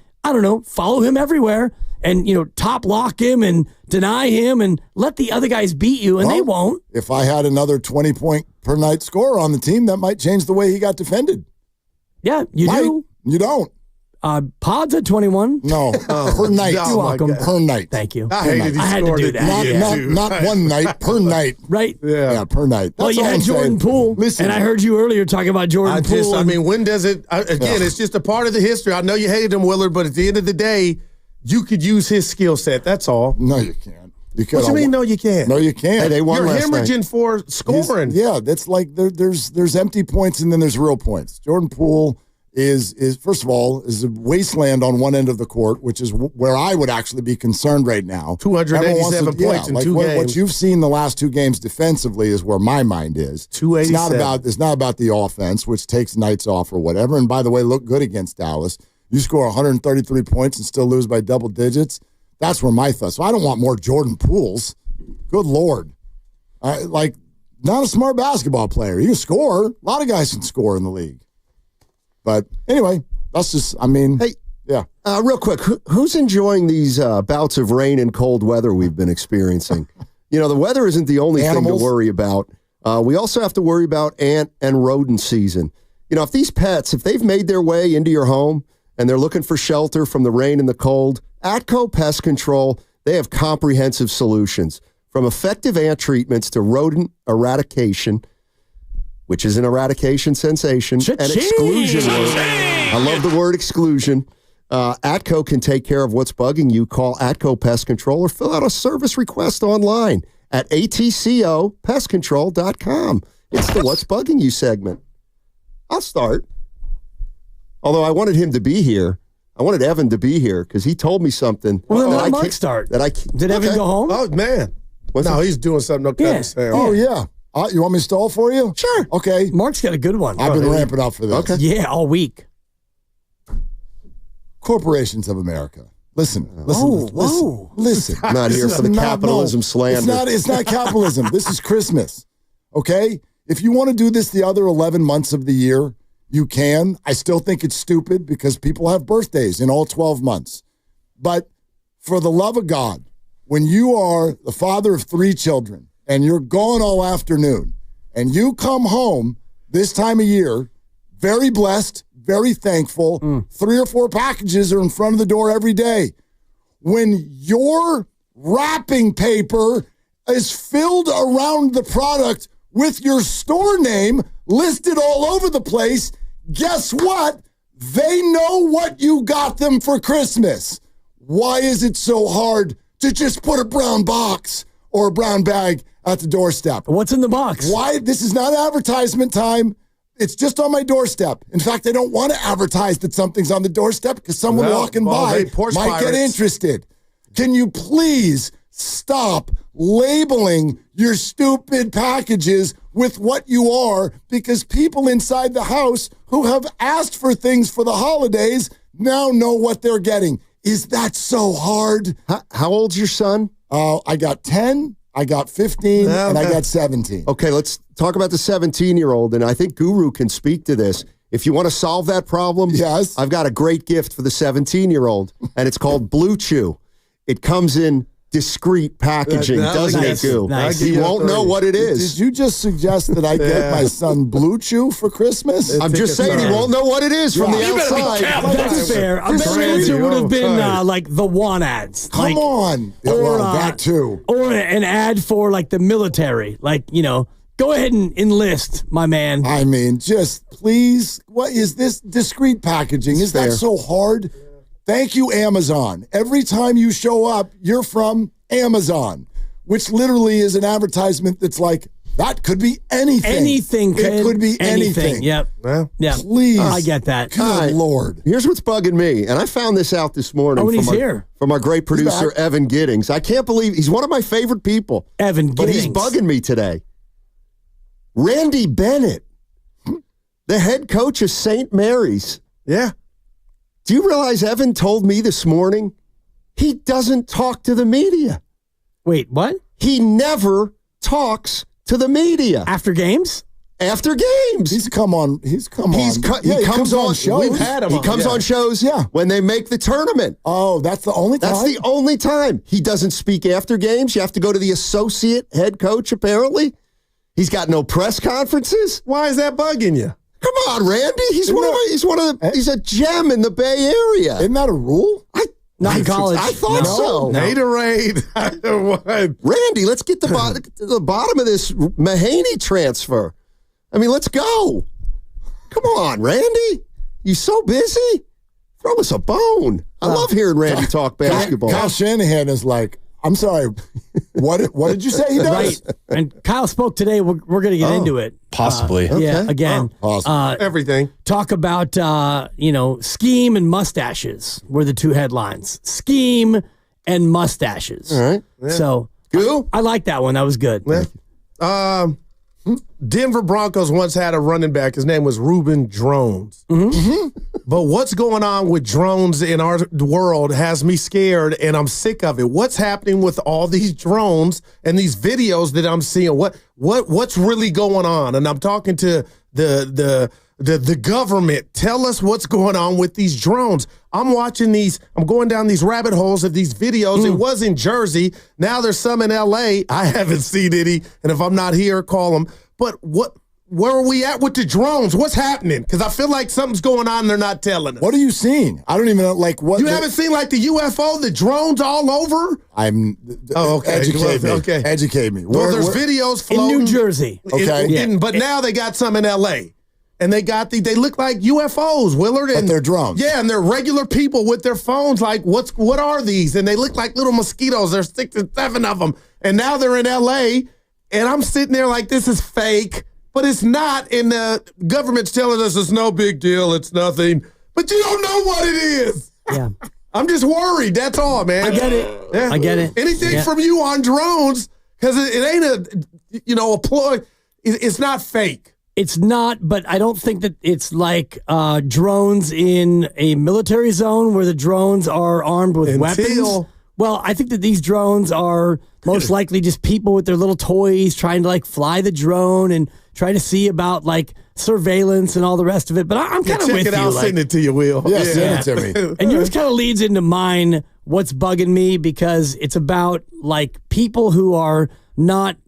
follow him everywhere and, top lock him and deny him and let the other guys beat you, and they won't. If I had another 20-point per night scorer on the team, that might change the way he got defended. Yeah, you do. You don't. Pods at 21. No, per night. You're welcome. Per night. Thank you. I hated he I had to scored do it. that. Not one night, per night. Right? Yeah, per night. Well, That's you all had I'm Jordan saying. Poole, Listen, and I heard you earlier talking about Jordan Poole. when does it? Again, it's just a part of the history. I know you hated him, Willard, but at the end of the day, you could use his skill set. That's all. No, you can't. What you mean? No, you can't. No, you can't. Hey, they won You're last night. hemorrhaging for scoring. That's like there's empty points and then there's real points. Jordan Poole is first of all is a wasteland on one end of the court, which is where I would actually be concerned right now. 287 points in 2 games. What you've seen the last 2 games defensively is where my mind is. 287. It's not about the offense, which takes nights off or whatever. And by the way, look good against Dallas. You score 133 points and still lose by double digits. That's where my thoughts. So I don't want more Jordan Pooles. Good Lord. Not a smart basketball player. You can score. A lot of guys can score in the league. But anyway, that's just, Hey, Yeah. Real quick, who's enjoying these bouts of rain and cold weather we've been experiencing? The weather isn't the only thing to worry about. We also have to worry about ant and rodent season. If these pets, if they've made their way into your home and they're looking for shelter from the rain and the cold, Atco Pest Control, they have comprehensive solutions. From effective ant treatments to rodent eradication, which is an eradication sensation, and exclusion work. I love the word exclusion. Atco can take care of what's bugging you. Call Atco Pest Control or fill out a service request online at atcopestcontrol.com. It's the What's Bugging You segment. I'll start. Although I wanted him to be here. I wanted Evan to be here because he told me something. Well, then let Mark start. Did Evan go home? Oh, man. He's doing something. Oh, yeah. You want me to stall for you? Sure. Okay. Mark's got a good one. I've been ramping up for this. Okay. Yeah, all week. Corporations of America. Listen. I'm not here for the capitalism slander. It's not capitalism. This is Christmas. Okay? If you want to do this the other 11 months of the year, you can. I still think it's stupid because people have birthdays in all 12 months. But for the love of God, when you are the father of 3 children and you're gone all afternoon and you come home this time of year, very blessed, very thankful, 3 or 4 packages are in front of the door every day. When your wrapping paper is filled around the product with your store name listed all over the place, guess what? They know what you got them for Christmas. Why is it so hard to just put a brown box or a brown bag at the doorstep? What's in the box? Why? This is not advertisement time. It's just on my doorstep. In fact, I don't want to advertise that something's on the doorstep because someone walking by might get interested. Can you please stop labeling your stupid packages with what you are, because people inside the house who have asked for things for the holidays now know what they're getting. Is that so hard? How old's your son? I got 10, I got 15, and I got 17. Okay, let's talk about the 17-year-old, and I think Guru can speak to this. If you want to solve that problem, yes, I've got a great gift for the 17-year-old, and it's called Blue Chew. It comes in discreet packaging, doesn't it, Goo? Nice. He won't know what it is. Did you just suggest that I get my son Blue Chew for Christmas? I'm just saying he won't know what it is from the outside. That's fair. I bet it would have been like the want ads. Come on. Or that too. Or an ad for like the military. Like, go ahead and enlist, my man. I mean, just please, what is this discreet packaging? Is that so hard? Thank you, Amazon. Every time you show up, you're from Amazon, which literally is an advertisement that's like, that could be anything. It could be anything. Yep. Yeah. Please. I get that. Good Lord. Here's what's bugging me, and I found this out this morning from our great producer, Evan Giddings. I can't believe he's one of my favorite people. Evan Giddings. But he's bugging me today. Randy Bennett, the head coach of St. Mary's. Yeah. Do you realize Evan told me this morning he doesn't talk to the media? Wait, what? He never talks to the media. After games? After games. He comes on shows. We've had him He comes on shows when they make the tournament. Oh, that's the only time? That's the only time. He doesn't speak after games. You have to go to the associate head coach, apparently. He's got no press conferences. Why is that bugging you? Come on, Randy. He's he's a gem in the Bay Area. Isn't that a rule? Not in college. I thought so. Haterade. Randy, let's get to the bottom of this Mahaney transfer. I mean, let's go. Come on, Randy. You so busy? Throw us a bone. I love hearing Randy talk basketball. Kyle Shanahan is like, I'm sorry, what did you say he does? Right. And Kyle spoke today. We're going to get into it. Possibly. Yeah, again. Everything. Talk about, scheme and mustaches were the two headlines. Scheme and mustaches. All right. Yeah. So, I like that one. That was good. Yeah. Denver Broncos once had a running back. His name was Reuben Drones. But what's going on with drones in our world has me scared, and I'm sick of it. What's happening with all these drones and these videos that I'm seeing? What's really going on? And I'm talking to the the government, tell us what's going on with these drones. I'm watching these. I'm going down these rabbit holes of these videos. It was in Jersey. Now there's some in L.A. I haven't seen any, and if I'm not here, call them. But where are we at with the drones? What's happening? Because I feel like something's going on. They're not telling us. What are you seeing? I don't even know. Like what? You haven't seen like the UFO, the drones all over? Okay. Educate me. Okay. Educate me. Well, there's videos floating in New Jersey. Okay. But now they got some in L.A. And they look like UFOs, Willard. And but they're drones. Yeah, and they're regular people with their phones. Like, what are these? And they look like little mosquitoes. There's 6 and 7 of them. And now they're in L.A. And I'm sitting there like, this is fake. But it's not. And the government's telling us it's no big deal. It's nothing. But you don't know what it is. Yeah. I'm just worried. That's all, man. I get it. Yeah. I get it. Anything from you on drones, because it ain't a ploy. It's not fake. It's not, but I don't think that it's like drones in a military zone where the drones are armed with weapons. Well, I think that these drones are most likely just people with their little toys trying to like fly the drone and try to see about like surveillance and all the rest of it. But I'm kind of with you. I'll send it to you, Will. Yeah, send it to me. And yours kind of leads into mine, what's bugging me, because it's about like people who are not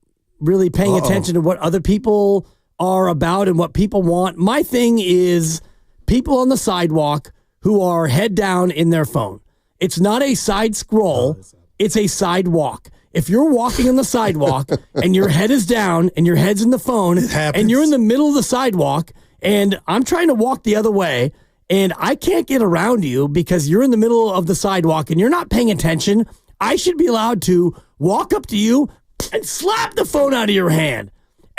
really paying attention to what other people are about and what people want. My thing is people on the sidewalk who are head down in their phone. It's not a side scroll. It's a sidewalk. If you're walking on the sidewalk and your head is down and your head's in the phone and you're in the middle of the sidewalk and I'm trying to walk the other way and I can't get around you because you're in the middle of the sidewalk and you're not paying attention, I should be allowed to walk up to you and slap the phone out of your hand.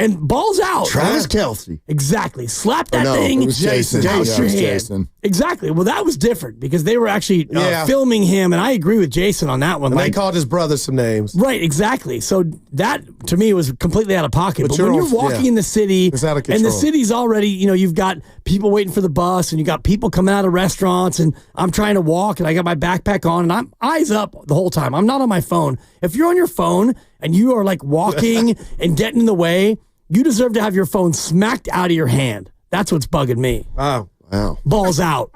And balls out. Travis Kelce. Exactly. Slap that no, thing it was Jason. out Yeah, your it was hand. Jason. Exactly. Well, that was different because they were actually filming him, and I agree with Jason on that one. And they called his brother some names. Right, exactly. So that, to me, was completely out of pocket. But when you're walking in the city, it's out of control. and the city's already, you've got people waiting for the bus, and you got people coming out of restaurants, and I'm trying to walk, and I got my backpack on, and I'm eyes up the whole time. I'm not on my phone. If you're on your phone, and you are like walking and getting in the way, you deserve to have your phone smacked out of your hand. That's what's bugging me. Wow. Balls out.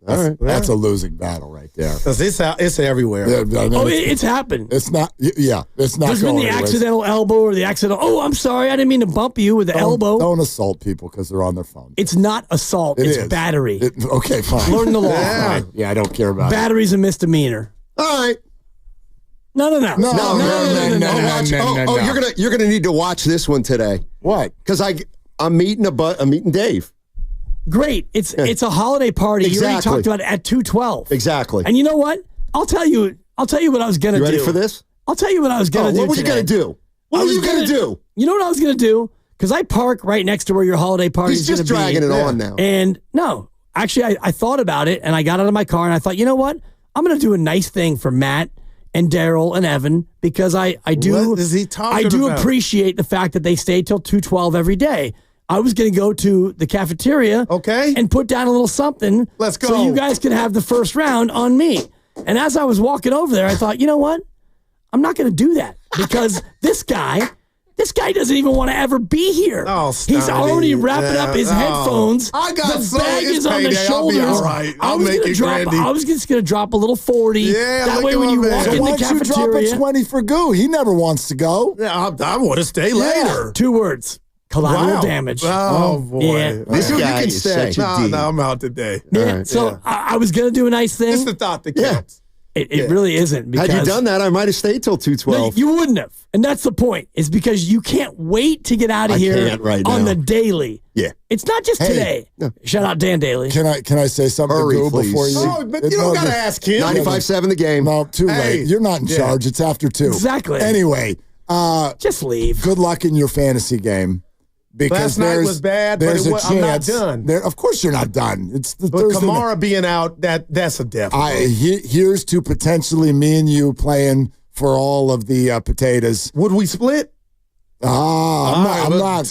That's a losing battle right there. Because it's everywhere. It's happened. It's not. Yeah, it's not. There's been the accidental elbow or the accidental. Oh, I'm sorry, I didn't mean to bump you with the elbow. Don't assault people because they're on their phone. It's not assault. It's battery. Okay, fine. Learn the law. Yeah, I don't care about Battery's a misdemeanor. All right. No. You're gonna need to watch this one today. What? Because I'm meeting Dave. Great. It's a holiday party. Exactly. You already talked about it at 2:12. Exactly. And you know what? I'll tell you what I was gonna do. You ready for this? I'll tell you what I was gonna do. What were you gonna do? What were you gonna do? You know what I was gonna do? Because I park right next to where your holiday party is going to be. He's just dragging it on now. And no, actually, I thought about it and I got out of my car and I thought, you know what? I'm gonna do a nice thing for Matt and Daryl and Evan because I do What is he talking about? appreciate the fact that they stay till 2:12 every day. I was going to go to the cafeteria and put down a little something. Let's go. So you guys can have the first round on me. And as I was walking over there, I thought, you know what? I'm not going to do that because this guy doesn't even want to ever be here. Oh, he's already wrapping up his headphones. I got the bag is on the shoulders. I'll be all right. I was just going to drop a little 40. Yeah, that look way at when my you man. walk So in Why the don't you drop cafeteria. a 20 for Goo? He never wants to go. Yeah, I want to stay later. 2 words. Collateral damage. Oh, boy. Yeah. This guy can is stay. such a D. No, I'm out today. Yeah. So I was going to do a nice thing. It's the thought that counts. It really isn't. Because Had you done that, I might have stayed till 2:12. No, you wouldn't have. And that's the point, is because you can't wait to get out of here can't right on now. the daily. Yeah. It's not just today. Shout out Dan Daly. Can I say something Hurry, to Goo please. before you? Oh, but you don't got to ask him. 95.7 the game. No, too Hey. late. You're not in charge. It's after 2. Exactly. Anyway, Just leave. good luck in your fantasy game. Because Last night was bad, but there's a I'm not chance. done. Of course you're not done. It's the But Thursday night. Kamara being out, that's a definite. Here's to potentially me and you playing for all of the potatoes. Would we split? I'm not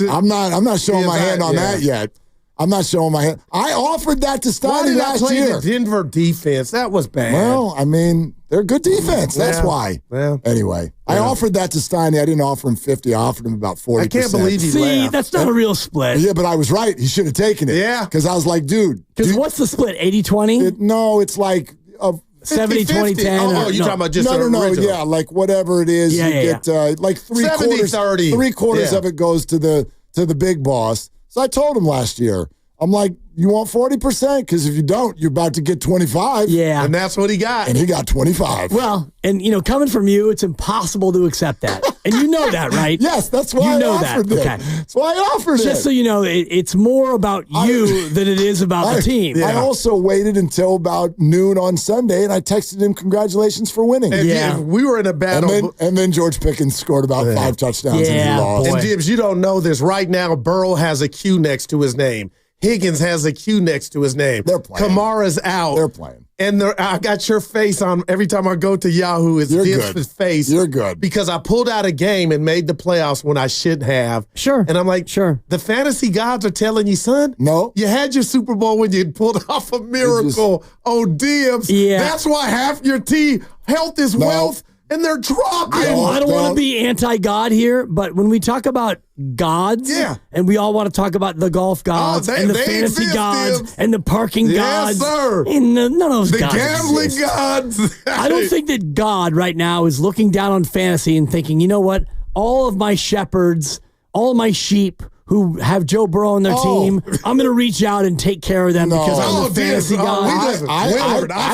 showing my hand on that yet. I'm not showing my hand. I offered that to Why Steiny did I last play year. the Denver defense? That was bad. Well, I mean, they're good defense. That's why. Well, anyway, I offered that to Steiny. I didn't offer him 50. I offered him about 40%. I can't believe he See, laughed. that's not a real split. Yeah, but I was right. He should have taken it. Yeah. Because I was like, dude. Because what's the split? 80-20? No, it's like 70-20-10. Oh, you're talking about just no, original. yeah, like whatever it is, Yeah, you yeah, get like 3/4. 70-30. 3/4 Yeah. of it goes to the big boss. So I told him last year, I'm like, you want 40%? Because if you don't, you're about to get 25. Yeah. And that's what he got. And he got 25. Well, and coming from you, it's impossible to accept that. And you know that, right? Yes, that's why I offered it. Okay. That's why I offered it. Just so you know, it's more about you than it is about the team. I also waited until about noon on Sunday, and I texted him, congratulations for winning. And if we were in a battle. And then George Pickens scored about 5 touchdowns and he lost. And Gibbs, you don't know this. Right now, Burrow has a Q next to his name. Higgins has a Q next to his name. They're playing. Kamara's out. They're playing. And I got your face on every time I go to Yahoo. It's Gibbs' face. You're good. Because I pulled out a game and made the playoffs when I shouldn't have. Sure. And I'm like, sure. The fantasy gods are telling you, son. No. You had your Super Bowl when you pulled off a miracle on Gibbs. Yeah. That's why half your team, health is wealth. And they're dropping. I don't want to be anti-God here, but when we talk about gods, and we all want to talk about the golf gods and the fantasy gods and the parking gods, sir. And none of those The gods gambling exist. gods. I don't think that God right now is looking down on fantasy and thinking, you know what? All of my shepherds, all of my sheep who have Joe Burrow on their team, I'm going to reach out and take care of them because I'm the fantasy god. I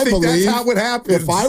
think believe that's how it happens. If I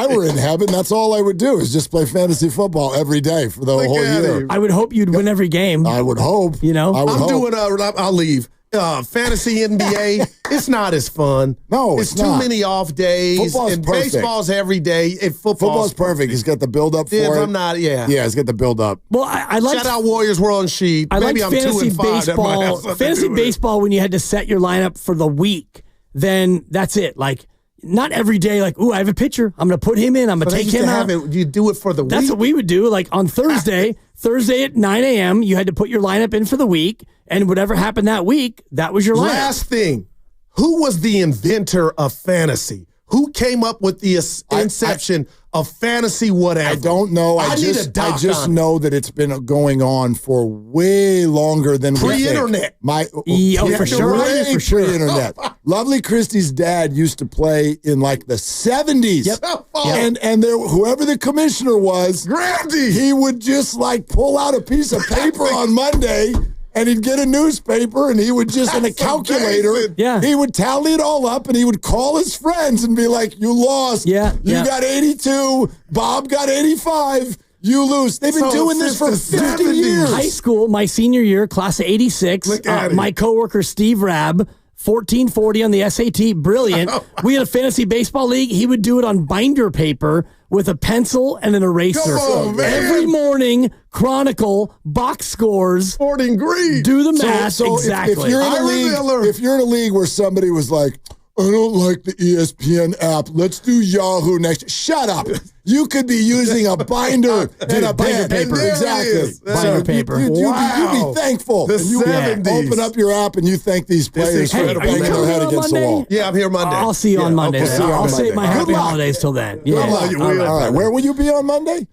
were in heaven, that's all I would do is just play fantasy football every day for the whole year. I would hope you'd win every game. I would hope. I'll leave. Fantasy NBA, it's not as fun. No, it's it's too not. many off days. Football's and perfect. baseball's every day. And Football's perfect. He's got the build up for If it. I'm not, yeah. Yeah, he's got the build up. Well, I like Shout out Warriors World Sheet. I Maybe like I'm fantasy 2-5. That might have baseball. something Fantasy to do with it. baseball when you had to set your lineup for the week, then that's it. Like not every day. Like, ooh, I have a pitcher. I'm going to put him in. I'm going to take him out. You do it for the week. That's what we would do. Like on Thursday, Thursday at 9 a.m., you had to put your lineup in for the week, and whatever happened that week, that was your lineup. Last thing, who was the inventor of fantasy? Who came up with the inception of fantasy whatever? I don't know. I need a doc just on it. know that it's been going on for way longer than we think. Pre-internet. For sure. Way For sure. pre-internet. Lovely Christie's dad used to play in like the 70s. Yep. And there, whoever the commissioner was, Grandy, he would just like pull out a piece of paper on Monday. And he'd get a newspaper, and he would just, in a calculator, he would tally it all up, and he would call his friends and be like, you lost. You got 82. Bob got 85. You lose. They've been doing this for 50 years. High school, my senior year, class of 86, Look at it. my coworker Steve Rabb, 1440 on the SAT, brilliant. We had a fantasy baseball league. He would do it on binder paper with a pencil and an eraser. Come on, man. Every morning, chronicle, box scores. Sporting Greed. Do the math. So exactly. if you're in a league where somebody was like, I don't like the ESPN app. Let's do Yahoo next. Shut up. You could be using a binder and a binder pen. paper. Exactly. Binder paper. You'd be thankful. The And you 70s. open up your app and you thank these players for Hey, are banging you their coming head on against the Monday? wall. Yeah, I'm here Monday. I'll see you on Monday. okay. See you on I'll save my Monday. happy Good luck. holidays till then. Yeah. Good luck. All right. Where will you be on Monday?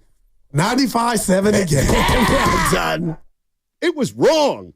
95.7 again. Well done. It was wrong.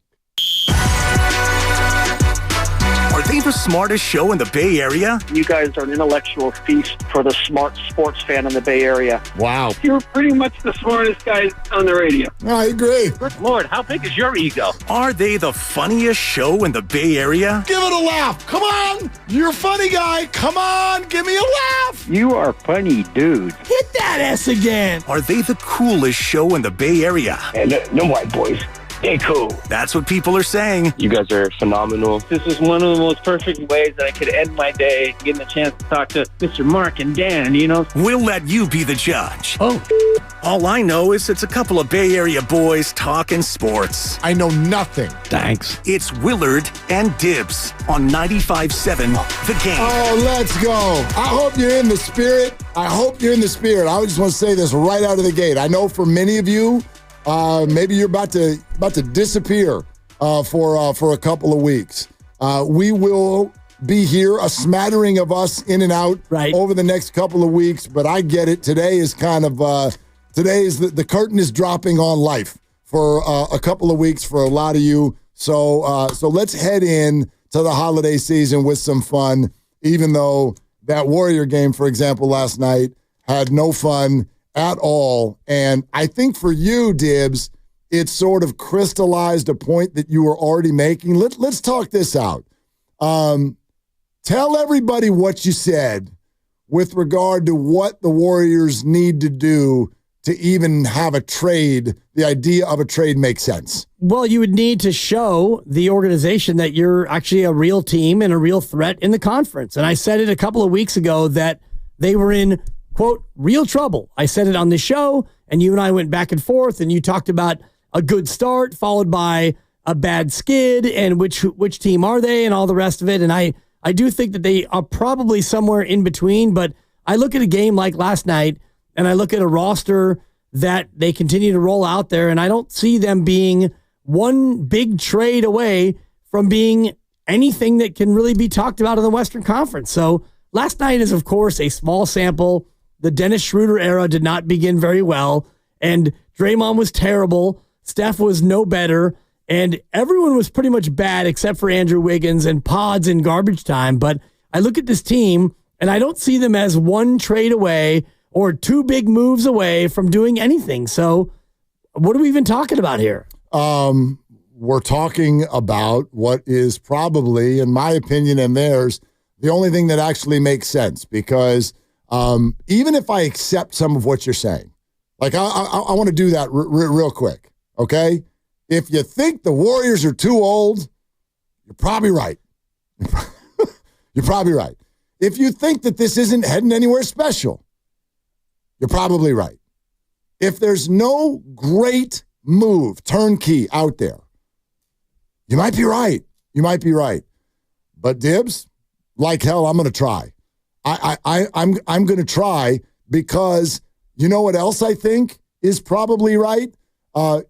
Are they the smartest show in the Bay Area? You guys are an intellectual feast for the smart sports fan in the Bay Area. Wow. You're pretty much the smartest guys on the radio. I agree. Good Lord, how big is your ego? Are they the funniest show in the Bay Area? Give it a laugh. Come on. You're a funny guy. Come on. Give me a laugh. You are funny, dude. Hit that S again. Are they the coolest show in the Bay Area? And no white boys. They cool. That's what people are saying. You guys are phenomenal. This is one of the most perfect ways that I could end my day, getting a chance to talk to Mr. Mark and Dan, you know? We'll let you be the judge. Oh. All I know is it's a couple of Bay Area boys talking sports. I know nothing. Thanks. It's Willard and Dibs on 95.7 The Game. Oh, let's go. I hope you're in the spirit. I just want to say this right out of the gate. I know for many of you, maybe you're about to disappear for a couple of weeks. We will be here, a smattering of us in and out over the next couple of weeks. But I get it. Today is kind of the curtain is dropping on life for a couple of weeks for a lot of you. So let's head in to the holiday season with some fun, even though that Warrior game, for example, last night had no fun at all. And I think for you, Dibbs, it sort of crystallized a point that you were already making. Let's talk this out. Tell everybody what you said with regard to what the Warriors need to do to even have a trade, the idea of a trade makes sense. Well, you would need to show the organization that you're actually a real team and a real threat in the conference. And I said it a couple of weeks ago that they were in, quote, real trouble. I said it on the show, and you and I went back and forth, and you talked about a good start followed by a bad skid and which team are they and all the rest of it. And I do think that they are probably somewhere in between, but I look at a game like last night and I look at a roster that they continue to roll out there, and I don't see them being one big trade away from being anything that can really be talked about in the Western Conference. So last night is, of course, a small sample. The Dennis Schröder era did not begin very well, and Draymond was terrible. Steph was no better, and everyone was pretty much bad except for Andrew Wiggins and Pods in garbage time. But I look at this team, and I don't see them as one trade away or two big moves away from doing anything. So what are we even talking about here? We're talking about what is probably, in my opinion and theirs, the only thing that actually makes sense. Because even if I accept some of what you're saying, like I want to do that real quick, okay? If you think the Warriors are too old, you're probably right. You're probably right. If you think that this isn't heading anywhere special, you're probably right. If there's no great move, turnkey out there, you might be right. You might be right. But Dibbs, like hell, I'm going to try. I'm going to try because you know what else I think is probably right?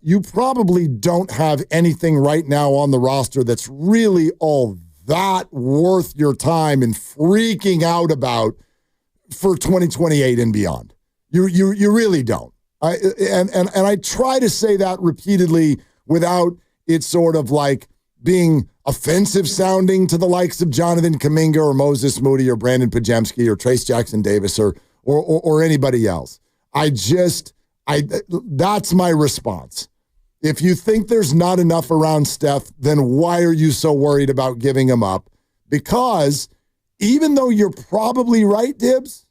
You probably don't have anything right now on the roster that's really all that worth your time and freaking out about for 2028 and beyond. You really don't. And I try to say that repeatedly without it sort of like being offensive sounding to the likes of Jonathan Kuminga or Moses Moody or Brandon Pajemski or Trace Jackson Davis or anybody else. That's my response. If you think there's not enough around Steph, then why are you so worried about giving him up? Because even though you're probably right, Dibbs,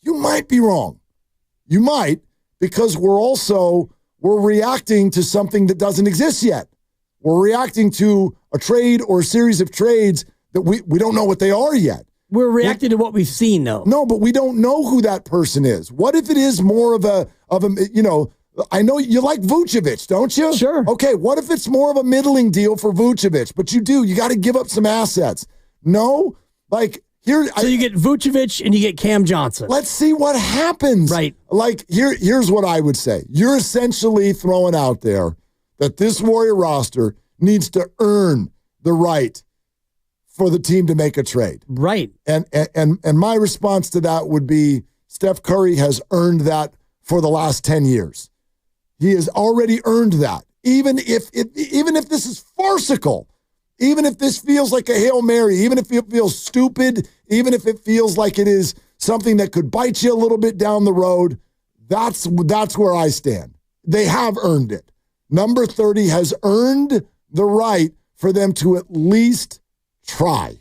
you might be wrong. You might, because we're reacting to something that doesn't exist yet. We're reacting to a trade or a series of trades that we don't know what they are yet. We're reacting to what we've seen, though. No, but we don't know who that person is. What if it is more of a, I know you like Vucevic, don't you? Sure. Okay, what if it's more of a middling deal for Vucevic? But you got to give up some assets. No, like here. So you get Vucevic and you get Cam Johnson. Let's see what happens. Right. Like here's what I would say. You're essentially throwing out there that this Warrior roster needs to earn the right for the team to make a trade. Right. And my response to that would be Steph Curry has earned that for the last 10 years. He has already earned that. Even if this is farcical, even if this feels like a Hail Mary, even if it feels stupid, even if it feels like it is something that could bite you a little bit down the road, that's where I stand. They have earned it. Number 30 has earned the right for them to at least try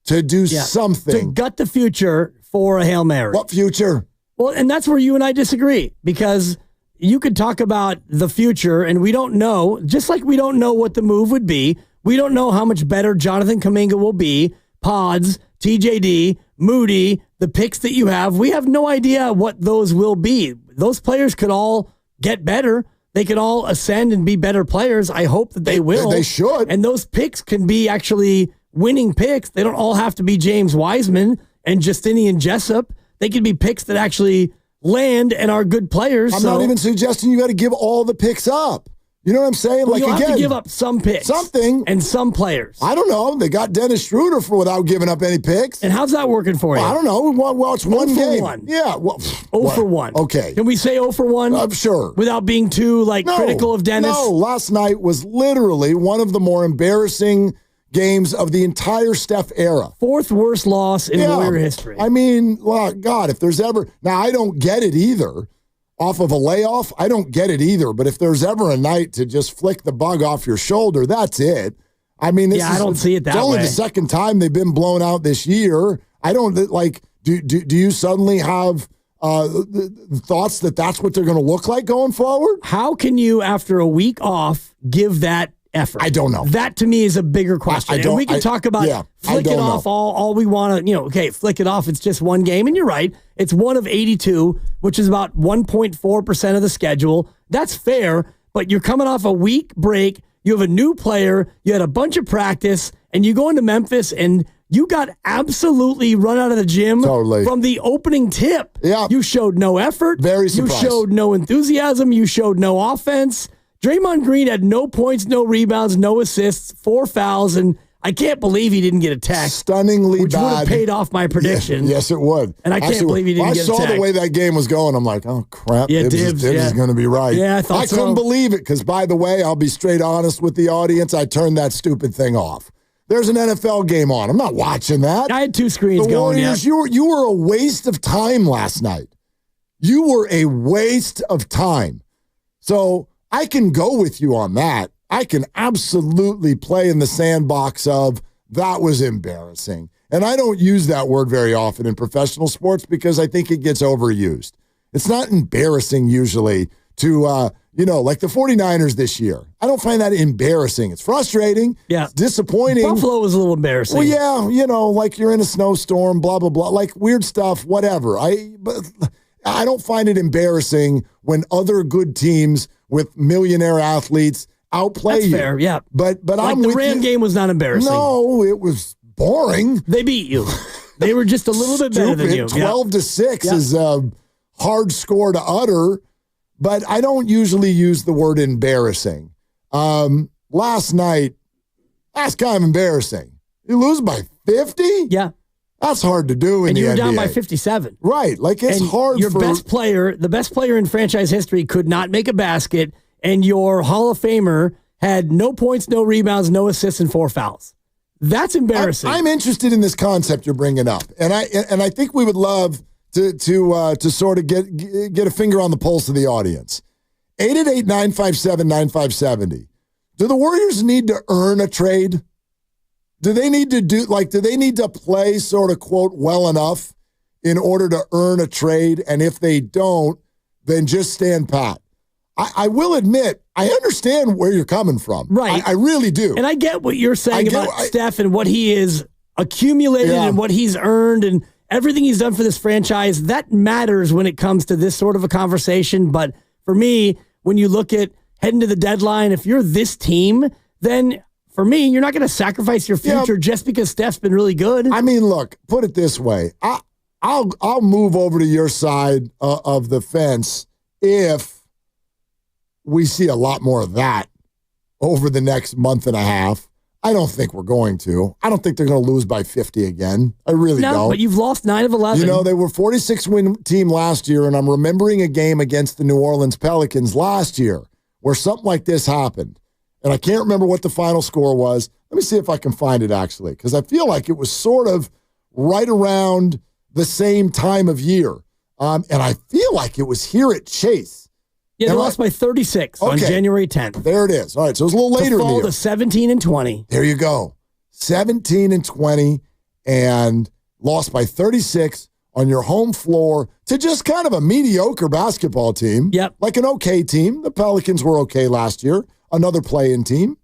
to do something. To gut the future for a Hail Mary. What future? Well, and that's where you and I disagree, because you could talk about the future and we don't know, just like we don't know what the move would be. We don't know how much better Jonathan Kuminga will be, Pods, TJD, Moody, the picks that you have. We have no idea what those will be. Those players could all get better. They could all ascend and be better players. I hope that they will. They should. And those picks can be actually winning picks. They don't all have to be James Wiseman and Justinian Jessup. They could be picks that actually land and are good players. I'm not even suggesting you got to give all the picks up. You know what I'm saying? Well, like, you'll again, have to give up some picks. Something. And some players. I don't know. They got Dennis Schröder without giving up any picks. And how's that working for you? Well, I don't know. Well, it's one game. 1. Yeah. Well, 0 for 1. Okay. Can we say 0 for 1? Sure. Without being too critical of Dennis? No, last night was literally one of the more embarrassing games of the entire Steph era. 4th worst loss in Warrior history. I mean, well, God, if there's ever... Now, I don't get it either. Off of a layoff, I don't get it either. But if there's ever a night to just flick the bug off your shoulder, that's it. I mean, I don't see it that way. It's only the second time they've been blown out this year. I don't, do you suddenly have thoughts that that's what they're going to look like going forward? How can you, after a week off, give that effort? I don't know. That to me is a bigger question. And we can talk about flicking off all we want to, flick it off. It's just one game. And you're right. It's 1 of 82, which is about 1.4% of the schedule. That's fair, but you're coming off a week break. You have a new player. You had a bunch of practice, and you go into Memphis, and you got absolutely run out of the gym from the opening tip. Yeah. You showed no effort. Very surprised. You showed no enthusiasm. You showed no offense. Draymond Green had no points, no rebounds, no assists, 4 fouls, and I can't believe he didn't get a tech. Stunningly which bad. Which would have paid off my prediction. Yes, it would. And I can't believe he didn't get a tech. I saw the way that game was going. I'm like, oh, crap. Yeah, Dibs is going to be right. Yeah, I thought I couldn't believe it because, by the way, I'll be straight honest with the audience. I turned that stupid thing off. There's an NFL game on. I'm not watching that. I had 2 screens the going. Warriors, you were a waste of time last night. You were a waste of time. So I can go with you on that. I can absolutely play in the sandbox of that was embarrassing. And I don't use that word very often in professional sports because I think it gets overused. It's not embarrassing usually to, like the 49ers this year. I don't find that embarrassing. It's frustrating. Yeah. It's disappointing. Buffalo was a little embarrassing. Well, yeah, like you're in a snowstorm, blah, blah, blah, like weird stuff, whatever. But I don't find it embarrassing when other good teams with millionaire athletes outplay That's you. fair, yeah. But I'm the with Ram you. game was not embarrassing. No, it was boring. They beat you. They were just a little bit better than you. 12-6 is a hard score to utter, but I don't usually use the word embarrassing. Last night, that's kind of embarrassing. You lose by 50? Yeah. That's hard to do in and the NBA. And you were down by 57. Right. Like, it's hard your best player, the best player in franchise history, could not make a basket, and your Hall of Famer had no points, no rebounds, no assists, and 4 fouls. That's embarrassing. I'm interested in this concept you're bringing up, and I think we would love to sort of get a finger on the pulse of the audience. 888-957-9570. Do the Warriors need to earn a trade? Do they need to play sort of, quote, well enough in order to earn a trade? And if they don't, then just stand pat. I will admit, I understand where you're coming from. Right. I really do. And I get what you're saying about Steph and what he is accumulated and what he's earned and everything he's done for this franchise. That matters when it comes to this sort of a conversation. But for me, when you look at heading to the deadline, if you're this team, then for me, you're not going to sacrifice your future just because Steph's been really good. I mean, look, put it this way. I'll move over to your side of the fence if we see a lot more of that over the next month and a half. I don't think we're going to. I don't think they're going to lose by 50 again. I really don't. No, but you've lost 9 of 11. You know, they were 46-win team last year, and I'm remembering a game against the New Orleans Pelicans last year where something like this happened. And I can't remember what the final score was. Let me see if I can find it, actually, because I feel like it was sort of right around the same time of year. And I feel like it was here at Chase. Yeah, they lost by 36 on January 10th. There it is. All right, so it was a little later in the year. To 17-20. There you go. 17-20 and lost by 36 on your home floor to just kind of a mediocre basketball team. Yep. Like an okay team. The Pelicans were okay last year. Another play-in team.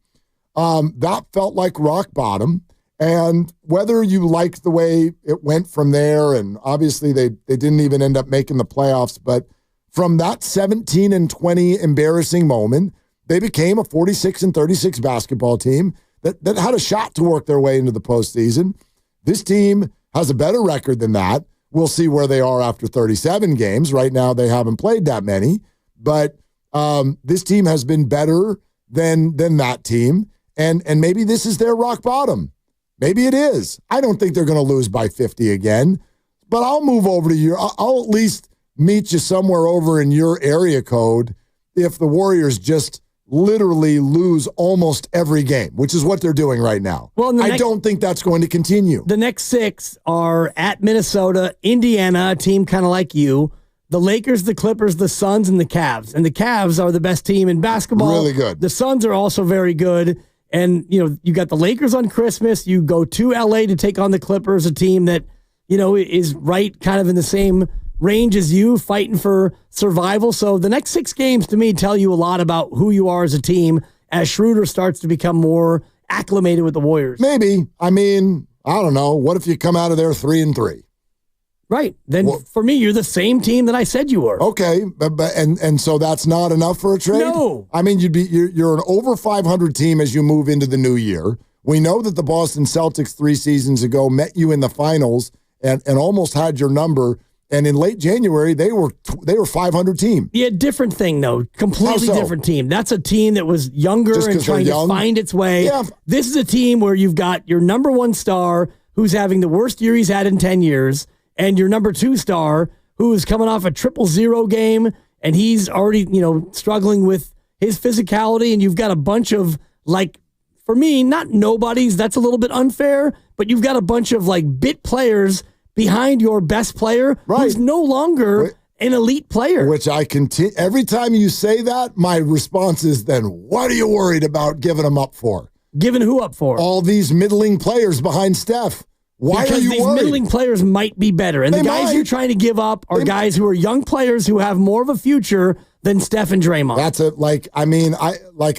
That felt like rock bottom. And whether you liked the way it went from there, and obviously they didn't even end up making the playoffs, but from that 17-20 embarrassing moment, they became a 46-36 basketball team that had a shot to work their way into the postseason. This team has a better record than that. We'll see where they are after 37 games. Right now, they haven't played that many. But this team has been better than that team. And maybe this is their rock bottom. Maybe it is. I don't think they're going to lose by 50 again, but I'll move over to you. I'll at least meet you somewhere over in your area code if the Warriors just literally lose almost every game, which is what they're doing right now. Well, I don't think that's going to continue. The next 6 are at Minnesota, Indiana, a team kind of like you, the Lakers, the Clippers, the Suns, and the Cavs. And the Cavs are the best team in basketball. Really good. The Suns are also very good. And, you got the Lakers on Christmas. You go to LA to take on the Clippers, a team that, is right kind of in the same range as you, fighting for survival. So the next 6 games to me tell you a lot about who you are as a team as Schröder starts to become more acclimated with the Warriors. Maybe. I mean, I don't know. What if you come out of there 3-3? Right. Then for me, you're the same team that I said you were. Okay, and so that's not enough for a trade? No. I mean, you're an over 500 team as you move into the new year. We know that the Boston Celtics 3 seasons ago met you in the finals and almost had your number. And in late January, they were 500 team. Yeah, different thing though. Completely different team. That's a team that was younger and trying to find its way. Yeah. This is a team where you've got your number 1 star who's having the worst year he's had in 10 years, and your number 2 star who is coming off a 0-0 game, and he's already, struggling with his physicality, and you've got a bunch of, for me, not nobodies, that's a little bit unfair, but you've got a bunch of, bit players behind your best player who's no longer an elite player. Which I continue. Every time you say that, my response is then, what are you worried about giving them up for? Giving who up for? All these middling players behind Steph. Why because are you these worried? middling players might be better. And the guys you're trying to give up are guys who are young players who have more of a future than Steph and Draymond. That's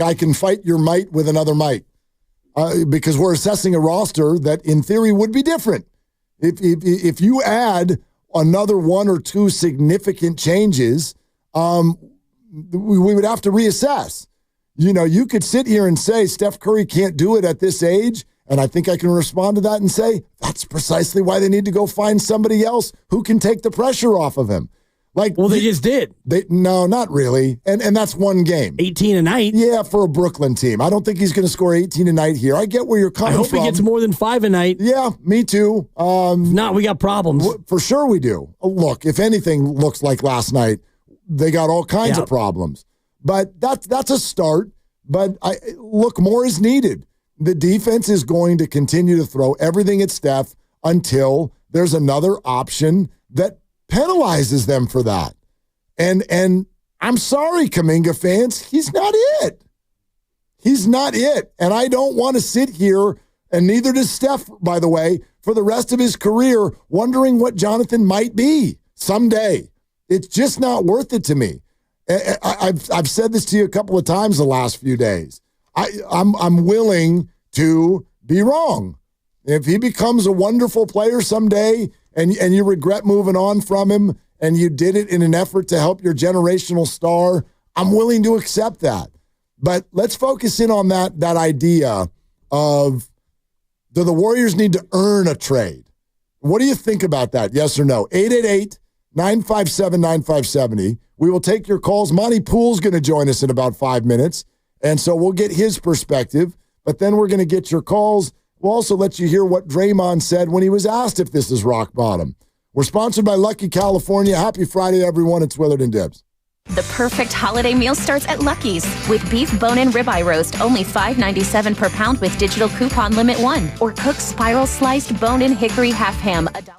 I can fight your might with another might. Because we're assessing a roster that in theory would be different. If you add another 1 or 2 significant changes, we would have to reassess. You could sit here and say Steph Curry can't do it at this age, and I think I can respond to that and say that's precisely why they need to go find somebody else who can take the pressure off of him. They just did. No, not really. And that's one game. 18 a night. Yeah, for a Brooklyn team. I don't think he's going to score 18 a night here. I get where you're coming from. I hope he gets more than 5 a night. Yeah, me too. No, we got problems. For sure we do. Look, if anything looks like last night, they got all kinds of problems. But that's a start. But look, more is needed. The defense is going to continue to throw everything at Steph until there's another option that penalizes them for that. And I'm sorry, Kuminga fans, he's not it. He's not it. And I don't want to sit here, and neither does Steph, by the way, for the rest of his career, wondering what Jonathan might be someday. It's just not worth it to me. I've said this to you a couple of times the last few days. I'm willing to be wrong. If he becomes a wonderful player someday and you regret moving on from him and you did it in an effort to help your generational star, I'm willing to accept that. But let's focus in on that idea of, do the Warriors need to earn a trade? What do you think about that? Yes or no? 888-957-9570. We will take your calls. Monty Poole's going to join us in about 5 minutes, and so we'll get his perspective, but then we're going to get your calls. We'll also let you hear what Draymond said when he was asked if this is rock bottom. We're sponsored by Lucky California. Happy Friday, everyone. It's Willard and Dibs. The perfect holiday meal starts at Lucky's with beef bone-in ribeye roast, only $5.97 per pound with digital coupon limit 1, or cooked spiral sliced bone-in hickory half ham, $1.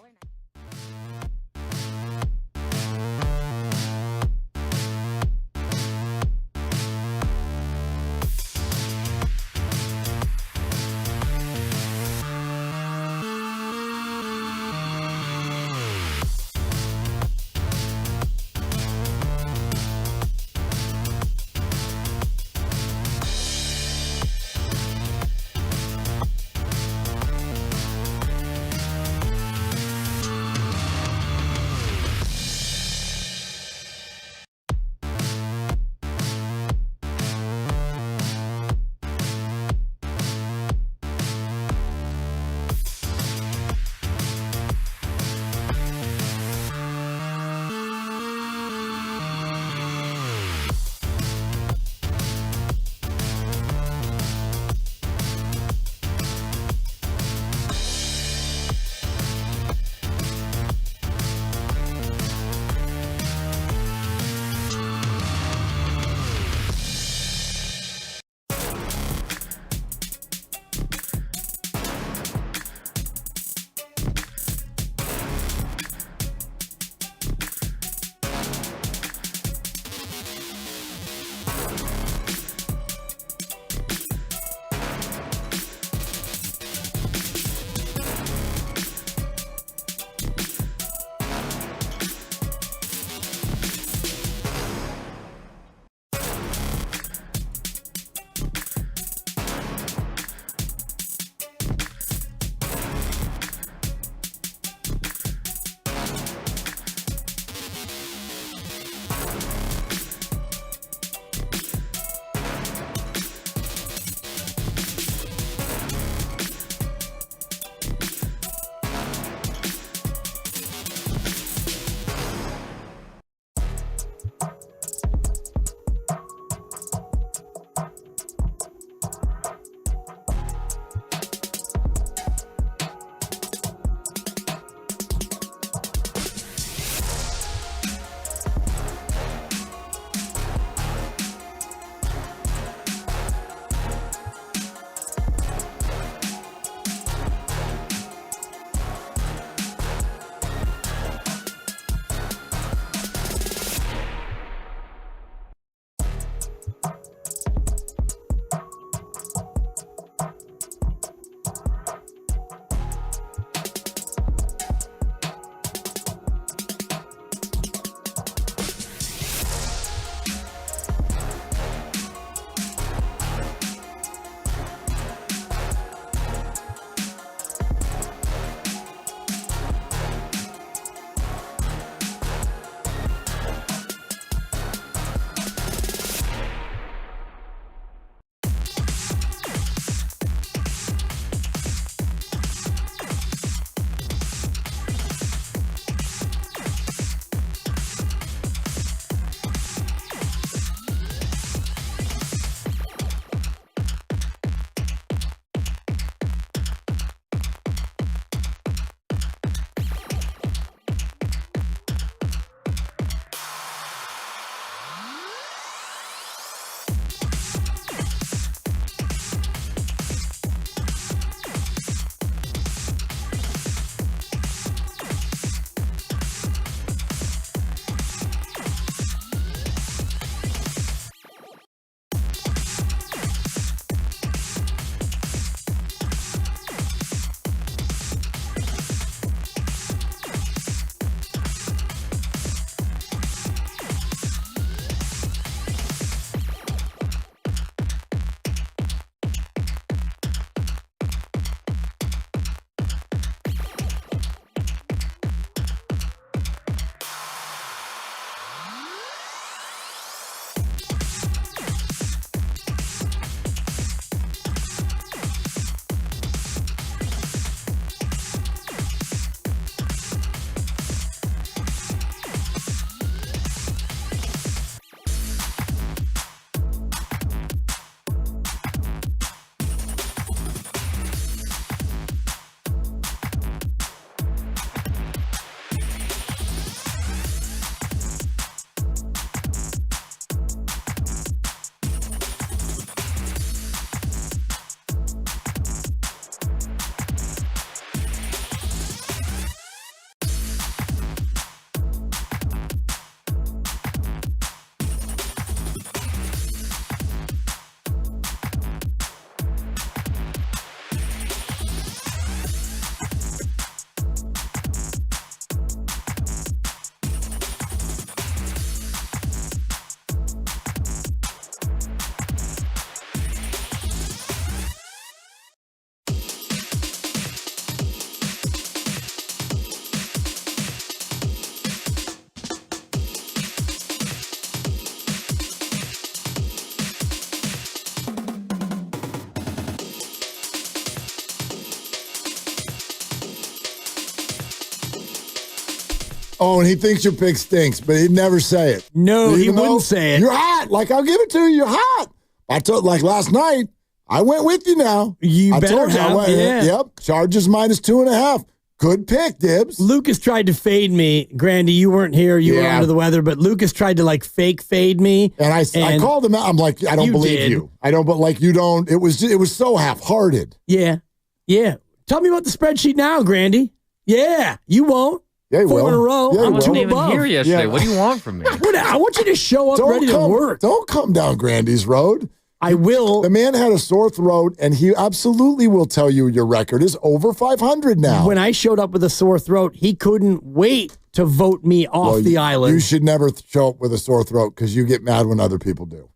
Oh, and he thinks your pick stinks, but he'd never say it. No, he wouldn't say it. You're hot. Like, I'll give it to you. You're hot. I told, like last night, I went with you now. You better have. Yeah. Yep. Charges -2.5. Good pick, Dibs. Lucas tried to fade me. Grandy, you weren't here. You were under the weather, but Lucas tried to like fake fade me. And I called him out. I'm like, I don't believe you. I don't, but like you don't. It was so half-hearted. Yeah. Yeah. Tell me about the spreadsheet now, Grandy. Yeah. You won't. Yeah, 4 in a row. I wasn't even here yesterday. What do you want from me? I want you to show up ready to work. Don't come down Grandy's road. I will. The man had a sore throat, and he absolutely will tell you your record is over 500 now. When I showed up with a sore throat, he couldn't wait to vote me off the island. You should never show up with a sore throat because you get mad when other people do.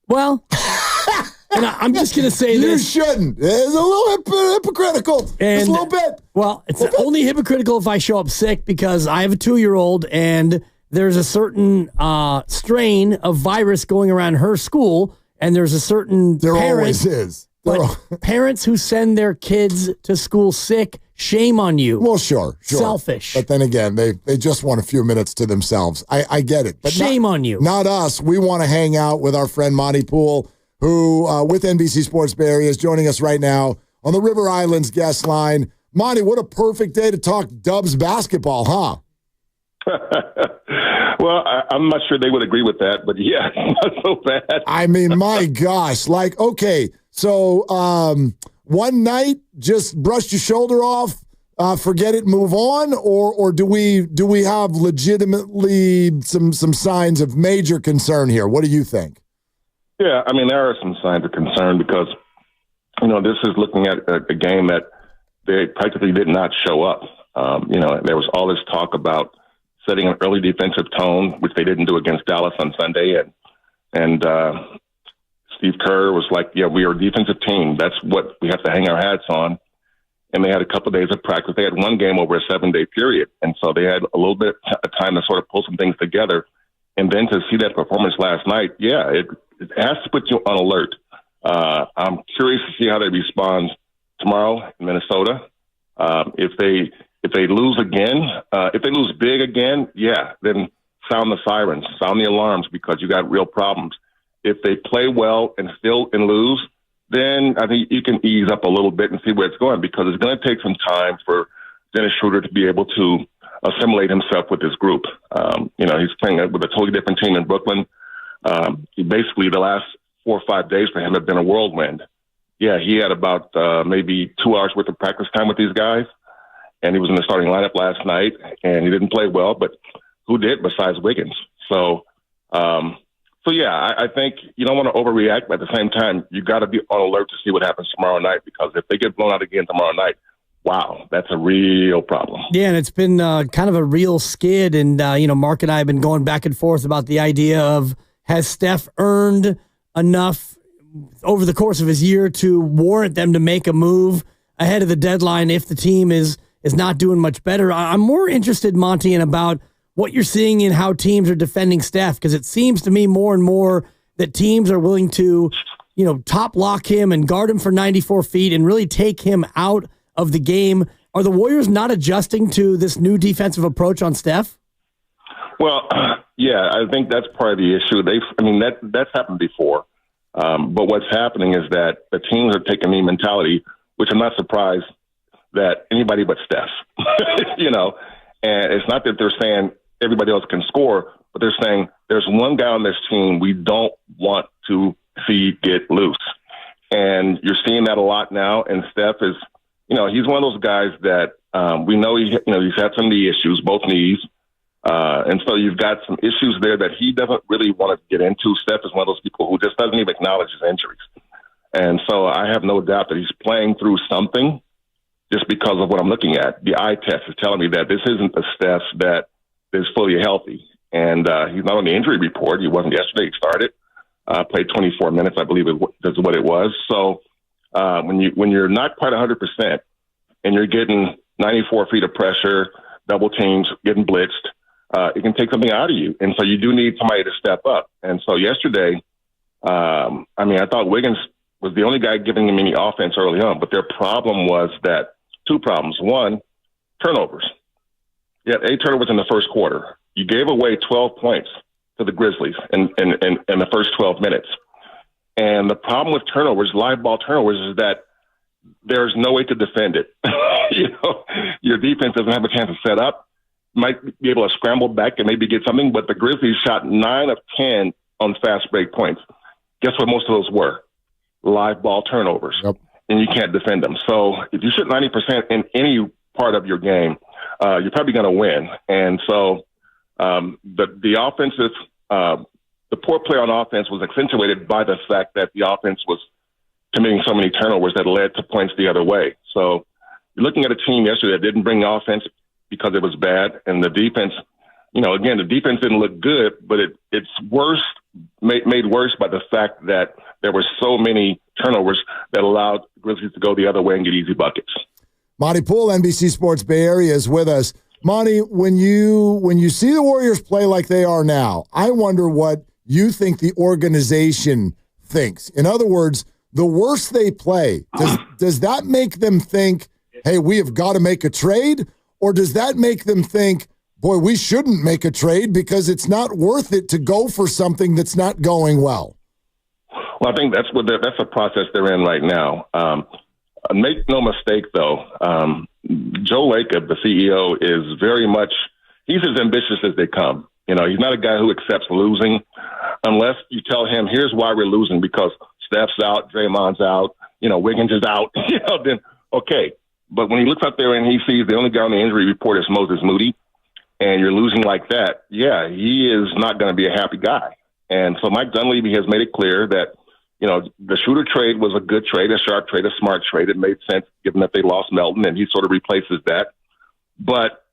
Well, and I'm just going to say this. You shouldn't. It's a little hypocritical. Just a little bit. Well, it's only hypocritical if I show up sick because I have a 2-year-old and there's a certain strain of virus going around her school. And there's a certain always is. Parents who send their kids to school sick, shame on you. Well, sure. Selfish. But then again, they just want a few minutes to themselves. I get it. But shame on you. Not us. We want to hang out with our friend Monty Poole, who with NBC Sports Bay Area is joining us right now on the River Islands guest line. Monty, what a perfect day to talk Dubs basketball, huh? Well, I'm not sure they would agree with that, but yeah, not so bad. I mean, my gosh. Like, okay, so one night, just brush your shoulder off, forget it, move on, or do we have legitimately some signs of major concern here? What do you think? Yeah, I mean, there are some signs of concern because, this is looking at a game that they practically did not show up. There was all this talk about setting an early defensive tone, which they didn't do against Dallas on Sunday. And Steve Kerr was like, yeah, we are a defensive team. That's what we have to hang our hats on. And they had a couple of days of practice. They had one game over a 7-day period. And so they had a little bit of time to sort of pull some things together. And then to see that performance last night, yeah, it has to put you on alert. I'm curious to see how they respond tomorrow in Minnesota. If they lose again, if they lose big again, yeah, then sound the sirens, sound the alarms because you got real problems. If they play well and lose, then I think you can ease up a little bit and see where it's going because it's going to take some time for Dennis Schröder to be able to assimilate himself with this group. He's playing with a totally different team in Brooklyn. Basically, the last 4 or 5 days for him have been a whirlwind. Yeah, he had about maybe 2 hours worth of practice time with these guys. And he was in the starting lineup last night, and he didn't play well. But who did besides Wiggins? So yeah, I think you don't want to overreact. But at the same time, you got to be on alert to see what happens tomorrow night because if they get blown out again tomorrow night, wow, that's a real problem. Yeah, and it's been kind of a real skid. And Mark and I have been going back and forth about the idea of has Steph earned enough over the course of his year to warrant them to make a move ahead of the deadline if the team is not doing much better. I'm more interested, Monty, in about what you're seeing in how teams are defending Steph, because it seems to me more and more that teams are willing to, top lock him and guard him for 94 feet and really take him out of the game. Are the Warriors not adjusting to this new defensive approach on Steph? Well, yeah, I think that's part of the issue. That's happened before. But what's happening is that the teams are taking the mentality, which I'm not surprised that anybody but Steph, and it's not that they're saying everybody else can score, but they're saying there's one guy on this team we don't want to see get loose. And you're seeing that a lot now. And Steph is, he's one of those guys that we know he's had some knee issues, both knees. And so you've got some issues there that he doesn't really want to get into. Steph is one of those people who just doesn't even acknowledge his injuries. And so I have no doubt that he's playing through something. Just because of what I'm looking at, the eye test is telling me that this isn't the Steph that is fully healthy. And he's not on the injury report. He wasn't yesterday. He started, played 24 minutes, I believe is what it was. So when you're not quite 100% and you're getting 94 feet of pressure, double teams, getting blitzed, it can take something out of you. And so you do need somebody to step up. And so yesterday, I thought Wiggins was the only guy giving them any offense early on. But their problem was that 2 problems. One, turnovers. You had 8 turnovers in the first quarter. You gave away 12 points to the Grizzlies in the first 12 minutes. And the problem with turnovers, live ball turnovers, is that there's no way to defend it. Your defense doesn't have a chance to set up. Might be able to scramble back and maybe get something, but the Grizzlies shot 9 of 10 on fast break points. Guess what most of those were? Live ball turnovers. Yep. And you can't defend them. So if you shoot 90% in any part of your game, you're probably going to win. And so the offensive, the poor play on offense was accentuated by the fact that the offense was committing so many turnovers that led to points the other way. So you're looking at a team yesterday that didn't bring offense because it was bad, and the defense, again, the defense didn't look good, but it's worse, made worse by the fact that there were so many turnovers that allowed Grizzlies to go the other way and get easy buckets. Monty Poole, NBC Sports Bay Area, is with us. Monty, when you see the Warriors play like they are now, I wonder what you think the organization thinks. In other words, the worse they play, does that make them think, hey, we have got to make a trade? Or does that make them think, boy, we shouldn't make a trade because it's not worth it to go for something that's not going well? Well, I think that's a process they're in right now. Make no mistake, though, Joe Lacob, the CEO, is very much, he's as ambitious as they come. He's not a guy who accepts losing unless you tell him, here's why we're losing, because Steph's out, Draymond's out, Wiggins is out, then okay. But when he looks out there and he sees the only guy on the injury report is Moses Moody, and you're losing like that, yeah, he is not going to be a happy guy. And so Mike Dunleavy has made it clear that, the Schröder trade was a good trade, a sharp trade, a smart trade. It made sense given that they lost Melton, and he sort of replaces that. But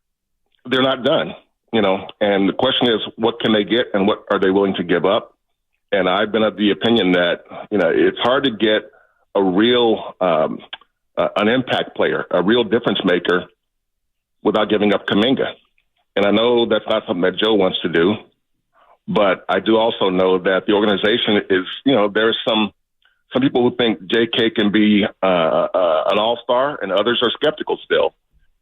they're not done, and the question is, what can they get and what are they willing to give up? And I've been of the opinion that, it's hard to get a real an impact player, a real difference maker, without giving up Kuminga. And I know that's not something that Joe wants to do, but I do also know that the organization is, there's some people who think JK can be an all-star, and others are skeptical still.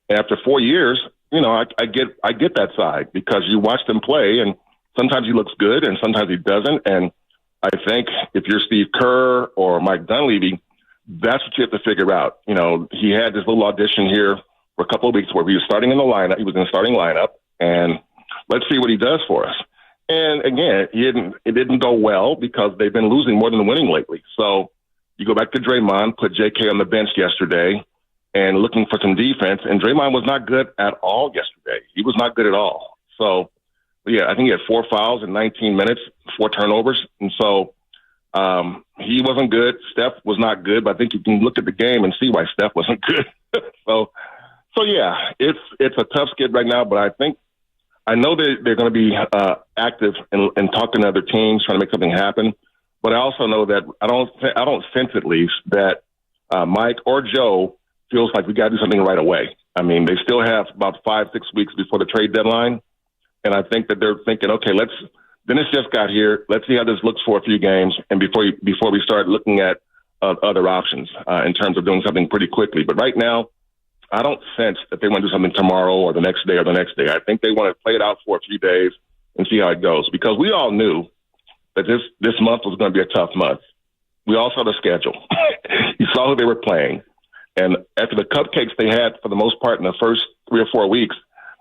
And after 4 years, I get that side, because you watch them play, and sometimes he looks good and sometimes he doesn't. And I think if you're Steve Kerr or Mike Dunleavy, that's what you have to figure out. He had this little audition here for a couple of weeks where he was starting in the lineup. He was in the starting lineup, and let's see what he does for us. And again, it didn't go well because they've been losing more than winning lately. So you go back to Draymond, put JK on the bench yesterday, and looking for some defense. And Draymond was not good at all yesterday. He was not good at all. So, yeah, I think he had 4 fouls in 19 minutes, 4 turnovers. And so he wasn't good. Steph was not good, but I think you can look at the game and see why Steph wasn't good. So yeah, it's a tough skid right now, but I know that they're going to be active in talking to other teams, trying to make something happen. But I also know that I don't sense, at least, that Mike or Joe feels like we got to do something right away. I mean, they still have about 5-6 weeks before the trade deadline, and I think that they're thinking, okay, Dennis just got here. Let's see how this looks for a few games, and before we start looking at other options in terms of doing something pretty quickly. But right now, I don't sense that they want to do something tomorrow or the next day or the next day. I think they want to play it out for a few days and see how it goes, because we all knew that this month was going to be a tough month. We all saw the schedule. You saw who they were playing. And after the cupcakes they had for the most part in the first 3 or 4 weeks,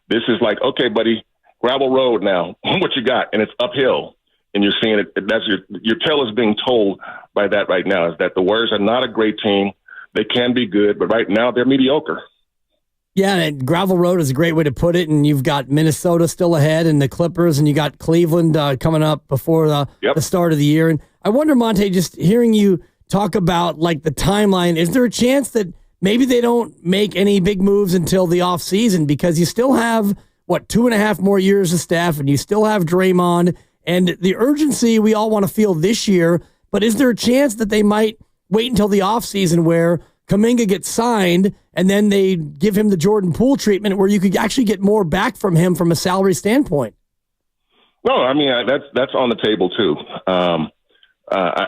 this is like, okay, buddy, gravel road now. What you got? And it's uphill. And you're seeing it. That's your tale is being told by that right now, is that the Warriors are not a great team. They can be good, but right now they're mediocre. Yeah, and gravel road is a great way to put it. And you've got Minnesota still ahead, and the Clippers, and you got Cleveland coming up before the start of the year. And I wonder, Monte, just hearing you talk about like the timeline, is there a chance that maybe they don't make any big moves until the offseason, because you still have, 2.5 more years of Steph, and you still have Draymond, and the urgency we all want to feel this year. But is there a chance that they might wait until the offseason where Kuminga gets signed, and then they give him the Jordan Poole treatment where you could actually get more back from him from a salary standpoint? No, I mean, that's on the table too.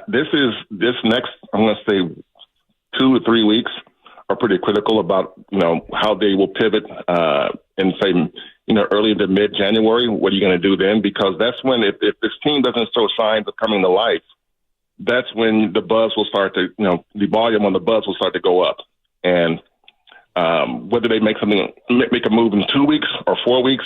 This next, I'm going to say 2 or 3 weeks are pretty critical about, how they will pivot and say early to mid-January, what are you going to do then? Because that's when, if this team doesn't show signs of coming to life, that's when the buzz will start to, the volume on the buzz will start to go up. And whether they make a move in 2 weeks or 4 weeks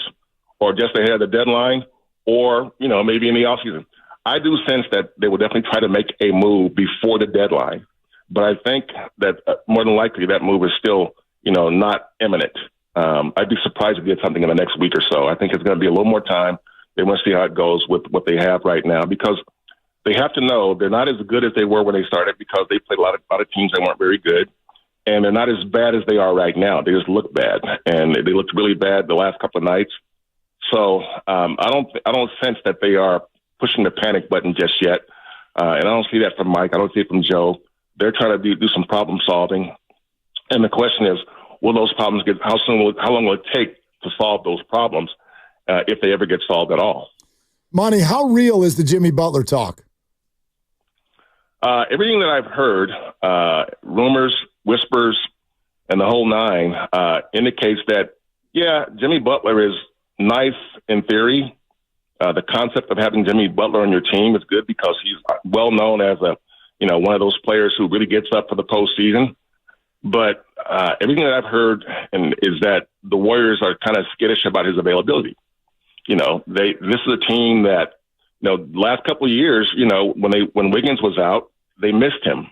or just ahead of the deadline or, maybe in the offseason, I do sense that they will definitely try to make a move before the deadline. But I think that more than likely that move is still, not imminent. I'd be surprised if they did something in the next week or so. I think it's going to be a little more time. They want to see how it goes with what they have right now because they have to know they're not as good as they were when they started because they played a lot of teams that weren't very good. And they're not as bad as they are right now. They just look bad. And they looked really bad the last couple of nights. So I don't sense that they are pushing the panic button just yet. And I don't see that from Mike. I don't see it from Joe. They're trying to do some problem solving. And the question is, will those problems how long will it take to solve those problems if they ever get solved at all? Monty, how real is the Jimmy Butler talk? Everything that I've heard, rumors, whispers, and the whole nine indicates that, yeah, Jimmy Butler is nice in theory. The concept of having Jimmy Butler on your team is good because he's well known as one of those players who really gets up for the postseason. But everything that I've heard is that the Warriors are kind of skittish about his availability. This is a team that, the last couple of years, when Wiggins was out, they missed him.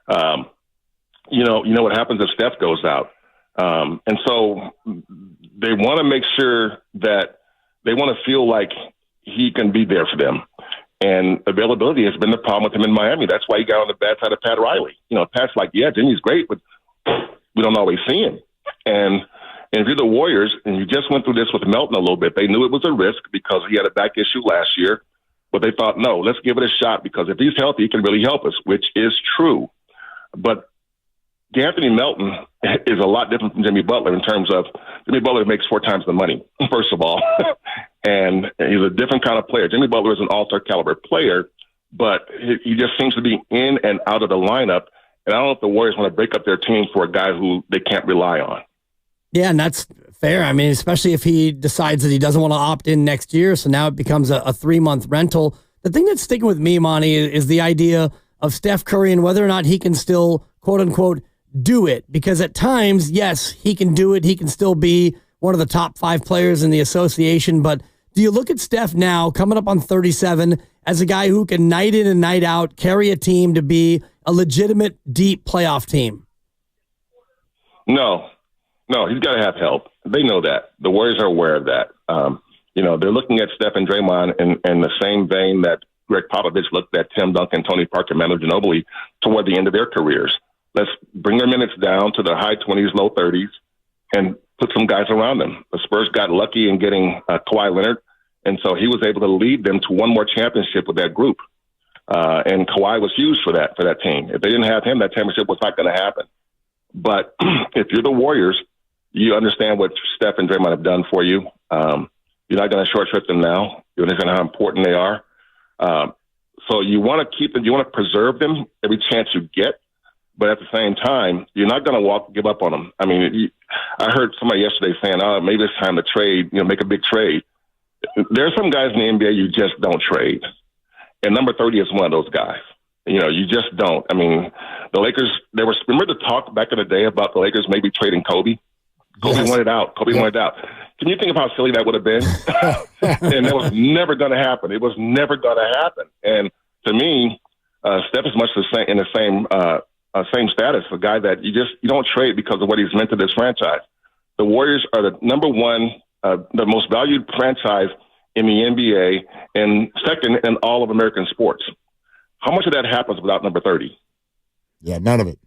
What happens if Steph goes out. And so they want to make sure that they want to feel like he can be there for them. And availability has been the problem with him in Miami. That's why he got on the bad side of Pat Riley. Pat's like, yeah, Jimmy's great, but we don't always see him. And if you're the Warriors, and you just went through this with Melton a little bit, they knew it was a risk because he had a back issue last year. But they thought, no, let's give it a shot because if he's healthy, he can really help us, which is true. But D'Anthony Melton is a lot different from Jimmy Butler in terms of Jimmy Butler makes 4 times the money, first of all. And he's a different kind of player. Jimmy Butler is an all-star caliber player, but he just seems to be in and out of the lineup. And I don't know if the Warriors want to break up their team for a guy who they can't rely on. Yeah, and that's fair. I mean, especially if he decides that he doesn't want to opt in next year, so now it becomes a 3-month rental. The thing that's sticking with me, Monty, is the idea of Steph Curry and whether or not he can still, quote-unquote, do it. Because at times, yes, he can do it. He can still be one of the top 5 players in the association. But do you look at Steph now, coming up on 37, as a guy who can night in and night out carry a team to be a legitimate, deep playoff team? No, he's got to have help. They know that. The Warriors are aware of that. They're looking at Steph and Draymond in the same vein that Greg Popovich looked at Tim Duncan, Tony Parker, Manu Ginobili toward the end of their careers. Let's bring their minutes down to the high 20s, low 30s, and put some guys around them. The Spurs got lucky in getting Kawhi Leonard, and so he was able to lead them to one more championship with that group. And Kawhi was huge for that team. If they didn't have him, that championship was not going to happen. But if you're the Warriors, you understand what Steph and Draymond have done for you. You're not going to short-shrift them now. You understand how important they are. So you want to keep them. You want to preserve them every chance you get. But at the same time, you're not going to give up on them. I mean, I heard somebody yesterday saying, "Oh, maybe it's time to trade. Make a big trade." There are some guys in the NBA you just don't trade, and number 30 is one of those guys. You just don't. I mean, the Lakers. Remember the talk back in the day about the Lakers maybe trading Kobe. Kobe wanted out. Wanted out. Can you think of how silly that would have been? And that was never going to happen. It was never going to happen. And to me, Steph is much in the same status. A guy that you don't trade because of what he's meant to this franchise. The Warriors are the number one, the most valued franchise in the NBA, and second in all of American sports. How much of that happens without number 30? Yeah, none of it.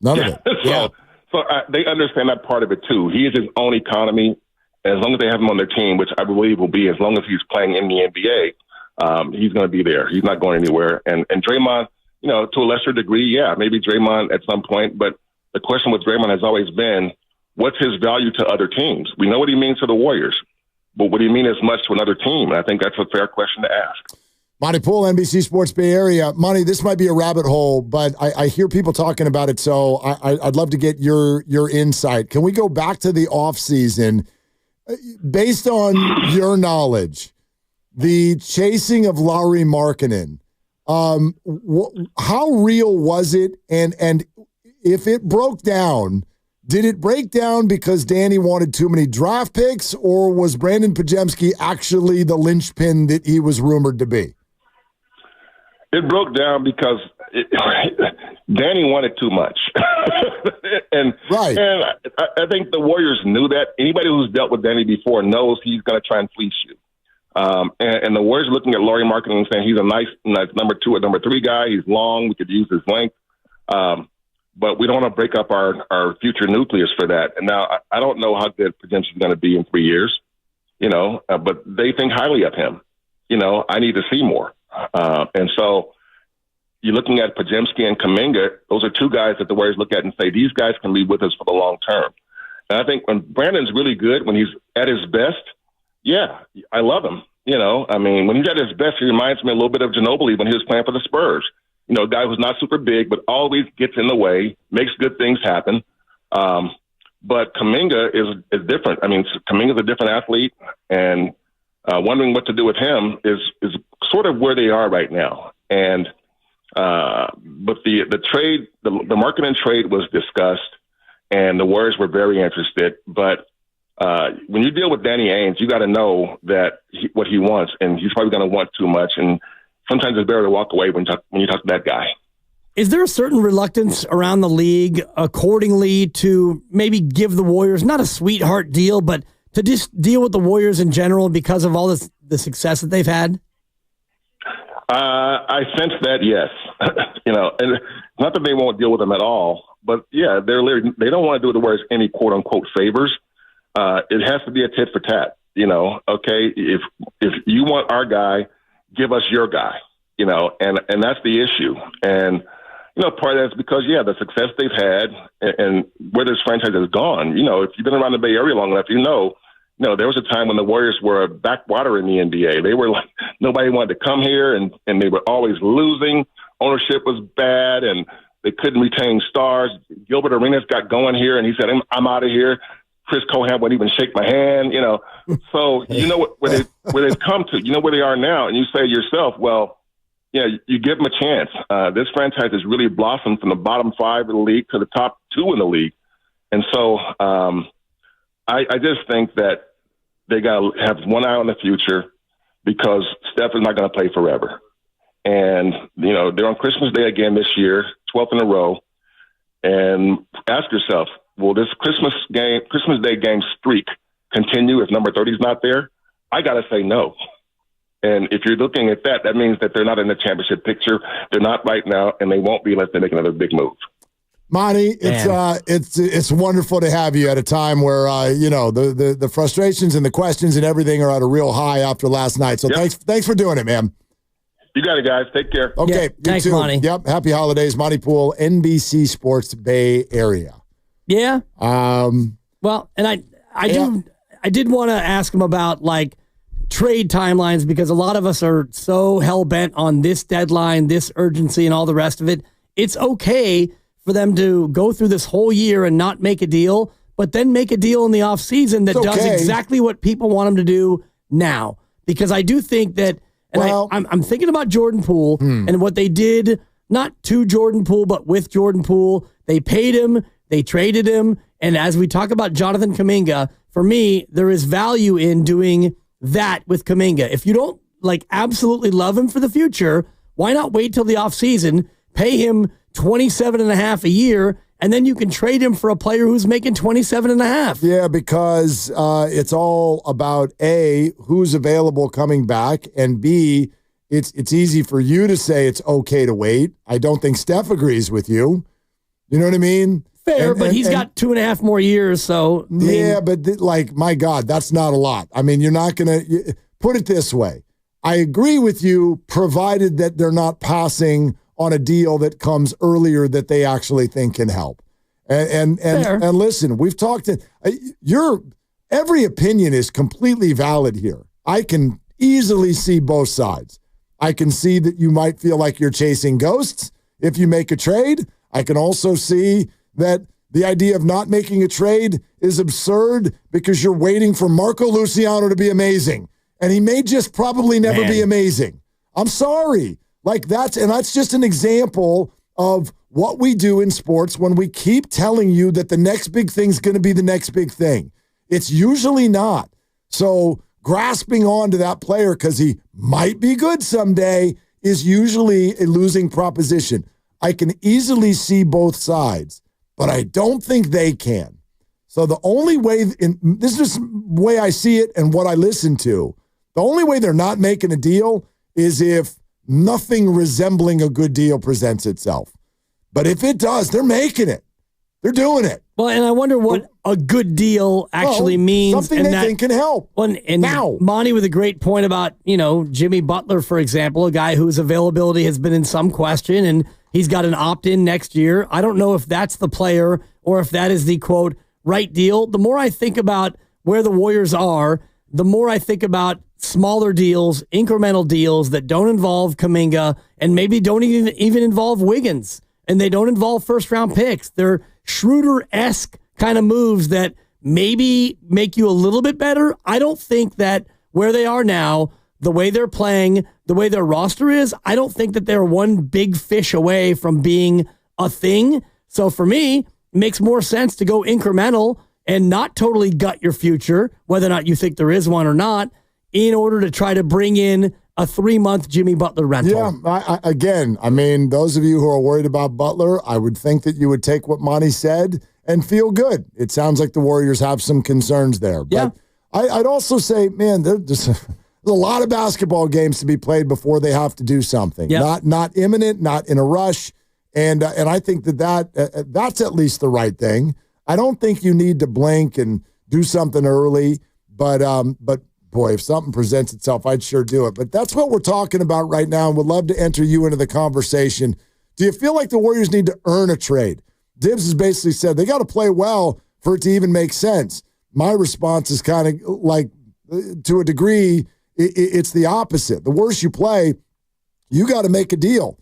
None of it. Yeah. So they understand that part of it, too. He is his own economy. And as long as they have him on their team, which I believe will be as long as he's playing in the NBA, he's going to be there. He's not going anywhere. And Draymond, to a lesser degree, yeah, maybe Draymond at some point. But the question with Draymond has always been, what's his value to other teams? We know what he means to the Warriors, but what do you mean as much to another team? And I think that's a fair question to ask. Monty Poole, NBC Sports Bay Area. Monty, this might be a rabbit hole, but I hear people talking about it, so I'd love to get your insight. Can we go back to the offseason? based on your knowledge, the chasing of Lauri Markkanen, how real was it? And if it broke down, did it break down because Danny wanted too many draft picks, or was Brandon Podziemski actually the linchpin that he was rumored to be? It broke down because Danny wanted too much. and I think the Warriors knew that. Anybody who's dealt with Danny before knows he's going to try and fleece you. And the Warriors looking at Lauri Markkanen and saying he's a nice number 2 or number 3 guy. He's long. We could use his length. But we don't want to break up our future nucleus for that. And now I don't know how good Podziemski is going to be in 3 years, but they think highly of him. I need to see more. And so you're looking at Podziemski and Kuminga. Those are 2 guys that the Warriors look at and say, these guys can be with us for the long term. And I think when Brandon's really good, when he's at his best, yeah, I love him. When he's at his best, he reminds me a little bit of Ginobili when he was playing for the Spurs. A guy who's not super big, but always gets in the way, makes good things happen. But Kuminga is different. Kuminga's a different athlete, and wondering what to do with him is sort of where they are right now. And but the trade, the Markkanen trade was discussed, and the Warriors were very interested. But when you deal with Danny Ainge, you got to know that what he wants, and he's probably going to want too much. And sometimes it's better to walk away when you talk to that guy. Is there a certain reluctance around the league accordingly to maybe give the Warriors, not a sweetheart deal, but to just deal with the Warriors in general because of all the success that they've had? I sense that, yes. And not that they won't deal with them at all, but yeah, they don't want to do the Warriors any quote unquote favors. It has to be a tit for tat. Okay, if you want our guy, give us your guy. And that's the issue. And part of that is because the success they've had and where this franchise has gone. If you've been around the Bay Area long enough, there was a time when the Warriors were a backwater in the NBA. They were like, nobody wanted to come here, and they were always losing. Ownership was bad, and they couldn't retain stars. Gilbert Arenas got going here, and he said, I'm out of here. Chris Cohan wouldn't even shake my hand, So where they've come to, where they are now, and you say to yourself, well, you give them a chance. This franchise has really blossomed from the bottom 5 of the league to the top 2 in the league. And so I just think that they got to have one eye on the future because Steph is not going to play forever. And, they're on Christmas Day again this year, 12th in a row. And ask yourself, will this Christmas Day game streak continue if number 30 is not there? I got to say no. And if you're looking at that, that means that they're not in the championship picture. They're not right now, and they won't be unless they make another big move. Monty, it's wonderful to have you at a time where the frustrations and the questions and everything are at a real high after last night. So thanks for doing it, man. You got it, guys. Take care. Okay, you thanks, too. Monty. Yep, happy holidays, Monty Poole, NBC Sports Bay Area. Yeah. Well, and I did want to ask him about trade timelines because a lot of us are so hell bent on this deadline, this urgency, and all the rest of it. It's okay for them to go through this whole year and not make a deal, but then make a deal in the offseason that does exactly what people want them to do now. Because I do think that, and I'm thinking about Jordan Poole and what they did, not to Jordan Poole, but with Jordan Poole. They paid him, they traded him, and as we talk about Jonathan Kuminga, for me, there is value in doing that with Kuminga. If you don't absolutely love him for the future, why not wait till the offseason, pay him $27.5 a year, and then you can trade him for a player who's making $27.5. Yeah, because it's all about A, who's available coming back, and B, it's easy for you to say it's okay to wait. I don't think Steph agrees with you. You know what I mean? Fair, but he's got 2.5 more years, so. But my God, that's not a lot. You're not going to put it this way. I agree with you, provided that they're not passing on a deal that comes earlier that they actually think can help. And listen, we've talked to every opinion is completely valid here. I can easily see both sides. I can see that you might feel like you're chasing ghosts if you make a trade. I can also see that The idea of not making a trade is absurd because you're waiting for Marco Luciano to be amazing. And he may just probably never be amazing. I'm sorry. That's just an example of what we do in sports when we keep telling you that the next big thing is going to be the next big thing. It's usually not. So grasping on to that player because he might be good someday is usually a losing proposition. I can easily see both sides, but I don't think they can. So the only way, this is just the way I see it and what I listen to, the only way they're not making a deal is if nothing resembling a good deal presents itself. But if it does, they're making it. They're doing it. Well, and I wonder what a good deal actually means. Something they think can help. And now, Monty with a great point about, Jimmy Butler, for example, a guy whose availability has been in some question, and he's got an opt-in next year. I don't know if that's the player or if that is the, quote, right deal. The more I think about where the Warriors are, the more I think about smaller deals, incremental deals that don't involve Kuminga and maybe don't even involve Wiggins, and they don't involve first-round picks. They're Schröder-esque kind of moves that maybe make you a little bit better. I don't think that where they are now, the way they're playing, the way their roster is, I don't think that they're one big fish away from being a thing. So for me, it makes more sense to go incremental and not totally gut your future, whether or not you think there is one or not, in order to try to bring in a 3-month Jimmy Butler rental. Yeah, those of you who are worried about Butler, I would think that you would take what Monty said and feel good. It sounds like the Warriors have some concerns there. But I'd also say, man, there's a lot of basketball games to be played before they have to do something. Yep. Not imminent, not in a rush. And I think that's at least the right thing. I don't think you need to blink and do something early, but boy, if something presents itself, I'd sure do it. But that's what we're talking about right now, and would love to enter you into the conversation. Do you feel like the Warriors need to earn a trade? Dibs has basically said they got to play well for it to even make sense. My response is kind of like, to a degree, it's the opposite. The worse you play, you got to make a deal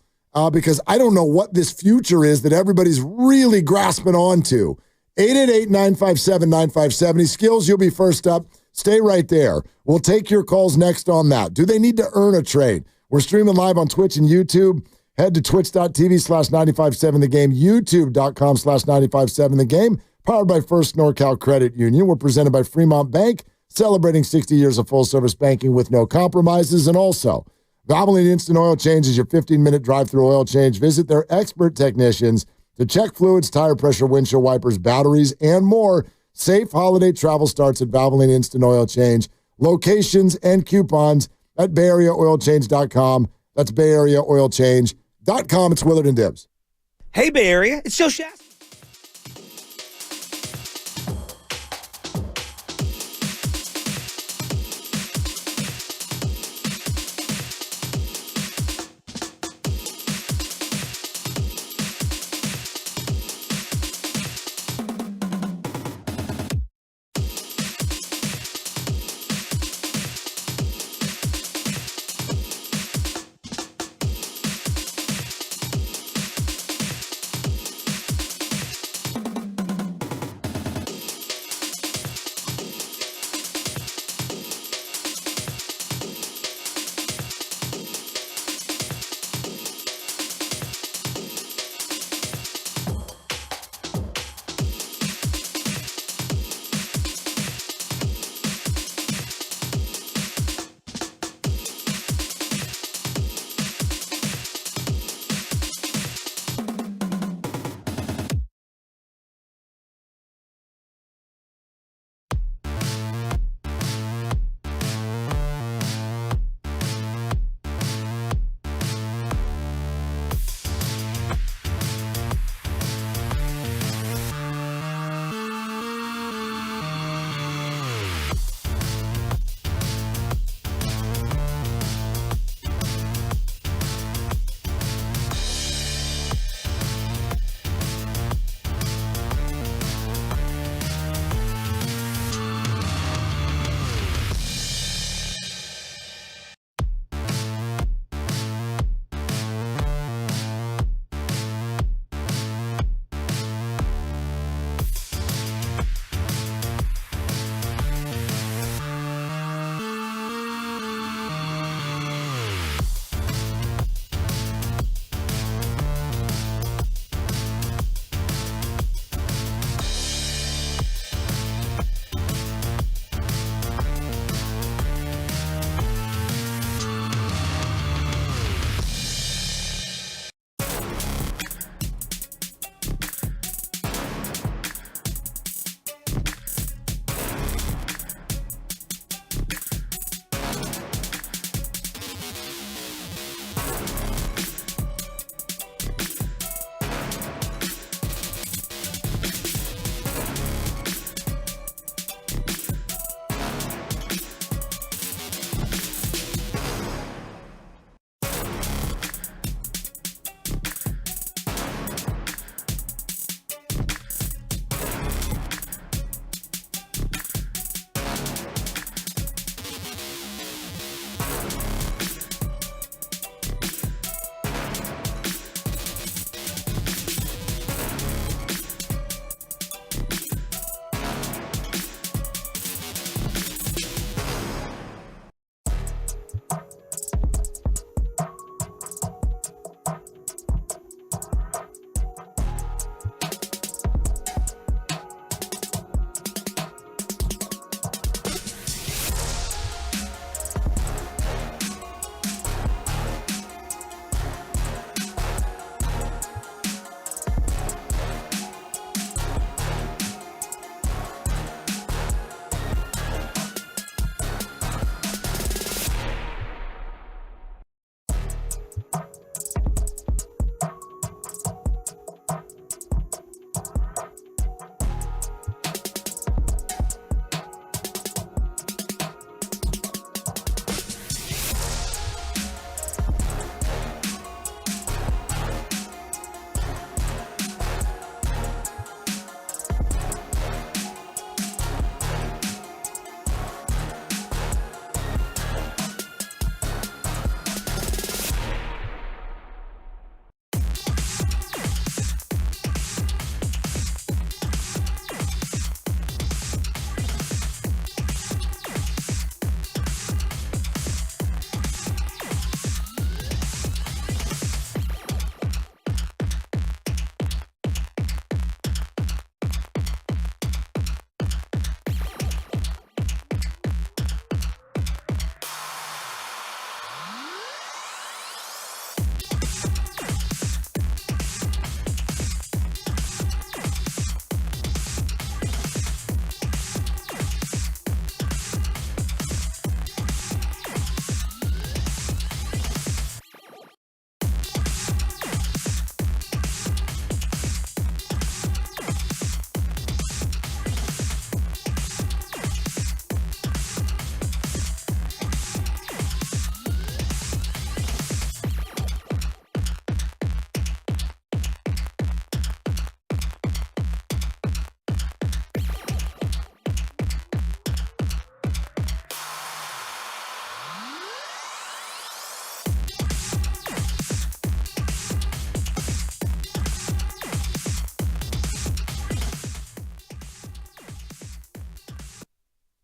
because I don't know what this future is that everybody's really grasping onto. 888-957-9570. Skills, you'll be first up. Stay right there. We'll take your calls next on that. Do they need to earn a trade? We're streaming live on Twitch and YouTube. Head to twitch.tv/957thegame, youtube.com/957thegame. Powered by First NorCal Credit Union. We're presented by Fremont Bank, celebrating 60 years of full-service banking with no compromises. And also, Valvoline Instant Oil Change is your 15-minute drive-through oil change. Visit their expert technicians to check fluids, tire pressure, windshield wipers, batteries, and more. Safe holiday travel starts at Valvoline Instant Oil Change. Locations and coupons at BayAreaOilChange.com. That's BayAreaOilChange.com. It's Willard and Dibs. Hey, Bay Area. It's Joe Shasta.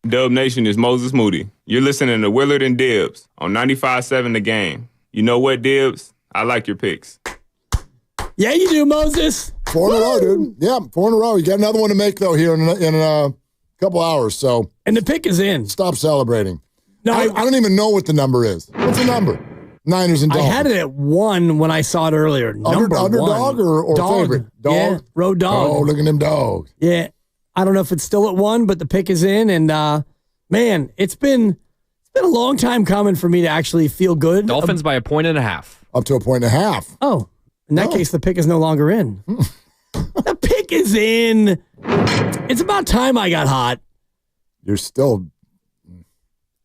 Dub Nation is Moses Moody. You're listening to Willard and Dibbs on 95.7 The Game. You know what, Dibbs? I like your picks. Yeah, you do, Moses. 4 in a row, dude. Yeah, 4 in a row. You got another one to make, though, here in a couple hours. So, and the pick is in. Stop celebrating. No, I don't even know what the number is. What's the number? Niners and Dolphins. I had it at 1 when I saw it earlier. Underdog or dog. favorite? Dog? Yeah, road dog. Oh, look at them dogs. Yeah. I don't know if it's still at 1, but the pick is in. And, man, it's been a long time coming for me to actually feel good. Dolphins by 1.5. Up to 1.5. Oh, in that case, the pick is no longer in. The pick is in. It's about time I got hot. You're still.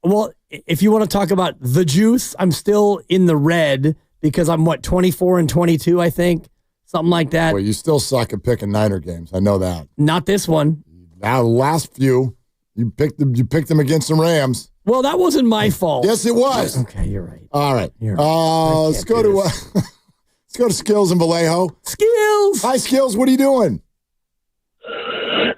Well, if you want to talk about the juice, I'm still in the red because I'm, 24-22, I think. Something like that. Well, you still suck at picking Niner games. I know that. Not this one. Now, the last few, you picked them against the Rams. Well, that wasn't my fault. Yes, it was. Okay, you're right. All right. Let's go to let's go to Skills in Vallejo. Skills. Hi, Skills. What are you doing?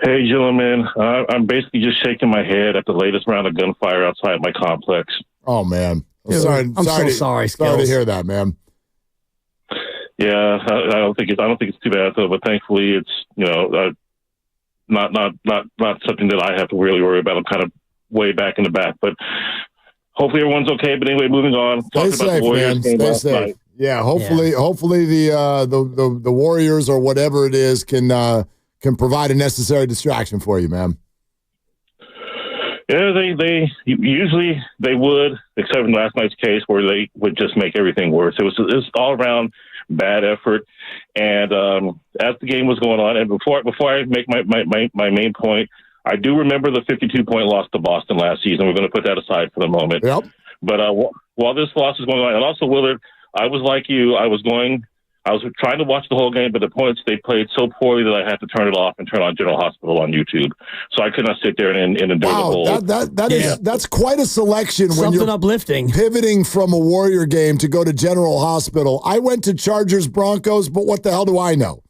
Hey, gentlemen. I'm basically just shaking my head at the latest round of gunfire outside my complex. Oh man, I'm sorry. Sorry to hear that, man. Yeah, I don't think it's too bad though. But thankfully, it's not something that I have to really worry about. I'm kind of way back in the back, but hopefully everyone's okay. But anyway, moving on. Stay safe, man. Stay safe. Night. Yeah, hopefully the Warriors or whatever it is can provide a necessary distraction for you, man. Yeah, they usually they would, except in last night's case where they would just make everything worse. It was all around bad effort, and as the game was going on, and before I make my main point, I do remember the 52-point loss to Boston last season. We're going to put that aside for the moment. Yep. But while this loss is going on, and also Willard, I was like you. I was going I was trying to watch the whole game, but the points they played so poorly that I had to turn it off and turn on General Hospital on YouTube. So I could not sit there and endure the whole. That's quite a selection. Something when you're uplifting. Pivoting from a Warrior game to go to General Hospital. I went to Chargers Broncos, but what the hell do I know?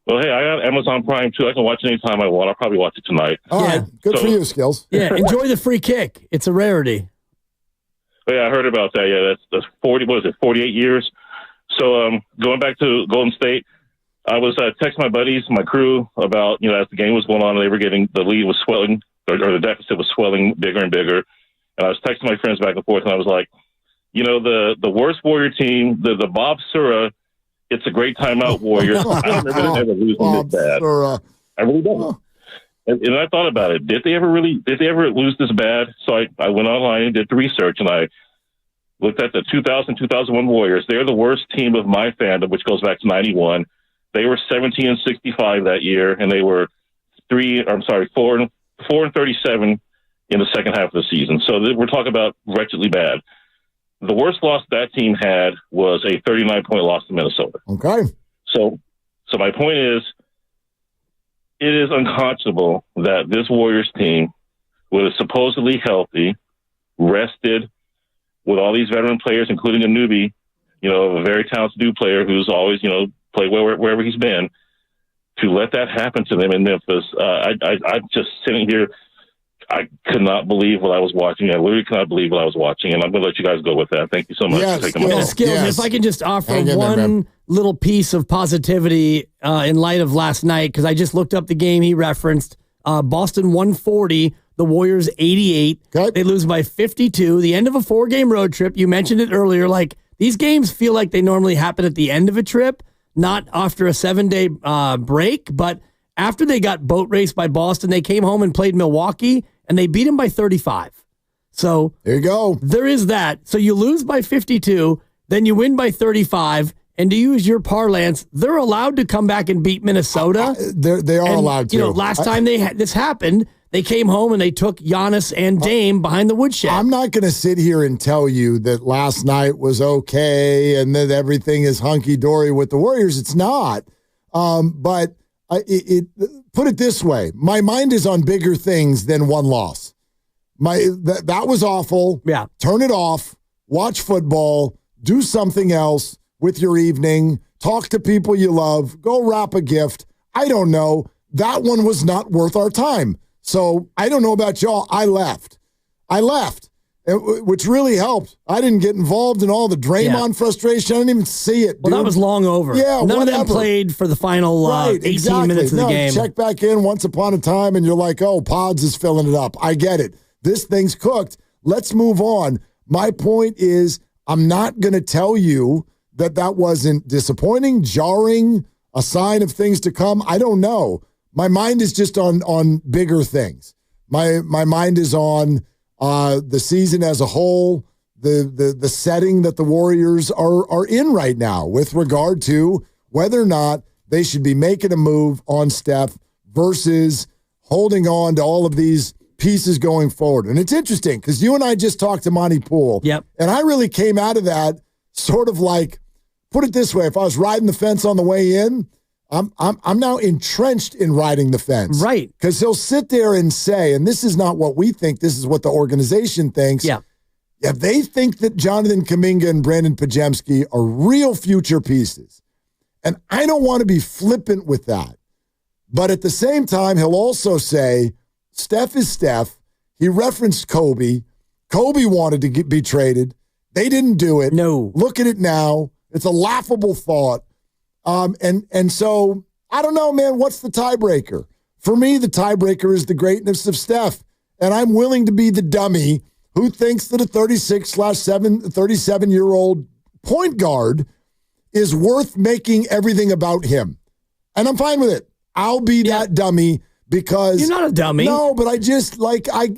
Well, hey, I got Amazon Prime too. I can watch it anytime I want. I'll probably watch it tonight. All right, good for you, Skills. Yeah, enjoy the free kick. It's a rarity. Yeah, I heard about that. Yeah, that's 48 years. So going back to Golden State, I was texting my buddies, my crew, about, as the game was going on, they were getting, the lead was swelling, or the deficit was swelling bigger and bigger. And I was texting my friends back and forth, and I was like, the worst Warrior team, the Bob Sura, it's a great timeout Warriors. I don't remember them ever losing this bad. I really don't. And I thought about it. Did they ever lose this bad? So I went online and did the research, and I looked at the 2000-2001 Warriors. They're the worst team of my fandom, which goes back to 91. They were 17-65 that year, and they were 4-37 in the second half of the season. So we're talking about wretchedly bad. The worst loss that team had was a 39-point loss to Minnesota. Okay. So my point is, it is unconscionable that this Warriors team was supposedly healthy, rested, with all these veteran players, including a newbie, a very talented new player who's always, played wherever he's been, to let that happen to them in Memphis. I'm just sitting here. I could not believe what I was watching. I literally could not believe what I was watching, and I'm going to let you guys go with that. Thank you so much for taking my call. Skills, if I can just offer one little piece of positivity in light of last night, because I just looked up the game he referenced. Boston 140, the Warriors 88. Okay. They lose by 52. The end of a 4-game road trip. You mentioned it earlier. Like, these games feel like they normally happen at the end of a trip, not after a 7-day break. But after they got boat raced by Boston, they came home and played Milwaukee, and they beat them by 35. So there you go. There is that. So you lose by 52, then you win by 35. And to use your parlance, they're allowed to come back and beat Minnesota. They are allowed to. Last time this happened, they came home and they took Giannis and Dame behind the woodshed. I'm not going to sit here and tell you that last night was okay and that everything is hunky-dory with the Warriors. It's not. But put it this way. My mind is on bigger things than one loss. That was awful. Yeah. Turn it off. Watch football. Do something else with your evening. Talk to people you love. Go wrap a gift. I don't know. That one was not worth our time. So I don't know about y'all. I left, which really helped. I didn't get involved in all the Draymond frustration. I didn't even see it. Well, that was long over. Yeah, None whatever. of them played for the final 18 minutes of the game. Check back in once upon a time, and you're like, oh, Pods is filling it up. I get it. This thing's cooked. Let's move on. My point is, I'm not going to tell you that wasn't disappointing, jarring, a sign of things to come. I don't know. My mind is just on bigger things. My mind is on the season as a whole, the setting that the Warriors are in right now with regard to whether or not they should be making a move on Steph versus holding on to all of these pieces going forward. And it's interesting because you and I just talked to Monty Poole. Yep. And I really came out of that sort of like, put it this way, if I was riding the fence on the way in, I'm now entrenched in riding the fence. Right. Because he'll sit there and say, and this is not what we think, this is what the organization thinks. Yeah. If they think that Jonathan Kuminga and Brandon Pajemski are real future pieces, and I don't want to be flippant with that, but at the same time, he'll also say, Steph is Steph. He referenced Kobe. Kobe wanted to be traded. They didn't do it. No. Look at it now. It's a laughable thought. And so, I don't know, man, what's the tiebreaker? For me, the tiebreaker is the greatness of Steph. And I'm willing to be the dummy who thinks that a 37-year-old point guard is worth making everything about him. And I'm fine with it. I'll be that dummy because... You're not a dummy. No, but I just, like, let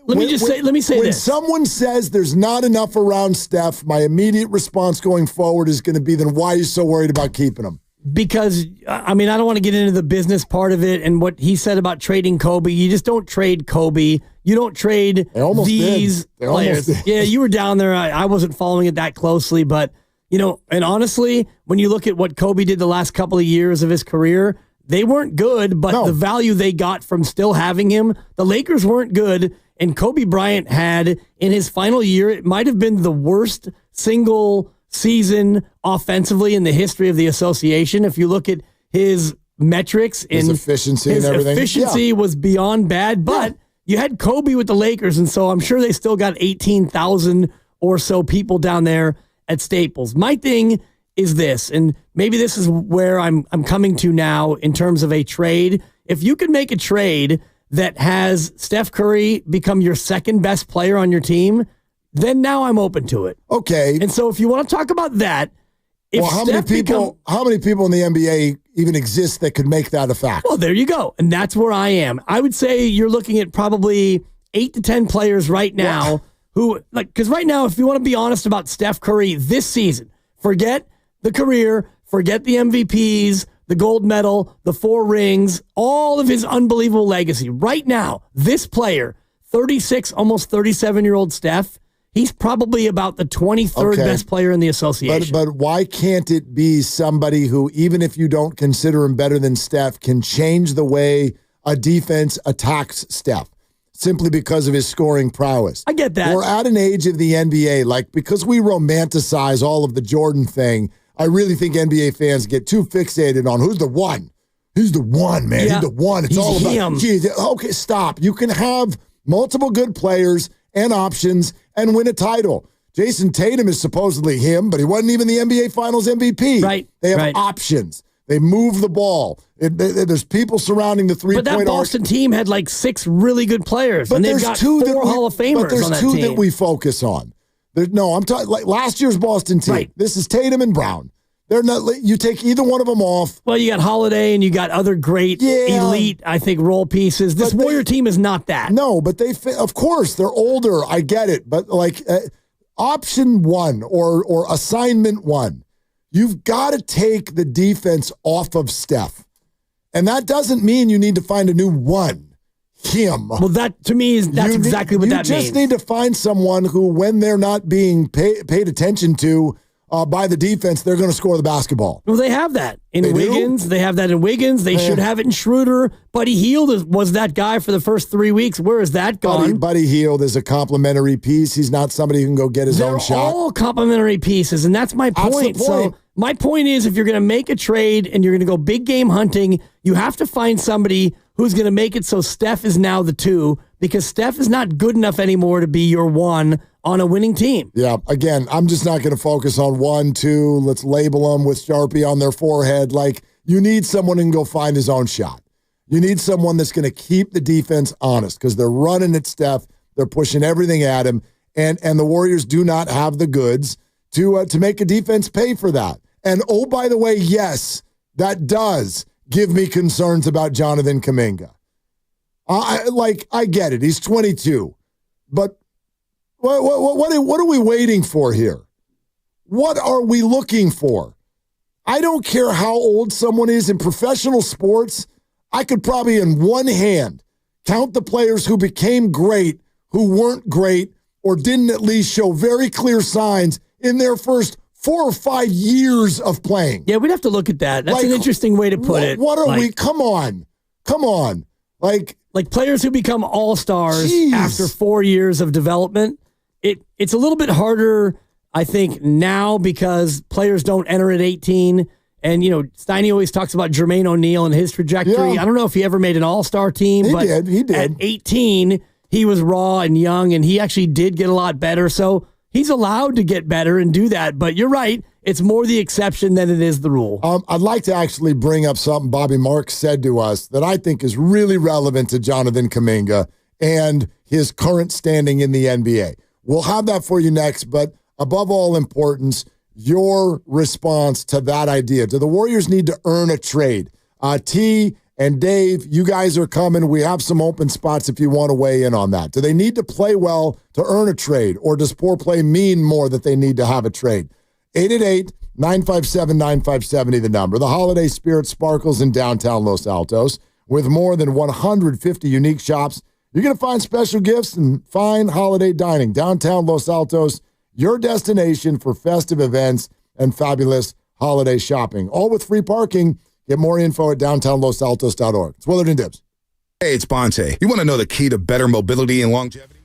me say when this. Someone says there's not enough around Steph, my immediate response going forward is going to be, then why are you so worried about keeping him? Because, I mean, I don't want to get into the business part of it and what he said about trading Kobe. You just don't trade Kobe. You don't trade these players. Yeah, you were down there. I wasn't following it that closely, but And honestly, when you look at what Kobe did the last couple of years of his career, they weren't good, but the value they got from still having him, the Lakers weren't good. And Kobe Bryant had, in his final year, it might have been the worst single season offensively in the history of the association. If you look at his metrics, his efficiency and everything. His efficiency was beyond bad, but you had Kobe with the Lakers, and so I'm sure they still got 18,000 or so people down there at Staples. My thing is this, and maybe this is where I'm coming to now in terms of a trade. If you could make a trade that has Steph Curry become your second best player on your team, then now I'm open to it. Okay. And so if you want to talk about that, how many people in the NBA even exist that could make that a fact? Well, there you go. And that's where I am. I would say you're looking at probably 8 to 10 players right now because right now, if you want to be honest about Steph Curry this season, forget the career, forget the MVPs, the gold medal, the 4 rings, all of his unbelievable legacy. Right now, this player, 36, almost 37-year-old Steph, he's probably about the 23rd best player in the association. But why can't it be somebody who, even if you don't consider him better than Steph, can change the way a defense attacks Steph simply because of his scoring prowess? I get that. We're at an age of the NBA, because we romanticize all of the Jordan thing, I really think NBA fans get too fixated on who's the one. He's the one, man. Yeah. He's the one. It's all about him. Okay, stop. You can have multiple good players and options and win a title. Jason Tatum is supposedly him, but he wasn't even the NBA Finals MVP. Right. They have options. They move the ball. There's people surrounding the three-point arc. But that Boston team had 6 really good players, and they've got 4 Hall of Famers but there's on that two team. that we focus on. I'm talking last year's Boston team. Right. This is Tatum and Brown. They're not. You take either one of them off. Well, you got Holiday and you got other great elite, I think, role pieces. This Warrior team is not that. No, but of course, they're older. I get it. But option one or assignment one, you've got to take the defense off of Steph. And that doesn't mean you need to find a new one. Him. Well, that to me that's exactly what that means. You just need to find someone who, when they're not being paid attention to by the defense, they're going to score the basketball. Well, they have that in Wiggins. They have that in Wiggins. They should have it in Schröder. Buddy Hield was that guy for the first 3 weeks. Where is that gone? Buddy Hield is a complimentary piece. He's not somebody who can go get his own shot. They're all complimentary pieces, and that's my point. So my point is, if you're going to make a trade and you're going to go big game hunting, you have to find somebody who's going to make it so Steph is now the 2, because Steph is not good enough anymore to be your 1 on a winning team. Yeah, again, I'm just not going to focus on 1, 2. Let's label them with Sharpie on their forehead. You need someone who can go find his own shot. You need someone that's going to keep the defense honest, because they're running at Steph. They're pushing everything at him. And the Warriors do not have the goods to make a defense pay for that. And, oh, by the way, yes, that does give me concerns about Jonathan Kuminga. I get it. He's 22. But what are we waiting for here? What are we looking for? I don't care how old someone is in professional sports. I could probably in one hand count the players who became great, who weren't great, or didn't at least show very clear signs in their first 4 or 5 years of playing. Yeah, we'd have to look at that. That's an interesting way to put it. What are we? Come on. Like players who become all-stars after 4 years of development. It's a little bit harder, I think, now because players don't enter at 18. And, Steiny always talks about Jermaine O'Neal and his trajectory. Yeah. I don't know if he ever made an all-star team. He did. At 18, he was raw and young, and he actually did get a lot better. So he's allowed to get better and do that. But you're right. It's more the exception than it is the rule. I'd like to actually bring up something Bobby Marks said to us that I think is really relevant to Jonathan Kuminga and his current standing in the NBA. We'll have that for you next, but above all importance, your response to that idea. Do the Warriors need to earn a trade? T and Dave, you guys are coming. We have some open spots if you want to weigh in on that. Do they need to play well to earn a trade, or does poor play mean more that they need to have a trade? 888-957-9570, the number. The holiday spirit sparkles in downtown Los Altos. With more than 150 unique shops, you're going to find special gifts and fine holiday dining. Downtown Los Altos, your destination for festive events and fabulous holiday shopping. All with free parking. Get more info at downtownlosaltos.org. It's Willard and Dibs. Hey, it's Bonte. You want to know the key to better mobility and longevity?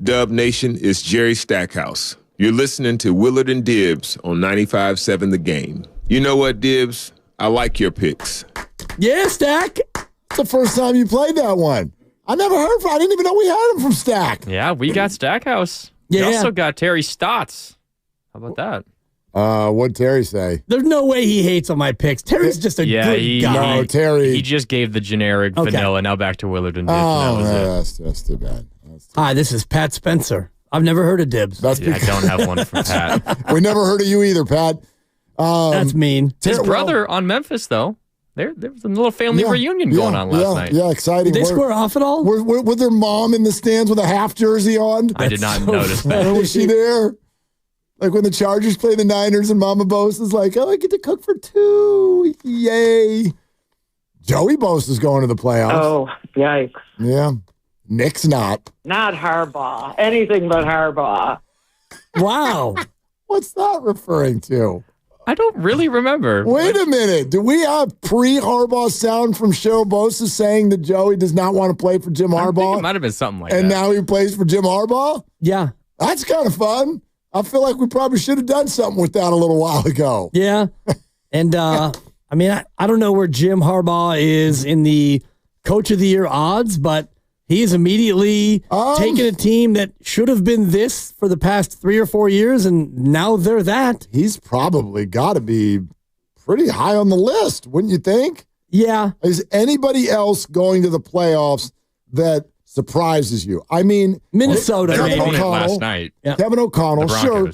Dub Nation, it's Jerry Stackhouse. You're listening to Willard and Dibbs on 95.7 The Game. You know what, Dibbs? I like your picks. Yeah, Stack. It's the first time you played that one. I never heard from. I didn't even know we had him from Stack. Yeah, we got Stackhouse. Yeah. We also got Terry Stotts. How about that? What'd Terry say? There's no way he hates on my picks. Terry's just a good guy. No, Terry. He just gave the generic vanilla. Now back to Willard and Dibbs. Oh, and that was it. that's too bad. Hi, this is Pat Spencer. I've never heard of Dibbs. I don't have one from Pat. We never heard of you either, Pat. That's mean. His brother on Memphis, though. There was a little family reunion going on last night. Yeah, exciting. Did they square off at all? Was their mom in the stands with a half jersey on? I did not notice that. Was she there? Like when the Chargers play the Niners and Mama Bose is like, oh, I get to cook for two. Yay. Joey Bose is going to the playoffs. Oh, yikes. Yeah. Nick's not. Not Harbaugh. Anything but Harbaugh. Wow. What's that referring to? I don't really remember. Wait a minute. Do we have pre-Harbaugh sound from Cheryl Bosa saying that Joey does not want to play for Jim Harbaugh? I think it might have been something like that. And now he plays for Jim Harbaugh? Yeah. That's kind of fun. I feel like we probably should have done something with that a little while ago. Yeah. And, I mean, I don't know where Jim Harbaugh is in the Coach of the Year odds, but he's immediately taken a team that should have been this for the past 3 or 4 years, and now they're that. He's probably got to be pretty high on the list, wouldn't you think? Yeah. Is anybody else going to the playoffs that surprises you? I mean, Minnesota. Their opponent last night. Yeah. Kevin O'Connell. Sure.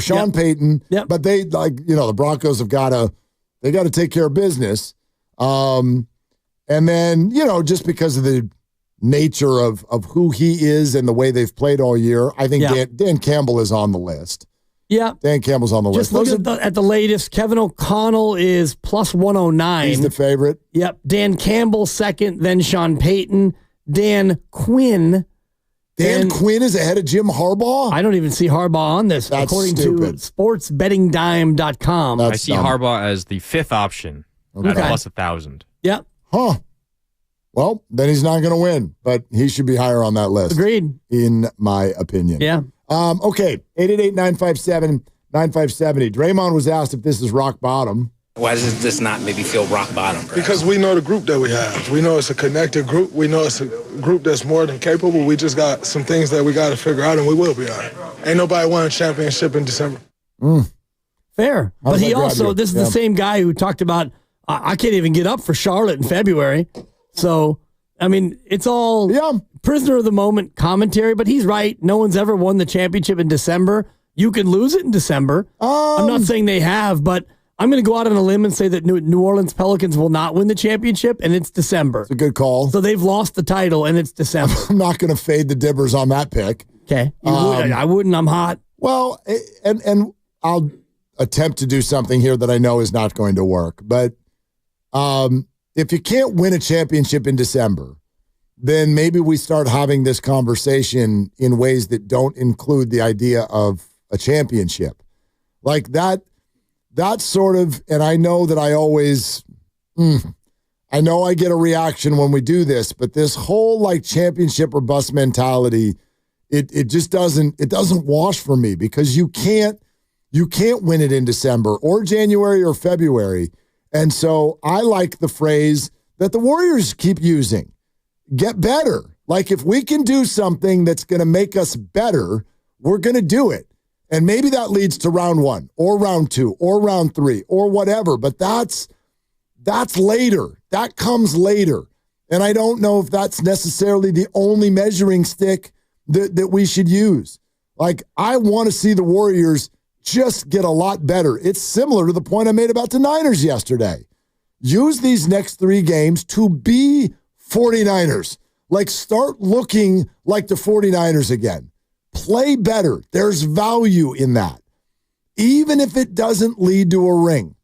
Sean Payton. Yep. But they, the Broncos have got to take care of business. And then, just because of the nature of who he is and the way they've played all year, I think Dan Campbell is on the list. Yeah. Dan Campbell's on the list. Just look at the latest. Kevin O'Connell is plus 109. He's the favorite. Yep. Dan Campbell second, then Sean Payton. Dan Quinn. Dan Quinn is ahead of Jim Harbaugh? I don't even see Harbaugh on this, according to sportsbettingdime.com. I see Harbaugh as the fifth option at plus 1,000. Yep. Huh. Well, then he's not going to win, but he should be higher on that list. Agreed. In my opinion. Yeah. Okay. 888-957-9570. Draymond was asked if this is rock bottom. Why does this not maybe feel rock bottom? Perhaps? Because we know the group that we have. We know it's a connected group. We know it's a group that's more than capable. We just got some things that we got to figure out, and we will be all right. Ain't nobody won a championship in December. Fair. But he also, this is the same guy who talked about, I can't even get up for Charlotte in February. So, I mean, it's all prisoner of the moment commentary, but he's right. No one's ever won the championship in December. You can lose it in December. I'm not saying they have, but I'm going to go out on a limb and say that New Orleans Pelicans will not win the championship, and it's December. It's a good call. So they've lost the title, and it's December. I'm not going to fade the Dibbers on that pick. Okay. I wouldn't. I'm hot. Well, and I'll attempt to do something here that I know is not going to work. But if you can't win a championship in December, then maybe we start having this conversation in ways that don't include the idea of a championship. Like that sort of, and I know that I always, I know I get a reaction when we do this, but this whole like championship or bust mentality, it just doesn't wash for me, because you can't win it in December or January or February. And so I like the phrase that the Warriors keep using, get better. Like if we can do something that's going to make us better, we're going to do it. And maybe that leads to round 1 or round 2 or round 3 or whatever, but that's later. That comes later. And I don't know if that's necessarily the only measuring stick that we should use. Like, I want to see the Warriors just get a lot better. It's similar to the point I made about the Niners yesterday. Use these next 3 games to be 49ers. Like, start looking like the 49ers again. Play better. There's value in that. Even if it doesn't lead to a ring.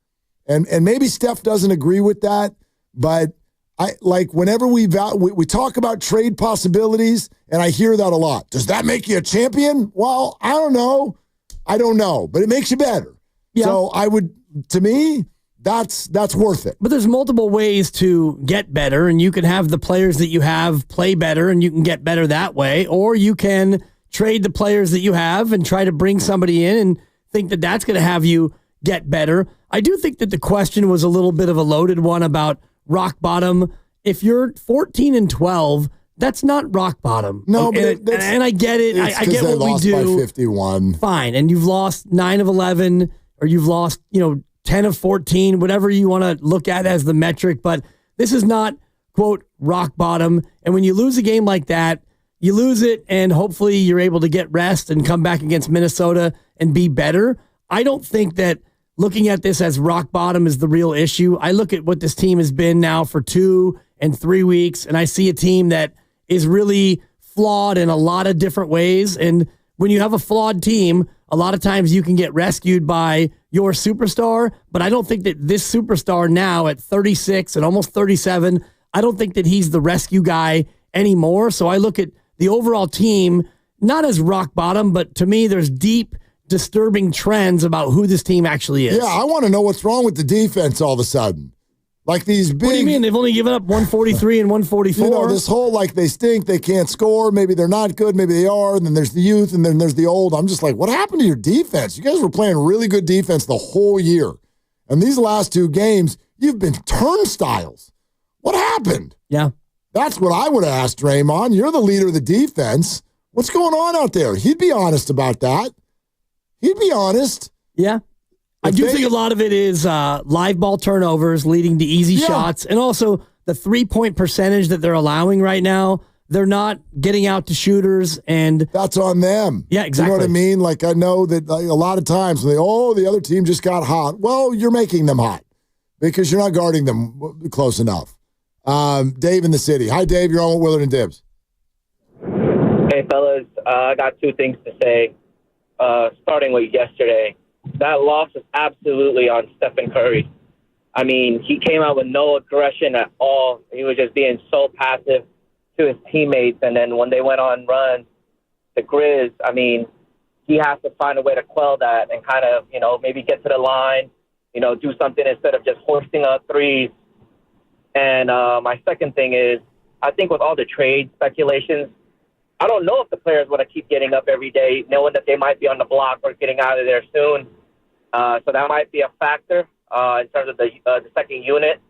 And maybe Steph doesn't agree with that, but I like whenever we talk about trade possibilities, and I hear that a lot. Does that make you a champion? Well, I don't know, but it makes you better. Yeah. So to me, that's worth it. But there's multiple ways to get better, and you can have the players that you have play better, and you can get better that way, or you can trade the players that you have and try to bring somebody in and think that that's going to have you get better. I do think that the question was a little bit of a loaded one about rock bottom. If you're 14-12, that's not rock bottom. No, and I get it. I get what we do. By 51. Fine, and you've lost 9 of 11, or you've lost 10 of 14, whatever you want to look at as the metric. But this is not, quote, rock bottom. And when you lose a game like that, you lose it, and hopefully you're able to get rest and come back against Minnesota and be better. I don't think that looking at this as rock bottom is the real issue. I look at what this team has been now for 2 and 3 weeks, and I see a team that is really flawed in a lot of different ways. And when you have a flawed team, a lot of times you can get rescued by your superstar, but I don't think that this superstar now at 36 and almost 37, I don't think that he's the rescue guy anymore. So I look at the overall team, not as rock bottom, but to me, there's deep, disturbing trends about who this team actually is. Yeah, I want to know what's wrong with the defense all of a sudden. Like these big... What do you mean? They've only given up 143 and 144? This whole, they stink, they can't score, maybe they're not good, maybe they are, and then there's the youth, and then there's the old. I'm just like, what happened to your defense? You guys were playing really good defense the whole year. And these last 2 games, you've been turnstiles. What happened? Yeah. That's what I would have asked Draymond. You're the leader of the defense. What's going on out there? He'd be honest about that. He'd be honest. Yeah. I do think a lot of it is live ball turnovers leading to easy shots, and also the 3-point percentage that they're allowing right now. They're not getting out to shooters, and that's on them. Yeah, exactly. You know what I mean? Like, I know that a lot of times when the other team just got hot. Well, you're making them hot because you're not guarding them close enough. Dave in the city. Hi, Dave. You're on with Willard and Dibs. Hey, fellas. I got 2 things to say. Starting with yesterday. That loss was absolutely on Stephen Curry. I mean, he came out with no aggression at all. He was just being so passive to his teammates. And then when they went on runs, the Grizz, I mean, he has to find a way to quell that and kind of, maybe get to the line, do something instead of just hoisting up threes. And my second thing is, I think with all the trade speculations, I don't know if the players want to keep getting up every day, knowing that they might be on the block or getting out of there soon. So that might be a factor in terms of the second unit.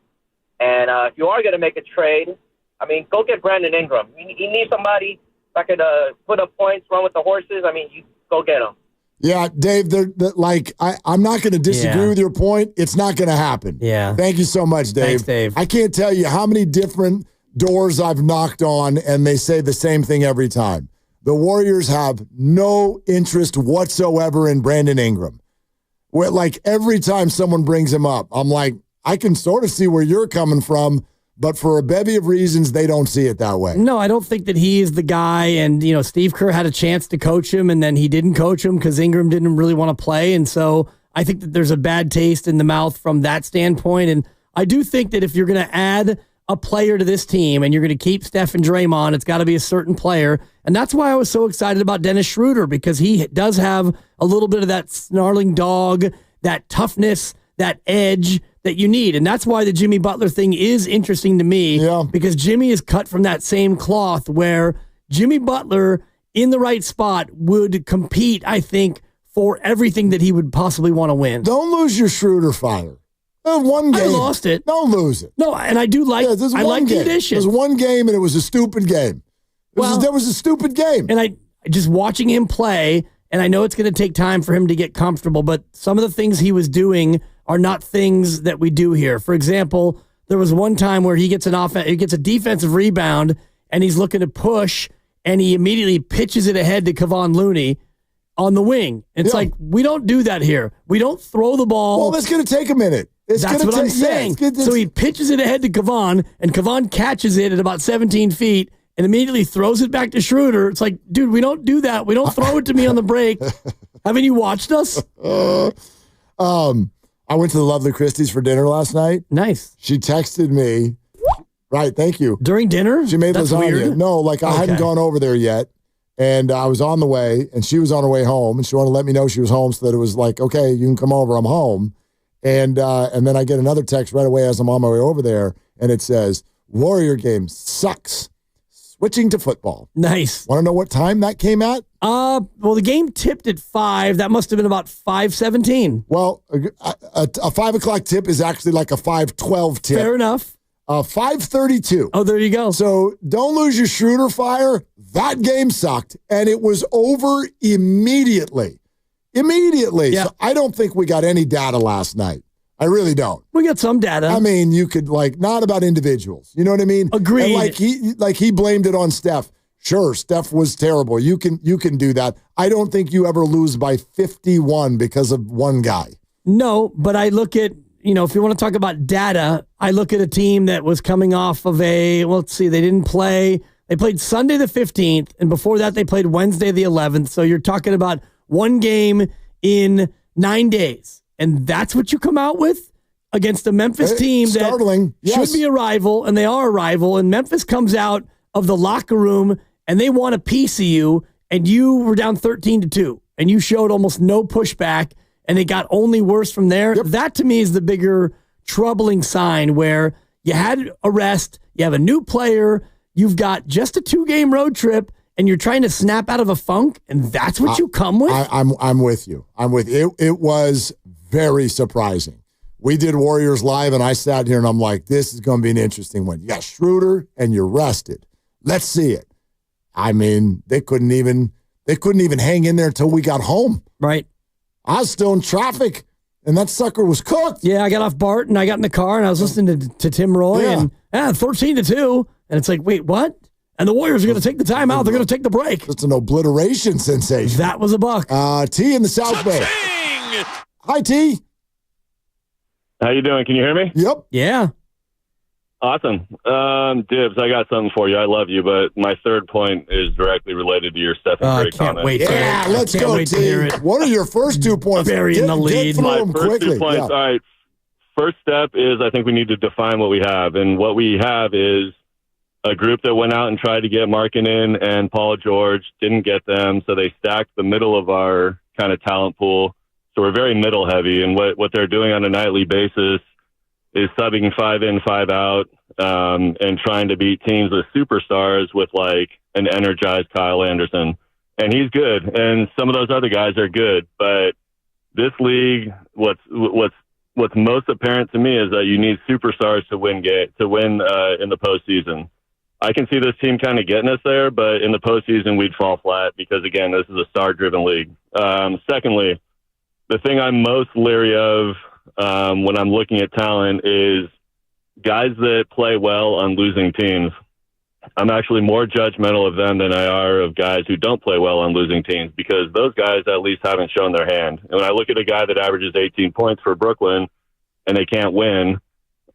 And if you are going to make a trade, I mean, go get Brandon Ingram. You need somebody that could put up points, run with the horses. I mean, you go get him. Yeah, Dave, I'm not going to disagree with your point. It's not going to happen. Yeah. Thank you so much, Dave. Thanks, Dave. I can't tell you how many different doors I've knocked on, and they say the same thing every time. The Warriors have no interest whatsoever in Brandon Ingram. Every time someone brings him up, I'm like, I can sort of see where you're coming from, but for a bevy of reasons, they don't see it that way. No, I don't think that he is the guy. And, Steve Kerr had a chance to coach him, and then he didn't coach him because Ingram didn't really want to play. And so I think that there's a bad taste in the mouth from that standpoint. And I do think that if you're going to add a player to this team and you're going to keep Steph and Draymond, it's got to be a certain player. And that's why I was so excited about Dennis Schröder, because he does have a little bit of that snarling dog, that toughness, that edge that you need. And that's why the Jimmy Butler thing is interesting to me, because Jimmy is cut from that same cloth where Jimmy Butler in the right spot would compete, I think, for everything that he would possibly want to win. Don't lose your Schröder fire. One game. I lost it. Don't lose it. No, and I do like. I like conditions. There's one game, and it was a stupid game. There was a stupid game. And I just watching him play, and I know it's going to take time for him to get comfortable, but some of the things he was doing are not things that we do here. For example, there was one time where he gets a defensive rebound, and he's looking to push, and he immediately pitches it ahead to Kevon Looney on the wing. It's like, we don't do that here. We don't throw the ball. Well, that's going to take a minute. That's what I'm saying. So he pitches it ahead to Kevon, and Kevon catches it at about 17 feet and immediately throws it back to Schröder. It's like, dude, we don't do that. We don't throw it to me on the break. Haven't you watched us? I went to the Lovely Christie's for dinner last night. Nice. She texted me. Right, thank you. During dinner? She made lasagna. Weird. No, I hadn't gone over there yet. And I was on the way, and she was on her way home, and she wanted to let me know she was home so that it was like, okay, you can come over, I'm home. And then I get another text right away as I'm on my way over there, and it says, Warrior game sucks. Switching to football. Nice. Want to know what time that came at? Well, the game tipped at 5. That must have been about 5:17. Well, a 5 o'clock tip is actually like a 5:12 tip. Fair enough. 5:32. Oh, there you go. So don't lose your Schröder fire. That game sucked, and it was over immediately. Immediately. Yeah. So I don't think we got any data last night. I really don't. We got some data. I mean, you could not about individuals. You know what I mean? Agreed. And he blamed it on Steph. Sure, Steph was terrible. You can do that. I don't think you ever lose by 51 because of one guy. No, but I look at, if you want to talk about data, I look at a team that was coming off of let's see, they didn't play. They played Sunday the 15th, and before that they played Wednesday the 11th. So you're talking about one game in 9 days. And that's what you come out with against a Memphis team that should be a rival, and they are a rival. And Memphis comes out of the locker room, and they want a piece of you, and you were down 13-2, and you showed almost no pushback, and it got only worse from there. Yep. That, to me, is the bigger troubling sign where you had a rest, you have a new player, you've got just a 2-game road trip, and you're trying to snap out of a funk, and that's what you come with? I'm with you. I'm with you. It was very surprising. We did Warriors Live, and I sat here, and I'm like, this is going to be an interesting one. You got Schröder, and you're rested. Let's see it. I mean, they couldn't even hang in there until we got home. Right. I was still in traffic, and that sucker was cooked. Yeah, I got off BART, and I got in the car, and I was listening to Tim Roy, and 13-2, and it's like, wait, what? And the Warriors are going to take the time out. They're going to take the break. It's an obliteration sensation. That was a buck. T in the South Bay. Hi, T. How you doing? Can you hear me? Yep. Yeah. Awesome. Dibs, I got something for you. I love you, but my third point is directly related to your Stephen Curry comment. Wait. Yeah, let's go, T. What are your first 2 points? Very in the lead. My first 2 points. All right. First step is I think we need to define what we have. And what we have is a group that went out and tried to get Markkanen and Paul George, didn't get them, so they stacked the middle of our kind of talent pool. So we're very middle heavy, and what they're doing on a nightly basis is subbing 5 in, 5 out, and trying to beat teams with superstars with like an energized Kyle Anderson. And he's good, and some of those other guys are good. But this league, what's most apparent to me is that you need superstars to win in the postseason. I can see this team kind of getting us there, but in the postseason we'd fall flat because again, this is a star-driven league. Secondly, the thing I'm most leery of when I'm looking at talent is guys that play well on losing teams. I'm actually more judgmental of them than I are of guys who don't play well on losing teams because those guys at least haven't shown their hand. And when I look at a guy that averages 18 points for Brooklyn and they can't win,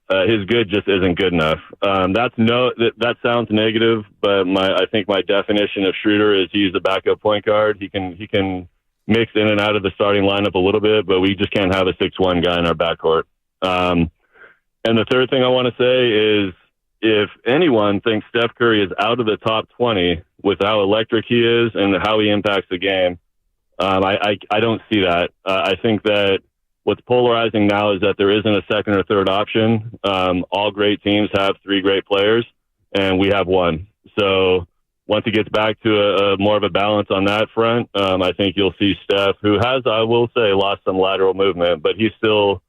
his good just isn't good enough. That sounds negative, but I think my definition of Schröder is he's a backup point guard. He can mix in and out of the starting lineup a little bit, but we just can't have a 6'1" guy in our backcourt. And the third thing I want to say is if anyone thinks Steph Curry is out of the top 20 with how electric he is and how he impacts the game, I don't see that. I think that what's polarizing now is that there isn't a second or third option. All great teams have 3 great players, and we have 1. So once it gets back to a more of a balance on that front, I think you'll see Steph, who has, I will say, lost some lateral movement, but he's still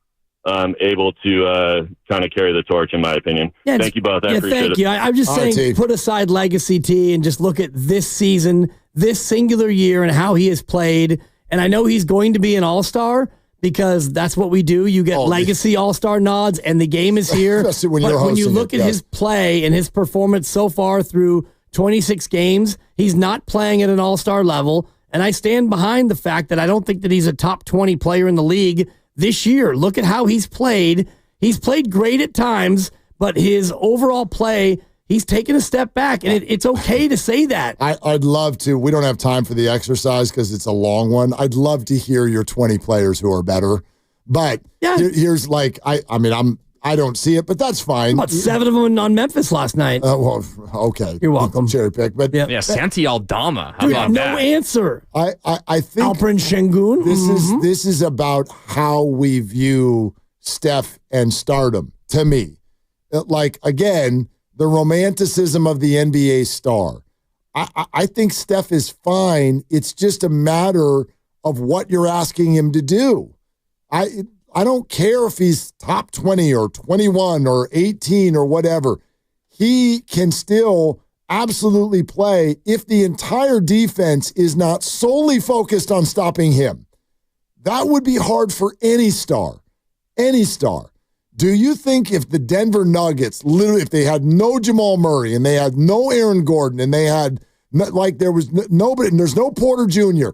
able to kind of carry the torch, in my opinion. Yeah, thank you both. I appreciate thank it. you. I'm just saying, put aside legacy T and just look at this season, this singular year, and how he has played. And I know he's going to be an all-star because that's what we do. You get legacy all-star nods, and the game is here. Especially when but you're when you hosting look at his play and his performance so far through 26 games, he's not playing at an all-star level. And I stand behind the fact that I don't think that he's a top 20 player in the league this year. Look at how he's played. He's played great at times, but his overall play, he's taken a step back, and it's okay to say that. I'd love to. We don't have time for the exercise because it's a long one. I'd love to hear your 20 players who are better. But here's like, I don't see it, but that's fine. About 7 of them on Memphis last night. Well, okay. You're welcome. Cherry pick. But yeah, Santi Aldama. How Dude, about no that? answer. I think Alperen Şengün. This is about how we view Steph and stardom, to me. Like, again, the romanticism of the NBA star. I think Steph is fine. It's just a matter of what you're asking him to do. I don't care if he's top 20 or 21 or 18 or whatever. He can still absolutely play if the entire defense is not solely focused on stopping him. That would be hard for any star. Any star. Do you think if the Denver Nuggets, literally, if they had no Jamal Murray and they had no Aaron Gordon and they had, like, there was nobody, and there's no Porter Jr.,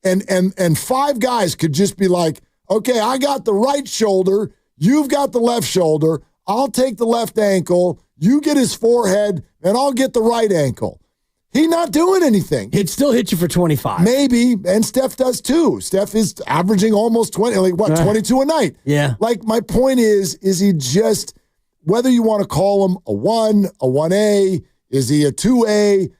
and five guys could just be like, okay, I got the right shoulder, you've got the left shoulder, I'll take the left ankle, you get his forehead, and I'll get the right ankle. He's not doing anything. He'd still hit you for 25. Maybe, and Steph does too. Steph is averaging almost 20, 22 a night. Yeah. Like, my point is he just, whether you want to call him a 1, a 1A, is he a 2A?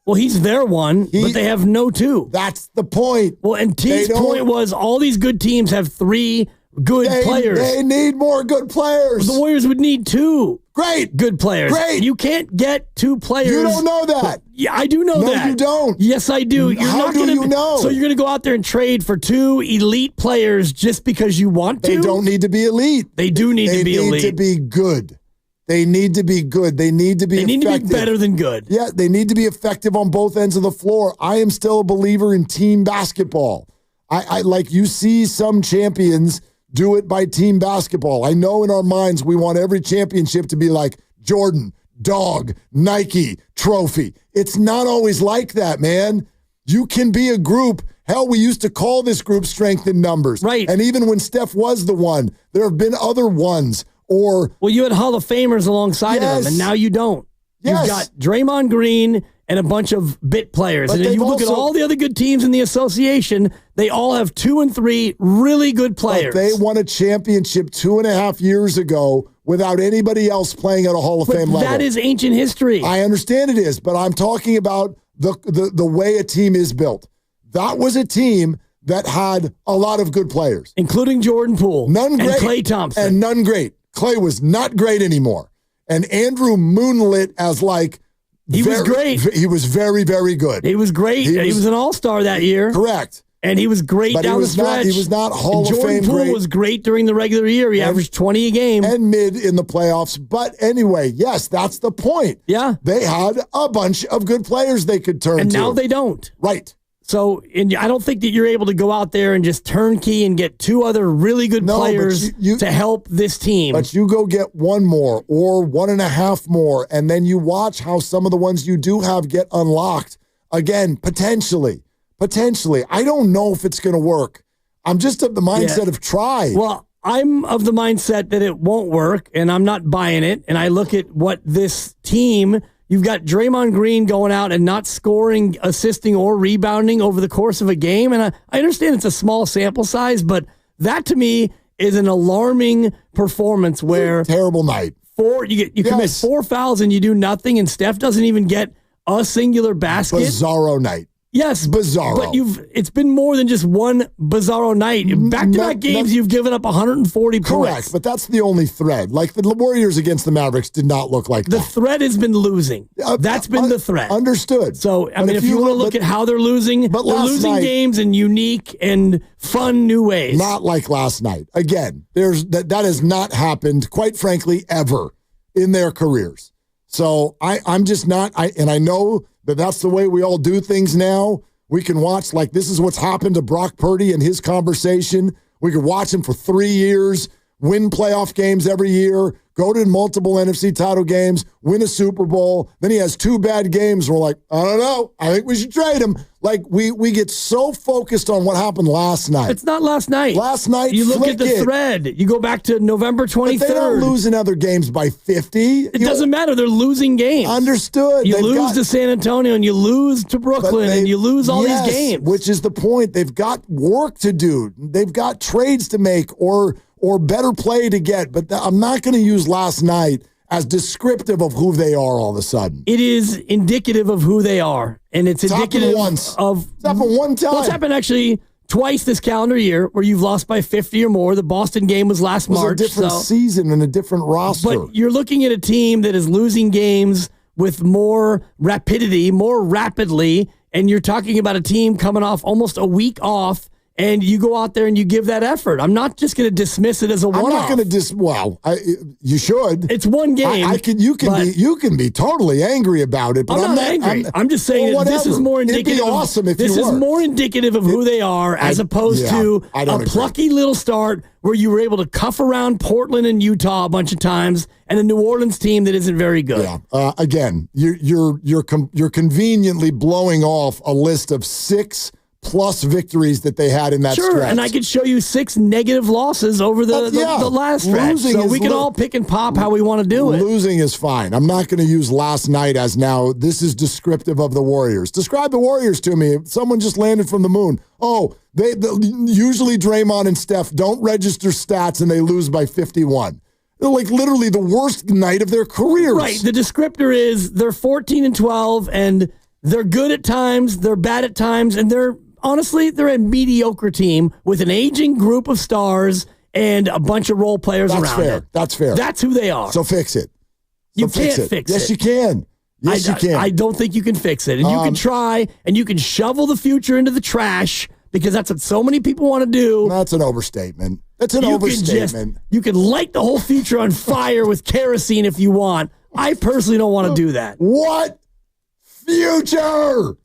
Well, he's their one, but they have no 2. That's the point. Well, and T's point was all these good teams have 3 good players. They need more good players. The Warriors would need 2. Great. Good players. Great. You can't get 2 players. You don't know that. Yeah, I do know that. No, you don't. Yes, I do. You're How not do gonna, you know? So you're going to go out there and trade for 2 elite players just because you want to? They don't need to be elite. They do need to be elite. They need to be good. They need to be good. They need to be effective. They need to be better than good. Yeah, they need to be effective on both ends of the floor. I am still a believer in team basketball. I like, you see some champions do it by team basketball. I know in our minds we want every championship to be like Jordan, Dog, Nike, trophy. It's not always like that, man. You can be a group. Hell, we used to call this group strength in numbers. Right. And even when Steph was the one, there have been other ones. Well, you had Hall of Famers alongside of him, and now you don't. Yes. You've got Draymond Green and a bunch of bit players. But And if you look at also- all the other good teams in the association, they all have 2 and 3 really good players. But they won a championship 2.5 years ago without anybody else playing at a Hall of Fame level. That is ancient history. I understand it is, but I'm talking about the way a team is built. That was a team that had a lot of good players. Including Jordan Poole. None great. And Klay Thompson. And none great. Klay was not great anymore. And Andrew moonlit as like... He was great. He was very, very good. He was great. He was an all-star that year. Correct. And he was great down the stretch. He was not Hall of Fame Jordan Poole great. was great during the regular year. He averaged 20 a game. And mid in the playoffs. But anyway, yes, that's the point. Yeah. They had a bunch of good players they could turn to. And now they don't. Right. So I don't think that you're able to go out there and just turnkey and get 2 other really good players to help this team. But you go get 1 more or 1.5 more, and then you watch how some of the ones you do have get unlocked. Again, potentially. I don't know if it's going to work. I'm just of the mindset of try. Well, I'm of the mindset that it won't work, and I'm not buying it. And I look at what this team... You've got Draymond Green going out and not scoring, assisting, or rebounding over the course of a game. And I understand it's a small sample size, but that to me is an alarming performance where... Terrible night. You commit 4 fouls and you do nothing, and Steph doesn't even get a singular basket. Bizarro night. Yes, bizarro. But it's been more than just one bizarro night. Back-to-back games, you've given up 140 points. Correct, but that's the only thread. Like the Warriors against the Mavericks did not look like that. The thread has been losing. That's been the thread. Understood. So, I mean, if you want to look at how they're losing, they're losing games in unique and fun new ways. Not like last night. Again, that has not happened, quite frankly, ever in their careers. So I'm just not, and I know that that's the way we all do things now. We can watch, like, this is what's happened to Brock Purdy and his conversation. We could watch him for 3 years, win playoff games every year, go to multiple NFC title games, win a Super Bowl. Then he has 2 bad games. And we're like, I don't know. I think we should trade him. Like, we get so focused on what happened last night. It's not last night. Last night, you look at the thread. You go back to November 23rd. But they're not losing other games by 50. It doesn't matter. They're losing games. Understood. You lose to San Antonio, and you lose to Brooklyn, and you lose all these games. Which is the point. They've got work to do. They've got trades to make or better play to get. But I'm not going to use last night as descriptive of who they are all of a sudden. It is indicative of who they are. And it's indicative once. of... It's happened one time. Well, it's happened actually twice this calendar year where you've lost by 50 or more. The Boston game was last March. It was a different season and a different roster. But you're looking at a team that is losing games with more rapidity, more rapidly, and you're talking about a team coming off almost a week off, and you go out there and you give that effort. I'm not just going to dismiss it as a one-off. I'm not going to Well, you should. It's one game. You can be totally angry about it. But I'm not angry. I'm just saying that this is more indicative. It'd be awesome if this you is more indicative of who they are, as opposed to a plucky little start where you were able to cuff around Portland and Utah a bunch of times, and a New Orleans team that isn't very good. Yeah. Again, you're conveniently blowing off a list of 6+ victories that they had in that stretch. Sure, and I could show you 6 negative losses over the last stretch. So we can all pick and pop how we want to do it. Losing is fine. I'm not going to use last night as now this is descriptive of the Warriors. Describe the Warriors to me. If someone just landed from the moon. Oh, they usually Draymond and Steph don't register stats and they lose by 51. They're like literally the worst night of their careers. Right. The descriptor is they're 14-12 and they're good at times, they're bad at times, and honestly, they're a mediocre team with an aging group of stars and a bunch of role players around it. That's fair. That's who they are. So fix it. You can't fix it. Yes, you can. Yes, you can. I don't think you can fix it. And you can try, and you can shovel the future into the trash because that's what so many people want to do. That's an overstatement. That's an overstatement. You can light the whole future on fire with kerosene if you want. I personally don't want to do that. What future?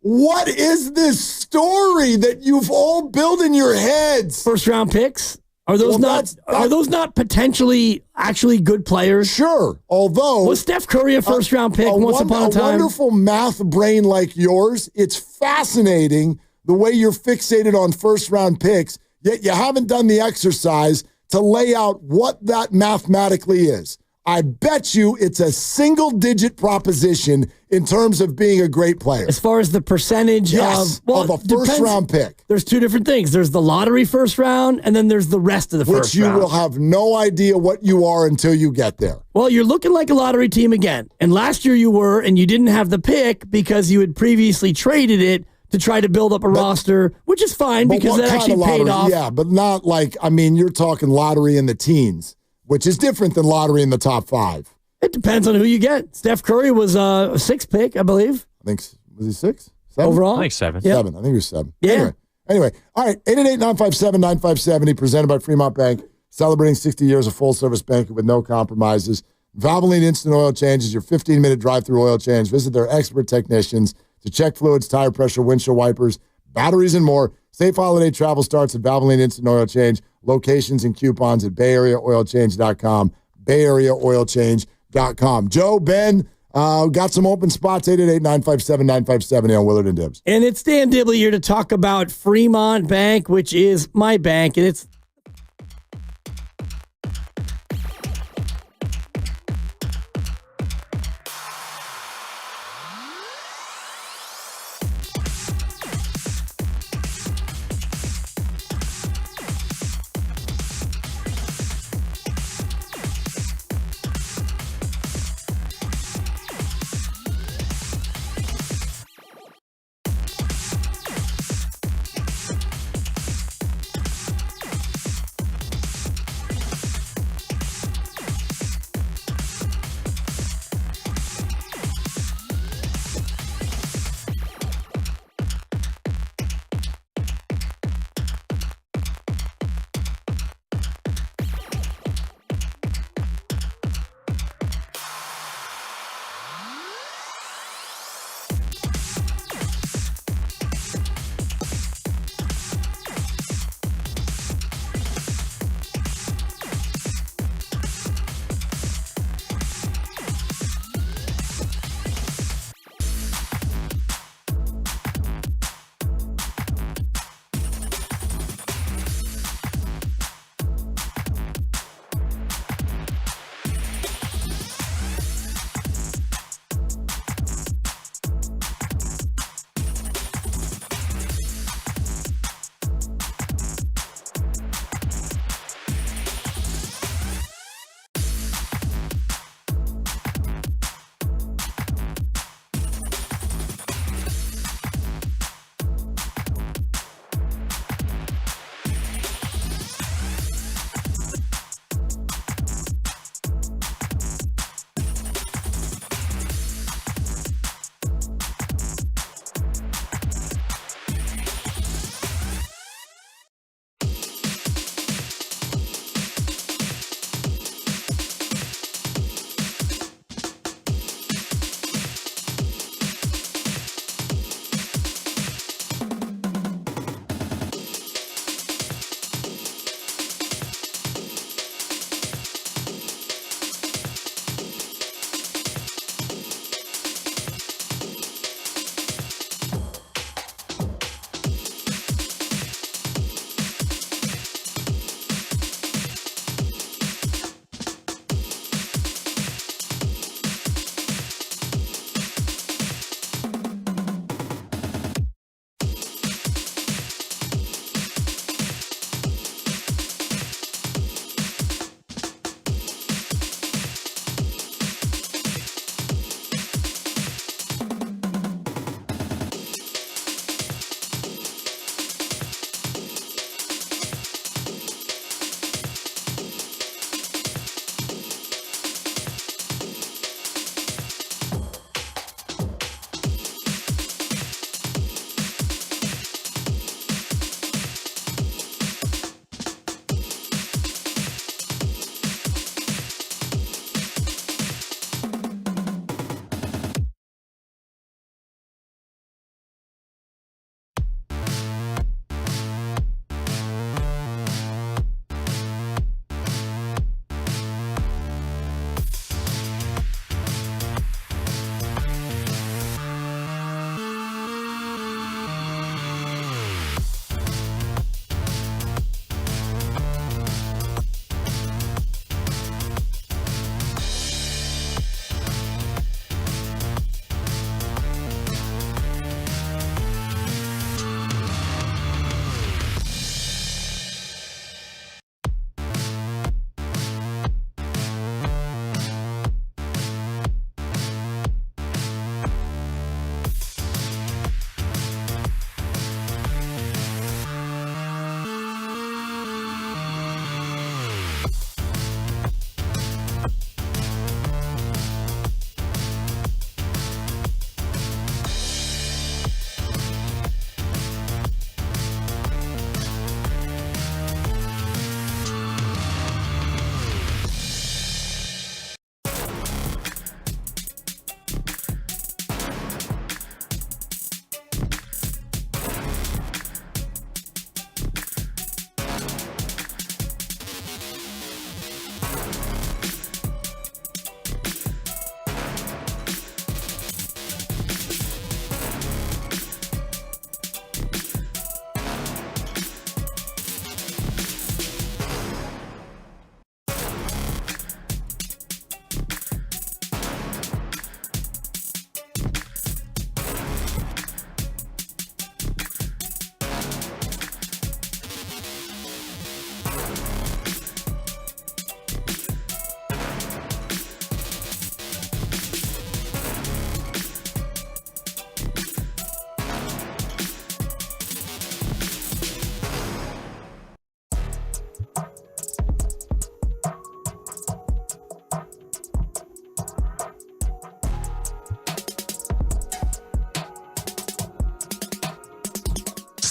What is this story that you've all built in your heads? First round picks? Are those not potentially actually good players? Sure. Although was Steph Curry a first round pick once upon a time? A wonderful math brain like yours, it's fascinating the way you're fixated on first round picks, yet you haven't done the exercise to lay out what that mathematically is. I bet you it's a single-digit proposition in terms of being a great player. As far as the percentage of a first-round pick. There's two different things. There's the lottery first round, and then there's the rest of the first round. Which you will have no idea what you are until you get there. Well, you're looking like a lottery team again. And last year you were, and you didn't have the pick because you had previously traded it to try to build up a roster, which is fine because that actually paid off. Yeah, but not like, you're talking lottery in the teens, which is different than lottery in the top 5. It depends on who you get. Steph Curry was a 6th pick, I believe. Was he 6? 7? Overall? I think 7. Yep. 7. I think he was 7. Yeah. Anyway. All right. 888-957-9570, presented by Fremont Bank, celebrating 60 years of full-service banking with no compromises. Valvoline Instant Oil Change is your 15-minute drive-through oil change. Visit their expert technicians to check fluids, tire pressure, windshield wipers, batteries, and more. Safe holiday travel starts at Valvoline Instant Oil Change. Locations and coupons at BayAreaOilChange.com. BayAreaOilChange.com. Joe, Ben, got some open spots, 888-957-9570 on Willard and Dibs. And it's Dan Dibley here to talk about Fremont Bank, which is my bank, and it's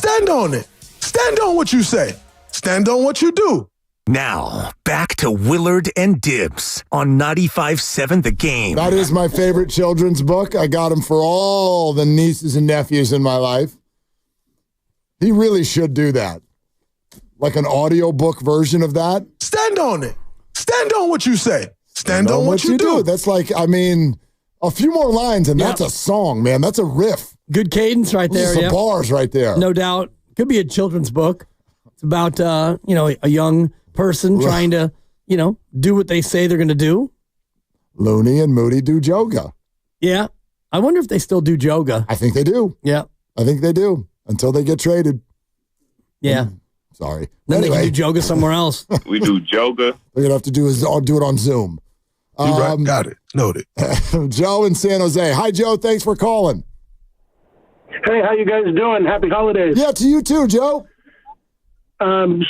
Stand on it. Stand on what you say. Stand on what you do. Now, back to Willard and Dibbs on 95.7 The Game. That is my favorite children's book. I got him for all the nieces and nephews in my life. He really should do that. Like an audiobook version of that. Stand on it. Stand on what you say. Stand on what you do. That's like, I mean, a few more lines and that's a song, man. That's a riff. Good cadence right there. Some bars right there. No doubt. Could be a children's book. It's about, a young person trying to, do what they say they're going to do. Looney and Moody do yoga. Yeah. I wonder if they still do yoga. I think they do. Yeah. I think they do until they get traded. Yeah. Sorry. Then they can do yoga somewhere else. We do yoga. They're going to have to do it on Zoom. Right. Got it. Noted. Joe in San Jose. Hi, Joe. Thanks for calling. Hey, how you guys doing? Happy holidays. Yeah, to you too, Joe. Bay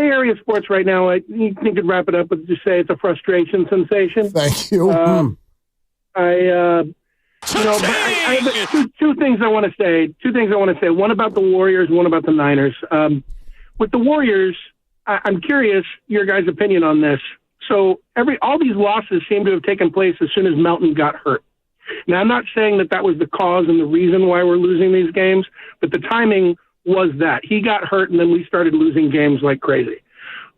Area sports right now, you could wrap it up with just say it's a frustration sensation. Thank you. I have two things I want to say. One about the Warriors, one about the Niners. With the Warriors, I'm curious your guys' opinion on this. So all these losses seem to have taken place as soon as Melton got hurt. Now, I'm not saying that was the cause and the reason why we're losing these games, but the timing was that. He got hurt, and then we started losing games like crazy.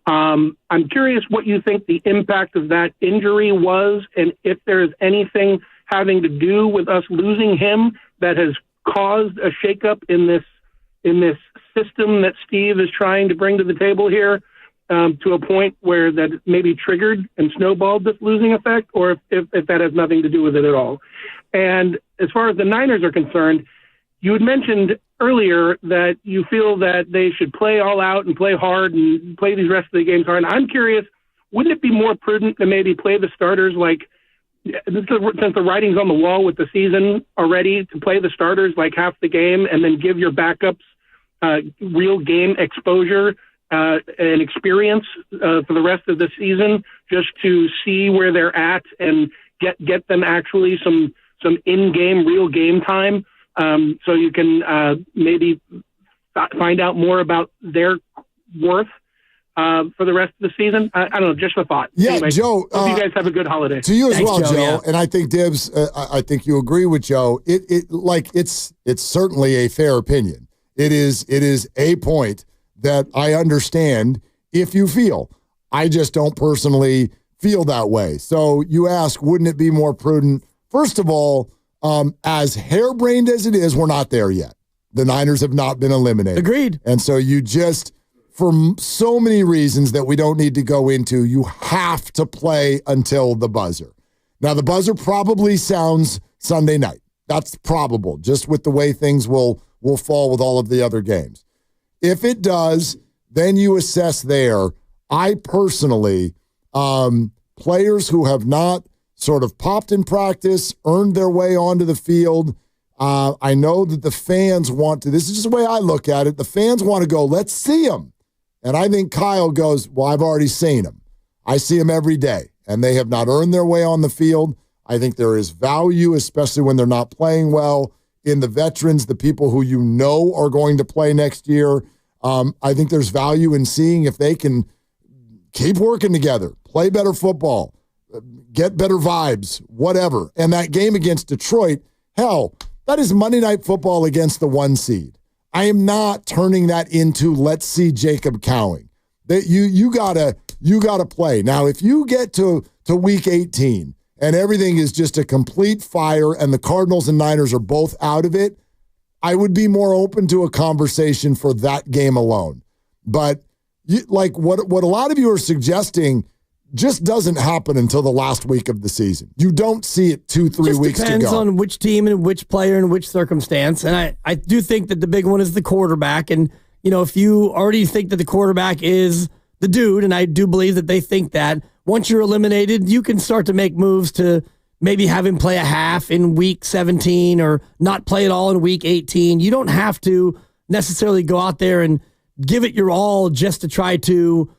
I'm curious what you think the impact of that injury was, and if there is anything having to do with us losing him that has caused a shakeup in this system that Steve is trying to bring to the table here, to a point where that maybe triggered and snowballed this losing effect, or if that has nothing to do with it at all. And as far as the Niners are concerned, you had mentioned earlier that you feel that they should play all out and play hard and play these rest of the games hard. And I'm curious, wouldn't it be more prudent to maybe play the starters since the writing's on the wall with the season already, to play the starters like half the game and then give your backups real game exposure and experience for the rest of the season, just to see where they're at and get them actually some in-game, real game time, so you can maybe find out more about their worth for the rest of the season. I don't know, just a thought. Yeah, anyway, Joe. Hope you guys have a good holiday. To you as Thanks, well, Joe. Yeah. And I think Dibbs. I think you agree with Joe. It's certainly a fair opinion. It is a point that I understand if you feel. I just don't personally feel that way. So you ask, wouldn't it be more prudent? First of all, as harebrained as it is, we're not there yet. The Niners have not been eliminated. Agreed. And so you just, for so many reasons that we don't need to go into, you have to play until the buzzer. Now, the buzzer probably sounds Sunday night. That's probable, just with the way things will fall with all of the other games. If it does, then you assess there. I personally, players who have not sort of popped in practice, earned their way onto the field, I know that the fans want to, this is just the way I look at it, the fans want to go, let's see them. And I think Kyle goes, well, I've already seen them. I see them every day, and they have not earned their way on the field. I think there is value, especially when they're not playing well, in the veterans, the people who you know are going to play next year. I think there's value in seeing if they can keep working together, play better football, get better vibes, whatever. And that game against Detroit, hell, that is Monday Night Football against the 1 seed. I am not turning that into let's see Jacob Cowing. That you gotta play. Now, if you get to week 18 and everything is just a complete fire and the Cardinals and Niners are both out of it, I would be more open to a conversation for that game alone. But what a lot of you are suggesting just doesn't happen until the last week of the season. You don't see it 2-3 weeks to go. Depends on which team and which player and which circumstance. And I do think that the big one is the quarterback. And, if you already think that the quarterback is the dude, and I do believe that they think that, once you're eliminated, you can start to make moves to maybe have him play a half in week 17 or not play at all in week 18. You don't have to necessarily go out there and give it your all just to try to,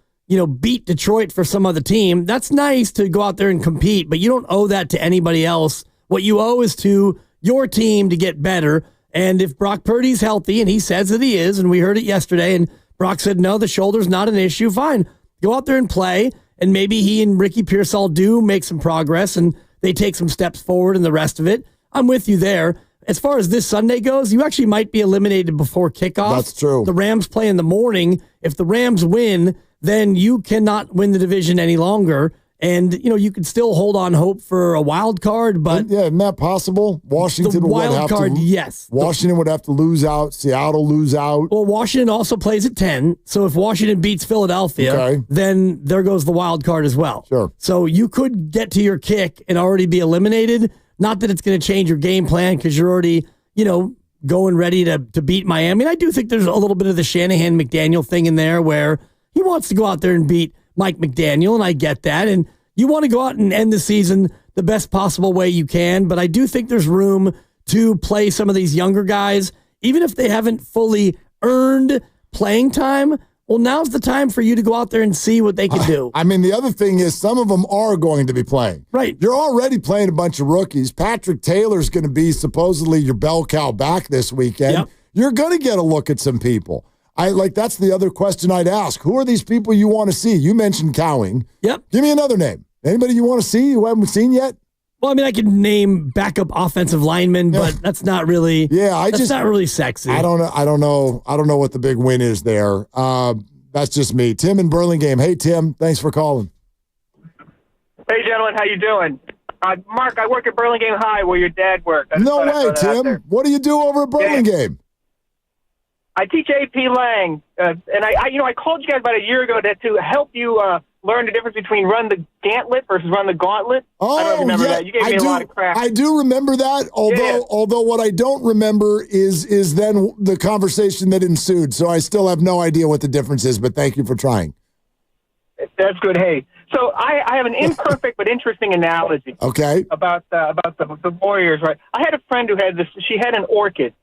beat Detroit for some other team. That's nice to go out there and compete, but you don't owe that to anybody else. What you owe is to your team to get better. And if Brock Purdy's healthy, and he says that he is, and we heard it yesterday, and Brock said, no, the shoulder's not an issue, fine. Go out there and play, and maybe he and Ricky Pearsall do make some progress, and they take some steps forward in the rest of it. I'm with you there. As far as this Sunday goes, you actually might be eliminated before kickoff. That's true. The Rams play in the morning. If the Rams win, then you cannot win the division any longer. And, you could still hold on hope for a wild card, but... Yeah, isn't that possible? Washington the wild card, yes. Washington would have to lose out. Seattle lose out. Well, Washington also plays at 10. So if Washington beats Philadelphia, then there goes the wild card as well. Sure. So you could get to your kick and already be eliminated. Not that it's going to change your game plan because you're already, going ready to beat Miami. And I do think there's a little bit of the Shanahan-McDaniel thing in there where he wants to go out there and beat Mike McDaniel, and I get that. And you want to go out and end the season the best possible way you can, but I do think there's room to play some of these younger guys, even if they haven't fully earned playing time. Well, now's the time for you to go out there and see what they can do. I mean, the other thing is some of them are going to be playing. Right. You're already playing a bunch of rookies. Patrick Taylor's going to be supposedly your bell cow back this weekend. Yep. You're going to get a look at some people. That's the other question I'd ask. Who are these people you want to see? You mentioned Cowing. Yep. Give me another name. Anybody you want to see who haven't seen yet? Well, I mean, I could name backup offensive linemen, but that's not really. Yeah, that's not really sexy. I don't know what the big win is there. That's just me. Tim in Burlingame. Hey, Tim. Thanks for calling. Hey, gentlemen. How you doing? Mark, I work at Burlingame High, where your dad worked. No way, Tim. What do you do over at Burlingame? I teach AP Lang, and I called you guys about a year ago to help you learn the difference between run the gantlet versus run the gauntlet. Oh, I don't remember that. You gave me a lot of crap. I do remember that, although what I don't remember is then the conversation that ensued. So I still have no idea what the difference is, but thank you for trying. That's good. Hey, so I have an imperfect but interesting analogy. Okay. About the Warriors, right? I had a friend who had this. She had an orchid,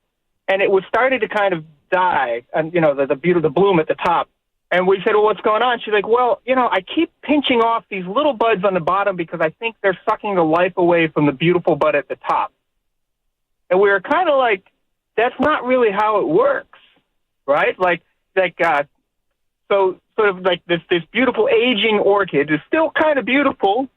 and it was starting to kind of die, and the beauty of the bloom at the top. And we said, well, what's going on? She's like, well, I keep pinching off these little buds on the bottom because I think they're sucking the life away from the beautiful bud at the top. And we were kind of like, that's not really how it works, right? So sort of like this beautiful aging orchid is still kind of beautiful,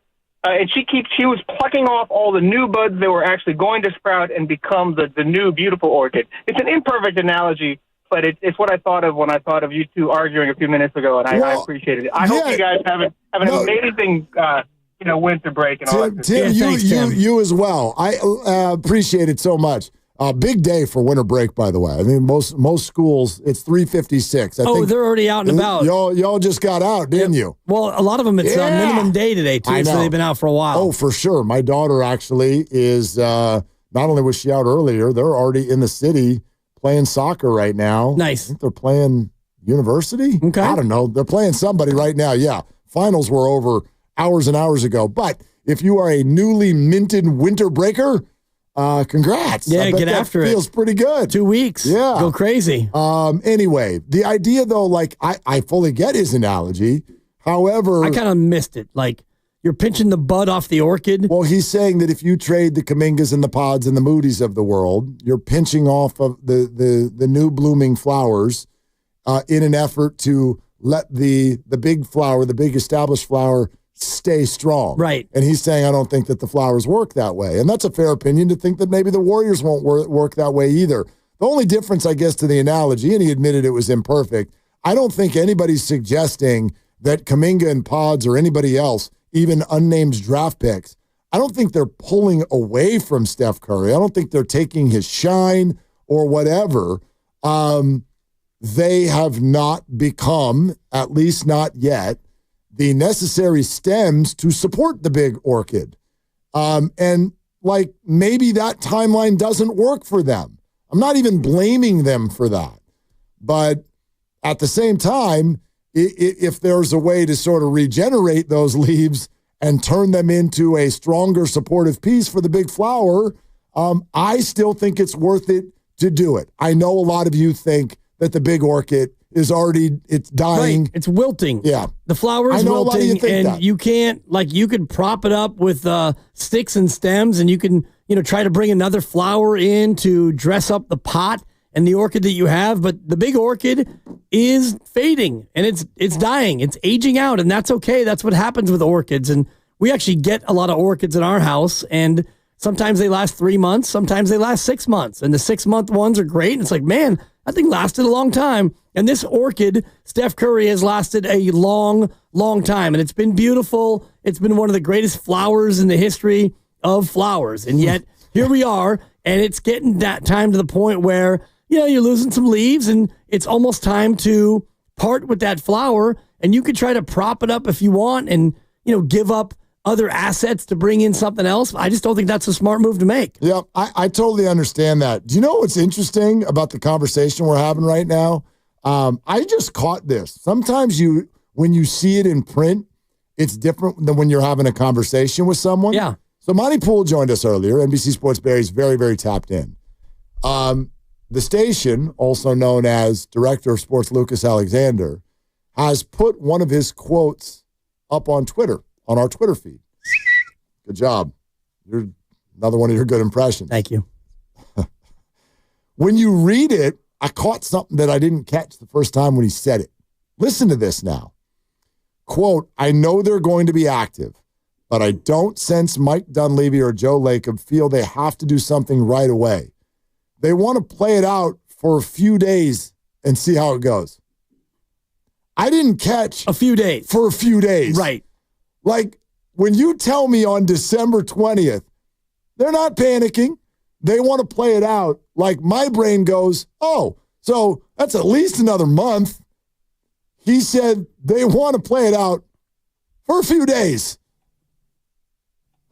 and she was plucking off all the new buds that were actually going to sprout and become the new beautiful orchid. It's an imperfect analogy, but it's what I thought of when I thought of you two arguing a few minutes ago, and I appreciate it. I hope you guys have an amazing winter break and all that. Tim, you as well. I appreciate it so much. Big day for winter break, by the way. I mean, most schools, it's 3:56. I think they're already out and about. Y'all just got out, didn't you? Well, a lot of them, it's a minimum day today, too, so they've been out for a while. Oh, for sure. My daughter actually is, not only was she out earlier, they're already in the city playing soccer right now. Nice. I think they're playing University? Okay. I don't know. They're playing somebody right now. Yeah. Finals were over hours and hours ago. But if you are a newly minted winter breaker, congrats. Yeah, get after it. Feels pretty good. 2 weeks. Yeah. Go crazy. Anyway, the idea, though, like, I fully get his analogy. However, I kind of missed it. Like, you're pinching the bud off the orchid. Well, he's saying that if you trade the Kamingas and the Pods and the Moody's of the world, you're pinching off of the new blooming flowers in an effort to let the big flower, the big established flower, stay strong. Right. And he's saying, I don't think that the flowers work that way. And that's a fair opinion to think that maybe the Warriors won't work that way either. The only difference, I guess, to the analogy, and he admitted it was imperfect, I don't think anybody's suggesting that Kuminga and Pods or anybody else, even unnamed draft picks, I don't think they're pulling away from Steph Curry. I don't think they're taking his shine or whatever. They have not become, at least not yet, the necessary stems to support the big orchid. And like maybe that timeline doesn't work for them. I'm not even blaming them for that. But at the same time, if there's a way to sort of regenerate those leaves and turn them into a stronger supportive piece for the big flower, I still think it's worth it to do it. I know a lot of you think that the big orchid is it's dying. Right. It's wilting. Yeah. The flower is wilting, and you can't, like, you could prop it up with sticks and stems, and you can try to bring another flower in to dress up the pot and the orchid that you have. But the big orchid is fading and it's dying. It's aging out, and that's okay. That's what happens with orchids. And we actually get a lot of orchids in our house, and sometimes they last 3 months. Sometimes they last 6 months. And the 6-month ones are great. And it's like, man, that thing lasted a long time. And this orchid, Steph Curry, has lasted a long, long time. And it's been beautiful. It's been one of the greatest flowers in the history of flowers. And yet, here we are, and it's getting that time to the point where, you're losing some leaves, and it's almost time to part with that flower. And you could try to prop it up if you want and, give up other assets to bring in something else. I just don't think that's a smart move to make. Yeah, I totally understand that. Do you know what's interesting about the conversation we're having right now? I just caught this. Sometimes when you see it in print, it's different than when you're having a conversation with someone. Yeah. So Monty Poole joined us earlier. NBC Sports Bay is very, very tapped in. The station, also known as Director of Sports Lucas Alexander, has put one of his quotes up on Twitter, on our Twitter feed. Good job. You're another one of your good impressions. Thank you. When you read it, I caught something that I didn't catch the first time when he said it. Listen to this now. Quote, I know they're going to be active, but I don't sense Mike Dunleavy or Joe Lacob feel they have to do something right away. They want to play it out for a few days and see how it goes. I didn't catch a few days. For a few days. Right. Like when you tell me on December 20th, they're not panicking. They want to play it out. Like my brain goes, oh, so that's at least another month. He said they want to play it out for a few days.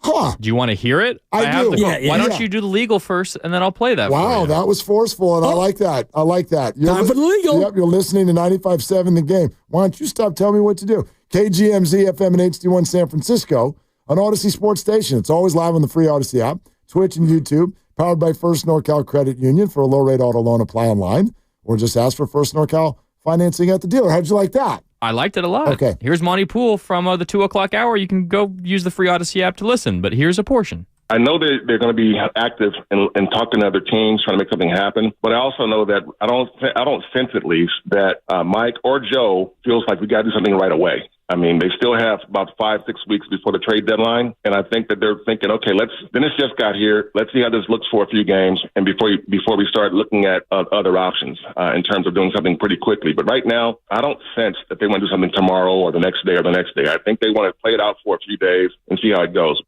Huh. Do you want to hear it? I do. Why don't you do the legal first, and then I'll play that for you. Wow, that was forceful, and I like that. I like that. Time for the legal. Yep, you're listening to 95.7 The Game. Why don't you stop telling me what to do? KGMZ FM and HD1 San Francisco on Odyssey Sports Station. It's always live on the free Odyssey app, Twitch and YouTube, powered by First NorCal Credit Union. For a low-rate auto loan, apply online, or just ask for First NorCal financing at the dealer. How'd you like that? I liked it a lot. Okay. Here's Monty Poole from the 2 o'clock hour. You can go use the free Odyssey app to listen, but here's a portion. I know they're going to be active and talking to other teams, trying to make something happen. But I also know that I don't sense at least that Mike or Joe feels like we got to do something right away. I mean, they still have about 5-6 weeks before the trade deadline, and I think that they're thinking, okay, Dennis just got here. Let's see how this looks for a few games, and before we start looking at other options in terms of doing something pretty quickly. But right now, I don't sense that they want to do something tomorrow or the next day or the next day. I think they want to play it out for a few days and see how it goes.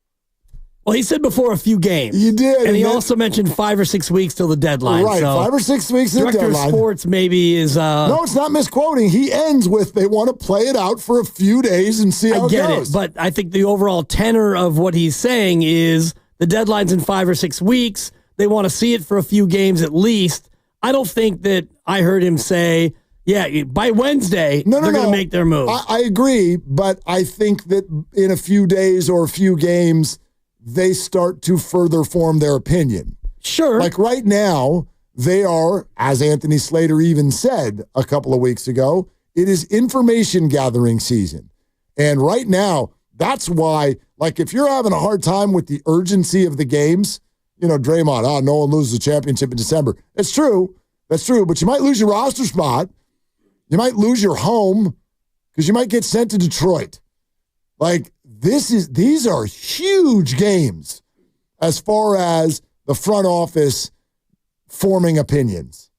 Well, he said before a few games. You did. And he also mentioned 5 or 6 weeks till the deadline. Right, so 5 or 6 weeks till the Director deadline. of Sports maybe is... No, it's not misquoting. He ends with they want to play it out for a few days and see how it goes. I get it, but I think the overall tenor of what he's saying is the deadline's in 5 or 6 weeks. They want to see it for a few games at least. I don't think that I heard him say... Yeah, by Wednesday, they're going to make their move. I agree, but I think that in a few days or a few games, they start to further form their opinion. Sure. Like right now, they are, as Anthony Slater even said a couple of weeks ago, it is information gathering season. And right now, that's why, like if you're having a hard time with the urgency of the games, Draymond, no one loses the championship in December. It's true. That's true. But you might lose your roster spot. You might lose your home because you might get sent to Detroit. Like these are huge games as far as the front office forming opinions.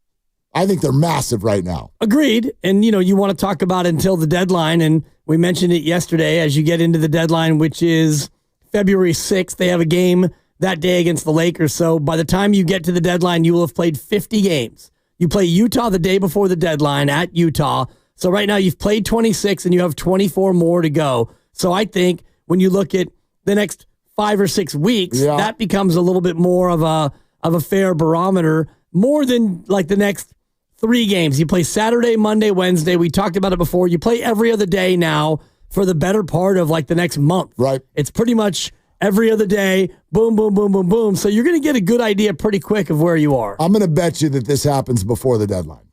I think they're massive right now. Agreed. And, you want to talk about until the deadline. And we mentioned it yesterday as you get into the deadline, which is February 6th. They have a game that day against the Lakers. So by the time you get to the deadline, you will have played 50 games. You play Utah the day before the deadline at Utah. So right now you've played 26 and you have 24 more to go. So I think when you look at the next 5 or 6 weeks, that becomes a little bit more of a fair barometer, more than like the next 3 games. You play Saturday, Monday, Wednesday. We talked about it before. You play every other day now for the better part of like the next month. Right. It's pretty much every other day, boom, boom, boom, boom, boom. So you're going to get a good idea pretty quick of where you are. I'm going to bet you that this happens before the deadline.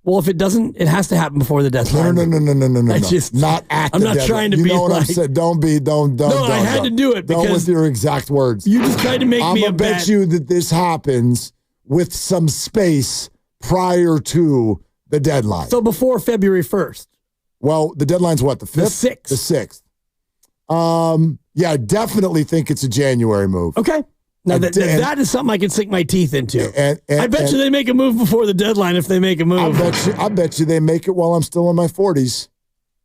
Well, if it doesn't, it has to happen before the deadline. No. That's just not at the I'm not deadline. trying to you be know what I'm like. saying? Don't. No, I had to do it Don't because with your exact words. you just tried to make me a I'm bet you that this happens with some space prior to the deadline. So before February 1st. Well, the deadline's what? The 5th? The 6th. The 6th. Yeah, I definitely think it's a January move. Okay. Now, that is something I can sink my teeth into. I bet you they make a move before the deadline if they make a move. I bet you they make it while I'm still in my 40s.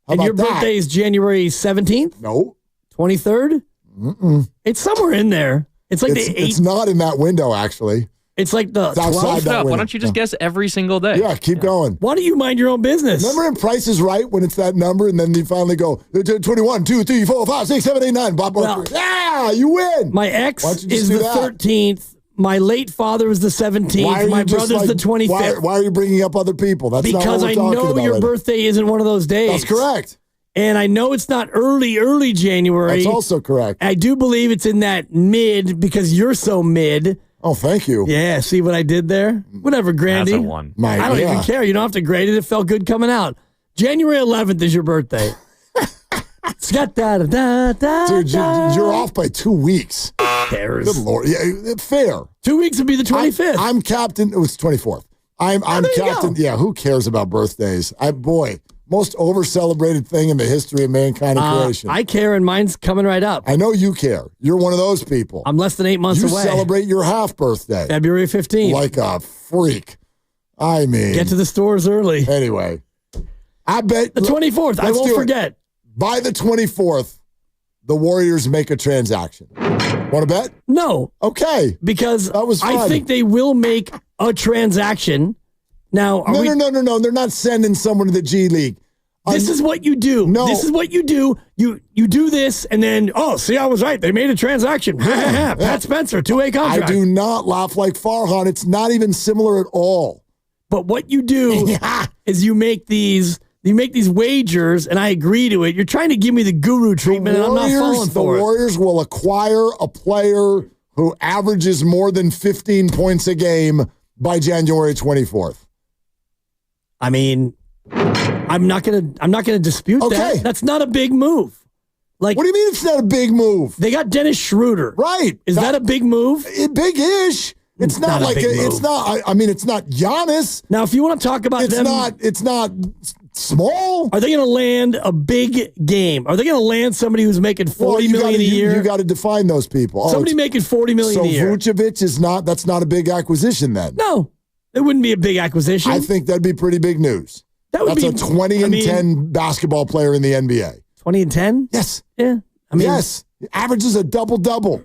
How and about your birthday is January 17th? No. 23rd? Mm-mm. It's somewhere in there. It's like the 8th. It's not in that window, actually. It's like the 12th. Why don't you just guess every single day? Yeah, keep going. Why don't you mind your own business? Remember in Price is Right when it's that number and then you finally go 21, 2, 3, 4, 5, 6, 7, 8, 9. Blah, blah, blah. Yeah, you win. My ex is the 13th. My late father was the 17th. My brother's the 25th. Why are you bringing up other people? That's because not what we're talking about. your birthday isn't one of those days. That's correct. And I know it's not early January. That's also correct. I do believe it's in that mid because you're so mid. Oh, thank you. Yeah, see what I did there? Whatever, Grandy. That's a one. I don't even care. You don't have to grade it. It felt good coming out. January 11th is your birthday. Dude, you're off by 2 weeks. Who cares? Good Lord. Yeah, fair. 2 weeks would be the 25th. I'm captain. It was 24th. I'm captain. Yeah, who cares about birthdays? Most over-celebrated thing in the history of mankind and creation. I care, and mine's coming right up. I know you care. You're one of those people. I'm less than 8 months away. You celebrate your half birthday. February 15th. Like a freak. I mean. Get to the stores early. Anyway. I bet. The 24th. I won't forget. By the 24th, the Warriors make a transaction. Want to bet? No. Okay. Because that was fun. I think they will make a transaction. Now, No. They're not sending someone to the G League. This is what you do. No. This is what you do. You do this, and then, see, I was right. They made a transaction. Pat Spencer, 2-way contract. I do not laugh like Farhan. It's not even similar at all. But what you do is you make these wagers, and I agree to it. You're trying to give me the guru treatment, and I'm not falling for it. The Warriors will acquire a player who averages more than 15 points a game by January 24th. I mean, I'm not gonna dispute that. That's not a big move. Like, what do you mean it's not a big move? They got Dennis Schröder. Right. Is that a big move? Big-ish. It's not like it's not. I mean, it's not Giannis. Now, if you want to talk about them, it's not small. Are they going to land a big game? Are they going to land somebody who's making $40 million a year? You got to define those people. Somebody making $40 million a year. So Vucevic is not. That's not a big acquisition then. No, it wouldn't be a big acquisition. I think that'd be pretty big news. That's a 20 and 10 basketball player in the NBA. 20 and 10? Yes. Yeah. Yes. Averages a double-double.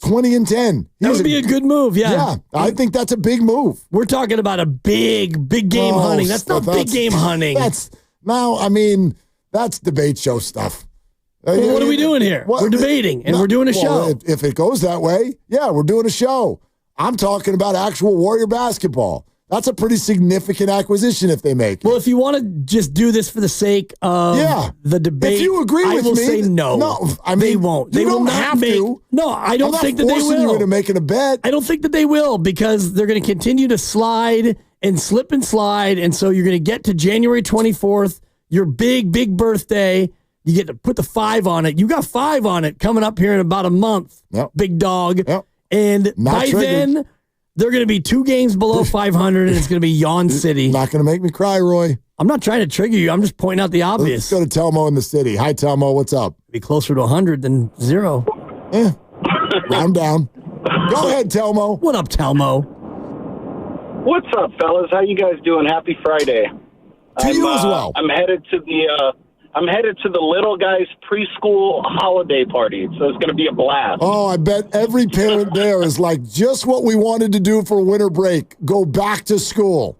20 and 10. That would be a good move, yeah. Yeah, I think that's a big move. We're talking about a big game hunting. That's not big game hunting. That's debate show stuff. Well, what are we doing here? We're debating, and we're doing a show. If it goes that way, yeah, we're doing a show. I'm talking about actual Warrior basketball. That's a pretty significant acquisition if they make it. Well, if you want to just do this for the sake of the debate, if you agree with I will me, say no. No, I mean, they won't. They will not have make. To. No, I don't think that they will. I'm not forcing you into making a bet. I don't think that they will because they're going to continue to slide and slip and slide, and so you're going to get to January 24th, your big birthday. You get to put the 5 on it. You got 5 on it coming up here in about a month, big dog. Yep. And by then, they're going to be 2 games below 500, and it's going to be Yawn City. Not going to make me cry, Roy. I'm not trying to trigger you. I'm just pointing out the obvious. Let's go to Telmo in the city. Hi, Telmo. What's up? Be closer to 100 than 0. Yeah. Round down. Go ahead, Telmo. What up, Telmo? What's up, fellas? How you guys doing? Happy Friday. To you as well. I'm headed to the little guys' preschool holiday party, so it's going to be a blast. Oh, I bet every parent there is like, just what we wanted to do for winter break. Go back to school.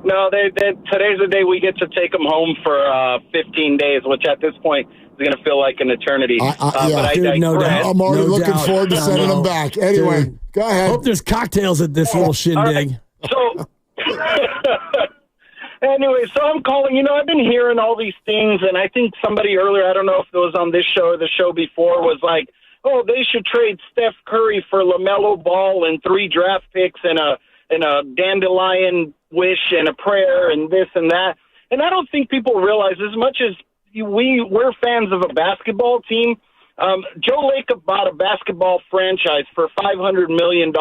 No, today's the day we get to take them home for 15 days, which at this point is going to feel like an eternity. No doubt. I'm already looking forward to sending them back. Anyway, go ahead. Hope there's cocktails at this little shindig. Right. So... Anyway, so I'm calling. I've been hearing all these things, and I think somebody earlier, I don't know if it was on this show or the show before, was like, oh, they should trade Steph Curry for LaMelo Ball and 3 draft picks and dandelion wish and a prayer and this and that. And I don't think people realize, as much as we're fans of a basketball team, Joe Lacob bought a basketball franchise for $500 million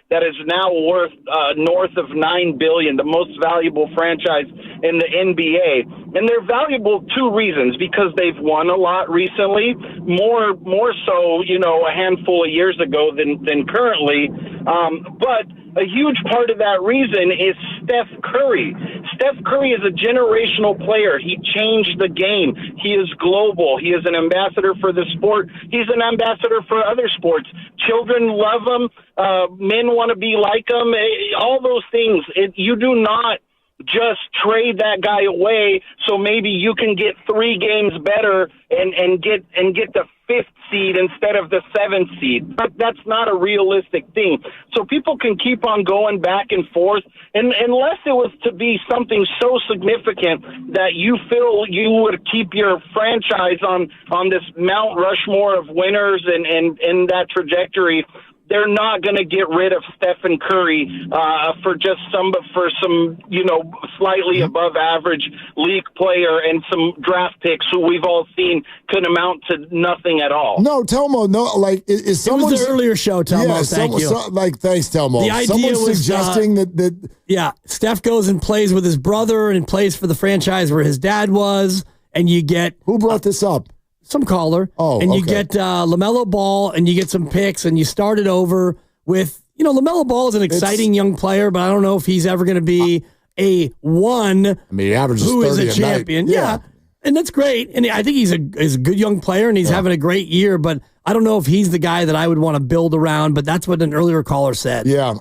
that is now worth north of $9 billion, the most valuable franchise in the NBA. And they're valuable two reasons: because they've won a lot recently, more so, a handful of years ago than currently. But a huge part of that reason is Steph Curry. Steph Curry is a generational player. He changed the game. He is global. He is an ambassador for the sport. He's an ambassador for other sports. Children love him. Men want to be like him. All those things. You do not just trade that guy away so maybe you can get 3 games better and get the 5th seed instead of the 7th seed. But that's not a realistic thing. So people can keep on going back and forth, and unless it was to be something so significant that you feel you would keep your franchise on this Mount Rushmore of winners and that trajectory, they're not going to get rid of Stephen Curry for some slightly above average league player and some draft picks who we've all seen could amount to nothing at all. No, Telmo, is someone... It was the earlier show, Telmo, thank you. Thanks, Telmo. The idea someone was suggesting that... Yeah, Steph goes and plays with his brother and plays for the franchise where his dad was, and you get... Who brought this up? Some caller. Oh, and you okay. get LaMelo Ball, and you get some picks, and you start it over with, LaMelo Ball is an exciting young player, but I don't know if he's ever going to be a one. I mean, he averages 30 who is a a champion. night. Yeah, and that's great. And I think he's a good young player, and he's having a great year. But I don't know if he's the guy that I would want to build around. But that's what an earlier caller said. Yeah,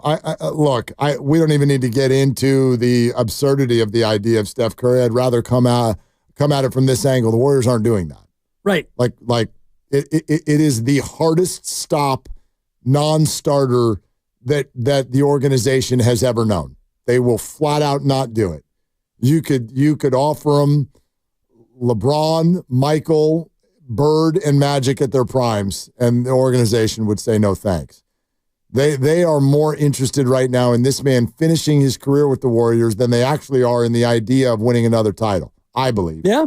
look, we don't even need to get into the absurdity of the idea of Steph Curry. I'd rather come at it from this angle. The Warriors aren't doing that. Right. Like it is the hardest stop non-starter that the organization has ever known. They will flat out not do it. You could offer them LeBron, Michael, Bird, and Magic at their primes, and the organization would say no thanks. They are more interested right now in this man finishing his career with the Warriors than they actually are in the idea of winning another title, I believe. Yeah.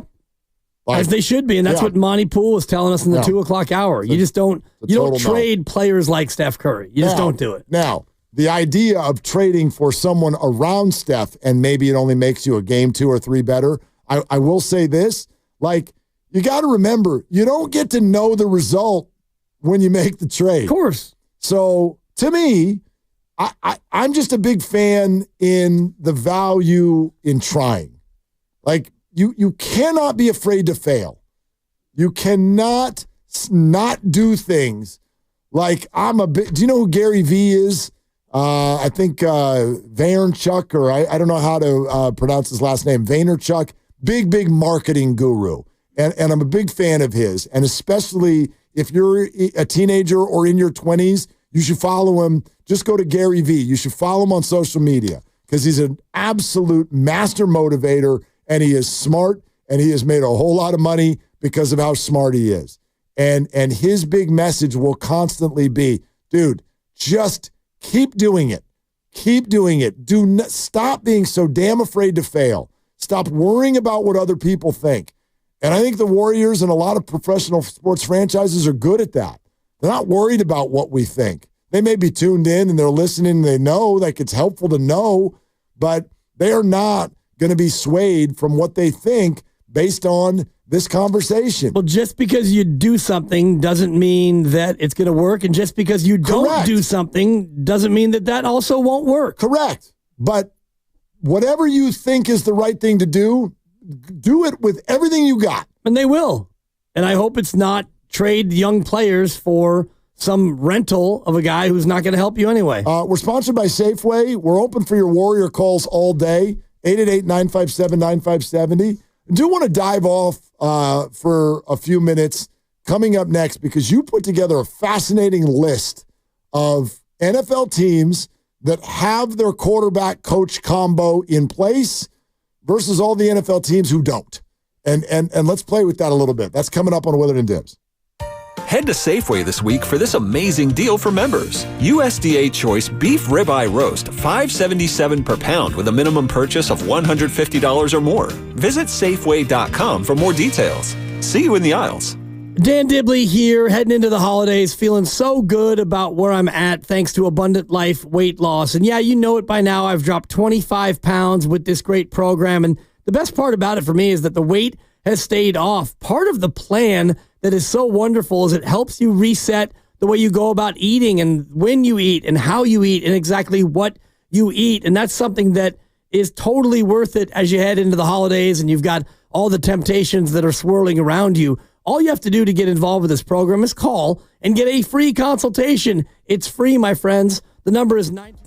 As they should be, and that's what Monty Poole was telling us in the 2 o'clock hour. You just don't trade players like Steph Curry. You just don't do it. Now, the idea of trading for someone around Steph and maybe it only makes you a game 2 or 3 better, I will say this, you got to remember, you don't get to know the result when you make the trade. Of course. So, to me, I'm just a big fan in the value in trying. You cannot be afraid to fail. You cannot not do things like do you know who Gary Vee is? I think Vaynerchuk, or I don't know how to pronounce his last name. Vaynerchuk, big marketing guru. And I'm a big fan of his. And especially if you're a teenager or in your 20s, you should follow him. Just go to Gary Vee. You should follow him on social media because he's an absolute master motivator. And he is smart, and he has made a whole lot of money because of how smart he is. And his big message will constantly be, dude, just keep doing it. Keep doing it. Stop being so damn afraid to fail. Stop worrying about what other people think. And I think the Warriors and a lot of professional sports franchises are good at that. They're not worried about what we think. They may be tuned in and they're listening and they know it's helpful to know, but they are not going to be swayed from what they think based on this conversation. Well, just because you do something doesn't mean that it's going to work. And just because you don't do something doesn't mean that also won't work. Correct. But whatever you think is the right thing to do it with everything you got. And they will. And I hope it's not trade young players for some rental of a guy who's not going to help you anyway. We're sponsored by Safeway. We're open for your Warrior calls all day. 888-957-9570. I do want to dive off for a few minutes coming up next because you put together a fascinating list of NFL teams that have their quarterback coach combo in place versus all the NFL teams who don't. And let's play with that a little bit. That's coming up on Willard and Dibs. Head to Safeway this week for this amazing deal for members. USDA Choice Beef Ribeye Roast, $5.77 per pound with a minimum purchase of $150 or more. Visit Safeway.com for more details. See you in the aisles. Dan Dibley here, heading into the holidays, feeling so good about where I'm at thanks to Abundant Life weight loss. And yeah, you know it by now. I've dropped 25 pounds with this great program. And the best part about it for me is that the weight has stayed off. Part of the plan that is so wonderful is it helps you reset the way you go about eating and when you eat and how you eat and exactly what you eat. And that's something that is totally worth it as you head into the holidays and you've got all the temptations that are swirling around you. All you have to do to get involved with this program is call and get a free consultation. It's free, my friends. The number is 9.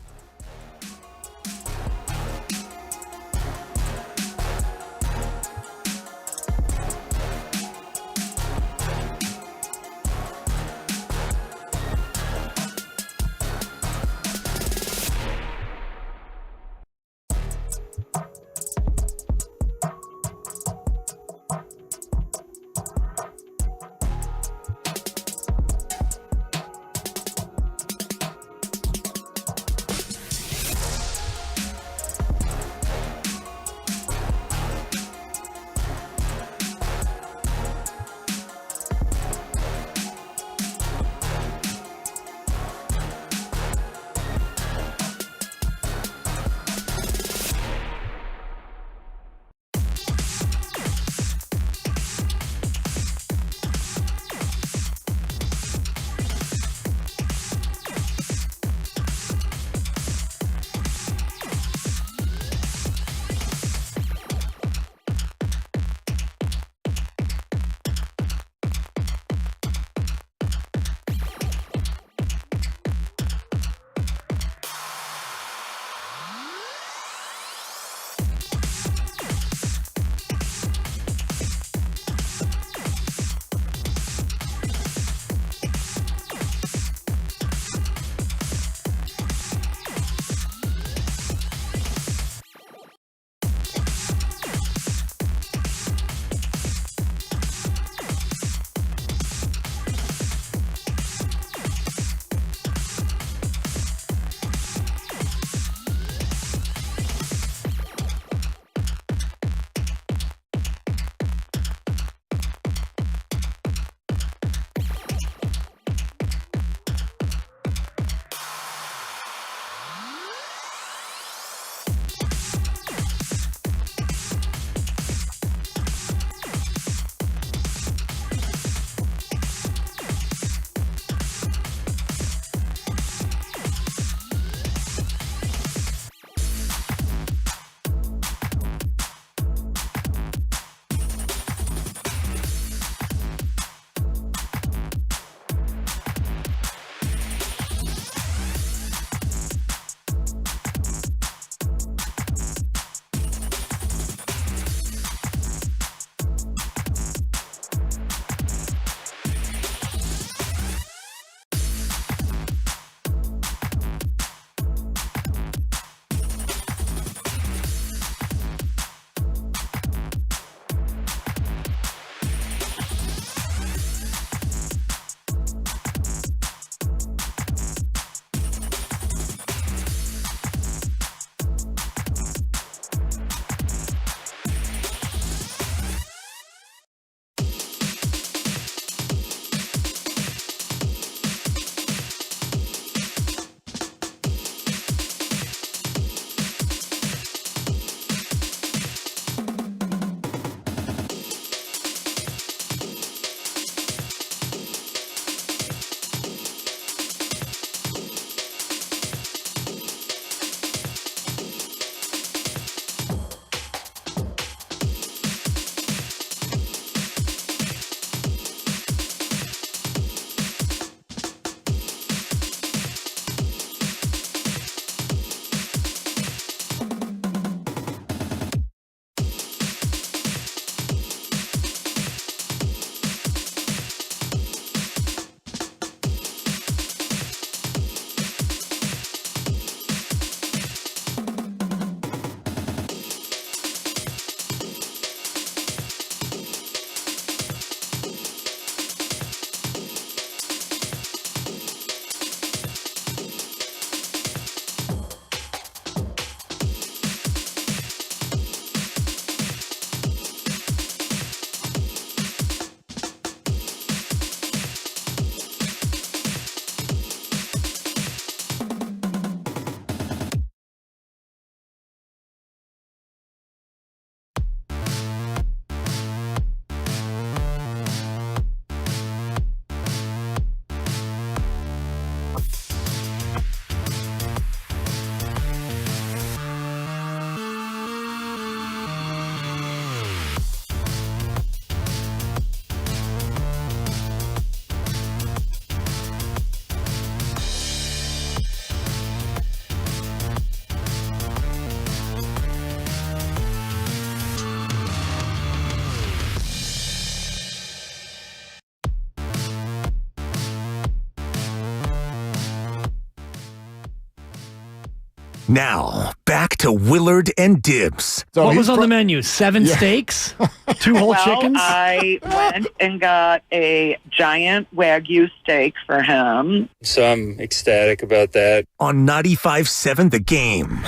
Now, back to Willard and Dibs. So what was on the menu? 7 steaks? 2 whole chickens? I went and got a giant Wagyu steak for him. So I'm ecstatic about that. On 95.7 The Game.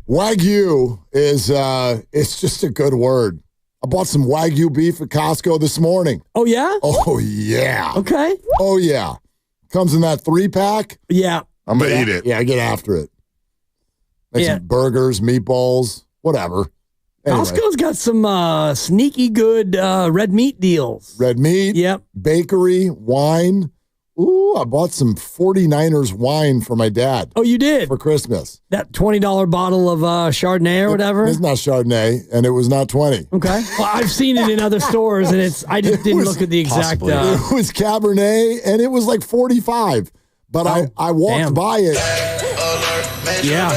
Wagyu is it's just a good word. I bought some Wagyu beef at Costco this morning. Oh, yeah? Oh, yeah. Okay. Oh, yeah. Comes in that 3-pack. Yeah. I'm going to eat it. Yeah, get after it. Make some burgers, meatballs, whatever. Anyway. Costco's got some sneaky good red meat deals. Red meat. Yep. Bakery, wine. Ooh, I bought some 49ers wine for my dad. Oh, you did? For Christmas. That $20 bottle of Chardonnay or whatever? It's not Chardonnay, and it was not 20. Okay. Well, I've seen it in other stores, and I just didn't look at the exact. It was Cabernet, and it was like 45. But I walked by it. Yeah.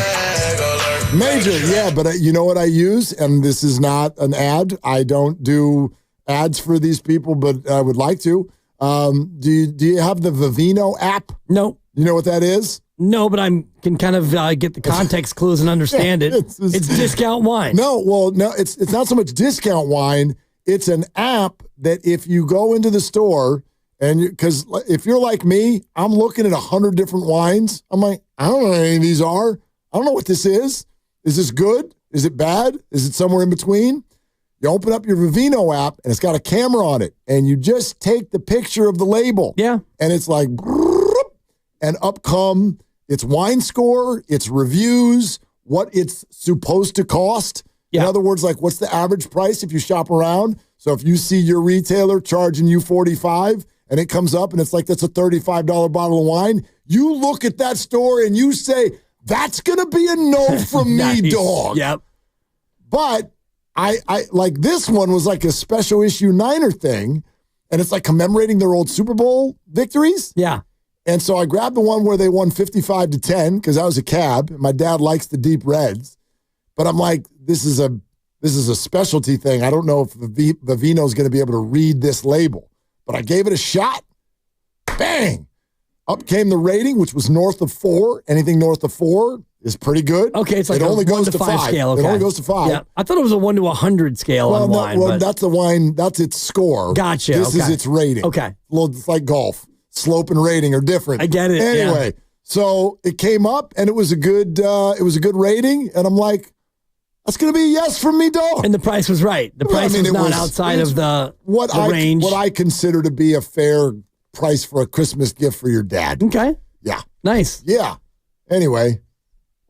Major, yeah, but you know what I use? And this is not an ad. I don't do ads for these people, but I would like to. Do you have the Vivino app? No. You know what that is? No, but I can kind of get the context clues and understand it. It's discount wine. No, it's not so much discount wine. It's an app that if you go into the store, and because if you're like me, I'm looking at 100 different wines. I'm like, I don't know what any of these are. I don't know what this is. Is this good? Is it bad? Is it somewhere in between? You open up your Vivino app, and it's got a camera on it, and you just take the picture of the label. Yeah. And it's like, and up come its wine score, its reviews, what it's supposed to cost. Yeah. In other words, like what's the average price if you shop around? So if you see your retailer charging you $45, and it comes up, and it's like, that's a $35 bottle of wine, you look at that store, and you say, that's going to be a no from Nice. me, dog. Yep. But I like this one was like a special issue Niner thing, and it's like commemorating their old Super Bowl victories. Yeah. And so I grabbed the one where they won 55-10 because I was a cab. My dad likes the deep reds, but I'm like, this is a specialty thing. I don't know if Vivino is going to be able to read this label, but I gave it a shot. Bang! Up came the rating, which was north of 4. Anything north of 4 is pretty good. Okay, it's like it only goes to 5 scale. Okay. It only goes to 5. Yeah, I thought it was a 1 to 100 scale on wine. Well, that's the wine. That's its score. Gotcha. This is its rating. Okay. It's like golf. Slope and rating are different. I get it. Anyway, so it came up, and it was a good rating, and I'm like, that's going to be a yes from me, dog. And the price was right. The price was not outside of the range. What I consider to be a fair price for a Christmas gift for your dad. Okay. Yeah. Nice. Yeah. Anyway,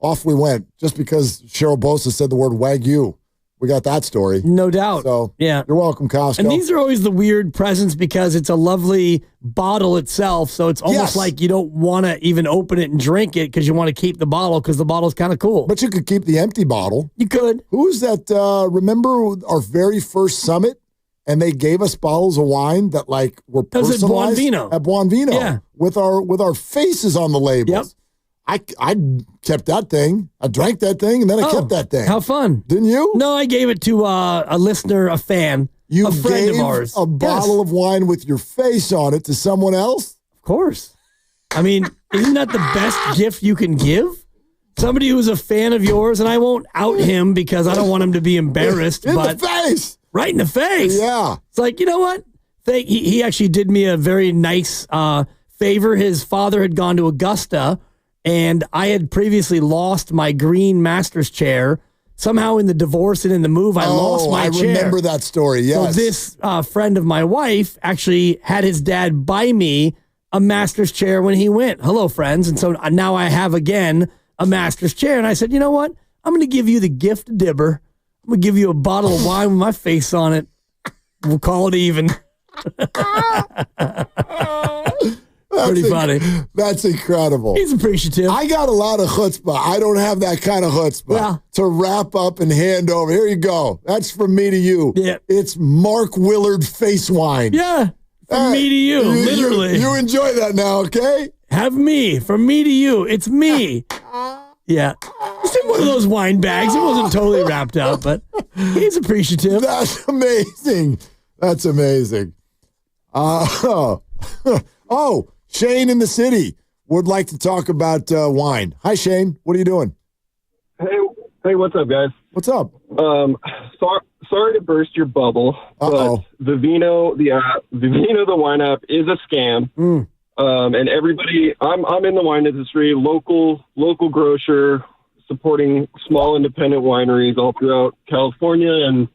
off we went just because Cheryl Bosa said the word Wagyu. We got that story. No doubt. So, yeah. You're welcome, Costco. And these are always the weird presents because it's a lovely bottle itself. So it's almost like you don't want to even open it and drink it because you want to keep the bottle because the bottle's kind of cool. But you could keep the empty bottle. You could. Who's that? Remember our very first summit? And they gave us bottles of wine that like were personalized. At Buon Vino. At Buon Vino. Yeah. With our faces on the labels. Yep. I kept that thing. I drank that thing, and then I kept that thing. How fun. Didn't you? No, I gave it to a listener, a fan, a friend of ours. A bottle of wine with your face on it to someone else? Of course. I mean, isn't that the best gift you can give? Somebody who's a fan of yours, and I won't out him because I don't want him to be embarrassed. In the face. Right in the face. Yeah. It's like, you know what? He actually did me a very nice favor. His father had gone to Augusta, and I had previously lost my green master's chair. Somehow in the divorce and in the move, I lost my chair. I remember that story, yes. So this friend of my wife actually had his dad buy me a master's chair when he went. Hello, friends. And so now I have, again, a master's chair. And I said, you know what? I'm going to give you the gift of Dibber. I'm going to give you a bottle of wine with my face on it. We'll call it even. Pretty funny. That's incredible. He's appreciative. I got a lot of chutzpah. I don't have that kind of chutzpah to wrap up and hand over. Here you go. That's from me to you. Yeah. It's Mark Willard face wine. Yeah. From me to you, literally. You enjoy that now, okay? Have me. From me to you. It's me. Yeah. It's in one of those wine bags. It wasn't totally wrapped up, but he's appreciative. That's amazing. That's amazing. Shane in the city would like to talk about wine. Hi, Shane. What are you doing? Hey, what's up, guys? What's up? Sorry to burst your bubble, but Vivino, the wine app is a scam. And everybody, I'm in the wine industry, local grocer, supporting small independent wineries all throughout California and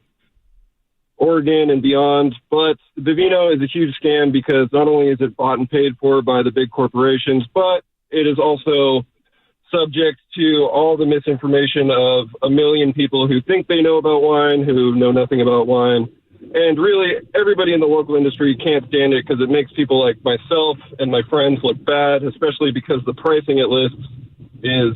Oregon and beyond. But Vivino is a huge scam because not only is it bought and paid for by the big corporations, but it is also subject to all the misinformation of a million people who think they know about wine, who know nothing about wine. And really, everybody in the local industry can't stand it because it makes people like myself and my friends look bad, especially because the pricing it lists is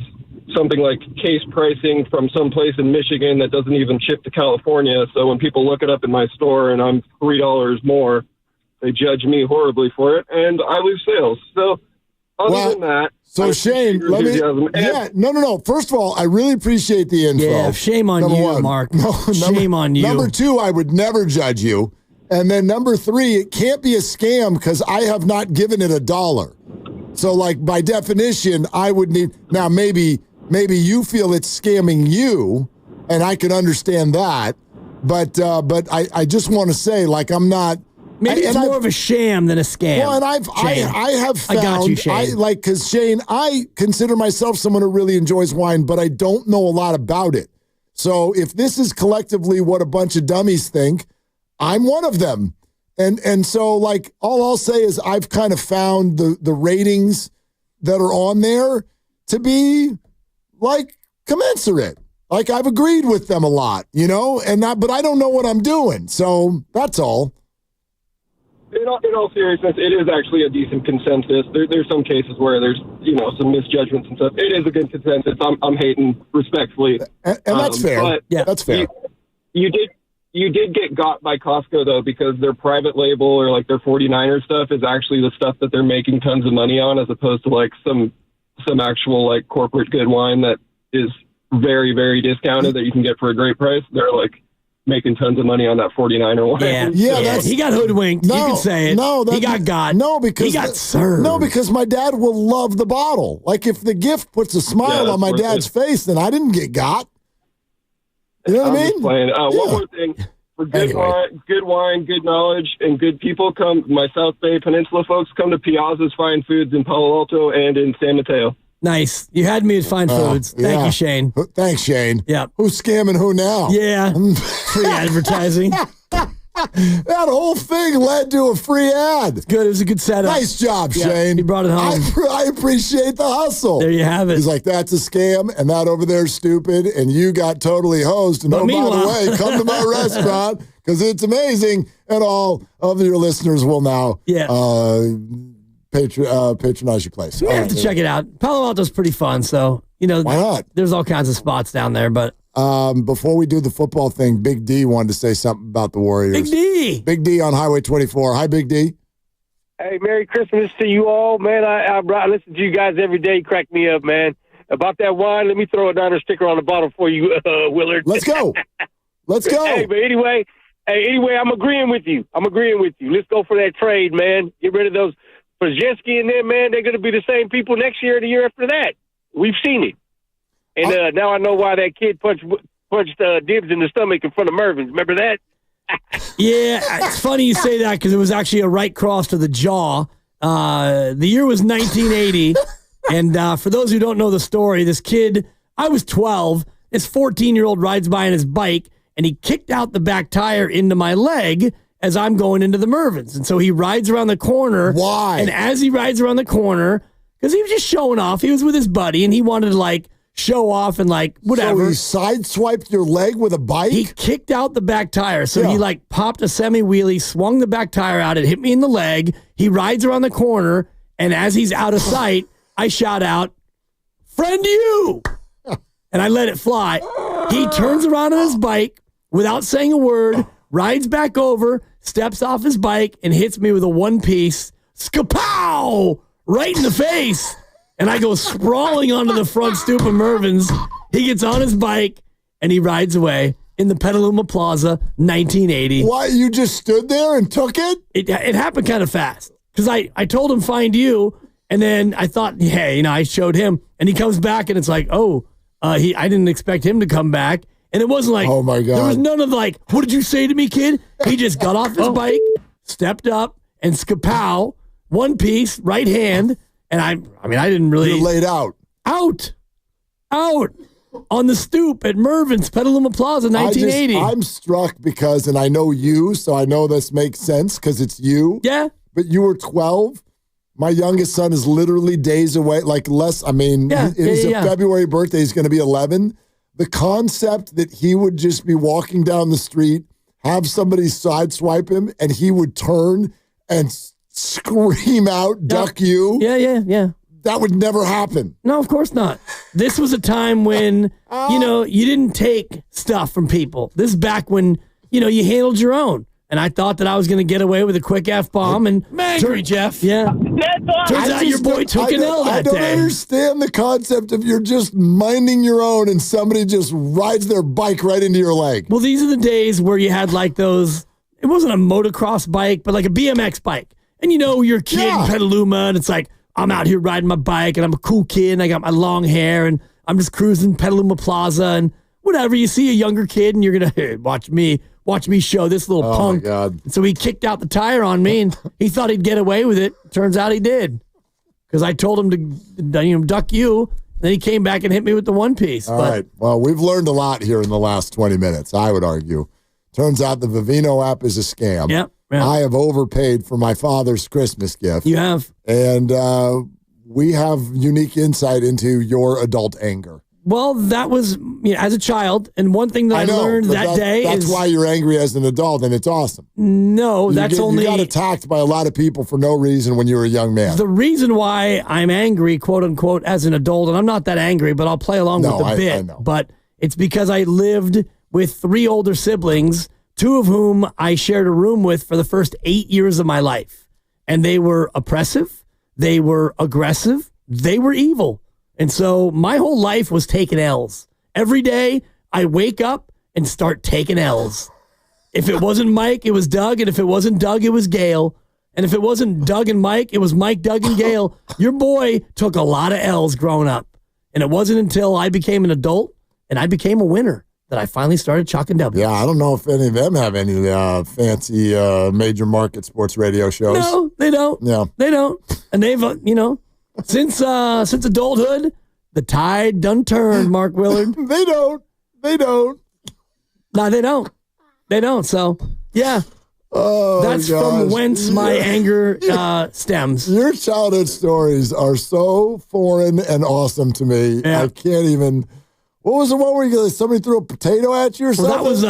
something like case pricing from some place in Michigan that doesn't even ship to California. So when people look it up in my store and I'm $3 more, they judge me horribly for it, and I lose sales. So other than that, so Shane, let me. No. First of all, I really appreciate the info. Yeah, shame on you, Mark. Shame on you. Number two, I would never judge you. And then number three, it can't be a scam because I have not given it $1. So, like, by definition, I would need. Now, maybe you feel it's scamming you, and I can understand that. But I just want to say, like, I'm not. Maybe it's more of a sham than a scam. Well, and I have found, I got you, Shane. because Shane, I consider myself someone who really enjoys wine, but I don't know a lot about it. So if this is collectively what a bunch of dummies think, I'm one of them. And so, like, all I'll say is I've kind of found the ratings that are on there to be, like, commensurate. Like, I've agreed with them a lot, but I don't know what I'm doing. So that's all. In all seriousness, it is actually a decent consensus. There's some cases where there's, some misjudgments and stuff. It is a good consensus. I'm hating respectfully. And that's fair. But that's fair. You did get got by Costco, though, because their private label or, like, their 49er stuff is actually the stuff that they're making tons of money on, as opposed to, like, some actual, like, corporate good wine that is very, very discounted that you can get for a great price. They're, like, making tons of money on that 49er wine. Yeah, he got hoodwinked. You can say it. No, he got. No, because he got served. No, because my dad will love the bottle. Like, if the gift puts a smile on my dad's face, then I didn't get got. You know what I mean? One more thing. For good wine, good knowledge, and good people, my South Bay Peninsula folks come to Piazza's Fine Foods in Palo Alto and in San Mateo. Nice. You had me at Fine Foods. Thank you, Shane. Thanks, Shane. Yeah. Who's scamming who now? Yeah. Free advertising. That whole thing led to a free ad. It's good. It was a good setup. Nice job, Shane. You brought it home. I appreciate the hustle. There you have it. He's like, that's a scam, and that over there is stupid, and you got totally hosed. And by the way, come to my restaurant because it's amazing, and all of your listeners will now patronize your place. You have to check it out. Palo Alto's pretty fun, so, why not? There's all kinds of spots down there, but. Before we do the football thing, Big D wanted to say something about the Warriors. Big D on Highway 24. Hi, Big D. Hey, Merry Christmas to you all, man. I listen to you guys every day. You crack me up, man. About that wine, let me throw a $9 sticker on the bottle for you, Willard. Let's go. Let's go. Hey, but anyway, I'm agreeing with you. Let's go for that trade, man. Get rid of those Brzezinski and them, man. They're going to be the same people next year or the year after that. We've seen it. And now I know why that kid punched Dibs in the stomach in front of Mervin's. Remember that? Yeah, it's funny you say that because it was actually a right cross to the jaw. The year was 1980. And for those who don't know the story, this kid, I was 12. This 14-year-old rides by on his bike, and he kicked out the back tire into my leg as I'm going into the Mervin's. And so he rides around the corner. Why? And as he rides around the corner, because he was just showing off, he was with his buddy, and he wanted to, show off and whatever. So he sideswiped your leg with a bike? He kicked out the back tire. So he popped a semi-wheelie, swung the back tire out. It hit me in the leg. He rides around the corner. And as he's out of sight, I shout out, "Friend you!" And I let it fly. He turns around on his bike without saying a word, rides back over, steps off his bike, and hits me with a one-piece skapow right in the face. And I go sprawling onto the front stoop of Mervin's. He gets on his bike, and he rides away in the Petaluma Plaza, 1980. What, you just stood there and took it? It happened kind of fast. Because I told him, find you, and then I thought, hey, I showed him. And he comes back, and it's like, oh, I didn't expect him to come back. And it wasn't like, oh my God, there was none of like, what did you say to me, kid? He just got off his bike, stepped up, and skapow, one piece, right hand. And I didn't really. You're laid out. Out on the stoop at Mervin's Petaluma Plaza, 1980. I'm struck because, and I know you, so I know this makes sense because it's you. Yeah. But you were 12. My youngest son is literally days away, like less. I mean, his February birthday. He's going to be 11. The concept that he would just be walking down the street, have somebody sideswipe him, and he would turn and scream out, duck you. Yeah. That would never happen. No, of course not. This was a time when, you didn't take stuff from people. This is back when, you handled your own. And I thought that I was going to get away with a quick F-bomb. And I'm angry, Jeff. Yeah. Turns out your boy took an L that day. I don't understand the concept of you're just minding your own and somebody just rides their bike right into your leg. Well, these are the days where you had like those, it wasn't a motocross bike, but like a BMX bike. And you're a kid in Petaluma, and it's like, I'm out here riding my bike, and I'm a cool kid, and I got my long hair, and I'm just cruising Petaluma Plaza, and whatever. You see a younger kid, and you're going to watch me show this little punk. Oh, my God. And so he kicked out the tire on me, and he thought he'd get away with it. Turns out he did. Because I told him to duck you, and then he came back and hit me with the one piece. All right. Well, we've learned a lot here in the last 20 minutes, I would argue. Turns out the Vivino app is a scam. Yep. I have overpaid for my father's Christmas gift. You have. And we have unique insight into your adult anger. Well, that was as a child, and one thing that I learned that day that's why you're angry as an adult, and it's awesome. No, you got attacked by a lot of people for no reason when you were a young man. The reason why I'm angry, quote unquote, as an adult, and I'm not that angry, but I'll play along with the bit. I know. But it's because I lived with 3 older siblings, 2 of whom I shared a room with for the first 8 years of my life, and they were oppressive, they were aggressive, they were evil. And so my whole life was taking L's. Every day I wake up and start taking L's. If it wasn't Mike, it was Doug. And if it wasn't Doug, it was Gail. And if it wasn't Doug and Mike, it was Mike, Doug, and Gail. Your boy took a lot of L's growing up. And it wasn't until I became an adult and I became a winner that I finally started chalking W's. Yeah, I don't know if any of them have any fancy major market sports radio shows. No, they don't. Yeah. They don't. And they've, since adulthood, the tide done turned, Mark Willard. They don't. No, they don't. They don't. So, yeah. Oh, that's from whence my anger stems. Your childhood stories are so foreign and awesome to me. Yeah. I can't even. What was the one where somebody threw a potato at you or something?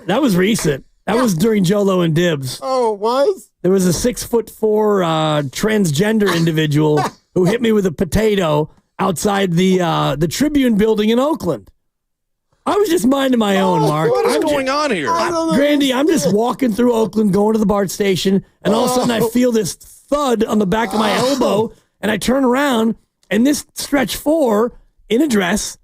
That was recent. That was during Jolo and Dibs. Oh, it was? There was a 6'4" transgender individual who hit me with a potato outside the Tribune building in Oakland. I was just minding my own, Mark. What is going on here? Grandy, I'm just walking through Oakland, going to the BART station, and all of a sudden I feel this thud on the back of my elbow, and I turn around, and this stretch 4 in a dress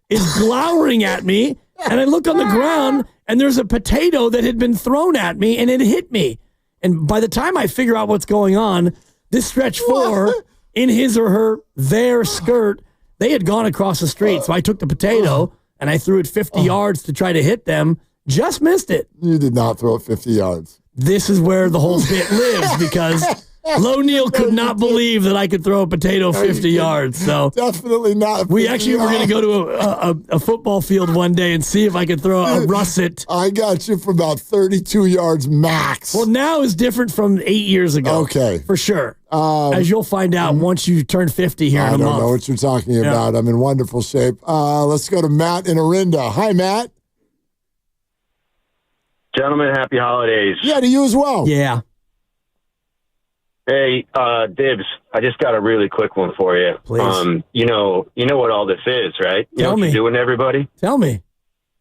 is glowering at me, and I look on the ground, and there's a potato that had been thrown at me, and it hit me. And by the time I figure out what's going on, this stretch 4, in his or their skirt, they had gone across the street. So I took the potato, and I threw it 50 yards to try to hit them. Just missed it. You did not throw it 50 yards. This is where the whole bit lives, because Low Neal could not believe that I could throw a potato 50 yards. So definitely not. We actually were going to go to a football field one day and see if I could throw a russet. I got you for about 32 yards max. Well, now is different from 8 years ago. Okay. For sure. As you'll find out once you turn 50 here in a month. I don't know what you're talking about. I'm in wonderful shape. Let's go to Matt in Orinda. Hi, Matt. Gentlemen, happy holidays. Yeah, to you as well. Yeah. Hey, Dibs, I just got a really quick one for you. Please. You know what all this is, right? You know Tell what me. you're doing, everybody? Tell me.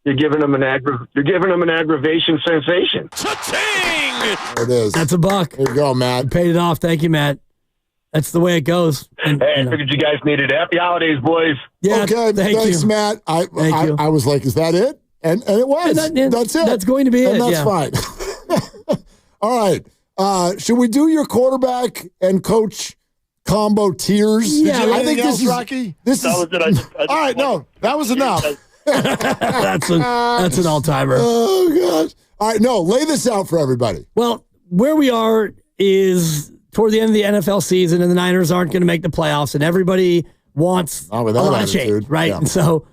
You're giving them an aggravation sensation. Cha-ching! There it is. That's a buck. There you go, Matt. You paid it off. Thank you, Matt. That's the way it goes. And, Hey, I figured you guys needed it. Happy holidays, boys. Yeah, Okay, thanks, you. Matt. Thank you. I was like, is that it? And it was. That's it. That's going to be and it. that's fine. All right. Should we do your quarterback and coach combo tiers. Yeah, I think this is Rocky. This that is was it. All right, no, that was enough. That's an all-timer. Oh, gosh. All right, no, lay this out for everybody. Well, where we are is toward the end of the NFL season, and the Niners aren't going to make the playoffs, and everybody wants a lot of change, right? Yeah. And so,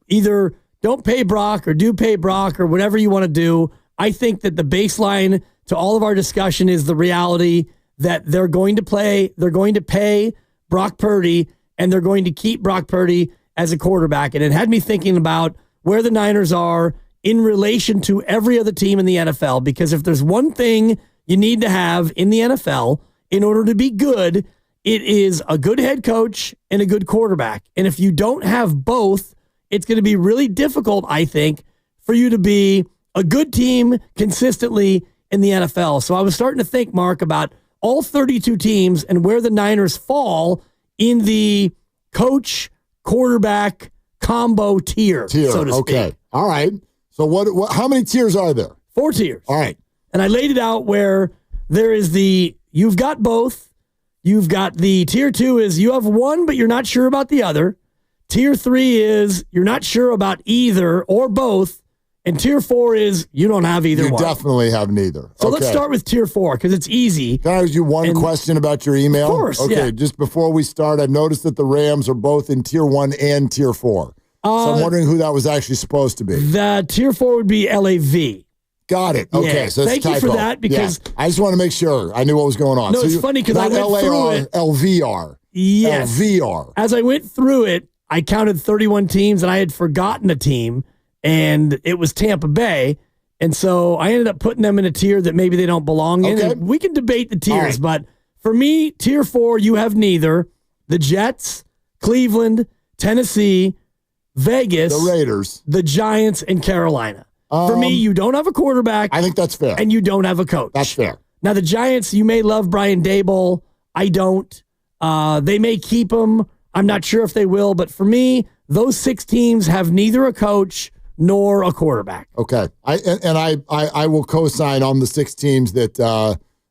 either don't pay Brock or do pay Brock or whatever you want to do. I think that the baseline to all of our discussion is the reality that they're going to pay Brock Purdy, and they're going to keep Brock Purdy as a quarterback. And it had me thinking about where the Niners are in relation to every other team in the NFL, because if there's one thing you need to have in the NFL in order to be good, it is a good head coach and a good quarterback. And if you don't have both, it's going to be really difficult, I think, for you to be a good team consistently in the NFL. So I was starting to think, Mark, about all 32 teams and where the Niners fall in the coach quarterback combo tier, so to speak. Okay. All right. So what how many tiers are there? 4 tiers. All right. And I laid it out where there is you've got both. You've got the tier 2 is you have one, but you're not sure about the other. Tier 3 is you're not sure about either or both. And tier 4 is you don't have either one. You definitely have neither. So let's start with tier 4 because it's easy. Can I ask you one question about your email? Of course. Okay, just before we start, I noticed that the Rams are both in tier 1 and tier 4. So I'm wondering who that was actually supposed to be. The tier 4 would be LAV. Got it. Okay, yeah. so thank you for that because I just want to make sure I knew what was going on. No, so it's funny because I went through it. LVR. Yes. LVR. As I went through it, I counted 31 teams and I had forgotten a team. And it was Tampa Bay. And so I ended up putting them in a tier that maybe they don't belong in. And we can debate the tiers, but for me, tier 4, you have neither. The Jets, Cleveland, Tennessee, Vegas, the Raiders, the Giants, and Carolina. For me, you don't have a quarterback. I think that's fair. And you don't have a coach. That's fair. Now, the Giants, you may love Brian Daboll. I don't. They may keep him. I'm not sure if they will. But for me, those 6 teams have neither a coach nor a quarterback. Okay. I will co-sign on the 6 teams that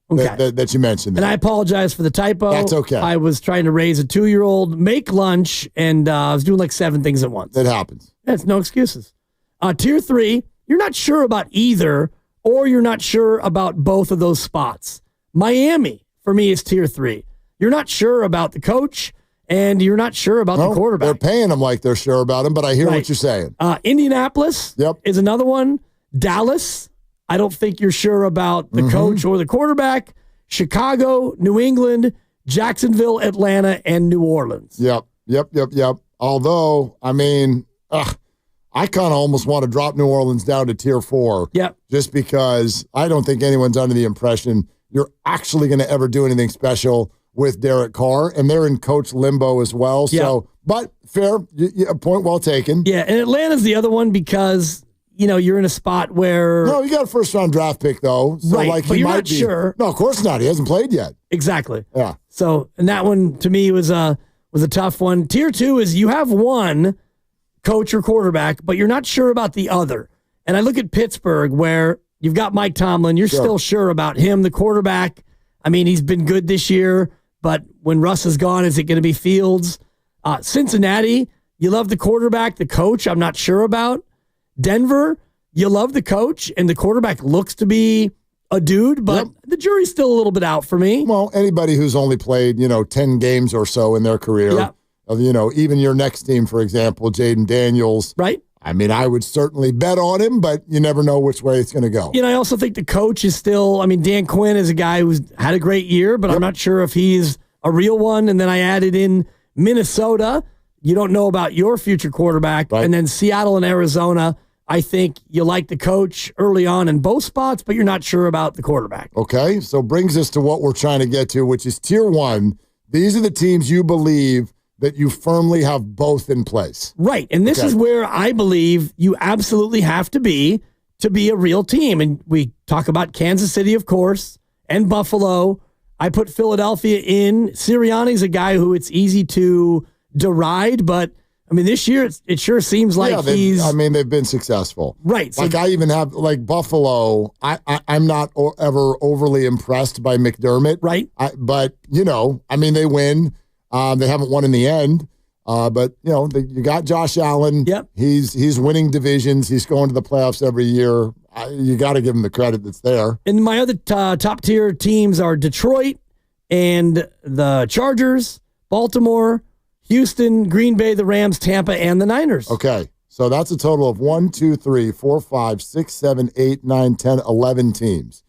you mentioned there. And I apologize for the typo. That's okay. I was trying to raise a 2-year-old, make lunch, and I was doing like 7 things at once. That happens. That's no excuses. Tier 3, you're not sure about either, or you're not sure about both of those spots. Miami, for me, is tier 3. You're not sure about the coach, and you're not sure about the quarterback. They're paying them like they're sure about him, but I hear what you're saying. Indianapolis is another one. Dallas, I don't think you're sure about the coach or the quarterback. Chicago, New England, Jacksonville, Atlanta, and New Orleans. Yep. Although, I mean, I kind of almost want to drop New Orleans down to tier 4. Yep. Just because I don't think anyone's under the impression you're actually going to ever do anything special with Derek Carr, and they're in coach limbo as well. So, but fair, point well taken. Yeah, and Atlanta's the other one because, you're in a spot where... No, you got a first-round draft pick, though. So right, but you're not sure. No, of course not. He hasn't played yet. Exactly. Yeah. So, and that one, to me, was a tough one. Tier 2 is you have one coach or quarterback, but you're not sure about the other. And I look at Pittsburgh, where you've got Mike Tomlin. You're still sure about him, the quarterback. I mean, he's been good this year. But when Russ is gone, is it going to be Fields? Cincinnati, you love the quarterback. The coach, I'm not sure about. Denver, you love the coach, and the quarterback looks to be a dude, but the jury's still a little bit out for me. Well, anybody who's only played, 10 games or so in their career, even your next team, for example, Jaden Daniels. Right. I mean, I would certainly bet on him, but you never know which way it's going to go. I also think the coach is still, Dan Quinn is a guy who's had a great year, but I'm not sure if he's a real one. And then I added in Minnesota. You don't know about your future quarterback. Right. And then Seattle and Arizona. I think you like the coach early on in both spots, but you're not sure about the quarterback. Okay, so brings us to what we're trying to get to, which is tier 1. These are the teams you believe that you firmly have both in place. Right. And this is where I believe you absolutely have to be a real team. And we talk about Kansas City, of course, and Buffalo. I put Philadelphia in. Sirianni's a guy who it's easy to deride, but I mean, this year it sure seems like they've been successful. Right. So I even have, Buffalo, I'm not ever overly impressed by McDermott. Right. But, they win. They haven't won in the end. But, you got Josh Allen. Yep. He's winning divisions. He's going to the playoffs every year. You got to give him the credit that's there. And my other top-tier teams are Detroit and the Chargers, Baltimore, Houston, Green Bay, the Rams, Tampa, and the Niners. Okay. So that's a total of 1, 2, 3, 4, 5, 6, 7, 8, 9, 10, 11 teams.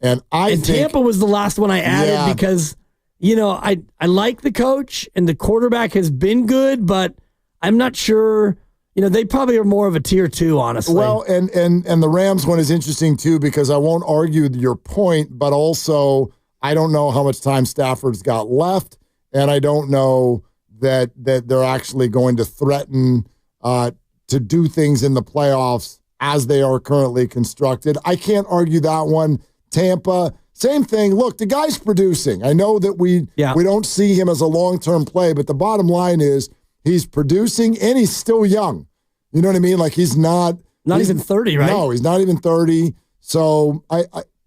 And Tampa was the last one I added because, I like the coach and the quarterback has been good, but I'm not sure, they probably are more of a tier 2, honestly. Well, and the Rams one is interesting too because I won't argue your point, but also I don't know how much time Stafford's got left, and I don't know that they're actually going to threaten to do things in the playoffs as they are currently constructed. I can't argue that one. Tampa, same thing. Look, the guy's producing. I know that we don't see him as a long-term play, but the bottom line is he's producing and he's still young. You know what I mean? Like he's not even 30, right? No, he's not even 30. So I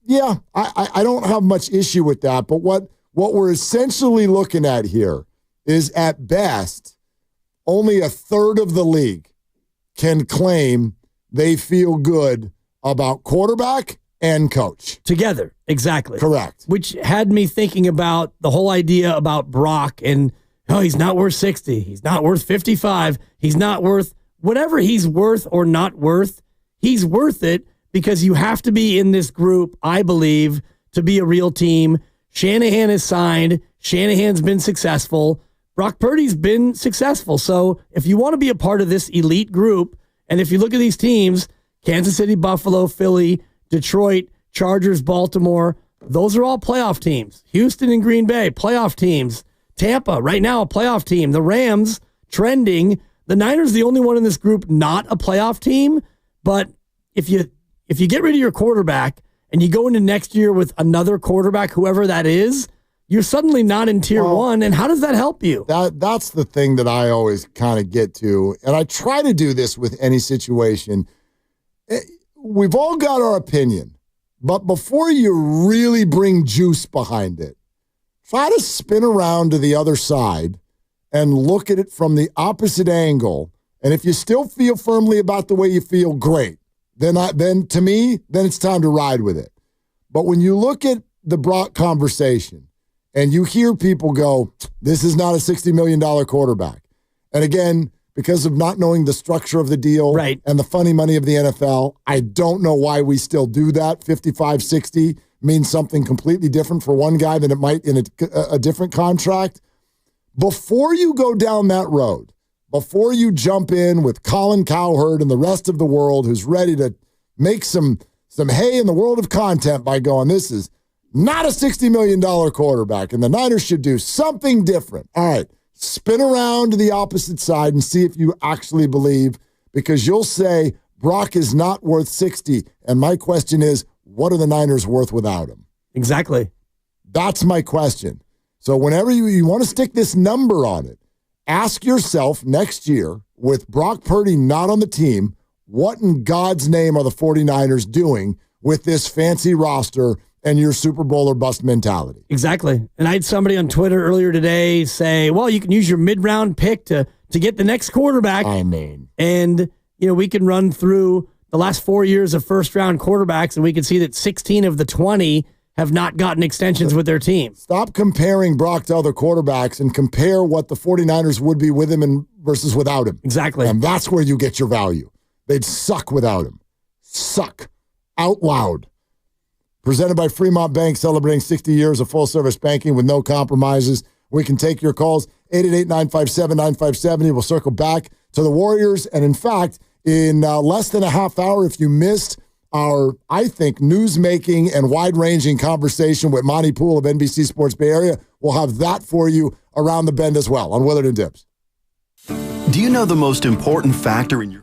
don't have much issue with that. But what we're essentially looking at here is at best, only a third of the league can claim they feel good about quarterback and coach. Together, exactly. Correct. Which had me thinking about the whole idea about Brock and, he's not worth 60. He's not worth 55. He's not worth whatever he's worth or not worth. He's worth it because you have to be in this group, I believe, to be a real team. Shanahan is signed. Shanahan's been successful. Brock Purdy's been successful. So if you want to be a part of this elite group, and if you look at these teams, Kansas City, Buffalo, Philly, Detroit, Chargers, Baltimore, those are all playoff teams. Houston and Green Bay, playoff teams. Tampa, right now, a playoff team. The Rams, trending. The Niners, the only one in this group not a playoff team. But if you get rid of your quarterback and you go into next year with another quarterback, whoever that is, you're suddenly not in tier 1, and how does that help you? That's the thing that I always kind of get to, and I try to do this with any situation. We've all got our opinion, but before you really bring juice behind it, try to spin around to the other side and look at it from the opposite angle, and if you still feel firmly about the way you feel, great. Then to me, it's time to ride with it. But when you look at the Brock conversation, and you hear people go, this is not a $60 million quarterback. And again, because of not knowing the structure of the deal and the funny money of the NFL, I don't know why we still do that. 55, 60 means something completely different for one guy than it might in a different contract. Before you go down that road, before you jump in with Colin Cowherd and the rest of the world who's ready to make some hay in the world of content by going, this is not a $60 million quarterback, and the Niners should do something different. All right, spin around to the opposite side and see if you actually believe, because you'll say Brock is not worth 60, and my question is, what are the Niners worth without him? Exactly. That's my question. So whenever you want to stick this number on it, ask yourself next year, with Brock Purdy not on the team, what in God's name are the 49ers doing with this fancy roster and your Super Bowl or bust mentality? Exactly. And I had somebody on Twitter earlier today say, well, you can use your mid-round pick to get the next quarterback. I mean. And, we can run through the last 4 years of first-round quarterbacks, and we can see that 16 of the 20 have not gotten extensions with their team. Stop comparing Brock to other quarterbacks and compare what the 49ers would be with him versus without him. Exactly. And that's where you get your value. They'd suck without him. Suck. Out loud. Presented by Fremont Bank, celebrating 60 years of full-service banking with no compromises. We can take your calls, 888-957-9570. We'll circle back to the Warriors. And in fact, in less than a half hour, if you missed our, I think, news-making and wide-ranging conversation with Monty Poole of NBC Sports Bay Area, we'll have that for you around the bend as well on Willard and Dibs. Do you know the most important factor in your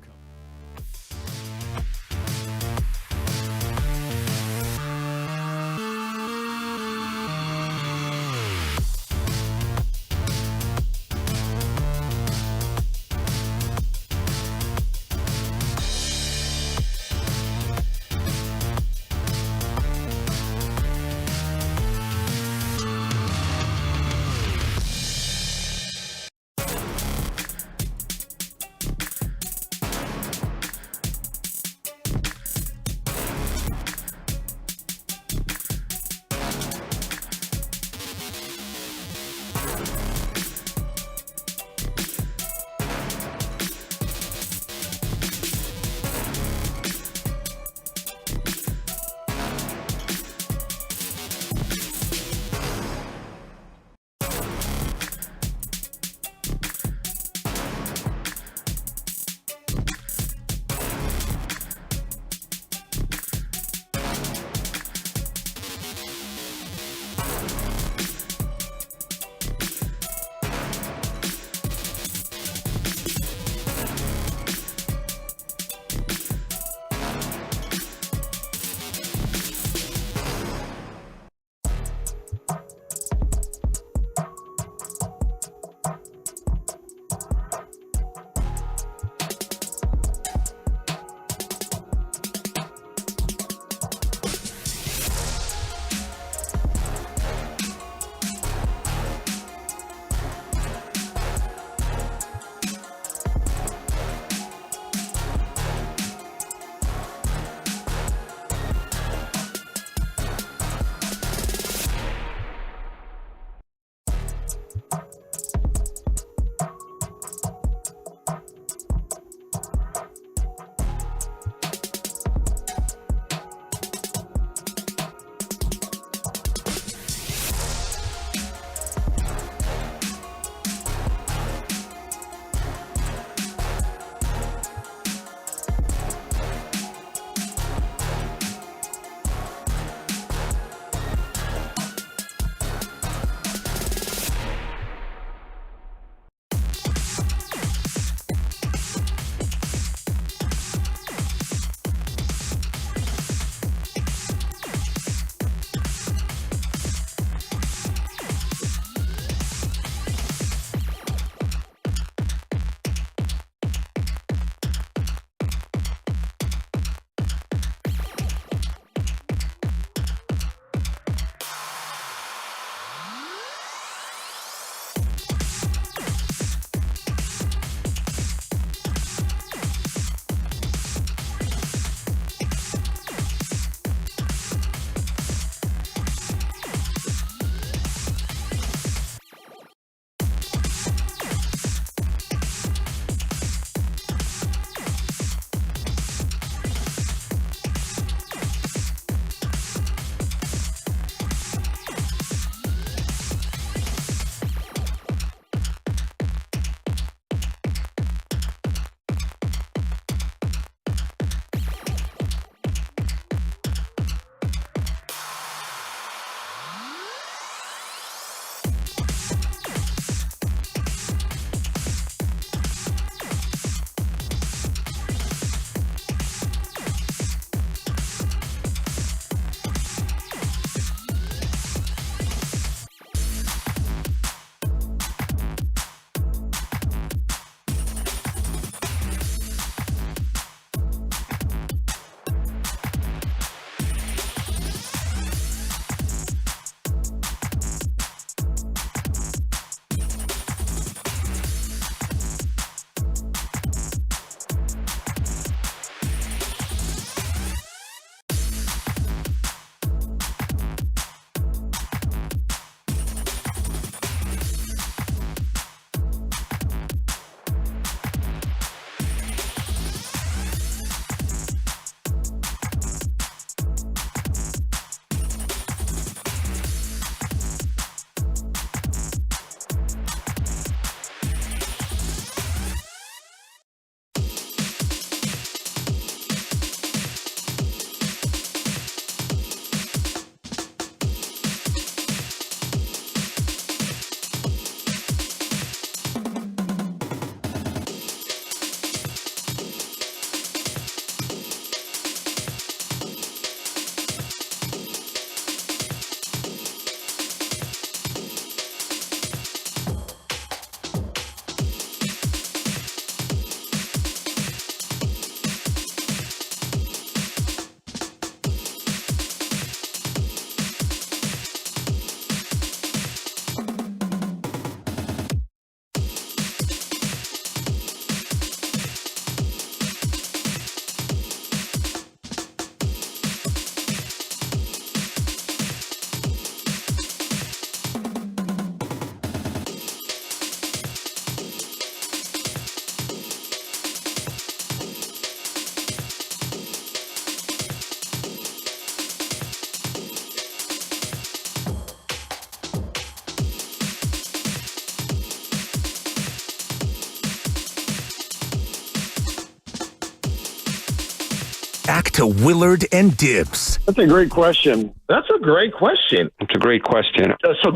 Back to Willard and Dibs. That's a great question. That's a great question. It's a great question. That's a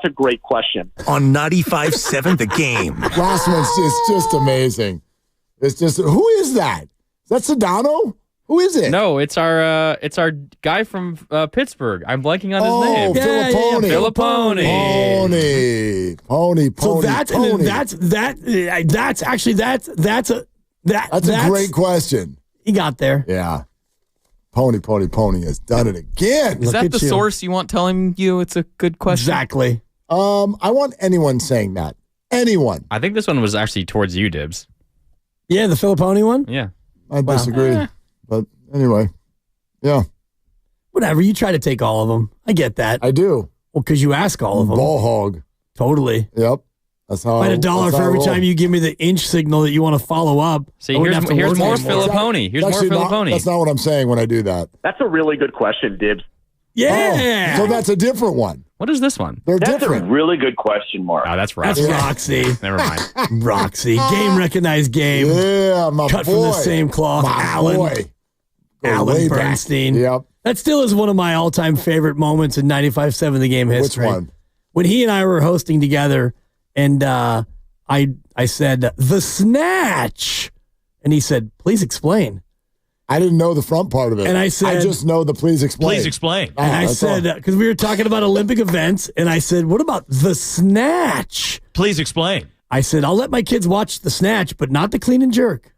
great question. On 95.7 The Game. Last one's just amazing. It's just, who is that? Is that Sedano? Who is it? No, it's our guy from Pittsburgh. I'm blanking on his name. Filippone. Filippone. Pony. So that's a great question. He got there. Yeah. Pony has done it again. Is that the source you want telling you it's a good question? Exactly. I want anyone saying that. Anyone. I think this one was actually towards you, Dibs. Yeah, the Filippone one? Yeah. I disagree. But anyway, yeah. Whatever. You try to take all of them. I get that. I do. Well, because you ask all of them. Ball hog. Totally. Yep. That's how I had $1 for every time you give me the inch signal that you want to follow up. See, here's more Filippone. Here's more Filippone. That's not what I'm saying when I do that. That's a really good question, Dibs. Yeah. So that's a different one. What is this one? They're That's different. a really good question, Mark. Oh, that's Roxy. That's Roxy. Never mind. Roxy. Game recognized game. Yeah, my Cut boy. from the same cloth. My Alan. boy. Alan Bernstein. Yep. That still is one of my all-time favorite moments in 95.7 The Game history. Which one? When he and I were hosting together, and I said, the snatch. And he said, please explain. I didn't know the front part of it. And I said, I just know the please explain. Please explain. And I said, because we were talking about Olympic events, and I said, what about the snatch? Please explain. I said, I'll let my kids watch the snatch, but not the clean and jerk.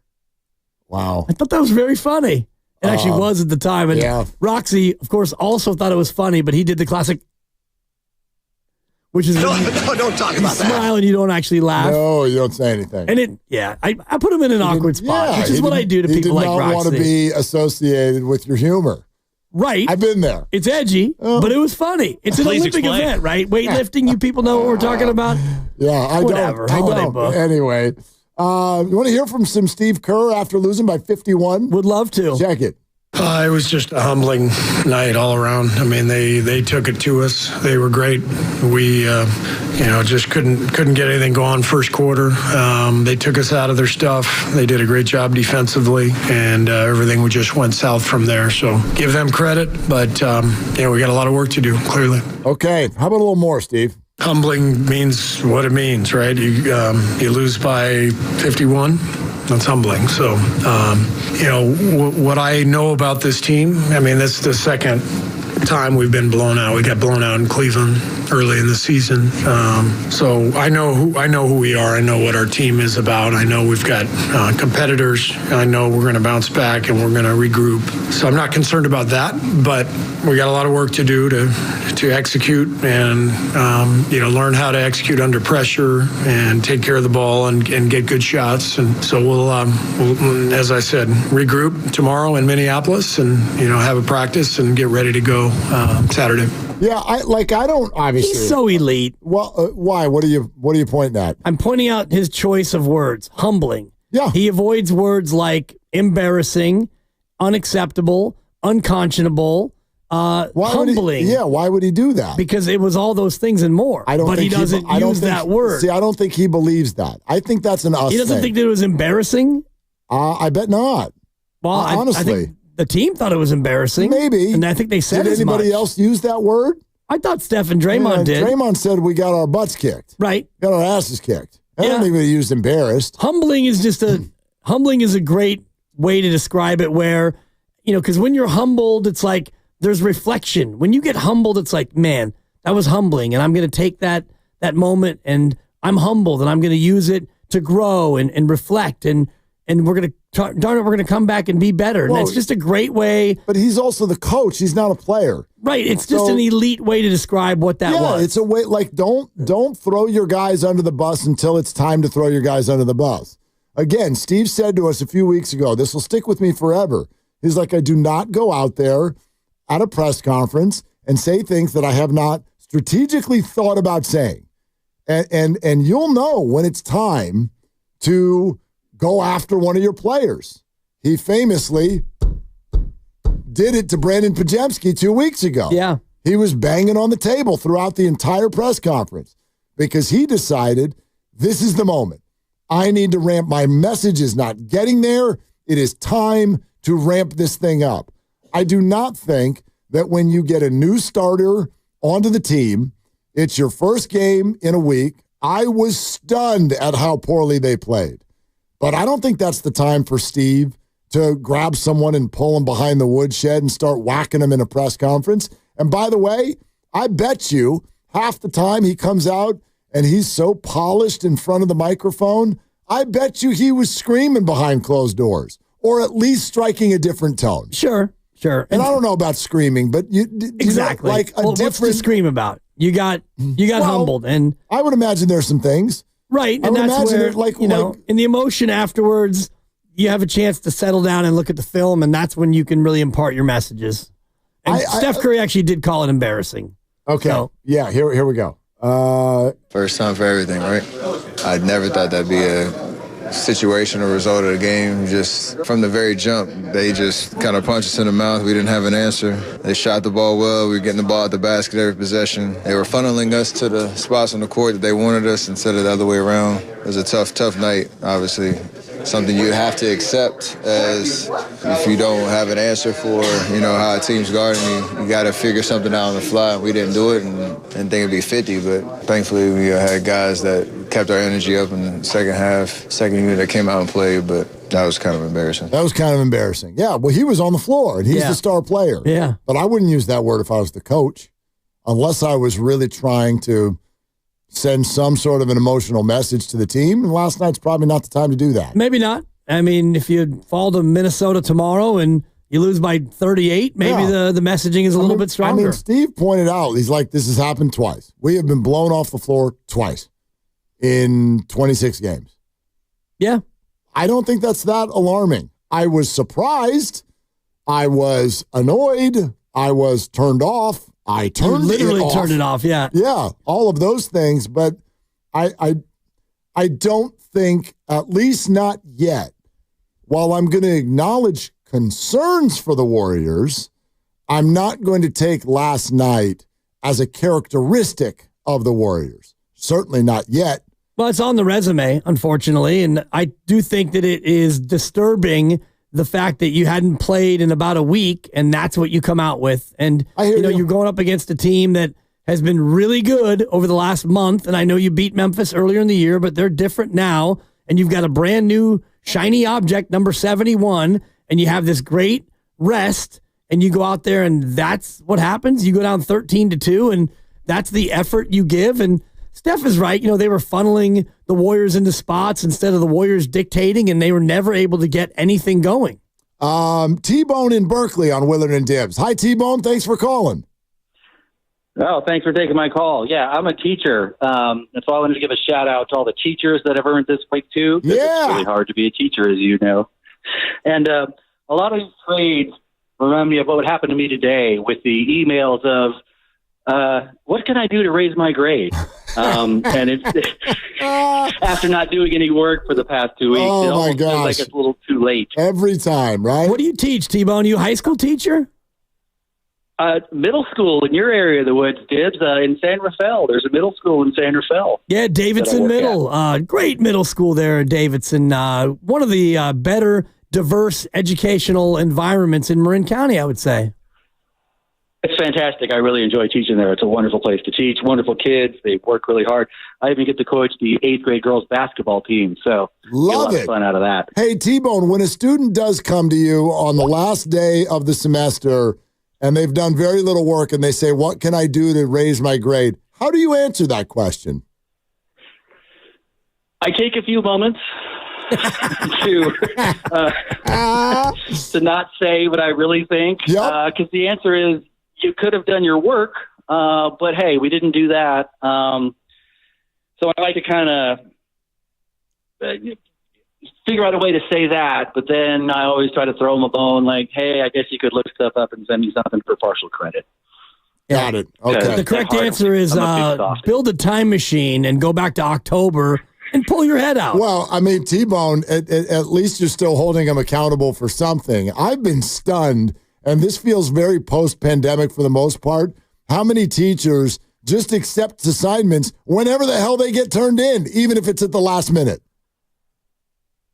Wow. I thought that was very funny. It actually was at the time. And yeah. Roxy, of course, also thought it was funny, but he did the classic, which is don't talk about that. Smile and you don't actually laugh. No, you don't say anything. And I put him in an awkward spot, which is what I do to people like Roxy. He did not want to be associated with your humor. Right. I've been there. It's edgy, but it was funny. It's an Olympic event, right? Weightlifting, you people know what we're talking about? Yeah, I Whatever. don't. Holiday book. Anyway, you want to hear from some Steve Kerr after losing by 51? Would love to. Check it. It was just a humbling night all around. I mean, they took it to us. They were great. We, just couldn't get anything going first quarter. They took us out of their stuff. They did a great job defensively, and everything just went south from there. So give them credit, but we got a lot of work to do. Clearly. Okay, how about a little more, Steve? Humbling means what it means, right? You lose by 51. That's humbling. So, what I know about this team, I mean, this is the second time we've been blown out. We got blown out in Cleveland early in the season. So I know who we are. I know what our team is about. I know we've got competitors. I know we're going to bounce back and we're going to regroup. So I'm not concerned about that, but we got a lot of work to do to execute and, learn how to execute under pressure and take care of the ball and get good shots. And so we'll, as I said, regroup tomorrow in Minneapolis and, have a practice and get ready to go Saturday. Yeah, I don't obviously. He's so elite. Well, why? What are you pointing at? I'm pointing out his choice of words. Humbling. Yeah. He avoids words like embarrassing, unacceptable, unconscionable, humbling. Why would he do that? Because it was all those things and more. But he doesn't use that word. See, I don't think he believes that. I think that's an us He doesn't thing. think that it was embarrassing? I bet not. Well, honestly. I think the team thought it was embarrassing. Maybe. And I think they said Did as anybody much. else use that word? I thought Steph and Draymond did. Draymond said we got our butts kicked. Right. Got our asses kicked. I don't think we used embarrassed. Humbling is a great way to describe it where, because when you're humbled, it's like there's reflection. When you get humbled, it's like, man, that was humbling. And I'm going to take that moment and I'm humbled and I'm going to use it to grow and reflect. And we're going to, we're going to come back and be better. And it's just a great way. But he's also the coach. He's not a player. Right. It's just an elite way to describe what that was. It's a way, like, don't throw your guys under the bus until it's time to throw your guys under the bus. Again, Steve said to us a few weeks ago, this will stick with me forever. He's like, I do not go out there at a press conference and say things that I have not strategically thought about saying. And you'll know when it's time to go after one of your players. He famously did it to Brandon Pajemski 2 weeks ago. Yeah. He was banging on the table throughout the entire press conference because he decided this is the moment. I need to ramp. My message is not getting there. It is time to ramp this thing up. I do not think that when you get a new starter onto the team, it's your first game in a week. I was stunned at how poorly they played. But I don't think that's the time for Steve to grab someone and pull them behind the woodshed and start whacking them in a press conference. And by the way, I bet you half the time he comes out and he's so polished in front of the microphone, I bet you he was screaming behind closed doors or at least striking a different tone. Sure. And I don't know about screaming, but exactly. Like a different. What's to scream about? You got humbled, and I would imagine there's some things. Right, and that's where, in the emotion afterwards, you have a chance to settle down and look at the film, and that's when you can really impart your messages. And Steph Curry actually did call it embarrassing. Okay, so, yeah, here we go. First time for everything, right? I never thought that'd be a situation or result of the game. Just from the very jump, they just kind of punched us in the mouth. We didn't have an answer. They shot the ball well. We were getting the ball at the basket every possession. They were funneling us to the spots on the court that they wanted us instead of the other way around. It was a tough night, obviously. Something you have to accept as if you don't have an answer for, how a team's guarding you got to figure something out on the fly. We didn't do it and didn't think it'd be 50, but thankfully we had guys that kept our energy up in the second half, second unit that came out and played, but that was kind of embarrassing. Yeah, well, he was on the floor, and he's the star player. Yeah. But I wouldn't use that word if I was the coach, unless I was really trying to send some sort of an emotional message to the team, and last night's probably not the time to do that. Maybe not. I mean, if you fall to Minnesota tomorrow and you lose by 38, maybe the messaging is a little bit stronger. I mean, Steve pointed out, he's like, this has happened twice. We have been blown off the floor twice in 26 games. Yeah. I don't think that's that alarming. I was surprised. I was annoyed. I was turned off. I turned it off. Yeah. Yeah, all of those things, but I don't think, at least not yet, while I'm going to acknowledge concerns for the Warriors, I'm not going to take last night as a characteristic of the Warriors. Certainly not yet. Well, it's on the resume, unfortunately, and I do think that it is disturbing the fact that you hadn't played in about a week, and that's what you come out with. And you're going up against a team that has been really good over the last month, and I know you beat Memphis earlier in the year, but they're different now, and you've got a brand new shiny object, number 71, and you have this great rest, and you go out there, and that's what happens. You go down 13-2, and that's the effort you give, and Steph is right. They were funneling the Warriors into spots instead of the Warriors dictating, and they were never able to get anything going. T-Bone in Berkeley on Willard and Dibbs. Hi, T-Bone. Thanks for calling. Oh, thanks for taking my call. Yeah, I'm a teacher. That's why I wanted to give a shout-out to all the teachers that have earned this week, too. Yeah. It's really hard to be a teacher, as you know. And a lot of these trades remind me of what would happen to me today with the emails of, what can I do to raise my grade? And it's after not doing any work for the past 2 weeks, it almost feels like it's a little too late. Every time, right? What do you teach, T-Bone? You a high school teacher? Middle school in your area of the woods, Dibbs, in San Rafael. There's a middle school in San Rafael. Yeah, Davidson Middle. Great middle school there at Davidson. One of the better, diverse educational environments in Marin County, I would say. It's fantastic. I really enjoy teaching there. It's a wonderful place to teach. Wonderful kids. They work really hard. I even get to coach the 8th grade girls basketball team. So love get a lot it. of fun out of that. Hey, T-Bone, when a student does come to you on the last day of the semester and they've done very little work and they say, what can I do to raise my grade? How do you answer that question? I take a few moments to not say what I really think. Because the answer is, you could have done your work, but hey, we didn't do that. So I like to kind of figure out a way to say that, but then I always try to throw them a bone like, hey, I guess you could look stuff up and send me something for partial credit. Got it. Okay. The correct answer is build a time machine and go back to October and pull your head out. Well, I mean, T-Bone, at least you're still holding him accountable for something. I've been stunned, and this feels very post-pandemic for the most part, how many teachers just accept assignments whenever the hell they get turned in, even if it's at the last minute.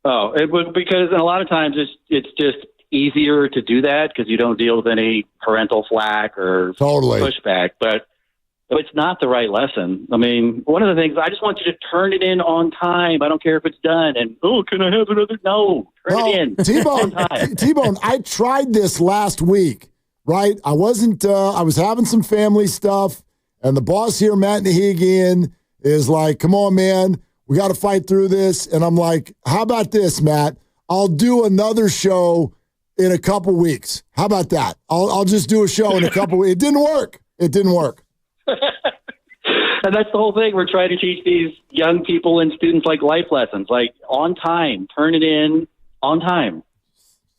Oh, it would, because a lot of times it's just easier to do that because you don't deal with any parental flack or pushback. But it's not the right lesson. I mean, one of the things, I just want you to turn it in on time. I don't care if it's done. And, can I have another? No, turn it in. T-Bone, I tried this last week, right? I wasn't, I was having some family stuff, and the boss here, Matt Nahigian, is like, come on, man, we got to fight through this. And I'm like, how about this, Matt? I'll do another show in a couple weeks. How about that? I'll just do a show in a couple weeks. It didn't work. And that's the whole thing. We're trying to teach these young people and students like life lessons, like on time, turn it in on time.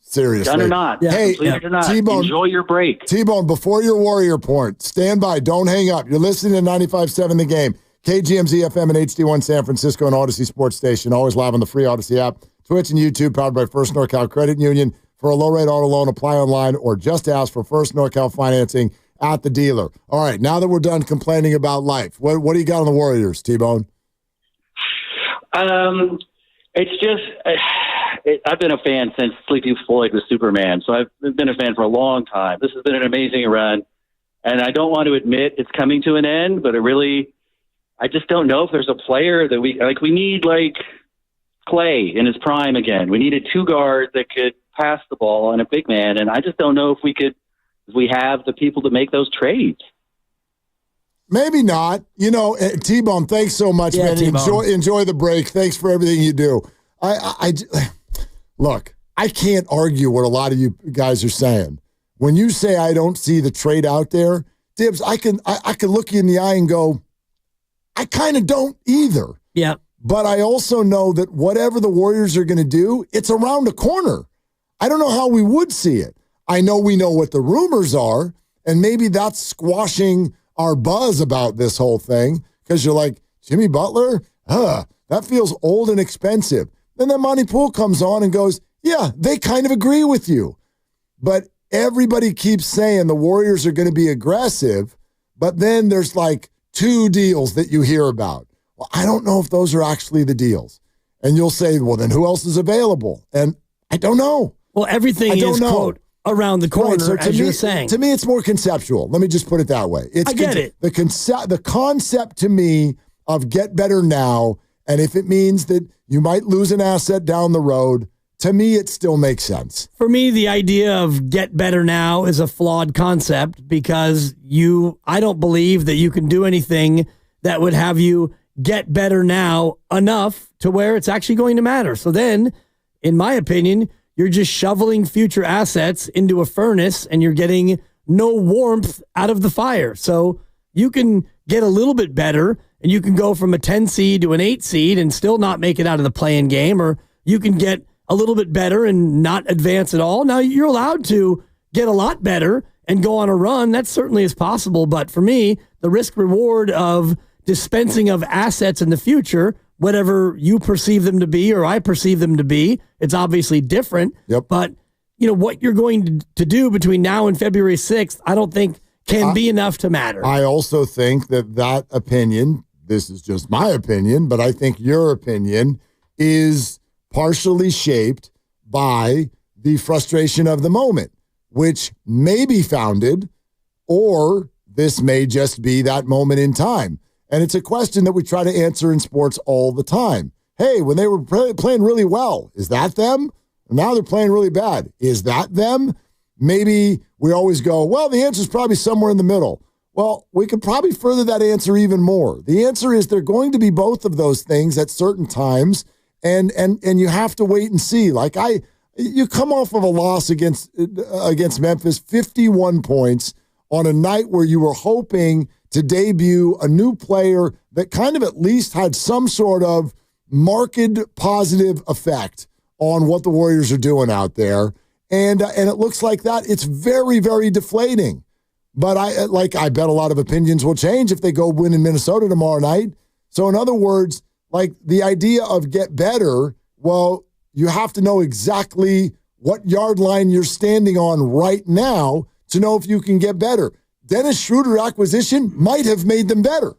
Seriously. Done or not. Hey, completed or not. T-Bone, enjoy your break. T-Bone, before your Warrior point, stand by. Don't hang up. You're listening to 95.7 The Game. KGMZ FM and HD1 San Francisco and Odyssey Sports Station. Always live on the free Odyssey app. Twitch and YouTube, powered by First NorCal Credit Union. For a low-rate auto loan, apply online or just ask for First NorCal financing at the dealer. All right, now that we're done complaining about life, what do you got on the Warriors, T-Bone? It's just, I've been a fan since Sleepy Floyd was Superman, so I've been a fan for a long time. This has been an amazing run, and I don't want to admit it's coming to an end, but I just don't know if there's a player that we need like Clay in his prime again. We needed two guards that could pass the ball and a big man, and I just don't know if we have the people to make those trades. Maybe not. T-Bone, thanks so much, man. Enjoy the break. Thanks for everything you do. Look, I can't argue what a lot of you guys are saying. When you say I don't see the trade out there, Dibs, I can look you in the eye and go, I kind of don't either. Yeah. But I also know that whatever the Warriors are going to do, it's around the corner. I don't know how we would see it. I know we know what the rumors are, and maybe that's squashing our buzz about this whole thing because you're like, Jimmy Butler? That feels old and expensive. And then Monty Poole comes on and goes, yeah, they kind of agree with you. But everybody keeps saying the Warriors are going to be aggressive, but then there's like 2 deals that you hear about. Well, I don't know if those are actually the deals. And you'll say, well, then who else is available? And I don't know. Well, everything is, quote, around the corner, so as you're saying. To me, it's more conceptual. Let me just put it that way. I get it. The concept to me of get better now, and if it means that you might lose an asset down the road, to me, it still makes sense. For me, the idea of get better now is a flawed concept because I don't believe that you can do anything that would have you get better now enough to where it's actually going to matter. So then, in my opinion, you're just shoveling future assets into a furnace and you're getting no warmth out of the fire. So you can get a little bit better and you can go from a 10 seed to an 8 seed and still not make it out of the play-in game, or you can get a little bit better and not advance at all. Now, you're allowed to get a lot better and go on a run. That certainly is possible. But for me, the risk-reward of dispensing of assets in the future, whatever you perceive them to be or I perceive them to be, it's obviously different. Yep. But what you're going to do between now and February 6th, I don't think can be enough to matter. I also think that opinion, this is just my opinion, but I think your opinion is partially shaped by the frustration of the moment, which may be founded, or this may just be that moment in time. And it's a question that we try to answer in sports all the time. Hey, when they were playing really well, is that them? Now they're playing really bad. Is that them? Maybe we always go, well, the answer is probably somewhere in the middle. Well, we could probably further that answer even more. The answer is they're going to be both of those things at certain times, and you have to wait and see. Like you come off of a loss against Memphis, 51 points on a night where you were hoping to debut a new player that kind of at least had some sort of marked positive effect on what the Warriors are doing out there. And it looks like that. It's very, very deflating. But I bet a lot of opinions will change if they go win in Minnesota tomorrow night. So in other words, like the idea of get better, well, you have to know exactly what yard line you're standing on right now to know if you can get better. Dennis Schröder acquisition might have made them better.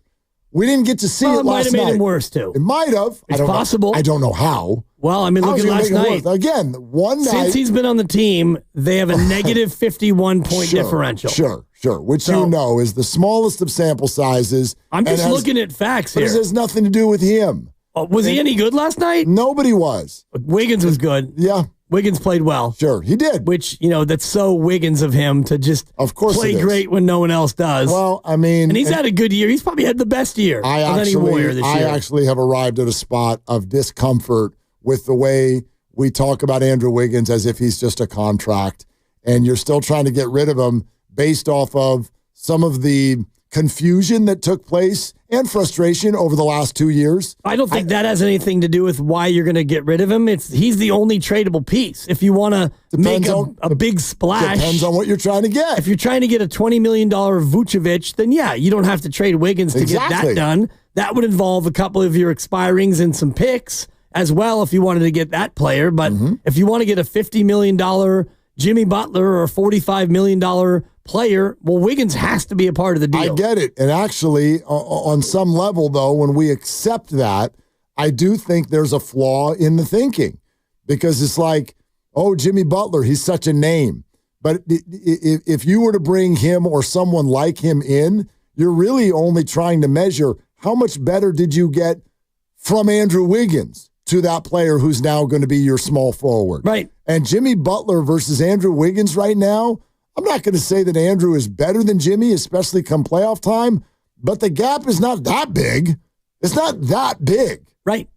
We didn't get to see it last night. It might have made them worse, too. It might have. It's possible. I don't know how. Well, I mean, look at last night. Again, one night. Since he's been on the team, they have a negative 51-point differential. Sure. Which is the smallest of sample sizes. I'm just looking at facts here. This has nothing to do with him. Was he any good last night? Nobody was. Wiggins was good. Yeah. Wiggins played well. Sure, he did. Which, that's so Wiggins of him to just play great when no one else does. Well, I mean... And he's had a good year. He's probably had the best year of any Warrior this year. I actually have arrived at a spot of discomfort with the way we talk about Andrew Wiggins as if he's just a contract, and you're still trying to get rid of him based off of some of the confusion that took place and frustration over the last 2 years. I don't think that has anything to do with why you're going to get rid of him. He's the only tradable piece. If you want to make a big splash. Depends on what you're trying to get. If you're trying to get a $20 million Vucevic, then you don't have to trade Wiggins to get that done. That would involve a couple of your expirings and some picks as well if you wanted to get that player. But if you want to get a $50 million Jimmy Butler or a $45 million player, well, Wiggins has to be a part of the deal. I get it. And actually, on some level, though, when we accept that, I do think there's a flaw in the thinking. Because it's like, oh, Jimmy Butler, he's such a name. But if you were to bring him or someone like him in, you're really only trying to measure how much better did you get from Andrew Wiggins to that player who's now going to be your small forward. Right. And Jimmy Butler versus Andrew Wiggins right now, I'm not going to say that Andrew is better than Jimmy, especially come playoff time, but the gap is not that big. It's not that big. Right.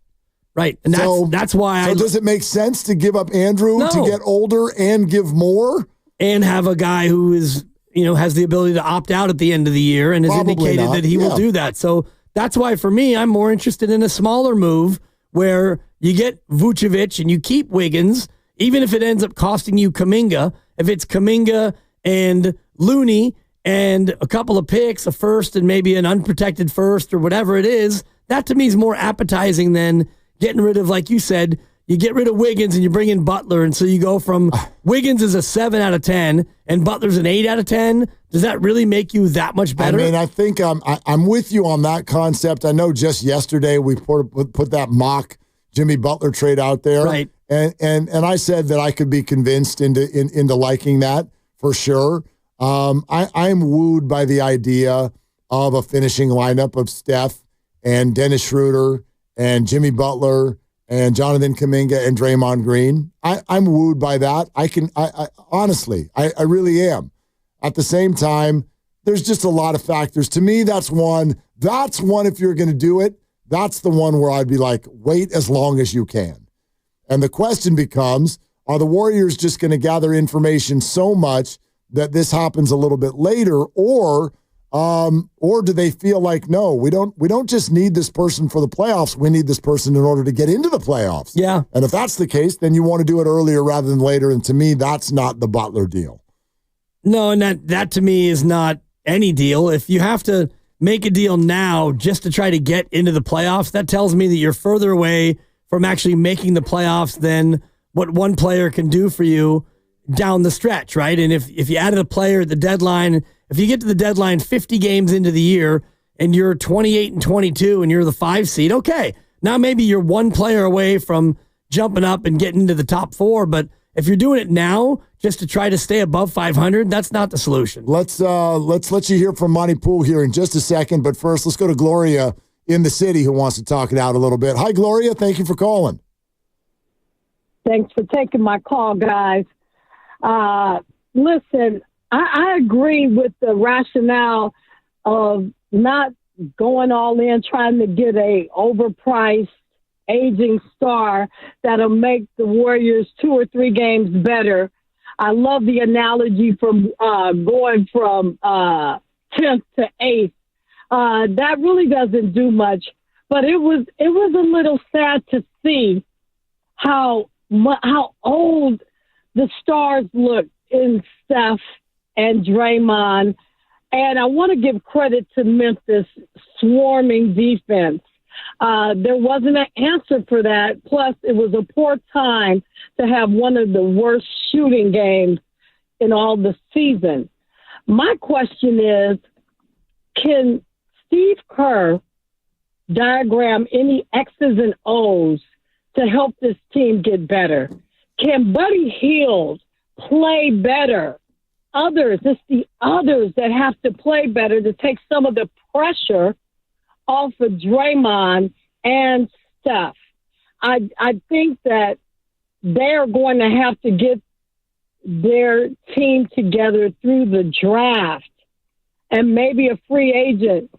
And that's why So does it make sense to give up Andrew to get older and give more? And have a guy who is, has the ability to opt out at the end of the year and has indicated that he will do that. So that's why, for me, I'm more interested in a smaller move where you get Vucevic and you keep Wiggins, even if it ends up costing you Kuminga. If it's Kuminga and Looney and a couple of picks, a first and maybe an unprotected first or whatever it is, that to me is more appetizing than getting rid of, like you said, you get rid of Wiggins and you bring in Butler. And so you go from Wiggins is a 7 out of 10 and Butler's an 8 out of 10. Does that really make you that much better? I mean, I think I'm with you on that concept. I know just yesterday we put that mock Jimmy Butler trade out there. Right. And I said that I could be convinced into liking that for sure. I'm wooed by the idea of a finishing lineup of Steph and Dennis Schröder and Jimmy Butler and Jonathan Kuminga and Draymond Green. I'm wooed by that. I honestly, I really am. At the same time, there's just a lot of factors. To me, that's one if you're going to do it, that's the one where I'd be like, wait as long as you can. And the question becomes, are the Warriors just going to gather information so much that this happens a little bit later, or do they feel like, no, we don't just need this person for the playoffs, we need this person in order to get into the playoffs. Yeah. And if that's the case, then you want to do it earlier rather than later. And to me, that's not the Butler deal. No, and that to me is not any deal. If you have to make a deal now just to try to get into the playoffs, that tells me that you're further away from actually making the playoffs than what one player can do for you down the stretch, right? And if you added a player at the deadline, if you get to the deadline 50 games into the year and you're 28-22 and you're the 5 seed, okay, now maybe you're one player away from jumping up and getting into the top 4, but if you're doing it now just to try to stay above 500, that's not the solution. Let's let you hear from Monty Poole here in just a second, but first let's go to Gloria in the city who wants to talk it out a little bit. Hi, Gloria. Thank you for calling. Thanks for taking my call, guys. Listen, I agree with the rationale of not going all in, trying to get a overpriced, aging star that'll make the Warriors 2 or 3 games better. I love the analogy from going from 10th to 8th. That really doesn't do much, but it was a little sad to see how old the stars look in Steph and Draymond. And I want to give credit to Memphis' swarming defense. There wasn't an answer for that. Plus, it was a poor time to have one of the worst shooting games in all the season. My question is, can Steve Kerr diagram any X's and O's to to help this team get better? Can Buddy Hield play better? It's the others that have to play better to take some of the pressure off of Draymond and Steph. I think that they're going to have to get their team together through the draft and maybe a free agent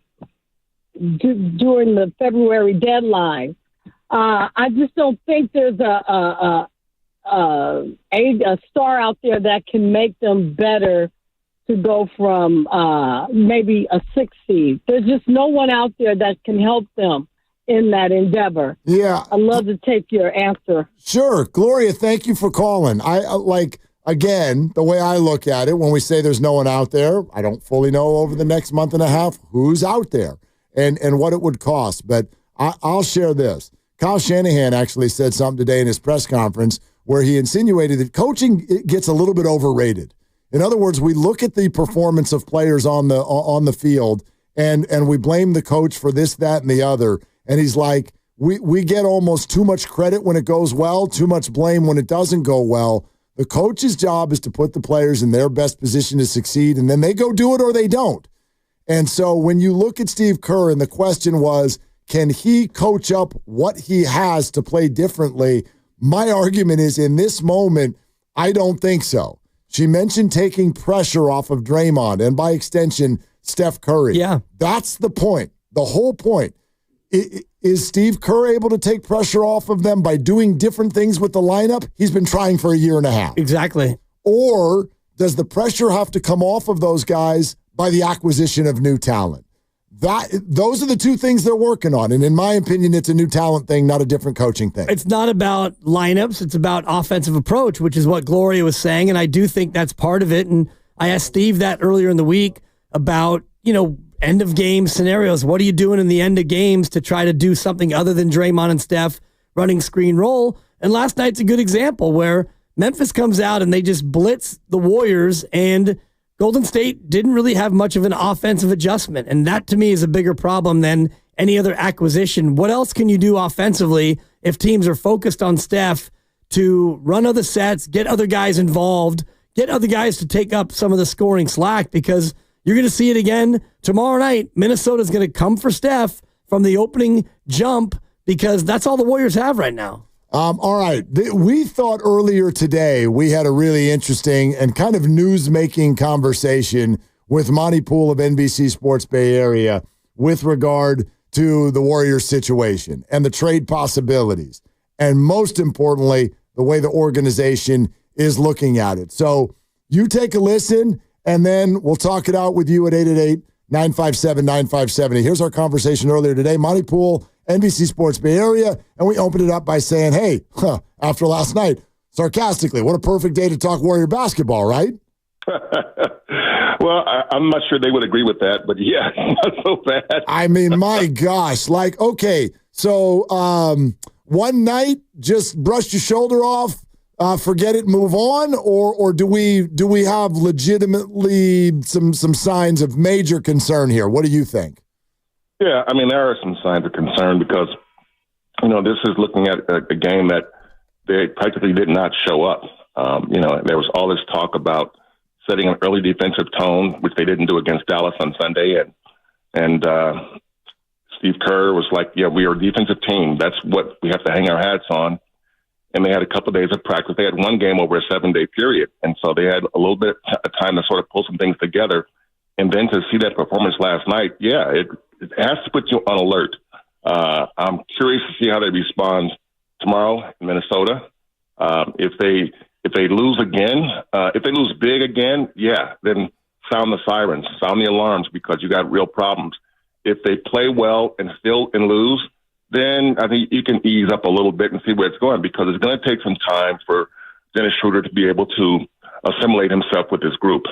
during the February deadline. I just don't think there's a star out there that can make them better to go from maybe a 6 seed. There's just no one out there that can help them in that endeavor. Yeah. I'd love to take your answer. Sure. Gloria, thank you for calling. Again, the way I look at it, when we say there's no one out there, I don't fully know over the next month and a half who's out there and what it would cost. But I'll share this. Kyle Shanahan actually said something today in his press conference where he insinuated that coaching gets a little bit overrated. In other words, we look at the performance of players on the field and we blame the coach for this, that, and the other. And he's like, we get almost too much credit when it goes well, too much blame when it doesn't go well. The coach's job is to put the players in their best position to succeed, and then they go do it or they don't. And so when you look at Steve Kerr, and the question was, can he coach up what he has to play differently? My argument is, in this moment, I don't think so. She mentioned taking pressure off of Draymond and, by extension, Steph Curry. Yeah. That's the point. The whole point. Is Steve Kerr able to take pressure off of them by doing different things with the lineup? He's been trying for a year and a half. Exactly. Or does the pressure have to come off of those guys by the acquisition of new talent? Those are the two things they're working on. And in my opinion, it's a new talent thing, not a different coaching thing. It's not about lineups. It's about offensive approach, which is what Gloria was saying. And I do think that's part of it. And I asked Steve that earlier in the week about, end of game scenarios. What are you doing in the end of games to try to do something other than Draymond and Steph running screen roll? And last night's a good example where Memphis comes out and they just blitz the Warriors, and Golden State didn't really have much of an offensive adjustment. And that to me is a bigger problem than any other acquisition. What else can you do offensively if teams are focused on Steph to run other sets, get other guys involved, get other guys to take up some of the scoring slack? Because you're going to see it again tomorrow night. Minnesota's going to come for Steph from the opening jump because that's all the Warriors have right now. All right. We thought earlier today we had a really interesting and kind of news-making conversation with Monty Poole of NBC Sports Bay Area with regard to the Warriors situation and the trade possibilities. And most importantly, the way the organization is looking at it. So you take a listen, and then we'll talk it out with you at 888-957-9570. Here's our conversation earlier today. Monty Poole, NBC Sports Bay Area, and we opened it up by saying, hey, after last night, sarcastically, what a perfect day to talk Warrior basketball, right? Well, I'm not sure they would agree with that, but yeah, not so bad. I mean, my gosh, okay, so one night, just brush your shoulder off, forget it, move on, or do we have legitimately some signs of major concern here? What do you think? Yeah, I mean, there are some signs of concern because, this is looking at a game that they practically did not show up. There was all this talk about setting an early defensive tone, which they didn't do against Dallas on Sunday, and Steve Kerr was like, yeah, we are a defensive team. That's what we have to hang our hats on. And they had a couple of days of practice. They had one game over a 7-day period. And so they had a little bit of time to sort of pull some things together. And then to see that performance last night, yeah, it has to put you on alert. I'm curious to see how they respond tomorrow in Minnesota. If they lose again, if they lose big again, yeah, then sound the sirens, sound the alarms, because you got real problems. If they play well and lose, then I think you can ease up a little bit and see where it's going, because it's going to take some time for Dennis Schröder to be able to assimilate himself with this group.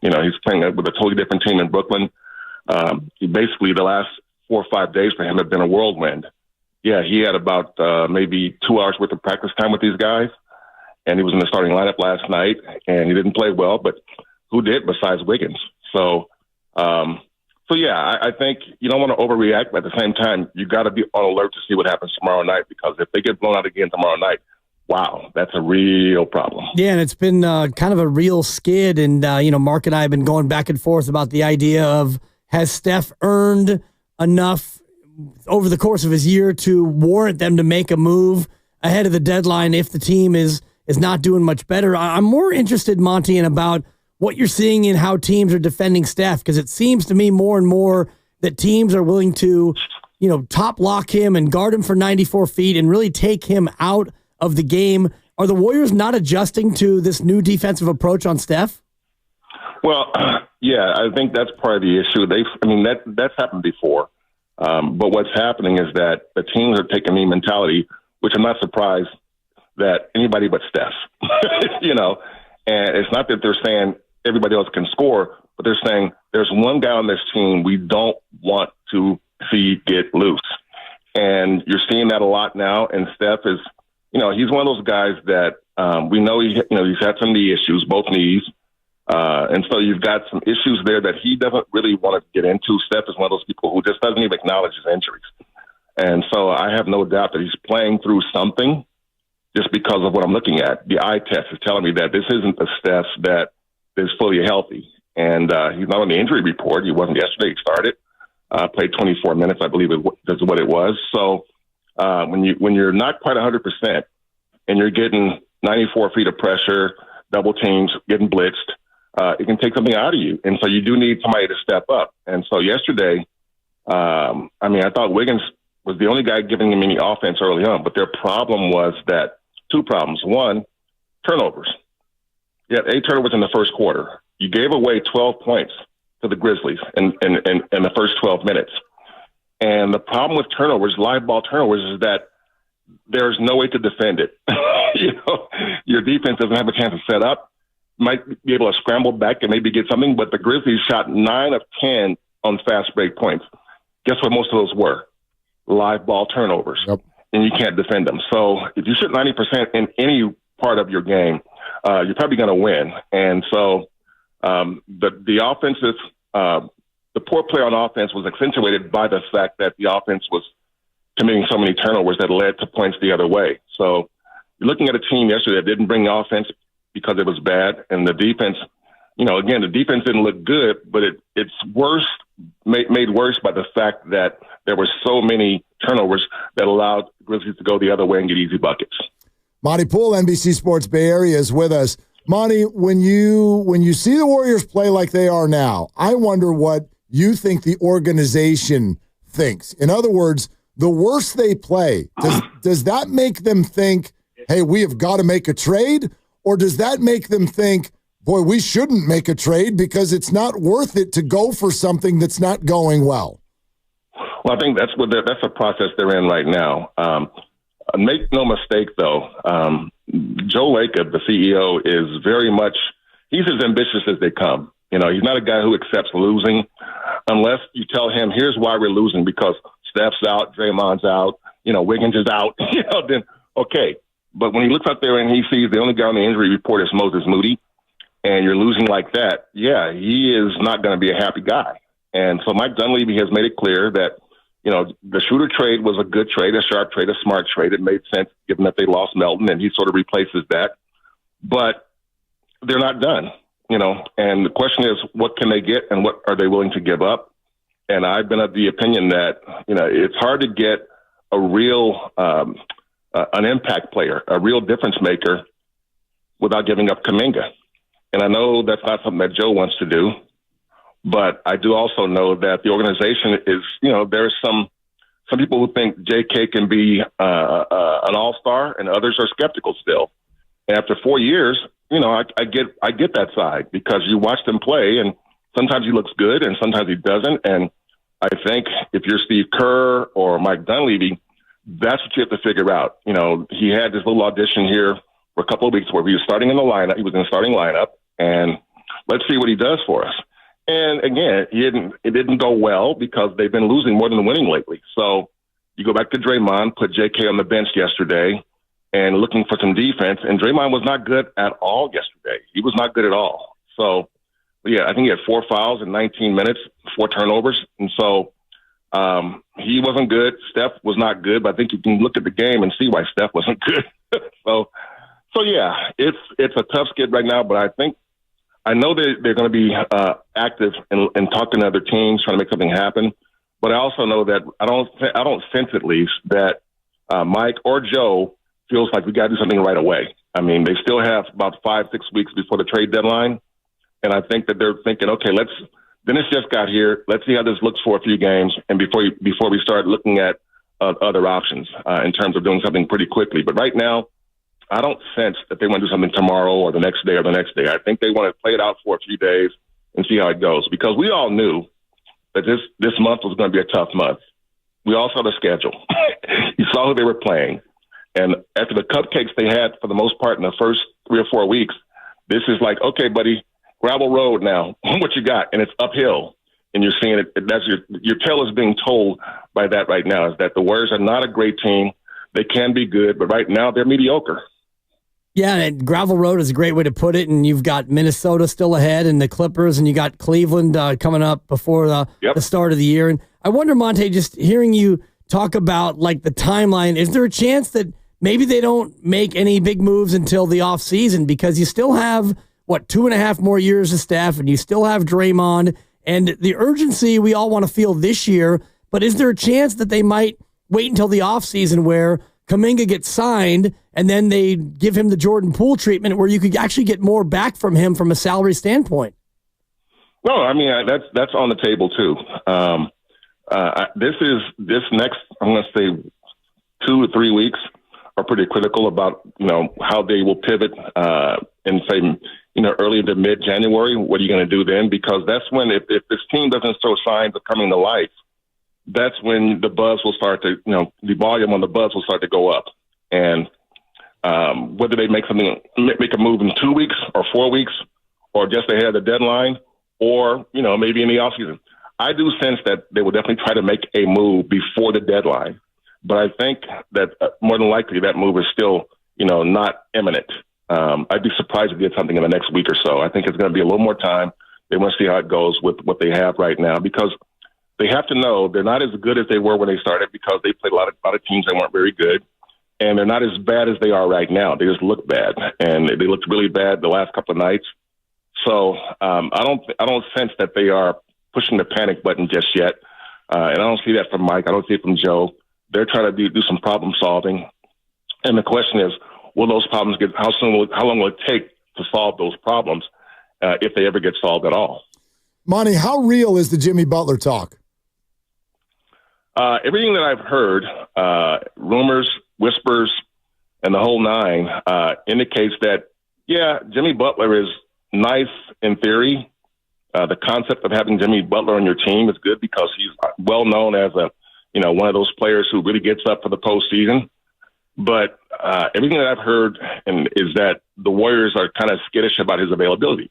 He's playing with a totally different team in Brooklyn. Basically, the last 4 or 5 days for him have been a whirlwind. Yeah, he had about maybe 2 hours worth of practice time with these guys, and he was in the starting lineup last night, and he didn't play well, but who did besides Wiggins? So So, yeah, I think you don't want to overreact, but at the same time, you got to be on alert to see what happens tomorrow night, because if they get blown out again tomorrow night, wow, that's a real problem. Yeah, and it's been kind of a real skid. And, Mark and I have been going back and forth about the idea of, has Steph earned enough over the course of his year to warrant them to make a move ahead of the deadline if the team is not doing much better? I'm more interested, Monty, in about what you're seeing in how teams are defending Steph, because it seems to me more and more that teams are willing to, top lock him and guard him for 94 feet and really take him out of the game. Are the Warriors not adjusting to this new defensive approach on Steph? Well, yeah, I think that's part of the issue. That's happened before. But what's happening is that the teams are taking the mentality, which I'm not surprised that anybody but Steph, and it's not that they're saying everybody else can score, but they're saying there's one guy on this team we don't want to see get loose. And you're seeing that a lot now. And Steph is, he's one of those guys that we know he's had some knee issues, both knees. And so you've got some issues there that he doesn't really want to get into. Steph is one of those people who just doesn't even acknowledge his injuries. And so I have no doubt that he's playing through something just because of what I'm looking at. The eye test is telling me that this isn't the Steph that is fully healthy. And he's not on the injury report. He wasn't yesterday. He started, played 24 minutes, I believe is what it was. So when you're not quite 100% and you're getting 94 feet of pressure, double teams, getting blitzed, it can take something out of you. And so you do need somebody to step up. And so yesterday, I thought Wiggins was the only guy giving him any offense early on, but their problem was that two problems. One, turnovers. You had 8 turnovers in the first quarter. You gave away 12 points to the Grizzlies in the first 12 minutes. And the problem with turnovers, live ball turnovers, is that there's no way to defend it. Your defense doesn't have a chance to set up. Might be able to scramble back and maybe get something, but the Grizzlies shot 9 of 10 on fast break points. Guess what most of those were? Live ball turnovers. Yep. And you can't defend them. So if you shoot 90% in any part of your game, you're probably going to win. And so the offensive, the poor play on offense was accentuated by the fact that the offense was committing so many turnovers that led to points the other way. So you're looking at a team yesterday that didn't bring offense because it was bad, and the defense, again, the defense didn't look good, but it's worse, made worse by the fact that there were so many turnovers that allowed Grizzlies to go the other way and get easy buckets. Monty Poole, NBC Sports Bay Area, is with us. Monty, when you see the Warriors play like they are now, I wonder what you think the organization thinks. In other words, the worse they play, does that make them think, hey, we have got to make a trade? Or does that make them think, boy, we shouldn't make a trade because it's not worth it to go for something that's not going well? Well, I think that's a process they're in right now. Make no mistake, though, Joe Lacob, the CEO, is very much, he's as ambitious as they come. He's not a guy who accepts losing unless you tell him, here's why we're losing, because Steph's out, Draymond's out, Wiggins is out, then okay. But when he looks out there and he sees the only guy on the injury report is Moses Moody, and you're losing like that, yeah, he is not going to be a happy guy. And so Mike Dunleavy has made it clear that, the Schröder trade was a good trade, a sharp trade, a smart trade. It made sense given that they lost Melton, and he sort of replaces that. But they're not done, and the question is, what can they get and what are they willing to give up? And I've been of the opinion that, it's hard to get a real an impact player, a real difference maker, without giving up Kuminga. And I know that's not something that Joe wants to do, but I do also know that the organization is, there's some people who think JK can be an all-star, and others are skeptical still. And after 4 years, I get that side, because you watch them play, and sometimes he looks good and sometimes he doesn't. And I think if you're Steve Kerr or Mike Dunleavy, that's what you have to figure out. He had this little audition here for a couple of weeks where he was starting in the lineup. He was in the starting lineup, and let's see what he does for us. And again, it didn't go well because they've been losing more than winning lately. So you go back to Draymond, put JK on the bench yesterday, and looking for some defense. And Draymond was not good at all yesterday. He was not good at all. So I think he had 4 fouls in 19 minutes, 4 turnovers. And so he wasn't good. Steph was not good, but I think you can look at the game and see why Steph wasn't good. So yeah, it's a tough skid right now, but I know they're going to be active in talking to other teams, trying to make something happen. But I also know that I don't sense at least that Mike or Joe feels like we got to do something right away. I mean, they still have about 5-6 weeks before the trade deadline. And I think that they're thinking, okay, Dennis just got here. Let's see how this looks for a few games, and before we start looking at other options in terms of doing something pretty quickly. But right now, I don't sense that they want to do something tomorrow or the next day or the next day. I think they want to play it out for a few days and see how it goes, because we all knew that this month was going to be a tough month. We all saw the schedule. You saw who they were playing. And after the cupcakes they had for the most part in the first 3 or 4 weeks, this is like, okay, buddy, gravel road now. What you got? And it's uphill. And you're seeing it. That's your tale is being told by that right now, is that the Warriors are not a great team. They can be good, but right now they're mediocre. Yeah, and gravel road is a great way to put it. And you've got Minnesota still ahead and the Clippers, and you got Cleveland coming up before the start of the year. And I wonder, Monte, just hearing you talk about like the timeline, is there a chance that maybe they don't make any big moves until the offseason, because you still have, 2.5 more years of Steph, and you still have Draymond, and the urgency we all want to feel this year. But is there a chance that they might wait until the offseason where Kuminga gets signed and then they give him the Jordan Poole treatment, where you could actually get more back from him from a salary standpoint? No, I mean, that's on the table too. This next, I'm going to say 2 to 3 weeks are pretty critical about, how they will pivot and say, early to mid-January. What are you going to do then? Because that's when, if this team doesn't show signs of coming to life, that's when the buzz will start to, the volume on the buzz will start to go up. And whether they make a move in 2 weeks or 4 weeks, or just ahead of the deadline, or, maybe in the offseason, I do sense that they will definitely try to make a move before the deadline. But I think that more than likely that move is still, not imminent. I'd be surprised if they did something in the next week or so. I think it's going to be a little more time. They want to see how it goes with what they have right now, because they have to know they're not as good as they were when they started, because they played a lot of teams that weren't very good, and they're not as bad as they are right now. They just look bad, and they looked really bad the last couple of nights. So I don't sense that they are pushing the panic button just yet, and I don't see that from Mike. I don't see it from Joe. They're trying to do some problem solving, and the question is, will those problems how long will it take to solve those problems, if they ever get solved at all? Monty, how real is the Jimmy Butler talk? Everything that I've heard, rumors, whispers, and the whole nine, indicates that, Jimmy Butler is nice in theory. The concept of having Jimmy Butler on your team is good, because he's well known as one of those players who really gets up for the postseason. But everything that I've heard is that the Warriors are kind of skittish about his availability.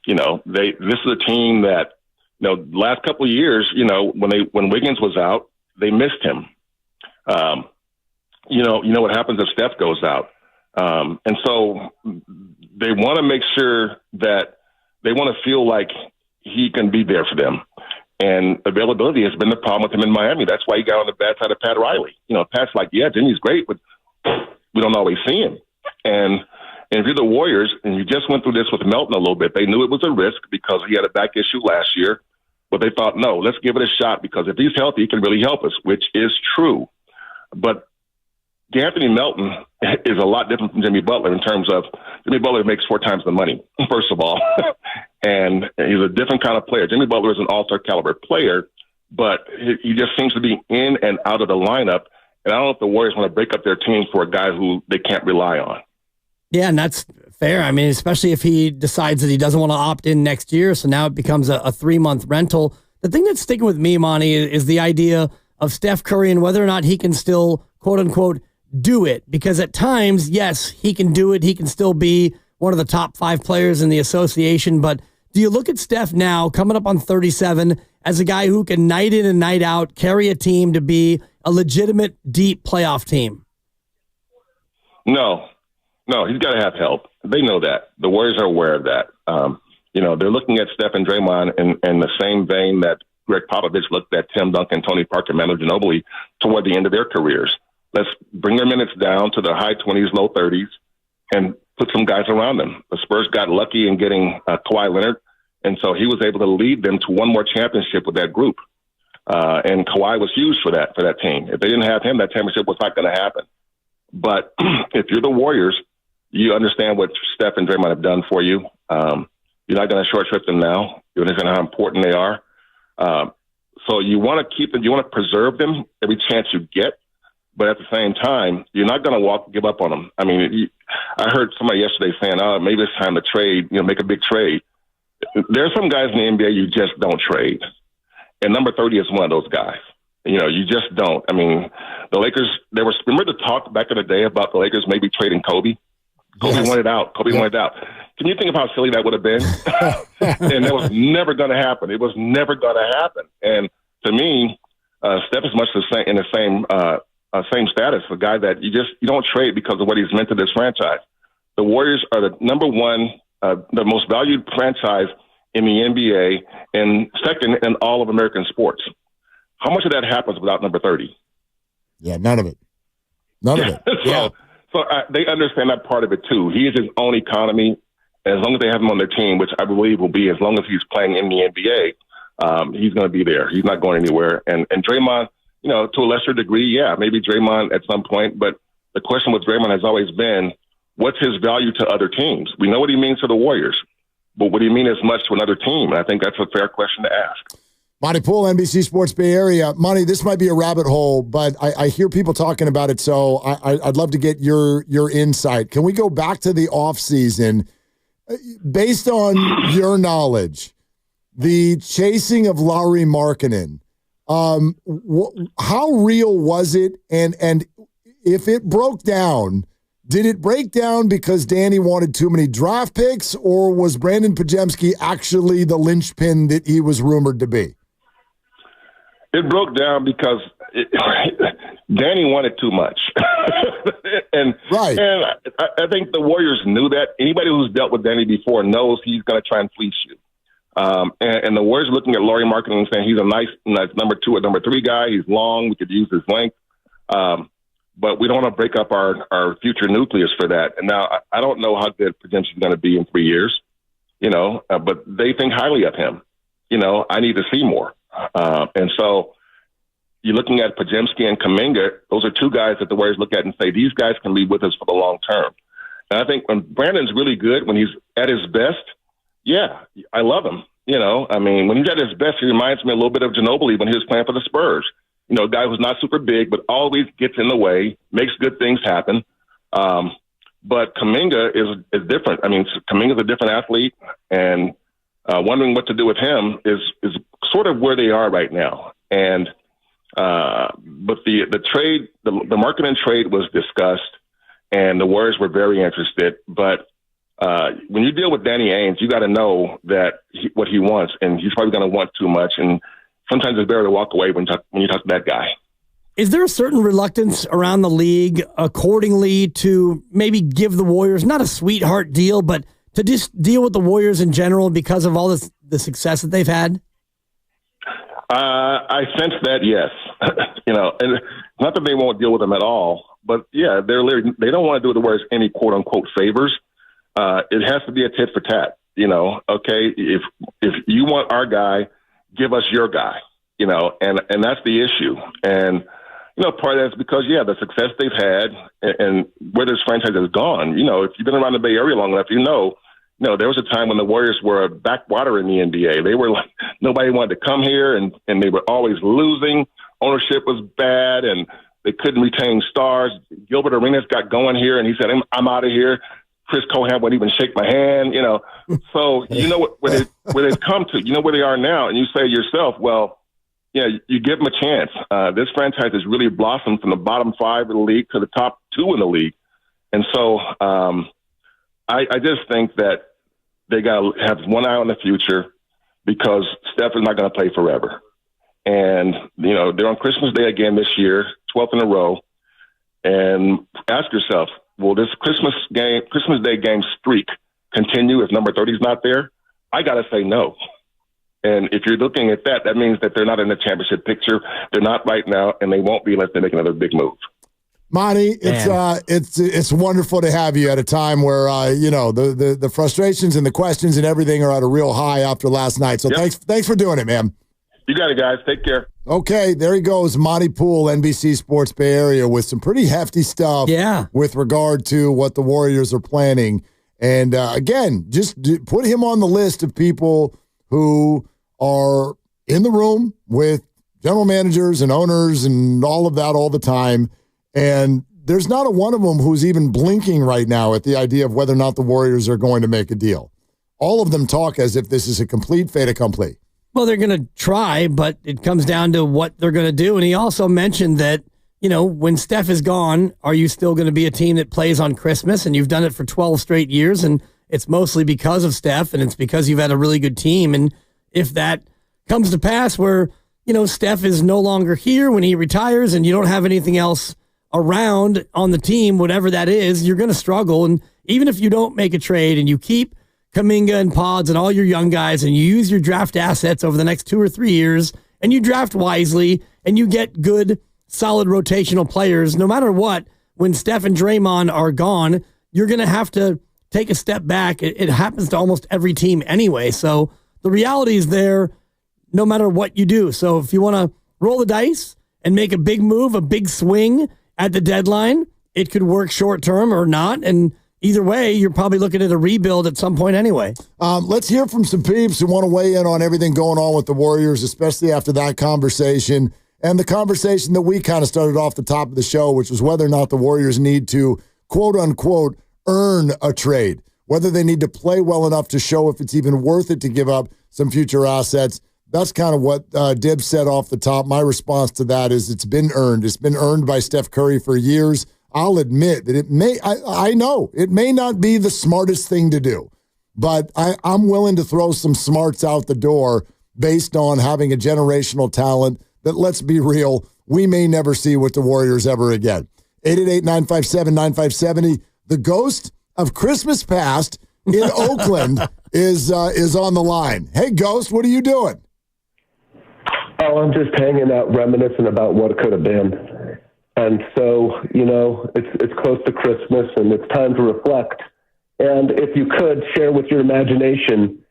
This is a team that, the last couple of years, when Wiggins was out, they missed him. What happens if Steph goes out? And so they want to make sure that they want to feel like he can be there for them. And availability has been the problem with him in Miami. That's why he got on the bad side of Pat Riley. Pat's like, Jimmy's great, but we don't always see him. And if you're the Warriors, and you just went through this with Melton a little bit, they knew it was a risk because he had a back issue last year. But they thought, no, let's give it a shot, because if he's healthy, he can really help us, which is true. But Anthony Melton is a lot different from Jimmy Butler in terms of Jimmy Butler makes 4 times the money, first of all. And he's a different kind of player. Jimmy Butler is an all-star caliber player, but he just seems to be in and out of the lineup. And I don't know if the Warriors want to break up their team for a guy who they can't rely on. Yeah, and that's fair. I mean, especially if he decides that he doesn't want to opt in next year. So now it becomes a 3-month rental. The thing that's sticking with me, Monty, is the idea of Steph Curry and whether or not he can still, quote unquote, do it. Because at times, yes, he can do it. He can still be one of the top 5 players in the association. But do you look at Steph now, coming up on 37, as a guy who can night in and night out carry a team to be a legitimate, deep playoff team? No, he's got to have help. They know that. The Warriors are aware of that. They're looking at Steph and Draymond in the same vein that Greg Popovich looked at Tim Duncan, Tony Parker, Manu Ginobili toward the end of their careers. Let's bring their minutes down to the high 20s, low 30s, and put some guys around them. The Spurs got lucky in getting Kawhi Leonard, and so he was able to lead them to one more championship with that group. And Kawhi was huge for that team. If they didn't have him, that championship was not going to happen. But if you're the Warriors, you understand what Steph and Draymond have done for you. You're not going to short trip them now. You understand how important they are. So you want to keep them, you want to preserve them every chance you get. But at the same time, you're not going to give up on them. I mean, I heard somebody yesterday saying, "Oh, maybe it's time to trade. Make a big trade." There are some guys in the NBA you just don't trade, and number 30 is one of those guys. You just don't. I mean, the Lakers. Remember the talk back in the day about the Lakers maybe trading Kobe. Kobe wanted out. Wanted out. Can you think of how silly that would have been? And that was never going to happen. It was never going to happen. And to me, Steph is much in the same status. A guy that you don't trade because of what he's meant to this franchise. The Warriors are the number one, the most valued franchise in the NBA, and second in all of American sports. How much of that happens without number 30? Yeah, none of it. None of it. Yeah. So they understand that part of it too. He is his own economy. As long as they have him on their team, which I believe will be as long as he's playing in the NBA, he's going to be there. He's not going anywhere. And Draymond, to a lesser degree, yeah, maybe Draymond at some point. But the question with Draymond has always been, what's his value to other teams? We know what he means to the Warriors, but what do you mean as much to another team? And I think that's a fair question to ask. Monty Poole, NBC Sports Bay Area. Monty, this might be a rabbit hole, but I hear people talking about it, so I'd love to get your insight. Can we go back to the offseason? Based on your knowledge, the chasing of Lauri Markkanen, how real was it? And if it broke down, did it break down because Danny wanted too many draft picks, or was Brandon Podziemski actually the linchpin that he was rumored to be? It broke down because Danny wanted too much. and I think the Warriors knew that. Anybody who's dealt with Danny before knows he's going to try and fleece you. And the Warriors looking at Lauri Markkanen and saying he's a nice number 2 or number 3 guy. He's long. We could use his length. But we don't want to break up our future nucleus for that. And now I don't know how good Podziemski is going to be in 3 years, but they think highly of him. I need to see more. And so you're looking at Podziemski and Kuminga. Those are 2 guys that the Warriors look at and say, these guys can be with us for the long term. And I think when Brandon's really good, when he's at his best, yeah, I love him. When he's at his best, he reminds me a little bit of Ginobili when he was playing for the Spurs. A guy who's not super big, but always gets in the way, makes good things happen. But Kuminga is different. Kuminga's a different athlete, and wondering what to do with him is sort of where they are right now. And but the trade, the Markkanen trade was discussed, and the Warriors were very interested. But when you deal with Danny Ainge, you got to know that what he wants, and he's probably going to want too much. And sometimes it's better to walk away when you talk to that guy. Is there a certain reluctance around the league accordingly to maybe give the Warriors, not a sweetheart deal, but to just deal with the Warriors in general because of all the success that they've had? I sense that, yes. And not that they won't deal with them at all, but yeah, they don't want to do the Warriors any quote unquote favors. It has to be a tit for tat. Okay, if you want our guy, give us your guy. And that's the issue. And part of that's because the success they've had and where this franchise has gone. If you've been around the Bay Area long enough, there was a time when the Warriors were a backwater in the NBA. They were like, nobody wanted to come here, and they were always losing. Ownership was bad, and they couldn't retain stars. Gilbert Arenas got going here, and he said, I'm out of here. Chris Cohan wouldn't even shake my hand, So where they've come to, where they are now, and you say to yourself, well, you give them a chance. This franchise has really blossomed from the bottom 5 of the league to the top 2 in the league. And so I just think that they got to have one eye on the future because Steph is not going to play forever. And, they're on Christmas Day again this year, 12th in a row. And ask yourself, will this Christmas Day game streak continue if number 30 is not there? I got to say no. And if you're looking at that, that means that they're not in the championship picture. They're not right now, and they won't be unless they make another big move. Monty, it's wonderful to have you at a time where the frustrations and the questions and everything are at a real high after last night. So thanks for doing it, man. You got it, guys. Take care. Okay, there he goes, Monty Poole, NBC Sports Bay Area, with some pretty hefty stuff with regard to what the Warriors are planning. And again, just put him on the list of people who are in the room with general managers and owners and all of that all the time. And there's not a one of them who's even blinking right now at the idea of whether or not the Warriors are going to make a deal. All of them talk as if this is a complete fait accompli. Well, they're going to try, but it comes down to what they're going to do. And he also mentioned that, when Steph is gone, are you still going to be a team that plays on Christmas? And you've done it for 12 straight years, and it's mostly because of Steph, and it's because you've had a really good team. And if that comes to pass where, Steph is no longer here when he retires and you don't have anything else around on the team, whatever that is, you're going to struggle. And even if you don't make a trade and you keep Kuminga and Pods and all your young guys and you use your draft assets over the next 2 or 3 years and you draft wisely and you get good, solid rotational players, no matter what, when Steph and Draymond are gone, you're going to have to take a step back. It happens to almost every team anyway. So the reality is there no matter what you do. So if you want to roll the dice and make a big move, a big swing at the deadline, it could work short term or not. And either way, you're probably looking at a rebuild at some point anyway. Let's hear from some peeps who want to weigh in on everything going on with the Warriors, especially after that conversation and the conversation that we kind of started off the top of the show, which was whether or not the Warriors need to, quote unquote, earn a trade, whether they need to play well enough to show if it's even worth it to give up some future assets. That's kind of what Dib said off the top. My response to that is it's been earned. It's been earned by Steph Curry for years. I'll admit that I know it may not be the smartest thing to do, but I'm willing to throw some smarts out the door based on having a generational talent that, let's be real, we may never see with the Warriors ever again. 888-957-9570. The ghost of Christmas past in Oakland is on the line. Hey, Ghost, what are you doing? Oh, I'm just hanging out, reminiscing about what could have been. And so, it's close to Christmas, and it's time to reflect. And if you could, share with your imagination,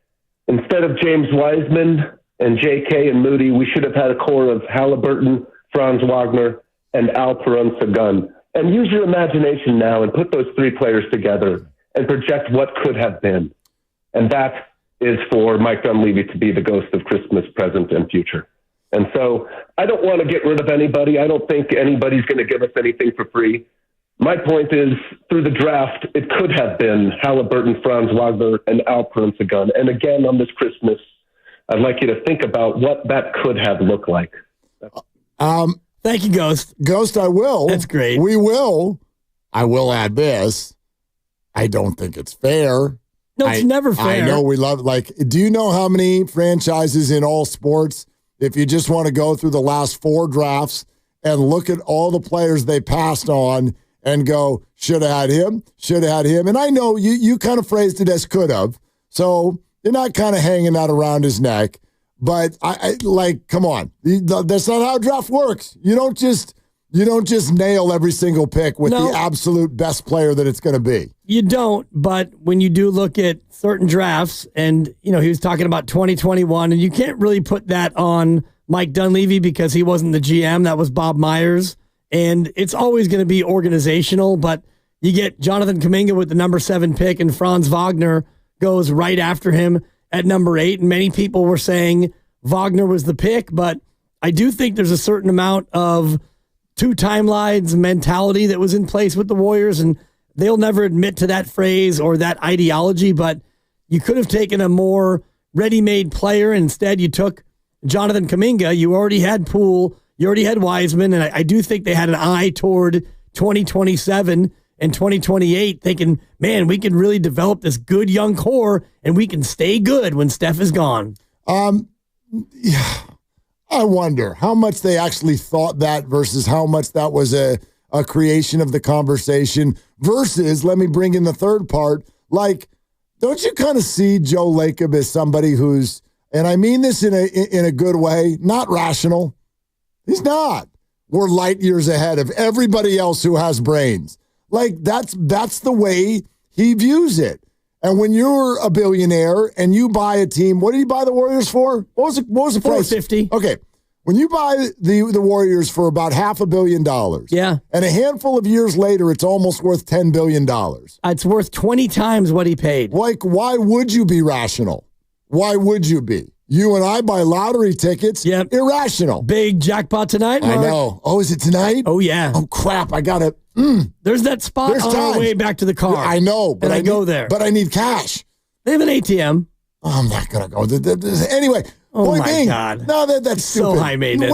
instead of James Wiseman and J.K. and Moody, we should have had a core of Halliburton, Franz Wagner, and Alperen Sengun. And use your imagination now and put those three players together and project what could have been. And that is for Mike Dunleavy to be the ghost of Christmas, present, and future. And so I don't want to get rid of anybody. I don't think anybody's going to give us anything for free. My point is, through the draft, it could have been Halliburton, Franz Wagner, and Alperen Sengun. And again, on this Christmas, I'd like you to think about what that could have looked like. Thank you, Ghost. Ghost, I will. That's great. We will. I will add this. I don't think it's fair. No, it's never fair. I know we love, do you know how many franchises in all sports, if you just want to go through the last 4 drafts and look at all the players they passed on and go, should have had him, should have had him. And I know you kind of phrased it as could have. So you're not kind of hanging that around his neck. But come on. That's not how draft works. You don't just nail every single pick with the absolute best player that it's going to be. You don't, but when you do look at certain drafts, and he was talking about 2021, and you can't really put that on Mike Dunleavy because he wasn't the GM. That was Bob Myers, and it's always going to be organizational. But you get Jonathan Kuminga with the number 7 pick, and Franz Wagner goes right after him at number 8, and many people were saying Wagner was the pick, but I do think there's a certain amount of 2 timelines mentality that was in place with the Warriors, and they'll never admit to that phrase or that ideology, but you could have taken a more ready-made player. Instead, you took Jonathan Kuminga. You already had Poole. You already had Wiseman, and I do think they had an eye toward 2027 and 2028, thinking, man, we can really develop this good young core, and we can stay good when Steph is gone. Yeah. I wonder how much they actually thought that versus how much that was a creation of the conversation versus, let me bring in the third part, Don't you kind of see Joe Lacob as somebody who's, and I mean this in a good way, not rational? He's not. We're light years ahead of everybody else who has brains. Like, that's the way he views it. And when you're a billionaire and you buy a team, what did you buy the Warriors for? What was the price? $450. Okay. When you buy the Warriors for about $500 million, yeah, and a handful of years later, it's almost worth $10 billion. It's worth 20 times what he paid. Like, why would you be rational? Why would you be? You and I buy lottery tickets. Yep. Irrational. Big jackpot tonight, Mark. I know. Oh, is it tonight? Oh, yeah. Oh, crap. I got to. There's that spot on our way back to the car. I know. But I go there. But I need cash. They have an ATM. Oh, I'm not going to go. Anyway. Oh, my God. No, that's so stupid. high maintenance.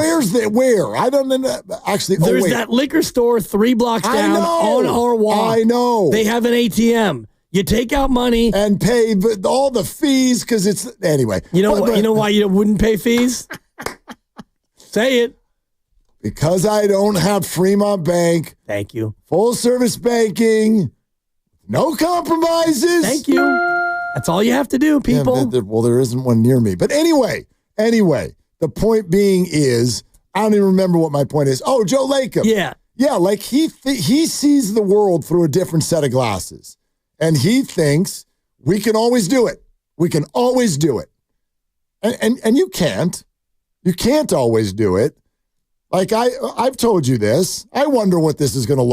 Where? I don't know. Actually, there's that liquor store 3 blocks down on our walk. I know. They have an ATM. You take out money and pay all the fees because it's anyway. You know why you wouldn't pay fees? Say it. Because I don't have Fremont Bank. Thank you. Full service banking. No compromises. Thank you. That's all you have to do, people. Yeah, well, there isn't one near me. But anyway, the point being is, I don't even remember what my point is. Oh, Joe Lacob. Yeah. Yeah, like he sees the world through a different set of glasses. And he thinks we can always do it. We can always do it. And you can't. You can't always do it. Like I've told you this. I wonder what this is going to look